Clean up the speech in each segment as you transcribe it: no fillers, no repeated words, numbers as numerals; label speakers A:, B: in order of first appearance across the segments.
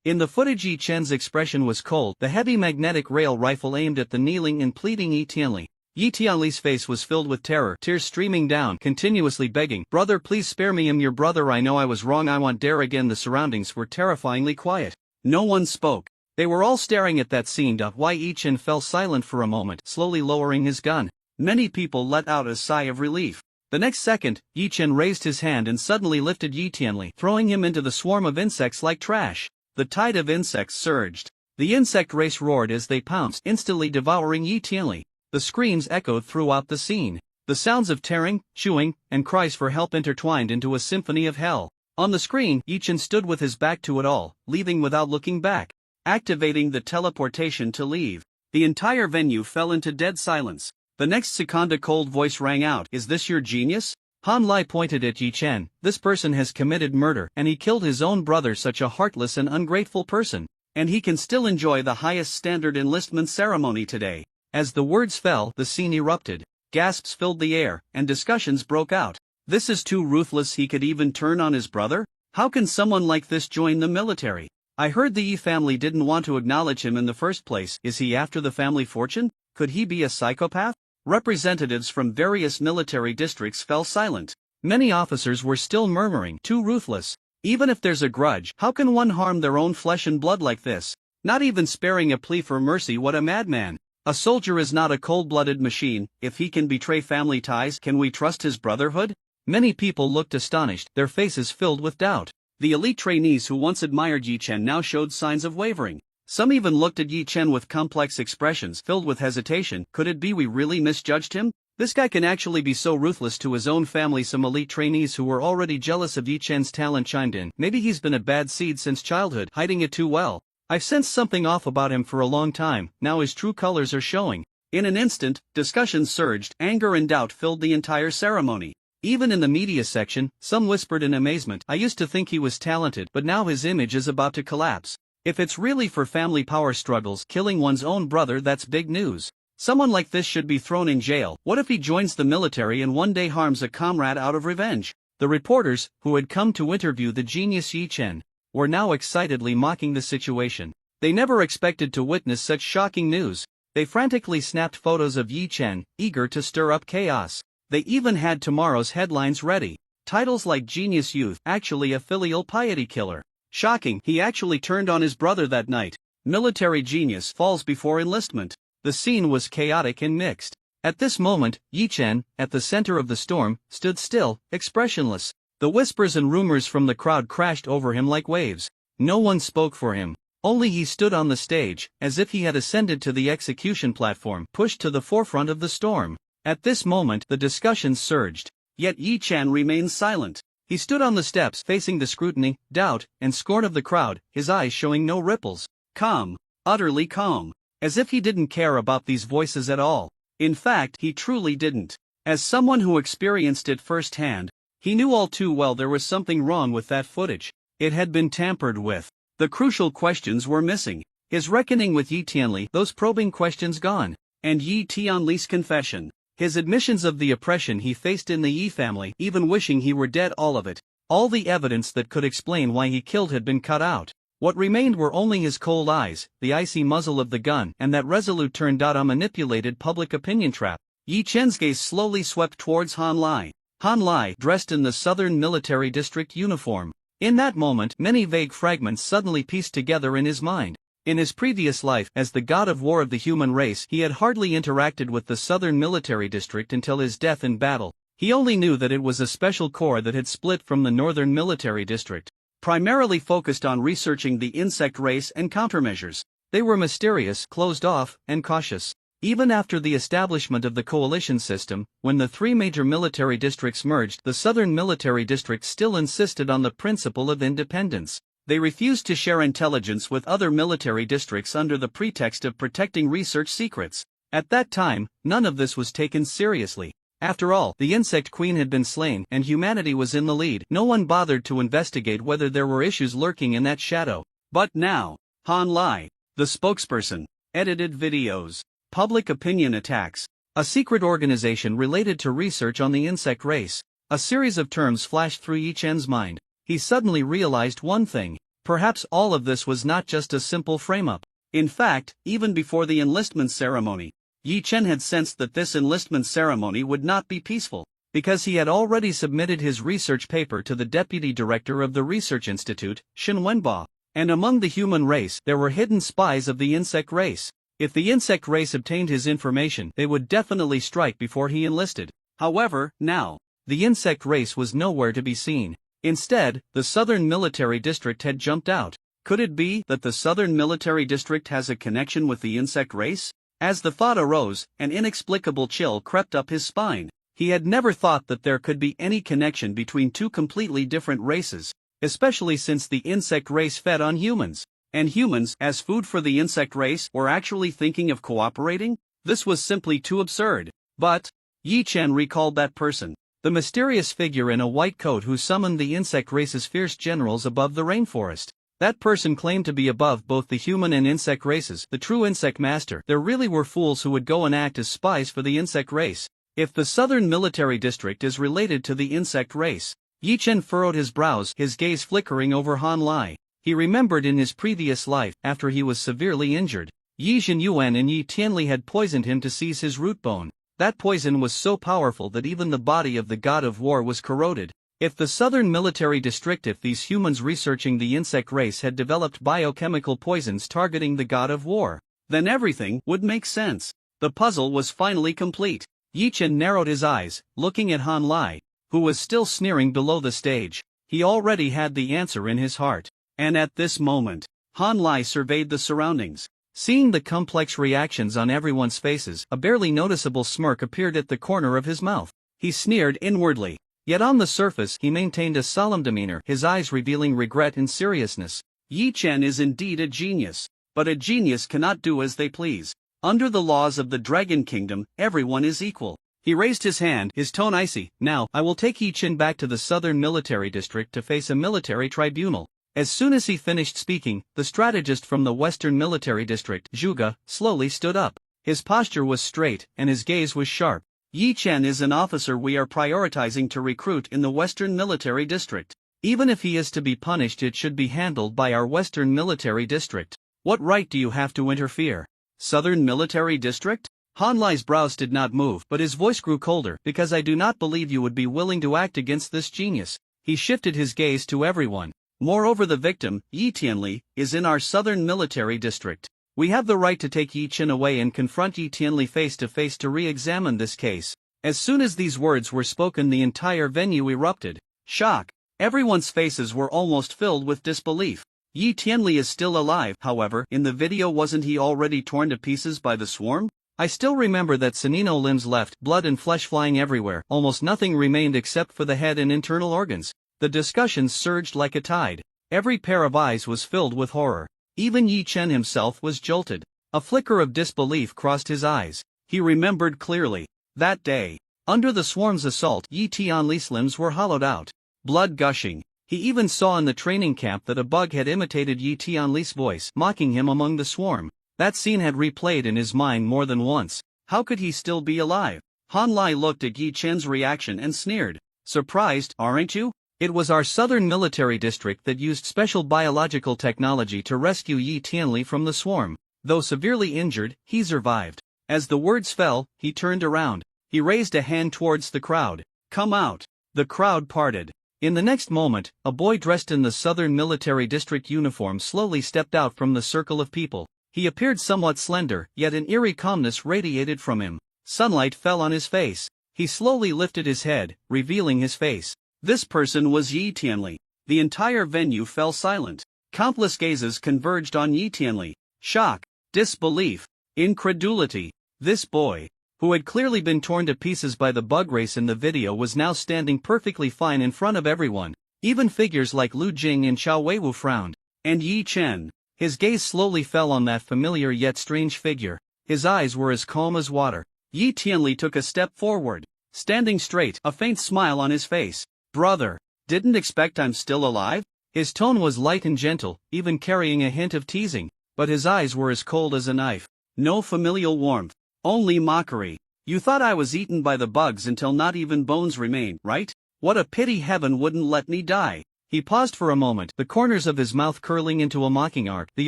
A: In the footage, Yi Chen's expression was cold, the heavy magnetic rail rifle aimed at the kneeling and pleading Yi Tianli. Yi Tianli's face was filled with terror, tears streaming down, continuously begging, "Brother, please spare me, I'm your brother, I know I was wrong, I want dare again." The surroundings were terrifyingly quiet. No one spoke. They were all staring at that scene. Why Yi Chen fell silent for a moment, slowly lowering his gun. Many people let out a sigh of relief. The next second, Yi Chen raised his hand and suddenly lifted Yi Tianli, throwing him into the swarm of insects like trash. The tide of insects surged. The insect race roared as they pounced, instantly devouring Yi Tianli. The screams echoed throughout the scene. The sounds of tearing, chewing, and cries for help intertwined into a symphony of hell. On the screen, Yi Chen stood with his back to it all, leaving without looking back. Activating the teleportation to leave. The entire venue fell into dead silence. The next second a cold voice rang out, "Is this your genius?" Han Lai pointed at Yi Chen. "This person has committed murder, and he killed his own brother, such a heartless and ungrateful person. And he can still enjoy the highest standard enlistment ceremony today." As the words fell, the scene erupted. Gasps filled the air, and discussions broke out. This is too ruthless, he could even turn on his brother? How can someone like this join the military? I heard the Yi family didn't want to acknowledge him in the first place. Is he after the family fortune? Could he be a psychopath? Representatives from various military districts fell silent. Many officers were still murmuring, "Too ruthless. Even if there's a grudge, how can one harm their own flesh and blood like this? Not even sparing a plea for mercy, what a madman. A soldier is not a cold-blooded machine. If he can betray family ties, can we trust his brotherhood?" Many people looked astonished, their faces filled with doubt. The elite trainees who once admired Yi Chen now showed signs of wavering. Some even looked at Yi Chen with complex expressions filled with hesitation. Could it be we really misjudged him? This guy can actually be so ruthless to his own family. Some elite trainees who were already jealous of Yi Chen's talent chimed in. Maybe he's been a bad seed since childhood, hiding it too well. I've sensed something off about him for a long time, now his true colors are showing. In an instant, discussions surged, anger and doubt filled the entire ceremony. Even in the media section, some whispered in amazement, "I used to think he was talented, but now his image is about to collapse." If it's really for family power struggles, killing one's own brother, that's big news. Someone like this should be thrown in jail. What if he joins the military and one day harms a comrade out of revenge? The reporters, who had come to interview the genius Yi Chen, were now excitedly mocking the situation. They never expected to witness such shocking news. They frantically snapped photos of Yi Chen, eager to stir up chaos. They even had tomorrow's headlines ready. Titles like "Genius Youth, actually a filial piety killer." "Shocking, he actually turned on his brother that night." "Military genius falls before enlistment." The scene was chaotic and mixed. At this moment, Yi Chen, at the center of the storm, stood still, expressionless. The whispers and rumors from the crowd crashed over him like waves. No one spoke for him. Only he stood on the stage, as if he had ascended to the execution platform, pushed to the forefront of the storm. At this moment, the discussions surged. Yet Yi Chen remained silent. He stood on the steps, facing the scrutiny, doubt, and scorn of the crowd, his eyes showing no ripples. Calm. Utterly calm. As if he didn't care about these voices at all. In fact, he truly didn't. As someone who experienced it firsthand, he knew all too well there was something wrong with that footage. It had been tampered with. The crucial questions were missing. His reckoning with Yi Tianli, those probing questions gone. And Yi Tianli's confession. His admissions of the oppression he faced in the Yi family, even wishing he were dead, all of it. All the evidence that could explain why he killed had been cut out. What remained were only his cold eyes, the icy muzzle of the gun, and that resolute manipulated public opinion trap. Yi Chen's gaze slowly swept towards Han Lai. Han Lai, dressed in the Southern Military District uniform. In that moment, many vague fragments suddenly pieced together in his mind. In his previous life, as the god of war of the human race, he had hardly interacted with the Southern Military District until his death in battle. He only knew that it was a special corps that had split from the Northern Military District, primarily focused on researching the insect race and countermeasures. They were mysterious, closed off, and cautious. Even after the establishment of the coalition system, when the three major military districts merged, the Southern Military District still insisted on the principle of independence. They refused to share intelligence with other military districts under the pretext of protecting research secrets. At that time, none of this was taken seriously. After all, the insect queen had been slain, and humanity was in the lead. No one bothered to investigate whether there were issues lurking in that shadow. But now, Han Lai, the spokesperson, edited videos, public opinion attacks, a secret organization related to research on the insect race. A series of terms flashed through Yi Chen's mind. He suddenly realized one thing. Perhaps all of this was not just a simple frame-up. In fact, even before the enlistment ceremony, Yi Chen had sensed that this enlistment ceremony would not be peaceful, because he had already submitted his research paper to the deputy director of the research institute, Shen Wenba. And among the human race there were hidden spies of the insect race. If the insect race obtained his information, they would definitely strike before he enlisted. However, now, the insect race was nowhere to be seen. Instead, the Southern Military District had jumped out. Could it be that the Southern Military District has a connection with the insect race? As the thought arose, an inexplicable chill crept up his spine. He had never thought that there could be any connection between two completely different races, especially since the insect race fed on humans, and humans, as food for the insect race, were actually thinking of cooperating? This was simply too absurd. But Yi Chen recalled that person, the mysterious figure in a white coat who summoned the insect race's fierce generals above the rainforest. That person claimed to be above both the human and insect races, the true insect master. There really were fools who would go and act as spies for the insect race. If the Southern Military District is related to the insect race, Yi Chen furrowed his brows, his gaze flickering over Han Lai. He remembered in his previous life, after he was severely injured, Yi Zhenyuan and Yi Tianli had poisoned him to seize his root bone. That poison was so powerful that even the body of the god of war was corroded. If the Southern Military District, if these humans researching the insect race had developed biochemical poisons targeting the god of war, then everything would make sense. The puzzle was finally complete. Yi Chen narrowed his eyes, looking at Han Lai, who was still sneering below the stage. He already had the answer in his heart. And at this moment, Han Lai surveyed the surroundings. Seeing the complex reactions on everyone's faces, a barely noticeable smirk appeared at the corner of his mouth. He sneered inwardly. Yet on the surface he maintained a solemn demeanor, his eyes revealing regret and seriousness. Yi Chen is indeed a genius. But a genius cannot do as they please. Under the laws of the Dragon Kingdom, everyone is equal. He raised his hand, his tone icy. Now, I will take Yi Chen back to the Southern Military District to face a military tribunal. As soon as he finished speaking, the strategist from the Western Military District, Zhuge, slowly stood up. His posture was straight, and his gaze was sharp. Yi Chen is an officer we are prioritizing to recruit in the Western Military District. Even if he is to be punished, it should be handled by our Western Military District. What right do you have to interfere? Southern Military District? Han Lai's brows did not move, but his voice grew colder. Because I do not believe you would be willing to act against this genius. He shifted his gaze to everyone. Moreover, the victim, Yi Tianli, is in our Southern Military District. We have the right to take Yi Chen away and confront Yi Tianli face to face to re-examine this case. As soon as these words were spoken, the entire venue erupted. Shock. Everyone's faces were almost filled with disbelief. Yi Tianli is still alive. However, in the video, wasn't he already torn to pieces by the swarm? I still remember that Sanino limbs left, blood and flesh flying everywhere. Almost nothing remained except for the head and internal organs. The discussions surged like a tide. Every pair of eyes was filled with horror. Even Yi Chen himself was jolted. A flicker of disbelief crossed his eyes. He remembered clearly. That day, under the swarm's assault, Yi Tianli's limbs were hollowed out, blood gushing. He even saw in the training camp that a bug had imitated Yi Tianli's voice, mocking him among the swarm. That scene had replayed in his mind more than once. How could he still be alive? Han Lai looked at Yi Chen's reaction and sneered. Surprised, aren't you? It was our Southern Military District that used special biological technology to rescue Yi Tianli from the swarm. Though severely injured, he survived. As the words fell, he turned around. He raised a hand towards the crowd. Come out. The crowd parted. In the next moment, a boy dressed in the Southern Military District uniform slowly stepped out from the circle of people. He appeared somewhat slender, yet an eerie calmness radiated from him. Sunlight fell on his face. He slowly lifted his head, revealing his face. This person was Yi Tianli. The entire venue fell silent. Countless gazes converged on Yi Tianli. Shock, disbelief, incredulity. This boy, who had clearly been torn to pieces by the bug race in the video, was now standing perfectly fine in front of everyone. Even figures like Lu Jing and Xiao Weiwu frowned. And Yi Chen. His gaze slowly fell on that familiar yet strange figure. His eyes were as calm as water. Yi Tianli took a step forward, standing straight, a faint smile on his face. Brother, didn't expect I'm still alive? His tone was light and gentle, even carrying a hint of teasing, but his eyes were as cold as a knife. No familial warmth, only mockery. You thought I was eaten by the bugs until not even bones remained, right? What a pity heaven wouldn't let me die. He paused for a moment, the corners of his mouth curling into a mocking arc. The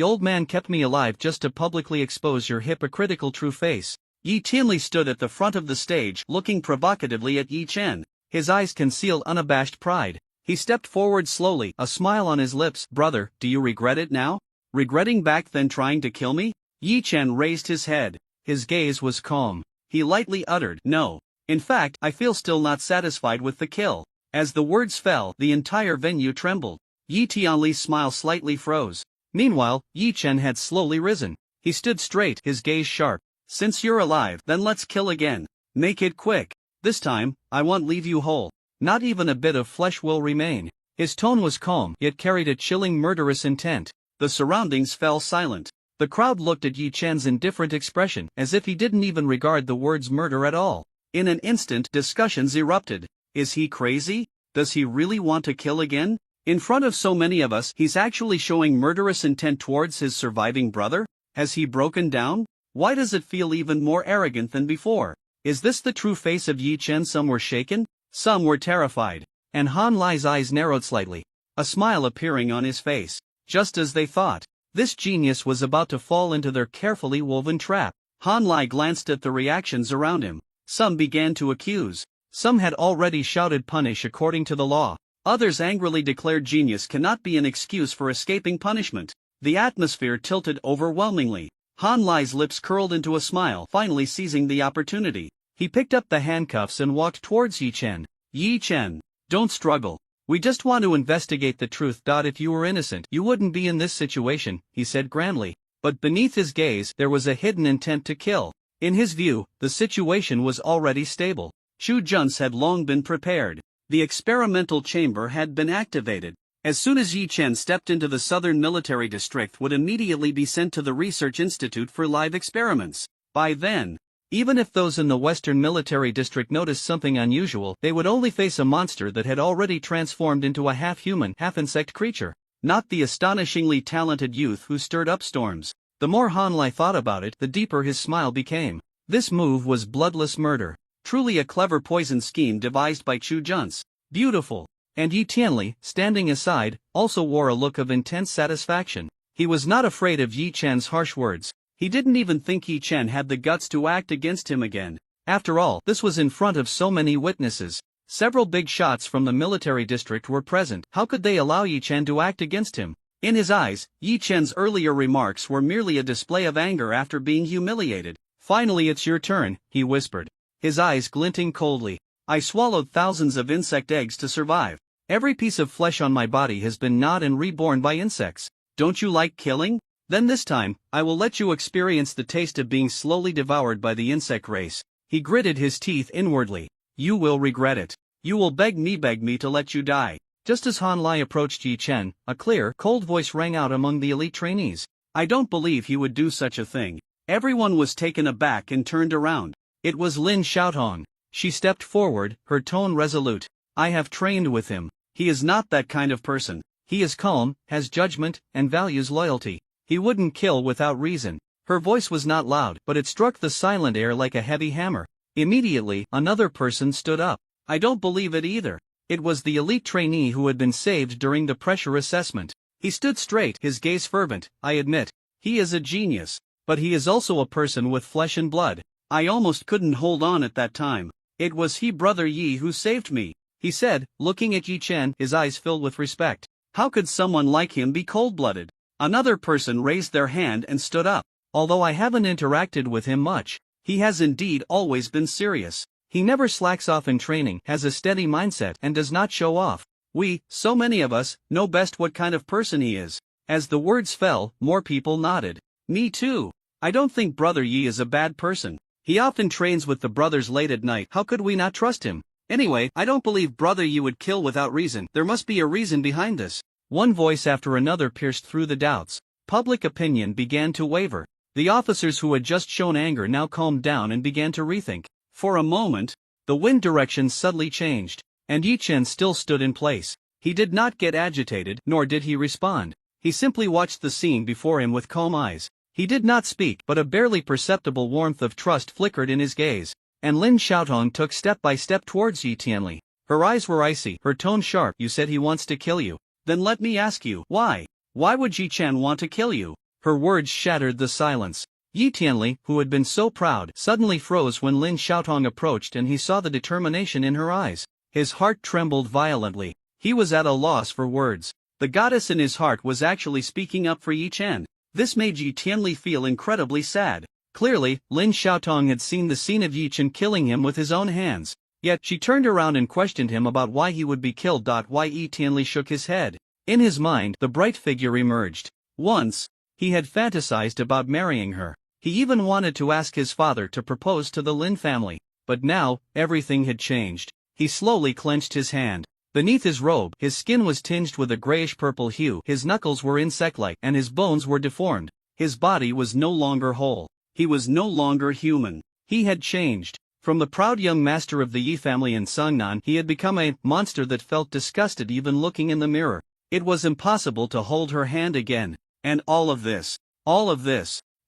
A: old man kept me alive just to publicly expose your hypocritical true face. Yi Tianli stood at the front of the stage, looking provocatively at Yi Chen. His eyes concealed unabashed pride. He stepped forward slowly, a smile on his lips. Brother, do you regret it now? Regretting back then trying to kill me? Yi Chen raised his head. His gaze was calm. He lightly uttered, no. In fact, I feel still not satisfied with the kill. As the words fell, the entire venue trembled. Yi Tianli's smile slightly froze. Meanwhile, Yi Chen had slowly risen. He stood straight, his gaze sharp. Since you're alive, then let's kill again. Make it quick. This time, I won't leave you whole. Not even a bit of flesh will remain. His tone was calm, yet carried a chilling murderous intent. The surroundings fell silent. The crowd looked at Yi Chen's indifferent expression, as if he didn't even regard the words murder at all. In an instant, discussions erupted. Is he crazy? Does he really want to kill again? In front of so many of us, he's actually showing murderous intent towards his surviving brother? Has he broken down? Why does it feel even more arrogant than before? Is this the true face of Yi Chen? Some were shaken, some were terrified. And Han Lai's eyes narrowed slightly, a smile appearing on his face. Just as they thought, this genius was about to fall into their carefully woven trap. Han Lai glanced at the reactions around him. Some began to accuse. Some had already shouted punish according to the law. Others angrily declared genius cannot be an excuse for escaping punishment. The atmosphere tilted overwhelmingly. Han Lai's lips curled into a smile, finally seizing the opportunity. He picked up the handcuffs and walked towards Yi Chen. Yi Chen, don't struggle. We just want to investigate the truth. If you were innocent, you wouldn't be in this situation, he said grandly. But beneath his gaze, there was a hidden intent to kill. In his view, the situation was already stable. Chu Jun's had long been prepared. The experimental chamber had been activated. As soon as Yi Chen stepped into the southern military district, would immediately be sent to the research institute for live experiments. By then, even if those in the western military district noticed something unusual, they would only face a monster that had already transformed into a half-human, half-insect creature. Not the astonishingly talented youth who stirred up storms. The more Han Lai thought about it, the deeper his smile became. This move was bloodless murder. Truly a clever poison scheme devised by Chu Jun's. Beautiful. And Yi Tianli, standing aside, also wore a look of intense satisfaction. He was not afraid of Yi Chen's harsh words. He didn't even think Yi Chen had the guts to act against him again. After all, this was in front of so many witnesses. Several big shots from the military district were present. How could they allow Yi Chen to act against him? In his eyes, Yi Chen's earlier remarks were merely a display of anger after being humiliated. Finally, it's your turn, he whispered, his eyes glinting coldly. I swallowed thousands of insect eggs to survive. Every piece of flesh on my body has been gnawed and reborn by insects. Don't you like killing? Then this time, I will let you experience the taste of being slowly devoured by the insect race. He gritted his teeth inwardly. You will regret it. You will beg me to let you die. Just as Han Lai approached Yi Chen, a clear, cold voice rang out among the elite trainees. I don't believe he would do such a thing. Everyone was taken aback and turned around. It was Lin Xiaotong. She stepped forward, her tone resolute. I have trained with him. He is not that kind of person. He is calm, has judgment, and values loyalty. He wouldn't kill without reason. Her voice was not loud, but it struck the silent air like a heavy hammer. Immediately, another person stood up. I don't believe it either. It was the elite trainee who had been saved during the pressure assessment. He stood straight, his gaze fervent. I admit, he is a genius. But he is also a person with flesh and blood. I almost couldn't hold on at that time. It was he, Brother Yi, who saved me, he said, looking at Yi Chen, his eyes filled with respect. How could someone like him be cold-blooded? Another person raised their hand and stood up. Although I haven't interacted with him much, he has indeed always been serious. He never slacks off in training, has a steady mindset, and does not show off. We, so many of us, know best what kind of person he is. As the words fell, more people nodded. Me too. I don't think Brother Yi is a bad person. He often trains with the brothers late at night. How could we not trust him? Anyway, I don't believe Brother Yi would kill without reason. There must be a reason behind this. One voice after another pierced through the doubts. Public opinion began to waver. The officers who had just shown anger now calmed down and began to rethink. For a moment, the wind direction suddenly changed, and Yi Chen still stood in place. He did not get agitated, nor did he respond. He simply watched the scene before him with calm eyes. He did not speak, but a barely perceptible warmth of trust flickered in his gaze. And Lin Xiaotong took step by step towards Yi Tianli. Her eyes were icy, her tone sharp. You said he wants to kill you. Then let me ask you, why? Why would Yi Chen want to kill you? Her words shattered the silence. Yi Tianli, who had been so proud, suddenly froze when Lin Xiaotong approached and he saw the determination in her eyes. His heart trembled violently. He was at a loss for words. The goddess in his heart was actually speaking up for Yi Chen. This made Yi Tianli feel incredibly sad. Clearly, Lin Xiaotong had seen the scene of Yi Chen killing him with his own hands. Yet she turned around and questioned him about why he would be killed. Why Yi Tianli shook his head. In his mind, the bright figure emerged. Once, he had fantasized about marrying her. He even wanted to ask his father to propose to the Lin family. But now, everything had changed. He slowly clenched his hand. Beneath his robe, his skin was tinged with a grayish-purple hue, his knuckles were insect-like, and his bones were deformed. His body was no longer whole. He was no longer human. He had changed. From the proud young master of the Yi family in Sungnan, he had become a monster that felt disgusted even looking in the mirror. It was impossible to hold her hand again. And all of this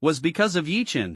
A: was because of Yi Chen.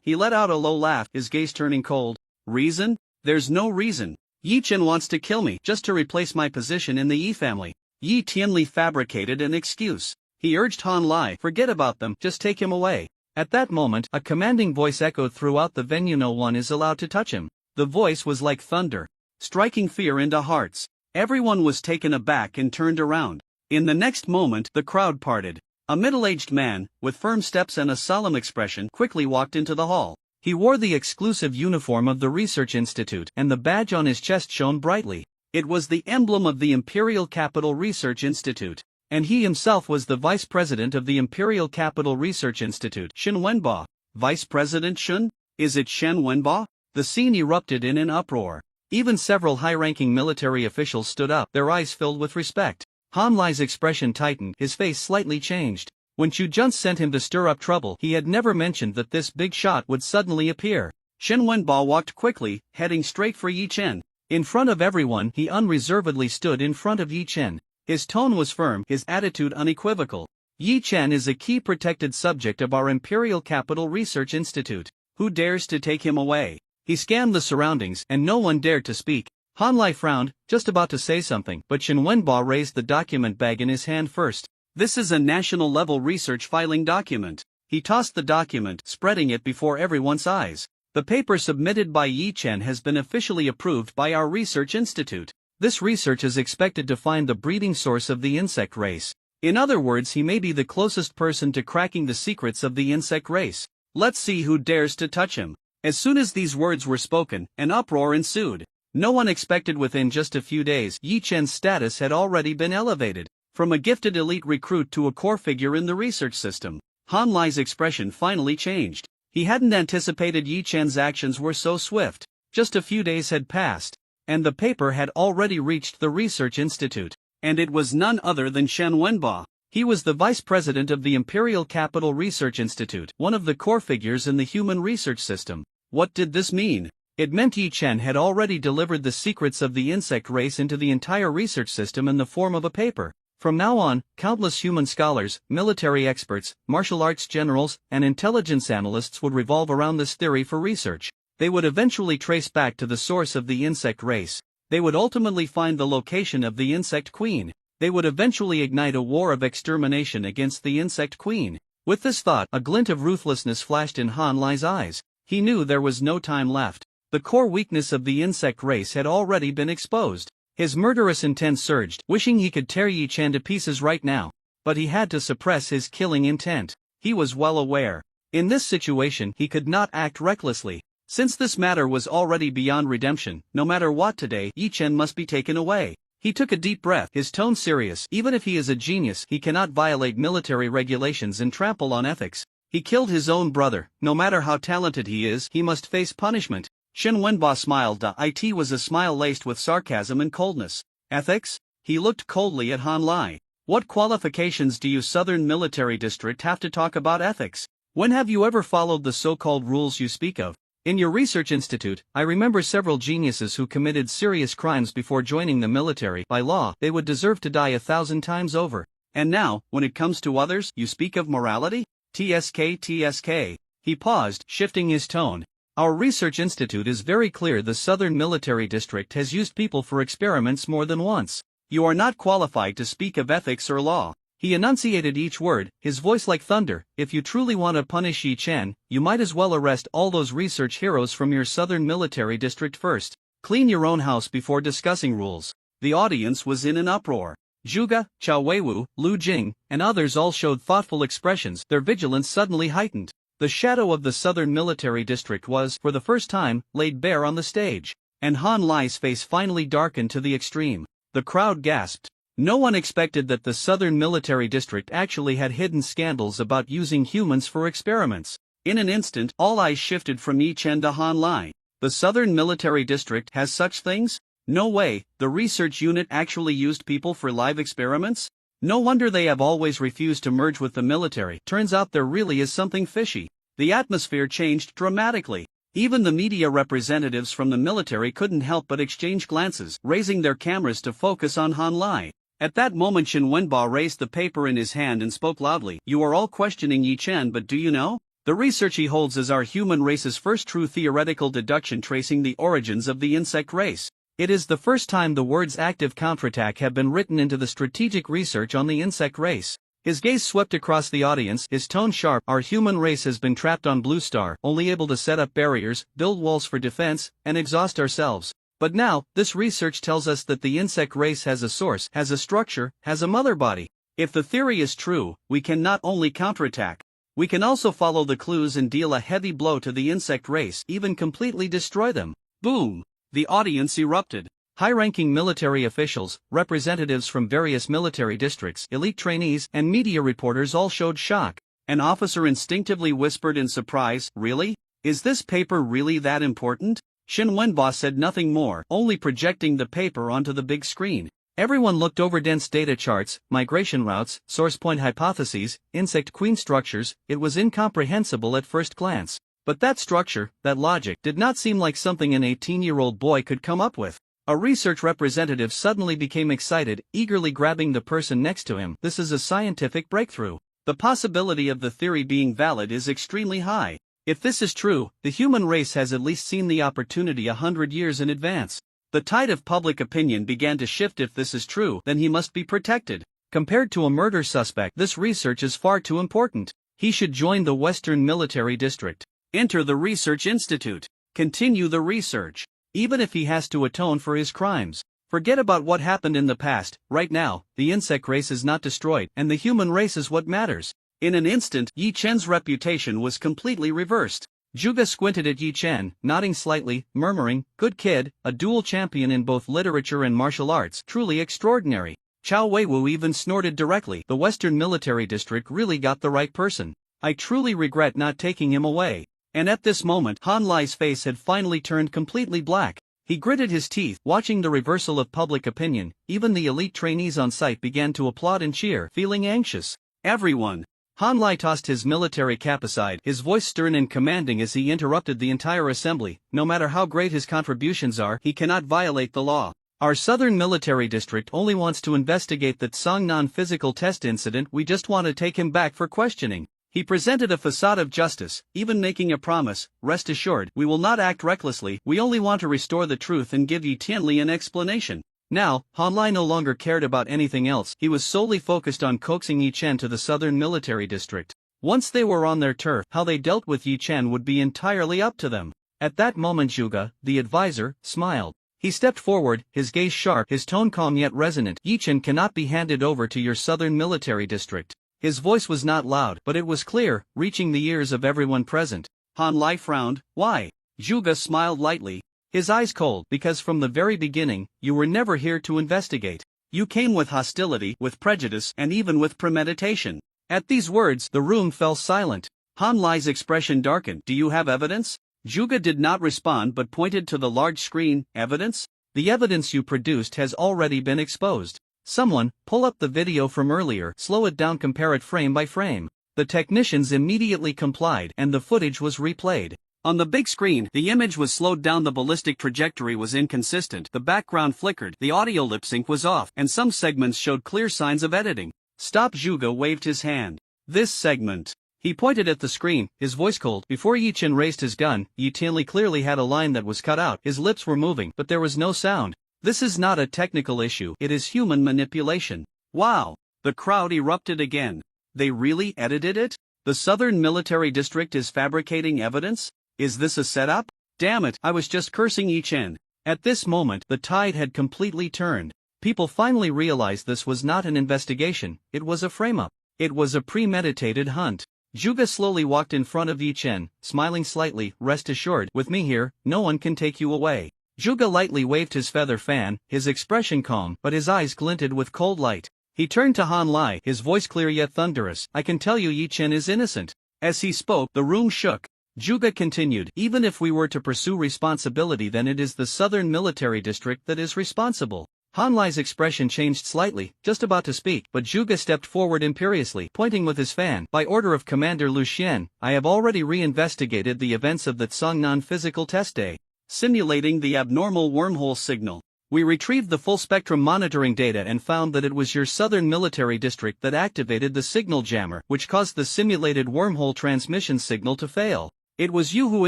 A: He let out a low laugh, his gaze turning cold. Reason? There's no reason. Yi Chen wants to kill me just to replace my position in the Yi family. Yi Tianli fabricated an excuse. He urged Han Lai, forget about them, just take him away. At that moment, a commanding voice echoed throughout the venue. No one is allowed to touch him. The voice was like thunder, striking fear into hearts. Everyone was taken aback and turned around. In the next moment, the crowd parted. A middle-aged man, with firm steps and a solemn expression, quickly walked into the hall. He wore the exclusive uniform of the Research Institute, and the badge on his chest shone brightly. It was the emblem of the Imperial Capital Research Institute. And he himself was the vice president of the Imperial Capital Research Institute, Shen Wenba. Vice President Shen? Is it Shen Wenba? The scene erupted in an uproar. Even several high-ranking military officials stood up, their eyes filled with respect. Han Lai's expression tightened, his face slightly changed. When Chu Jun sent him to stir up trouble, he had never mentioned that this big shot would suddenly appear. Shen Wenba walked quickly, heading straight for Yi Chen. In front of everyone, he unreservedly stood in front of Yi Chen. His tone was firm, his attitude unequivocal. Yi Chen is a key protected subject of our Imperial Capital Research Institute. Who dares to take him away? He scanned the surroundings, and no one dared to speak. Han Lai frowned, just about to say something, but Shen Wenba raised the document bag in his hand first. This is a national-level research filing document. He tossed the document, spreading it before everyone's eyes. The paper submitted by Yi Chen has been officially approved by our research institute. This research is expected to find the breeding source of the insect race. In other words, he may be the closest person to cracking the secrets of the insect race. Let's see who dares to touch him. As soon as these words were spoken, an uproar ensued. No one expected within just a few days, Yi Chen's status had already been elevated. From a gifted elite recruit to a core figure in the research system. Han Lai's expression finally changed. He hadn't anticipated Yi Chen's actions were so swift. Just a few days had passed. And the paper had already reached the Research Institute. And it was none other than Shen Wenba. He was the vice president of the Imperial Capital Research Institute, one of the core figures in the human research system. What did this mean? It meant Yi Chen had already delivered the secrets of the insect race into the entire research system in the form of a paper. From now on, countless human scholars, military experts, martial arts generals, and intelligence analysts would revolve around this theory for research. They would eventually trace back to the source of the insect race. They would ultimately find the location of the insect queen. They would eventually ignite a war of extermination against the insect queen. With this thought, a glint of ruthlessness flashed in Han Lai's eyes. He knew there was no time left. The core weakness of the insect race had already been exposed. His murderous intent surged, wishing he could tear Yi Chen to pieces right now. But he had to suppress his killing intent. He was well aware. In this situation, he could not act recklessly. Since this matter was already beyond redemption, no matter what today, Yi Chen must be taken away. He took a deep breath, his tone serious. Even if he is a genius, he cannot violate military regulations and trample on ethics. He killed his own brother. No matter how talented he is, he must face punishment. Shen Wenba smiled. It was a smile laced with sarcasm and coldness. Ethics? He looked coldly at Han Lai. What qualifications do you Southern Military District have to talk about ethics? When have you ever followed the so-called rules you speak of? In your research institute, I remember several geniuses who committed serious crimes before joining the military. By law, they would deserve to die 1,000 times over. And now, when it comes to others, you speak of morality? TSK. He paused, shifting his tone. Our research institute is very clear. The Southern Military District has used people for experiments more than once. You are not qualified to speak of ethics or law. He enunciated each word, his voice like thunder. If you truly want to punish Yi Chen, you might as well arrest all those research heroes from your southern military district first. Clean your own house before discussing rules. The audience was in an uproar. Zhuge, Chao Weiwu, Lu Jing, and others all showed thoughtful expressions, their vigilance suddenly heightened. The shadow of the southern military district was, for the first time, laid bare on the stage. And Han Lai's face finally darkened to the extreme. The crowd gasped. No one expected that the southern military district actually had hidden scandals about using humans for experiments. In an instant, all eyes shifted from Yi Chen to Han Lai. The southern military district has such things? No way, the research unit actually used people for live experiments? No wonder they have always refused to merge with the military. Turns out there really is something fishy. The atmosphere changed dramatically. Even the media representatives from the military couldn't help but exchange glances, raising their cameras to focus on Han Lai. At that moment Shen Wenba raised the paper in his hand and spoke loudly. You are all questioning Yi Chen, but do you know? The research he holds is our human race's first true theoretical deduction tracing the origins of the insect race. It is the first time the words active counterattack have been written into the strategic research on the insect race. His gaze swept across the audience, his tone sharp. Our human race has been trapped on Blue Star, only able to set up barriers, build walls for defense, and exhaust ourselves. But now, this research tells us that the insect race has a source, has a structure, has a mother body. If the theory is true, we can not only counterattack, we can also follow the clues and deal a heavy blow to the insect race, even completely destroy them. Boom! The audience erupted. High-ranking military officials, representatives from various military districts, elite trainees, and media reporters all showed shock. An officer instinctively whispered in surprise, "Really? Is this paper really that important?" Shen Wenba said nothing more, only projecting the paper onto the big screen. Everyone looked over dense data charts, migration routes, source point hypotheses, insect queen structures. It was incomprehensible at first glance. But that structure, that logic, did not seem like something an 18-year-old boy could come up with. A research representative suddenly became excited, eagerly grabbing the person next to him. This is a scientific breakthrough. The possibility of the theory being valid is extremely high. If this is true, the human race has at least seen the opportunity 100 years in advance. The tide of public opinion began to shift. If this is true, then he must be protected. Compared to a murder suspect, this research is far too important. He should join the Western Military District. Enter the Research Institute. Continue the research. Even if he has to atone for his crimes. Forget about what happened in the past. Right now, the insect race is not destroyed, and the human race is what matters. In an instant, Yi Chen's reputation was completely reversed. Zhuge squinted at Yi Chen, nodding slightly, murmuring, "Good kid, a dual champion in both literature and martial arts, truly extraordinary." Chao Weiwu even snorted directly. The Western Military District really got the right person. I truly regret not taking him away. And at this moment, Han Lai's face had finally turned completely black. He gritted his teeth, watching the reversal of public opinion. Even the elite trainees on site began to applaud and cheer, feeling anxious. Everyone. Han Lai tossed his military cap aside, his voice stern and commanding as he interrupted the entire assembly. No matter how great his contributions are, he cannot violate the law. Our Southern Military District only wants to investigate that Songnan physical test incident. We just want to take him back for questioning. He presented a facade of justice, even making a promise. Rest assured, we will not act recklessly. We only want to restore the truth and give Yi Tianli an explanation. Now, Han Lai no longer cared about anything else. He was solely focused on coaxing Yi Chen to the Southern Military District. Once they were on their turf, how they dealt with Yi Chen would be entirely up to them. At that moment Zhuge, the advisor, smiled. He stepped forward, his gaze sharp, his tone calm yet resonant. Yi Chen cannot be handed over to your Southern Military District. His voice was not loud, but it was clear, reaching the ears of everyone present. Han Lai frowned. Why? Zhuge smiled lightly, his eyes cold. Because from the very beginning, you were never here to investigate. You came with hostility, with prejudice, and even with premeditation. At these words, the room fell silent. Han Lai's expression darkened. Do you have evidence? Zhuge did not respond but pointed to the large screen. Evidence? The evidence you produced has already been exposed. Someone, pull up the video from earlier, slow it down, compare it frame by frame. The technicians immediately complied, and the footage was replayed. On the big screen, the image was slowed down, the ballistic trajectory was inconsistent, the background flickered, the audio lip sync was off, and some segments showed clear signs of editing. Stop! Zhuge waved his hand. This segment. He pointed at the screen, his voice cold. Before Yi Chen raised his gun, Yi Tianli clearly had a line that was cut out. His lips were moving, but there was no sound. This is not a technical issue, it is human manipulation. Wow! The crowd erupted again. They really edited it? The Southern Military District is fabricating evidence? Is this a setup? Damn it, I was just cursing Yi Chen. At this moment, the tide had completely turned. People finally realized this was not an investigation, it was a frame-up. It was a premeditated hunt. Zhuge slowly walked in front of Yi Chen, smiling slightly. Rest assured, with me here, no one can take you away. Zhuge lightly waved his feather fan, his expression calm, but his eyes glinted with cold light. He turned to Han Lai, his voice clear yet thunderous. I can tell you Yi Chen is innocent. As he spoke, the room shook. Zhuge continued, even if we were to pursue responsibility, then it is the Southern Military District that is responsible. Han Lai's expression changed slightly, just about to speak, but Zhuge stepped forward imperiously, pointing with his fan. By order of Commander Lu Xian, I have already re-investigated the events of the Tsangnan physical test day, simulating the abnormal wormhole signal. We retrieved the full-spectrum monitoring data and found that it was your Southern Military District that activated the signal jammer, which caused the simulated wormhole transmission signal to fail. It was you who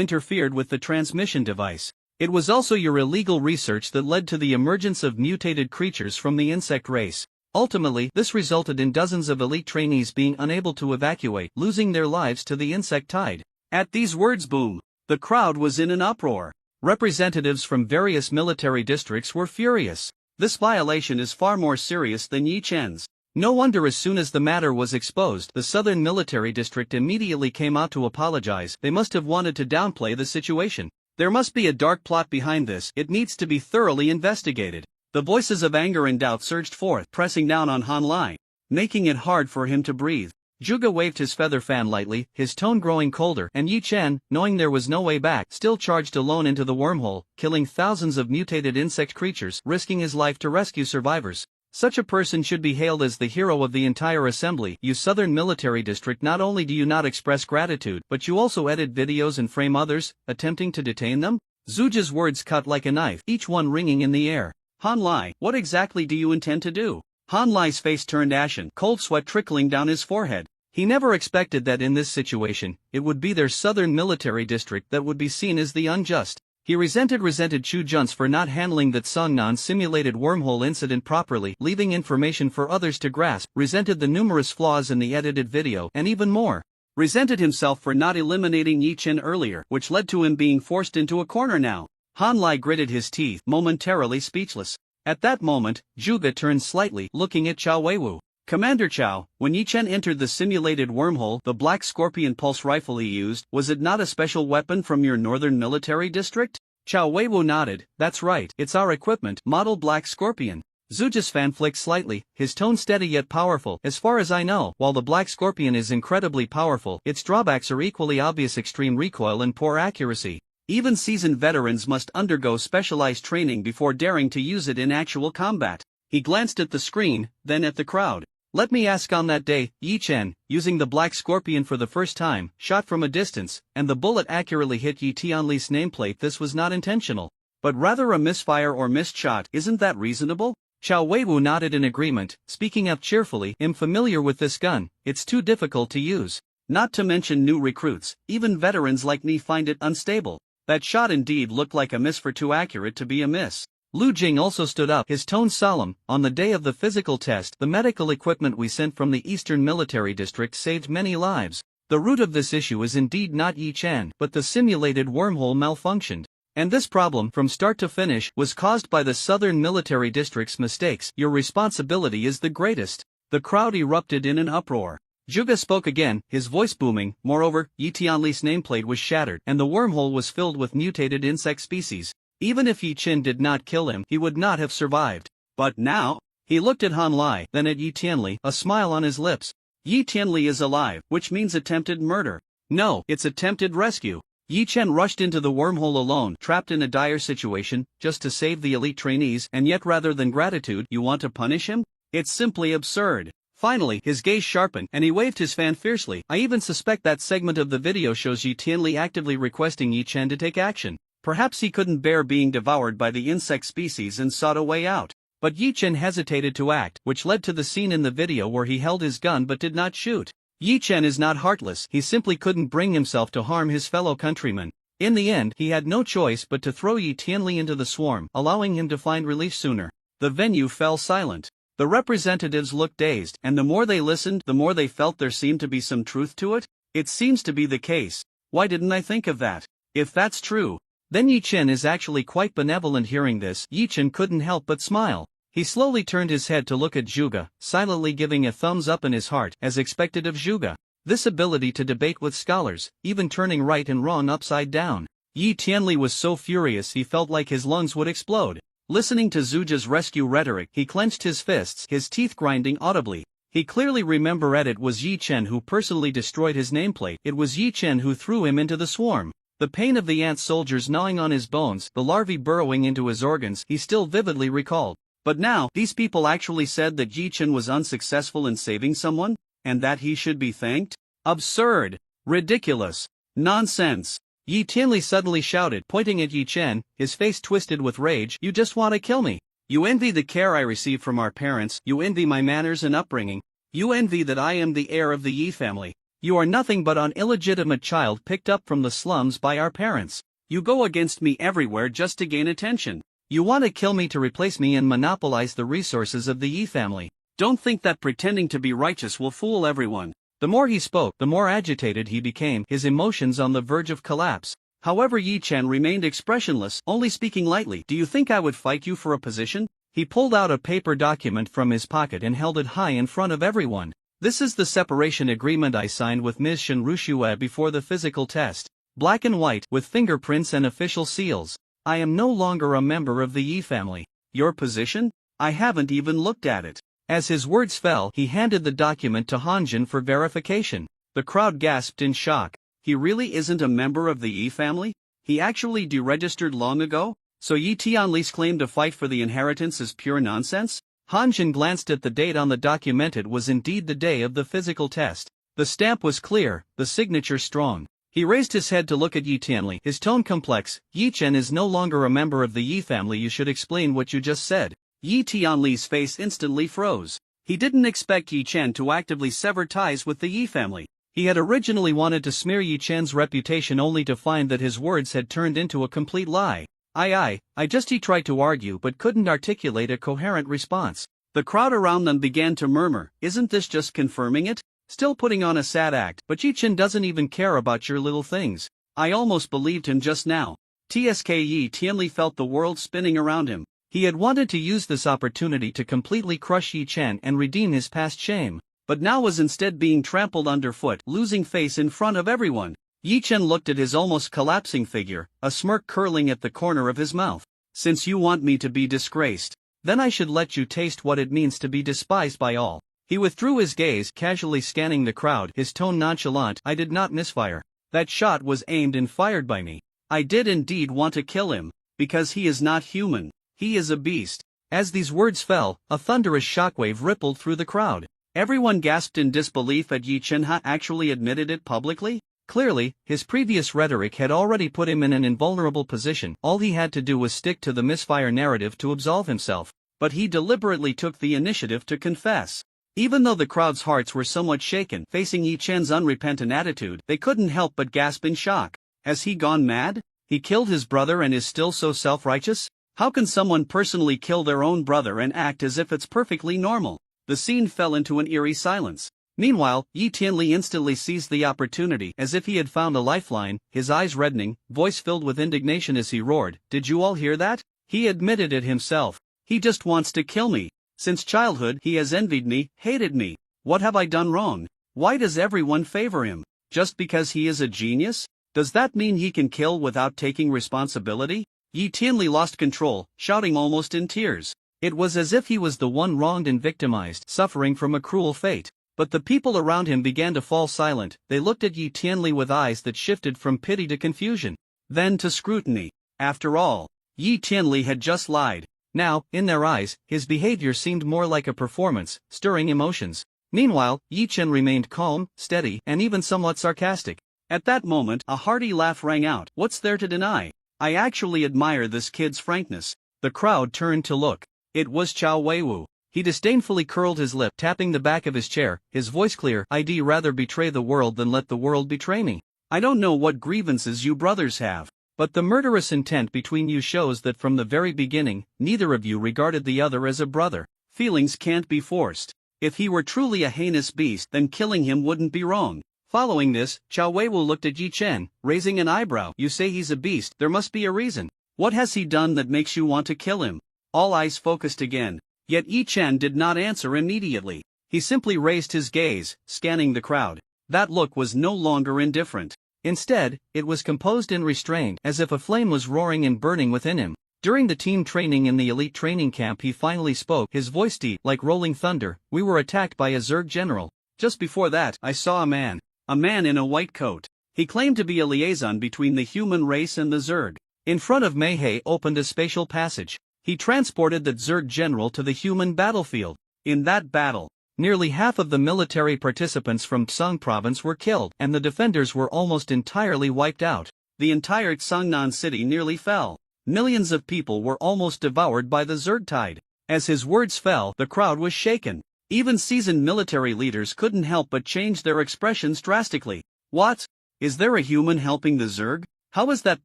A: interfered with the transmission device. It was also your illegal research that led to the emergence of mutated creatures from the insect race. Ultimately, this resulted in dozens of elite trainees being unable to evacuate, losing their lives to the insect tide. At these words, boom! The crowd was in an uproar. Representatives from various military districts were furious. This violation is far more serious than Yi Chen's. No wonder as soon as the matter was exposed, the Southern Military District immediately came out to apologize. They must have wanted to downplay the situation. There must be a dark plot behind this. It needs to be thoroughly investigated. The voices of anger and doubt surged forth, pressing down on Han Lai, making it hard for him to breathe. Zhuge waved his feather fan lightly, his tone growing colder, and Yi Chen, knowing there was no way back, still charged alone into the wormhole, killing thousands of mutated insect creatures, risking his life to rescue survivors. Such a person should be hailed as the hero of the entire assembly. You Southern Military District, not only do you not express gratitude, but you also edit videos and frame others, attempting to detain them? Zhuge's words cut like a knife, each one ringing in the air. Han Lai, what exactly do you intend to do? Han Lai's face turned ashen, cold sweat trickling down his forehead. He never expected that in this situation, it would be their Southern Military District that would be seen as the unjust. He resented Chu Jun's for not handling that Tsangnan simulated wormhole incident properly, leaving information for others to grasp, resented the numerous flaws in the edited video, and even more, resented himself for not eliminating Yi Chen earlier, which led to him being forced into a corner now. Han Lai gritted his teeth, momentarily speechless. At that moment, Zhuge turned slightly, looking at Chao Weiwu. Commander Chao, when Yi Chen entered the simulated wormhole, the Black Scorpion pulse rifle he used, was it not a special weapon from your Northern Military District? Chao Weiwu nodded. That's right, it's our equipment, model Black Scorpion. Zhuge's fan flicked slightly, his tone steady yet powerful. As far as I know, while the Black Scorpion is incredibly powerful, its drawbacks are equally obvious: extreme recoil and poor accuracy. Even seasoned veterans must undergo specialized training before daring to use it in actual combat. He glanced at the screen, then at the crowd. Let me ask, on that day, Yi Chen, using the Black Scorpion for the first time, shot from a distance, and the bullet accurately hit Yi Tianli's nameplate. This was not intentional, but rather a misfire or missed shot. Isn't that reasonable? Chao Weiwu nodded in agreement, speaking up cheerfully. I'm familiar with this gun, it's too difficult to use. Not to mention new recruits, even veterans like me find it unstable. That shot indeed looked like a miss, for too accurate to be a miss. Lu Jing also stood up, his tone solemn. On the day of the physical test, the medical equipment we sent from the Eastern Military District saved many lives. The root of this issue is indeed not Yi Chen, but the simulated wormhole malfunctioned. And this problem, from start to finish, was caused by the Southern Military District's mistakes. Your responsibility is the greatest. The crowd erupted in an uproar. Zhuge spoke again, his voice booming. Moreover, Yi Tianli's nameplate was shattered, and the wormhole was filled with mutated insect species. Even if Yi Chen did not kill him, he would not have survived. But now? He looked at Han Lai, then at Yi Tianli, a smile on his lips. Yi Tianli is alive, which means attempted murder. No, it's attempted rescue. Yi Chen rushed into the wormhole alone, trapped in a dire situation, just to save the elite trainees, and yet rather than gratitude, you want to punish him? It's simply absurd. Finally, his gaze sharpened, and he waved his fan fiercely. I even suspect that segment of the video shows Yi Tianli actively requesting Yi Chen to take action. Perhaps he couldn't bear being devoured by the insect species and sought a way out. But Yi Chen hesitated to act, which led to the scene in the video where he held his gun but did not shoot. Yi Chen is not heartless, he simply couldn't bring himself to harm his fellow countrymen. In the end, he had no choice but to throw Yi Tianli into the swarm, allowing him to find relief sooner. The venue fell silent. The representatives looked dazed, and the more they listened, the more they felt there seemed to be some truth to it. It seems to be the case. Why didn't I think of that? If that's true, then Yi Chen is actually quite benevolent. Hearing this, Yi Chen couldn't help but smile. He slowly turned his head to look at Zhuge, silently giving a thumbs up in his heart, as expected of Zhuge. This ability to debate with scholars, even turning right and wrong upside down. Yi Tianli was so furious he felt like his lungs would explode. Listening to Zhuge's rescue rhetoric, he clenched his fists, his teeth grinding audibly. He clearly remembered it was Yi Chen who personally destroyed his nameplate. It was Yi Chen who threw him into the swarm. The pain of the ant soldiers gnawing on his bones, the larvae burrowing into his organs, he still vividly recalled. But now, these people actually said that Yi Chen was unsuccessful in saving someone? And that he should be thanked? Absurd! Ridiculous! Nonsense! Yi Tianli suddenly shouted, pointing at Yi Chen, his face twisted with rage. You just want to kill me. You envy the care I receive from our parents, you envy my manners and upbringing. You envy that I am the heir of the Yi family. You are nothing but an illegitimate child picked up from the slums by our parents. You go against me everywhere just to gain attention. You want to kill me to replace me and monopolize the resources of the Yi family. Don't think that pretending to be righteous will fool everyone. The more he spoke, the more agitated he became, his emotions on the verge of collapse. However, Yi Chen remained expressionless, only speaking lightly. Do you think I would fight you for a position? He pulled out a paper document from his pocket and held it high in front of everyone. This is the separation agreement I signed with Ms. Shen Rushue before the physical test. Black and white, with fingerprints and official seals. I am no longer a member of the Yi family. Your position? I haven't even looked at it. As his words fell, he handed the document to Hanjin for verification. The crowd gasped in shock. He really isn't a member of the Yi family? He actually deregistered long ago? So Yi Tianli's claim to fight for the inheritance is pure nonsense? Hanjin glanced at the date on the document. It was indeed the day of the physical test. The stamp was clear, the signature strong. He raised his head to look at Yi Tianli, his tone complex. Yi Chen is no longer a member of the Yi family. You should explain what you just said. Yi Tianli's face instantly froze. He didn't expect Yi Chen to actively sever ties with the Yi family. He had originally wanted to smear Yi Chen's reputation only to find that his words had turned into a complete lie. He tried to argue but couldn't articulate a coherent response. The crowd around them began to murmur, isn't this just confirming it? Still putting on a sad act, but Yi Chen doesn't even care about your little things. I almost believed him just now. Tsk Yi Tianli felt the world spinning around him. He had wanted to use this opportunity to completely crush Yi Chen and redeem his past shame, but now was instead being trampled underfoot, losing face in front of everyone. Yi Chen looked at his almost collapsing figure, a smirk curling at the corner of his mouth. Since you want me to be disgraced, then I should let you taste what it means to be despised by all. He withdrew his gaze, casually scanning the crowd, his tone nonchalant. I did not misfire. That shot was aimed and fired by me. I did indeed want to kill him, because he is not human. He is a beast. As these words fell, a thunderous shockwave rippled through the crowd. Everyone gasped in disbelief at Yi Chen actually admitted it publicly. Clearly, his previous rhetoric had already put him in an invulnerable position. All he had to do was stick to the misfire narrative to absolve himself. But he deliberately took the initiative to confess. Even though the crowd's hearts were somewhat shaken, facing Yi Chen's unrepentant attitude, they couldn't help but gasp in shock. Has he gone mad? He killed his brother and is still so self-righteous? How can someone personally kill their own brother and act as if it's perfectly normal? The scene fell into an eerie silence. Meanwhile, Yi Tianli instantly seized the opportunity as if he had found a lifeline, his eyes reddening, voice filled with indignation as he roared, "Did you all hear that? He admitted it himself. He just wants to kill me. Since childhood, he has envied me, hated me. What have I done wrong? Why does everyone favor him? Just because he is a genius? Does that mean he can kill without taking responsibility?" Yi Tianli lost control, shouting almost in tears. It was as if he was the one wronged and victimized, suffering from a cruel fate. But the people around him began to fall silent. They looked at Yi Tianli with eyes that shifted from pity to confusion, then to scrutiny. After all, Yi Tianli had just lied. Now, in their eyes, his behavior seemed more like a performance, stirring emotions. Meanwhile, Yi Chen remained calm, steady, and even somewhat sarcastic. At that moment, a hearty laugh rang out. What's there to deny? I actually admire this kid's frankness. The crowd turned to look. It was Chao Weiwu. He disdainfully curled his lip, tapping the back of his chair, his voice clear. I'd rather betray the world than let the world betray me. I don't know what grievances you brothers have. But the murderous intent between you shows that from the very beginning, neither of you regarded the other as a brother. Feelings can't be forced. If he were truly a heinous beast, then killing him wouldn't be wrong. Following this, Chao Weiwu looked at Yi Chen, raising an eyebrow. You say he's a beast, there must be a reason. What has he done that makes you want to kill him? All eyes focused again. Yet Yi Chen did not answer immediately. He simply raised his gaze, scanning the crowd. That look was no longer indifferent. Instead, it was composed and restrained, as if a flame was roaring and burning within him. During the team training in the elite training camp, he finally spoke, his voice deep, like rolling thunder. We were attacked by a Zerg general. Just before that, I saw a man in a white coat. He claimed to be a liaison between the human race and the Zerg. In front of Meihe opened a spatial passage. He transported the Zerg general to the human battlefield. In that battle, nearly half of the military participants from Tsang province were killed, and the defenders were almost entirely wiped out. The entire Tsangnan city nearly fell. Millions of people were almost devoured by the Zerg tide. As his words fell, the crowd was shaken. Even seasoned military leaders couldn't help but change their expressions drastically. What? Is there a human helping the Zerg? How is that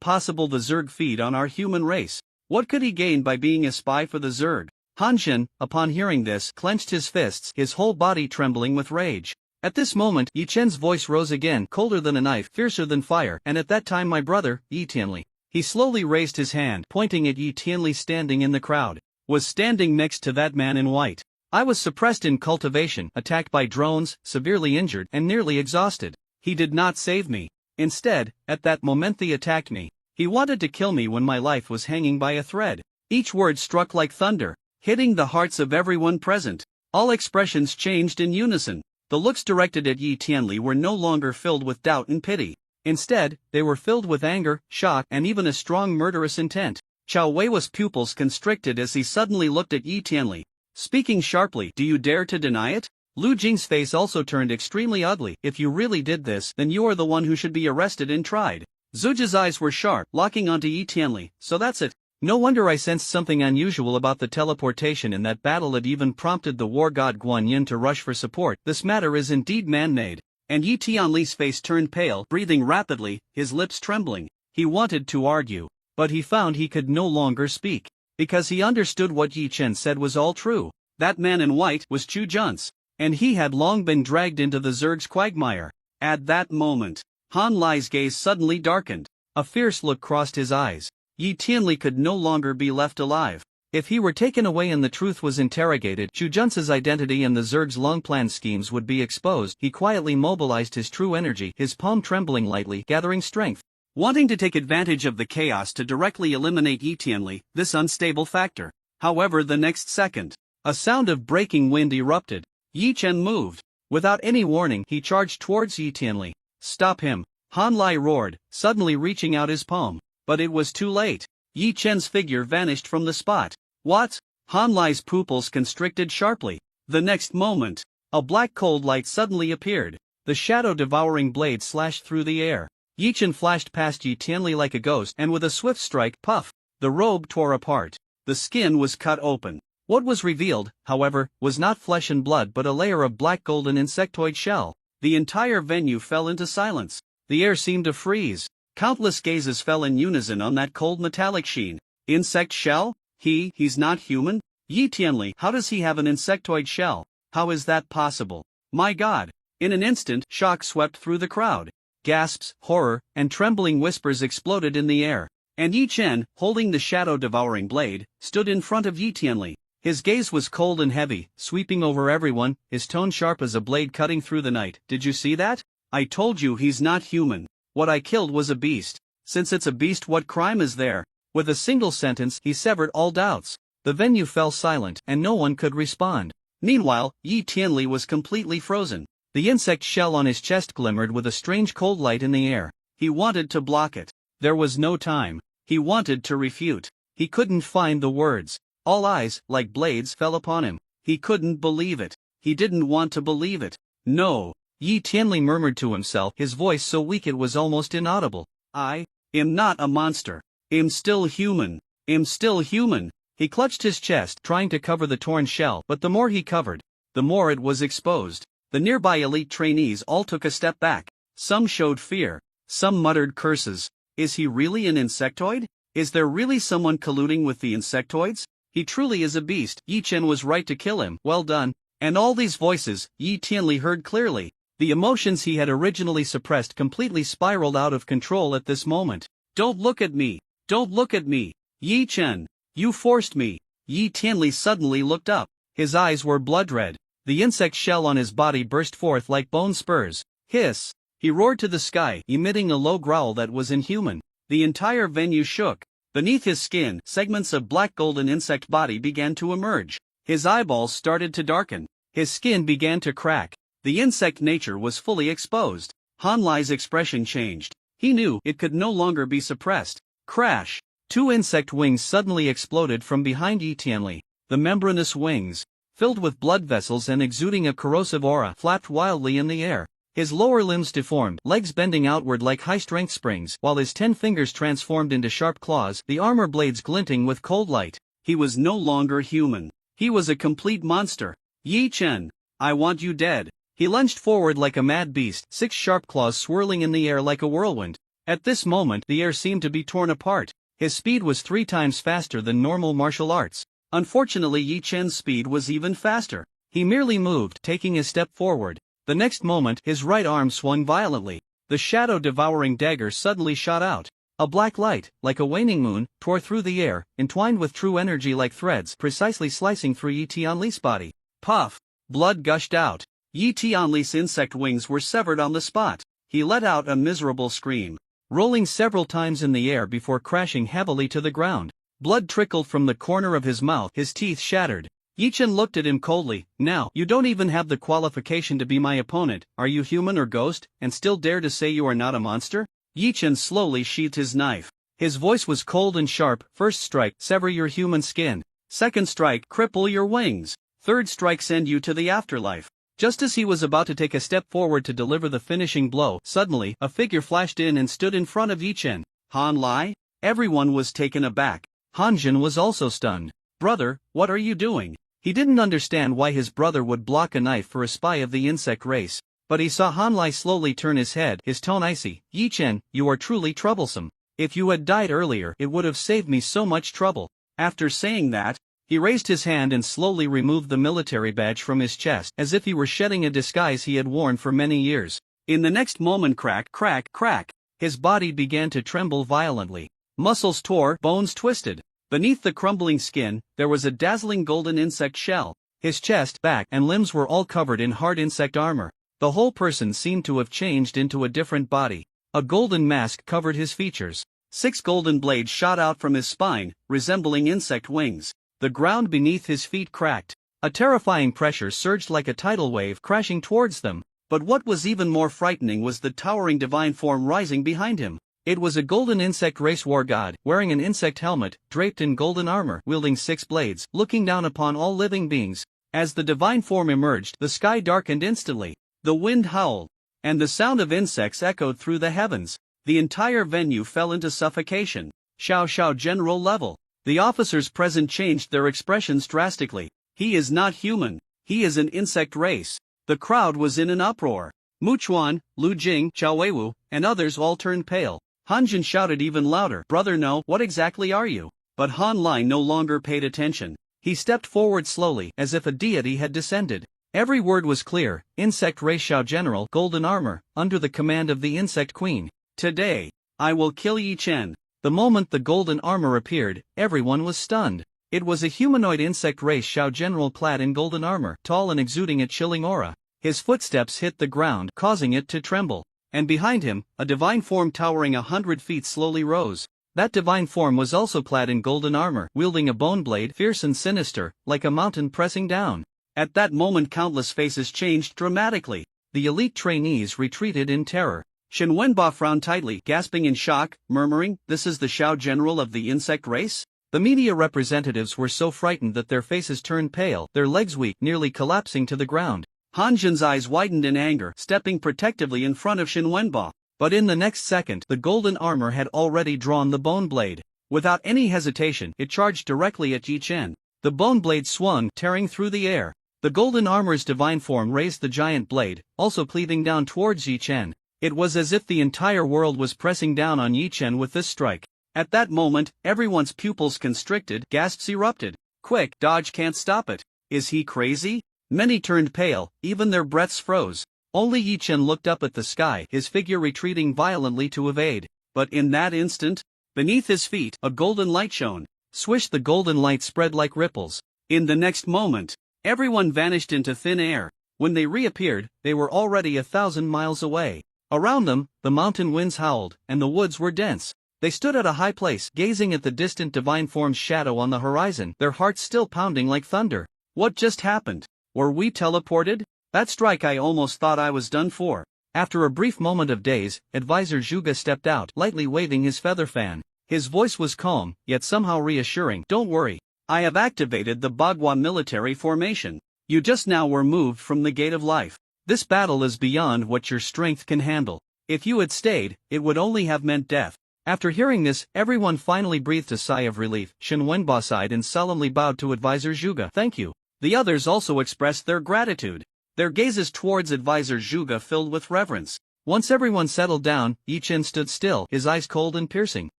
A: possible? The Zerg feed on our human race. What could he gain by being a spy for the Zerg? Han Xin, upon hearing this, clenched his fists, his whole body trembling with rage. At this moment, Yi Chen's voice rose again, colder than a knife, fiercer than fire. And at that time my brother, Yi Tianli. He slowly raised his hand, pointing at Yi Tianli standing in the crowd. Was standing next to that man in white. I was suppressed in cultivation, attacked by drones, severely injured, and nearly exhausted. He did not save me. Instead, at that moment he attacked me. He wanted to kill me when my life was hanging by a thread. Each word struck like thunder, hitting the hearts of everyone present. All expressions changed in unison. The looks directed at Yi Tianli were no longer filled with doubt and pity. Instead, they were filled with anger, shock, and even a strong murderous intent. Chao Weiwu's pupils constricted as he suddenly looked at Yi Tianli. Speaking sharply, do you dare to deny it? Lu Jing's face also turned extremely ugly. If you really did this, then you are the one who should be arrested and tried. Zuji's eyes were sharp, locking onto Yi Tianli. So that's it. No wonder I sensed something unusual about the teleportation in that battle. It even prompted the war god Guan Yin to rush for support. This matter is indeed man-made. And Yi Tianli's face turned pale, breathing rapidly, his lips trembling. He wanted to argue, but he found he could no longer speak. Because he understood what Yi Chen said was all true. That man in white was Chu Jun's, and he had long been dragged into the Zerg's quagmire. At that moment, Han Lai's gaze suddenly darkened. A fierce look crossed his eyes. Yi Tianli could no longer be left alive. If he were taken away and the truth was interrogated, Chu Jun's identity and the Zerg's long-planned schemes would be exposed. He quietly mobilized his true energy, his palm trembling lightly, gathering strength. Wanting to take advantage of the chaos to directly eliminate Yi Tianli, this unstable factor. However, the next second, a sound of breaking wind erupted. Yi Chen moved. Without any warning, he charged towards Yi Tianli. Stop him! Han Lai roared, suddenly reaching out his palm. But it was too late. Yi Chen's figure vanished from the spot. What? Han Lai's pupils constricted sharply. The next moment, a black cold light suddenly appeared. The shadow-devouring blade slashed through the air. Yi Chen flashed past Yi Tianli like a ghost, and with a swift strike, puff, the robe tore apart. The skin was cut open. What was revealed, however, was not flesh and blood but a layer of black golden insectoid shell. The entire venue fell into silence. The air seemed to freeze. Countless gazes fell in unison on that cold metallic sheen. Insect shell? He's not human? Yi Tianli, how does he have an insectoid shell? How is that possible? My God! In an instant, shock swept through the crowd. Gasps, horror, and trembling whispers exploded in the air. And Yi Chen, holding the shadow-devouring blade, stood in front of Yi Tianli. His gaze was cold and heavy, sweeping over everyone, his tone sharp as a blade cutting through the night. Did you see that? I told you he's not human. What I killed was a beast. Since it's a beast, what crime is there? With a single sentence, he severed all doubts. The venue fell silent, and no one could respond. Meanwhile, Yi Tianli was completely frozen. The insect shell on his chest glimmered with a strange cold light in the air. He wanted to block it. There was no time. He wanted to refute. He couldn't find the words. All eyes, like blades, fell upon him. He couldn't believe it. He didn't want to believe it. No. Yi Tianli murmured to himself, his voice so weak it was almost inaudible. I am not a monster. I'm still human. I'm still human. He clutched his chest, trying to cover the torn shell, but the more he covered, the more it was exposed. The nearby elite trainees all took a step back. Some showed fear. Some muttered curses. Is he really an insectoid? Is there really someone colluding with the insectoids? He truly is a beast. Yi Chen was right to kill him. Well done. And all these voices, Yi Tianli heard clearly. The emotions he had originally suppressed completely spiraled out of control at this moment. Don't look at me. Don't look at me. Yi Chen. You forced me. Yi Tianli suddenly looked up. His eyes were blood red. The insect shell on his body burst forth like bone spurs. Hiss. He roared to the sky, emitting a low growl that was inhuman. The entire venue shook. Beneath his skin, segments of black golden insect body began to emerge. His eyeballs started to darken. His skin began to crack. The insect nature was fully exposed. Han Lai's expression changed. He knew it could no longer be suppressed. Crash! Two insect wings suddenly exploded from behind Yi Tianli. The membranous wings, filled with blood vessels and exuding a corrosive aura, flapped wildly in the air. His lower limbs deformed, legs bending outward like high-strength springs, while his 10 fingers transformed into sharp claws, the armor blades glinting with cold light. He was no longer human. He was a complete monster. Yi Chen, I want you dead. He lunged forward like a mad beast, 6 sharp claws swirling in the air like a whirlwind. At this moment, the air seemed to be torn apart. His speed was 3 times faster than normal martial arts. Unfortunately, Yi Chen's speed was even faster. He merely moved, taking a step forward. The next moment, his right arm swung violently. The shadow-devouring dagger suddenly shot out. A black light, like a waning moon, tore through the air, entwined with true energy like threads, precisely slicing through Yi Tianli's body. Puff! Blood gushed out. Yi Tianli's insect wings were severed on the spot. He let out a miserable scream, rolling several times in the air before crashing heavily to the ground. Blood trickled from the corner of his mouth, his teeth shattered. Yi Chen looked at him coldly. Now, you don't even have the qualification to be my opponent. Are you human or ghost, and still dare to say you are not a monster? Yi Chen slowly sheathed his knife. His voice was cold and sharp. First strike, sever your human skin. Second strike, cripple your wings. Third strike, send you to the afterlife. Just as he was about to take a step forward to deliver the finishing blow, suddenly, a figure flashed in and stood in front of Yi Chen. Han Lai? Everyone was taken aback. Han Jin was also stunned. Brother, what are you doing? He didn't understand why his brother would block a knife for a spy of the insect race. But he saw Han Lai slowly turn his head, his tone icy. Yi Chen, you are truly troublesome. If you had died earlier, it would have saved me so much trouble. After saying that, he raised his hand and slowly removed the military badge from his chest, as if he were shedding a disguise he had worn for many years. In the next moment, crack, crack, crack, his body began to tremble violently. Muscles tore, bones twisted. Beneath the crumbling skin, there was a dazzling golden insect shell. His chest, back, and limbs were all covered in hard insect armor. The whole person seemed to have changed into a different body. A golden mask covered his features. 6 golden blades shot out from his spine, resembling insect wings. The ground beneath his feet cracked. A terrifying pressure surged like a tidal wave, crashing towards them. But what was even more frightening was the towering divine form rising behind him. It was a golden insect race war god, wearing an insect helmet, draped in golden armor, wielding 6 blades, looking down upon all living beings. As the divine form emerged, the sky darkened instantly. The wind howled, and the sound of insects echoed through the heavens. The entire venue fell into suffocation. Xiao general level. The officers present changed their expressions drastically. He is not human. He is an insect race. The crowd was in an uproar. Mu Chuan, Lu Jing, Chao Weiwu, and others all turned pale. Han Jin shouted even louder, Brother no, what exactly are you? But Han Lai no longer paid attention. He stepped forward slowly, as if a deity had descended. Every word was clear, Insect Race Xiao General, Golden Armor, under the command of the Insect Queen. Today, I will kill Yi Chen. The moment the golden armor appeared, everyone was stunned. It was a humanoid insect race Xiao General clad in golden armor, tall and exuding a chilling aura. His footsteps hit the ground, causing it to tremble. And behind him, a divine form towering 100 feet slowly rose. That divine form was also clad in golden armor, wielding a bone blade, fierce and sinister, like a mountain pressing down. At that moment countless faces changed dramatically. The elite trainees retreated in terror. Shen Wenba frowned tightly, gasping in shock, murmuring, "This is the Xiao General of the insect race?" The media representatives were so frightened that their faces turned pale, their legs weak, nearly collapsing to the ground. Han Jin's eyes widened in anger, stepping protectively in front of Shen Wenba. But in the next second, the golden armor had already drawn the bone blade. Without any hesitation, it charged directly at Yi Chen. The bone blade swung, tearing through the air. The golden armor's divine form raised the giant blade, also cleaving down towards Yi Chen. It was as if the entire world was pressing down on Yi Chen with this strike. At that moment, everyone's pupils constricted, gasps erupted. Quick, dodge, can't stop it. Is he crazy? Many turned pale, even their breaths froze. Only Yi Chen looked up at the sky, his figure retreating violently to evade. But in that instant, beneath his feet, a golden light shone. Swish, the golden light spread like ripples. In the next moment, everyone vanished into thin air. When they reappeared, they were already 1,000 miles away. Around them, the mountain winds howled, and the woods were dense. They stood at a high place, gazing at the distant divine form's shadow on the horizon, their hearts still pounding like thunder. What just happened? Were we teleported? That strike, I almost thought I was done for. After a brief moment of daze, Advisor Zhuge stepped out, lightly waving his feather fan. His voice was calm, yet somehow reassuring. Don't worry. I have activated the Bagua military formation. You just now were moved from the Gate of Life. This battle is beyond what your strength can handle. If you had stayed, it would only have meant death. After hearing this, everyone finally breathed a sigh of relief. Shen Wenba sighed and solemnly bowed to Advisor Zhuge. Thank you. The others also expressed their gratitude. Their gazes towards Advisor Zhuge filled with reverence. Once everyone settled down, Yi Chen stood still, his eyes cold and piercing.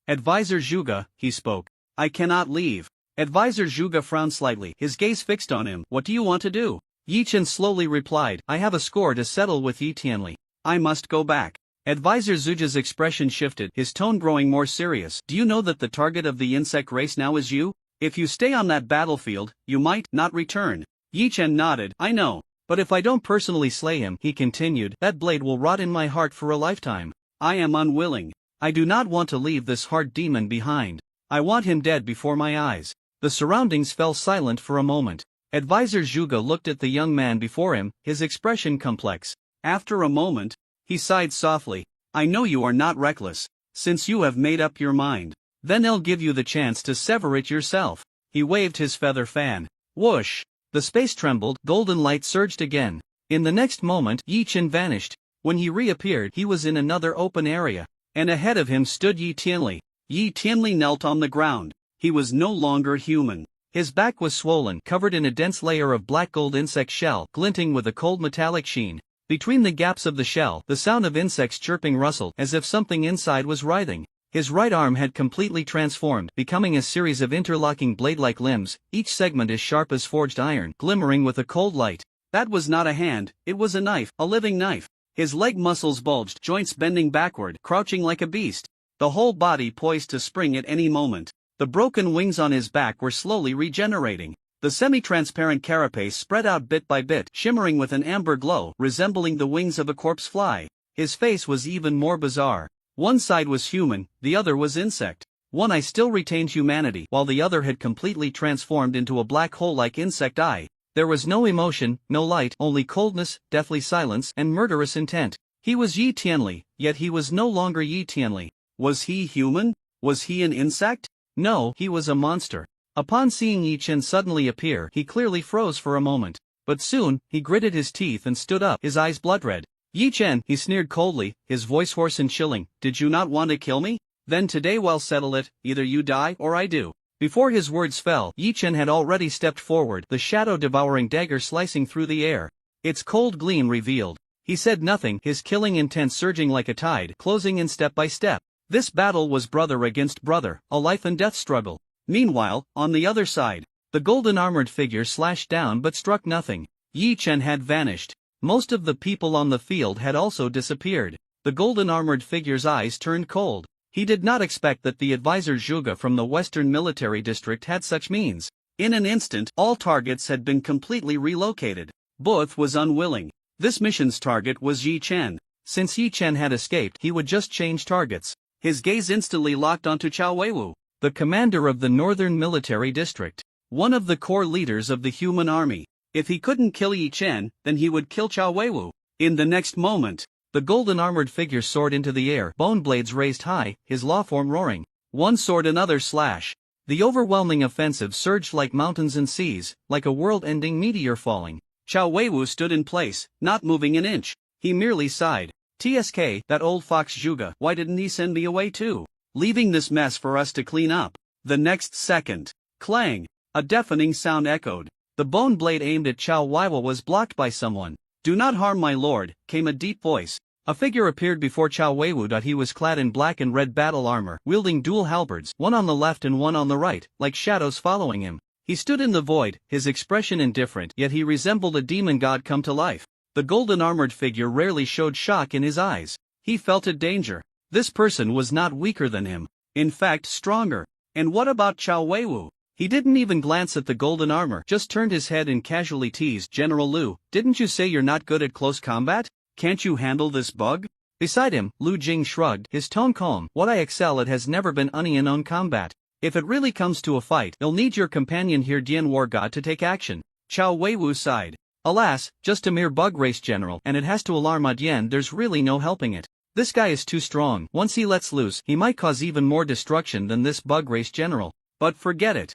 A: Advisor Zhuge, he spoke. I cannot leave. Advisor Zhuge frowned slightly, his gaze fixed on him. What do you want to do? Yi Chen slowly replied, I have a score to settle with Yi Tianli. I must go back. Advisor Zhuge's expression shifted, his tone growing more serious. Do you know that the target of the insect race now is you? If you stay on that battlefield, you might not return. Yi Chen nodded. I know. But if I don't personally slay him, he continued, that blade will rot in my heart for a lifetime. I am unwilling. I do not want to leave this hard demon behind. I want him dead before my eyes. The surroundings fell silent for a moment. Advisor Zhuge looked at the young man before him, his expression complex. After a moment, he sighed softly. I know you are not reckless. Since you have made up your mind, then I'll give you the chance to sever it yourself. He waved his feather fan. Whoosh! The space trembled, golden light surged again. In the next moment, Yi Chen vanished. When he reappeared, he was in another open area. And ahead of him stood Yi Tianli. Yi Tianli knelt on the ground. He was no longer human. His back was swollen, covered in a dense layer of black gold insect shell, glinting with a cold metallic sheen. Between the gaps of the shell, the sound of insects chirping rustled, as if something inside was writhing. His right arm had completely transformed, becoming a series of interlocking blade-like limbs, each segment as sharp as forged iron, glimmering with a cold light. That was not a hand, it was a knife, a living knife. His leg muscles bulged, joints bending backward, crouching like a beast. The whole body poised to spring at any moment. The broken wings on his back were slowly regenerating. The semi-transparent carapace spread out bit by bit, shimmering with an amber glow, resembling the wings of a corpse fly. His face was even more bizarre. One side was human, the other was insect. One eye still retained humanity, while the other had completely transformed into a black hole-like insect eye. There was no emotion, no light, only coldness, deathly silence, and murderous intent. He was Yi Tianli, yet he was no longer Yi Tianli. Was he human? Was he an insect? No, he was a monster. Upon seeing Yi Chen suddenly appear, he clearly froze for a moment. But soon, he gritted his teeth and stood up, his eyes blood-red. Yi Chen, he sneered coldly, his voice hoarse and chilling. Did you not want to kill me? Then today we'll settle it, either you die or I do. Before his words fell, Yi Chen had already stepped forward, the shadow-devouring dagger slicing through the air. Its cold gleam revealed. He said nothing, his killing intent surging like a tide, closing in step by step. This battle was brother against brother, a life-and-death struggle. Meanwhile, on the other side, the golden-armored figure slashed down but struck nothing. Yi Chen had vanished. Most of the people on the field had also disappeared. The golden-armored figure's eyes turned cold. He did not expect that the advisor Zhuge from the Western Military District had such means. In an instant, all targets had been completely relocated. Both was unwilling. This mission's target was Yi Chen. Since Yi Chen had escaped, he would just change targets. His gaze instantly locked onto Chao Weiwu, the commander of the Northern Military District, one of the core leaders of the human army. If he couldn't kill Yi Chen, then he would kill Chao Weiwu. In the next moment, the golden-armored figure soared into the air, bone blades raised high, his law form roaring. One sword, another slash. The overwhelming offensive surged like mountains and seas, like a world-ending meteor falling. Chao Weiwu stood in place, not moving an inch. He merely sighed. TSK, that old fox Zhuge, why didn't he send me away too? Leaving this mess for us to clean up. The next second, clang, a deafening sound echoed. The bone blade aimed at Chao Weiwu was blocked by someone. Do not harm my lord, came a deep voice. A figure appeared before Chao Weiwu. He was clad in black and red battle armor, wielding dual halberds, one on the left and one on the right, like shadows following him. He stood in the void, his expression indifferent, yet he resembled a demon god come to life. The golden armored figure rarely showed shock in his eyes. He felt a danger. This person was not weaker than him. In fact, stronger. And what about Chao Weiwu? He didn't even glance at the golden armor, just turned his head and casually teased, "General Lu, didn't you say you're not good at close combat? Can't you handle this bug?" Beside him, Lu Jing shrugged, his tone calm. "What I excel at has never been onion combat. If it really comes to a fight, you'll need your companion here, Dian War God, to take action." Chao Weiwu sighed. "Alas, just a mere bug race general, and it has to alarm Dian. There's really no helping it. This guy is too strong. Once he lets loose, he might cause even more destruction than this bug race general. But forget it.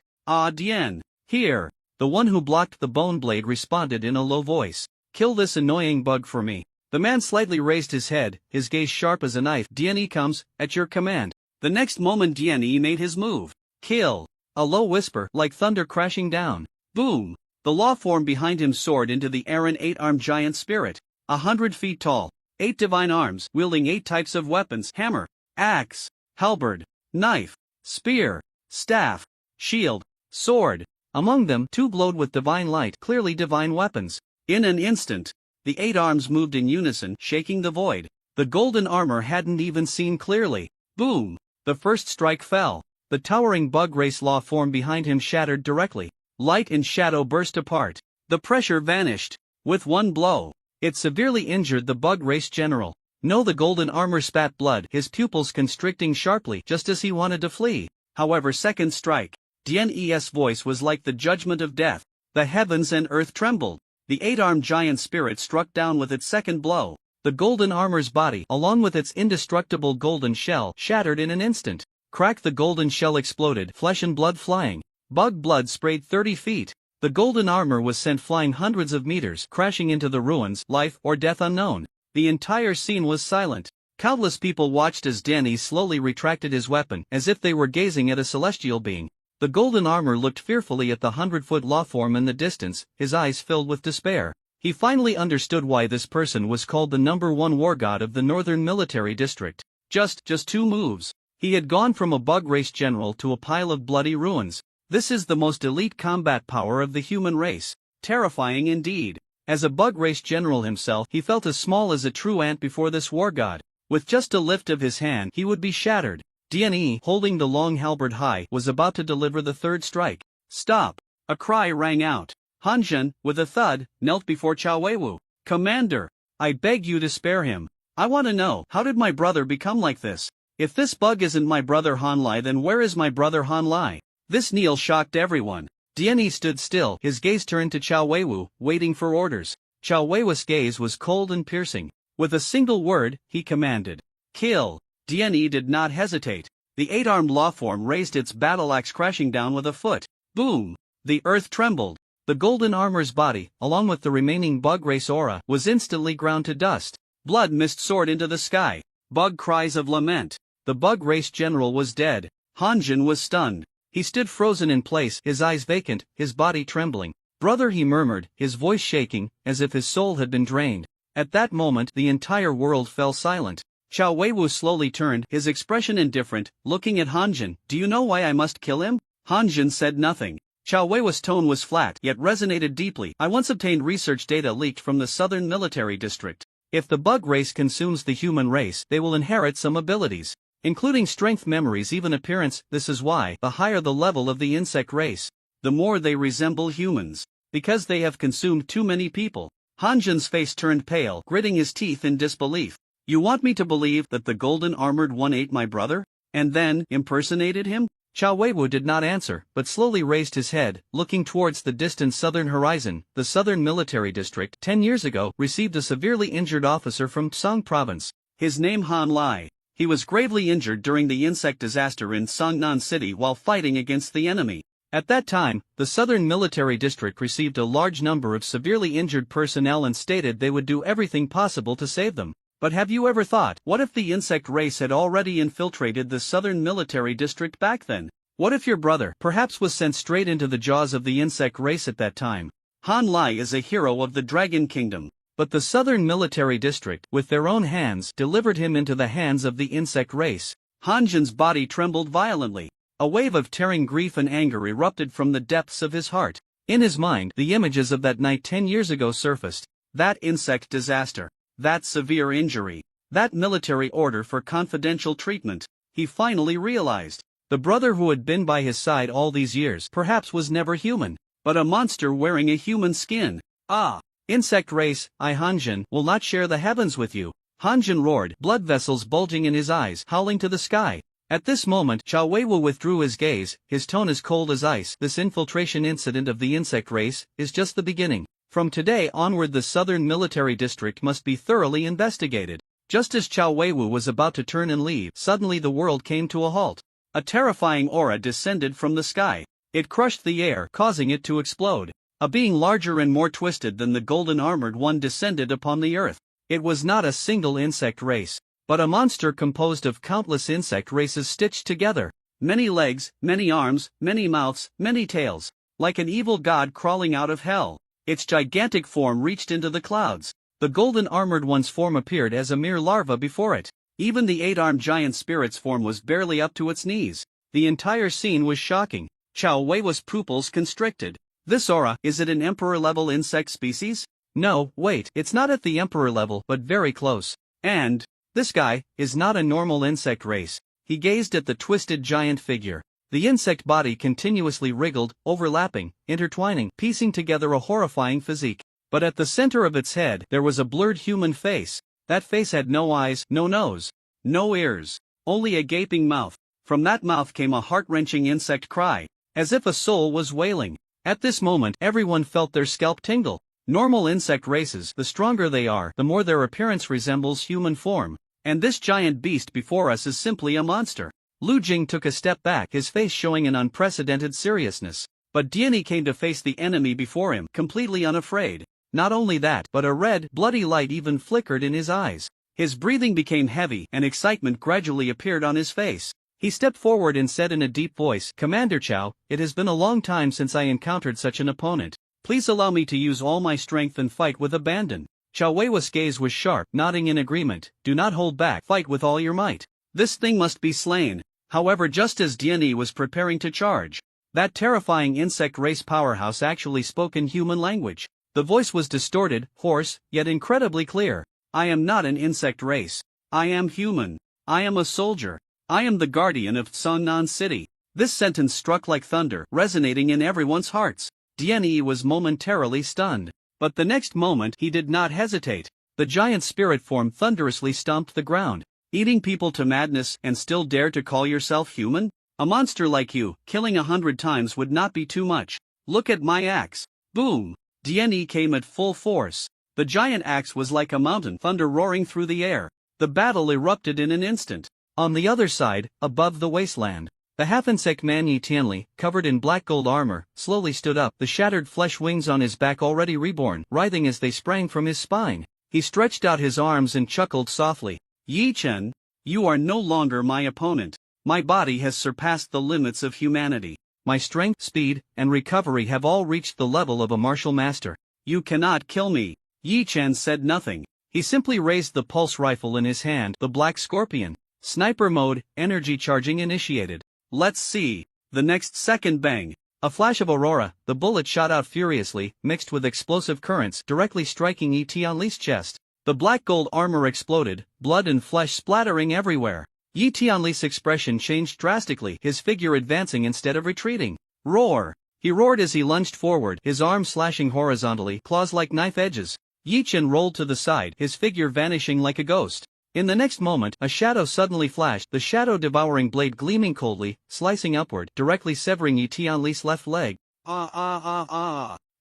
A: Dian, here." The one who blocked the bone blade responded in a low voice. "Kill this annoying bug for me." The man slightly raised his head, his gaze sharp as a knife. "Dian comes, at your command." The next moment Dian made his move. "Kill." A low whisper, like thunder crashing down. Boom! The law form behind him soared into the air, an 8-armed giant spirit. 100 feet tall. 8 divine arms, wielding 8 types of weapons: hammer, axe, halberd, knife, spear, staff, shield, sword. Among them, 2 glowed with divine light, clearly divine weapons. In an instant, the 8 arms moved in unison, shaking the void. The golden armor hadn't even seen clearly. Boom! The first strike fell. The towering bug race law form behind him shattered directly. Light and shadow burst apart. The pressure vanished. With one blow, it severely injured the bug race general. No, the golden armor spat blood, his pupils constricting sharply just as he wanted to flee. However, second strike. Dian's voice was like the judgment of death. The heavens and earth trembled. The 8-armed giant spirit struck down with its second blow. The golden armor's body, along with its indestructible golden shell, shattered in an instant. Crack! The golden shell exploded, flesh and blood flying. Bug blood sprayed 30 feet. The golden armor was sent flying hundreds of meters, crashing into the ruins, life or death unknown. The entire scene was silent. Countless people watched as Danny slowly retracted his weapon, as if they were gazing at a celestial being. The golden armor looked fearfully at the 100-foot lawform in the distance, his eyes filled with despair. He finally understood why this person was called the #1 war god of the Northern Military District. Just 2 moves. He had gone from a bug race general to a pile of bloody ruins. This is the most elite combat power of the human race. Terrifying indeed. As a bug race general himself, he felt as small as a true ant before this war god. With just a lift of his hand, he would be shattered. Dian, holding the long halberd high, was about to deliver the third strike. "Stop!" A cry rang out. Hanjin, with a thud, knelt before Chao Weiwu. "Commander, I beg you to spare him. I want to know, how did my brother become like this? If this bug isn't my brother Han Lai, then where is my brother Han Lai?" This kneel shocked everyone. Dian stood still, his gaze turned to Chao Weiwu, waiting for orders. Chao Weiwu's gaze was cold and piercing. With a single word, he commanded, "Kill." Dian did not hesitate. The 8-armed lawform raised its battle axe, crashing down with a foot. Boom! The earth trembled. The golden armor's body, along with the remaining bug race aura, was instantly ground to dust. Blood mist soared into the sky. Bug cries of lament. The bug race general was dead. Hanjin was stunned. He stood frozen in place, his eyes vacant, his body trembling. "Brother," he murmured, his voice shaking, as if his soul had been drained. At that moment, the entire world fell silent. Chao Weiwu slowly turned, his expression indifferent, looking at Hanjin. "Do you know why I must kill him?" Hanjin said nothing. Chao Weiwu's tone was flat, yet resonated deeply. "I once obtained research data leaked from the Southern Military District. If the bug race consumes the human race, they will inherit some abilities, including strength, memories, even appearance. This is why, the higher the level of the insect race, the more they resemble humans. Because they have consumed too many people." Hanjin's face turned pale, gritting his teeth in disbelief. "You want me to believe that the golden armored one ate my brother? And then impersonated him?" Chao Weiwu did not answer, but slowly raised his head, looking towards the distant southern horizon. The Southern Military District, 10 years ago, received a severely injured officer from Tsang Province. His name Han Lai. He was gravely injured during the insect disaster in Songnan City while fighting against the enemy. At that time, the Southern Military District received a large number of severely injured personnel and stated they would do everything possible to save them. But have you ever thought, what if the insect race had already infiltrated the Southern Military District back then? What if your brother, perhaps, was sent straight into the jaws of the insect race at that time? Han Lai is a hero of the Dragon Kingdom, But the Southern Military District, with their own hands, delivered him into the hands of the insect race. Hanjin's body trembled violently. A wave of tearing grief and anger erupted from the depths of his heart. In his mind, the images of that night 10 years ago surfaced. That insect disaster. That severe injury. That military order for confidential treatment. He finally realized. The brother who had been by his side all these years perhaps was never human, but a monster wearing a human skin. Ah! Insect race, I Hanjin will not share the heavens with you. Hanjin roared, blood vessels bulging in his eyes, howling to the sky. At this moment, Chao Weiwu withdrew his gaze, his tone as cold as ice. This infiltration incident of the insect race is just the beginning. From today onward the Southern Military District must be thoroughly investigated. Just as Chao Weiwu was about to turn and leave, suddenly the world came to a halt. A terrifying aura descended from the sky. It crushed the air, causing it to explode. A being larger and more twisted than the golden armored one descended upon the earth. It was not a single insect race, but a monster composed of countless insect races stitched together. Many legs, many arms, many mouths, many tails. Like an evil god crawling out of hell. Its gigantic form reached into the clouds. The golden armored one's form appeared as a mere larva before it. Even the 8-armed giant spirit's form was barely up to its knees. The entire scene was shocking. Chao Weiwu's pupils constricted. This aura, is it an emperor-level insect species? No, wait, it's not at the emperor level, but very close. And this guy is not a normal insect race. He gazed at the twisted giant figure. The insect body continuously wriggled, overlapping, intertwining, piecing together a horrifying physique. But at the center of its head, there was a blurred human face. That face had no eyes, no nose, no ears, only a gaping mouth. From that mouth came a heart-wrenching insect cry, as if a soul was wailing. At this moment, everyone felt their scalp tingle. Normal insect races, the stronger they are, the more their appearance resembles human form. And this giant beast before us is simply a monster. Lu Jing took a step back, his face showing an unprecedented seriousness. But Diany came to face the enemy before him, completely unafraid. Not only that, but a red, bloody light even flickered in his eyes. His breathing became heavy, and excitement gradually appeared on his face. He stepped forward and said in a deep voice, "Commander Chao, it has been a long time since I encountered such an opponent. Please allow me to use all my strength and fight with abandon." Chao Weiwu's gaze was sharp, nodding in agreement. "Do not hold back, fight with all your might. This thing must be slain." However, just as Diany was preparing to charge, that terrifying insect race powerhouse actually spoke in human language. The voice was distorted, hoarse, yet incredibly clear. "I am not an insect race. I am human. I am a soldier. I am the guardian of Tsangnan City." This sentence struck like thunder, resonating in everyone's hearts. Diany was momentarily stunned. But the next moment he did not hesitate. The giant spirit form thunderously stomped the ground. "Eating people to madness and still dare to call yourself human? A monster like you, killing 100 times would not be too much. Look at my axe." Boom! Diany came at full force. The giant axe was like a mountain, thunder roaring through the air. The battle erupted in an instant. On the other side, above the wasteland, the half-insect man Yi Tianli, covered in black gold armor, slowly stood up, the shattered flesh wings on his back already reborn, writhing as they sprang from his spine. He stretched out his arms and chuckled softly. "Yi Chen, you are no longer my opponent. My body has surpassed the limits of humanity. My strength, speed, and recovery have all reached the level of a martial master. You cannot kill me." Yi Chen said nothing. He simply raised the pulse rifle in his hand, the Black Scorpion. Sniper mode, energy charging initiated. Let's see. The next second bang. A flash of aurora, the bullet shot out furiously, mixed with explosive currents, directly striking Yi Tianli's chest. The black gold armor exploded, blood and flesh splattering everywhere. Yi Tianli's expression changed drastically, his figure advancing instead of retreating. "Roar!" He roared as he lunged forward, his arms slashing horizontally, claws like knife edges. Yi Chen rolled to the side, his figure vanishing like a ghost. In the next moment, a shadow suddenly flashed, the shadow-devouring blade gleaming coldly, slicing upward, directly severing Yi Tianli's left leg.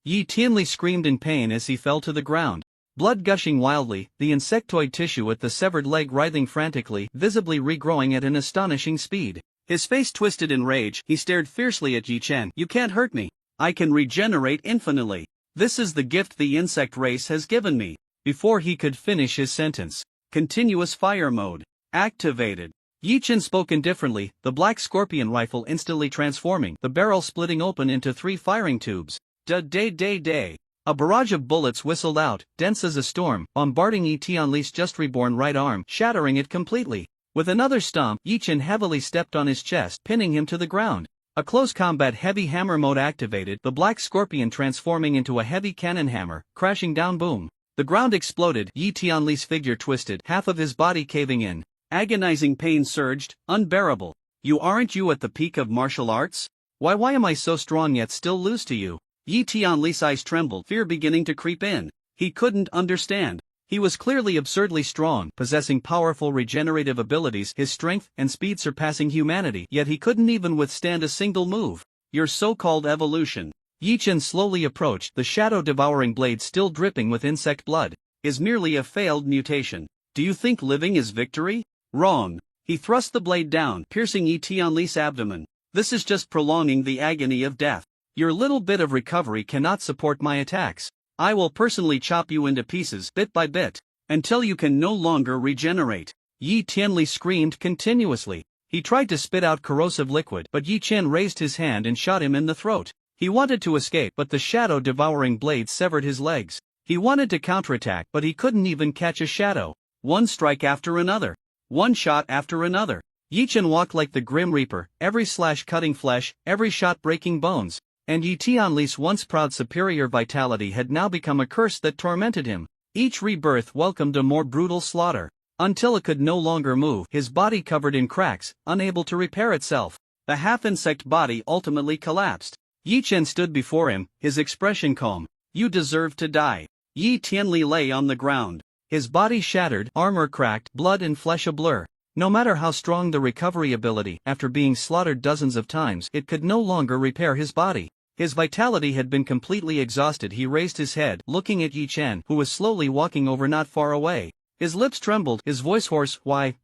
A: Yi Tianli screamed in pain as he fell to the ground. Blood gushing wildly, the insectoid tissue at the severed leg writhing frantically, visibly regrowing at an astonishing speed. His face twisted in rage, he stared fiercely at Yi Chen. "You can't hurt me. I can regenerate infinitely. This is the gift the insect race has given me." Before he could finish his sentence, continuous fire mode activated. Yi Chen spoke indifferently, the Black Scorpion rifle instantly transforming, the barrel splitting open into 3 firing tubes. "Da-day-day-day." A barrage of bullets whistled out, dense as a storm, bombarding Yi Tianli's just reborn right arm, shattering it completely. With another stomp, Yi Chen heavily stepped on his chest, pinning him to the ground. A close combat heavy hammer mode activated, the black scorpion transforming into a heavy cannon hammer, crashing down. Boom. The ground exploded, Yi Tianli's figure twisted, half of his body caving in. Agonizing pain surged, unbearable. Aren't you at the peak of martial arts? Why am I so strong yet still lose to you? Yi Tianli's eyes trembled, fear beginning to creep in. He couldn't understand. He was clearly absurdly strong, possessing powerful regenerative abilities, his strength and speed surpassing humanity, yet he couldn't even withstand a single move. Your so-called evolution. Yi Chen slowly approached, the shadow-devouring blade still dripping with insect blood. Is merely a failed mutation. Do you think living is victory? Wrong. He thrust the blade down, piercing Yi Tianli's abdomen. This is just prolonging the agony of death. Your little bit of recovery cannot support my attacks. I will personally chop you into pieces, bit by bit, until you can no longer regenerate. Yi Tianli screamed continuously. He tried to spit out corrosive liquid, but Yi Chen raised his hand and shot him in the throat. He wanted to escape, but the shadow-devouring blade severed his legs. He wanted to counterattack, but he couldn't even catch a shadow. One strike after another. One shot after another. Yi Chen walked like the Grim Reaper, every slash cutting flesh, every shot breaking bones. And Yi Tianli's once proud superior vitality had now become a curse that tormented him. Each rebirth welcomed a more brutal slaughter. Until it could no longer move, his body covered in cracks, unable to repair itself. The half-insect body ultimately collapsed. Yi Chen stood before him, his expression calm. You deserve to die. Yi Tianli lay on the ground. His body shattered, armor cracked, blood and flesh a blur. No matter how strong the recovery ability, after being slaughtered dozens of times, it could no longer repair his body. His vitality had been completely exhausted. He raised his head, looking at Yi Chen, who was slowly walking over not far away. His lips trembled, his voice hoarse. Why,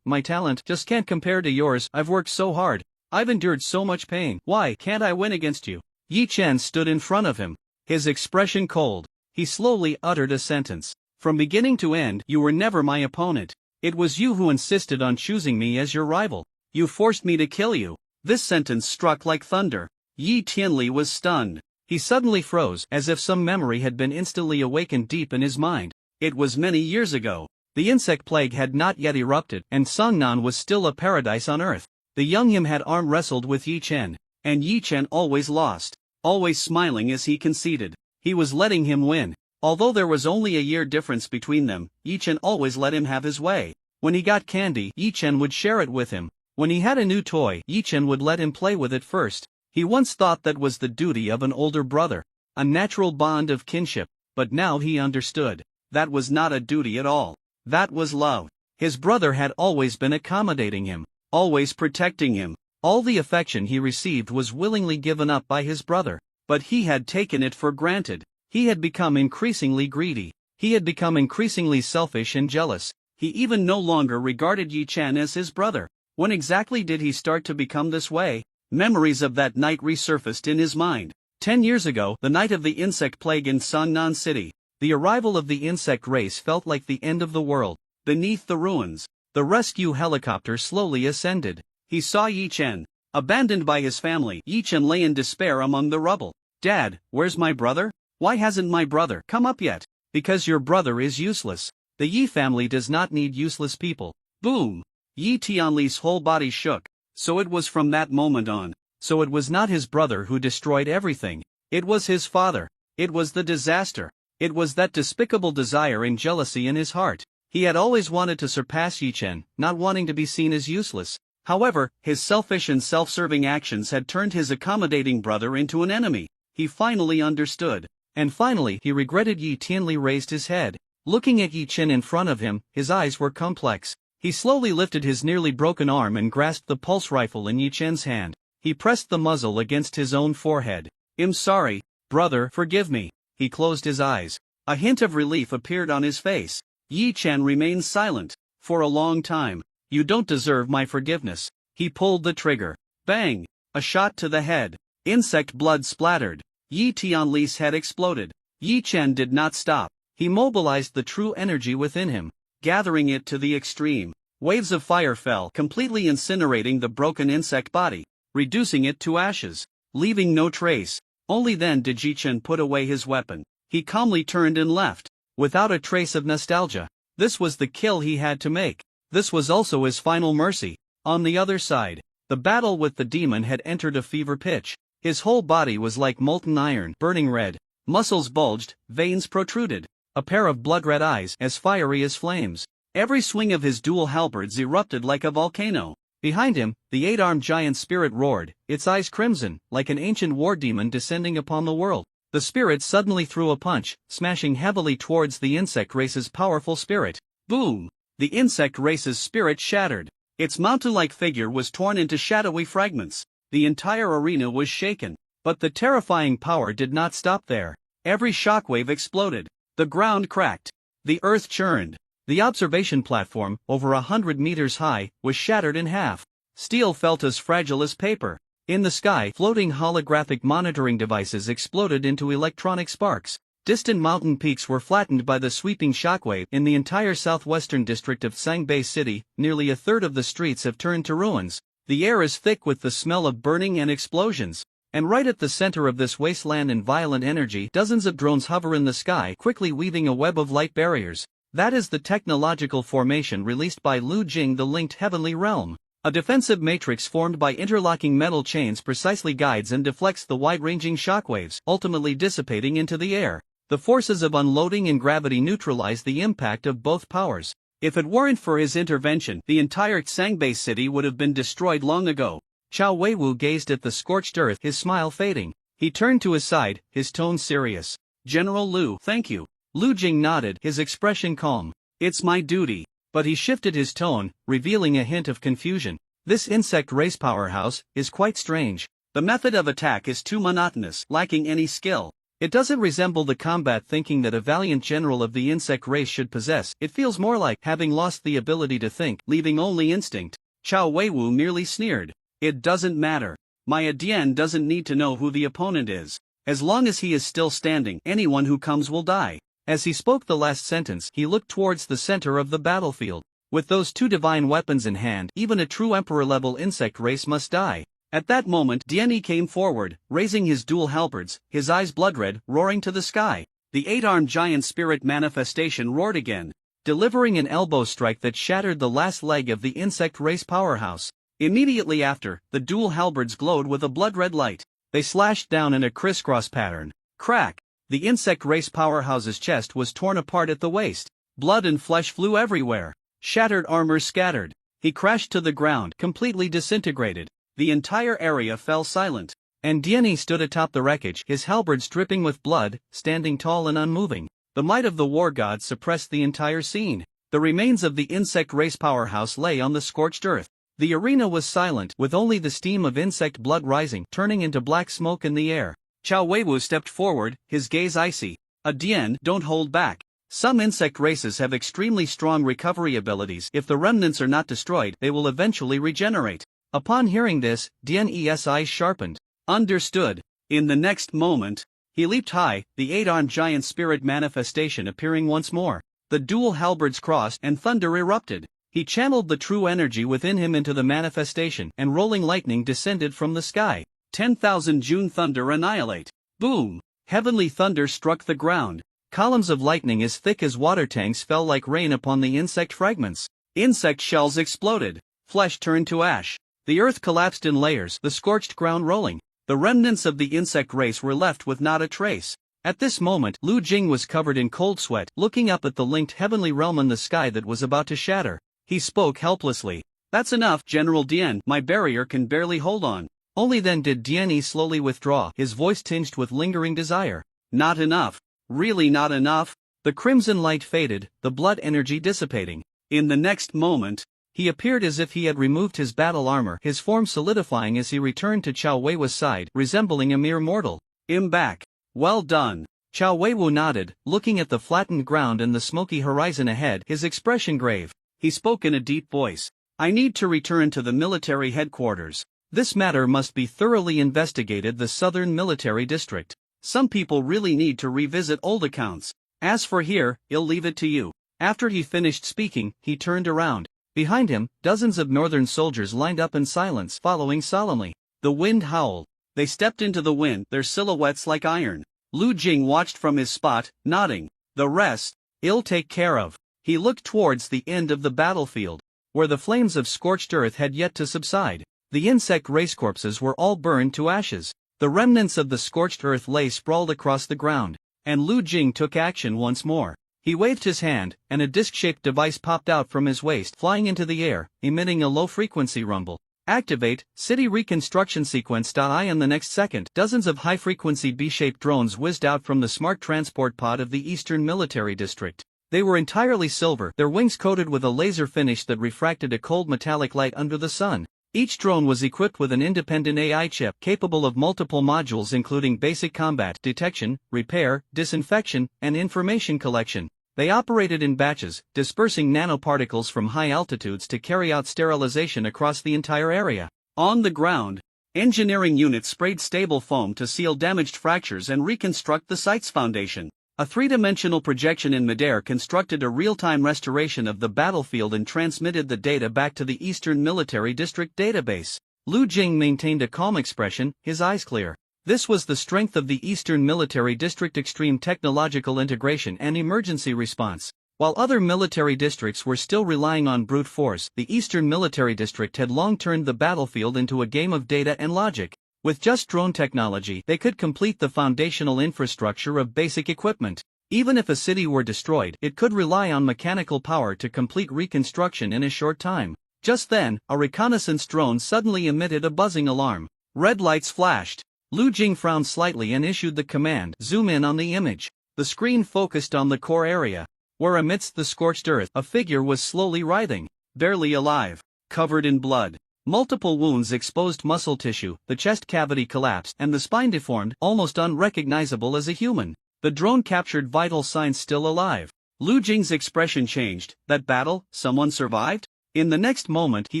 A: my talent just can't compare to yours. I've worked so hard. I've endured so much pain. Why can't I win against you? Yi Chen stood in front of him, his expression cold. He slowly uttered a sentence. From beginning to end, you were never my opponent. It was you who insisted on choosing me as your rival. You forced me to kill you. This sentence struck like thunder. Yi Tianli was stunned. He suddenly froze, as if some memory had been instantly awakened deep in his mind. It was many years ago. The insect plague had not yet erupted, and Songnan was still a paradise on earth. The young him had arm wrestled with Yi Chen, and Yi Chen always lost, always smiling as he conceded. He was letting him win. Although there was only a year difference between them, Yi Chen always let him have his way. When he got candy, Yi Chen would share it with him. When he had a new toy, Yi Chen would let him play with it first. He once thought that was the duty of an older brother, a natural bond of kinship, but now he understood. That was not a duty at all. That was love. His brother had always been accommodating him, always protecting him. All the affection he received was willingly given up by his brother, but he had taken it for granted. He had become increasingly greedy. He had become increasingly selfish and jealous. He even no longer regarded Yi Chen as his brother. When exactly did he start to become this way? Memories of that night resurfaced in his mind. 10 years ago, the night of the insect plague in Songnan City. The arrival of the insect race felt like the end of the world. Beneath the ruins, the rescue helicopter slowly ascended. He saw Yi Chen. Abandoned by his family, Yi Chen lay in despair among the rubble. Dad, where's my brother? Why hasn't my brother come up yet? Because your brother is useless. The Yi family does not need useless people. Boom! Yi Tianli's whole body shook. So it was from that moment on. So it was not his brother who destroyed everything. It was his father. It was the disaster. It was that despicable desire and jealousy in his heart. He had always wanted to surpass Yi Chen, not wanting to be seen as useless. However, his selfish and self-serving actions had turned his accommodating brother into an enemy. He finally understood. And finally, he regretted. Yi Tianli raised his head. Looking at Yi Chen in front of him, his eyes were complex. He slowly lifted his nearly broken arm and grasped the pulse rifle in Yi Chen's hand. He pressed the muzzle against his own forehead. I'm sorry, brother, forgive me. He closed his eyes. A hint of relief appeared on his face. Yi Chen remained silent. For a long time. You don't deserve my forgiveness. He pulled the trigger. Bang! A shot to the head. Insect blood splattered. Yi Tianli's head exploded. Yi Chen did not stop. He mobilized the true energy within him, gathering it to the extreme. Waves of fire fell, completely incinerating the broken insect body, reducing it to ashes, leaving no trace. Only then did Yi Chen put away his weapon. He calmly turned and left, without a trace of nostalgia. This was the kill he had to make. This was also his final mercy. On the other side, the battle with the demon had entered a fever pitch. His whole body was like molten iron, burning red. Muscles bulged, veins protruded. A pair of blood-red eyes, as fiery as flames. Every swing of his dual halberds erupted like a volcano. Behind him, the eight-armed giant spirit roared, its eyes crimson, like an ancient war demon descending upon the world. The spirit suddenly threw a punch, smashing heavily towards the insect race's powerful spirit. Boom! The insect race's spirit shattered. Its mountain-like figure was torn into shadowy fragments. The entire arena was shaken. But the terrifying power did not stop there. Every shockwave exploded. The ground cracked. The earth churned. The observation platform, over 100 meters high, was shattered in half. Steel felt as fragile as paper. In the sky, floating holographic monitoring devices exploded into electronic sparks. Distant mountain peaks were flattened by the sweeping shockwave. In the entire southwestern district of Sangbei City, nearly a third of the streets have turned to ruins. The air is thick with the smell of burning and explosions. And right at the center of this wasteland and violent energy, dozens of drones hover in the sky, quickly weaving a web of light barriers. That is the technological formation released by Lu Jing, the linked heavenly realm. A defensive matrix formed by interlocking metal chains precisely guides and deflects the wide-ranging shockwaves, ultimately dissipating into the air. The forces of unloading and gravity neutralize the impact of both powers. If it weren't for his intervention, the entire Sangbei city would have been destroyed long ago. Chao Weiwu gazed at the scorched earth, his smile fading. He turned to his side, his tone serious. General Lu, thank you. Lu Jing nodded, his expression calm. It's my duty. But he shifted his tone, revealing a hint of confusion. This insect race powerhouse is quite strange. The method of attack is too monotonous, lacking any skill. It doesn't resemble the combat thinking that a valiant general of the insect race should possess. It feels more like having lost the ability to think, leaving only instinct. Chao Weiwu merely sneered. It doesn't matter. My Adian doesn't need to know who the opponent is. As long as he is still standing, anyone who comes will die. As he spoke the last sentence, he looked towards the center of the battlefield. With those two divine weapons in hand, even a true emperor-level insect race must die. At that moment, Diany came forward, raising his dual halberds, his eyes blood-red, roaring to the sky. The eight-armed giant spirit manifestation roared again, delivering an elbow strike that shattered the last leg of the insect race powerhouse. Immediately after, the dual halberds glowed with a blood-red light. They slashed down in a crisscross pattern. Crack! The insect race powerhouse's chest was torn apart at the waist. Blood and flesh flew everywhere. Shattered armor scattered. He crashed to the ground, completely disintegrated. The entire area fell silent. And Diany stood atop the wreckage, his halberds dripping with blood, standing tall and unmoving. The might of the war god suppressed the entire scene. The remains of the insect race powerhouse lay on the scorched earth. The arena was silent, with only the steam of insect blood rising, turning into black smoke in the air. Chao Weiwu stepped forward, his gaze icy. Adian, don't hold back. Some insect races have extremely strong recovery abilities. If the remnants are not destroyed, they will eventually regenerate. Upon hearing this, Diany's eyes sharpened. Understood. In the next moment, he leaped high, the eight-armed giant spirit manifestation appearing once more. The dual halberds crossed and thunder erupted. He channeled the true energy within him into the manifestation, and rolling lightning descended from the sky. 10,000 June thunder annihilate. Boom! Heavenly thunder struck the ground. Columns of lightning as thick as water tanks fell like rain upon the insect fragments. Insect shells exploded. Flesh turned to ash. The earth collapsed in layers, the scorched ground rolling. The remnants of the insect race were left with not a trace. At this moment, Lu Jing was covered in cold sweat, looking up at the linked heavenly realm in the sky that was about to shatter. He spoke helplessly. That's enough, General Dian. My barrier can barely hold on. Only then did Diany slowly withdraw, his voice tinged with lingering desire. Not enough. Really not enough? The crimson light faded, the blood energy dissipating. In the next moment, he appeared as if he had removed his battle armor, his form solidifying as he returned to Chao Weiwu's side, resembling a mere mortal. I'm back. Well done. Chao Weiwu nodded, looking at the flattened ground and the smoky horizon ahead, his expression grave. He spoke in a deep voice. I need to return to the military headquarters. This matter must be thoroughly investigated. The Southern Military District. Some people really need to revisit old accounts. As for here, I'll leave it to you. After he finished speaking, he turned around. Behind him, dozens of northern soldiers lined up in silence, following solemnly. The wind howled. They stepped into the wind, their silhouettes like iron. Lu Jing watched from his spot, nodding. The rest, I'll take care of. He looked towards the end of the battlefield, where the flames of scorched earth had yet to subside. The insect race corpses were all burned to ashes. The remnants of the scorched earth lay sprawled across the ground, and Lu Jing took action once more. He waved his hand, and a disc-shaped device popped out from his waist, flying into the air, emitting a low-frequency rumble. Activate, City Reconstruction Sequence. In the next second, dozens of high-frequency B-shaped drones whizzed out from the smart transport pod of the Eastern Military District. They were entirely silver, their wings coated with a laser finish that refracted a cold metallic light under the sun. Each drone was equipped with an independent AI chip capable of multiple modules including basic combat, detection, repair, disinfection, and information collection. They operated in batches, dispersing nanoparticles from high altitudes to carry out sterilization across the entire area. On the ground, engineering units sprayed stable foam to seal damaged fractures and reconstruct the site's foundation. A three-dimensional projection in midair constructed a real-time restoration of the battlefield and transmitted the data back to the Eastern Military District database. Lu Jing maintained a calm expression, his eyes clear. This was the strength of the Eastern Military District: extreme technological integration and emergency response. While other military districts were still relying on brute force, the Eastern Military District had long turned the battlefield into a game of data and logic. With just drone technology, they could complete the foundational infrastructure of basic equipment. Even if a city were destroyed, it could rely on mechanical power to complete reconstruction in a short time. Just then, a reconnaissance drone suddenly emitted a buzzing alarm. Red lights flashed. Lu Jing frowned slightly and issued the command, zoom in on the image. The screen focused on the core area, where amidst the scorched earth, a figure was slowly writhing, barely alive, covered in blood. Multiple wounds exposed muscle tissue, the chest cavity collapsed, and the spine deformed, almost unrecognizable as a human. The drone captured vital signs still alive. Lu Jing's expression changed. That battle, someone survived? In the next moment, he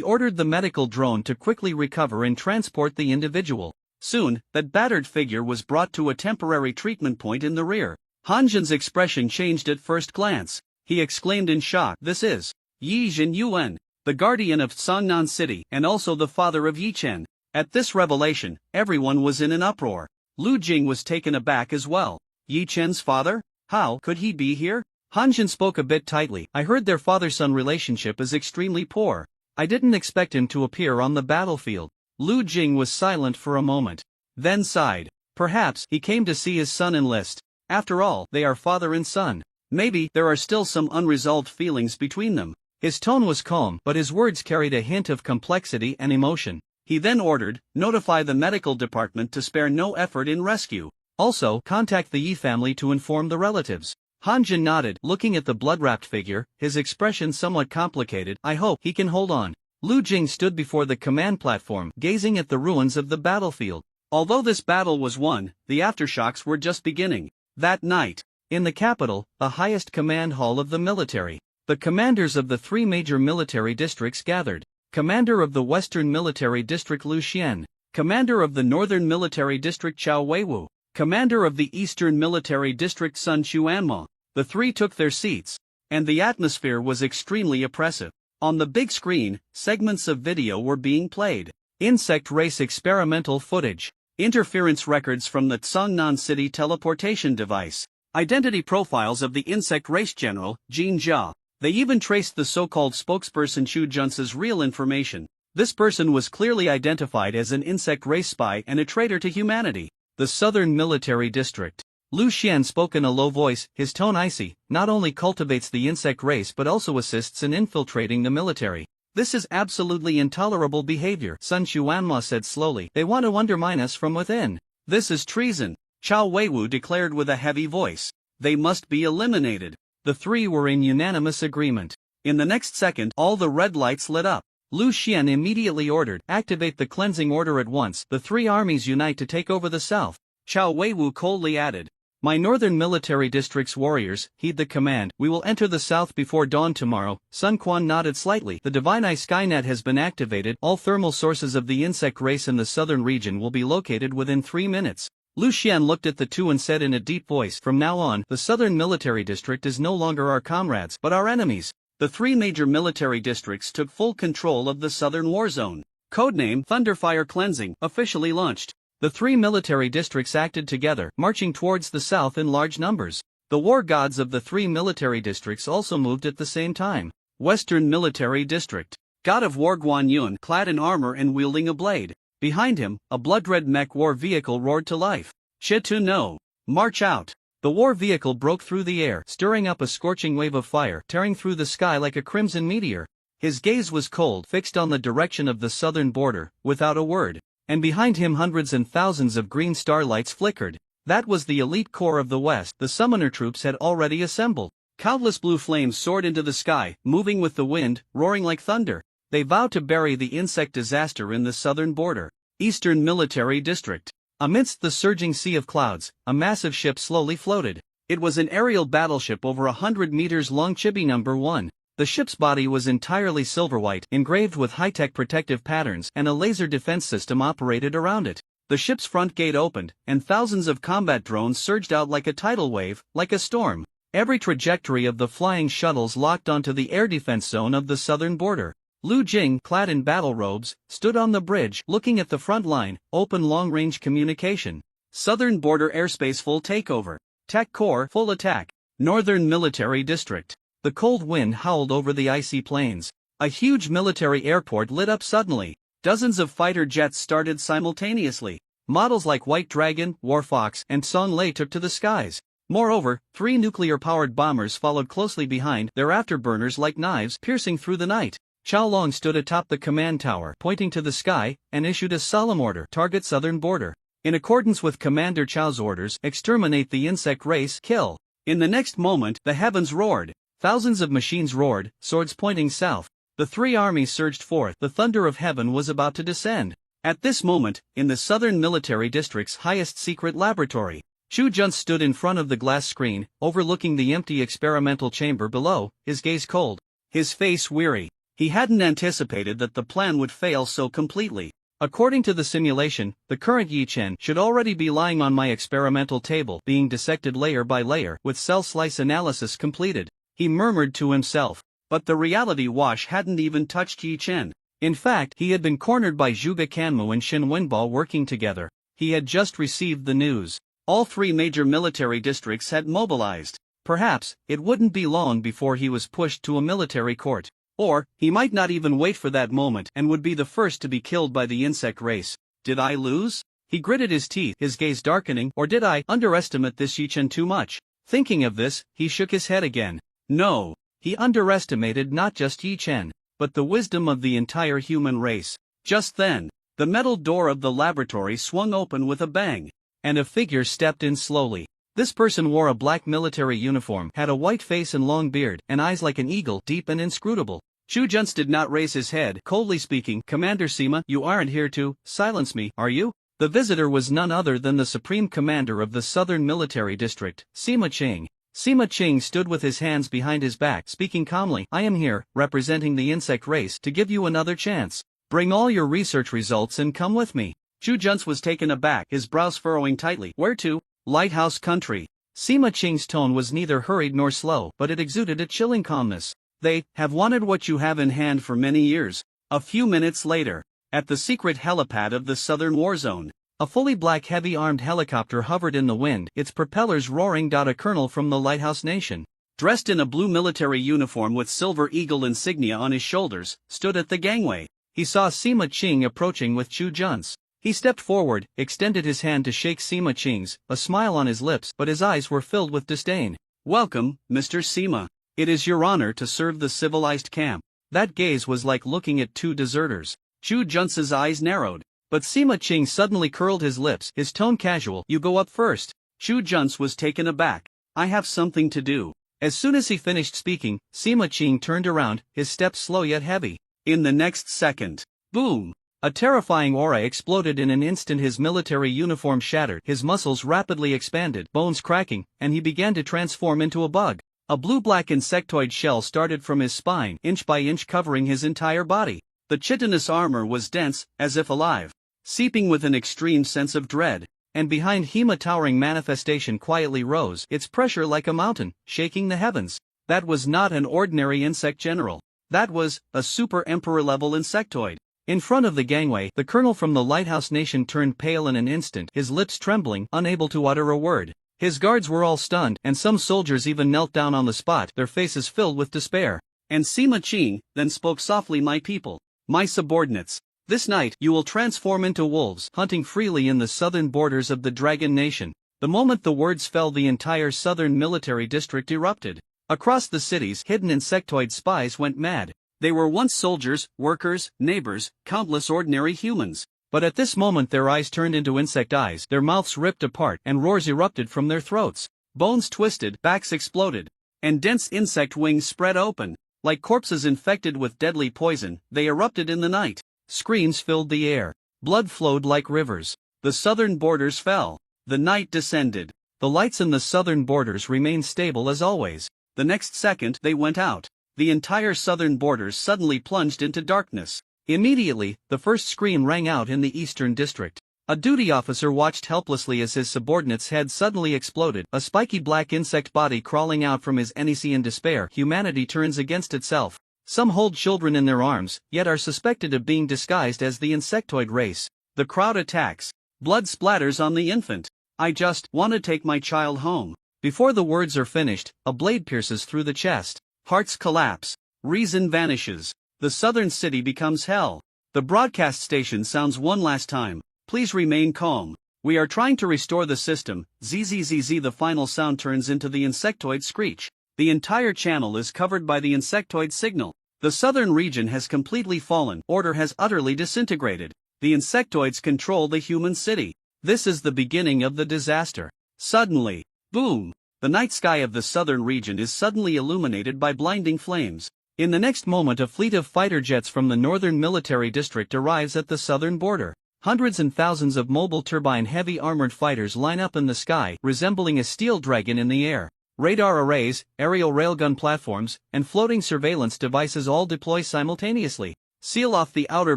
A: ordered the medical drone to quickly recover and transport the individual. Soon, that battered figure was brought to a temporary treatment point in the rear. Han Zhen's expression changed at first glance. He exclaimed in shock, "This is Yi Jin Yuan, the guardian of Songnan City and also the father of Yi Chen." At this revelation, everyone was in an uproar. Lu Jing was taken aback as well. Yi Chen's father? How could he be here? Han Zhen spoke a bit tightly. "I heard their father-son relationship is extremely poor. I didn't expect him to appear on the battlefield." Lu Jing was silent for a moment, then sighed. Perhaps he came to see his son enlist. After all, they are father and son. Maybe there are still some unresolved feelings between them. His tone was calm, but his words carried a hint of complexity and emotion. He then ordered, "Notify the medical department to spare no effort in rescue. Also, contact the Yi family to inform the relatives." Han Zhen nodded, looking at the blood-wrapped figure, his expression somewhat complicated. "I hope he can hold on." Lu Jing stood before the command platform, gazing at the ruins of the battlefield. Although this battle was won, the aftershocks were just beginning. That night, in the capital, the highest command hall of the military, the commanders of the three major military districts gathered. Commander of the Western Military District Lu Xian, Commander of the Northern Military District Chao Weiwu, Commander of the Eastern Military District Sun Chuanma. The three took their seats, and the atmosphere was extremely oppressive. On the big screen, segments of video were being played. Insect race experimental footage, interference records from the Songnan City teleportation device, identity profiles of the insect race general, Jin Jia. They even traced the so-called spokesperson Chu Junce's real information. This person was clearly identified as an insect race spy and a traitor to humanity. The Southern Military District. Lu Xian spoke in a low voice, his tone icy, not only cultivates the insect race but also assists in infiltrating the military. "This is absolutely intolerable behavior," Sun Xuanma said slowly. "They want to undermine us from within. This is treason," Chao Weiwu declared with a heavy voice. "They must be eliminated." The three were in unanimous agreement. In the next second, all the red lights lit up. Lu Xian immediately ordered, "Activate the cleansing order at once. The three armies unite to take over the south." Chao Weiwu coldly added, "My northern military district's warriors, heed the command. We will enter the south before dawn tomorrow." Sun Quan nodded slightly. "The Divine Eye Skynet has been activated. All thermal sources of the insect race in the southern region will be located within 3 minutes. Lu Xian looked at the two and said in a deep voice, "From now on, the southern military district is no longer our comrades, but our enemies." The three major military districts took full control of the southern war zone. Codename Thunderfire Cleansing officially launched. The three military districts acted together, marching towards the south in large numbers. The war gods of the three military districts also moved at the same time. Western Military District. God of War Guan Yun, clad in armor and wielding a blade. Behind him, a blood-red mech war vehicle roared to life. Shitu no. March out. The war vehicle broke through the air, stirring up a scorching wave of fire, tearing through the sky like a crimson meteor. His gaze was cold, fixed on the direction of the southern border, without a word. And behind him hundreds and thousands of green starlights flickered. That was the elite corps of the West. The summoner troops had already assembled. Countless blue flames soared into the sky, moving with the wind, roaring like thunder. They vowed to bury the insect disaster in the southern border. Eastern Military District. Amidst the surging sea of clouds, a massive ship slowly floated. It was an aerial battleship over 100 meters long. Chibi No. 1. The ship's body was entirely silver-white, engraved with high-tech protective patterns, and a laser defense system operated around it. The ship's front gate opened, and thousands of combat drones surged out like a tidal wave, like a storm. Every trajectory of the flying shuttles locked onto the air defense zone of the southern border. Lu Jing, clad in battle robes, stood on the bridge, looking at the front line, open long-range communication. Southern border airspace full takeover. Tech Corps full attack. Northern Military District. The cold wind howled over the icy plains. A huge military airport lit up suddenly. Dozens of fighter jets started simultaneously. Models like White Dragon, War Fox, and Song Lei took to the skies. Moreover, 3 nuclear-powered bombers followed closely behind, their afterburners like knives piercing through the night. Chao Long stood atop the command tower, pointing to the sky, and issued a solemn order: target southern border. In accordance with Commander Chao's orders, exterminate the insect race, kill. In the next moment, the heavens roared. Thousands of machines roared, swords pointing south. The three armies surged forth. The thunder of heaven was about to descend. At this moment, in the southern military district's highest secret laboratory, Chu Jun stood in front of the glass screen, overlooking the empty experimental chamber below, his gaze cold, his face weary. He hadn't anticipated that the plan would fail so completely. According to the simulation, the current Yi Chen should already be lying on my experimental table, being dissected layer by layer, with cell slice analysis completed. He murmured to himself. But the reality wash hadn't even touched Yi Chen. In fact, he had been cornered by Zhuge Kanmu and Shin Wenbao working together. He had just received the news. All 3 major military districts had mobilized. Perhaps, it wouldn't be long before he was pushed to a military court. Or, he might not even wait for that moment and would be the first to be killed by the insect race. Did I lose? He gritted his teeth, his gaze darkening. Or did I underestimate this Yi Chen too much? Thinking of this, he shook his head again. No, he underestimated not just Yi Chen, but the wisdom of the entire human race. Just then, the metal door of the laboratory swung open with a bang, and a figure stepped in slowly. This person wore a black military uniform, had a white face and long beard, and eyes like an eagle, deep and inscrutable. Chu Juns did not raise his head, coldly speaking. Commander Sima, you aren't here to silence me, are you? The visitor was none other than the Supreme Commander of the Southern Military District, Sima Qing. Sima Qing stood with his hands behind his back, speaking calmly. I am here, representing the insect race, to give you another chance. Bring all your research results and come with me. Chu Juns was taken aback, his brows furrowing tightly. Where to? Lighthouse Country. Sima Qing's tone was neither hurried nor slow, but it exuded a chilling calmness. They have wanted what you have in hand for many years. A few minutes later, at the secret helipad of the Southern War Zone, a fully black heavy-armed helicopter hovered in the wind, its propellers roaring. A colonel from the Lighthouse Nation, dressed in a blue military uniform with silver eagle insignia on his shoulders, stood at the gangway. He saw Sima Qing approaching with Chu Juns. He stepped forward, extended his hand to shake Sima Qing's, a smile on his lips, but his eyes were filled with disdain. Welcome, Mr. Sima. It is your honor to serve the civilized camp. That gaze was like looking at 2 deserters. Chu Juns's eyes narrowed. But Sima Qing suddenly curled his lips, his tone casual. You go up first. Chu Juns was taken aback. I have something to do. As soon as he finished speaking, Sima Qing turned around, his steps slow yet heavy. In the next second, boom! A terrifying aura exploded in an instant. His military uniform shattered, his muscles rapidly expanded, bones cracking, and he began to transform into a bug. A blue-black insectoid shell started from his spine, inch by inch covering his entire body. The chitinous armor was dense, as if alive, seeping with an extreme sense of dread. And behind him a towering manifestation quietly rose, its pressure like a mountain, shaking the heavens. That was not an ordinary insect general. That was a super emperor-level insectoid. In front of the gangway, the colonel from the Lighthouse Nation turned pale in an instant, his lips trembling, unable to utter a word. His guards were all stunned, and some soldiers even knelt down on the spot, their faces filled with despair. And Sima Qing then spoke softly, "My people, my subordinates, this night you will transform into wolves, hunting freely in the southern borders of the Dragon Nation." The moment the words fell, the entire southern military district erupted. Across the cities, hidden insectoid spies went mad. They were once soldiers, workers, neighbors, countless ordinary humans. But at this moment their eyes turned into insect eyes, their mouths ripped apart, and roars erupted from their throats. Bones twisted, backs exploded, and dense insect wings spread open. Like corpses infected with deadly poison, they erupted in the night. Screams filled the air. Blood flowed like rivers. The southern borders fell. The night descended. The lights in the southern borders remained stable as always. The next second they went out. The entire southern borders suddenly plunged into darkness. Immediately, the first scream rang out in the eastern district. A duty officer watched helplessly as his subordinate's head suddenly exploded, a spiky black insect body crawling out from his NEC in despair. Humanity turns against itself. Some hold children in their arms, yet are suspected of being disguised as the insectoid race. The crowd attacks. Blood splatters on the infant. "I just want to take my child home." Before the words are finished, a blade pierces through the chest. Hearts collapse. Reason vanishes. The southern city becomes hell. The broadcast station sounds one last time. "Please remain calm. We are trying to restore the system." Zzz. The final sound turns into the insectoid screech. The entire channel is covered by the insectoid signal. The southern region has completely fallen. Order has utterly disintegrated. The insectoids control the human city. This is the beginning of the disaster. Suddenly, boom! The night sky of the southern region is suddenly illuminated by blinding flames. In the next moment, a fleet of fighter jets from the northern military district arrives at the southern border. Hundreds and thousands of mobile turbine heavy armored fighters line up in the sky, resembling a steel dragon in the air. Radar arrays, aerial railgun platforms, and floating surveillance devices all deploy simultaneously. Seal off the outer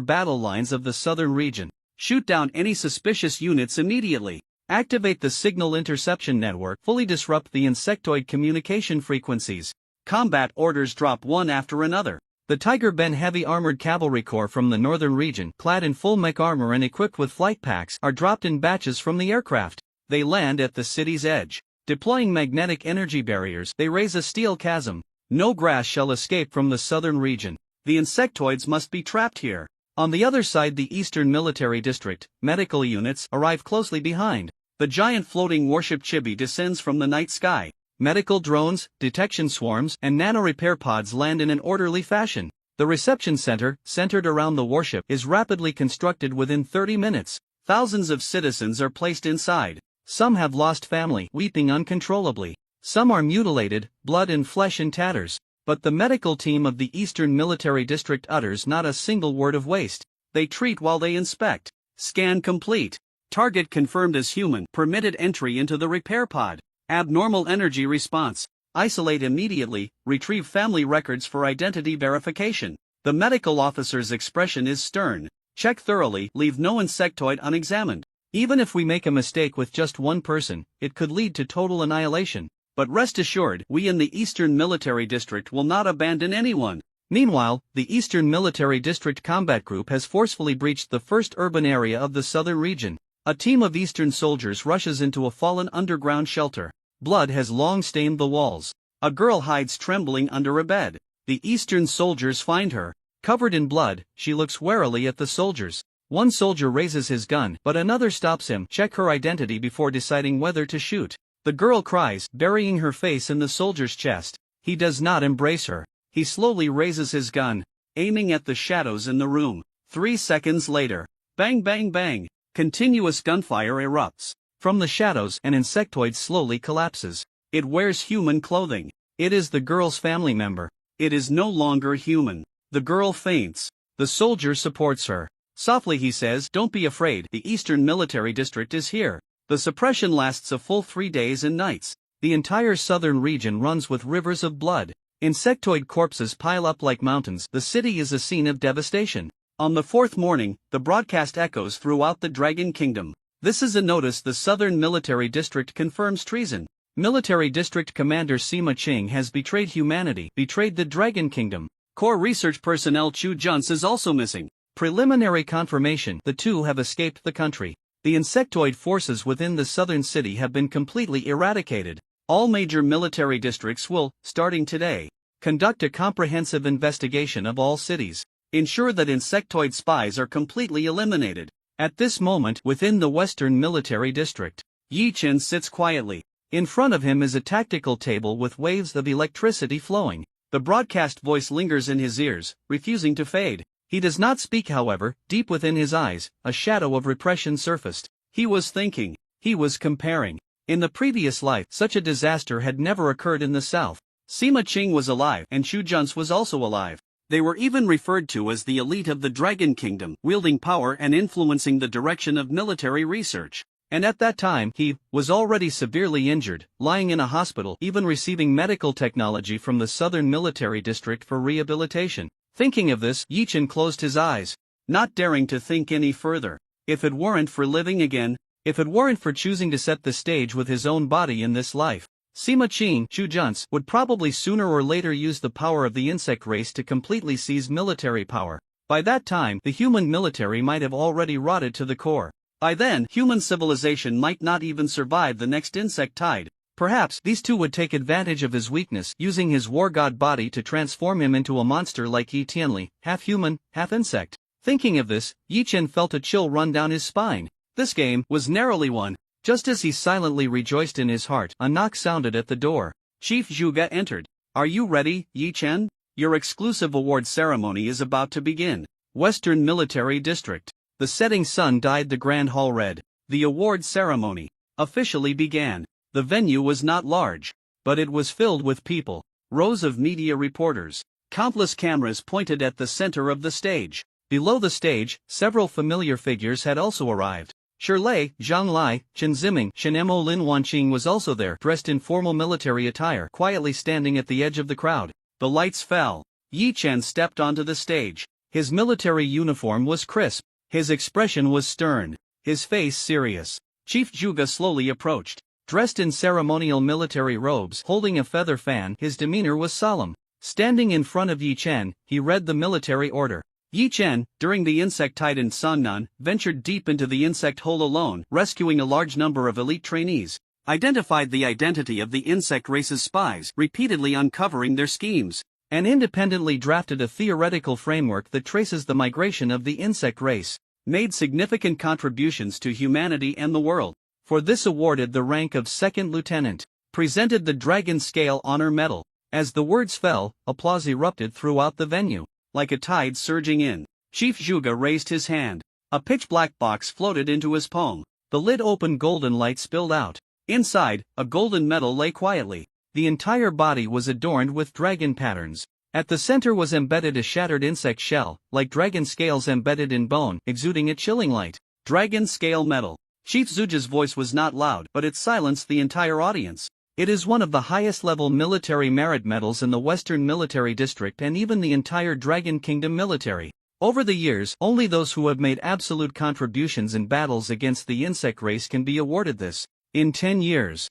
A: battle lines of the southern region. Shoot down any suspicious units immediately. Activate the signal interception network. Fully disrupt the insectoid communication frequencies. Combat orders drop one after another. The Tiger Ben heavy armored cavalry corps from the northern region, clad in full mech armor and equipped with flight packs, are dropped in batches from the aircraft. They land at the city's edge. Deploying magnetic energy barriers, they raise a steel chasm. No grass shall escape from the southern region. The insectoids must be trapped here. On the other side, the eastern military district, medical units arrive closely behind. The giant floating warship Chibi descends from the night sky. Medical drones, detection swarms, and nano-repair pods land in an orderly fashion. The reception center, centered around the warship, is rapidly constructed within 30 minutes. Thousands of citizens are placed inside. Some have lost family, weeping uncontrollably. Some are mutilated, blood and flesh in tatters. But the medical team of the Eastern Military District utters not a single word of waste. They treat while they inspect. Scan complete. Target confirmed as human. Permitted entry into the repair pod. Abnormal energy response. Isolate immediately. Retrieve family records for identity verification. The medical officer's expression is stern. Check thoroughly. Leave no insectoid unexamined. Even if we make a mistake with just one person, it could lead to total annihilation. But rest assured, we in the Eastern Military District will not abandon anyone. Meanwhile, the Eastern Military District Combat Group has forcefully breached the first urban area of the southern region. A team of Eastern soldiers rushes into a fallen underground shelter. Blood has long stained the walls. A girl hides trembling under a bed. The Eastern soldiers find her. Covered in blood, she looks warily at the soldiers. One soldier raises his gun, but another stops him. Check her identity before deciding whether to shoot. The girl cries, burying her face in the soldier's chest. He does not embrace her. He slowly raises his gun, aiming at the shadows in the room. 3 seconds later, bang bang bang, continuous gunfire erupts. From the shadows, an insectoid slowly collapses. It wears human clothing. It is the girl's family member. It is no longer human. The girl faints. The soldier supports her. Softly he says, "Don't be afraid, the Eastern Military District is here." The suppression lasts a full 3 days and nights. The entire southern region runs with rivers of blood. Insectoid corpses pile up like mountains. The city is a scene of devastation. On the 4th morning, the broadcast echoes throughout the Dragon Kingdom. This is a notice: the Southern Military District confirms treason. Military District Commander Sima Qing has betrayed humanity, betrayed the Dragon Kingdom. Core research personnel Chu Junce is also missing. Preliminary confirmation: the two have escaped the country. The insectoid forces within the southern city have been completely eradicated. All major military districts will, starting today, conduct a comprehensive investigation of all cities. Ensure that insectoid spies are completely eliminated. At this moment, within the Western Military District, Yi Chen sits quietly. In front of him is a tactical table with waves of electricity flowing. The broadcast voice lingers in his ears, refusing to fade. He does not speak, however. Deep within his eyes, a shadow of repression surfaced. He was thinking. He was comparing. In the previous life, such a disaster had never occurred in the south. Sima Qing was alive, and Xu Jun's was also alive. They were even referred to as the elite of the Dragon Kingdom, wielding power and influencing the direction of military research. And at that time, he was already severely injured, lying in a hospital, even receiving medical technology from the Southern Military District for rehabilitation. Thinking of this, Yi Chen closed his eyes, not daring to think any further. If it weren't for living again, if it weren't for choosing to set the stage with his own body in this life, Sima Qing, Xu Jun's, would probably sooner or later use the power of the insect race to completely seize military power. By that time, the human military might have already rotted to the core. By then, human civilization might not even survive the next insect tide. Perhaps these two would take advantage of his weakness, using his war god body to transform him into a monster like Yi Tianli, half human, half insect. Thinking of this, Yi Chen felt a chill run down his spine. This game was narrowly won. Just as he silently rejoiced in his heart, a knock sounded at the door. Chief Zhuge entered. "Are you ready, Yi Chen? Your exclusive award ceremony is about to begin." Western Military District. The setting sun dyed the grand hall red. The award ceremony officially began. The venue was not large, but it was filled with people. Rows of media reporters. Countless cameras pointed at the center of the stage. Below the stage, several familiar figures had also arrived. Shirlei, Zhang Lai, Chen Ziming, Shen-Mo Lin Wanqing was also there, dressed in formal military attire, quietly standing at the edge of the crowd. The lights fell. Yi Chen stepped onto the stage. His military uniform was crisp. His expression was stern. His face serious. Chief Zhuge slowly approached. Dressed in ceremonial military robes, holding a feather fan, his demeanor was solemn. Standing in front of Yi Chen, he read the military order. Yi Chen, during the insect tide in Sangnan, ventured deep into the insect hole alone, rescuing a large number of elite trainees. Identified the identity of the insect race's spies, repeatedly uncovering their schemes. And independently drafted a theoretical framework that traces the migration of the insect race. Made significant contributions to humanity and the world. For this awarded the rank of second lieutenant. Presented the Dragon Scale Honor Medal. As the words fell, applause erupted throughout the venue. Like a tide surging in, Chief Zhuge raised his hand. A pitch-black box floated into his palm. The lid opened, golden light spilled out. Inside, a golden medal lay quietly. The entire body was adorned with dragon patterns. At the center was embedded a shattered insect shell, like dragon scales embedded in bone, exuding a chilling light. Dragon Scale Medal. Chief Zhuge's voice was not loud, but it silenced the entire audience. It is one of the highest-level military merit medals in the Western Military District and even the entire Dragon Kingdom military. Over the years, only those who have made absolute contributions in battles against the insect race can be awarded this. In 10 years,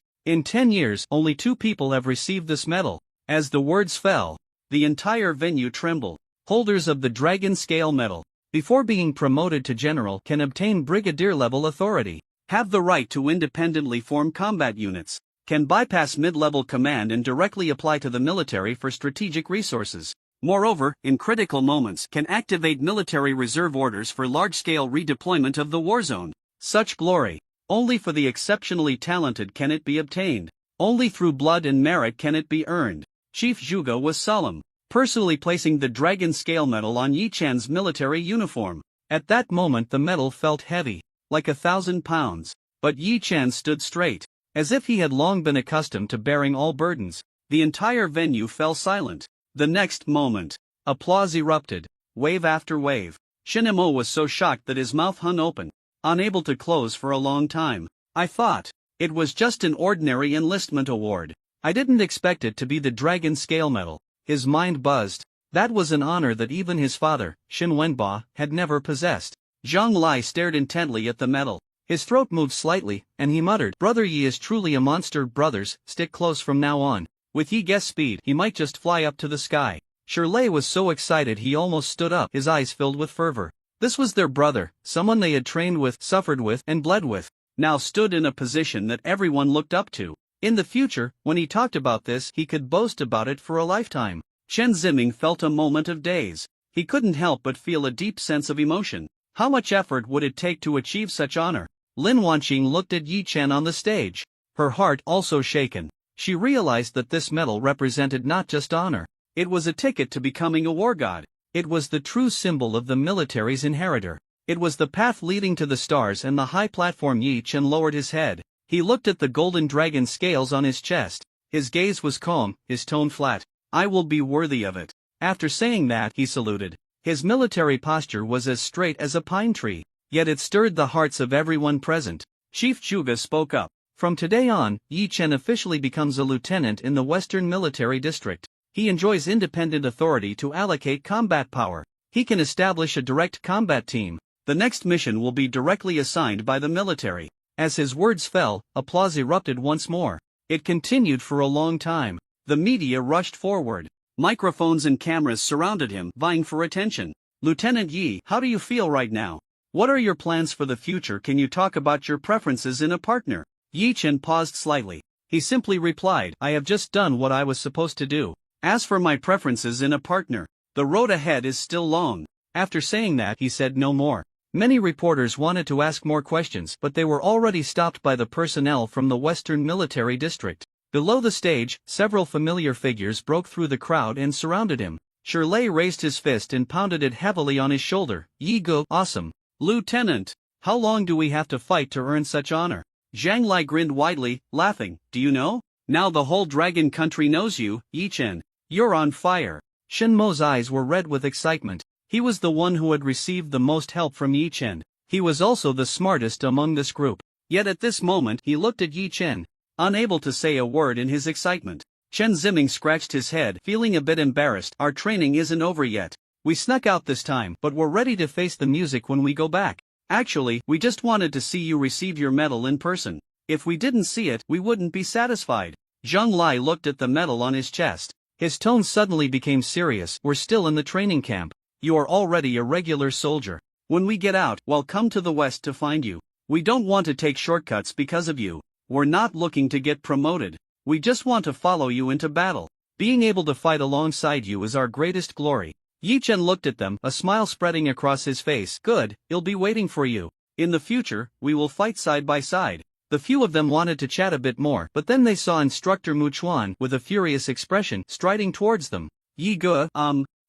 A: only 2 people have received this medal. As the words fell, the entire venue trembled. Holders of the Dragon Scale Medal, before being promoted to general, can obtain brigadier-level authority, have the right to independently form combat units, can bypass mid-level command and directly apply to the military for strategic resources. Moreover, in critical moments, can activate military reserve orders for large-scale redeployment of the war zone. Such glory, only for the exceptionally talented can it be obtained. Only through blood and merit can it be earned. Chief Zhuge was solemn, personally placing the Dragon Scale Medal on Yi Chen's military uniform. At that moment the medal felt heavy, like 1,000 pounds. But Yi Chen stood straight, as if he had long been accustomed to bearing all burdens. The entire venue fell silent. The next moment, applause erupted, wave after wave. Shen-Mo was so shocked that his mouth hung open, unable to close for a long time. "I thought it was just an ordinary enlistment award. I didn't expect it to be the Dragon Scale Medal." His mind buzzed. That was an honor that even his father, Xin Wenba, had never possessed. Zhang Lai stared intently at the medal. His throat moved slightly, and he muttered, "Brother Yi is truly a monster. Brothers, stick close from now on. With Yi guess speed, he might just fly up to the sky." Shirlei was so excited he almost stood up, his eyes filled with fervor. This was their brother, someone they had trained with, suffered with, and bled with, now stood in a position that everyone looked up to. In the future, when he talked about this, he could boast about it for a lifetime. Chen Ziming felt a moment of daze. He couldn't help but feel a deep sense of emotion. How much effort would it take to achieve such honor? Lin Wanqing looked at Yi Chen on the stage. Her heart also shaken. She realized that this medal represented not just honor. It was a ticket to becoming a war god. It was the true symbol of the military's inheritor. It was the path leading to the stars and the high platform. Yi Chen lowered his head. He looked at the golden dragon scales on his chest. His gaze was calm, his tone flat. I will be worthy of it. After saying that, he saluted. His military posture was as straight as a pine tree, yet it stirred the hearts of everyone present. Chief Zhuge spoke up. From today on, Yi Chen officially becomes a lieutenant in the Western Military District. He enjoys independent authority to allocate combat power. He can establish a direct combat team. The next mission will be directly assigned by the military. As his words fell, applause erupted once more. It continued for a long time. The media rushed forward. Microphones and cameras surrounded him, vying for attention. Lieutenant Yi, how do you feel right now? What are your plans for the future? Can you talk about your preferences in a partner? Yi Chen paused slightly. He simply replied, I have just done what I was supposed to do. As for my preferences in a partner, the road ahead is still long. After saying that, he said no more. Many reporters wanted to ask more questions, but they were already stopped by the personnel from the Western Military District. Below the stage, several familiar figures broke through the crowd and surrounded him. Shirley raised his fist and pounded it heavily on his shoulder. Yi Ge, awesome. Lieutenant, how long do we have to fight to earn such honor? Zhang Lai grinned widely, laughing. Do you know? Now the whole dragon country knows you, Yi Chen. You're on fire. Shen Mo's eyes were red with excitement. He was the one who had received the most help from Yi Chen. He was also the smartest among this group. Yet at this moment he looked at Yi Chen, unable to say a word in his excitement. Chen Ziming scratched his head, feeling a bit embarrassed. Our training isn't over yet. We snuck out this time, but we're ready to face the music when we go back. Actually, we just wanted to see you receive your medal in person. If we didn't see it, we wouldn't be satisfied. Zhang Lai looked at the medal on his chest. His tone suddenly became serious. We're still in the training camp. You are already a regular soldier. When we get out, we'll come to the west to find you. We don't want to take shortcuts because of you. We're not looking to get promoted. We just want to follow you into battle. Being able to fight alongside you is our greatest glory. Yi Chen looked at them, a smile spreading across his face. Good, he'll be waiting for you. In the future, we will fight side by side. The few of them wanted to chat a bit more, but then they saw Instructor Mu Chuan with a furious expression striding towards them. Yi Ge,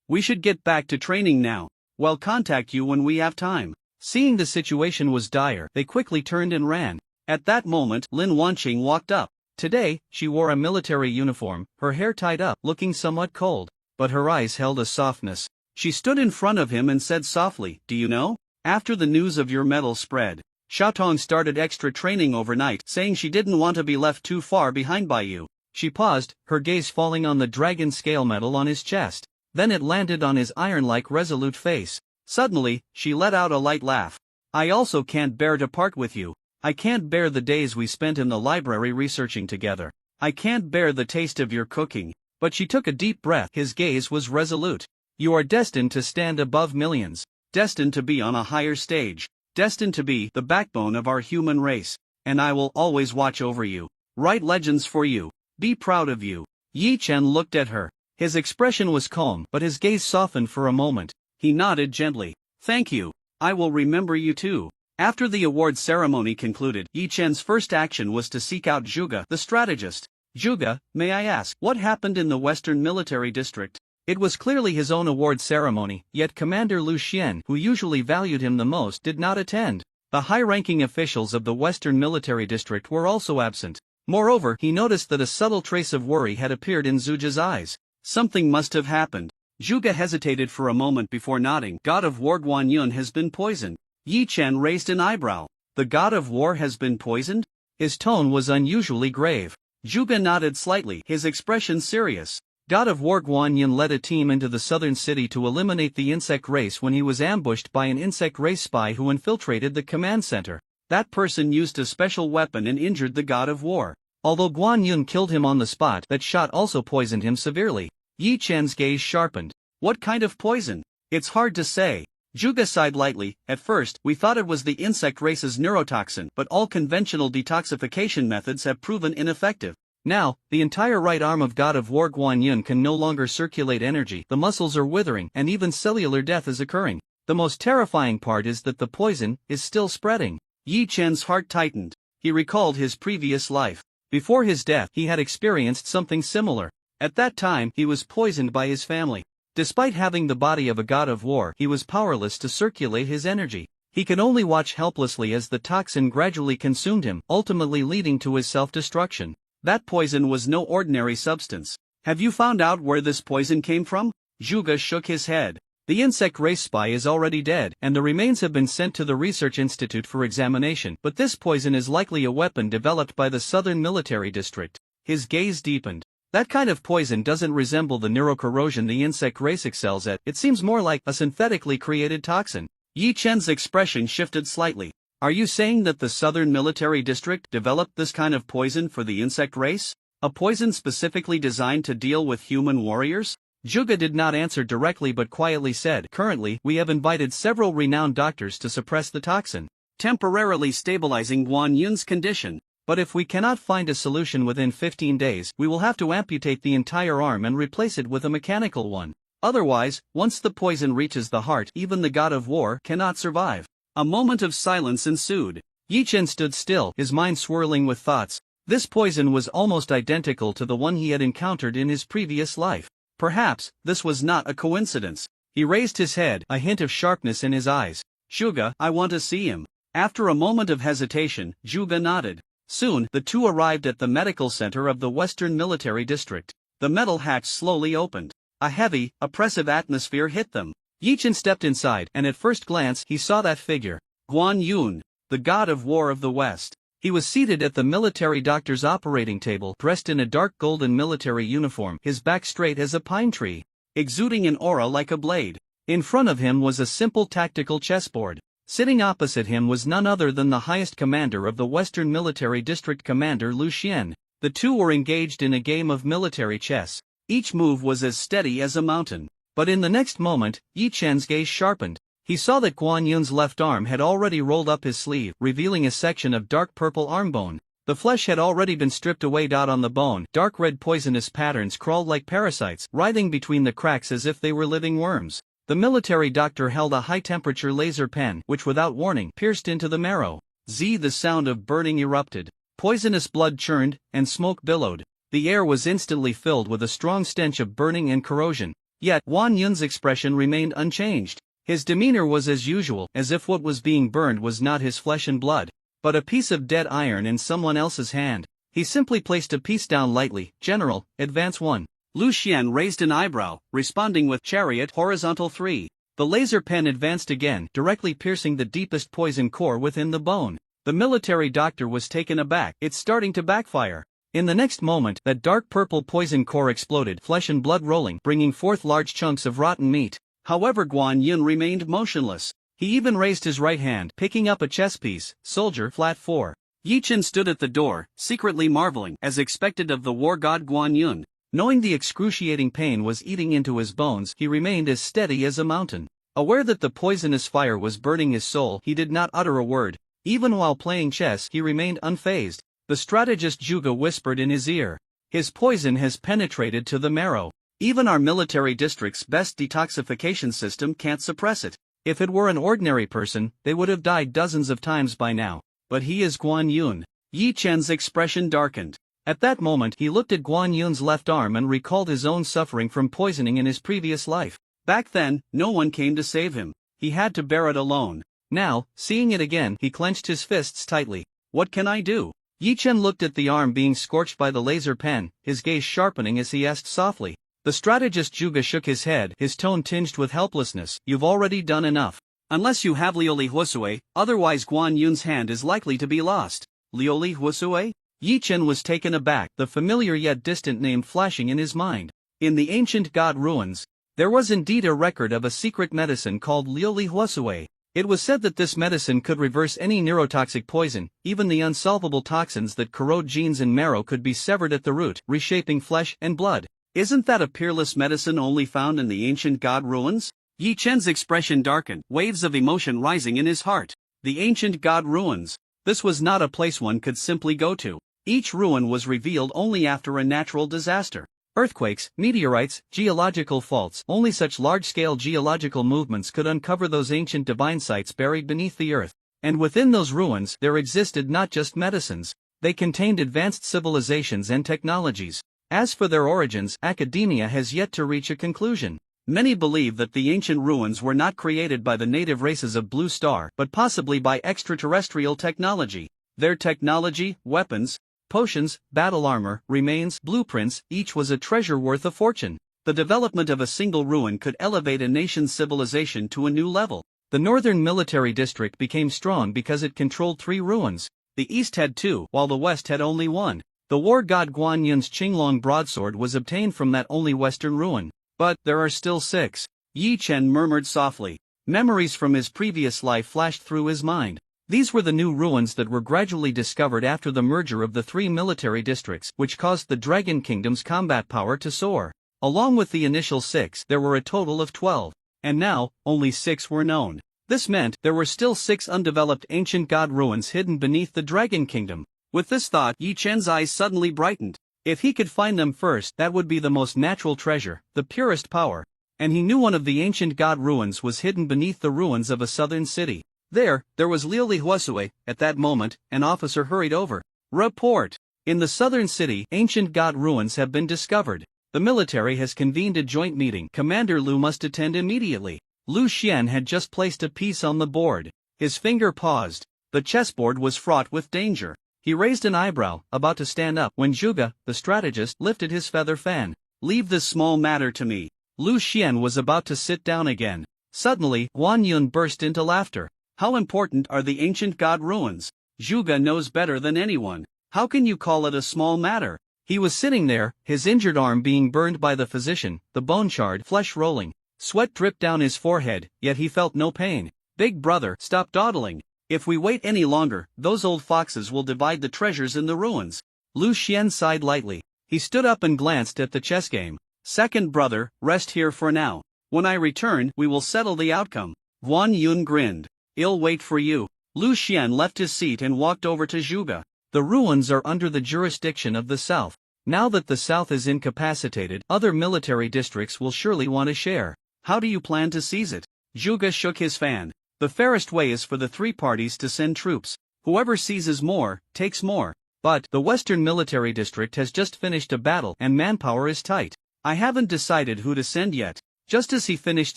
A: we should get back to training now. We'll contact you when we have time. Seeing the situation was dire, they quickly turned and ran. At that moment, Lin Wanqing walked up. Today, she wore a military uniform, her hair tied up, looking somewhat cold, but her eyes held a softness. She stood in front of him and said softly, Do you know? After the news of your medal spread, Xiaotong started extra training overnight, saying she didn't want to be left too far behind by you. She paused, her gaze falling on the dragon scale medal on his chest. Then it landed on his iron-like resolute face. Suddenly, she let out a light laugh. I also can't bear to part with you. I can't bear the days we spent in the library researching together. I can't bear the taste of your cooking. But she took a deep breath. His gaze was resolute. You are destined to stand above millions. Destined to be on a higher stage. Destined to be the backbone of our human race. And I will always watch over you. Write legends for you. Be proud of you. Yi Chen looked at her. His expression was calm, but his gaze softened for a moment. He nodded gently. Thank you. I will remember you too. After the award ceremony concluded, Yi Chen's first action was to seek out Zhuge, the strategist. Zhuge, may I ask, what happened in the Western Military District? It was clearly his own award ceremony, yet Commander Lu Xian, who usually valued him the most, did not attend. The high-ranking officials of the Western Military District were also absent. Moreover, he noticed that a subtle trace of worry had appeared in Zhuge's eyes. Something must have happened. Zhuge hesitated for a moment before nodding. God of War Guan Yun has been poisoned. Yi Chen raised an eyebrow. The God of War has been poisoned? His tone was unusually grave. Zhuge nodded slightly, his expression serious. God of War Guan Yin led a team into the southern city to eliminate the insect race when he was ambushed by an insect race spy who infiltrated the command center. That person used a special weapon and injured the God of War. Although Guan Yun killed him on the spot, that shot also poisoned him severely. Yi Chen's gaze sharpened. What kind of poison? It's hard to say. Juga sighed lightly. At first, we thought it was the insect race's neurotoxin, but all conventional detoxification methods have proven ineffective. Now, the entire right arm of God of War Guan Yun can no longer circulate energy, the muscles are withering, and even cellular death is occurring. The most terrifying part is that the poison is still spreading. Yi Chen's heart tightened. He recalled his previous life. Before his death, he had experienced something similar. At that time, he was poisoned by his family. Despite having the body of a god of war, he was powerless to circulate his energy. He could only watch helplessly as the toxin gradually consumed him, ultimately leading to his self-destruction. That poison was no ordinary substance. Have you found out where this poison came from? Juga shook his head. The insect race spy is already dead, and the remains have been sent to the research institute for examination, but this poison is likely a weapon developed by the Southern Military District. His gaze deepened. That kind of poison doesn't resemble the neurocorrosion the insect race excels at, it seems more like a synthetically created toxin. Yi Chen's expression shifted slightly. Are you saying that the Southern Military District developed this kind of poison for the insect race? A poison specifically designed to deal with human warriors? Juga did not answer directly but quietly said, currently, we have invited several renowned doctors to suppress the toxin, temporarily stabilizing Guan Yun's condition. But if we cannot find a solution within 15 days, we will have to amputate the entire arm and replace it with a mechanical one. Otherwise, once the poison reaches the heart, even the god of war cannot survive. A moment of silence ensued. Yi Chen stood still, his mind swirling with thoughts. This poison was almost identical to the one he had encountered in his previous life. Perhaps, this was not a coincidence. He raised his head, a hint of sharpness in his eyes. Juga, I want to see him. After a moment of hesitation, Juga nodded. Soon, the two arrived at the medical center of the Western Military District. The metal hatch slowly opened. A heavy, oppressive atmosphere hit them. Yi Chen stepped inside, and at first glance, he saw that figure. Guan Yun, the god of war of the West. He was seated at the military doctor's operating table, dressed in a dark golden military uniform, his back straight as a pine tree, exuding an aura like a blade. In front of him was a simple tactical chessboard. Sitting opposite him was none other than the highest commander of the Western Military District, Commander Lu Xian. The two were engaged in a game of military chess. Each move was as steady as a mountain. But in the next moment, Yi Chen's gaze sharpened. He saw that Guan Yun's left arm had already rolled up his sleeve, revealing a section of dark purple arm bone. The flesh had already been stripped away. On the bone, dark red poisonous patterns crawled like parasites, writhing between the cracks as if they were living worms. The military doctor held a high-temperature laser pen, which without warning pierced into the marrow. The sound of burning erupted. Poisonous blood churned, and smoke billowed. The air was instantly filled with a strong stench of burning and corrosion. Yet, Guan Yun's expression remained unchanged. His demeanor was as usual, as if what was being burned was not his flesh and blood, but a piece of dead iron in someone else's hand. He simply placed a piece down lightly. General, advance 1. Lu Xian raised an eyebrow, responding with chariot horizontal 3. The laser pen advanced again, directly piercing the deepest poison core within the bone. The military doctor was taken aback. It's starting to backfire. In the next moment, that dark purple poison core exploded, flesh and blood rolling, bringing forth large chunks of rotten meat. However, Guan Yun remained motionless. He even raised his right hand, picking up a chess piece. Soldier, flat 4. Yi Chen stood at the door, secretly marveling, as expected of the war god Guan Yun. Knowing the excruciating pain was eating into his bones, he remained as steady as a mountain. Aware that the poisonous fire was burning his soul, he did not utter a word. Even while playing chess, he remained unfazed. The strategist Juga whispered in his ear. His poison has penetrated to the marrow. Even our military district's best detoxification system can't suppress it. If it were an ordinary person, they would have died dozens of times by now. But he is Guan Yun. Yi Chen's expression darkened. At that moment, he looked at Guan Yun's left arm and recalled his own suffering from poisoning in his previous life. Back then, no one came to save him. He had to bear it alone. Now, seeing it again, he clenched his fists tightly. What can I do? Yi Chen looked at the arm being scorched by the laser pen, his gaze sharpening as he asked softly. The strategist Juga shook his head, his tone tinged with helplessness. You've already done enough. Unless you have Liuli Huasue, otherwise Guan Yun's hand is likely to be lost. Liuli Huasue? Yi Chen was taken aback, the familiar yet distant name flashing in his mind. In the ancient god ruins, there was indeed a record of a secret medicine called Liuli Huasue. It was said that this medicine could reverse any neurotoxic poison, even the unsolvable toxins that corrode genes and marrow could be severed at the root, reshaping flesh and blood. Isn't that a peerless medicine only found in the ancient god ruins? Yi Chen's expression darkened, waves of emotion rising in his heart. The ancient god ruins. This was not a place one could simply go to. Each ruin was revealed only after a natural disaster. Earthquakes, meteorites, geological faults. Only such large-scale geological movements could uncover those ancient divine sites buried beneath the earth. And within those ruins there existed not just medicines. They contained advanced civilizations and technologies. As for their origins, academia has yet to reach a conclusion. Many believe that the ancient ruins were not created by the native races of Blue Star, but possibly by extraterrestrial technology. Their technology, weapons, potions, battle armor, remains, blueprints, each was a treasure worth a fortune. The development of a single ruin could elevate a nation's civilization to a new level. The northern military district became strong because it controlled 3 ruins. The east had 2, while the west had only 1. The war god Guan Yun's Qinglong broadsword was obtained from that only western ruin. But there are still 6. Yi Chen murmured softly. Memories from his previous life flashed through his mind. These were the new ruins that were gradually discovered after the merger of the 3 military districts, which caused the Dragon Kingdom's combat power to soar. Along with the initial 6, there were a total of 12. And now, only 6 were known. This meant there were still 6 undeveloped ancient god ruins hidden beneath the Dragon Kingdom. With this thought, Yi Chen's eyes suddenly brightened. If he could find them first, that would be the most natural treasure, the purest power. And he knew one of the ancient god ruins was hidden beneath the ruins of a southern city. There was Liu Huasui. At that moment, an officer hurried over. Report! In the southern city, ancient god ruins have been discovered. The military has convened a joint meeting. Commander Liu must attend immediately. Lu Xian had just placed a piece on the board. His finger paused. The chessboard was fraught with danger. He raised an eyebrow, about to stand up, when Zhuge, the strategist, lifted his feather fan. Leave this small matter to me. Lu Xian was about to sit down again. Suddenly, Guan Yun burst into laughter. How important are the ancient god ruins? Zhuge knows better than anyone. How can you call it a small matter? He was sitting there, his injured arm being burned by the physician, the bone charred, flesh rolling. Sweat dripped down his forehead, yet he felt no pain. Big brother, stop dawdling. If we wait any longer, those old foxes will divide the treasures in the ruins. Lu Xian sighed lightly. He stood up and glanced at the chess game. Second brother, rest here for now. When I return, we will settle the outcome. Guan Yun grinned. I'll wait for you. Lu Xian left his seat and walked over to Zhuge. The ruins are under the jurisdiction of the South. Now that the South is incapacitated, other military districts will surely want a share. How do you plan to seize it? Zhuge shook his fan. The fairest way is for the 3 parties to send troops. Whoever seizes more, takes more. But the Western Military District has just finished a battle and manpower is tight. I haven't decided who to send yet. Just as he finished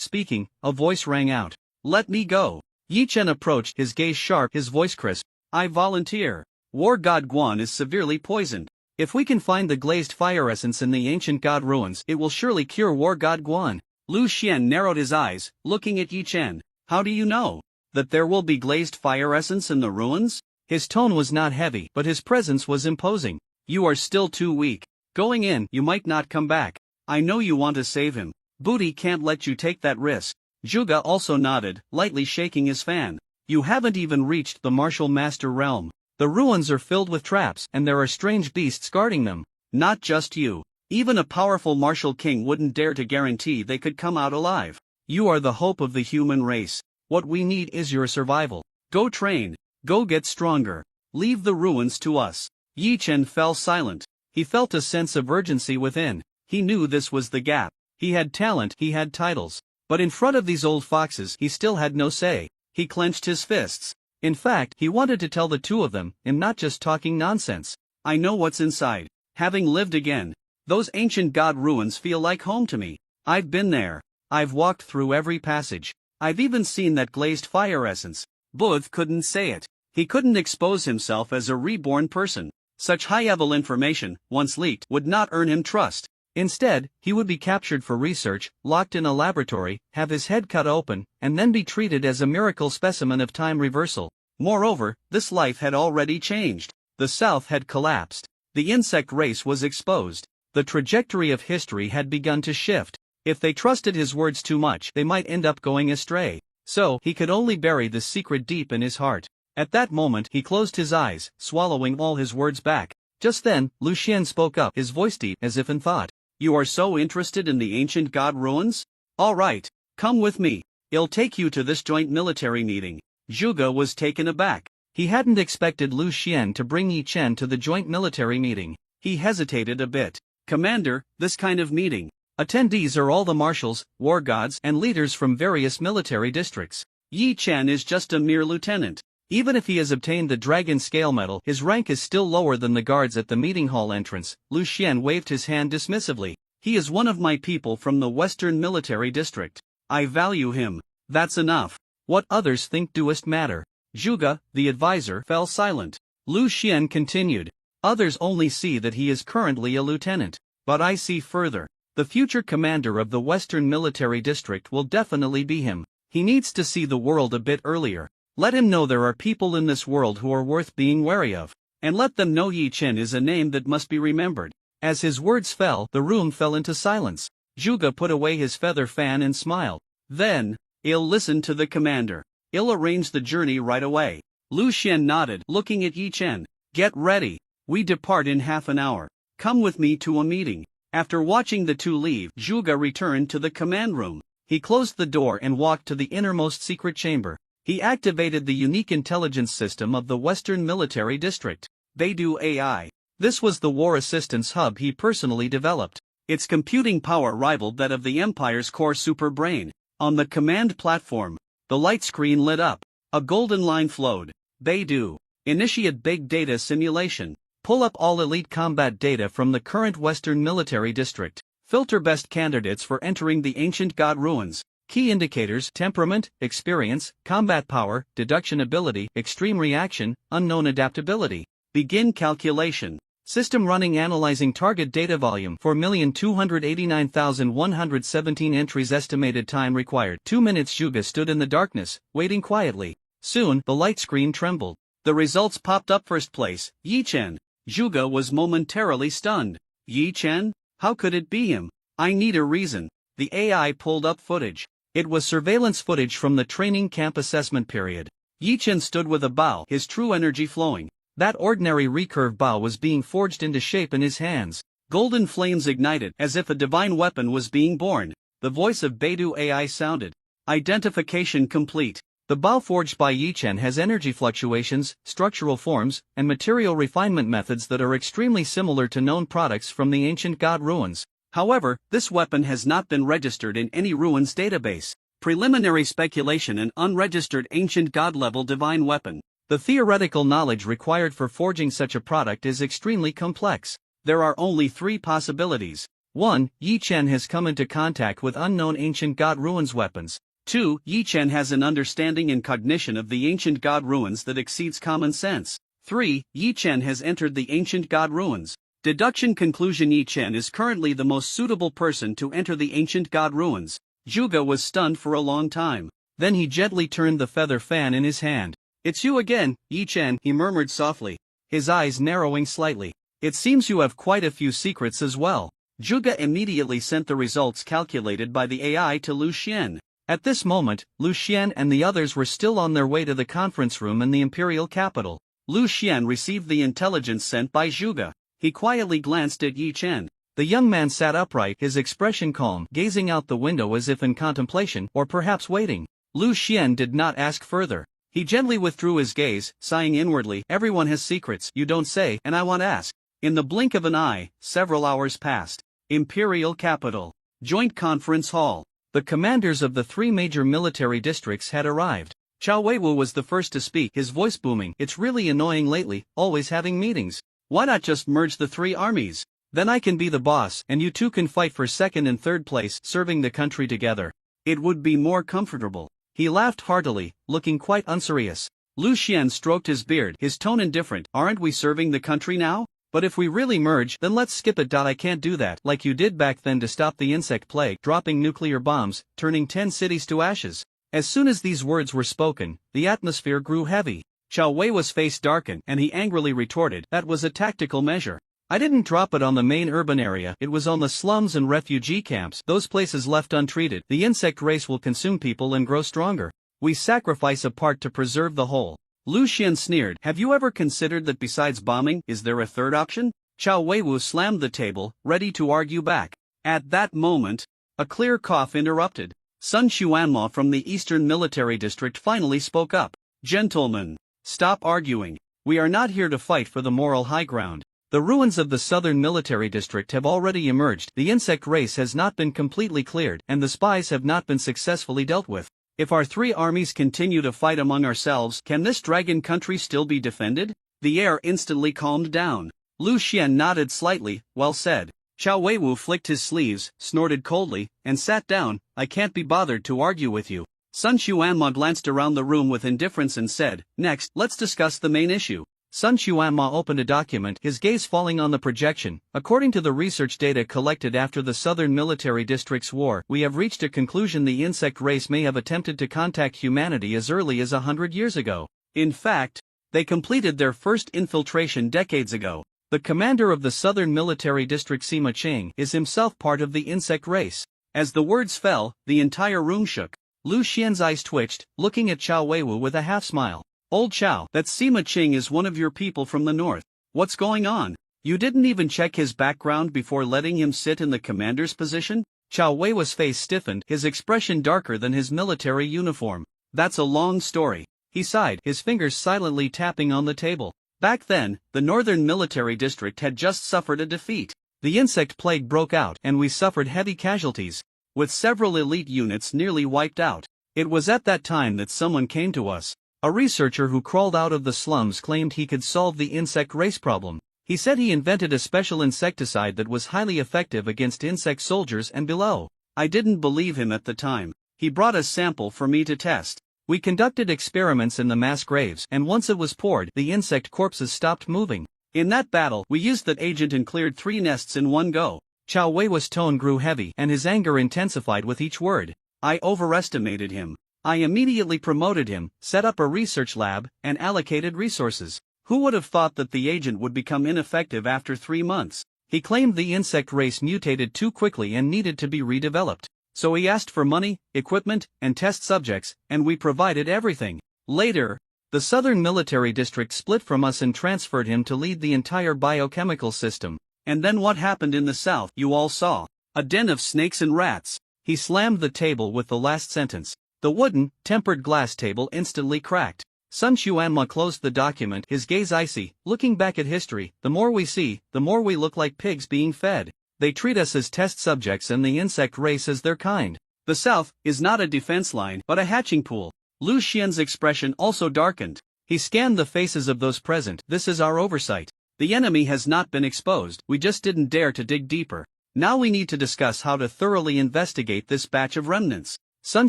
A: speaking, a voice rang out. Let me go. Yi Chen approached, his gaze sharp, his voice crisp. I volunteer. War god Guan is severely poisoned. If we can find the glazed fire essence in the ancient god ruins, it will surely cure war god Guan. Lu Xian narrowed his eyes, looking at Yi Chen. How do you know? That there will be glazed fire essence in the ruins? His tone was not heavy, but his presence was imposing. You are still too weak. Going in, you might not come back. I know you want to save him. Booty can't let you take that risk. Zhuge also nodded, lightly shaking his fan. You haven't even reached the martial master realm. The ruins are filled with traps, and there are strange beasts guarding them. Not just you. Even a powerful martial king wouldn't dare to guarantee they could come out alive. You are the hope of the human race. What we need is your survival. Go train. Go get stronger. Leave the ruins to us. Yi Chen fell silent. He felt a sense of urgency within. He knew this was the gap. He had talent, he had titles. But in front of these old foxes, he still had no say. He clenched his fists. In fact, he wanted to tell the 2 of them, and not just talking nonsense. I know what's inside. Having lived again. Those ancient god ruins feel like home to me. I've been there. I've walked through every passage. I've even seen that glazed fire essence. Booth couldn't say it. He couldn't expose himself as a reborn person. Such high-level information, once leaked, would not earn him trust. Instead, he would be captured for research, locked in a laboratory, have his head cut open, and then be treated as a miracle specimen of time reversal. Moreover, this life had already changed. The South had collapsed. The insect race was exposed. The trajectory of history had begun to shift. If they trusted his words too much, they might end up going astray. So, he could only bury the secret deep in his heart. At that moment, he closed his eyes, swallowing all his words back. Just then, Lu Xian spoke up, his voice deep, as if in thought. You are so interested in the ancient god ruins? All right. Come with me. I'll take you to this joint military meeting. Zhuge was taken aback. He hadn't expected Lu Xian to bring Yi Chen to the joint military meeting. He hesitated a bit. Commander, this kind of meeting. Attendees are all the marshals, war gods, and leaders from various military districts. Yi Chen is just a mere lieutenant. Even if he has obtained the Dragon Scale Medal, his rank is still lower than the guards at the meeting hall entrance. Lu Xian waved his hand dismissively. He is one of my people from the Western Military District. I value him. That's enough. What others think doest matter. Zhuge, the advisor, fell silent. Lu Xian continued. Others only see that he is currently a lieutenant. But I see further. The future commander of the Western Military District will definitely be him. He needs to see the world a bit earlier. Let him know there are people in this world who are worth being wary of. And let them know Yi Chen is a name that must be remembered. As his words fell, the room fell into silence. Zhuge put away his feather fan and smiled. Then, I'll listen to the commander. I'll arrange the journey right away. Lu Xian nodded, looking at Yi Chen. Get ready. We depart in half an hour. Come with me to a meeting. After watching the two leave, Zhuge returned to the command room. He closed the door and walked to the innermost secret chamber. He activated the unique intelligence system of the Western Military District, Beidou AI. This was the war assistance hub he personally developed. Its computing power rivaled that of the Empire's core super brain. On the command platform, the light screen lit up. A golden line flowed. Beidou. Initiate big data simulation. Pull up all elite combat data from the current Western Military District. Filter best candidates for entering the ancient god ruins. Key indicators: temperament, experience, combat power, deduction ability, extreme reaction, unknown adaptability. Begin calculation. System running analyzing target data volume 4,289,117 entries. Estimated time required 2 minutes. Zhuge stood in the darkness, waiting quietly. Soon, the light screen trembled. The results popped up. First place, Yi Chen. Zhuge was momentarily stunned. Yi Chen? How could it be him? I need a reason. The AI pulled up footage. It was surveillance footage from the training camp assessment period. Yi Chen stood with a bow, his true energy flowing. That ordinary recurve bow was being forged into shape in his hands. Golden flames ignited, as if a divine weapon was being born. The voice of Beidou AI sounded. Identification complete. The bow forged by Yi Chen has energy fluctuations, structural forms, and material refinement methods that are extremely similar to known products from the ancient god ruins. However, this weapon has not been registered in any ruins database. Preliminary speculation: an unregistered ancient god-level divine weapon. The theoretical knowledge required for forging such a product is extremely complex. There are only 3 possibilities. 1. Yi Chen has come into contact with unknown ancient god ruins weapons. 2. Yi Chen has an understanding and cognition of the ancient god ruins that exceeds common sense. 3. Yi Chen has entered the ancient god ruins. Deduction conclusion: Yi Chen is currently the most suitable person to enter the ancient god ruins. Zhuge was stunned for a long time. Then he gently turned the feather fan in his hand. It's you again, Yi Chen, he murmured softly, his eyes narrowing slightly. It seems you have quite a few secrets as well. Zhuge immediately sent the results calculated by the AI to Lu Xian. At this moment, Lu Xian and the others were still on their way to the conference room in the imperial capital. Lu Xian received the intelligence sent by Zhuge. He quietly glanced at Yi Chen. The young man sat upright, his expression calm, gazing out the window as if in contemplation, or perhaps waiting. Lu Xian did not ask further. He gently withdrew his gaze, sighing inwardly. Everyone has secrets, you don't say, and I want to ask. In the blink of an eye, several hours passed. Imperial capital. Joint conference hall. The commanders of the 3 major military districts had arrived. Chao Weiwu was the first to speak, his voice booming. It's really annoying lately, always having meetings. Why not just merge the 3 armies? Then I can be the boss, and you two can fight for 2nd and 3rd place, serving the country together. It would be more comfortable. He laughed heartily, looking quite unserious. Lu Xian stroked his beard, his tone indifferent. Aren't we serving the country now? But if we really merge, then let's skip it. I can't do that, like you did back then to stop the insect plague, dropping nuclear bombs, turning 10 cities to ashes. As soon as these words were spoken, the atmosphere grew heavy. Chao Wei's face darkened, and he angrily retorted, that was a tactical measure. I didn't drop it on the main urban area, it was on the slums and refugee camps, those places left untreated. The insect race will consume people and grow stronger. We sacrifice a part to preserve the whole. Lu Xian sneered. Have you ever considered that besides bombing, is there a third option? Chao Weiwu slammed the table, ready to argue back. At that moment, a clear cough interrupted. Sun Xuanma from the Eastern Military District finally spoke up. Gentlemen, stop arguing. We are not here to fight for the moral high ground. The ruins of the Southern Military District have already emerged, the insect race has not been completely cleared, and the spies have not been successfully dealt with. If our three armies continue to fight among ourselves, can this dragon country still be defended? The air instantly calmed down. Lu Xian nodded slightly, well said. Chao Weiwu flicked his sleeves, snorted coldly, and sat down. I can't be bothered to argue with you. Sun Xuanma glanced around the room with indifference and said, next, let's discuss the main issue. Sun Xuanma opened a document, his gaze falling on the projection. According to the research data collected after the Southern Military District's war, we have reached a conclusion: the insect race may have attempted to contact humanity as early as 100 years ago. In fact, they completed their first infiltration decades ago. The commander of the Southern Military District, Sima Qing, is himself part of the insect race. As the words fell, the entire room shook. Lu Xian's eyes twitched, looking at Chao Weiwu with a half-smile. Old Chao, that Sima Qing is one of your people from the north. What's going on? You didn't even check his background before letting him sit in the commander's position? Chao Weiwu's face stiffened, his expression darker than his military uniform. That's a long story. He sighed, his fingers silently tapping on the table. Back then, the Northern Military District had just suffered a defeat. The insect plague broke out, and we suffered heavy casualties, with several elite units nearly wiped out. It was at that time that someone came to us. A researcher who crawled out of the slums claimed he could solve the insect race problem. He said he invented a special insecticide that was highly effective against insect soldiers and below. I didn't believe him at the time. He brought a sample for me to test. We conducted experiments in the mass graves, and once it was poured, the insect corpses stopped moving. In that battle, we used that agent and cleared 3 nests in one go. Chao Weiwu's tone grew heavy, and his anger intensified with each word. I overestimated him. I immediately promoted him, set up a research lab, and allocated resources. Who would have thought that the agent would become ineffective after 3 months? He claimed the insect race mutated too quickly and needed to be redeveloped. So he asked for money, equipment, and test subjects, and we provided everything. Later, the Southern Military District split from us and transferred him to lead the entire biochemical system. And then what happened in the south, you all saw. A den of snakes and rats. He slammed the table with the last sentence. The wooden, tempered glass table instantly cracked. Sun Xuanma closed the document, his gaze icy, looking back at history. The more we see, the more we look like pigs being fed. They treat us as test subjects and the insect race as their kind. The South is not a defense line, but a hatching pool. Lu Xian's expression also darkened. He scanned the faces of those present. This is our oversight. The enemy has not been exposed, we just didn't dare to dig deeper. Now we need to discuss how to thoroughly investigate this batch of remnants. Sun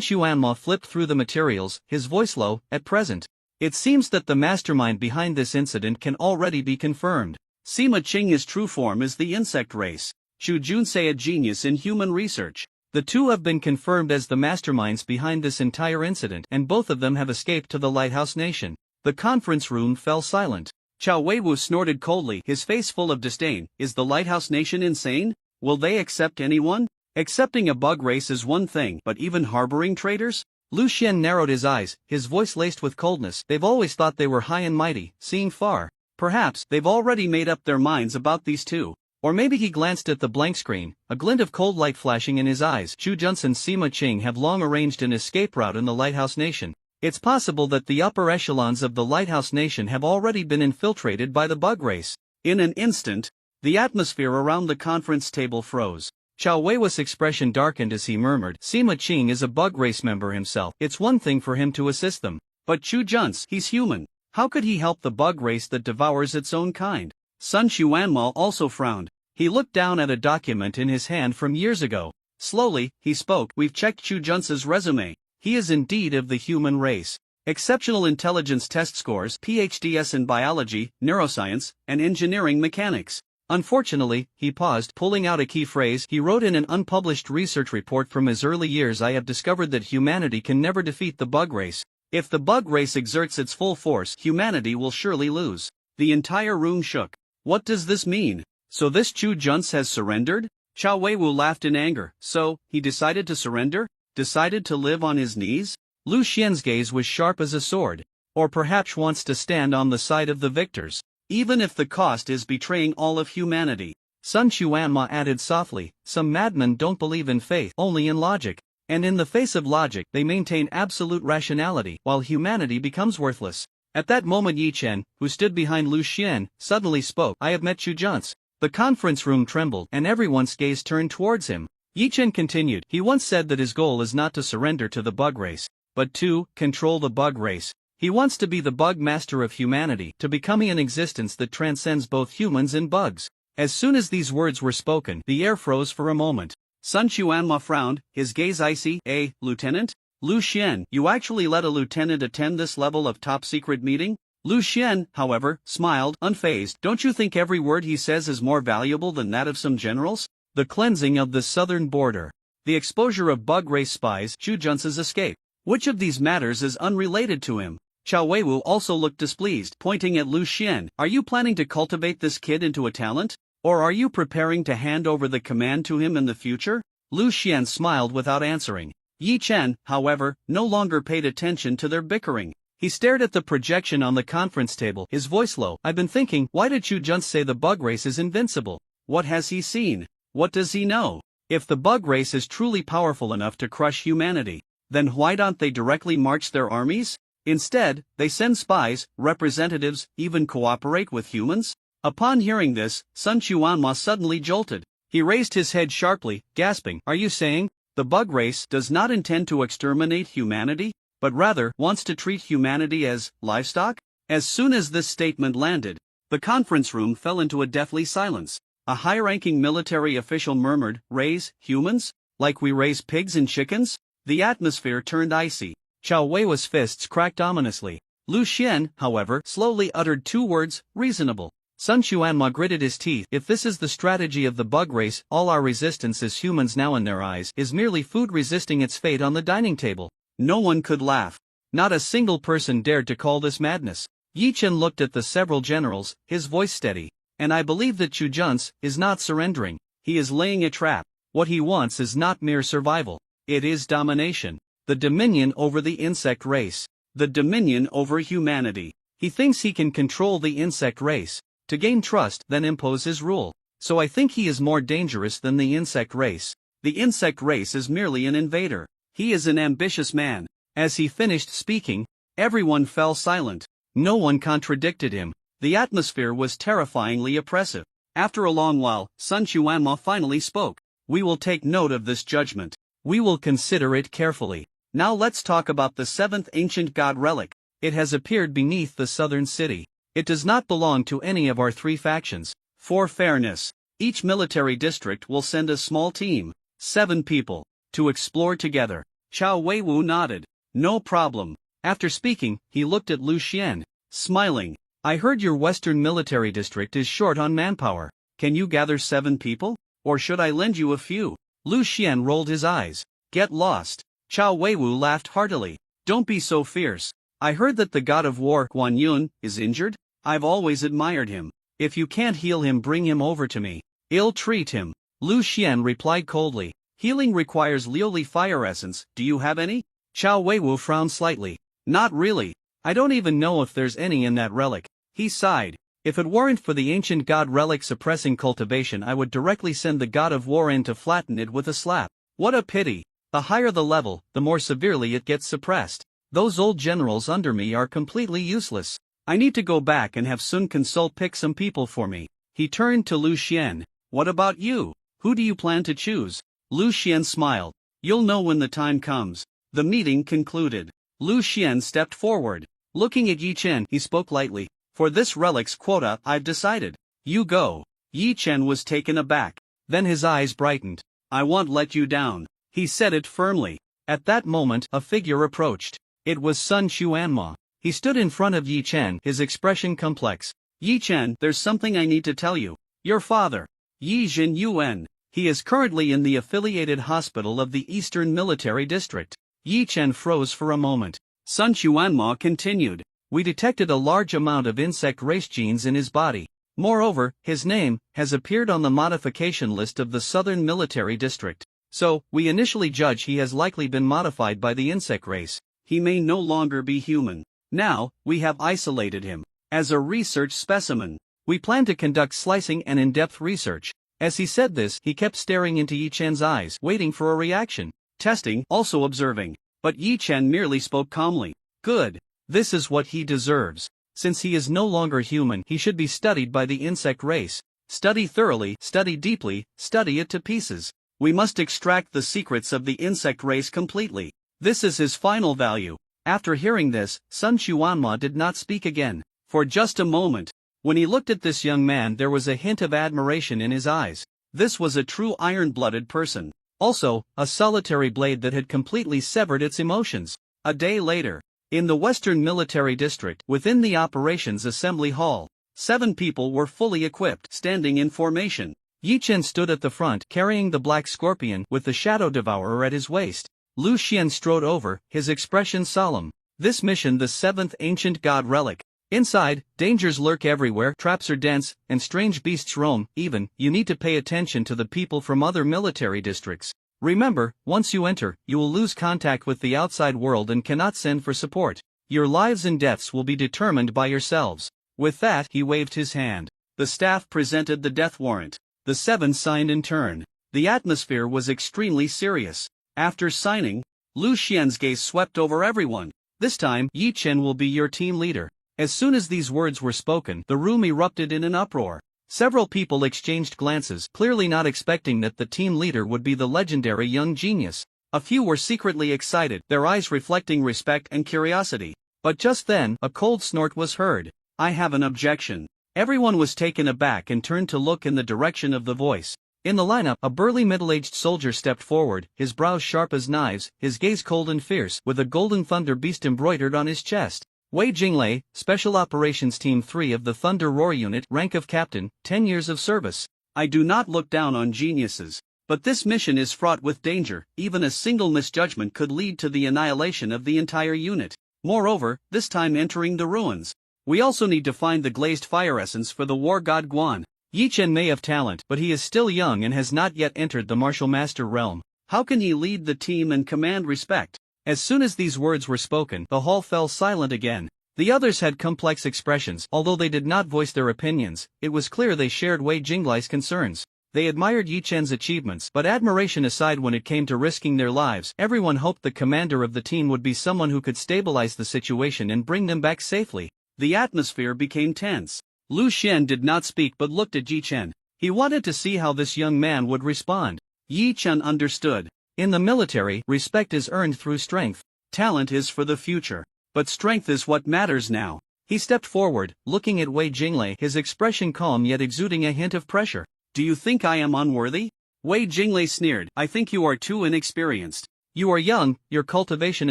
A: Xuanma flipped through the materials, his voice low. At present, it seems that the mastermind behind this incident can already be confirmed. Sima Qing, his true form is the insect race. Chu Junsei, a genius in human research. The two have been confirmed as the masterminds behind this entire incident, and both of them have escaped to the Lighthouse Nation. The conference room fell silent. Chao Weiwu snorted coldly, his face full of disdain. Is the Lighthouse Nation insane? Will they accept anyone? Accepting a bug race is one thing, but even harboring traitors? Lu Xian narrowed his eyes, his voice laced with coldness. They've always thought they were high and mighty, seeing far. Perhaps they've already made up their minds about these two. Or maybe he glanced at the blank screen, a glint of cold light flashing in his eyes. Chu Junsi and Sima Qing have long arranged an escape route in the Lighthouse Nation. It's possible that the upper echelons of the Lighthouse Nation have already been infiltrated by the bug race. In an instant, the atmosphere around the conference table froze. Chao Weiwu's expression darkened as he murmured, Sima Qing is a bug race member himself. It's one thing for him to assist them. But Chu Junsi, he's human. How could he help the bug race that devours its own kind? Sun Xuanma also frowned. He looked down at a document in his hand from years ago. Slowly, he spoke. We've checked Chu Junsi's resume. He is indeed of the human race. Exceptional intelligence test scores, PhDs in biology, neuroscience, and engineering mechanics. Unfortunately, he paused, pulling out a key phrase. He wrote in an unpublished research report from his early years, I have discovered that humanity can never defeat the bug race. If the bug race exerts its full force, humanity will surely lose. The entire room shook. What does this mean? So this Chu Junsi has surrendered? Chao Weiwu laughed in anger. So, he decided to surrender? Decided to live on his knees? Lu Xian's gaze was sharp as a sword. Or perhaps wants to stand on the side of the victors. Even if the cost is betraying all of humanity. Sun Xuanma added softly, some madmen don't believe in faith, only in logic. And in the face of logic, they maintain absolute rationality, while humanity becomes worthless. At that moment Yi Chen, who stood behind Lu Xian, suddenly spoke. I have met Chu Junce. The conference room trembled, and everyone's gaze turned towards him. Yi Chen continued, he once said that his goal is not to surrender to the bug race, but to control the bug race. He wants to be the bug master of humanity, to becoming an existence that transcends both humans and bugs. As soon as these words were spoken, the air froze for a moment. Sun Xuanhua frowned, his gaze icy. Lieutenant? Lu Xian, you actually let a lieutenant attend this level of top-secret meeting? Lu Xian, however, smiled, unfazed. Don't you think every word he says is more valuable than that of some generals? The cleansing of the southern border. The exposure of bug race spies. Chu Junce's escape. Which of these matters is unrelated to him? Chao Weiwu also looked displeased, pointing at Lu Xian. Are you planning to cultivate this kid into a talent? Or are you preparing to hand over the command to him in the future? Lu Xian smiled without answering. Yi Chen, however, no longer paid attention to their bickering. He stared at the projection on the conference table, his voice low. I've been thinking, why did Chu Junce say the bug race is invincible? What has he seen? What does he know? If the bug race is truly powerful enough to crush humanity, then why don't they directly march their armies? Instead, they send spies, representatives, even cooperate with humans? Upon hearing this, Sun Xuanhua suddenly jolted. He raised his head sharply, gasping, are you saying the bug race does not intend to exterminate humanity, but rather wants to treat humanity as livestock? As soon as this statement landed, the conference room fell into a deathly silence. A high-ranking military official murmured, raise humans? Like we raise pigs and chickens? The atmosphere turned icy. Chao Wei's fists cracked ominously. Lu Xian, however, slowly uttered two words, reasonable. Sun Xuanhua gritted his teeth. If this is the strategy of the bug race, all our resistance as humans now in their eyes is merely food resisting its fate on the dining table. No one could laugh. Not a single person dared to call this madness. Yi Chen looked at the several generals, his voice steady. And I believe that Chu Junce is not surrendering. He is laying a trap. What he wants is not mere survival. It is domination. The dominion over the insect race. The dominion over humanity. He thinks he can control the insect race. To gain trust, then impose his rule. So I think he is more dangerous than the insect race. The insect race is merely an invader. He is an ambitious man. As he finished speaking, everyone fell silent. No one contradicted him. The atmosphere was terrifyingly oppressive. After a long while, Sun Xuanhua finally spoke. We will take note of this judgment. We will consider it carefully. Now let's talk about the seventh ancient god relic. It has appeared beneath the southern city. It does not belong to any of our three factions. For fairness, each military district will send a small team, 7 people, to explore together. Chao Weiwu nodded. No problem. After speaking, he looked at Lu Xian, smiling. I heard your western military district is short on manpower. Can you gather 7 people? Or should I lend you a few? Lu Xian rolled his eyes. Get lost. Chao Weiwu laughed heartily. Don't be so fierce. I heard that the god of war, Guan Yun, is injured. I've always admired him. If you can't heal him, bring him over to me. Ill-treat him. Lu Xian replied coldly. Healing requires Lioli fire essence. Do you have any? Chao Weiwu frowned slightly. Not really. I don't even know if there's any in that relic. He sighed. If it weren't for the ancient god relic suppressing cultivation, I would directly send the god of war in to flatten it with a slap. What a pity. The higher the level, the more severely it gets suppressed. Those old generals under me are completely useless. I need to go back and have Sun Consult pick some people for me. He turned to Lu Xian. What about you? Who do you plan to choose? Lu Xian smiled. You'll know when the time comes. The meeting concluded. Lu Xian stepped forward. Looking at Yi Chen, he spoke lightly. For this relic's quota, I've decided. You go. Yi Chen was taken aback. Then his eyes brightened. I won't let you down. He said it firmly. At that moment, a figure approached. It was Sun Xuanhua. He stood in front of Yi Chen, his expression complex. Yi Chen, there's something I need to tell you. Your father, Yi Jin Yuan. He is currently in the affiliated hospital of the Eastern Military District. Yi Chen froze for a moment. Sun Xuanhua continued. We detected a large amount of insect race genes in his body. Moreover, his name has appeared on the modification list of the Southern Military District. So, we initially judge he has likely been modified by the insect race. He may no longer be human. Now, we have isolated him as a research specimen. We plan to conduct slicing and in-depth research. As he said this, he kept staring into Yi Chen's eyes, waiting for a reaction. testing, also observing. But Yi Chen merely spoke calmly. Good. This is what he deserves. Since he is no longer human, he should be studied by the insect race. Study thoroughly, study deeply, study it to pieces. We must extract the secrets of the insect race completely. This is his final value. After hearing this, Sun Xuanma did not speak again. For just a moment. When he looked at this young man, there was a hint of admiration in his eyes. This was a true iron-blooded person. Also, a solitary blade that had completely severed its emotions. A day later, in the Western Military District, within the Operations Assembly Hall, 7 people were fully equipped, standing in formation. Yi Chen stood at the front, carrying the black scorpion with the shadow devourer at his waist. Lu Xian strode over, his expression solemn. This mission, the 7th ancient god relic. Inside, dangers lurk everywhere, traps are dense, and strange beasts roam. Even, you need to pay attention to the people from other military districts. Remember, once you enter, you will lose contact with the outside world and cannot send for support. Your lives and deaths will be determined by yourselves. With that, he waved his hand. The staff presented the death warrant. The 7 signed in turn. The atmosphere was extremely serious. After signing, Lu Xian's gaze swept over everyone. This time, Yi Chen will be your team leader. As soon as these words were spoken, the room erupted in an uproar. Several people exchanged glances, clearly not expecting that the team leader would be the legendary young genius. A few were secretly excited, their eyes reflecting respect and curiosity. But just then, a cold snort was heard. I have an objection. Everyone was taken aback and turned to look in the direction of the voice. In the lineup, a burly middle-aged soldier stepped forward, his brows sharp as knives, his gaze cold and fierce, with a golden thunder beast embroidered on his chest. Wei Jinglei, Special Operations Team 3 of the Thunder Roar Unit, rank of Captain, 10 years of service. I do not look down on geniuses. But this mission is fraught with danger, even a single misjudgment could lead to the annihilation of the entire unit. Moreover, this time entering the ruins. We also need to find the glazed fire essence for the war god Guan. Yi Chen may have talent, but he is still young and has not yet entered the martial master realm. How can he lead the team and command respect? As soon as these words were spoken, the hall fell silent again. The others had complex expressions, although they did not voice their opinions. It was clear they shared Wei Jinglei's concerns. They admired Yi Chen's achievements, but admiration aside, when it came to risking their lives, everyone hoped the commander of the team would be someone who could stabilize the situation and bring them back safely. The atmosphere became tense. Lu Xian did not speak but looked at Yi Chen. He wanted to see how this young man would respond. Yi Chen understood. In the military, respect is earned through strength. Talent is for the future. But strength is what matters now. He stepped forward, looking at Wei Jinglei, his expression calm yet exuding a hint of pressure. Do you think I am unworthy? Wei Jinglei sneered. I think you are too inexperienced. You are young, your cultivation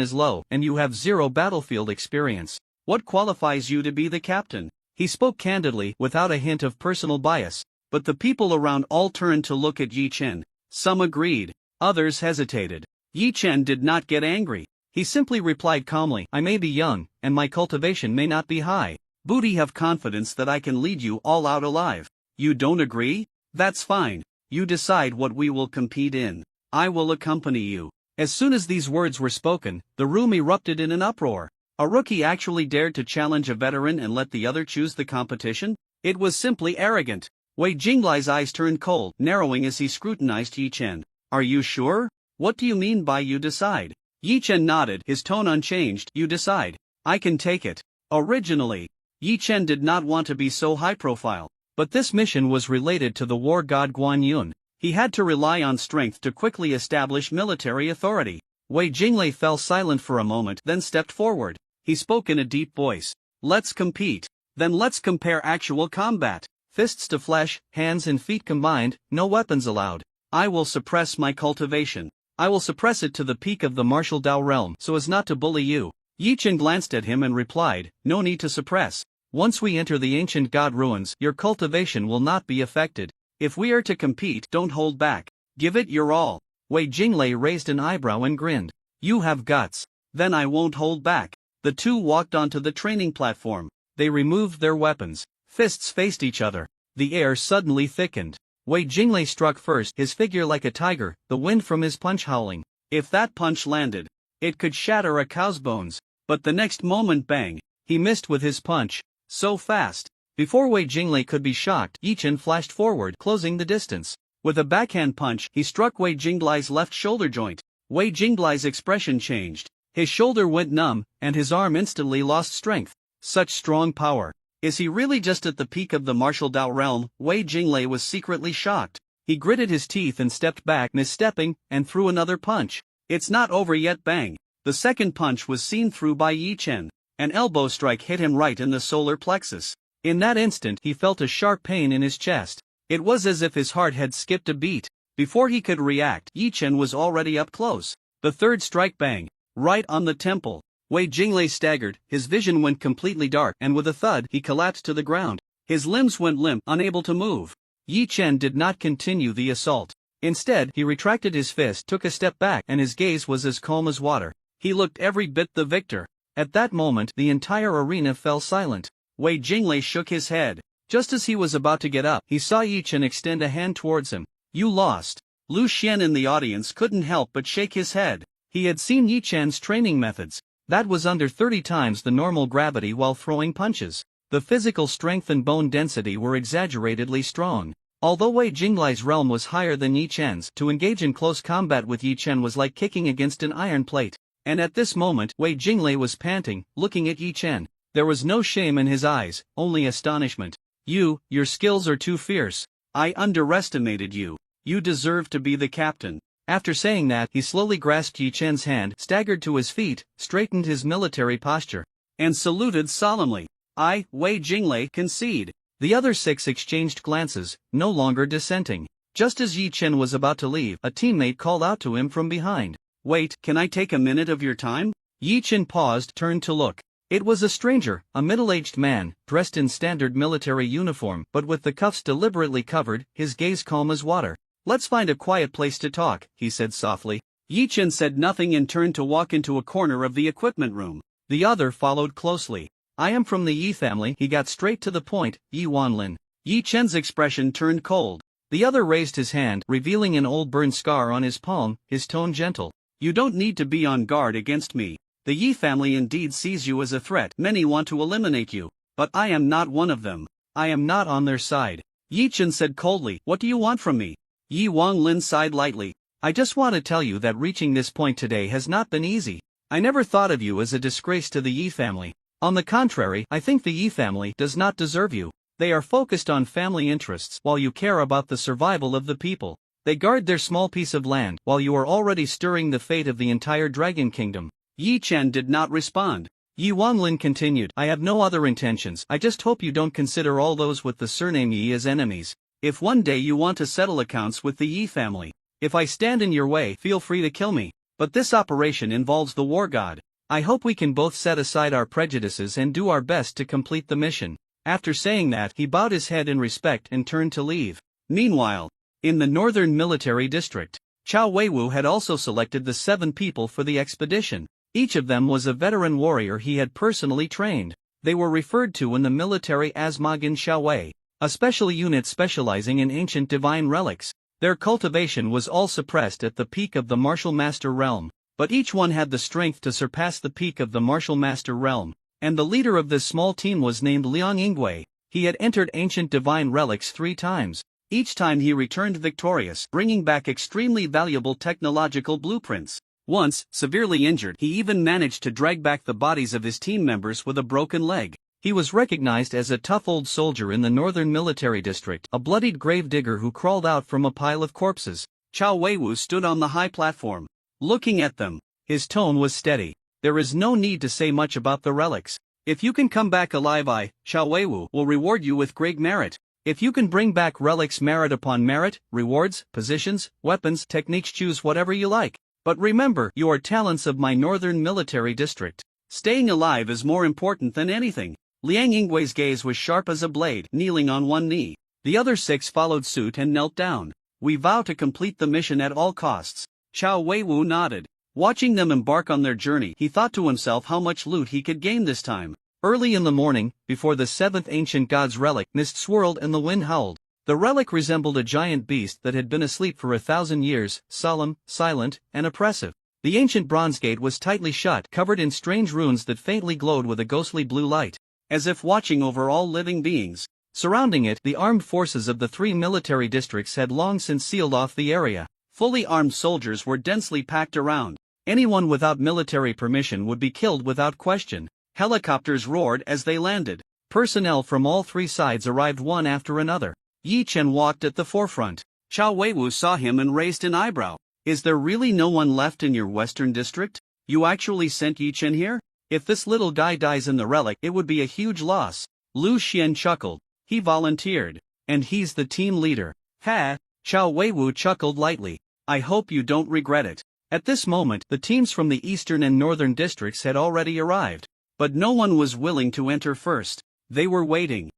A: is low, and you have 0 battlefield experience. What qualifies you to be the captain? He spoke candidly, without a hint of personal bias. But the people around all turned to look at Yi Chen. Some agreed. Others hesitated. Yi Chen did not get angry. He simply replied calmly, I may be young, and my cultivation may not be high. But have confidence that I can lead you all out alive. You don't agree? That's fine. You decide what we will compete in. I will accompany you. As soon as these words were spoken, the room erupted in an uproar. A rookie actually dared to challenge a veteran and let the other choose the competition? It was simply arrogant. Wei Jinglei's eyes turned cold, narrowing as he scrutinized Yi Chen. Are you sure? What do you mean by you decide? Yi Chen nodded, his tone unchanged. You decide. I can take it. Originally, Yi Chen did not want to be so high profile. But this mission was related to the war god Guan Yun. He had to rely on strength to quickly establish military authority. Wei Jinglei fell silent for a moment, then stepped forward. He spoke in a deep voice. Let's compete. Then let's compare actual combat. Fists to flesh, hands and feet combined, no weapons allowed. I will suppress my cultivation. I will suppress it to the peak of the martial Dao realm so as not to bully you. Yi Chen glanced at him and replied, no need to suppress. Once we enter the ancient god ruins, your cultivation will not be affected. If we are to compete, don't hold back. Give it your all. Wei Jinglei raised an eyebrow and grinned. You have guts. Then I won't hold back. The two walked onto the training platform. They removed their weapons. Fists faced each other. The air suddenly thickened. Wei Jinglei struck first, his figure like a tiger, the wind from his punch howling. If that punch landed, it could shatter a cow's bones. But the next moment, bang! He missed with his punch. So fast. Before Wei Jinglei could be shocked, Yi Chen flashed forward, closing the distance. With a backhand punch, he struck Wei Jinglei's left shoulder joint. Wei Jinglai's expression changed. His shoulder went numb, and his arm instantly lost strength. Such strong power. Is he really just at the peak of the martial Dao realm? Wei Jinglai was secretly shocked. He gritted his teeth and stepped back, misstepping, and threw another punch. It's not over yet. Bang! The second punch was seen through by Yi Chen. An elbow strike hit him right in the solar plexus. In that instant he felt a sharp pain in his chest. It was as if his heart had skipped a beat. Before he could react, Yi Chen was already up close. The third strike, bang! Right on the temple. Wei Jinglai staggered, his vision went completely dark, and with a thud he collapsed to the ground. His limbs went limp, unable to move. Yi Chen did not continue the assault. Instead, he retracted his fist, took a step back, and his gaze was as calm as water. He looked every bit the victor. At that moment, the entire arena fell silent. Wei Jinglai shook his head. Just as he was about to get up, he saw Yi Chen extend a hand towards him. You lost. Lu Xian in the audience couldn't help but shake his head. He had seen Yi Chen's training methods. That was under 30 times the normal gravity while throwing punches. The physical strength and bone density were exaggeratedly strong. Although Wei Jinglai's realm was higher than Yi Chen's, to engage in close combat with Yi Chen was like kicking against an iron plate. And at this moment, Wei Jinglai was panting, looking at Yi Chen. There was no shame in his eyes, only astonishment. Your skills are too fierce. I underestimated you. You deserve to be the captain. After saying that, he slowly grasped Yi Chen's hand, staggered to his feet, straightened his military posture, and saluted solemnly. I, Wei Jinglai, concede. The other 6 exchanged glances, no longer dissenting. Just as Yi Chen was about to leave, a teammate called out to him from behind. Wait, can I take a minute of your time? Yi Chen paused, turned to look. It was a stranger, a middle-aged man, dressed in standard military uniform, but with the cuffs deliberately covered, his gaze calm as water. Let's find a quiet place to talk, he said softly. Yi Chen said nothing and turned to walk into a corner of the equipment room. The other followed closely. I am from the Yi family, he got straight to the point, Yi Wanlin. Yi Chen's expression turned cold. The other raised his hand, revealing an old burn scar on his palm, his tone gentle. You don't need to be on guard against me. The Yi family indeed sees you as a threat. Many want to eliminate you, but I am not one of them. I am not on their side. Yi Chen said coldly, what do you want from me? Yi Wanlin sighed lightly. I just want to tell you that reaching this point today has not been easy. I never thought of you as a disgrace to the Yi family. On the contrary, I think the Yi family does not deserve you. They are focused on family interests while you care about the survival of the people. They guard their small piece of land while you are already stirring the fate of the entire Dragon Kingdom. Yi Chen did not respond. Yi Wanlin continued, I have no other intentions. I just hope you don't consider all those with the surname Yi as enemies. If one day you want to settle accounts with the Yi family, if I stand in your way, feel free to kill me. But this operation involves the war god. I hope we can both set aside our prejudices and do our best to complete the mission. After saying that, he bowed his head in respect and turned to leave. Meanwhile, in the northern military district, Chao Weiwu had also selected the 7 people for the expedition. Each of them was a veteran warrior he had personally trained. They were referred to in the military as Magin Xiaowei, a special unit specializing in ancient divine relics. Their cultivation was all suppressed at the peak of the martial master realm, but each one had the strength to surpass the peak of the martial master realm, and the leader of this small team was named Liang Yingwei. He had entered ancient divine relics 3 times. Each time he returned victorious, bringing back extremely valuable technological blueprints. Once, severely injured, he even managed to drag back the bodies of his team members with a broken leg. He was recognized as a tough old soldier in the northern military district, a bloodied gravedigger who crawled out from a pile of corpses. Chao Weiwu stood on the high platform, looking at them. His tone was steady. There is no need to say much about the relics. If you can come back alive, I, Chao Weiwu, will reward you with great merit. If you can bring back relics merit upon merit, rewards, positions, weapons, techniques, choose whatever you like. But remember, you are talents of my northern military district. Staying alive is more important than anything. Liang Yingwei's gaze was sharp as a blade, kneeling on one knee. The other 6 followed suit and knelt down. We vow to complete the mission at all costs. Chao Weiwu nodded. Watching them embark on their journey, he thought to himself how much loot he could gain this time. Early in the morning, before the 7th ancient god's relic, mist swirled and the wind howled. The relic resembled a giant beast that had been asleep for 1,000 years, solemn, silent, and oppressive. The ancient bronze gate was tightly shut, covered in strange runes that faintly glowed with a ghostly blue light, as if watching over all living beings. Surrounding it, the armed forces of the 3 military districts had long since sealed off the area. Fully armed soldiers were densely packed around. Anyone without military permission would be killed without question. Helicopters roared as they landed. Personnel from all three sides arrived one after another. Yi Chen walked at the forefront. Chao Weiwu saw him and raised an eyebrow. Is there really no one left in your western district? You actually sent Yi Chen here? If this little guy dies in the relic, it would be a huge loss. Lu Xian chuckled. He volunteered. And he's the team leader. Ha! Chao Weiwu chuckled lightly. I hope you don't regret it. At this moment, the teams from the eastern and northern districts had already arrived. But no one was willing to enter first. They were waiting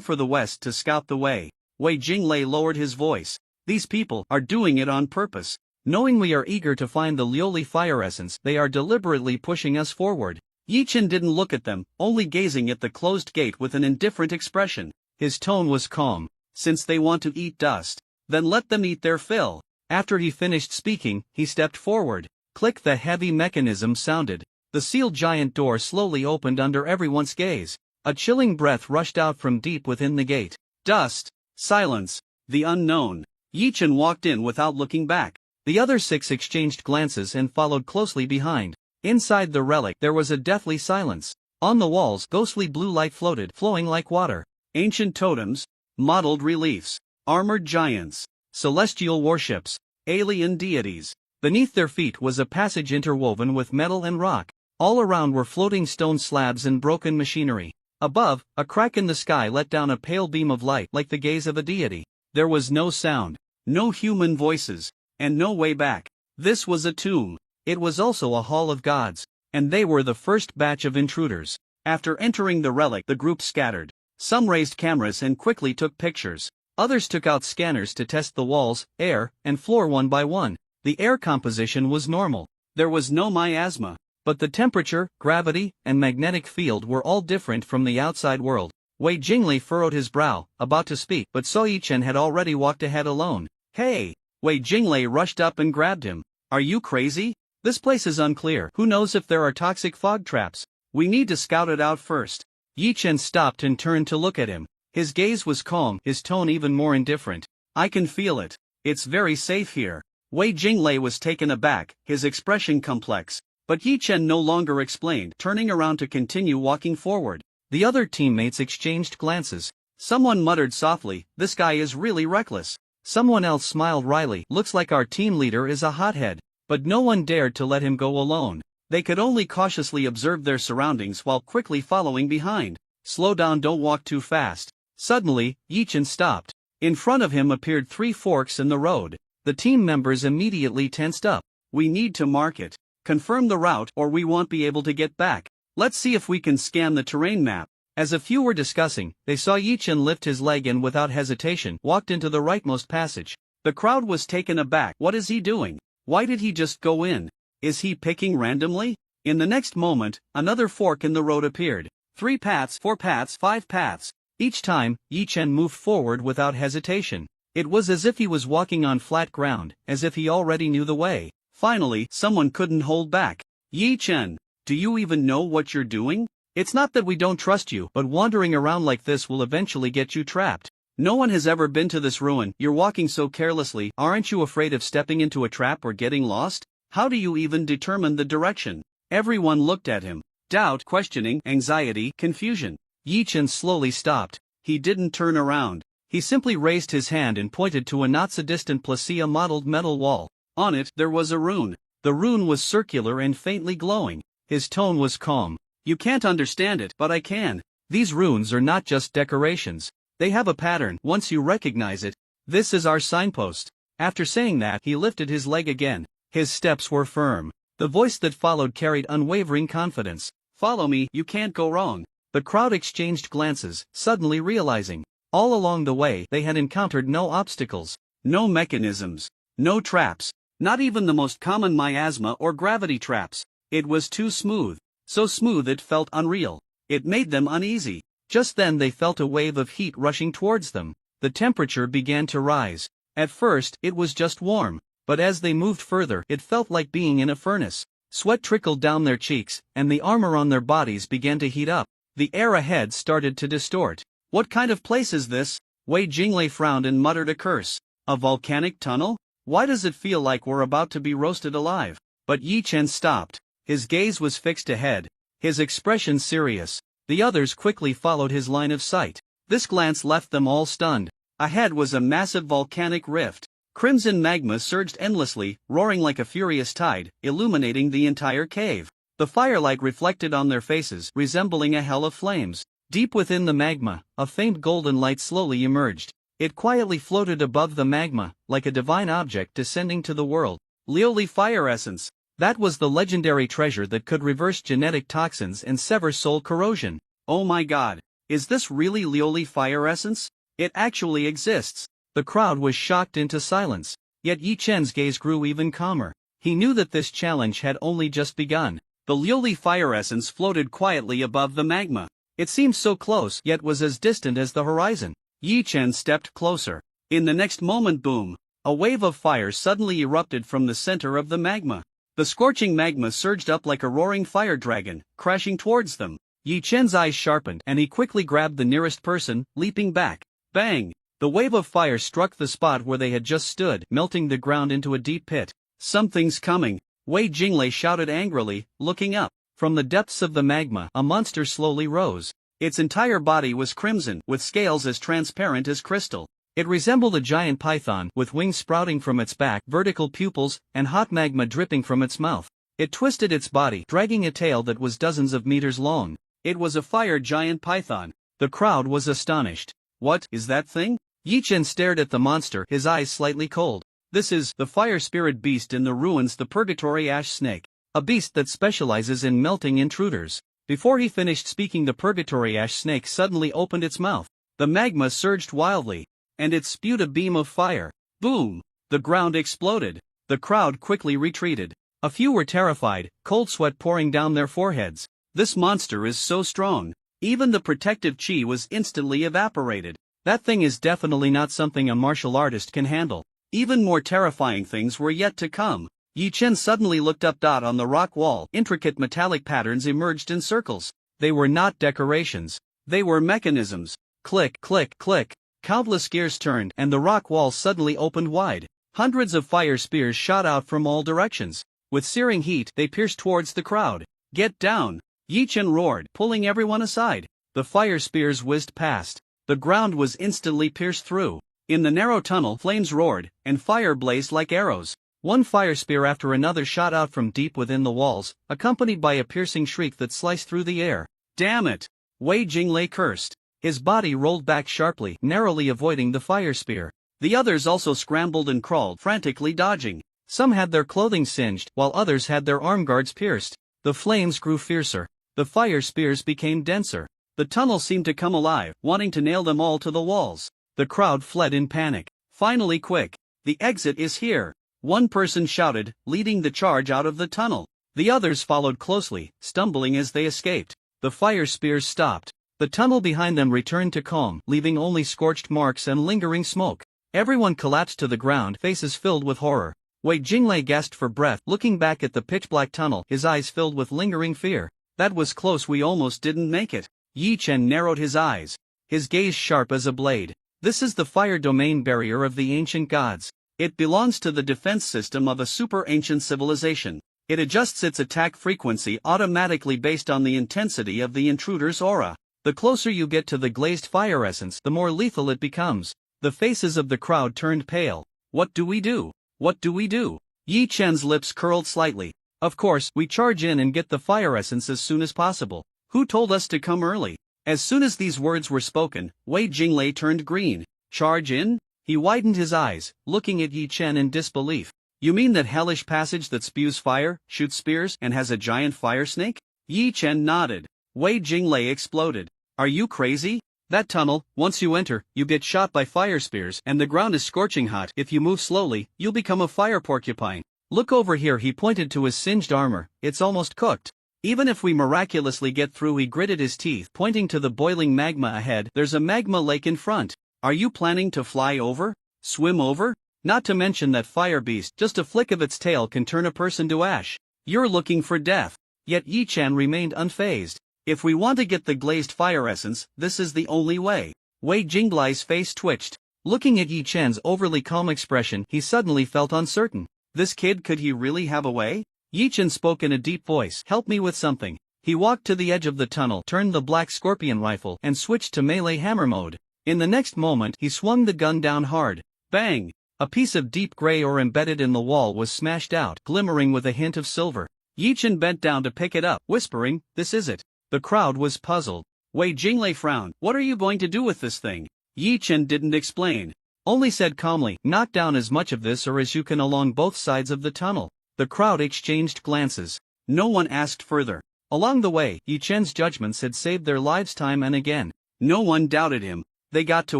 A: for the west to scout the way. Wei Jinglei lowered his voice. These people are doing it on purpose. Knowing we are eager to find the Liuli fire essence, they are deliberately pushing us forward. Yi Chen didn't look at them, only gazing at the closed gate with an indifferent expression. His tone was calm. Since they want to eat dust, then let them eat their fill. After he finished speaking, he stepped forward. Click, the heavy mechanism sounded. The sealed giant door slowly opened under everyone's gaze. A chilling breath rushed out from deep within the gate. Dust. Silence. The unknown. Yi Chen walked in without looking back. The other six exchanged glances and followed closely behind. Inside the relic there was a deathly silence. On the walls ghostly blue light floated, flowing like water. Ancient totems, modeled reliefs, armored giants, celestial warships, alien deities. Beneath their feet was a passage interwoven with metal and rock. All around were floating stone slabs and broken machinery. Above, a crack in the sky let down a pale beam of light like the gaze of a deity. There was no sound, no human voices, and no way back. This was a tomb. It was also a hall of gods, and they were the first batch of intruders. After entering the relic, the group scattered. Some raised cameras and quickly took pictures. Others took out scanners to test the walls, air, and floor one by one. The air composition was normal. There was no miasma. But the temperature, gravity, and magnetic field were all different from the outside world. Wei Jinglei furrowed his brow, about to speak, but saw Yi Chen had already walked ahead alone. Hey! Wei Jinglei rushed up and grabbed him. Are you crazy? This place is unclear. Who knows if there are toxic fog traps? We need to scout it out first. Yi Chen stopped and turned to look at him. His gaze was calm, his tone even more indifferent. I can feel it. It's very safe here. Wei Jinglei was taken aback, his expression complex. But Yi Chen no longer explained, turning around to continue walking forward. The other teammates exchanged glances. Someone muttered softly, "This guy is really reckless." Someone else smiled wryly, "Looks like our team leader is a hothead." But no one dared to let him go alone. They could only cautiously observe their surroundings while quickly following behind. Slow down, don't walk too fast. Suddenly, Yi Chen stopped. In front of him appeared three forks in the road. The team members immediately tensed up. We need to mark it. Confirm the route or we won't be able to get back. Let's see if we can scan the terrain map. As a few were discussing, they saw Yi Chen lift his leg and without hesitation walked into the rightmost passage. The crowd was taken aback. What is he doing? Why did he just go in? Is he picking randomly? In the next moment, another fork in the road appeared. 3 paths, 4 paths, 5 paths. Each time, Yi Chen moved forward without hesitation. It was as if he was walking on flat ground, as if he already knew the way. Finally, someone couldn't hold back. Yi Chen, do you even know what you're doing? It's not that we don't trust you, but wandering around like this will eventually get you trapped. No one has ever been to this ruin. You're walking so carelessly. Aren't you afraid of stepping into a trap or getting lost? How do you even determine the direction? Everyone looked at him. Doubt, questioning, anxiety, confusion. Yi Chen slowly stopped. He didn't turn around. He simply raised his hand and pointed to a not-so-distant placia-modeled metal wall. On it, there was a rune. The rune was circular and faintly glowing. His tone was calm. You can't understand it, but I can. These runes are not just decorations. They have a pattern. Once you recognize it, this is our signpost. After saying that, he lifted his leg again. His steps were firm. The voice that followed carried unwavering confidence. Follow me, you can't go wrong. The crowd exchanged glances, suddenly realizing. All along the way, they had encountered no obstacles, no mechanisms, no traps. Not even the most common miasma or gravity traps. It was too smooth. So smooth it felt unreal. It made them uneasy. Just then they felt a wave of heat rushing towards them. The temperature began to rise. At first, it was just warm. But as they moved further, it felt like being in a furnace. Sweat trickled down their cheeks, and the armor on their bodies began to heat up. The air ahead started to distort. What kind of place is this? Wei Jinglei frowned and muttered a curse. A volcanic tunnel? Why does it feel like we're about to be roasted alive? But Yi Chen stopped. His gaze was fixed ahead, his expression serious. The others quickly followed his line of sight. This glance left them all stunned. Ahead was a massive volcanic rift. Crimson magma surged endlessly, roaring like a furious tide, illuminating the entire cave. The firelight reflected on their faces, resembling a hell of flames. Deep within the magma, a faint golden light slowly emerged. It quietly floated above the magma, like a divine object descending to the world. Lioli Fire Essence. That was the legendary treasure that could reverse genetic toxins and sever soul corrosion. Oh my god. Is this really Lioli Fire Essence? It actually exists. The crowd was shocked into silence. Yet Yi Chen's gaze grew even calmer. He knew that this challenge had only just begun. The Lioli Fire Essence floated quietly above the magma. It seemed so close, yet was as distant as the horizon. Yi Chen stepped closer. In the next moment, boom! A wave of fire suddenly erupted from the center of the magma. The scorching magma surged up like a roaring fire dragon, crashing towards them. Yi Chen's eyes sharpened and he quickly grabbed the nearest person, leaping back. Bang! The wave of fire struck the spot where they had just stood, melting the ground into a deep pit. Something's coming! Wei Jinglei shouted angrily, looking up. From the depths of the magma, a monster slowly rose. Its entire body was crimson, with scales as transparent as crystal. It resembled a giant python, with wings sprouting from its back, vertical pupils, and hot magma dripping from its mouth. It twisted its body, dragging a tail that was dozens of meters long. It was a fire giant python. The crowd was astonished. What is that thing? Yi Chen stared at the monster, his eyes slightly cold. This is the fire spirit beast in the ruins, the Purgatory Ash Snake. A beast that specializes in melting intruders. Before he finished speaking, the Purgatory Ash Snake suddenly opened its mouth. The magma surged wildly, and it spewed a beam of fire. Boom! The ground exploded. The crowd quickly retreated. A few were terrified, cold sweat pouring down their foreheads. This monster is so strong. Even the protective chi was instantly evaporated. That thing is definitely not something a martial artist can handle. Even more terrifying things were yet to come. Yi Chen suddenly looked up. On the rock wall, intricate metallic patterns emerged in circles. They were not decorations. They were mechanisms. Click, click, click. Countless gears turned, and the rock wall suddenly opened wide. Hundreds of fire spears shot out from all directions. With searing heat, they pierced towards the crowd. Get down! Yi Chen roared, pulling everyone aside. The fire spears whizzed past. The ground was instantly pierced through. In the narrow tunnel, flames roared, and fire blazed like arrows. One fire spear after another shot out from deep within the walls, accompanied by a piercing shriek that sliced through the air. Damn it! Wei Jinglei cursed. His body rolled back sharply, narrowly avoiding the fire spear. The others also scrambled and crawled, frantically dodging. Some had their clothing singed, while others had their arm guards pierced. The flames grew fiercer. The fire spears became denser. The tunnel seemed to come alive, wanting to nail them all to the walls. The crowd fled in panic. Finally, quick! The exit is here! One person shouted, leading the charge out of the tunnel. The others followed closely, stumbling as they escaped. The fire spears stopped. The tunnel behind them returned to calm, leaving only scorched marks and lingering smoke. Everyone collapsed to the ground, faces filled with horror. Wei Jinglei gasped for breath, looking back at the pitch-black tunnel, his eyes filled with lingering fear. That was close, we almost didn't make it. Yi Chen narrowed his eyes, his gaze sharp as a blade. This is the fire domain barrier of the ancient gods. It belongs to the defense system of a super-ancient civilization. It adjusts its attack frequency automatically based on the intensity of the intruder's aura. The closer you get to the glazed fire essence, the more lethal it becomes. The faces of the crowd turned pale. What do we do? What do we do? Yi Chen's lips curled slightly. Of course, we charge in and get the fire essence as soon as possible. Who told us to come early? As soon as these words were spoken, Wei Jinglei turned green. Charge in? He widened his eyes, looking at Yi Chen in disbelief. You mean that hellish passage that spews fire, shoots spears, and has a giant fire snake? Yi Chen nodded. Wei Jinglei exploded. Are you crazy? That tunnel, once you enter, you get shot by fire spears, and the ground is scorching hot. If you move slowly, you'll become a fire porcupine. Look over here, he pointed to his singed armor, it's almost cooked. Even if we miraculously get through, he gritted his teeth, pointing to the boiling magma ahead. There's a magma lake in front. Are you planning to fly over? Swim over? Not to mention that fire beast, just a flick of its tail can turn a person to ash. You're looking for death. Yet Yi Chen remained unfazed. If we want to get the glazed fire essence, this is the only way. Wei Jinglei's face twitched. Looking at Yi Chen's overly calm expression, he suddenly felt uncertain. This kid, could he really have a way? Yi Chen spoke in a deep voice. Help me with something. He walked to the edge of the tunnel, turned the black scorpion rifle, and switched to melee hammer mode. In the next moment, he swung the gun down hard. Bang! A piece of deep gray ore embedded in the wall was smashed out, glimmering with a hint of silver. Yi Chen bent down to pick it up, whispering, "This is it." The crowd was puzzled. Wei Jinglei frowned. "What are you going to do with this thing?" Yi Chen didn't explain. Only said calmly, "Knock down as much of this ore as you can along both sides of the tunnel." The crowd exchanged glances. No one asked further. Along the way, Yi Chen's judgments had saved their lives time and again. No one doubted him. They got to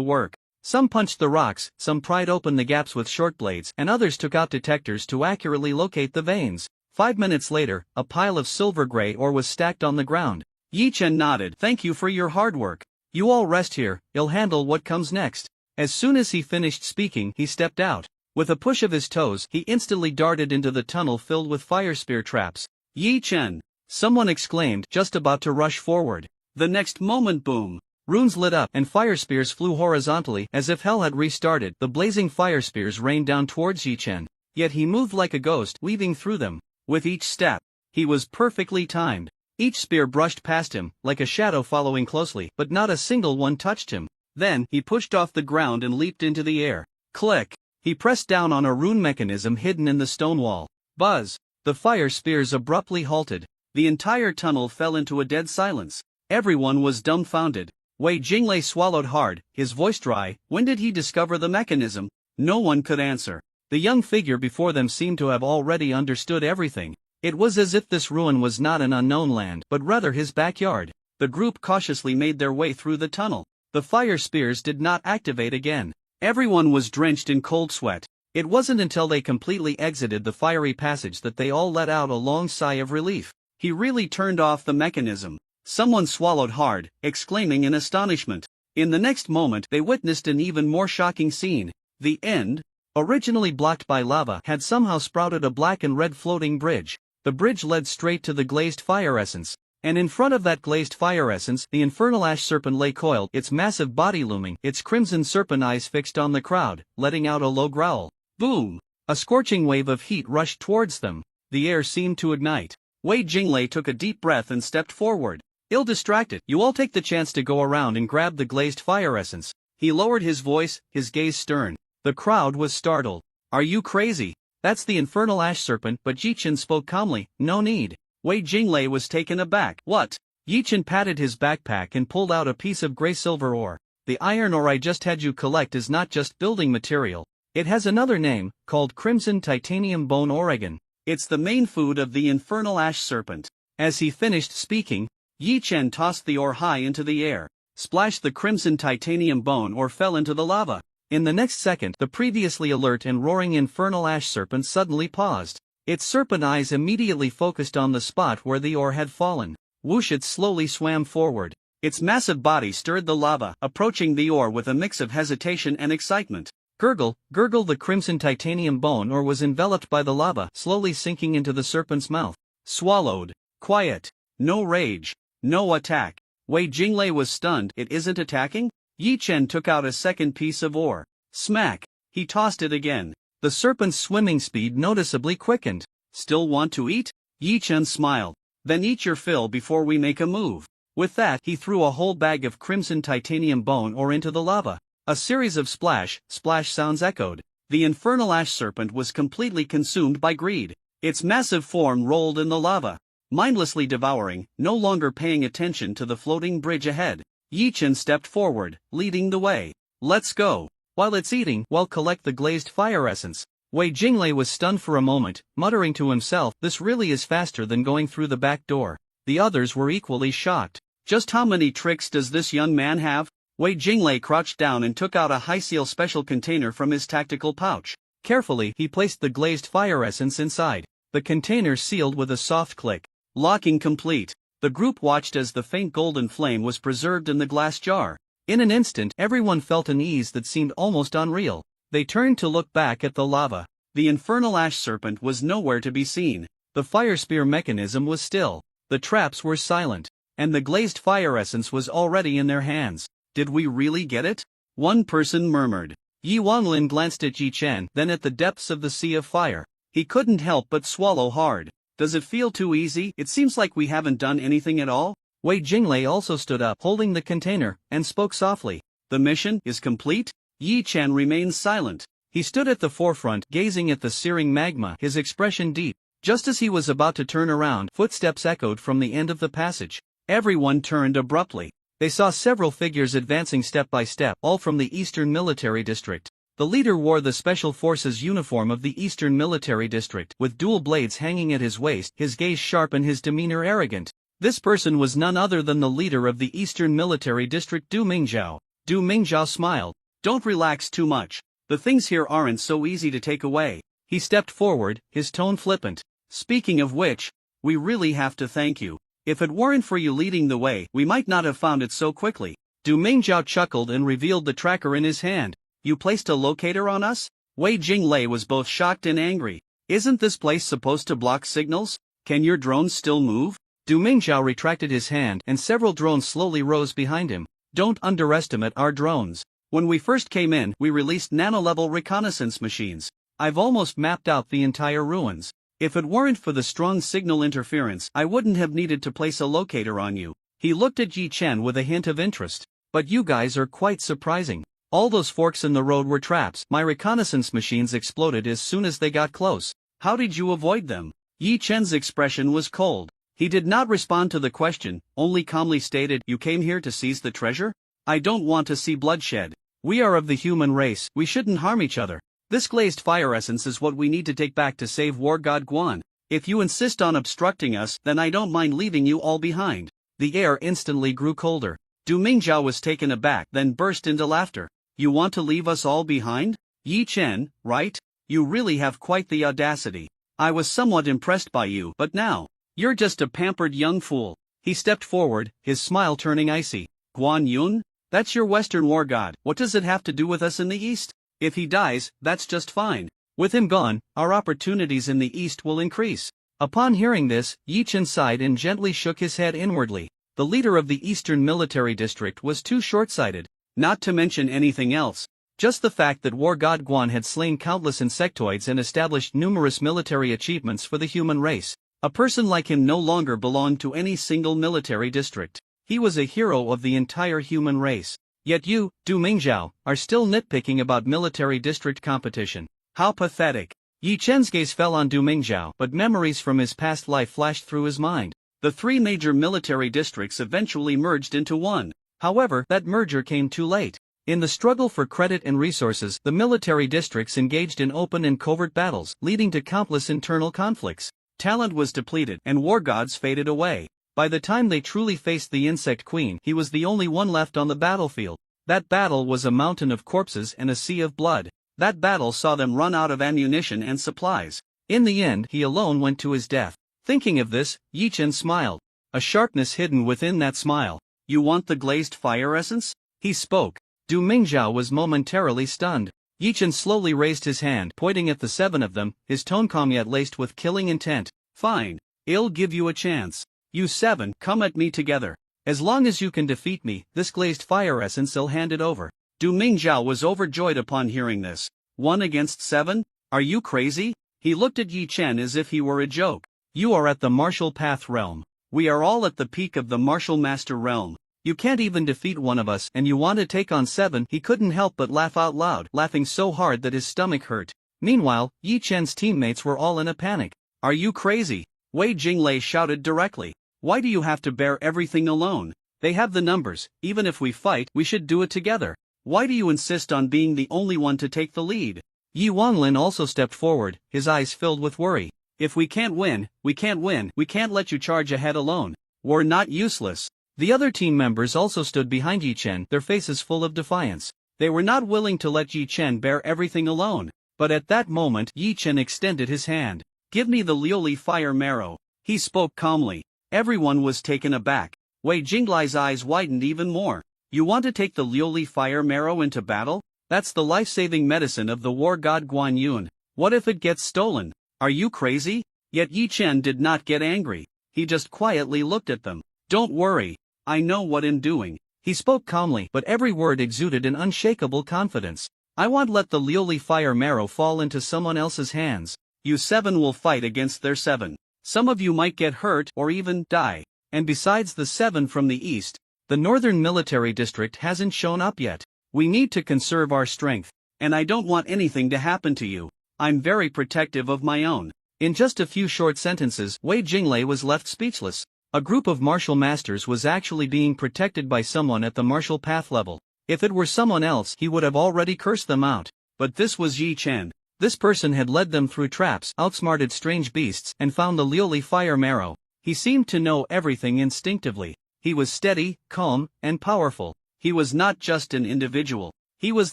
A: work. Some punched the rocks, some pried open the gaps with short blades, and others took out detectors to accurately locate the veins. 5 minutes later, a pile of silver gray ore was stacked on the ground. Yi Chen nodded. "Thank you for your hard work. You all rest here, I'll handle what comes next." As soon as he finished speaking, he stepped out. With a push of his toes, he instantly darted into the tunnel filled with fire spear traps. "Yi Chen!" someone exclaimed, just about to rush forward. The next moment, boom! Runes lit up, and fire spears flew horizontally, as if hell had restarted. The blazing fire spears rained down towards Yi Chen. Yet he moved like a ghost, weaving through them. With each step, he was perfectly timed. Each spear brushed past him, like a shadow following closely, but not a single one touched him. Then, he pushed off the ground and leaped into the air. Click! He pressed down on a rune mechanism hidden in the stone wall. Buzz! The fire spears abruptly halted. The entire tunnel fell into a dead silence. Everyone was dumbfounded. Wei Jinglei swallowed hard, his voice dry. When did he discover the mechanism? No one could answer. The young figure before them seemed to have already understood everything. It was as if this ruin was not an unknown land, but rather his backyard. The group cautiously made their way through the tunnel. The fire spears did not activate again. Everyone was drenched in cold sweat. It wasn't until they completely exited the fiery passage that they all let out a long sigh of relief. He really turned off the mechanism. Someone swallowed hard, exclaiming in astonishment. In the next moment, they witnessed an even more shocking scene. The end, originally blocked by lava, had somehow sprouted a black and red floating bridge. The bridge led straight to the glazed fire essence. And in front of that glazed fire essence, the infernal ash serpent lay coiled, its massive body looming, its crimson serpent eyes fixed on the crowd, letting out a low growl. Boom! A scorching wave of heat rushed towards them. The air seemed to ignite. Wei Jinglei took a deep breath and stepped forward. Ill-distracted, you all take the chance to go around and grab the glazed fire essence. He lowered his voice, his gaze stern. The crowd was startled. Are you crazy? That's the infernal ash serpent, but Yi Chen spoke calmly. No need. Wei Jinglei was taken aback. What? Yi Chen patted his backpack and pulled out a piece of gray silver ore. The iron ore I just had you collect is not just building material. It has another name, called crimson titanium bone Oregon. It's the main food of the infernal ash serpent. As he finished speaking, Yi Chen tossed the ore high into the air. Splashed the crimson titanium bone ore fell into the lava. In the next second, the previously alert and roaring infernal ash serpent suddenly paused. Its serpent eyes immediately focused on the spot where the ore had fallen. Whoosh! It slowly swam forward. Its massive body stirred the lava, approaching the ore with a mix of hesitation and excitement. Gurgle, gurgle! The crimson titanium bone ore was enveloped by the lava, slowly sinking into the serpent's mouth. Swallowed. Quiet. No rage. No attack. Wei Jinglei was stunned. It isn't attacking? Yi Chen took out a second piece of ore. Smack! He tossed it again. The serpent's swimming speed noticeably quickened. Still want to eat? Yi Chen smiled. Then eat your fill before we make a move. With that, he threw a whole bag of crimson titanium bone ore into the lava. A series of splash, splash sounds echoed. The infernal ash serpent was completely consumed by greed. Its massive form rolled in the lava, mindlessly devouring, no longer paying attention to the floating bridge ahead. Yi Chen stepped forward, leading the way. Let's go. While it's eating, we'll collect the glazed fire essence. Wei Jinglei was stunned for a moment, muttering to himself, this really is faster than going through the back door. The others were equally shocked. Just how many tricks does this young man have? Wei Jinglei crouched down and took out a high-seal special container from his tactical pouch. Carefully, he placed the glazed fire essence inside. The container sealed with a soft click. Locking complete. The group watched as the faint golden flame was preserved in the glass jar. In an instant, everyone felt an ease that seemed almost unreal. They turned to look back at the lava. The infernal ash serpent was nowhere to be seen. The fire spear mechanism was still. The traps were silent. And the glazed fire essence was already in their hands. Did we really get it? One person murmured. Yi Wanlin glanced at Yi Chen, then at the depths of the sea of fire. He couldn't help but swallow hard. Does it feel too easy? It seems like we haven't done anything at all. Wei Jinglei also stood up, holding the container, and spoke softly. The mission is complete? Yi Chen remained silent. He stood at the forefront, gazing at the searing magma, his expression deep. Just as he was about to turn around, footsteps echoed from the end of the passage. Everyone turned abruptly. They saw several figures advancing step by step, all from the Eastern Military District. The leader wore the Special Forces uniform of the Eastern Military District, with dual blades hanging at his waist, his gaze sharp and his demeanor arrogant. This person was none other than the leader of the Eastern Military District, Du Mingzhao. Du Mingzhao smiled. Don't relax too much. The things here aren't so easy to take away. He stepped forward, his tone flippant. Speaking of which, we really have to thank you. If it weren't for you leading the way, we might not have found it so quickly. Du Mingzhao chuckled and revealed the tracker in his hand. You placed a locator on us? Wei Jinglei was both shocked and angry. Isn't this place supposed to block signals? Can your drones still move? Du Mingzhao retracted his hand and several drones slowly rose behind him. Don't underestimate our drones. When we first came in, we released nano-level reconnaissance machines. I've almost mapped out the entire ruins. If it weren't for the strong signal interference, I wouldn't have needed to place a locator on you. He looked at Yi Chen with a hint of interest. But you guys are quite surprising. All those forks in the road were traps. My reconnaissance machines exploded as soon as they got close. How did you avoid them? Yi Chen's expression was cold. He did not respond to the question, only calmly stated, You came here to seize the treasure? I don't want to see bloodshed. We are of the human race, we shouldn't harm each other. This glazed fire essence is what we need to take back to save War God Guan. If you insist on obstructing us, then I don't mind leaving you all behind. The air instantly grew colder. Du Mingzhao was taken aback, then burst into laughter. You want to leave us all behind? Yi Chen, right? You really have quite the audacity. I was somewhat impressed by you, but now, you're just a pampered young fool. He stepped forward, his smile turning icy. Guan Yun? That's your Western war god. What does it have to do with us in the East? If he dies, that's just fine. With him gone, our opportunities in the East will increase. Upon hearing this, Yi Chen sighed and gently shook his head inwardly. The leader of the Eastern Military District was too short-sighted. Not to mention anything else. Just the fact that War God Guan had slain countless insectoids and established numerous military achievements for the human race. A person like him no longer belonged to any single military district. He was a hero of the entire human race. Yet you, Du Mingzhao, are still nitpicking about military district competition. How pathetic. Yi Chen's gaze fell on Du Mingzhao, but memories from his past life flashed through his mind. The three major military districts eventually merged into one. However, that merger came too late. In the struggle for credit and resources, the military districts engaged in open and covert battles, leading to countless internal conflicts. Talent was depleted, and war gods faded away. By the time they truly faced the Insect Queen, he was the only one left on the battlefield. That battle was a mountain of corpses and a sea of blood. That battle saw them run out of ammunition and supplies. In the end, he alone went to his death. Thinking of this, Yi Chen smiled. A sharpness hidden within that smile. You want the glazed fire essence? He spoke. Du Mingzhao was momentarily stunned. Yi Chen slowly raised his hand, pointing at the seven of them, his tone calm yet laced with killing intent. Fine. I'll give you a chance. You seven, come at me together. As long as you can defeat me, this glazed fire essence I'll hand it over. Du Mingzhao was overjoyed upon hearing this. 1 against 7? Are you crazy? He looked at Yi Chen as if he were a joke. You are at the martial path realm. We are all at the peak of the martial master realm. You can't even defeat one of us, and you want to take on 7? He couldn't help but laugh out loud, laughing so hard that his stomach hurt. Meanwhile, Yi Chen's teammates were all in a panic. Are you crazy? Wei Jinglei shouted directly. Why do you have to bear everything alone? They have the numbers. Even if we fight, we should do it together. Why do you insist on being the only one to take the lead? Yi Wanlin also stepped forward, his eyes filled with worry. If we can't win, we can't win. We can't let you charge ahead alone. We're not useless. The other team members also stood behind Yi Chen, their faces full of defiance. They were not willing to let Yi Chen bear everything alone. But at that moment, Yi Chen extended his hand. Give me the Liuli fire marrow. He spoke calmly. Everyone was taken aback. Wei Jinglei's eyes widened even more. You want to take the Liuli fire marrow into battle? That's the life-saving medicine of the war god Guan Yun. What if it gets stolen? Are you crazy? Yet Yi Chen did not get angry. He just quietly looked at them. Don't worry. I know what I'm doing. He spoke calmly, but every word exuded an unshakable confidence. I won't let the Liuli fire marrow fall into someone else's hands. You 7 will fight against their 7. Some of you might get hurt or even die. And besides the 7 from the east, the northern military district hasn't shown up yet. We need to conserve our strength. And I don't want anything to happen to you. I'm very protective of my own. In just a few short sentences, Wei Jinglei was left speechless. A group of martial masters was actually being protected by someone at the martial path level. If it were someone else, he would have already cursed them out. But this was Yi Chen. This person had led them through traps, outsmarted strange beasts, and found the Liuli fire marrow. He seemed to know everything instinctively. He was steady, calm, and powerful. He was not just an individual. He was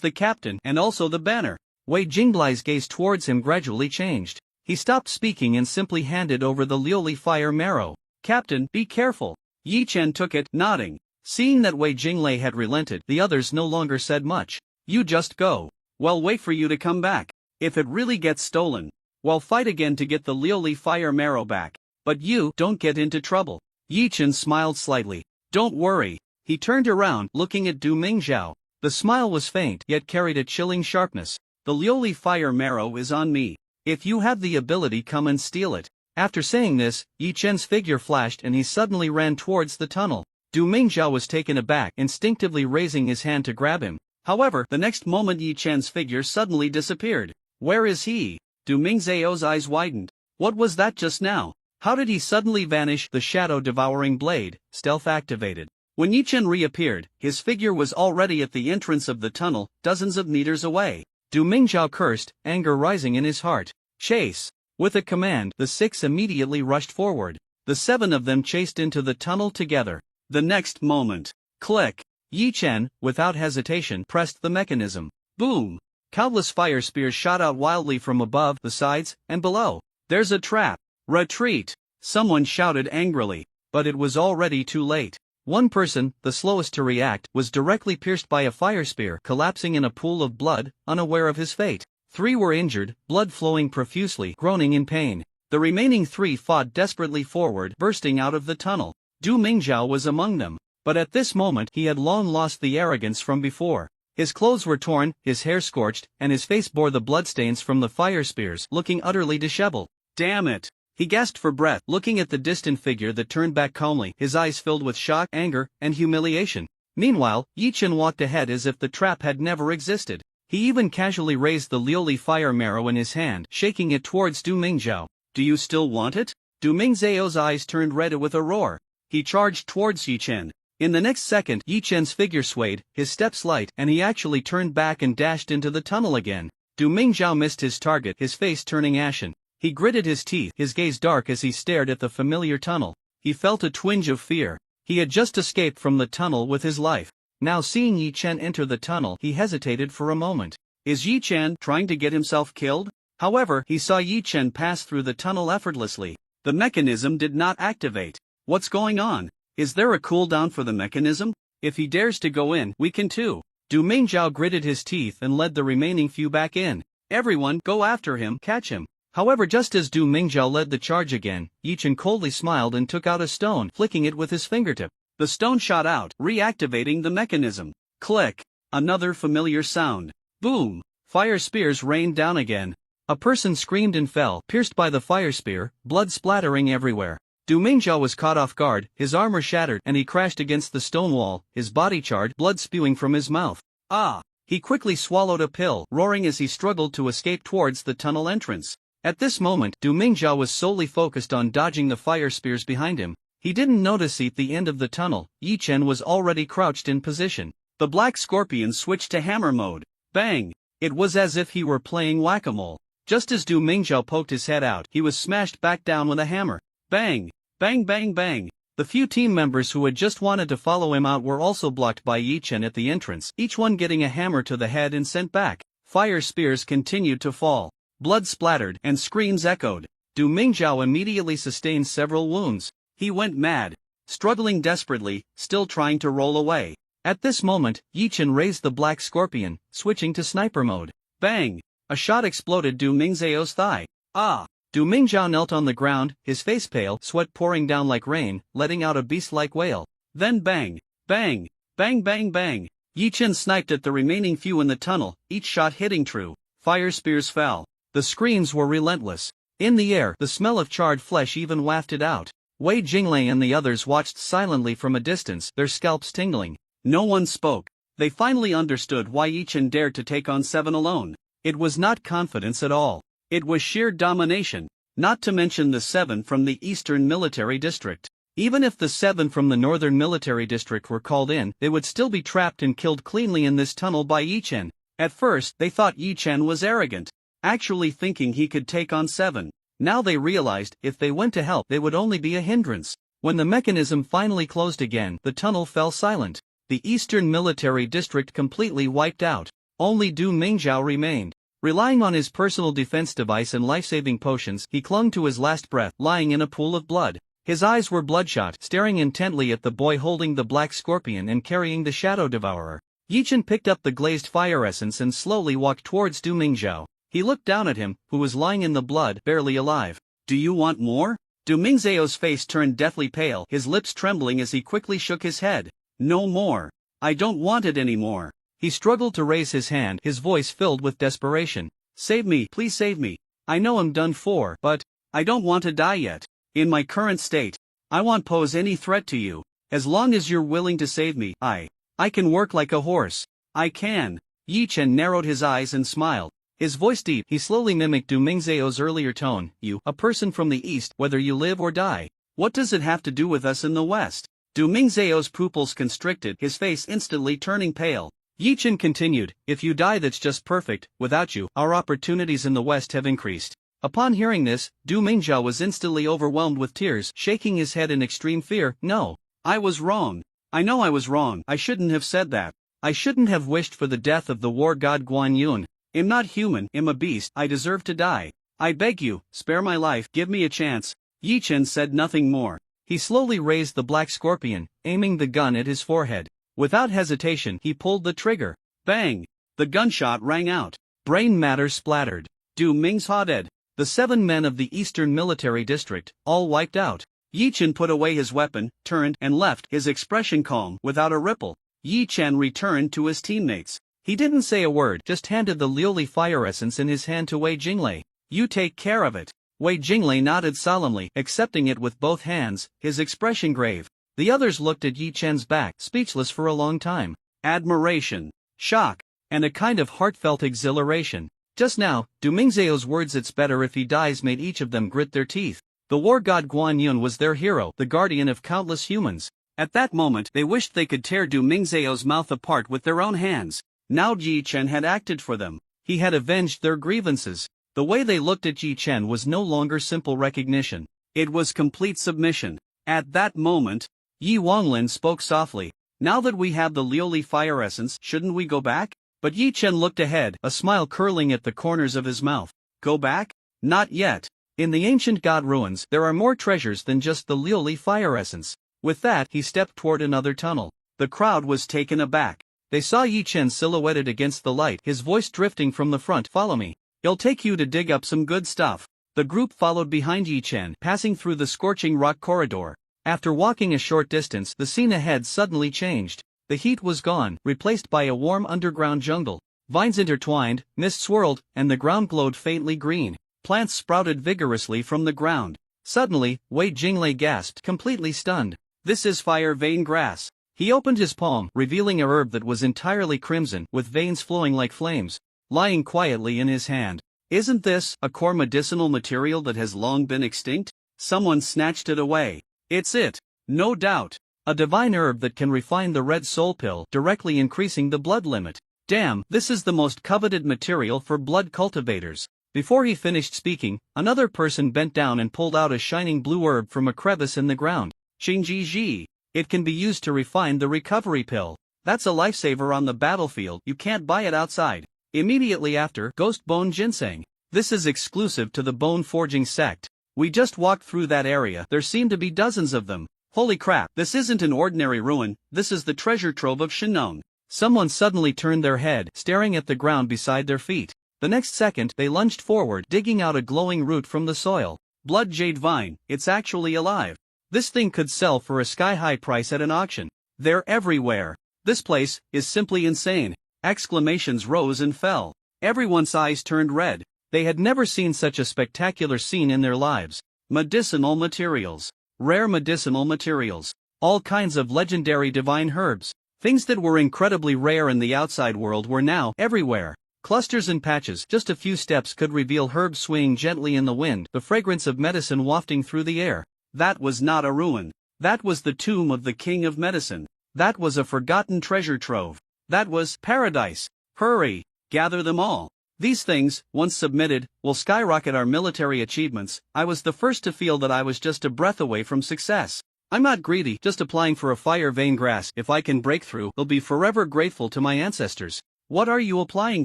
A: the captain and also the banner. Wei Jinglei's gaze towards him gradually changed. He stopped speaking and simply handed over the Liuli fire marrow. Captain, be careful. Yi Chen took it, nodding. Seeing that Wei Jinglei had relented, the others no longer said much. You just go. Well, wait for you to come back. If it really gets stolen, well, fight again to get the Liuli fire marrow back. But you don't get into trouble. Yi Chen smiled slightly. Don't worry. He turned around, looking at Du Mingzhao. The smile was faint, yet carried a chilling sharpness. The Liuli fire marrow is on me. If you have the ability, come and steal it. After saying this, Yi Chen's figure flashed and he suddenly ran towards the tunnel. Du Mingzhao was taken aback, instinctively raising his hand to grab him. However, the next moment Yi Chen's figure suddenly disappeared. Where is he? Du Mingzhao's eyes widened. What was that just now? How did he suddenly vanish? The shadow-devouring blade, stealth activated. When Yi Chen reappeared, his figure was already at the entrance of the tunnel, dozens of meters away. Du Mingzhao cursed, anger rising in his heart. Chase! With a command, the 6 immediately rushed forward. The 7 of them chased into the tunnel together. The next moment, click! Yi Chen, without hesitation, pressed the mechanism. Boom! Countless fire spears shot out wildly from above, the sides, and below. There's a trap! Retreat! Someone shouted angrily. But it was already too late. One person, the slowest to react, was directly pierced by a fire spear, collapsing in a pool of blood, unaware of his fate. 3 were injured, blood flowing profusely, groaning in pain. The remaining 3 fought desperately forward, bursting out of the tunnel. Du Mingzhao was among them. But at this moment he had long lost the arrogance from before. His clothes were torn, his hair scorched, and his face bore the bloodstains from the fire spears, looking utterly disheveled. Damn it! He gasped for breath, looking at the distant figure that turned back calmly, his eyes filled with shock, anger, and humiliation. Meanwhile, Yi Chen walked ahead as if the trap had never existed. He even casually raised the Liuli fire marrow in his hand, shaking it towards Du Mingzhao. Do you still want it? Du Mingzhao's eyes turned red with a roar. He charged towards Yi Chen. In the next second, Yi Chen's figure swayed, his steps light, and he actually turned back and dashed into the tunnel again. Du Mingzhao missed his target, his face turning ashen. He gritted his teeth, his gaze dark as he stared at the familiar tunnel. He felt a twinge of fear. He had just escaped from the tunnel with his life. Now seeing Yi Chen enter the tunnel, he hesitated for a moment. Is Yi Chen trying to get himself killed? However, he saw Yi Chen pass through the tunnel effortlessly. The mechanism did not activate. What's going on? Is there a cooldown for the mechanism? If he dares to go in, we can too. Du Mingzhao gritted his teeth and led the remaining few back in. Everyone, go after him, catch him. However, just as Du Mingzhao led the charge again, Yi Chen coldly smiled and took out a stone, flicking it with his fingertip. The stone shot out, reactivating the mechanism. Click! Another familiar sound. Boom! Fire spears rained down again. A person screamed and fell, pierced by the fire spear, blood splattering everywhere. Du Mingzhao was caught off guard, his armor shattered, and he crashed against the stone wall, his body charred, blood spewing from his mouth. Ah! He quickly swallowed a pill, roaring as he struggled to escape towards the tunnel entrance. At this moment, Du Mingzhao was solely focused on dodging the fire spears behind him. He didn't notice at the end of the tunnel, Yi Chen was already crouched in position. The black scorpion switched to hammer mode. Bang! It was as if he were playing whack-a-mole. Just as Du Mingzhao poked his head out, he was smashed back down with a hammer. Bang! Bang bang bang! The few team members who had just wanted to follow him out were also blocked by Yi Chen at the entrance, each one getting a hammer to the head and sent back. Fire spears continued to fall. Blood splattered, and screams echoed. Du Mingzhao immediately sustained several wounds. He went mad. Struggling desperately, still trying to roll away. At this moment, Yi Chen raised the black scorpion, switching to sniper mode. Bang! A shot exploded Du Mingzhao's thigh. Ah! Du Mingzhao knelt on the ground, his face pale, sweat pouring down like rain, letting out a beast-like wail. Then bang! Bang! Bang bang bang! Yi Chen sniped at the remaining few in the tunnel, each shot hitting true. Fire spears fell. The screams were relentless. In the air, the smell of charred flesh even wafted out. Wei Jinglei and the others watched silently from a distance, their scalps tingling. No one spoke. They finally understood why Yi Chen dared to take on 7 alone. It was not confidence at all. It was sheer domination. Not to mention the 7 from the Eastern Military District. Even if the 7 from the Northern Military District were called in, they would still be trapped and killed cleanly in this tunnel by Yi Chen. At first, they thought Yi Chen was arrogant, actually thinking he could take on 7. Now they realized, if they went to help, they would only be a hindrance. When the mechanism finally closed again, the tunnel fell silent. The Eastern Military District completely wiped out. Only Du Mingzhao remained. Relying on his personal defense device and life-saving potions, he clung to his last breath, lying in a pool of blood. His eyes were bloodshot, staring intently at the boy holding the black scorpion and carrying the shadow devourer. Yi Chen picked up the glazed fire essence and slowly walked towards Du Mingzhao. He looked down at him, who was lying in the blood, barely alive. "Do you want more?" Du Mingzhao's face turned deathly pale, his lips trembling as he quickly shook his head. "No more. I don't want it anymore." He struggled to raise his hand, his voice filled with desperation. "Save me, please save me. I know I'm done for, but I don't want to die yet. In my current state, I won't pose any threat to you. As long as you're willing to save me, I can work like a horse. I can." Yi Chen narrowed his eyes and smiled. His voice deep, he slowly mimicked Du Mingzhao's earlier tone. "You, a person from the East, whether you live or die. What does it have to do with us in the West?" Du Mingzhao's pupils constricted, his face instantly turning pale. Yi Chen continued, "If you die, that's just perfect. Without you, our opportunities in the West have increased." Upon hearing this, Du Mingzhao was instantly overwhelmed with tears, shaking his head in extreme fear. "No. I was wrong. I know I was wrong. I shouldn't have said that. I shouldn't have wished for the death of the war god Guan Yun. I'm not human, I'm a beast, I deserve to die. I beg you, spare my life, give me a chance." Yi Chen said nothing more. He slowly raised the black scorpion, aiming the gun at his forehead. Without hesitation, he pulled the trigger. Bang! The gunshot rang out. Brain matter splattered. Du Mingzhao dead. The 7 men of the Eastern Military District, all wiped out. Yi Chen put away his weapon, turned, and left, his expression calm, without a ripple. Yi Chen returned to his teammates. He didn't say a word, just handed the Liuli fire essence in his hand to Wei Jinglei. "You take care of it." Wei Jinglei nodded solemnly, accepting it with both hands, his expression grave. The others looked at Yi Chen's back, speechless for a long time. Admiration, shock, and a kind of heartfelt exhilaration. Just now, Du Mingzhao's words "it's better if he dies" made each of them grit their teeth. The war god Guan Yun was their hero, the guardian of countless humans. At that moment, they wished they could tear Du Mingzhao's mouth apart with their own hands. Now Yi Chen had acted for them. He had avenged their grievances. The way they looked at Yi Chen was no longer simple recognition. It was complete submission. At that moment, Yi Wanglin spoke softly. "Now that we have the Liuli fire essence, shouldn't we go back?" But Yi Chen looked ahead, a smile curling at the corners of his mouth. "Go back? Not yet. In the ancient god ruins, there are more treasures than just the Liuli fire essence." With that, he stepped toward another tunnel. The crowd was taken aback. They saw Yi Chen silhouetted against the light, his voice drifting from the front. "Follow me. It'll take you to dig up some good stuff." The group followed behind Yi Chen, passing through the scorching rock corridor. After walking a short distance, the scene ahead suddenly changed. The heat was gone, replaced by a warm underground jungle. Vines intertwined, mist swirled, and the ground glowed faintly green. Plants sprouted vigorously from the ground. Suddenly, Wei Jinglei gasped, completely stunned. "This is fire vein grass." He opened his palm, revealing a herb that was entirely crimson, with veins flowing like flames, lying quietly in his hand. "Isn't this a core medicinal material that has long been extinct?" Someone snatched it away. "It's it. No doubt. A divine herb that can refine the red soul pill, directly increasing the blood limit. Damn, this is the most coveted material for blood cultivators." Before he finished speaking, another person bent down and pulled out a shining blue herb from a crevice in the ground. "Xingji. It can be used to refine the recovery pill. That's a lifesaver on the battlefield, you can't buy it outside." Immediately after, Ghost Bone Ginseng. "This is exclusive to the Bone Forging sect. We just walked through that area, there seem to be dozens of them. Holy crap, this isn't an ordinary ruin, this is the treasure trove of Shinnong." Someone suddenly turned their head, staring at the ground beside their feet. The next second, they lunged forward, digging out a glowing root from the soil. "Blood jade vine, it's actually alive. This thing could sell for a sky-high price at an auction." "They're everywhere. This place is simply insane. Exclamations rose and fell. Everyone's eyes turned red. They had never seen such a spectacular scene in their lives. Medicinal materials. Rare medicinal materials. All kinds of legendary divine herbs. Things that were incredibly rare in the outside world were now everywhere. Clusters and patches. Just a few steps could reveal herbs swaying gently in the wind, the fragrance of medicine wafting through the air. That was not a ruin. That was the tomb of the king of medicine. That was a forgotten treasure trove. That was paradise. Hurry, gather them all. These things, once submitted, will skyrocket our military achievements. I was the first to feel that I was just a breath away from success. I'm not greedy, just applying for a fire vein grass. If I can break through, I'll be forever grateful to my ancestors. What are you applying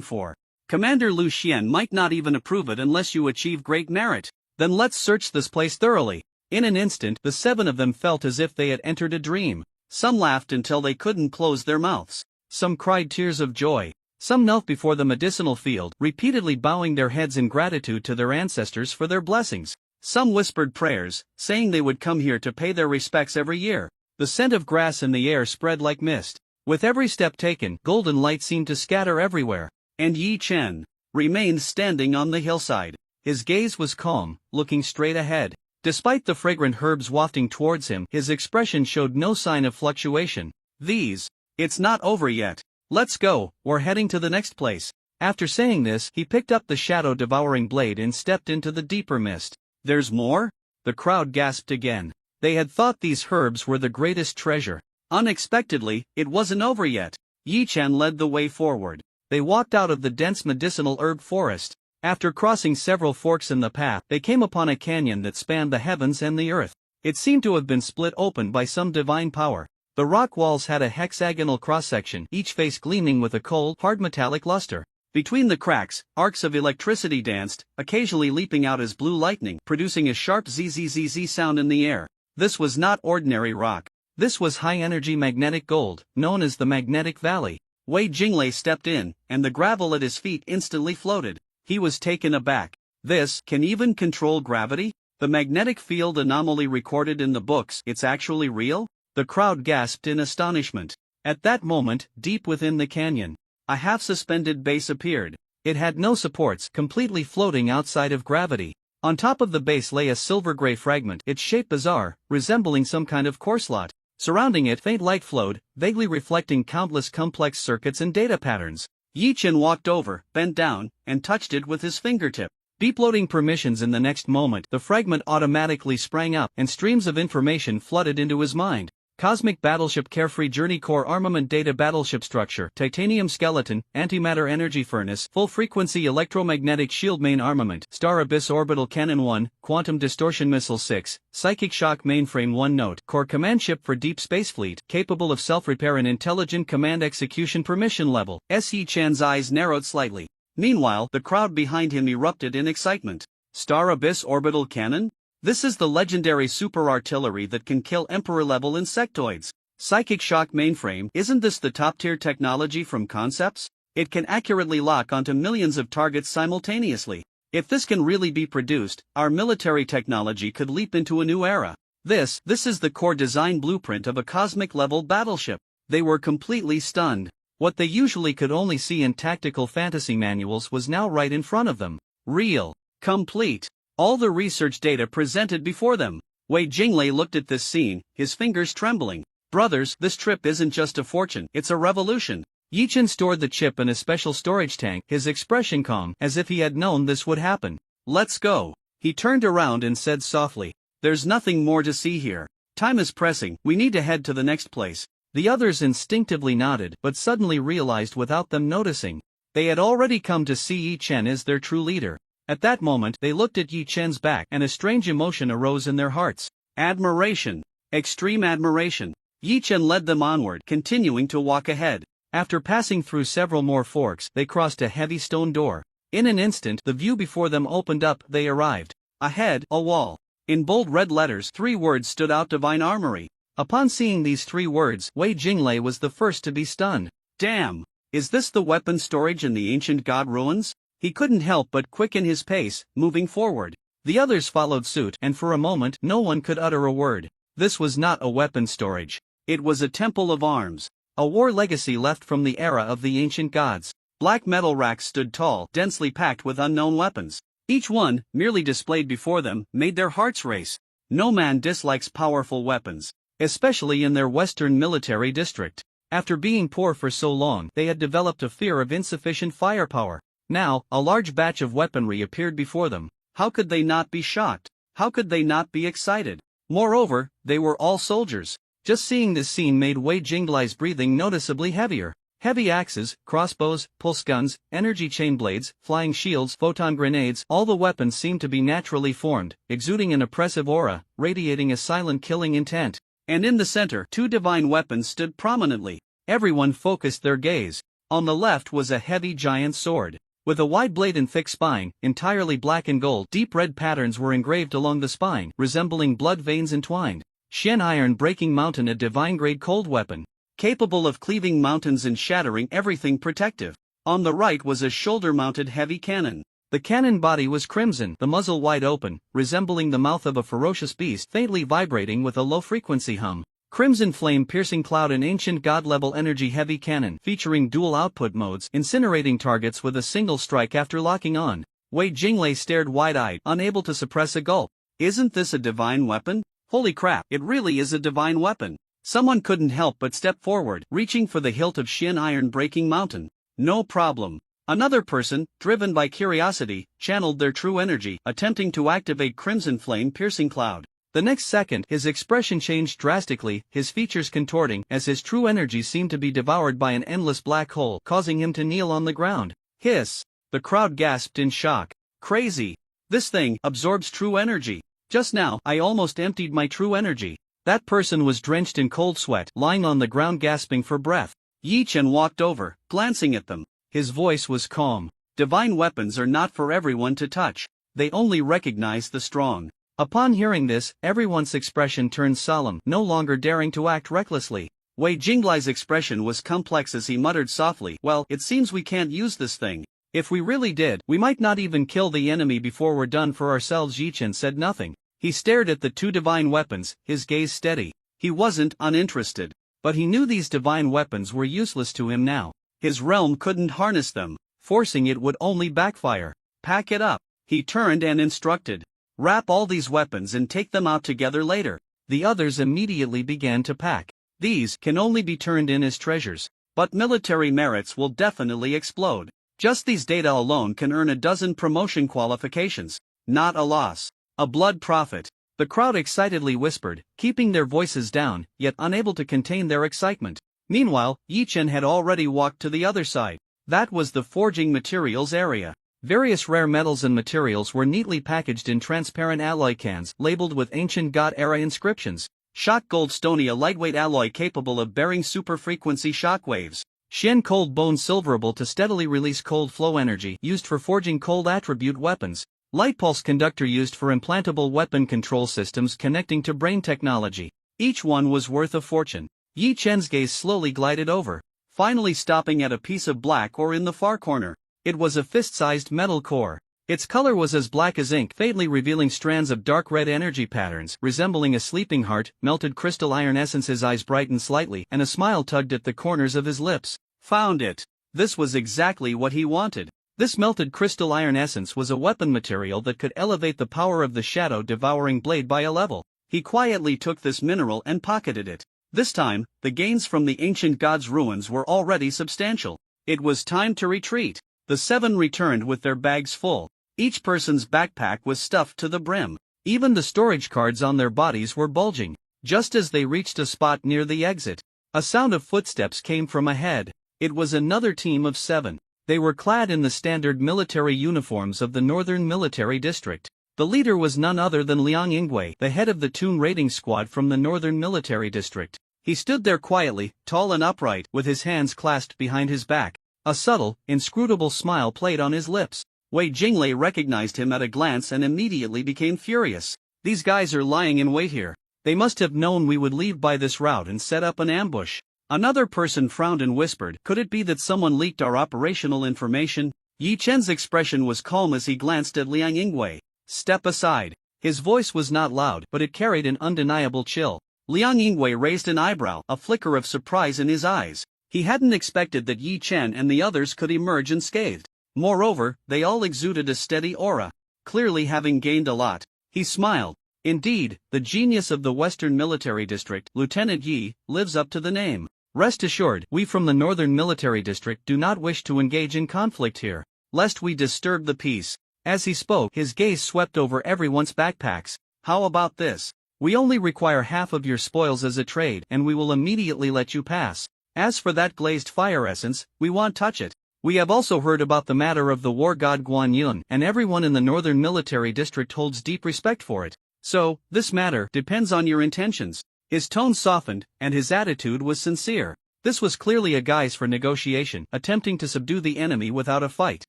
A: for? Commander Lu Xian might not even approve it unless you achieve great merit. Then let's search this place thoroughly. In an instant, the 7 of them felt as if they had entered a dream. Some laughed until they couldn't close their mouths. Some cried tears of joy. Some knelt before the medicinal field, repeatedly bowing their heads in gratitude to their ancestors for their blessings. Some whispered prayers, saying they would come here to pay their respects every year. The scent of grass in the air spread like mist. With every step taken, golden light seemed to scatter everywhere. And Yi Chen remained standing on the hillside. His gaze was calm, looking straight ahead. Despite the fragrant herbs wafting towards him, his expression showed no sign of fluctuation. It's not over yet. Let's go, we're heading to the next place. After saying this, he picked up the shadow-devouring blade and stepped into the deeper mist. There's more? The crowd gasped again. They had thought these herbs were the greatest treasure. Unexpectedly, it wasn't over yet. Yi Chen led the way forward. They walked out of the dense medicinal herb forest. After crossing several forks in the path, they came upon a canyon that spanned the heavens and the earth. It seemed to have been split open by some divine power. The rock walls had a hexagonal cross-section, each face gleaming with a cold, hard metallic luster. Between the cracks, arcs of electricity danced, occasionally leaping out as blue lightning, producing a sharp zzz sound in the air. This was not ordinary rock. This was high-energy magnetic gold, known as the Magnetic Valley. Wei Jinglei stepped in, and the gravel at his feet instantly floated. He was taken aback. This can even control gravity? The magnetic field anomaly recorded in the books, it's actually real? The crowd gasped in astonishment. At that moment, deep within the canyon, a half-suspended base appeared. It had no supports, completely floating outside of gravity. On top of the base lay a silver-gray fragment, its shape bizarre, resembling some kind of core slot. Surrounding it, faint light flowed, vaguely reflecting countless complex circuits and data patterns. Yi Chen walked over, bent down, and touched it with his fingertip. Deep-loading permissions. In the next moment, the fragment automatically sprang up, and streams of information flooded into his mind. Cosmic Battleship Carefree Journey Core Armament Data Battleship Structure Titanium Skeleton Antimatter Energy Furnace Full-Frequency Electromagnetic Shield Main Armament Star Abyss Orbital Cannon 1 Quantum Distortion Missile 6 Psychic Shock Mainframe 1 Note Core Command Ship for Deep Space Fleet capable of self-repair and intelligent command execution permission level. Yi Chan's eyes narrowed slightly. Meanwhile, the crowd behind him erupted in excitement. Star Abyss Orbital Cannon? This is the legendary super artillery that can kill Emperor-level insectoids. Psychic Shock Mainframe, isn't this the top-tier technology from Concepts? It can accurately lock onto millions of targets simultaneously. If this can really be produced, our military technology could leap into a new era. This is the core design blueprint of a cosmic-level battleship. They were completely stunned. What they usually could only see in tactical fantasy manuals was now right in front of them. Real. Complete. All the research data presented before them. Wei Jinglei looked at this scene, his fingers trembling. Brothers, this trip isn't just a fortune, it's a revolution. Yi Chen stored the chip in a special storage tank, his expression calm, as if he had known this would happen. Let's go. He turned around and said softly, there's nothing more to see here. Time is pressing, we need to head to the next place. The others instinctively nodded, but suddenly realized without them noticing. They had already come to see Yi Chen as their true leader. At that moment, they looked at Yi Chen's back, and a strange emotion arose in their hearts. Admiration. Extreme admiration. Yi Chen led them onward, continuing to walk ahead. After passing through several more forks, they crossed a heavy stone door. In an instant, the view before them opened up. They arrived. Ahead, a wall. In bold red letters, 3 words stood out: Divine Armory. Upon seeing these 3 words, Wei Jinglei was the first to be stunned. Damn! Is this the weapon storage in the ancient god ruins? He couldn't help but quicken his pace, moving forward. The others followed suit, and for a moment, no one could utter a word. This was not a weapon storage. It was a temple of arms. a war legacy left from the era of the ancient gods. Black metal racks stood tall, densely packed with unknown weapons. Each one, merely displayed before them, made their hearts race. No man dislikes powerful weapons, especially in their western military district. After being poor for so long, they had developed a fear of insufficient firepower. Now, a large batch of weaponry appeared before them. How could they not be shocked? How could they not be excited? Moreover, they were all soldiers. Just seeing this scene made Wei Jinglai's breathing noticeably heavier. Heavy axes, crossbows, pulse guns, energy chain blades, flying shields, photon grenades, all the weapons seemed to be naturally formed, exuding an oppressive aura, radiating a silent killing intent. And in the center, two divine weapons stood prominently. Everyone focused their gaze. On the left was a heavy giant sword. With a wide blade and thick spine, entirely black and gold, deep red patterns were engraved along the spine, resembling blood veins entwined. Shen Iron Breaking Mountain, a divine-grade cold weapon, capable of cleaving mountains and shattering everything protective. On the right was a shoulder-mounted heavy cannon. The cannon body was crimson, the muzzle wide open, resembling the mouth of a ferocious beast, faintly vibrating with a low-frequency hum. Crimson Flame Piercing Cloud, an ancient god-level energy heavy cannon, featuring dual output modes, incinerating targets with a single strike after locking on. Wei Jinglai stared wide-eyed, unable to suppress a gulp. Isn't this a divine weapon? Holy crap, it really is a divine weapon. Someone couldn't help but step forward, reaching for the hilt of Shen Iron Breaking Mountain. No problem. Another person, driven by curiosity, channeled their true energy, attempting to activate Crimson Flame Piercing Cloud. The next second, his expression changed drastically, his features contorting as his true energy seemed to be devoured by an endless black hole, causing him to kneel on the ground. Hiss! The crowd gasped in shock. Crazy! This thing absorbs true energy. Just now, I almost emptied my true energy. That person was drenched in cold sweat, lying on the ground gasping for breath. Yi Chen walked over, glancing at them. His voice was calm. Divine weapons are not for everyone to touch. They only recognize the strong. Upon hearing this, everyone's expression turned solemn, no longer daring to act recklessly. Wei Jinglai's expression was complex as he muttered softly, "Well, it seems we can't use this thing. If we really did, we might not even kill the enemy before we're done for ourselves." Yi Chen said nothing. He stared at the two divine weapons, his gaze steady. He wasn't uninterested. But he knew these divine weapons were useless to him now. His realm couldn't harness them. Forcing it would only backfire. Pack it up. He turned and instructed. Wrap all these weapons and take them out together later. The others immediately began to pack. These can only be turned in as treasures. But military merits will definitely explode. Just these data alone can earn a dozen promotion qualifications. Not a loss. A blood profit. The crowd excitedly whispered, keeping their voices down, yet unable to contain their excitement. Meanwhile, Yi Chen had already walked to the other side. That was the forging materials area. Various rare metals and materials were neatly packaged in transparent alloy cans, labeled with ancient god-era inscriptions. Shock Gold Stony, a lightweight alloy capable of bearing super-frequency shock waves. Shen Cold Bone Silverable, to steadily release cold flow energy, used for forging cold attribute weapons. Light Pulse Conductor, used for implantable weapon control systems connecting to brain technology. Each one was worth a fortune. Yi Chen's gaze slowly glided over, finally stopping at a piece of black ore in the far corner. It was a fist-sized metal core. Its color was as black as ink, faintly revealing strands of dark red energy patterns, resembling a sleeping heart. Melted crystal iron essence. His eyes brightened slightly, and a smile tugged at the corners of his lips. Found it. This was exactly what he wanted. This melted crystal iron essence was a weapon material that could elevate the power of the shadow-devouring blade by a level. He quietly took this mineral and pocketed it. This time, the gains from the ancient god's ruins were already substantial. It was time to retreat. The seven returned with their bags full. Each person's backpack was stuffed to the brim. Even the storage cards on their bodies were bulging. Just as they reached a spot near the exit, a sound of footsteps came from ahead. It was another team of 7. They were clad in the standard military uniforms of the Northern Military District. The leader was none other than Liang Yingwei, the head of the Toon Raiding Squad from the Northern Military District. He stood there quietly, tall and upright, with his hands clasped behind his back. A subtle, inscrutable smile played on his lips. Wei Jinglai recognized him at a glance and immediately became furious. These guys are lying in wait here. They must have known we would leave by this route and set up an ambush. Another person frowned and whispered, "Could it be that someone leaked our operational information?" Yi Chen's expression was calm as he glanced at Liang Yingwei. "Step aside." His voice was not loud, but it carried an undeniable chill. Liang Yingwei raised an eyebrow, a flicker of surprise in his eyes. He hadn't expected that Yi Chen and the others could emerge unscathed. Moreover, they all exuded a steady aura. Clearly having gained a lot, he smiled. Indeed, the genius of the Western Military District, Lieutenant Yi, lives up to the name. Rest assured, we from the Northern Military District do not wish to engage in conflict here, lest we disturb the peace. As he spoke, his gaze swept over everyone's backpacks. How about this? We only require half of your spoils as a trade and we will immediately let you pass. As for that glazed fire essence, we won't touch it. We have also heard about the matter of the war god Guan Yun, and everyone in the Northern Military District holds deep respect for it. So, this matter depends on your intentions. His tone softened, and his attitude was sincere. This was clearly a guise for negotiation, attempting to subdue the enemy without a fight.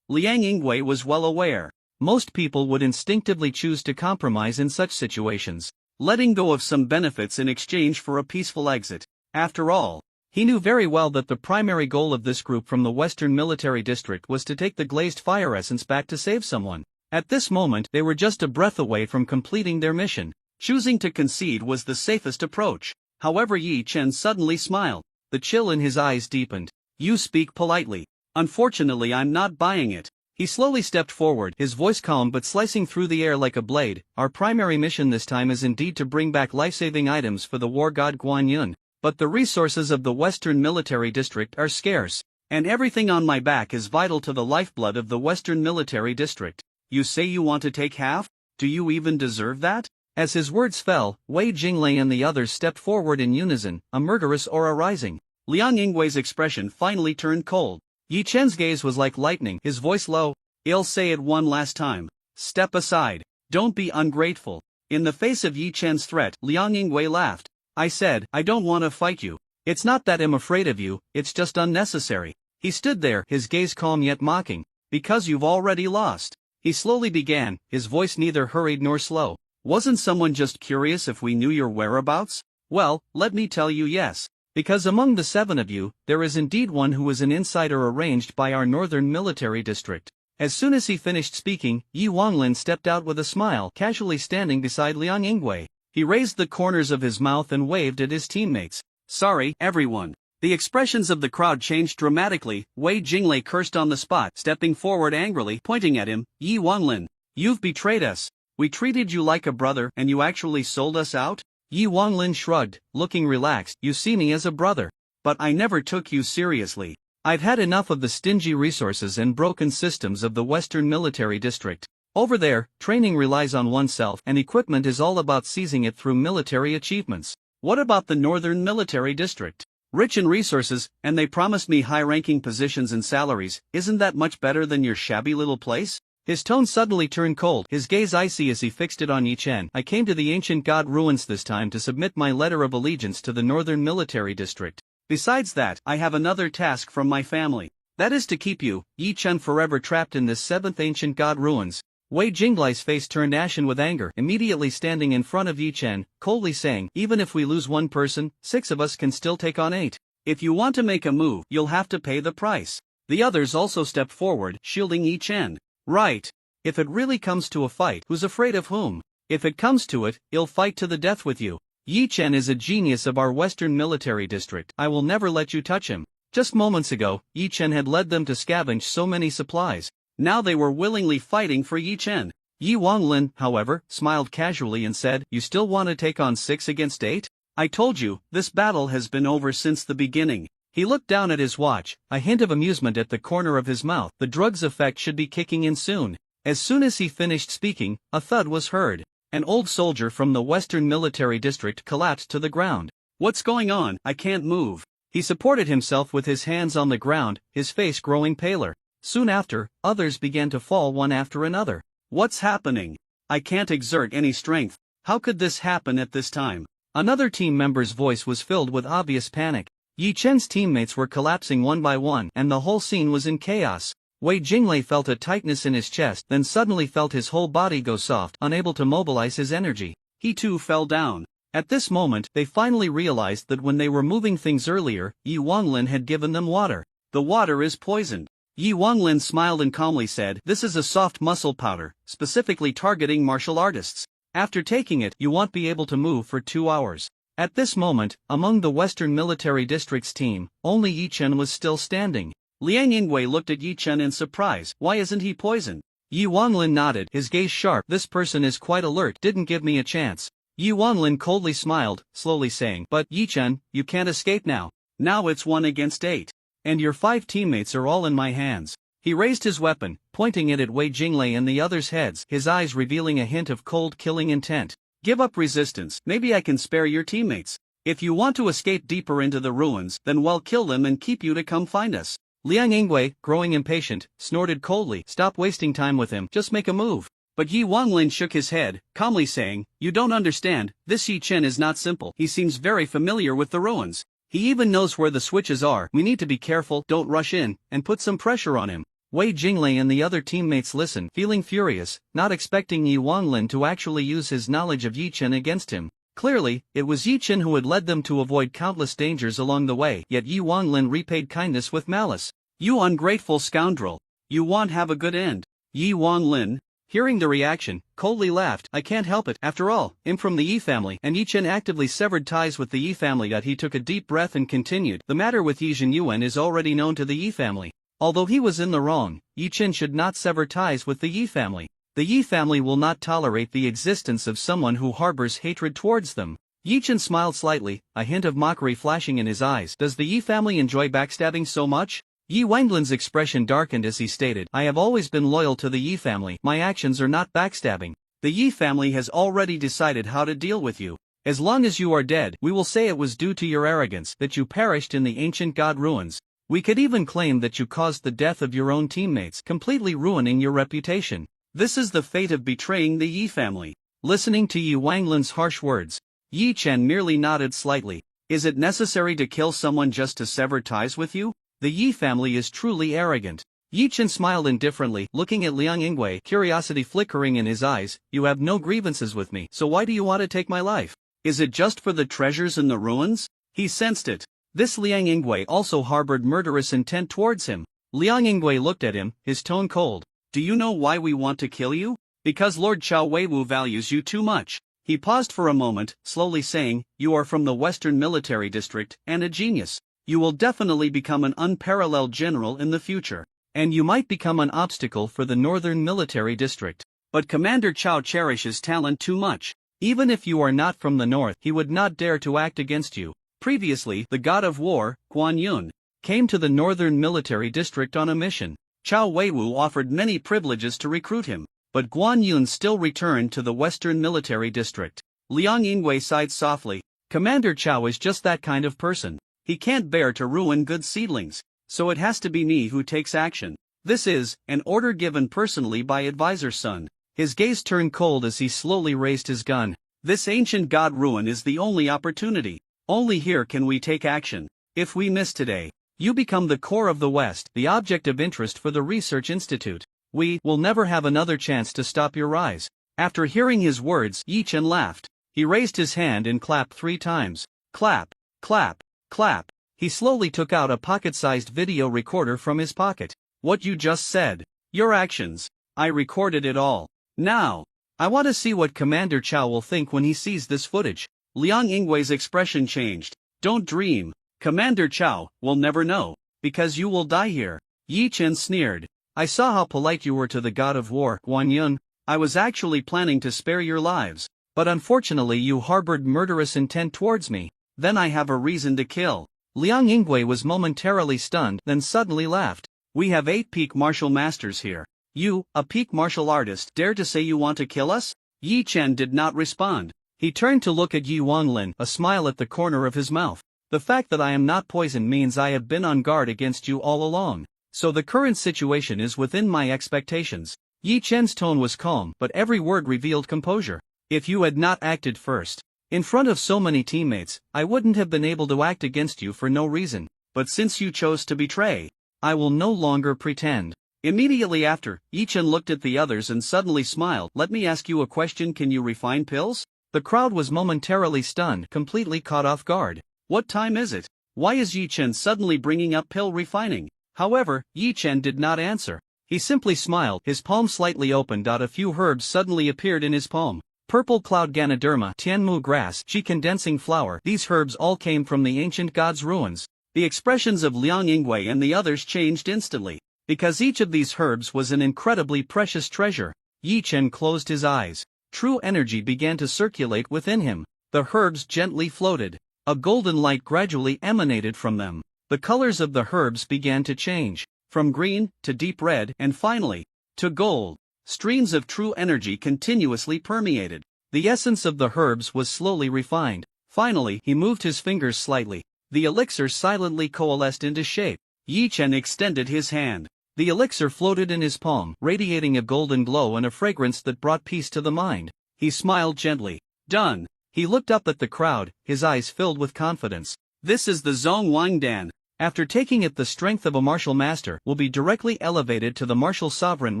A: Liang Yingwei was well aware. Most people would instinctively choose to compromise in such situations, letting go of some benefits in exchange for a peaceful exit. After all, he knew very well that the primary goal of this group from the Western Military District was to take the glazed fire essence back to save someone. At this moment, they were just a breath away from completing their mission. Choosing to concede was the safest approach. However, Yi Chen suddenly smiled. The chill in his eyes deepened. You speak politely. Unfortunately, I'm not buying it. He slowly stepped forward, his voice calm but slicing through the air like a blade. Our primary mission this time is indeed to bring back life-saving items for the war god Guan Yun. But the resources of the Western Military District are scarce, and everything on my back is vital to the lifeblood of the Western Military District. You say you want to take half? Do you even deserve that? As his words fell, Wei Jinglei and the others stepped forward in unison, a murderous aura rising. Liang Yingwei's expression finally turned cold. Yi Chen's gaze was like lightning, his voice low. I'll say it one last time. Step aside. Don't be ungrateful. In the face of Yi Chen's threat, Liang Yingwei laughed. I said, I don't want to fight you. It's not that I'm afraid of you, it's just unnecessary. He stood there, his gaze calm yet mocking. Because you've already lost. He slowly began, his voice neither hurried nor slow. Wasn't someone just curious if we knew your whereabouts? Well, let me tell you yes. Because among the 7 of you, there is indeed one who is an insider arranged by our Northern Military District. As soon as he finished speaking, Yi Wanglin stepped out with a smile, casually standing beside Liang Yingwei. He raised the corners of his mouth and waved at his teammates. Sorry, everyone. The expressions of the crowd changed dramatically. Wei Jinglei cursed on the spot, stepping forward angrily, pointing at him. Yi Wanglin, you've betrayed us. We treated you like a brother and you actually sold us out? Yi Wanglin shrugged, looking relaxed. You see me as a brother. But I never took you seriously. I've had enough of the stingy resources and broken systems of the Western Military District. Over there, training relies on oneself and equipment is all about seizing it through military achievements. What about the Northern Military District? Rich in resources, and they promised me high-ranking positions and salaries. Isn't that much better than your shabby little place? His tone suddenly turned cold, his gaze icy as he fixed it on Yi Chen. I came to the ancient god ruins this time to submit my letter of allegiance to the Northern Military District. Besides that, I have another task from my family. That is to keep you, Yi Chen, forever trapped in this 7th ancient god ruins. Wei Jinglei's face turned ashen with anger, immediately standing in front of Yi Chen, coldly saying, even if we lose one person, 6 of us can still take on 8. If you want to make a move, you'll have to pay the price. The others also stepped forward, shielding Yi Chen. Right. If it really comes to a fight, who's afraid of whom? If it comes to it, I'll fight to the death with you. Yi Chen is a genius of our Western Military District. I will never let you touch him. Just moments ago, Yi Chen had led them to scavenge so many supplies. Now they were willingly fighting for Yi Chen. Yi Wanglin, however, smiled casually and said, you still want to take on 6 against 8? I told you, this battle has been over since the beginning. He looked down at his watch, a hint of amusement at the corner of his mouth. The drug's effect should be kicking in soon. As soon as he finished speaking, a thud was heard. An old soldier from the Western Military District collapsed to the ground. What's going on? I can't move. He supported himself with his hands on the ground, his face growing paler. Soon after, others began to fall one after another. What's happening? I can't exert any strength. How could this happen at this time? Another team member's voice was filled with obvious panic. Yi Chen's teammates were collapsing one by one and the whole scene was in chaos. Wei Jinglei felt a tightness in his chest, then suddenly felt his whole body go soft, unable to mobilize his energy. He too fell down. At this moment, they finally realized that when they were moving things earlier, Yi Wanglin had given them water. The water is poisoned. Yi Wanglin smiled and calmly said, this is a soft muscle powder, specifically targeting martial artists. After taking it, you won't be able to move for 2 hours. At this moment, among the Western Military District's team, only Yi Chen was still standing.
B: Liang Yingwei looked at Yi Chen in surprise. Why isn't he poisoned?
A: Yi Wanlin nodded, his gaze sharp. This person is quite alert, didn't give me a chance. Yi Wanlin coldly smiled, slowly saying, but Yi Chen, you can't escape now.
B: Now it's 1 against 8.
A: And your 5 teammates are all in my hands. He raised his weapon, pointing it at Wei Jinglei and the others' heads, his eyes revealing a hint of cold killing intent.
B: Give up resistance, maybe I can spare your teammates. If you want to escape deeper into the ruins, then we'll kill them and keep you to come find us.
A: Liang Yingwei, growing impatient, snorted coldly, stop wasting time with him, just make a move.
B: But Yi Wanglin shook his head, calmly saying, you don't understand, this Yi Chen is not simple. He seems very familiar with the ruins. He even knows where the switches are. We need to be careful, don't rush in, and put some pressure on him. Wei Jinglei and the other teammates listened, feeling furious, not expecting Yi Wanglin to actually use his knowledge of Yi Chen against him. Clearly, it was Yi Chen who had led them to avoid countless dangers along the way, yet Yi Wanglin repaid kindness with malice. You ungrateful scoundrel. You won't have a good end. Yi Wanglin, hearing the reaction, coldly laughed. I can't help it. After all, I'm from the Yi family, and Yi Chen actively severed ties with the Yi family. He took a deep breath and continued. The matter with Yi Zhenyuan is already known to the Yi family. Although he was in the wrong, Yi Chen should not sever ties with the Yi family. The Yi family will not tolerate the existence of someone who harbors hatred towards them. Yi Chen smiled slightly, a hint of mockery flashing in his eyes. Does the Yi family enjoy backstabbing so much? Yi Wanglin's expression darkened as he stated, I have always been loyal to the Yi family. My actions are not backstabbing. The Yi family has already decided how to deal with you. As long as you are dead, we will say it was due to your arrogance that you perished in the ancient god ruins. We could even claim that you caused the death of your own teammates, completely ruining your reputation. This is the fate of betraying the Yi family.
A: Listening to Yi Wanglin's harsh words, Yi Chen merely nodded slightly.
B: Is it necessary to kill someone just to sever ties with you?
A: The Yi family is truly arrogant. Yi Chen smiled indifferently, looking at Liang Yingwei, curiosity flickering in his eyes. You have no grievances with me, so why do you want to take my life?
B: Is it just for the treasures in the ruins? He sensed it. This Liang Yingwei also harbored murderous intent towards him.
A: Liang Yingwei looked at him, his tone cold.
B: Do you know why we want to kill you? Because Lord Chao Weiwu values you too much. He paused for a moment, slowly saying, you are from the Western Military District, and a genius. You will definitely become an unparalleled general in the future. And you might become an obstacle for the Northern Military District. But Commander Chao cherishes talent too much.
A: Even if you are not from the north, he would not dare to act against you. Previously, the god of war, Guan Yun, came to the Northern Military District on a mission.
B: Chao Weiwu offered many privileges to recruit him, but Guan Yun still returned to the Western Military District. Liang Yingwei sighed softly.
A: Commander Chao is just that kind of person.
B: He can't bear to ruin good seedlings, so it has to be me who takes action. This is an order given personally by Advisor Sun.
A: His gaze turned cold as he slowly raised his gun.
B: This ancient god ruin is the only opportunity. Only here can we take action. If we miss today, you become the core of the West, the object of interest for the Research Institute. We will never have another chance to stop your rise. After hearing his words, Yi Chen laughed. He raised his hand and clapped 3 times. Clap, clap, clap. He slowly took out a pocket-sized video recorder from his pocket. What you just said. Your actions. I recorded it all. Now, I want to see what Commander Chao will think when he sees this footage. Liang Yingwei's expression changed. Don't dream. Commander Chao will never know, because you will die here. Yi Chen sneered. I saw how polite you were to the god of war, Guan Yun. I was actually planning to spare your lives, but unfortunately you harbored murderous intent towards me. Then I have a reason to kill. Liang Yingwei was momentarily stunned, then suddenly laughed. We have 8 peak martial masters here. You, a peak martial artist, dare to say you want to kill us? Yi Chen did not respond. He turned to look at Yi Wanglin, a smile at the corner of his mouth. The fact that I am not poisoned means I have been on guard against you all along. So the current situation is within my expectations. Yi Chen's tone was calm, but every word revealed composure. If you had not acted first, in front of so many teammates, I wouldn't have been able to act against you for no reason. But since you chose to betray, I will no longer pretend. Immediately after, Yi Chen looked at the others and suddenly smiled. Let me ask you a question. Can you refine pills? The crowd was momentarily stunned, completely caught off guard. What time is it? Why is Yi Chen suddenly bringing up pill refining? However, Yi Chen did not answer. He simply smiled, his palm slightly opened. A few herbs suddenly appeared in his palm.
A: Purple cloud Ganoderma, Tianmu grass, Qi condensing flower. These herbs all came from the ancient god's ruins.
B: The expressions of Liang Yingwei and the others changed instantly, because each of these herbs was an incredibly precious treasure.
A: Yi Chen closed his eyes. True energy began to circulate within him. The herbs gently floated. A golden light gradually emanated from them. The colors of the herbs began to change,
B: from green to deep red and finally to gold. Streams of true energy continuously permeated.
A: The essence of the herbs was slowly refined. Finally, he moved his fingers slightly. The elixir silently coalesced into shape.
B: Yi Chen extended his hand.
A: The elixir floated in his palm, radiating a golden glow and a fragrance that brought peace to the mind.
B: He smiled gently. Done.
A: He looked up at the crowd, his eyes filled with confidence.
B: This is the Zhong Wangdan.
A: After taking it, the strength of a martial master will be directly elevated to the martial sovereign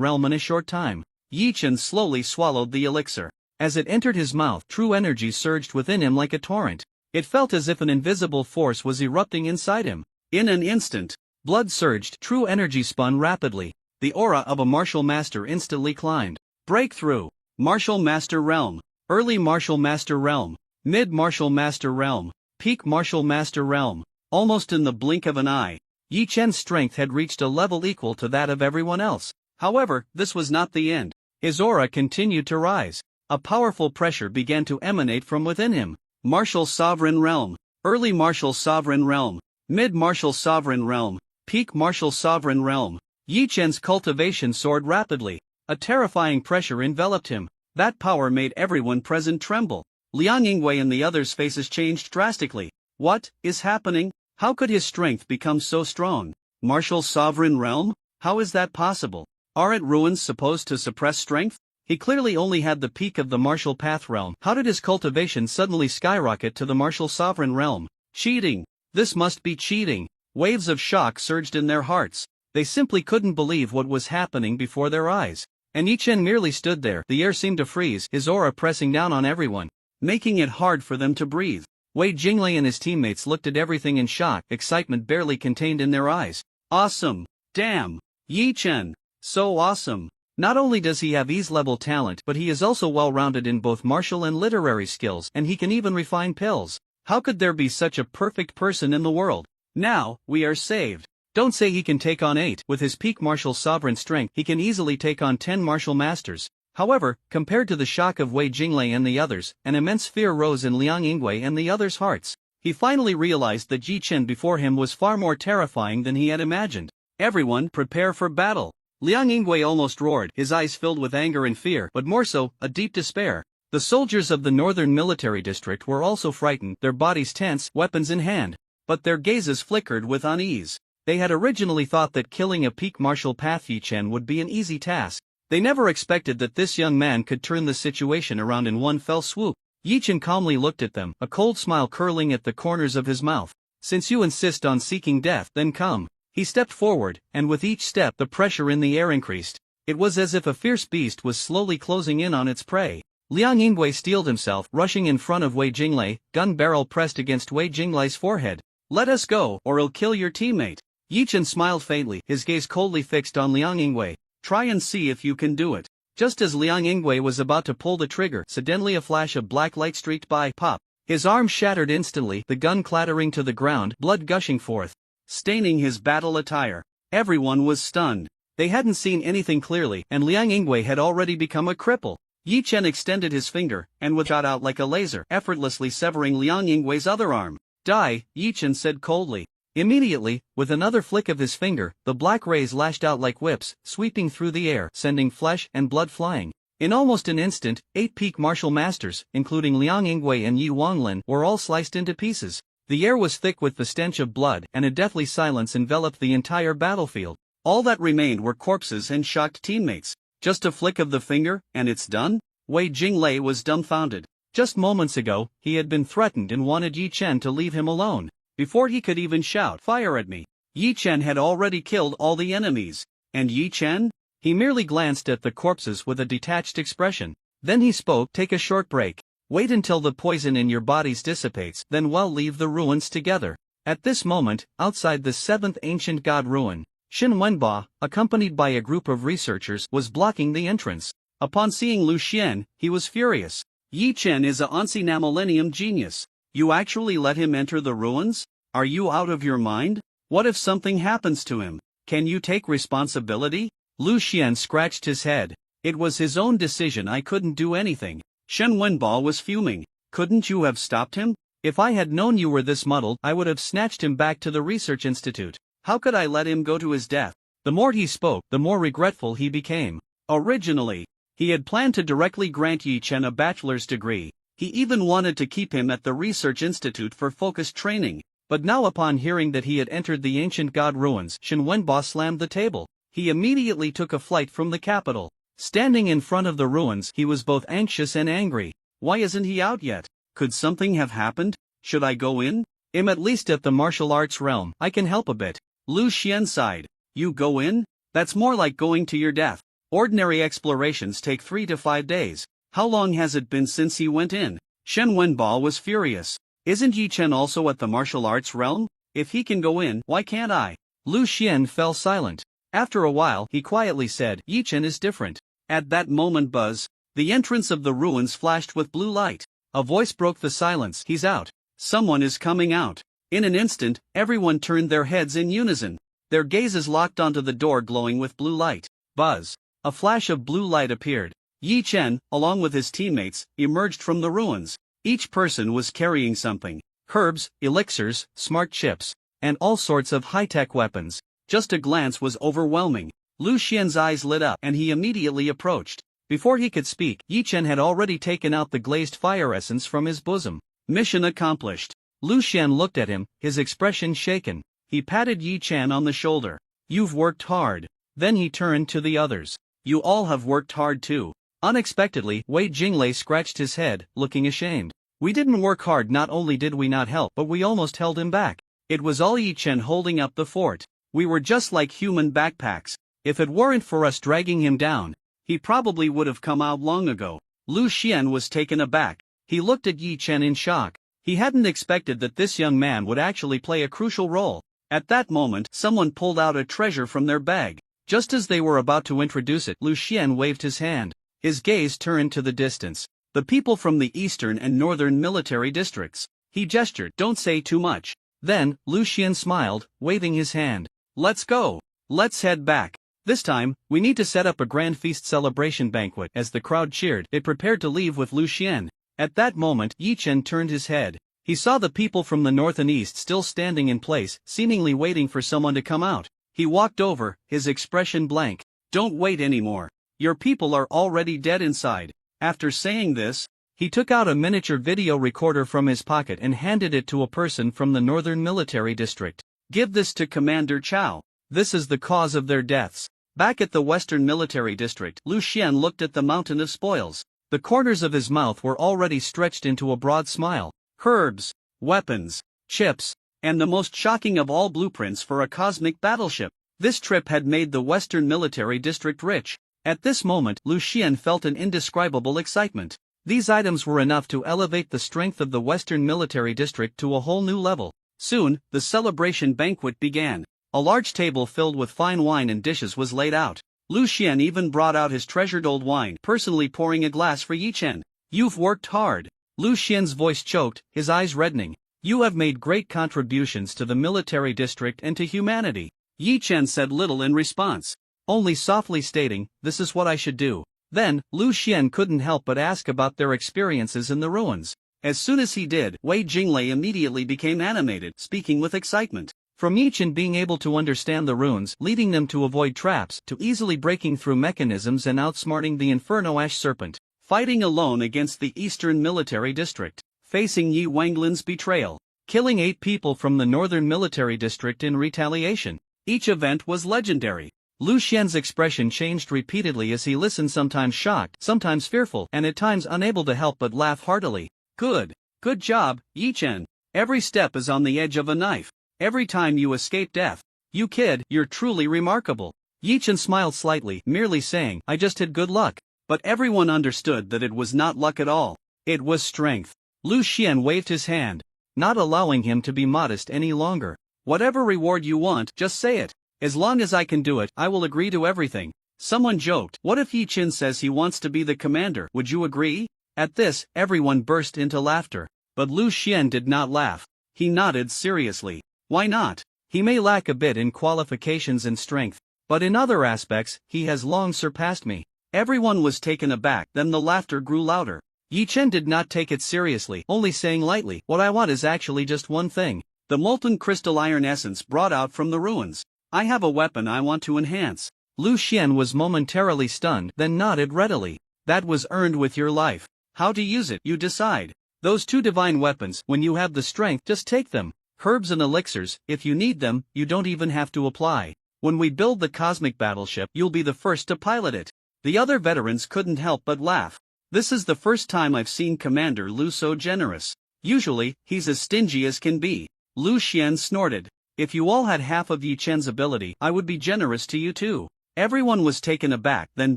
A: realm in a short time.
B: Yi Chen slowly swallowed the elixir.
A: As it entered his mouth, true energy surged within him like a torrent. It felt as if an invisible force was erupting inside him.
B: In an instant,
A: blood surged, true energy spun rapidly. The aura of a martial master instantly climbed.
B: Breakthrough. Martial Master Realm.
A: Early Martial Master Realm.
B: Mid Martial Master Realm.
A: Peak Martial Master Realm.
B: Almost in the blink of an eye,
A: Yi Chen's strength had reached a level equal to that of everyone else.
B: However, this was not the end.
A: His aura continued to rise. A powerful pressure began to emanate from within him.
B: Martial Sovereign Realm. Early Martial Sovereign Realm. Mid Martial Sovereign Realm. Peak Martial Sovereign Realm.
A: Yi Chen's cultivation soared rapidly. A terrifying pressure enveloped him.
B: That power made everyone present tremble. Liang Yingwei and the others' faces changed drastically. What is happening? How could his strength become so strong? Martial Sovereign Realm? How is that possible? Aren't ruins supposed to suppress strength?
A: He clearly only had the peak of the Martial Path Realm. How did his cultivation suddenly skyrocket to the Martial Sovereign Realm?
B: Cheating!
A: This must be cheating! Waves of shock surged in their hearts. They simply couldn't believe what was happening before their eyes. And Yi Chen merely stood there. The air seemed to freeze, his aura pressing down on everyone,
B: making it hard for them to breathe.
A: Wei Jinglei and his teammates looked at everything in shock, excitement barely contained in their eyes.
B: Awesome! Damn! Yi Chen! So awesome!
A: Not only does he have Ease-level talent, but he is also well-rounded in both martial and literary skills, and he can even refine pills. How could there be such a perfect person in the world?
B: Now, we are saved.
A: Don't say he can take on 8. With his peak martial sovereign strength, he can easily take on 10 martial masters. However, compared to the shock of Wei Jinglei and the others, an immense fear rose in Liang Yingwei and the others' hearts. He finally realized that Yi Chen before him was far more terrifying than he had imagined.
B: Everyone, prepare for battle! Liang Yingwei almost roared, his eyes filled with anger and fear, but more so, a deep despair.
A: The soldiers of the Northern Military District were also frightened, their bodies tense, weapons in hand. But their gazes flickered with unease. They had originally thought that killing a peak martial path Yi Chen would be an easy task. They never expected that this young man could turn the situation around in one fell swoop. Yi Chen calmly looked at them, a cold smile curling at the corners of his mouth. Since you insist on seeking death, then come. He stepped forward, and with each step the pressure in the air increased. It was as if a fierce beast was slowly closing in on its prey. Liang Yingwei steeled himself, rushing in front of Wei Jinglei, gun barrel pressed against Wei Jinglei's forehead.
B: Let us go, or I'll kill your teammate.
A: Yi Chen smiled faintly, his gaze coldly fixed on Liang Yingwei.
B: Try and see if you can do it.
A: Just as Liang Yingwei was about to pull the trigger, suddenly a flash of black light streaked by. Pop! His arm shattered instantly, the gun clattering to the ground, blood gushing forth,
B: staining his battle attire. Everyone was stunned.
A: They hadn't seen anything clearly, and Liang Yingwei had already become a cripple. Yi Chen extended his finger, and shot out like a laser, effortlessly severing Liang Yingwei's other arm.
B: Die, Yi Chen said coldly.
A: Immediately, with another flick of his finger, the black rays lashed out like whips, sweeping through the air, sending flesh and blood flying. In almost an instant, 8 peak martial masters, including Liang Yingwei and Yi Wanglin, were all sliced into pieces. The air was thick with the stench of blood, and a deathly silence enveloped the entire battlefield.
B: All that remained were corpses and shocked teammates. Just a flick of the finger, and it's done? Wei Jinglei was dumbfounded.
A: Just moments ago, he had been threatened and wanted Yi Chen to leave him alone.
B: Before he could even shout, "Fire at me!" Yi Chen had already killed all the enemies. And Yi Chen?
A: He merely glanced at the corpses with a detached expression. Then he spoke, "Take a short break. Wait until the poison in your bodies dissipates, then we'll leave the ruins together." At this moment, outside the 7th ancient god ruin, Xin Wenba, accompanied by a group of researchers, was blocking the entrance. Upon seeing Lu Xian, he was furious.
B: Yi Chen is a Ancient Millennium genius. You actually let him enter the ruins? Are you out of your mind? What if something happens to him? Can you take responsibility? Lu Xian scratched his head. It was his own decision, I couldn't do anything. Shen Wenbo was fuming. Couldn't you have stopped him? If I had known you were this muddled, I would have snatched him back to the research institute. How could I let him go to his death? The more he spoke, the more regretful he became. Originally, he had planned to directly grant Yi Chen a bachelor's degree. He even wanted to keep him at the research institute for focused training. But now upon hearing that he had entered the ancient god ruins, Shen Wenbo slammed the table. He immediately took a flight from the capital. Standing in front of the ruins, he was both anxious and angry. Why isn't he out yet? Could something have happened? Should I go in? I'm at least at the martial arts realm, I can help a bit. Lu Xian sighed. You go in? That's more like going to your death. Ordinary explorations take 3 to 5 days. How long has it been since he went in? Shen Wenbo was furious. Isn't Yi Chen also at the martial arts realm? If he can go in, why can't I? Lu Xian fell silent. After a while, he quietly said, Yi Chen is different. At that moment, the entrance of the ruins flashed with blue light. A voice broke the silence. He's out. Someone is coming out. In an instant, everyone turned their heads in unison. Their gazes locked onto the door glowing with blue light. Buzz. A flash of blue light appeared. Yi Chen, along with his teammates, emerged from the ruins. Each person was carrying something. Herbs, elixirs, smart chips, and all sorts of high-tech weapons. Just a glance was overwhelming. Lu Xian's eyes lit up and he immediately approached. Before he could speak, Yi Chen had already taken out the glazed fire essence from his bosom. Mission accomplished. Lu Xian looked at him, his expression shaken. He patted Yi Chen on the shoulder. You've worked hard. Then he turned to the others. You all have worked hard too. Unexpectedly, Wei Jinglei scratched his head, looking ashamed. We didn't work hard. Not only did we not help, but we almost held him back. It was all Yi Chen holding up the fort. We were just like human backpacks. If it weren't for us dragging him down, he probably would have come out long ago. Lu Xian was taken aback. He looked at Yi Chen in shock. He hadn't expected that this young man would actually play a crucial role. At that moment, someone pulled out a treasure from their bag. Just as they were about to introduce it, Lu Xian waved his hand. His gaze turned to the distance. The people from the eastern and northern military districts. He gestured, don't say too much. Then, Lu Xian smiled, waving his hand. Let's go. Let's head back. This time, we need to set up a grand feast celebration banquet. As the crowd cheered, it prepared to leave with Lu Xian. At that moment, Yi Chen turned his head. He saw the people from the north and east still standing in place, seemingly waiting for someone to come out. He walked over, his expression blank. Don't wait anymore. Your people are already dead inside. After saying this, he took out a miniature video recorder from his pocket and handed it to a person from the northern military district. Give this to Commander Chao. This is the cause of their deaths. Back at the western military district, Lu Xian looked at the mountain of spoils. The corners of his mouth were already stretched into a broad smile. Herbs, weapons, chips, and the most shocking of all, blueprints for a cosmic battleship. This trip had made the western military district rich. At this moment, Lu Xian felt an indescribable excitement. These items were enough to elevate the strength of the western military district to a whole new level. Soon, the celebration banquet began. A large table filled with fine wine and dishes was laid out. Lu Xian even brought out his treasured old wine, personally pouring a glass for Yi Chen. You've worked hard. Lu Xian's voice choked, his eyes reddening. You have made great contributions to the military district and to humanity. Yi Chen said little in response, only softly stating, this is what I should do. Then, Lu Xian couldn't help but ask about their experiences in the ruins. As soon as he did, Wei Jinglei immediately became animated, speaking with excitement. From Yi Chen being able to understand the runes, leading them to avoid traps, to easily breaking through mechanisms and outsmarting the Inferno Ash Serpent, fighting alone against the Eastern Military District, facing Yi Wanglin's betrayal, killing 8 people from the Northern Military District in retaliation. Each event was legendary. Lu Xian's expression changed repeatedly as he listened, sometimes shocked, sometimes fearful, and at times unable to help but laugh heartily. Good job, Yi Chen. Every step is on the edge of a knife. Every time you escape death. You kid, you're truly remarkable. Yi Chen smiled slightly, merely saying, I just had good luck. But everyone understood that it was not luck at all. It was strength. Lu Xian waved his hand, not allowing him to be modest any longer. Whatever reward you want, just say it. As long as I can do it, I will agree to everything. Someone joked, what if Yi Chen says he wants to be the commander, would you agree? At this, everyone burst into laughter. But Lu Xian did not laugh. He nodded seriously. Why not? He may lack a bit in qualifications and strength, but in other aspects, he has long surpassed me. Everyone was taken aback, then the laughter grew louder. Yi Chen did not take it seriously, only saying lightly, "What I want is actually just one thing. The molten crystal iron essence brought out from the ruins. I have a weapon I want to enhance." Lu Xian was momentarily stunned, then nodded readily. "That was earned with your life. How to use it, you decide. Those two divine weapons, when you have the strength, just take them. Herbs and elixirs, if you need them, you don't even have to apply. When we build the cosmic battleship, you'll be the first to pilot it." The other veterans couldn't help but laugh. This is the first time I've seen Commander Lu so generous. Usually, he's as stingy as can be. Lu Xian snorted. "If you all had half of Yi Chen's ability, I would be generous to you too." Everyone was taken aback, then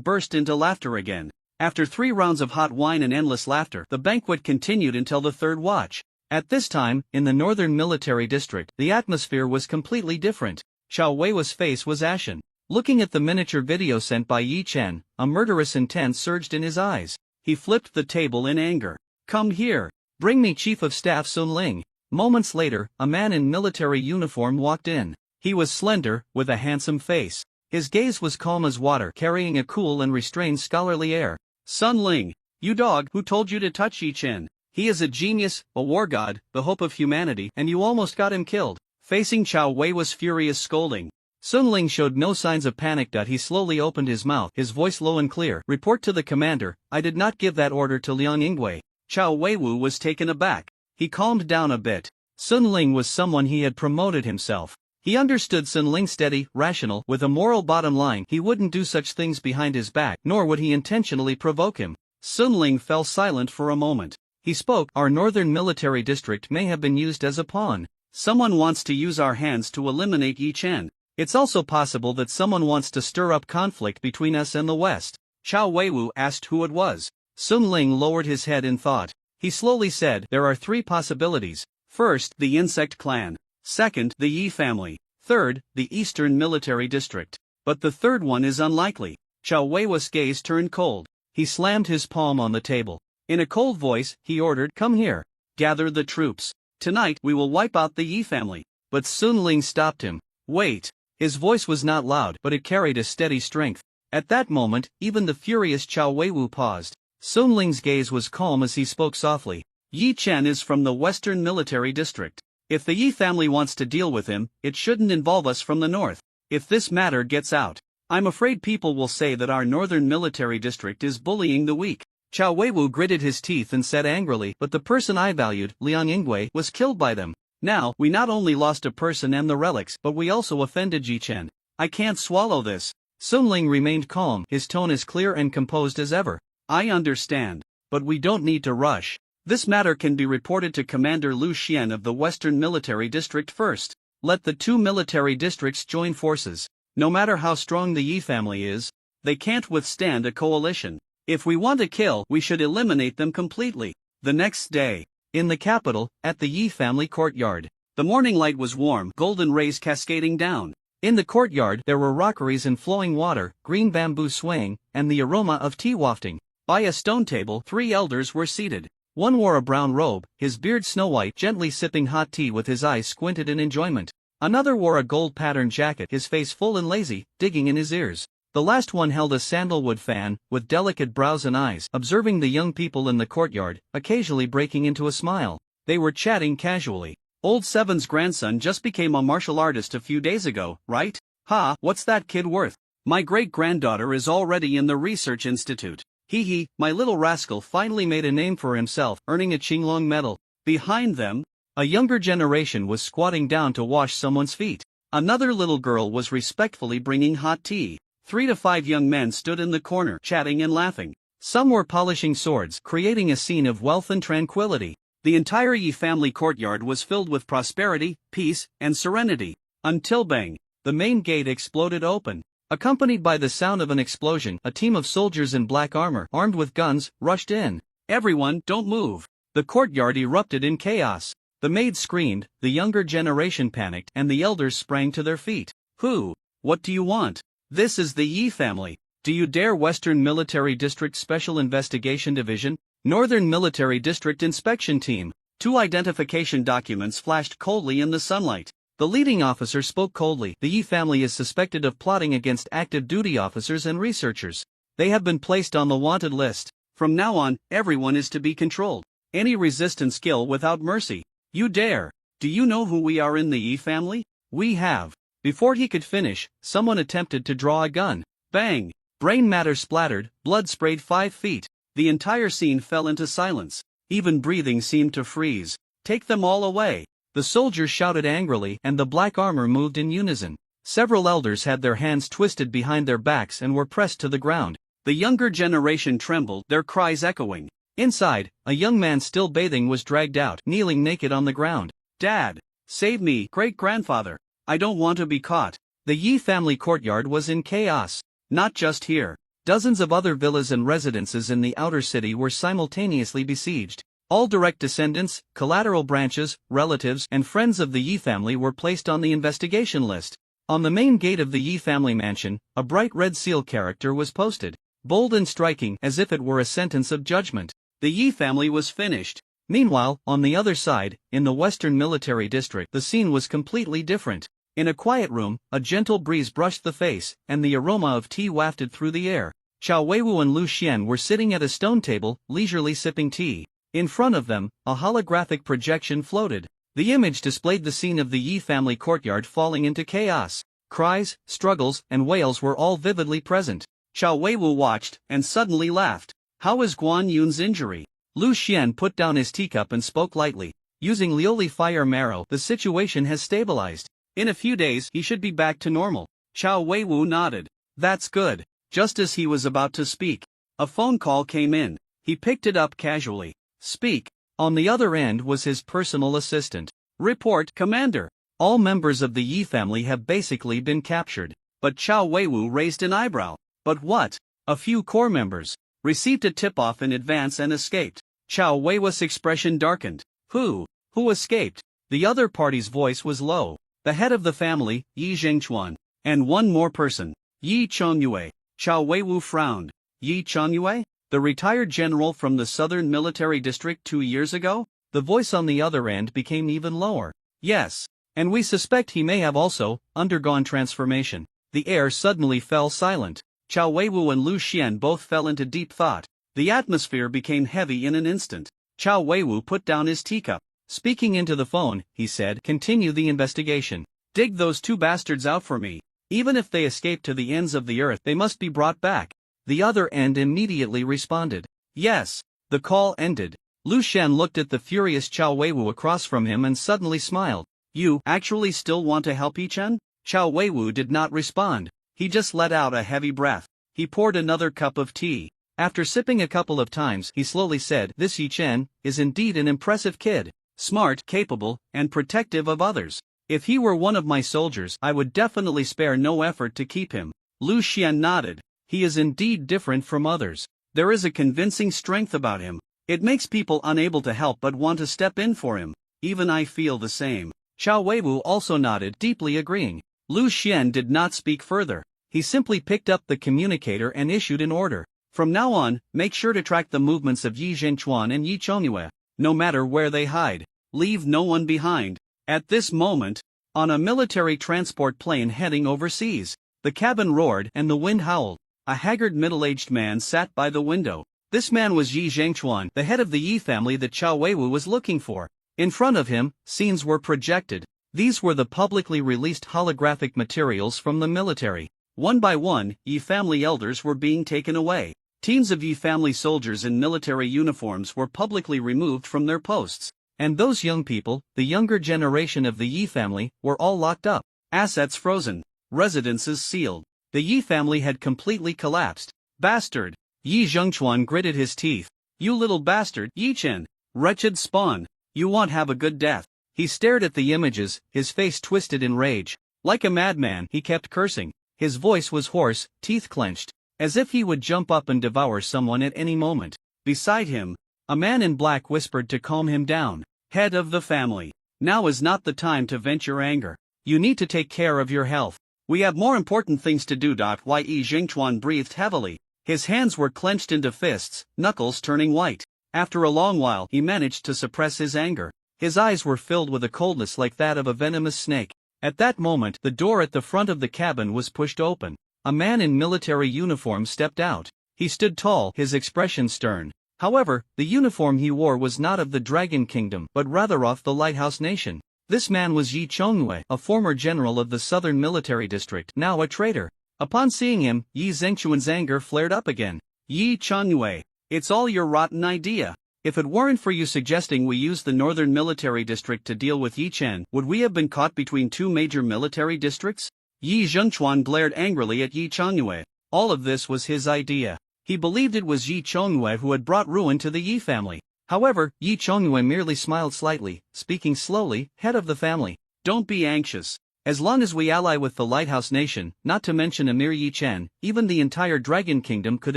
B: burst into laughter again. After 3 rounds of hot wine and endless laughter, the banquet continued until the 3rd watch. At this time, in the northern military district, the atmosphere was completely different. Qiao Wei's face was ashen. Looking at the miniature video sent by Yi Chen, a murderous intent surged in his eyes. He flipped the table in anger. "Come here. Bring me Chief of Staff Sun Ling." Moments later, a man in military uniform walked in. He was slender, with a handsome face. His gaze was calm as water, carrying a cool and restrained scholarly air. "Sun Ling, you dog, who told you to touch Yi Chen? He is a genius, a war god, the hope of humanity, and you almost got him killed." Facing Qiao Wei was furious scolding. Sun Ling showed no signs of panic. He slowly opened his mouth, his voice low and clear. "Report to the commander, I did not give that order to Liang Yingwei." Qiao Weiwu was taken aback. He calmed down a bit. Sun Ling was someone he had promoted himself. He understood Sun Ling steady, rational, with a moral bottom line. He wouldn't do such things behind his back, nor would he intentionally provoke him. Sun Ling fell silent for a moment. He spoke. "Our northern military district may have been used as a pawn. Someone wants to use our hands to eliminate Yi Chen. It's also possible that someone wants to stir up conflict between us and the West." Qiao Weiwu asked who it was. Sun Ling lowered his head in thought. He slowly said, "There are 3 possibilities. First, the insect clan. Second, the Yi family. Third, the eastern military district. But the third one is unlikely." Qiao Wei's gaze turned cold. He slammed his palm on the table. In a cold voice, he ordered, "Come here. Gather the troops. Tonight we will wipe out the Yi family." But Sun Ling stopped him. "Wait." His voice was not loud, but it carried a steady strength. At that moment, even the furious Qiao Weiwu paused. Sun Ling's gaze was calm as he spoke softly. "Yi Chen is from the western military district. If the Yi family wants to deal with him, it shouldn't involve us from the north. If this matter gets out, I'm afraid people will say that our northern military district is bullying the weak." Qiao Weiwu gritted his teeth and said angrily, "But the person I valued, Liang Yingwei, was killed by them. Now, we not only lost a person and the relics, but we also offended Yi Chen. I can't swallow this." Sun Ling remained calm, his tone as clear and composed as ever. "I understand. But we don't need to rush. This matter can be reported to Commander Lu Xian of the Western Military District first. Let the 2 military districts join forces. No matter how strong the Yi family is, they can't withstand a coalition. If we want to kill, we should eliminate them completely." The next day, in the capital, at the Yi family courtyard, the morning light was warm, golden rays cascading down. In the courtyard there were rockeries and flowing water, green bamboo swaying, and the aroma of tea wafting. By a stone table, 3 elders were seated. One wore a brown robe, his beard snow-white, gently sipping hot tea with his eyes squinted in enjoyment. Another wore a gold-patterned jacket, his face full and lazy, digging in his ears. The last one held a sandalwood fan, with delicate brows and eyes, observing the young people in the courtyard, occasionally breaking into a smile. They were chatting casually. "Old Seven's grandson just became a martial artist a few days ago, right? Ha, what's that kid worth? My great-granddaughter is already in the research institute. Hee, my little rascal finally made a name for himself, earning a Qinglong medal." Behind them, a younger generation was squatting down to wash someone's feet. Another little girl was respectfully bringing hot tea. 3 to 5 young men stood in the corner, chatting and laughing. Some were polishing swords, creating a scene of wealth and tranquility. The entire Yi family courtyard was filled with prosperity, peace, and serenity. Until bang, the main gate exploded open. Accompanied by the sound of an explosion, a team of soldiers in black armor, armed with guns, rushed in. "Everyone, don't move." The courtyard erupted in chaos. The maids screamed, the younger generation panicked, and the elders sprang to their feet. "Who? What do you want? This is the Yi family. Do you dare Western Military District Special Investigation Division?" Northern Military District Inspection Team. Two identification documents flashed coldly in the sunlight. The leading officer spoke coldly. The Yi family is suspected of plotting against active duty officers and researchers. They have been placed on the wanted list. From now on, everyone is to be controlled. Any resistance kill without mercy. You dare. Do you know who we are in the Yi family? We have. Before he could finish, someone attempted to draw a gun. Bang! Brain matter splattered, blood sprayed 5 feet. The entire scene fell into silence. Even breathing seemed to freeze. Take them all away. The soldiers shouted angrily and the black armor moved in unison. Several elders had their hands twisted behind their backs and were pressed to the ground. The younger generation trembled, their cries echoing. Inside, a young man still bathing was dragged out, kneeling naked on the ground. Dad! Save me, great-grandfather! I don't want to be caught. The Yi family courtyard was in chaos. Not just here. Dozens of other villas and residences in the outer city were simultaneously besieged. All direct descendants, collateral branches, relatives, and friends of the Yi family were placed on the investigation list. On the main gate of the Yi family mansion, a bright red seal character was posted. Bold and striking, as if it were a sentence of judgment. The Yi family was finished. Meanwhile, on the other side, in the Western Military District, the scene was completely different. In a quiet room, a gentle breeze brushed the face, and the aroma of tea wafted through the air. Qiao Weiwu and Lu Xian were sitting at a stone table, leisurely sipping tea. In front of them, a holographic projection floated. The image displayed the scene of the Yi family courtyard falling into chaos. Cries, struggles, and wails were all vividly present. Qiao Weiwu watched, and suddenly laughed. How is Guan Yun's injury? Lu Xian put down his teacup and spoke lightly. Using Lioli fire marrow, the situation has stabilized. In a few days, he should be back to normal. Qiao Weiwu nodded. That's good. Just as he was about to speak, a phone call came in. He picked it up casually. Speak. On the other end was his personal assistant. Report, Commander. All members of the Yi family have basically been captured. But Qiao Weiwu raised an eyebrow. But what? A few core members received a tip-off in advance and escaped. Qiao Weiwu's expression darkened. Who escaped? The other party's voice was low. The head of the family, Yi Zhengchuan. And one more person. Yi Chongyue. Qiao Weiwu frowned. Yi Chongyue? The retired general from the Southern Military District 2 years ago? The voice on the other end became even lower. Yes. And we suspect he may have also undergone transformation. The air suddenly fell silent. Qiao Weiwu and Lu Xian both fell into deep thought. The atmosphere became heavy in an instant. Qiao Weiwu put down his teacup. Speaking into the phone, he said, continue the investigation. Dig those 2 bastards out for me. Even if they escape to the ends of the earth, they must be brought back. The other end immediately responded. Yes. The call ended. Lu Xian looked at the furious Qiao Weiwu across from him and suddenly smiled. You actually still want to help Yichen? Qiao Weiwu did not respond. He just let out a heavy breath. He poured another cup of tea. After sipping a couple of times, he slowly said, this Yichen is indeed an impressive kid. Smart, capable, and protective of others. If he were one of my soldiers, I would definitely spare no effort to keep him. Lu Xian nodded. He is indeed different from others. There is a convincing strength about him. It makes people unable to help but want to step in for him. Even I feel the same. Qiao Weiwu also nodded, deeply agreeing. Lu Xian did not speak further. He simply picked up the communicator and issued an order. From now on, make sure to track the movements of Yi Zhengchuan and Yi Chongyue. No matter where they hide. Leave no one behind. At this moment, on a military transport plane heading overseas, the cabin roared and the wind howled. A haggard middle-aged man sat by the window. This man was Yi Zhengchuan, the head of the Yi family that Qiao Weiwu was looking for. In front of him, scenes were projected. These were the publicly released holographic materials from the military. One by one, Yi family elders were being taken away. Teams of Yi family soldiers in military uniforms were publicly removed from their posts. And those young people, the younger generation of the Yi family, were all locked up. Assets frozen. Residences sealed. The Yi family had completely collapsed. Bastard! Yi Zhengchuan gritted his teeth. You little bastard, Yichen! Wretched spawn! You won't have a good death. He stared at the images, his face twisted in rage. Like a madman, he kept cursing. His voice was hoarse, teeth clenched. As if he would jump up and devour someone at any moment. Beside him, a man in black whispered to calm him down. Head of the family. Now is not the time to vent your anger. You need to take care of your health. We have more important things to do. Yi Zhengchuan breathed heavily. His hands were clenched into fists, knuckles turning white. After a long while, he managed to suppress his anger. His eyes were filled with a coldness like that of a venomous snake. At that moment, the door at the front of the cabin was pushed open. A man in military uniform stepped out. He stood tall, his expression stern. However, the uniform he wore was not of the Dragon Kingdom, but rather of the Lighthouse Nation. This man was Yi Chongyue, a former general of the Southern Military District, now a traitor. Upon seeing him, Yi Zhengquan's anger flared up again. Yi Chongyue, it's all your rotten idea. If it weren't for you suggesting we use the Northern Military District to deal with Yi Chen, would we have been caught between two major military districts? Yi Zhengquan glared angrily at Yi Chongyue. All of this was his idea. He believed it was Yi Chongyue who had brought ruin to the Yi family. However, Yi Chongyue merely smiled slightly, speaking slowly, head of the family. Don't be anxious. As long as we ally with the Lighthouse Nation, not to mention Emir Yi Chen, even the entire Dragon Kingdom could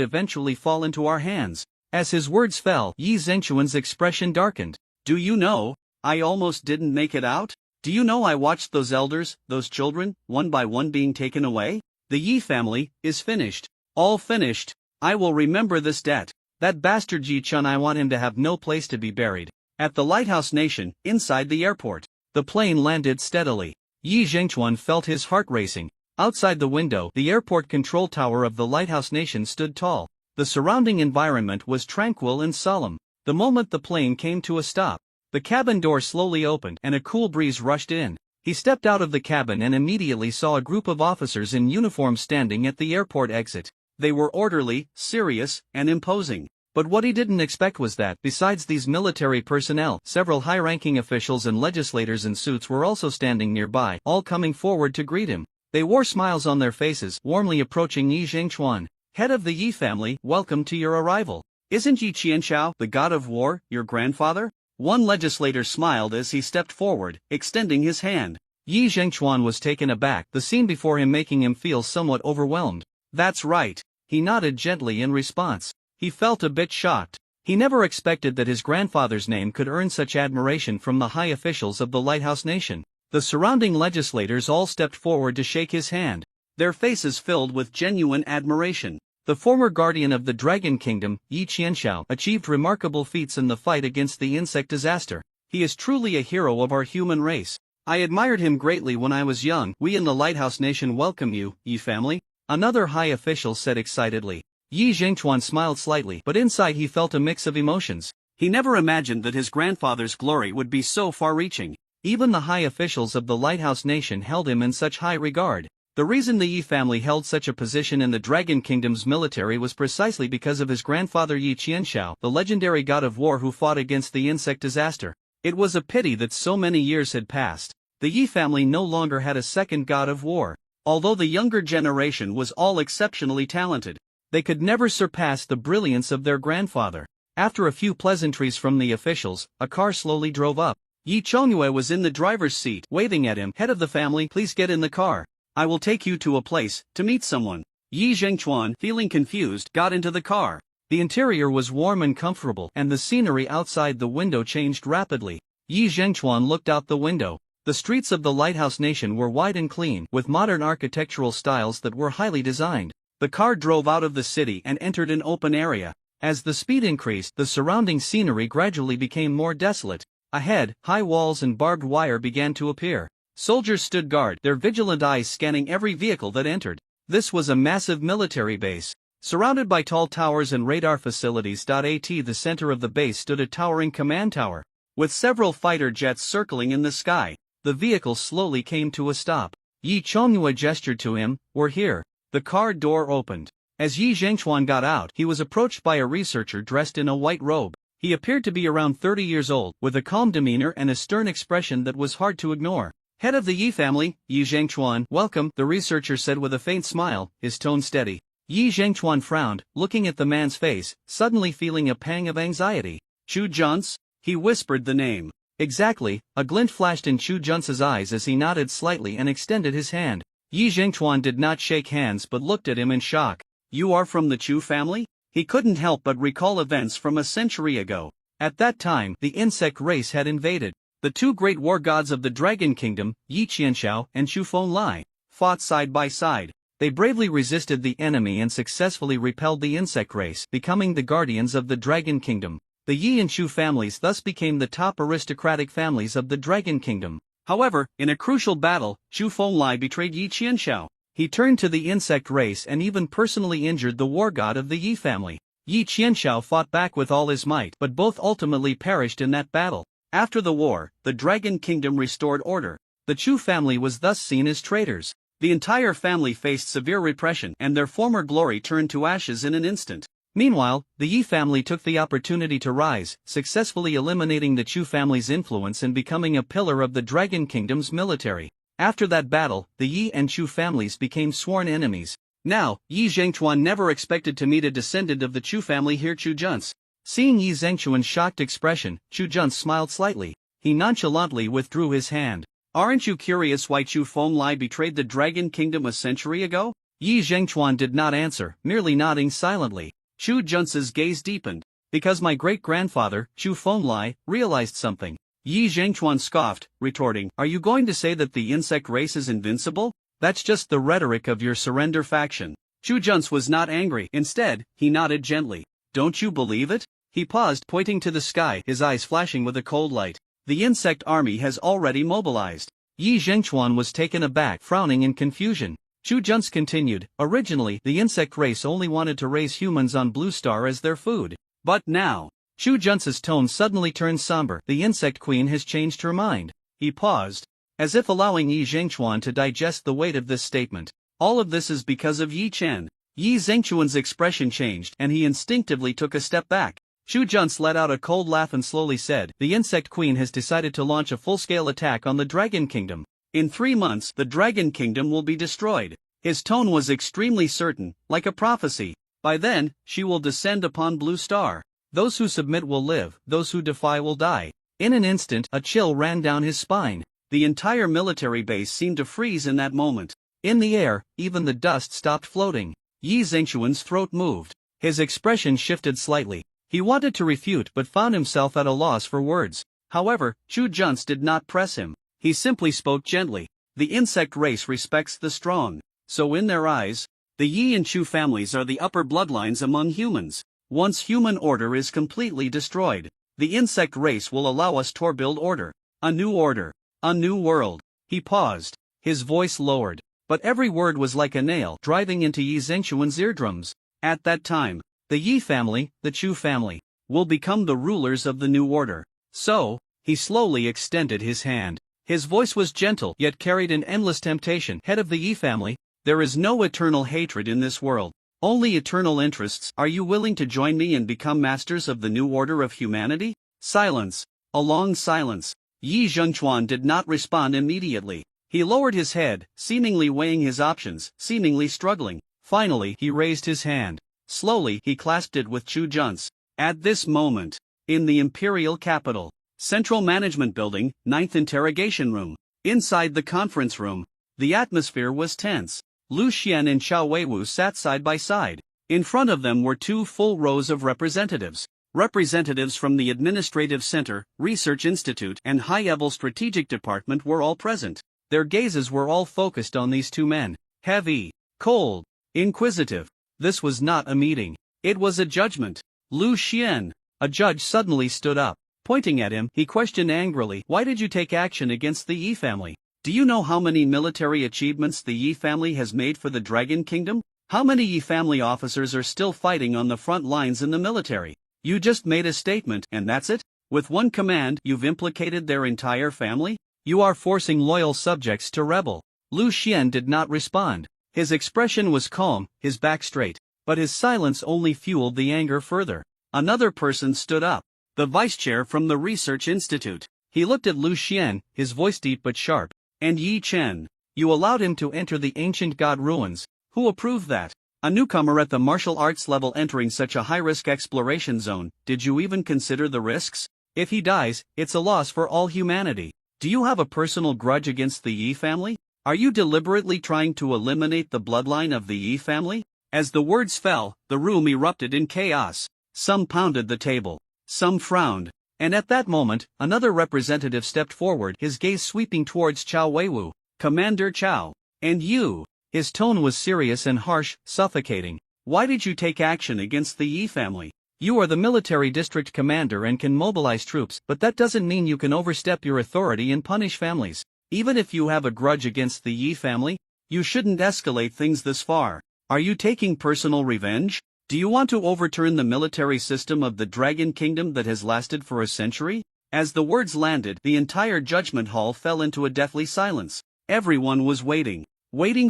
B: eventually fall into our hands. As his words fell, Yi Zhengquan's expression darkened. Do you know, I almost didn't make it out? Do you know I watched those elders, those children, one by one being taken away? The Yi family is finished. All finished. I will remember this debt. That bastard Yi Chen, I want him to have no place to be buried. At the Lighthouse Nation, inside the airport. The plane landed steadily. Yi Zhengquan felt his heart racing. Outside the window, the airport control tower of the Lighthouse Nation stood tall. The surrounding environment was tranquil and solemn. The moment the plane came to a stop, the cabin door slowly opened and a cool breeze rushed in. He stepped out of the cabin and immediately saw a group of officers in uniform standing at the airport exit. They were orderly, serious, and imposing. But what he didn't expect was that, besides these military personnel, several high-ranking officials and legislators in suits were also standing nearby, all coming forward to greet him. They wore smiles on their faces, warmly approaching Yi Zhengquan. Head of the Yi family, welcome to your arrival. Isn't Yi Qianshao, the god of war, your grandfather? One legislator smiled as he stepped forward, extending his hand. Yi Zhengquan was taken aback, the scene before him making him feel somewhat overwhelmed. That's right. He nodded gently in response. He felt a bit shocked. He never expected that his grandfather's name could earn such admiration from the high officials of the Lighthouse Nation. The surrounding legislators all stepped forward to shake his hand, their faces filled with genuine admiration. The former guardian of the Dragon Kingdom, Yi Qianshao, achieved remarkable feats in the fight against the insect disaster. He is truly a hero of our human race. I admired him greatly when I was young. We in the Lighthouse Nation welcome you, Yi family. Another high official said excitedly. Yi Zhengquan smiled slightly, but inside he felt a mix of emotions. He never imagined that his grandfather's glory would be so far-reaching. Even the high officials of the Lighthouse Nation held him in such high regard. The reason the Yi family held such a position in the Dragon Kingdom's military was precisely because of his grandfather Yi Qianshao, the legendary god of war who fought against the insect disaster. It was a pity that so many years had passed. The Yi family no longer had a second god of war. Although the younger generation was all exceptionally talented, they could never surpass the brilliance of their grandfather. After a few pleasantries from the officials, a car slowly drove up. Yi Chongyue was in the driver's seat, waving at him. Head of the family, please get in the car. I will take you to a place, to meet someone. Yi Zhengquan, feeling confused, got into the car. The interior was warm and comfortable, and the scenery outside the window changed rapidly. Yi Zhengquan looked out the window. The streets of the Lighthouse Nation were wide and clean, with modern architectural styles that were highly designed. The car drove out of the city and entered an open area. As the speed increased, the surrounding scenery gradually became more desolate. Ahead, high walls and barbed wire began to appear. Soldiers stood guard, their vigilant eyes scanning every vehicle that entered. This was a massive military base. Surrounded by tall towers and radar facilities. At the center of the base stood a towering command tower, with several fighter jets circling in the sky. The vehicle slowly came to a stop. Yi Chongyue gestured to him, "We're here." The car door opened. As Yi Zhengquan got out, he was approached by a researcher dressed in a white robe. He appeared to be around 30 years old, with a calm demeanor and a stern expression that was hard to ignore. Head of the Yi family, Yi Zhengquan, welcome, the researcher said with a faint smile, his tone steady. Yi Zhengquan frowned, looking at the man's face, suddenly feeling a pang of anxiety. Chu Junce? He whispered the name. Exactly, a glint flashed in Chu Junce's eyes as he nodded slightly and extended his hand. Yi Zhengquan did not shake hands but looked at him in shock. You are from the Chu family? He couldn't help but recall events from a century ago. At that time, the insect race had invaded. The two great war gods of the Dragon Kingdom, Yi Qianshao and Chu Fenlai, fought side by side. They bravely resisted the enemy and successfully repelled the insect race, becoming the guardians of the Dragon Kingdom.
A: The Yi and Chu families thus became the top aristocratic families of the Dragon Kingdom.
B: However, in a crucial battle, Chu Fenglai betrayed Yi Qianxiao.
A: He turned to the insect race and even personally injured the war god of the Yi family. Yi Qianxiao fought back with all his might, but both ultimately perished in that battle.
B: After the war, the Dragon Kingdom restored order.
A: The Chu family was thus seen as traitors.
B: The entire family faced severe repression, and their former glory turned to ashes in an instant.
A: Meanwhile, the Yi family took the opportunity to rise, successfully eliminating the Chu family's influence and becoming a pillar of the Dragon Kingdom's military. After that battle, the Yi and Chu families became sworn enemies.
B: Now, Yi Zhengchuan never expected to meet a descendant of the Chu family here, Chu Junce.
A: Seeing Yi Zhengchuan's shocked expression, Chu Junce smiled slightly. He nonchalantly withdrew his hand.
B: Aren't you curious why Chu Fenglai betrayed the Dragon Kingdom a century ago?
A: Yi Zhengchuan did not answer, merely nodding silently.
B: Chu Junce's gaze deepened.
A: Because my great-grandfather, Chu Fenglai, realized something.
B: Yi Zhengchuan scoffed, retorting, "Are you going to say that the insect race is invincible?
A: That's just the rhetoric of your surrender faction."
B: Chu Junce was not angry. Instead, he nodded gently. "Don't you believe it?"
A: He paused, pointing to the sky, his eyes flashing with a cold light.
B: "The insect army has already mobilized."
A: Yi Zhengchuan was taken aback, frowning in confusion. Chu Junce continued, "Originally, the insect race only wanted to raise humans on Blue Star as their food.
B: But now..."
A: Chu Junce's tone suddenly turned somber. "The insect queen has changed her mind."
B: He paused,
A: as if allowing Yi Zhengchuan to digest the weight of this statement.
B: "All of this is because of Yi Chen." Yi Zhengchuan's expression changed, and he instinctively took a step back.
A: Chu Junce let out a cold laugh and slowly said, "The insect queen has decided to launch a full-scale attack on the Dragon Kingdom.
B: In 3 months, the Dragon Kingdom will be destroyed." His tone was extremely certain, like a prophecy. "By then, she will descend upon Blue Star.
A: Those who submit will live, those who defy will die." In an instant, a chill ran down his spine.
B: The entire military base seemed to freeze in that moment.
A: In the air, even the dust stopped floating. Yi Zhengchuan's throat moved. His expression shifted slightly. He wanted to refute but found himself at a loss for words.
B: However, Chu Junce did not press him. He simply spoke gently. "The insect race respects the strong. So in their eyes, the Yi and Chu families are the upper bloodlines among humans. Once human order is completely destroyed, the insect race will allow us to build order. A new order. A new world."
A: He paused. His voice lowered. But every word was like a nail driving into Yi Zhengchuan's eardrums.
B: "At that time,
A: the Yi family, the Chu family,
B: will become the rulers of the new order."
A: So, he slowly extended his hand. His voice was gentle yet carried an endless temptation. "Head of the Yi family,
B: there is no eternal hatred in this world, only eternal interests. Are you willing to join me and become masters of the new order of humanity?" Silence. A long silence. Yi Zhengchuan did not respond immediately. He lowered his head, seemingly weighing his options, seemingly struggling. Finally, he raised his hand. Slowly, he clasped it with Chu Junce. At this moment, in the imperial capital, Central Management Building, 9th Interrogation Room, inside the conference room, the atmosphere was tense. Lu Xian and Chao Weiwu sat side by side. In front of them were 2 full rows of representatives. Representatives from the Administrative Center, Research Institute, and High-Level Strategic Department were all present.
A: Their gazes were all focused on these 2 men. Heavy, cold, inquisitive. This was not a meeting. It was a judgment.
B: Lu Xian,
A: a judge, suddenly stood up. Pointing at him, he questioned angrily, "Why did you take action against the Yi family?
B: Do you know how many military achievements the Yi family has made for the Dragon Kingdom? How many Yi family officers are still fighting on the front lines in the military? You just made a statement, and that's it? With one command, you've implicated their entire family?
A: You are forcing loyal subjects to rebel." Lu Xian did not respond. His expression was calm, his back straight. But his silence only fueled the anger further.
B: Another person stood up. The vice chair from the Research Institute.
A: He looked at Lu Xian, his voice deep but sharp.
B: "And Yi Chen,
A: you allowed him to enter the ancient god ruins.
B: Who approved that? A newcomer at the martial arts level entering such a high-risk exploration zone, did you even consider the risks?
A: If he dies, it's a loss for all humanity.
B: Do you have a personal grudge against the Yi family? Are you deliberately trying to eliminate the bloodline of the Yi family?" As the words fell, the room erupted in chaos. Some pounded the table. Some frowned.
A: And at that moment, another representative stepped forward, his gaze sweeping towards Chao Weiwu.
B: "Commander Chao, and you."
A: His tone was serious and harsh, suffocating.
B: "Why did you take action against the Yi family?
A: You are the military district commander and can mobilize troops, but that doesn't mean you can overstep your authority and punish families. Even if you have a grudge against the Yi family, you shouldn't escalate things this far. Are you taking personal revenge? Do you want to overturn the military system of the Dragon Kingdom that has lasted for a century? As the words landed, the entire judgment hall fell into a deathly silence. Everyone was waiting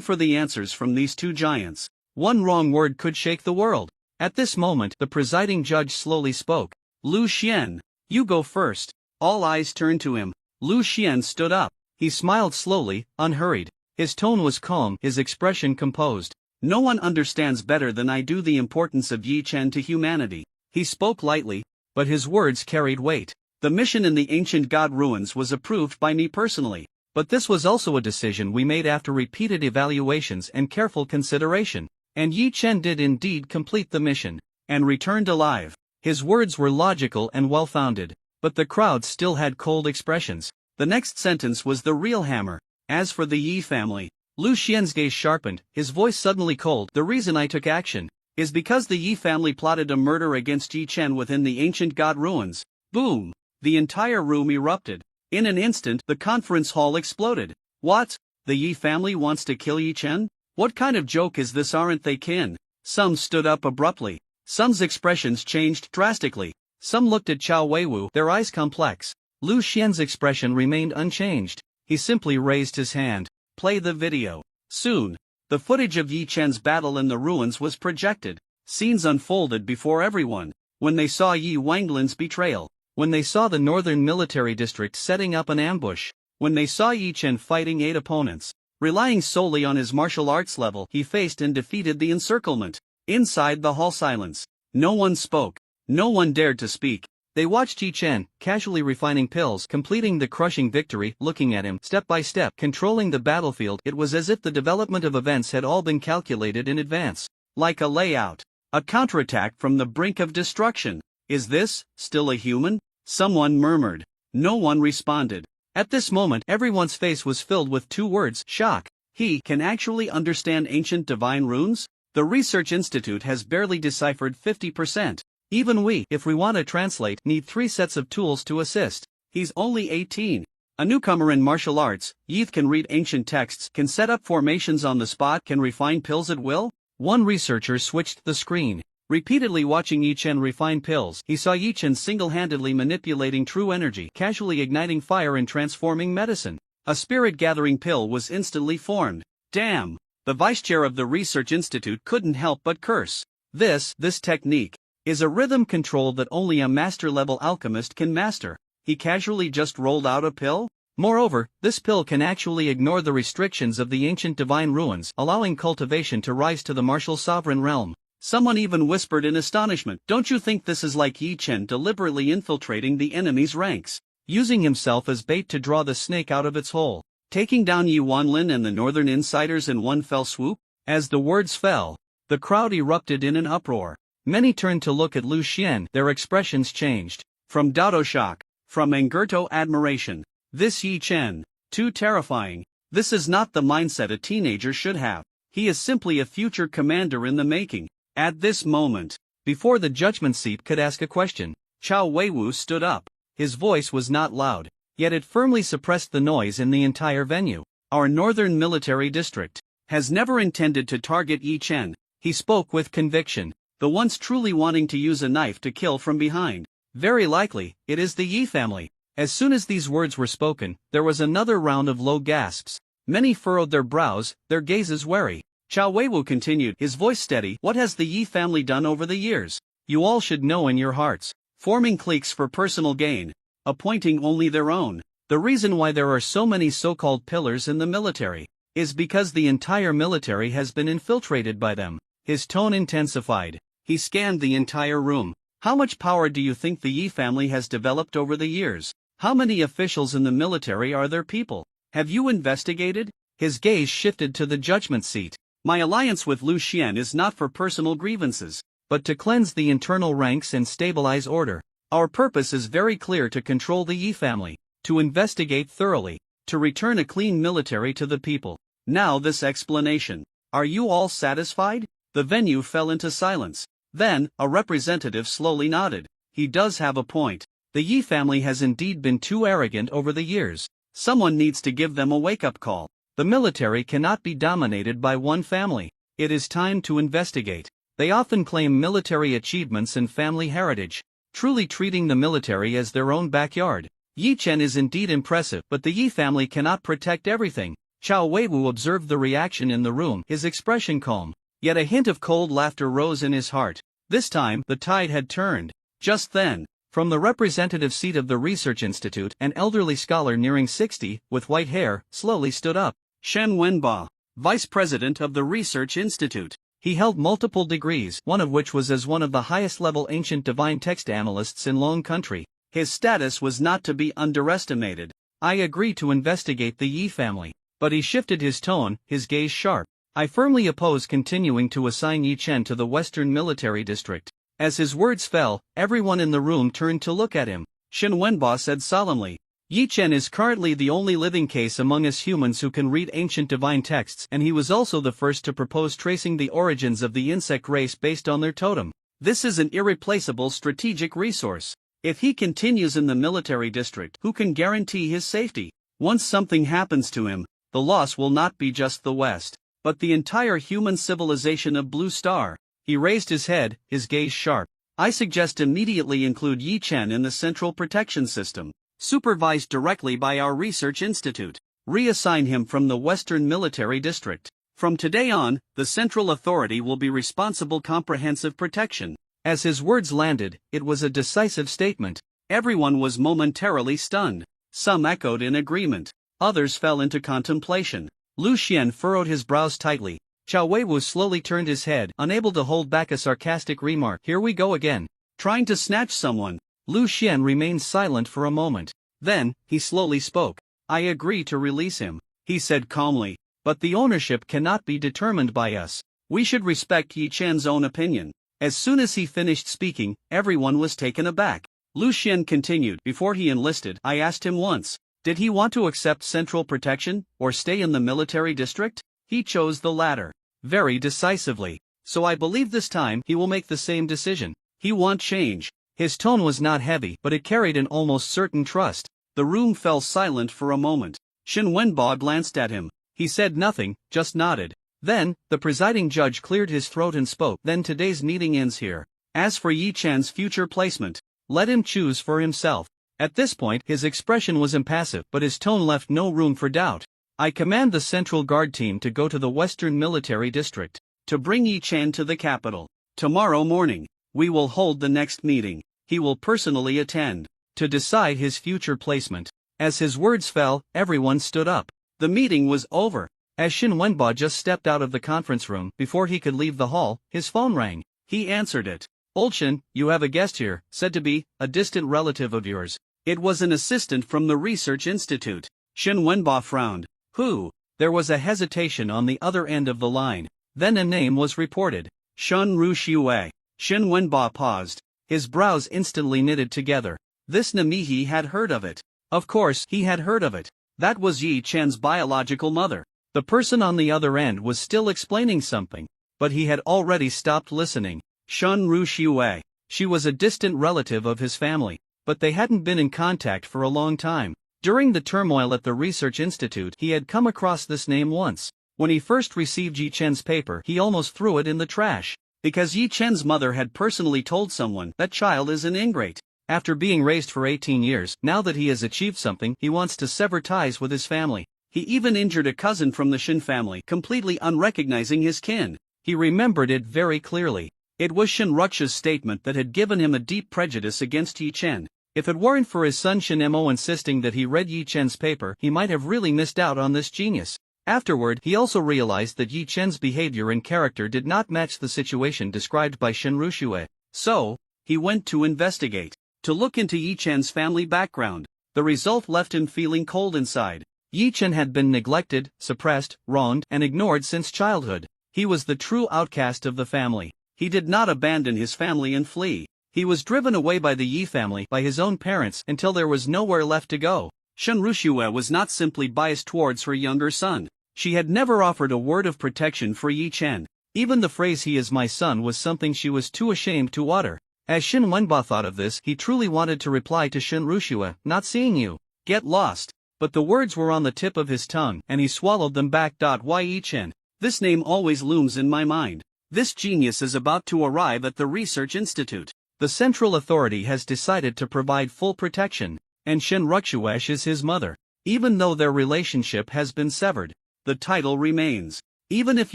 A: for the answers from these two giants. One wrong word could shake the world. At this moment, the presiding judge slowly spoke. Lu Xian, you go first. All eyes turned to him. Lu Xian stood up. He smiled slowly, unhurried. His tone was calm, his expression composed. No one understands better than I do the importance of Yi Chen to humanity. He spoke lightly, but his words carried weight. The mission in the ancient god ruins was approved by me personally. But this was also a decision we made after repeated evaluations and careful consideration. And Yi Chen did indeed complete the mission, and returned alive. His words were logical and well-founded, but the crowd still had cold expressions. The next sentence was the real hammer. As for the Yi family, Lu Xian's gaze sharpened, his voice suddenly cold. The reason I took action is because the Yi family plotted a murder against Yi Chen within the ancient god ruins. Boom! The entire room erupted. In an instant, the conference hall exploded. What? The Yi family wants to kill Yi Chen? What kind of joke is this? Aren't they kin? Some stood up abruptly. Some's expressions changed drastically. Some looked at Chao Weiwu, their eyes complex. Lu Xian's expression remained unchanged. He simply raised his hand. Play the video. Soon, the footage of Yi Chen's battle in the ruins was projected. Scenes unfolded before everyone. When they saw Yi Wanglin's betrayal. When they saw the northern military district setting up an ambush. When they saw Yi Chen fighting 8 opponents. Relying solely on his martial arts level, he faced and defeated the encirclement. Inside the hall, silence. No one spoke. No one dared to speak. They watched Yi Chen, casually refining pills, completing the crushing victory, looking at him, step by step, controlling the battlefield. It was as if the development of events had all been calculated in advance. Like a layout. A counterattack from the brink of destruction. Is this still a human? Someone murmured. No one responded. At this moment, everyone's face was filled with 2 words, shock. He can actually understand ancient divine runes? The Research Institute has barely deciphered 50%. Even we, if we want to translate, need 3 sets of tools to assist. He's only 18. A newcomer in martial arts, Yi can read ancient texts, can set up formations on the spot, can refine pills at will? One researcher switched the screen. Repeatedly watching Yi Chen refine pills, he saw Yi Chen single-handedly manipulating true energy, casually igniting fire and transforming medicine. A spirit-gathering pill was instantly formed. Damn! The vice-chair of the Research Institute couldn't help but curse. This technique is a rhythm control that only a master-level alchemist can master. He casually just rolled out a pill? Moreover, this pill can actually ignore the restrictions of the ancient divine ruins, allowing cultivation to rise to the martial sovereign realm. Someone even whispered in astonishment, don't you think this is like Yi Chen deliberately infiltrating the enemy's ranks? Using himself as bait to draw the snake out of its hole. Taking down Yi Wanlin and the northern insiders in one fell swoop? As the words fell, the crowd erupted in an uproar. Many turned to look at Lu Xian, their expressions changed. From doubt to shock. From anger to admiration. This Yi Chen, too terrifying. This is not the mindset a teenager should have. He is simply a future commander in the making. At this moment, before the judgment seat could ask a question, Chao Weiwu stood up. His voice was not loud, yet it firmly suppressed the noise in the entire venue. Our northern military district has never intended to target Yi Chen. He spoke with conviction. The ones truly wanting to use a knife to kill from behind. Very likely, it is the Yi family. As soon as these words were spoken, there was another round of low gasps. Many furrowed their brows, their gazes wary. Chao Weiwu continued, his voice steady. What has the Yi family done over the years? You all should know in your hearts. Forming cliques for personal gain. Appointing only their own. The reason why there are so many so-called pillars in the military is because the entire military has been infiltrated by them. His tone intensified. He scanned the entire room. How much power do you think the Yi family has developed over the years? How many officials in the military are their people? Have you investigated? His gaze shifted to the judgment seat. My alliance with Lu Xian is not for personal grievances, but to cleanse the internal ranks and stabilize order. Our purpose is very clear: to control the Yi family, to investigate thoroughly, to return a clean military to the people. Now this explanation. Are you all satisfied? The venue fell into silence.
B: Then, a representative slowly nodded. He does have a point. The Yi family has indeed been too arrogant over the years. Someone needs to give them a wake-up call. The military cannot be dominated by one family. It is time to investigate. They often claim military achievements and family heritage, truly treating the military as their own backyard. Yi Chen is indeed impressive, but the Yi family cannot protect everything. Chao Weiwu observed the reaction in the room, his expression calm. Yet a hint of cold laughter rose in his heart. This time, the tide had turned. Just then, from the representative seat of the research institute, an elderly scholar nearing 60, with white hair, slowly stood up. Shen Wenba, vice president of the research institute. He held multiple degrees, one of which was as one of the highest-level ancient divine text analysts in Long Country. His status was not to be underestimated. I agree to investigate the Yi family. But he shifted his tone, his gaze sharp. I firmly oppose continuing to assign Yi Chen to the Western Military District. As his words fell, everyone in the room turned to look at him. Shen Wenba said solemnly, Yi Chen is currently the only living case among us humans who can read ancient divine texts, and he was also the first to propose tracing the origins of the insect race based on their totem. This is an irreplaceable strategic resource. If he continues in the military district, who can guarantee his safety? Once something happens to him, the loss will not be just the West, but the entire human civilization of Blue Star. He raised his head, his gaze sharp. I suggest immediately include Yi Chen in the Central Protection System, supervised directly by our research institute. Reassign him from the Western Military District. From today on, the Central Authority will be responsible comprehensive protection. As his words landed, it was a decisive statement. Everyone was momentarily stunned. Some echoed in agreement. Others fell into contemplation. Lu Xian furrowed his brows tightly. Chao Weiwu slowly turned his head, unable to hold back a sarcastic remark. Here we go again. Trying to snatch someone. Lu Xian remained silent for a moment. Then, he slowly spoke. I agree to release him, he said calmly. But the ownership cannot be determined by us. We should respect Yi Chen's own opinion. As soon as he finished speaking, everyone was taken aback. Lu Xian continued. Before he enlisted, I asked him once, did he want to accept central protection, or stay in the military district? He chose the latter. Very decisively. So I believe this time he will make the same decision. He wants change. His tone was not heavy, but it carried an almost certain trust. The room fell silent for a moment. Shen Wenba glanced at him. He said nothing, just nodded. Then, the presiding judge cleared his throat and spoke. Then today's meeting ends here. As for Yi Chen's future placement, let him choose for himself. At this point, his expression was impassive, but his tone left no room for doubt. I command the Central Guard team to go to the Western Military District, to bring Yi Chen to the capital. Tomorrow morning, we will hold the next meeting. He will personally attend, to decide his future placement. As his words fell, everyone stood up. The meeting was over. As Shen Wenba just stepped out of the conference room, before he could leave the hall, his phone rang. He answered it. Old Shen, you have a guest here, said to be a distant relative of yours. It was an assistant from the research institute. Shen Wenba frowned. Who? There was a hesitation on the other end of the line. Then a name was reported. Shen Ruxiue. Shen Wenba paused. His brows instantly knitted together. This Namihi had heard of it. Of course, he had heard of it. That was Yi Chen's biological mother. The person on the other end was still explaining something, but he had already stopped listening. Shen Ruxiue. She was a distant relative of his family, but they hadn't been in contact for a long time. During the turmoil at the research institute, he had come across this name once. When he first received Yi Chen's paper, he almost threw it in the trash. Because Yi Chen's mother had personally told someone, that child is an ingrate. After being raised for 18 years, now that he has achieved something, he wants to sever ties with his family. He even injured a cousin from the Shen family, completely unrecognizing his kin. He remembered it very clearly. It was Shen Ruxia's statement that had given him a deep prejudice against Yi Chen. If it weren't for his son Shen Mo insisting that he read Yi Chen's paper, he might have really missed out on this genius. Afterward, he also realized that Yi Chen's behavior and character did not match the situation described by Shen Ruxue. So, he went to investigate, to look into Yi Chen's family background. The result left him feeling cold inside. Yi Chen had been neglected, suppressed, wronged, and ignored since childhood. He was the true outcast of the family. He did not abandon his family and flee. He was driven away by the Yi family, by his own parents, until there was nowhere left to go. Shen Ruxue was not simply biased towards her younger son. She had never offered a word of protection for Yi Chen.
A: Even the phrase "he is my son" was something she was too ashamed to utter. As Shin Wenba thought of this, he truly wanted to reply to Shin Rushua, "Not seeing you. Get lost." But the words were on the tip of his tongue, and he swallowed them back. Yi Chen.
B: This name always looms in my mind. This genius is about to arrive at the research institute.
A: The central authority has decided to provide full protection, and Shin Rukshuesh is his mother. Even though their relationship has been severed,
B: the title remains. Even if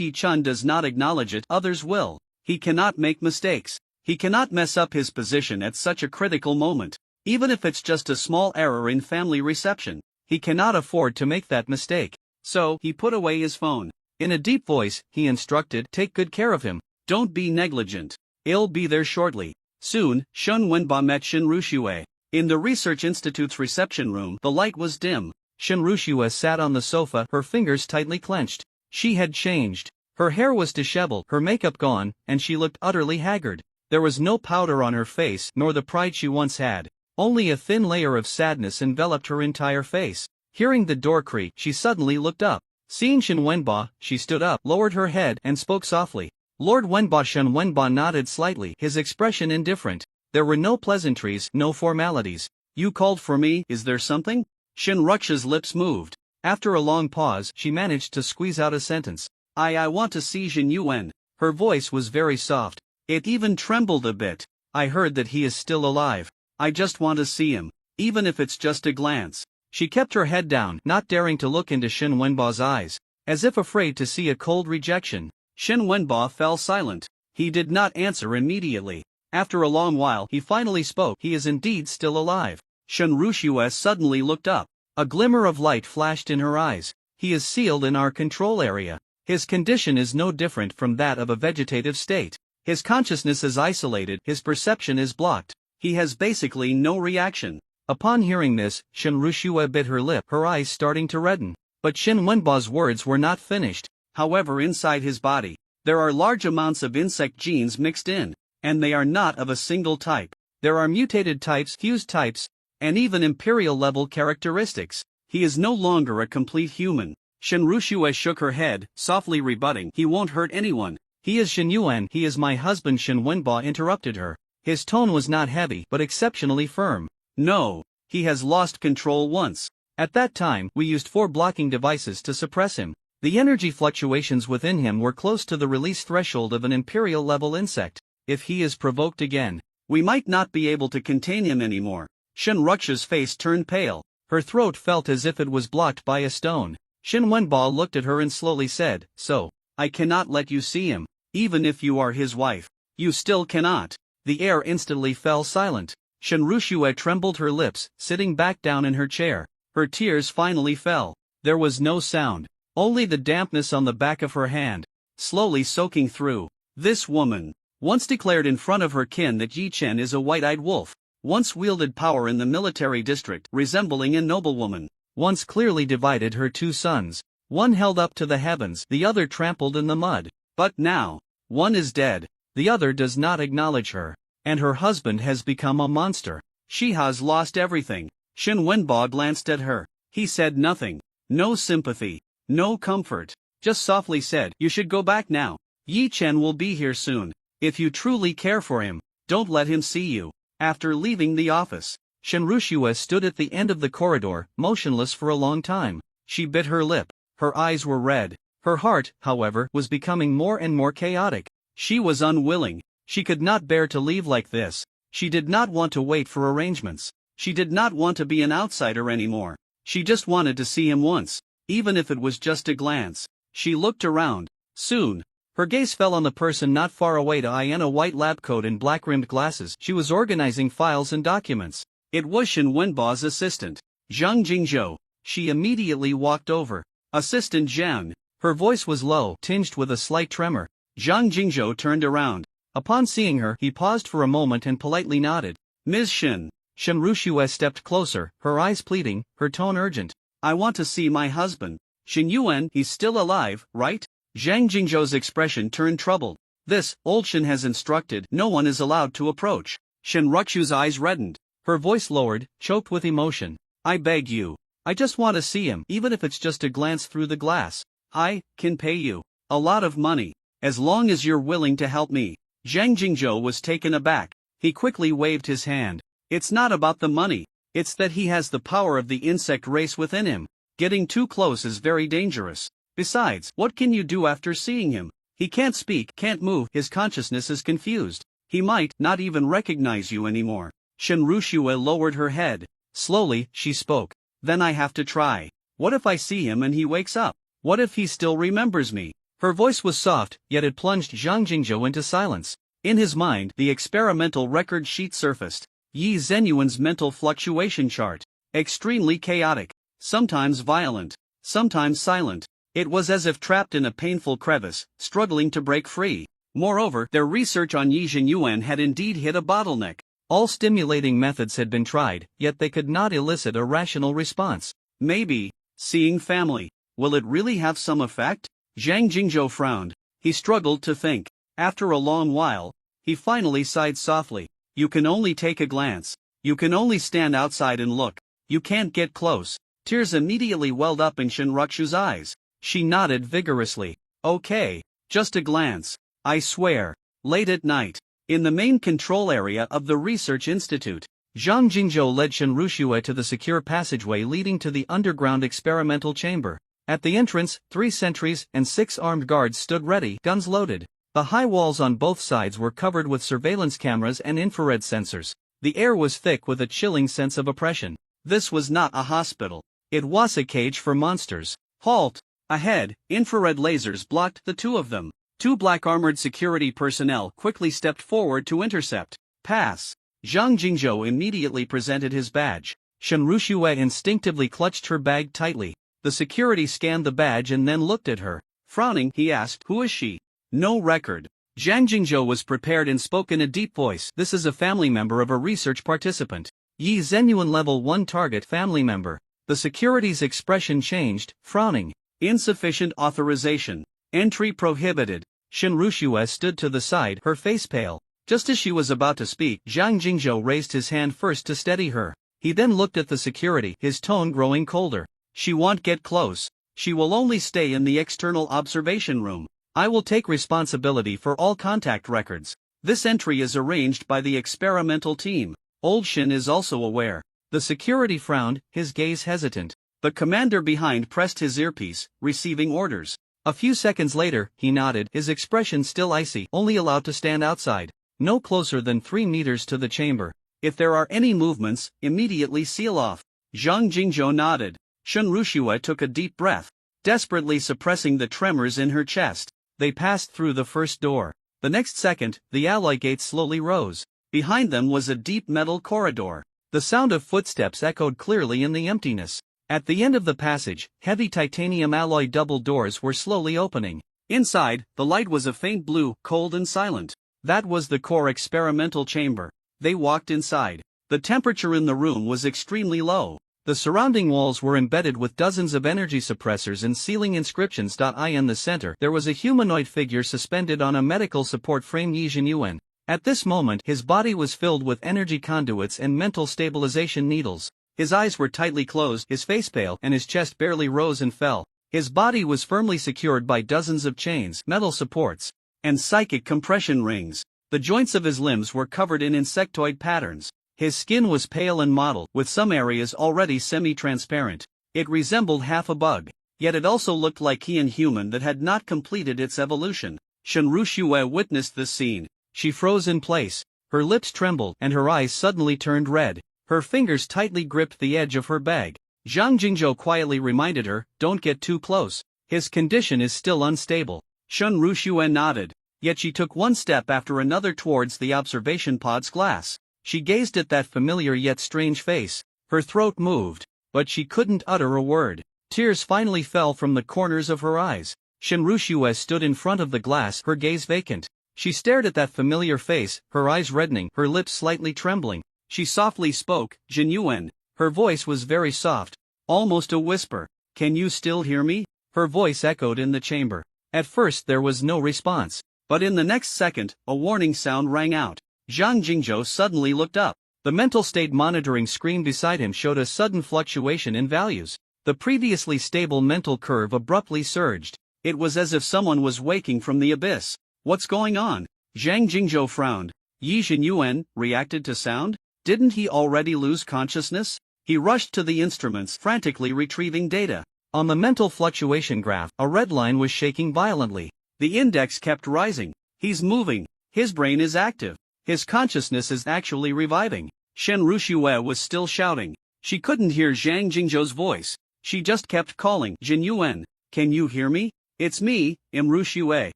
B: Yi Chun does not acknowledge it, others will. He cannot make mistakes. He cannot mess up his position at such a critical moment. Even if it's just a small error in family reception, he cannot afford to make that mistake. So, he put away his phone.
A: In a deep voice, he instructed, "Take good care of him.
B: Don't be negligent. I'll be there shortly." Soon, Shun Wenba met Shin Rushue. In the Research Institute's reception room, the light was dim.
A: Shin Rushue sat on the sofa, her fingers tightly clenched. She had changed. Her hair was disheveled, her makeup gone, and she looked utterly haggard. There was no powder on her face, nor the pride she once had. Only a thin layer of sadness enveloped her entire face. Hearing the door creak, she suddenly looked up. Seeing Shin Wenba, she stood up, lowered her head, and spoke softly. Lord Wenba. Shin Wenba nodded slightly, his expression indifferent. There were no pleasantries, no formalities.
B: "You called for me, is there something?" Shin Ruksha's lips moved. After a long pause, she managed to squeeze out a sentence. I want to see Jin Yuan." Her voice was very soft. It even trembled a bit. "I heard that he is still alive. I just want to see him, even if it's just a glance." She kept her head down, not daring to look into Shin Wenba's eyes, as if afraid to see a cold rejection. Shin Wenba fell silent. He did not answer immediately. After a long while, he finally spoke. "He is indeed still alive." Shin Rushue suddenly looked up. A glimmer of light flashed in her eyes. "He is sealed in our control area. His condition is no different from that of a vegetative state. His consciousness is isolated, his perception is blocked. He has basically no reaction." Upon hearing this, Shin Rushue bit her lip, her eyes starting to redden. But Shin Wenba's words were not finished. "However, inside his body, there are large amounts of insect genes mixed in, and they are not of a single type. There are mutated types, fused types, and even imperial-level characteristics. He is no longer a complete human." Shin Rushue shook her head, softly rebutting, "He won't hurt anyone. He is Shin Yuan." "He is my husband." Shin Wenba interrupted her. His tone was not heavy, but exceptionally firm. "No, he has lost control once. At that time, we used 4 blocking devices to suppress him. The energy fluctuations within him were close to the release threshold of an imperial-level insect. If he is provoked again, we might not be able to contain him anymore." Shin Ruksha's face turned pale. Her throat felt as if it was blocked by a stone. Shin Wenba looked at her and slowly said, "So, I cannot let you see him. Even if you are his wife, you still cannot." The air instantly fell silent. Shin Rushue trembled her lips, sitting back down in her chair. Her tears finally fell. There was no sound, only the dampness on the back of her hand, slowly soaking through. This woman, once declared in front of her kin that Yi Chen is a white-eyed wolf, once wielded power in the military district resembling a noblewoman, once clearly divided her 2 sons, one held up to the heavens, the other trampled in the mud. But now, one is dead, the other does not acknowledge her, and her husband has become a monster. She has lost everything. Shin Wenba glanced at her. He said nothing. No sympathy, no comfort, just softly said, "You should go back now. Yi Chen will be here soon. If you truly care for him, don't let him see you." After leaving the office, Shin Rushue stood at the end of the corridor, motionless for a long time. She bit her lip. Her eyes were red. Her heart, however, was becoming more and more chaotic. She was unwilling. She could not bear to leave like this. She did not want to wait for arrangements. She did not want to be an outsider anymore. She just wanted to see him once, even if it was just a glance. She looked around. Soon, her gaze fell on the person not far away in a white lab coat and black-rimmed glasses. She was organizing files and documents. It was Shin Wenba's assistant, Zhang Jingzhou. She immediately walked over. "Assistant Zhang." Her voice was low, tinged with a slight tremor. Zhang Jingzhou turned around. Upon seeing her, he paused for a moment and politely nodded. "Ms. Shin." Shin Rushue stepped closer, her eyes pleading, her tone urgent. "I want to see my husband. Shin Yuan, he's still alive, right?" Zhang Jingzhou's expression turned troubled. "This, old Shin has instructed, no one is allowed to approach." Shin Rukshu's eyes reddened. Her voice lowered, choked with emotion. "I beg you. I just want to see him, even if it's just a glance through the glass. I can pay you a lot of money. as long as you're willing to help me. Zhang Jingzhou was taken aback. He quickly waved his hand. It's not about the money. It's that he has the power of the insect race within him. Getting too close is very dangerous. Besides, what can you do after seeing him? He can't speak, can't move, his consciousness is confused. He might not even recognize you anymore. Shen Rushue lowered her head. Slowly, she spoke. Then I have to try. What if I see him and he wakes up? What if he still remembers me? Her voice was soft, yet it plunged Zhang Jingzhou into silence. In his mind, the experimental record sheet surfaced. Yi Zhenyuan's mental fluctuation chart. Extremely chaotic. Sometimes violent. Sometimes silent. It was as if trapped in a painful crevice, struggling to break free. Moreover, their research on Yi Zhenyuan had indeed hit a bottleneck. All stimulating methods had been tried, yet they could not elicit a rational response. Maybe, seeing family. Will it really have some effect? Zhang Jingzhou frowned. He struggled to think. After a long while, he finally sighed softly. You can only take a glance. You can only stand outside and look. You can't get close. Tears immediately welled up in Shenrukshu's eyes. She nodded vigorously. Okay, just a glance. I swear. Late at night, in the main control area of the Research Institute, Zhang Jingzhou led Shenrushue to the secure passageway leading to the underground experimental chamber. At the entrance, 3 sentries and 6 armed guards stood ready, guns loaded. The high walls on both sides were covered with surveillance cameras and infrared sensors. The air was thick with a chilling sense of oppression. This was not a hospital. It was a cage for monsters. Halt! Ahead, infrared lasers blocked the two of them. 2 black armored security personnel quickly stepped forward to intercept. Pass. Zhang Jingzhou immediately presented his badge. Shenrushue instinctively clutched her bag tightly. The security scanned the badge and then looked at her. Frowning, he asked, "Who is she?" "No record." Zhang Jingzhou was prepared and spoke in a deep voice. "This is a family member of a research participant. Yi Zhenyuan level 1 target family member." The security's expression changed, frowning. "Insufficient authorization. Entry prohibited." Shenrushue stood to the side, her face pale. Just as she was about to speak, Zhang Jingzhou raised his hand first to steady her. He then looked at the security, his tone growing colder. "She won't get close. She will only stay in the external observation room. I will take responsibility for all contact records. This entry is arranged by the experimental team. Old Shin is also aware." The security frowned, his gaze hesitant. The commander behind pressed his earpiece, receiving orders. A few seconds later, he nodded, his expression still icy. "Only allowed to stand outside. No closer than 3 meters to the chamber. If there are any movements, immediately seal off." Zhang Jingzhou nodded. Shenrushue took a deep breath, desperately suppressing the tremors in her chest. They passed through the first door. The next second, the alloy gates slowly rose. Behind them was a deep metal corridor. The sound of footsteps echoed clearly in the emptiness. At the end of the passage, heavy titanium alloy double doors were slowly opening. Inside, the light was a faint blue, cold and silent. That was the core experimental chamber. They walked inside. The temperature in the room was extremely low. The surrounding walls were embedded with dozens of energy suppressors and ceiling inscriptions. In the center, there was a humanoid figure suspended on a medical support frame. Yi Zhenyuan. At this moment, his body was filled with energy conduits and mental stabilization needles. His eyes were tightly closed, his face pale, and his chest barely rose and fell. His body was firmly secured by dozens of chains, metal supports, and psychic compression rings. The joints of his limbs were covered in insectoid patterns. His skin was pale and mottled, with some areas already semi-transparent. It resembled half a bug, yet it also looked like an human that had not completed its evolution. Shenrushue witnessed this scene. She froze in place, her lips trembled, and her eyes suddenly turned red. Her fingers tightly gripped the edge of her bag. Zhang Jingzhou quietly reminded her, "Don't get too close. His condition is still unstable." Shenrushue nodded, yet she took one step after another towards the observation pod's glass. She gazed at that familiar yet strange face. Her throat moved, but she couldn't utter a word. Tears finally fell from the corners of her eyes. Shenrushue stood in front of the glass, her gaze vacant. She stared at that familiar face, her eyes reddening, her lips slightly trembling. She softly spoke, "Jinyuan." Her voice was very soft, almost a whisper. "Can you still hear me?" Her voice echoed in the chamber. At first there was no response, but in the next second, a warning sound rang out. Zhang Jingzhou suddenly looked up. The mental state monitoring screen beside him showed a sudden fluctuation in values. The previously stable mental curve abruptly surged. It was as if someone was waking from the abyss. What's going on? Zhang Jingzhou frowned. Yi Zhenyuan reacted to sound? Didn't he already lose consciousness? He rushed to the instruments, frantically retrieving data.
A: On the mental fluctuation graph, a red line was shaking violently.
B: The index kept rising. He's moving. His brain is active. His consciousness is actually reviving. Shen Ruxue was still shouting. She couldn't hear Zhang Jingzhou's voice. She just kept calling, Zhenyuan, can you hear me? It's me, Ruxue.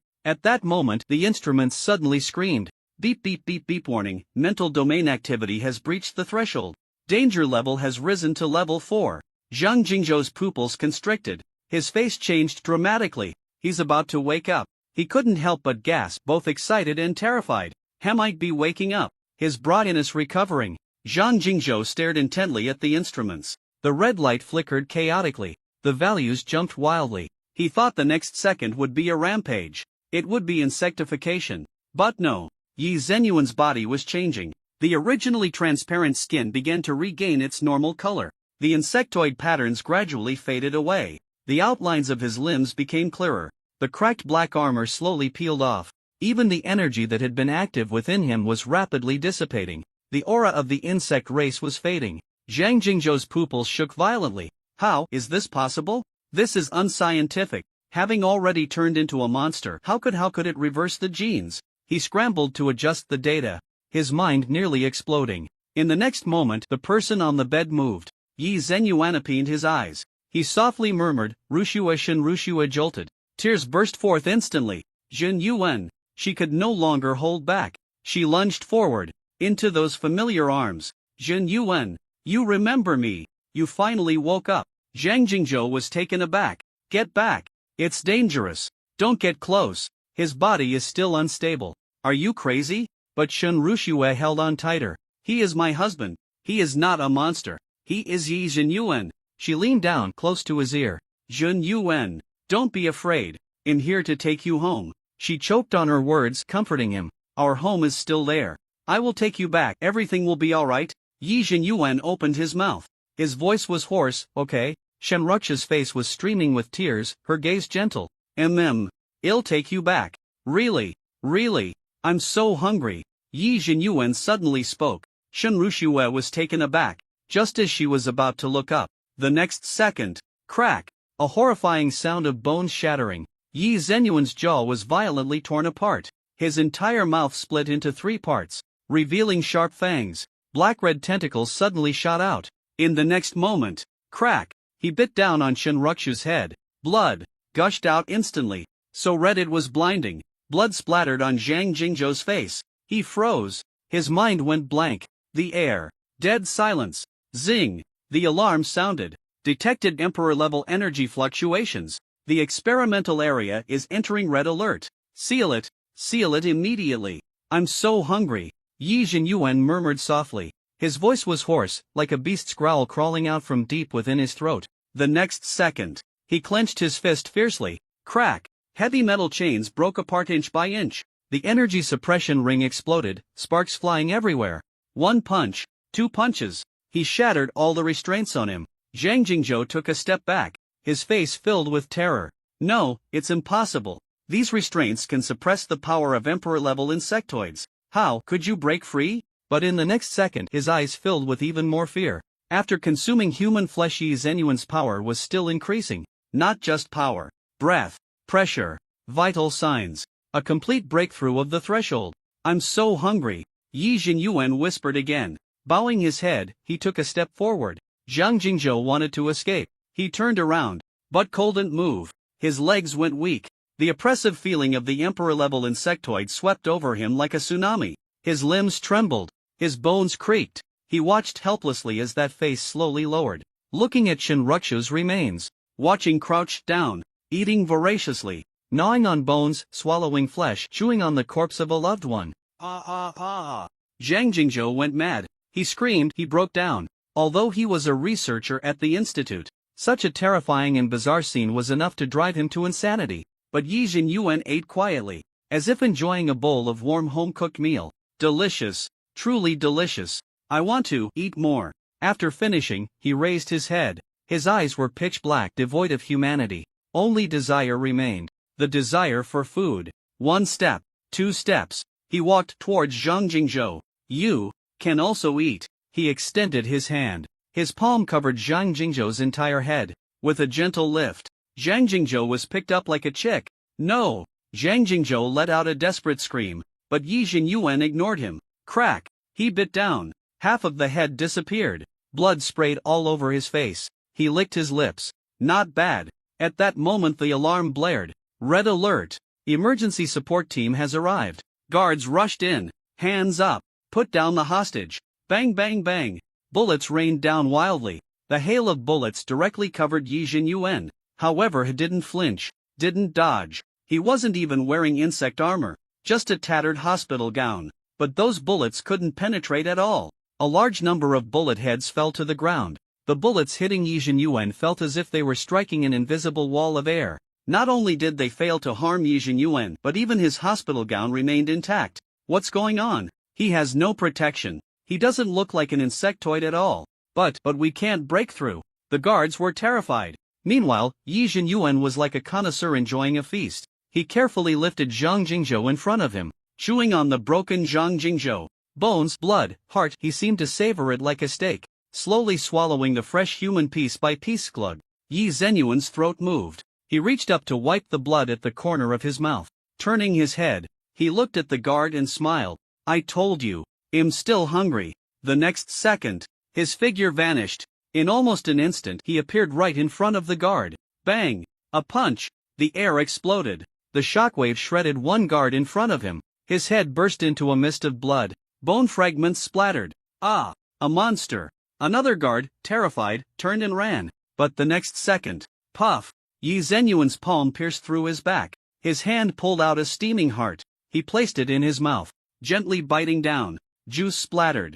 A: At that moment, the instruments suddenly screamed.
B: Beep beep beep beep warning, mental domain activity has breached the threshold. Danger level has risen to level 4. Zhang Jingzhou's pupils constricted. His face changed dramatically. He's about to wake up. He couldn't help but gasp, both excited and terrified. He might be waking up. His broadness recovering. Zhang Jingzhou stared intently at the instruments.
A: The red light flickered chaotically. The values jumped wildly.
B: He thought the next second would be a rampage. It would be insectification. But no. Yi Zhenyuan's body was changing. The originally transparent skin began to regain its normal color. The insectoid patterns gradually faded away. The outlines of his limbs became clearer. The cracked black armor slowly peeled off. Even the energy that had been active within him was rapidly dissipating. The aura of the insect race was fading. Zhang Jingzhou's pupils shook violently. How is this possible? This is unscientific. Having already turned into a monster, how could it reverse the genes? He scrambled to adjust the data, his mind nearly exploding. In the next moment, the person on the bed moved. Yi Zhenyuan opened his eyes. He softly murmured, Ruxue Shen Ruxue jolted. Tears burst forth instantly. Zhenyuan. She could no longer hold back. She lunged forward, into those familiar arms. Zhenyuan. You remember me. You finally woke up. Zhang Jingzhou was taken aback. Get back. It's dangerous. Don't get close. His body is still unstable. Are you crazy?
A: But Shen Ruxue held on tighter.
B: He is my husband. He is not a monster. He is Yi Zhenyuan.
A: She leaned down close to his ear.
B: Zhenyuan, don't be afraid. I'm here to take you home.
A: She choked on her words, comforting him.
B: Our home is still there. I will take you back. Everything will be all right. Yi Zhenyuan opened his mouth.
A: His voice was hoarse. Okay. Shen Ruxue's face was streaming with tears, her gaze gentle.
B: I'll take you back. Really? I'm so hungry. Yi Zhenyuan suddenly spoke. Shen Ruxue was taken aback, just as she was about to look up. The next second, crack,
A: a horrifying sound of bones shattering. Yi Zhenyuan's jaw was violently torn apart.
B: His entire mouth split into 3 parts, revealing sharp fangs.
A: Black-red tentacles suddenly shot out.
B: In the next moment, crack, he bit down on Shen Ruxue's head. Blood gushed out instantly, so red it was blinding. Blood splattered on Zhang Jingzhou's face. He froze. His mind went blank. The air. Dead silence. Zing. The alarm sounded. Detected Emperor-level energy fluctuations. The experimental area is entering red alert. Seal it immediately. I'm so hungry.
A: Yi Zhenyuan murmured softly. His voice was hoarse, like a beast's growl crawling out from deep within his throat.
B: The next second, he clenched his fist fiercely. Crack. Heavy metal chains broke apart inch by inch.
A: The energy suppression ring exploded, sparks flying everywhere.
B: 1 punch, 2 punches. He shattered all the restraints on him. Zhang Jingzhou took a step back, his face filled with terror. No, it's impossible. These restraints can suppress the power of Emperor-level insectoids. How could you break free?
A: But in the next second, his eyes filled with even more fear. After consuming human flesh, Yi Zhenyuan's power was still increasing.
B: Not just power. Breath. Pressure. Vital signs. A complete breakthrough of the threshold. I'm so hungry. Yi Zhenyuan whispered again. Bowing his head, he took a step forward.
A: Zhang Jingzhou wanted to escape.
B: He turned around, but couldn't move. His legs went weak. The oppressive feeling of the Emperor-level insectoid swept over him like a tsunami. His limbs trembled. His bones creaked. He watched helplessly as that face slowly lowered.
A: Looking at Shen Ruxue's remains.
B: Watching crouched down. Eating voraciously.
A: Gnawing on bones, swallowing flesh, chewing on the corpse of a loved one.
B: Zhang Jingzhou went mad. He screamed, he broke down. Although he was a researcher at the institute,
A: such a terrifying and bizarre scene was enough to drive him to insanity.
B: But Yi Zhenyuan ate quietly, as if enjoying a bowl of warm home-cooked meal. Delicious. Truly delicious. I want to eat more.
A: After finishing, he raised his head. His eyes were pitch black, devoid of humanity. Only desire remained.
B: the desire for food. 1 step, 2 steps. He walked towards Zhang Jingzhou. You can also eat. He extended his hand. His palm covered Zhang Jingzhou's entire head. With a gentle lift, Zhang Jingzhou was picked up like a chick. No! Zhang Jingzhou let out a desperate scream, but Yi Jinyuan ignored him. Crack! He bit down. Half of the head disappeared. Blood sprayed all over his face. He licked his lips. Not bad. At that moment the alarm blared. Red alert! Emergency support team has arrived. Guards rushed in. Hands up. Put down the hostage. Bang bang bang. Bullets rained down wildly. The hail of bullets directly covered Yi Jinyuan. However, he didn't flinch. Didn't dodge. He wasn't even wearing insect armor. Just a tattered hospital gown. But those bullets couldn't penetrate at all. A large number of bullet heads fell to the ground. The bullets hitting Yi Jinyuan felt as if they were striking an invisible wall of air. Not only did they fail to harm Yi Jinyuan, but even his hospital gown remained intact. What's going on? He has no protection. He doesn't look like an insectoid at all. But we can't break through. The guards were terrified. Meanwhile, Yi Jinyuan was like a connoisseur enjoying a feast. He carefully lifted Zhang Jingzhou in front of him, chewing on the broken Zhang Jingzhou. Bones, blood, heart, he seemed to savor it like a steak, slowly swallowing the fresh human piece by piece. Glug. Yi Jinyuan's throat moved. He reached up to wipe the blood at the corner of his mouth. Turning his head, he looked at the guard and smiled. I told you, I'm still hungry. The next second, his figure vanished. In almost an instant he appeared right in front of the guard. Bang! A punch! The air exploded. The shockwave shredded one guard in front of him. His head burst into a mist of blood. Bone fragments splattered. Ah! A monster! Another guard, terrified, turned and ran. But the next second, puff! Yi Jinyuan's palm pierced through his back. His hand pulled out a steaming heart. He placed it in his mouth, gently biting down. Juice splattered.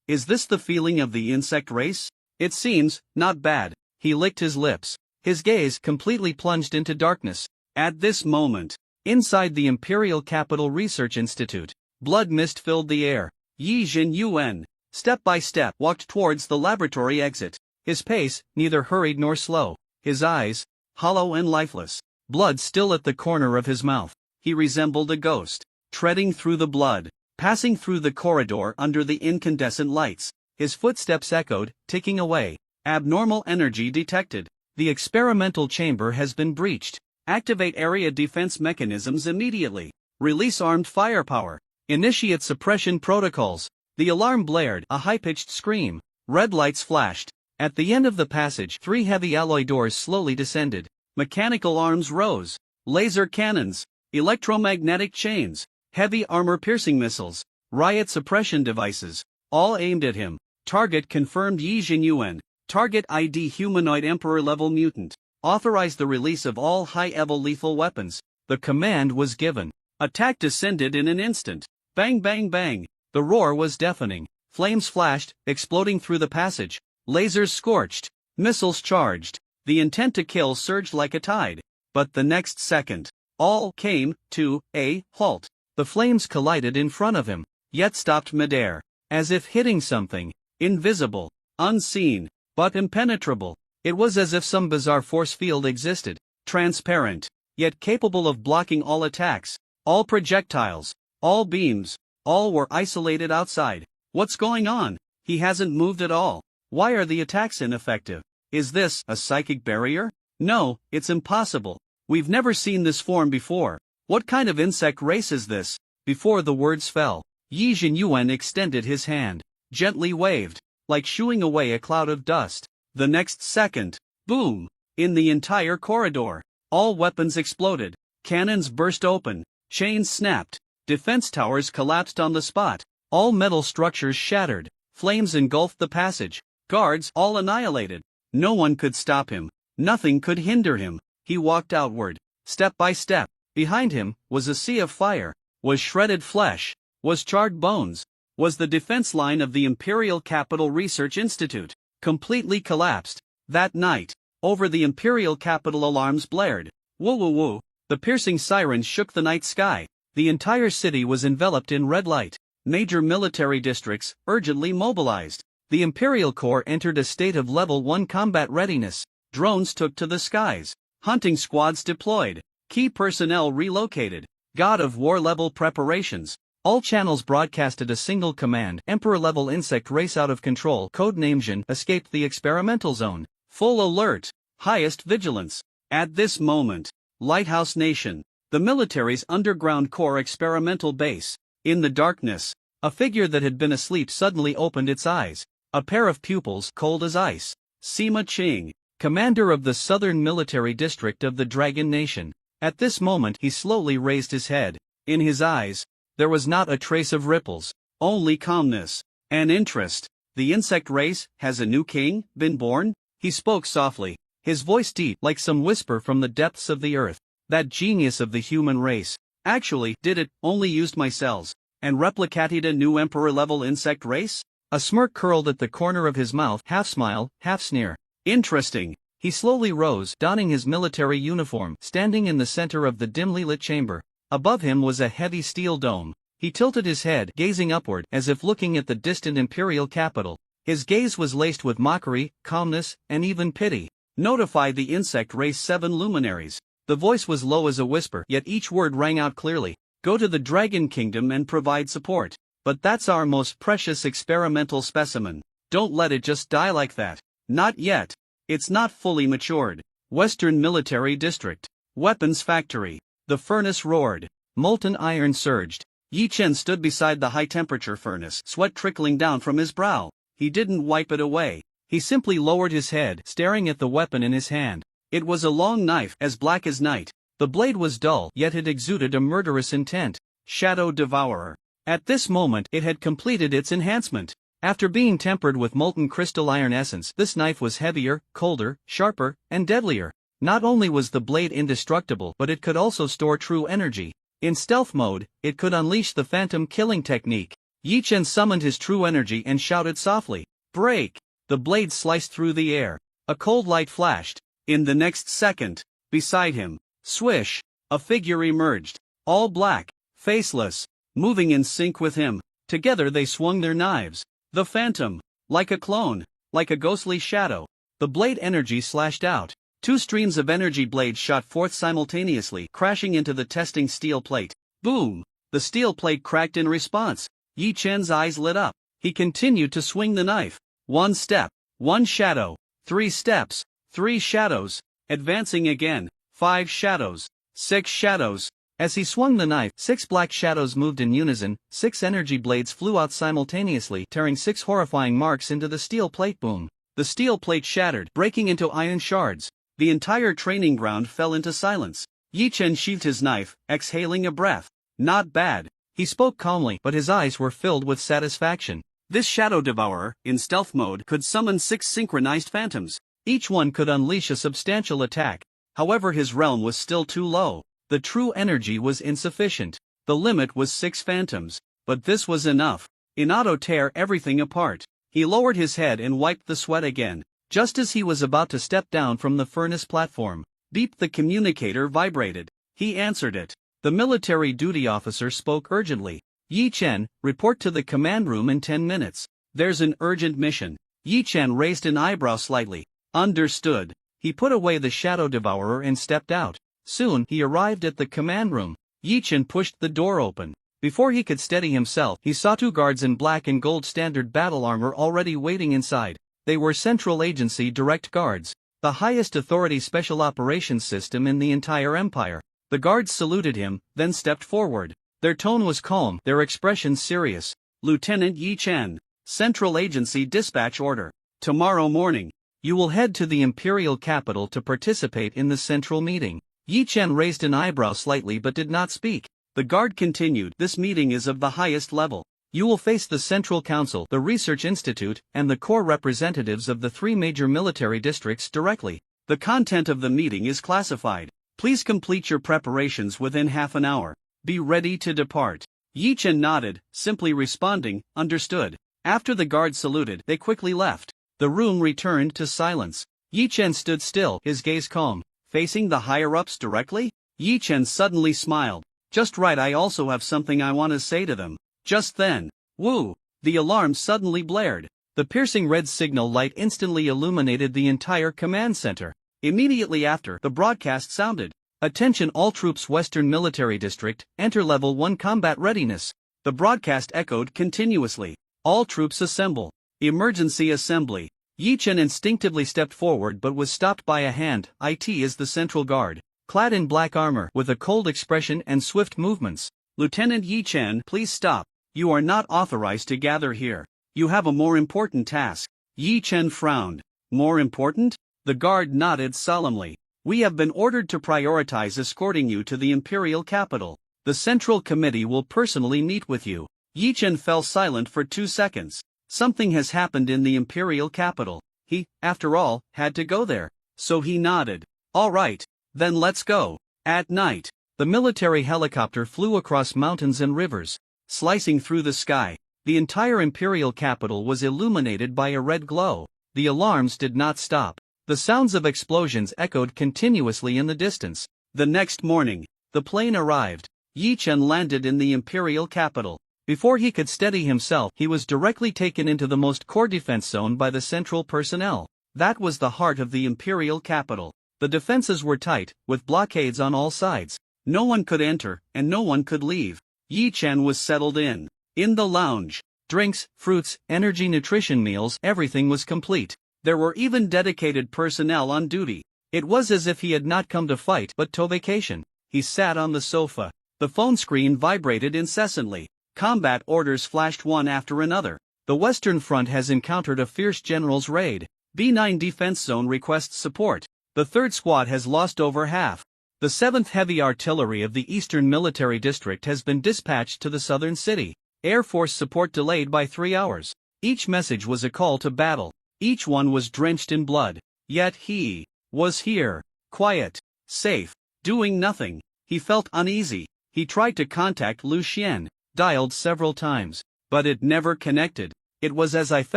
B: Is this the feeling of the insect race? It seems, not bad. He licked his lips. His gaze completely plunged into darkness. At this moment, inside the Imperial Capital Research Institute, blood mist filled the air. Yi Jinyuan, step by step, walked towards the laboratory exit. His pace, neither hurried nor slow. His eyes, hollow and lifeless. Blood still at the corner of his mouth. He resembled a ghost, treading through the blood, passing through the corridor under the incandescent lights. His footsteps echoed, ticking away. Abnormal energy detected. The experimental chamber has been breached. Activate area defense mechanisms immediately. Release armed firepower. Initiate suppression protocols. The alarm blared, a high-pitched scream. Red lights flashed. At the end of the passage, 3 heavy alloy doors slowly descended. Mechanical arms rose. Laser cannons. Electromagnetic chains. Heavy armor-piercing missiles. Riot suppression devices. All aimed at him. Target confirmed Yi Jinyuan. Target ID humanoid emperor-level mutant. Authorize the release of all high-level lethal weapons. The command was given. Attack descended in an instant. Bang bang bang. The roar was deafening. Flames flashed, exploding through the passage. Lasers scorched. Missiles charged. The intent to kill surged like a tide. But the next second, all came to a halt. The flames collided in front of him, yet stopped midair, as if hitting something invisible, unseen, but impenetrable. It was as if some bizarre force field existed, transparent, yet capable of blocking all attacks, all projectiles, all beams. All were isolated outside. What's going on? He hasn't moved at all. Why are the attacks ineffective? Is this a psychic barrier? No, it's impossible. We've never seen this form before. What kind of insect race is this? Before the words fell, Yi Jinyuan extended his hand, gently waved, like shooing away a cloud of dust. The next second, boom! In the entire corridor, all weapons exploded. Cannons burst open. Chains snapped. Defense towers collapsed on the spot. All metal structures shattered. Flames engulfed the passage. Guards all annihilated. No one could stop him. Nothing could hinder him. He walked outward, step by step. Behind him was a sea of fire, was shredded flesh, was charred bones, was the defense line of the Imperial Capital Research Institute, completely collapsed. That night, over the Imperial Capital alarms blared. Woo woo woo. The piercing sirens shook the night sky. The entire city was enveloped in red light. Major military districts, urgently mobilized. The Imperial Corps entered a state of Level 1 combat readiness. Drones took to the skies. Hunting squads deployed. Key personnel relocated. God of War level preparations.
A: All channels broadcasted a single command. Emperor-level insect race out of control. Codename Jin escaped the experimental zone.
B: Full alert. Highest vigilance. At this moment, Lighthouse Nation, the military's underground core experimental base. In the darkness, a figure that had been asleep suddenly opened its eyes. A pair of pupils cold as ice. Sima Qing, commander of the Southern Military District of the Dragon Nation. At this moment he slowly raised his head. In his eyes, there was not a trace of ripples, only calmness and interest. The insect race has a new king been born? He spoke softly, his voice deep like some whisper from the depths of the earth. That genius of the human race actually did it, only used my cells, and replicated a new emperor-level insect race?
A: A smirk curled at the corner of his mouth, half smile, half sneer.
B: Interesting.
A: He slowly rose, donning his military uniform, standing in the center of the dimly lit chamber. Above him was a heavy steel dome. He tilted his head, gazing upward, as if looking at the distant imperial capital. His gaze was laced with mockery, calmness, and even pity.
B: Notify the insect race 7 luminaries.
A: The voice was low as a whisper, yet each word rang out clearly.
B: Go to the Dragon Kingdom and provide support. But that's our most precious experimental specimen. Don't let it just die like that. Not yet. It's not fully matured. Western Military District. Weapons Factory. The furnace roared.
A: Molten iron surged.
B: Yi Chen stood beside the high-temperature furnace, sweat trickling down from his brow. He didn't wipe it away.
A: He simply lowered his head, staring at the weapon in his hand.
B: It was a long knife, as black as night.
A: The blade was dull, yet it exuded a murderous intent.
B: Shadow Devourer. At this moment, it had completed its enhancement.
A: After being tempered with molten crystal iron essence, this knife was heavier, colder, sharper, and deadlier. Not only was the blade indestructible, but it could also store true energy. In stealth mode, it could unleash the phantom killing technique. Yi Chen summoned his true energy and shouted softly, "Break!" The blade sliced through the air. A cold light flashed.
B: In the next second, beside him, swish, a figure emerged. All black, faceless, moving in sync with him. Together they swung their knives. The phantom, like a clone, like a ghostly shadow. The blade energy slashed out. 2 streams of energy blades shot forth simultaneously, crashing into the testing steel plate. Boom! The steel plate cracked in response. Yi Chen's eyes lit up. He continued to swing the knife. 1 step, 1 shadow, 3 steps, 3 shadows, advancing again, 5 shadows, 6 shadows. As he swung the knife, 6 black shadows moved in unison, 6 energy blades flew out simultaneously, tearing 6 horrifying marks into the steel plate. Boom! The steel plate shattered, breaking into iron shards. The entire training ground fell into silence. Yi Chen sheathed his knife, exhaling a breath. Not bad.
A: He spoke calmly, but his eyes were filled with satisfaction.
B: This Shadow Devourer, in stealth mode, could summon 6 synchronized phantoms.
A: Each one could unleash a substantial attack.
B: However, his realm was still too low. The true energy was insufficient. The limit was 6 phantoms. But this was enough. In auto tear everything apart. He lowered his head and wiped the sweat again. Just as he was about to step down from the furnace platform, beep, the communicator vibrated. He answered it. The military duty officer spoke urgently. Yi Chen, report to the command room in 10 minutes. There's an urgent mission. Yi Chen raised an eyebrow slightly. Understood. He put away the Shadow Devourer and stepped out. Soon he arrived at the command room. Yi Chen pushed the door open. Before he could steady himself, he saw 2 guards in black and gold standard battle armor already waiting inside. They were Central Agency Direct Guards, the highest authority special operations system in the entire empire. The guards saluted him, then stepped forward. Their tone was calm, their expressions serious. Lieutenant Yi Chen, Central Agency Dispatch Order. Tomorrow morning, you will head to the Imperial Capital to participate in the central meeting. Yi Chen raised an eyebrow slightly but did not speak. The guard continued, this meeting is of the highest level. You will face the Central Council, the Research Institute, and the core representatives of the 3 major military districts directly. The content of the meeting is classified. Please complete your preparations within half an hour. Be ready to depart. Yi Chen nodded, simply responding, understood. After the guards saluted, they quickly left. The room returned to silence. Yi Chen stood still, his gaze calm. Facing the higher-ups directly? Yi Chen suddenly smiled. Just right, I also have something I want to say to them. Just then, woo! The alarm suddenly blared. The piercing red signal light instantly illuminated the entire command center. Immediately after, the broadcast sounded.
A: Attention all troops Western Military District, enter Level 1 combat readiness.
B: The broadcast echoed continuously. All troops assemble. Emergency assembly. Yi Chen instinctively stepped forward but was stopped by a hand. It is the Central Guard.
A: Clad in black armor, with a cold expression and swift movements.
B: Lieutenant Yi Chen, please stop. You are not authorized to gather here. You have a more important task. Yi Chen frowned. More important? The guard nodded solemnly. We have been ordered to prioritize escorting you to the imperial capital. The Central Committee will personally meet with you. Yi Chen fell silent for 2 seconds. Something has happened in the imperial capital. He, after all, had to go there. So he nodded. All right, then let's go. At night,
A: the military helicopter flew across mountains and rivers, slicing through the sky. The entire imperial capital was illuminated by a red glow. The alarms did not stop. The sounds of explosions echoed continuously in the distance.
B: The next morning, the plane arrived. Yi Chen landed in the imperial capital.
A: Before he could steady himself, he was directly taken into the most core defense zone by the central personnel.
B: That was the heart of the imperial capital.
A: The defenses were tight, with blockades on all sides.
B: No one could enter, and no one could leave. Yi Chen was settled in. In the lounge,
A: drinks, fruits, energy nutrition meals, everything was complete.
B: There were even dedicated personnel on duty.
A: It was as if he had not come to fight but to vacation.
B: He sat on the sofa. The phone screen vibrated incessantly. Combat orders flashed one after another.
A: The Western Front has encountered a fierce general's raid.
B: B9 Defense Zone requests support.
A: The 3rd Squad has lost over half. The 7th Heavy Artillery of the Eastern Military District has been dispatched to the southern city. Air Force support delayed by 3 hours. Each message was a call to battle. Each one was drenched in blood.
B: Yet he was here, quiet, safe, doing nothing. He felt uneasy. He tried to contact Lu Xian,
A: dialed several times,
B: but it never connected. It was as if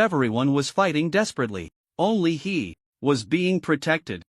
B: everyone was fighting desperately. Only he was being protected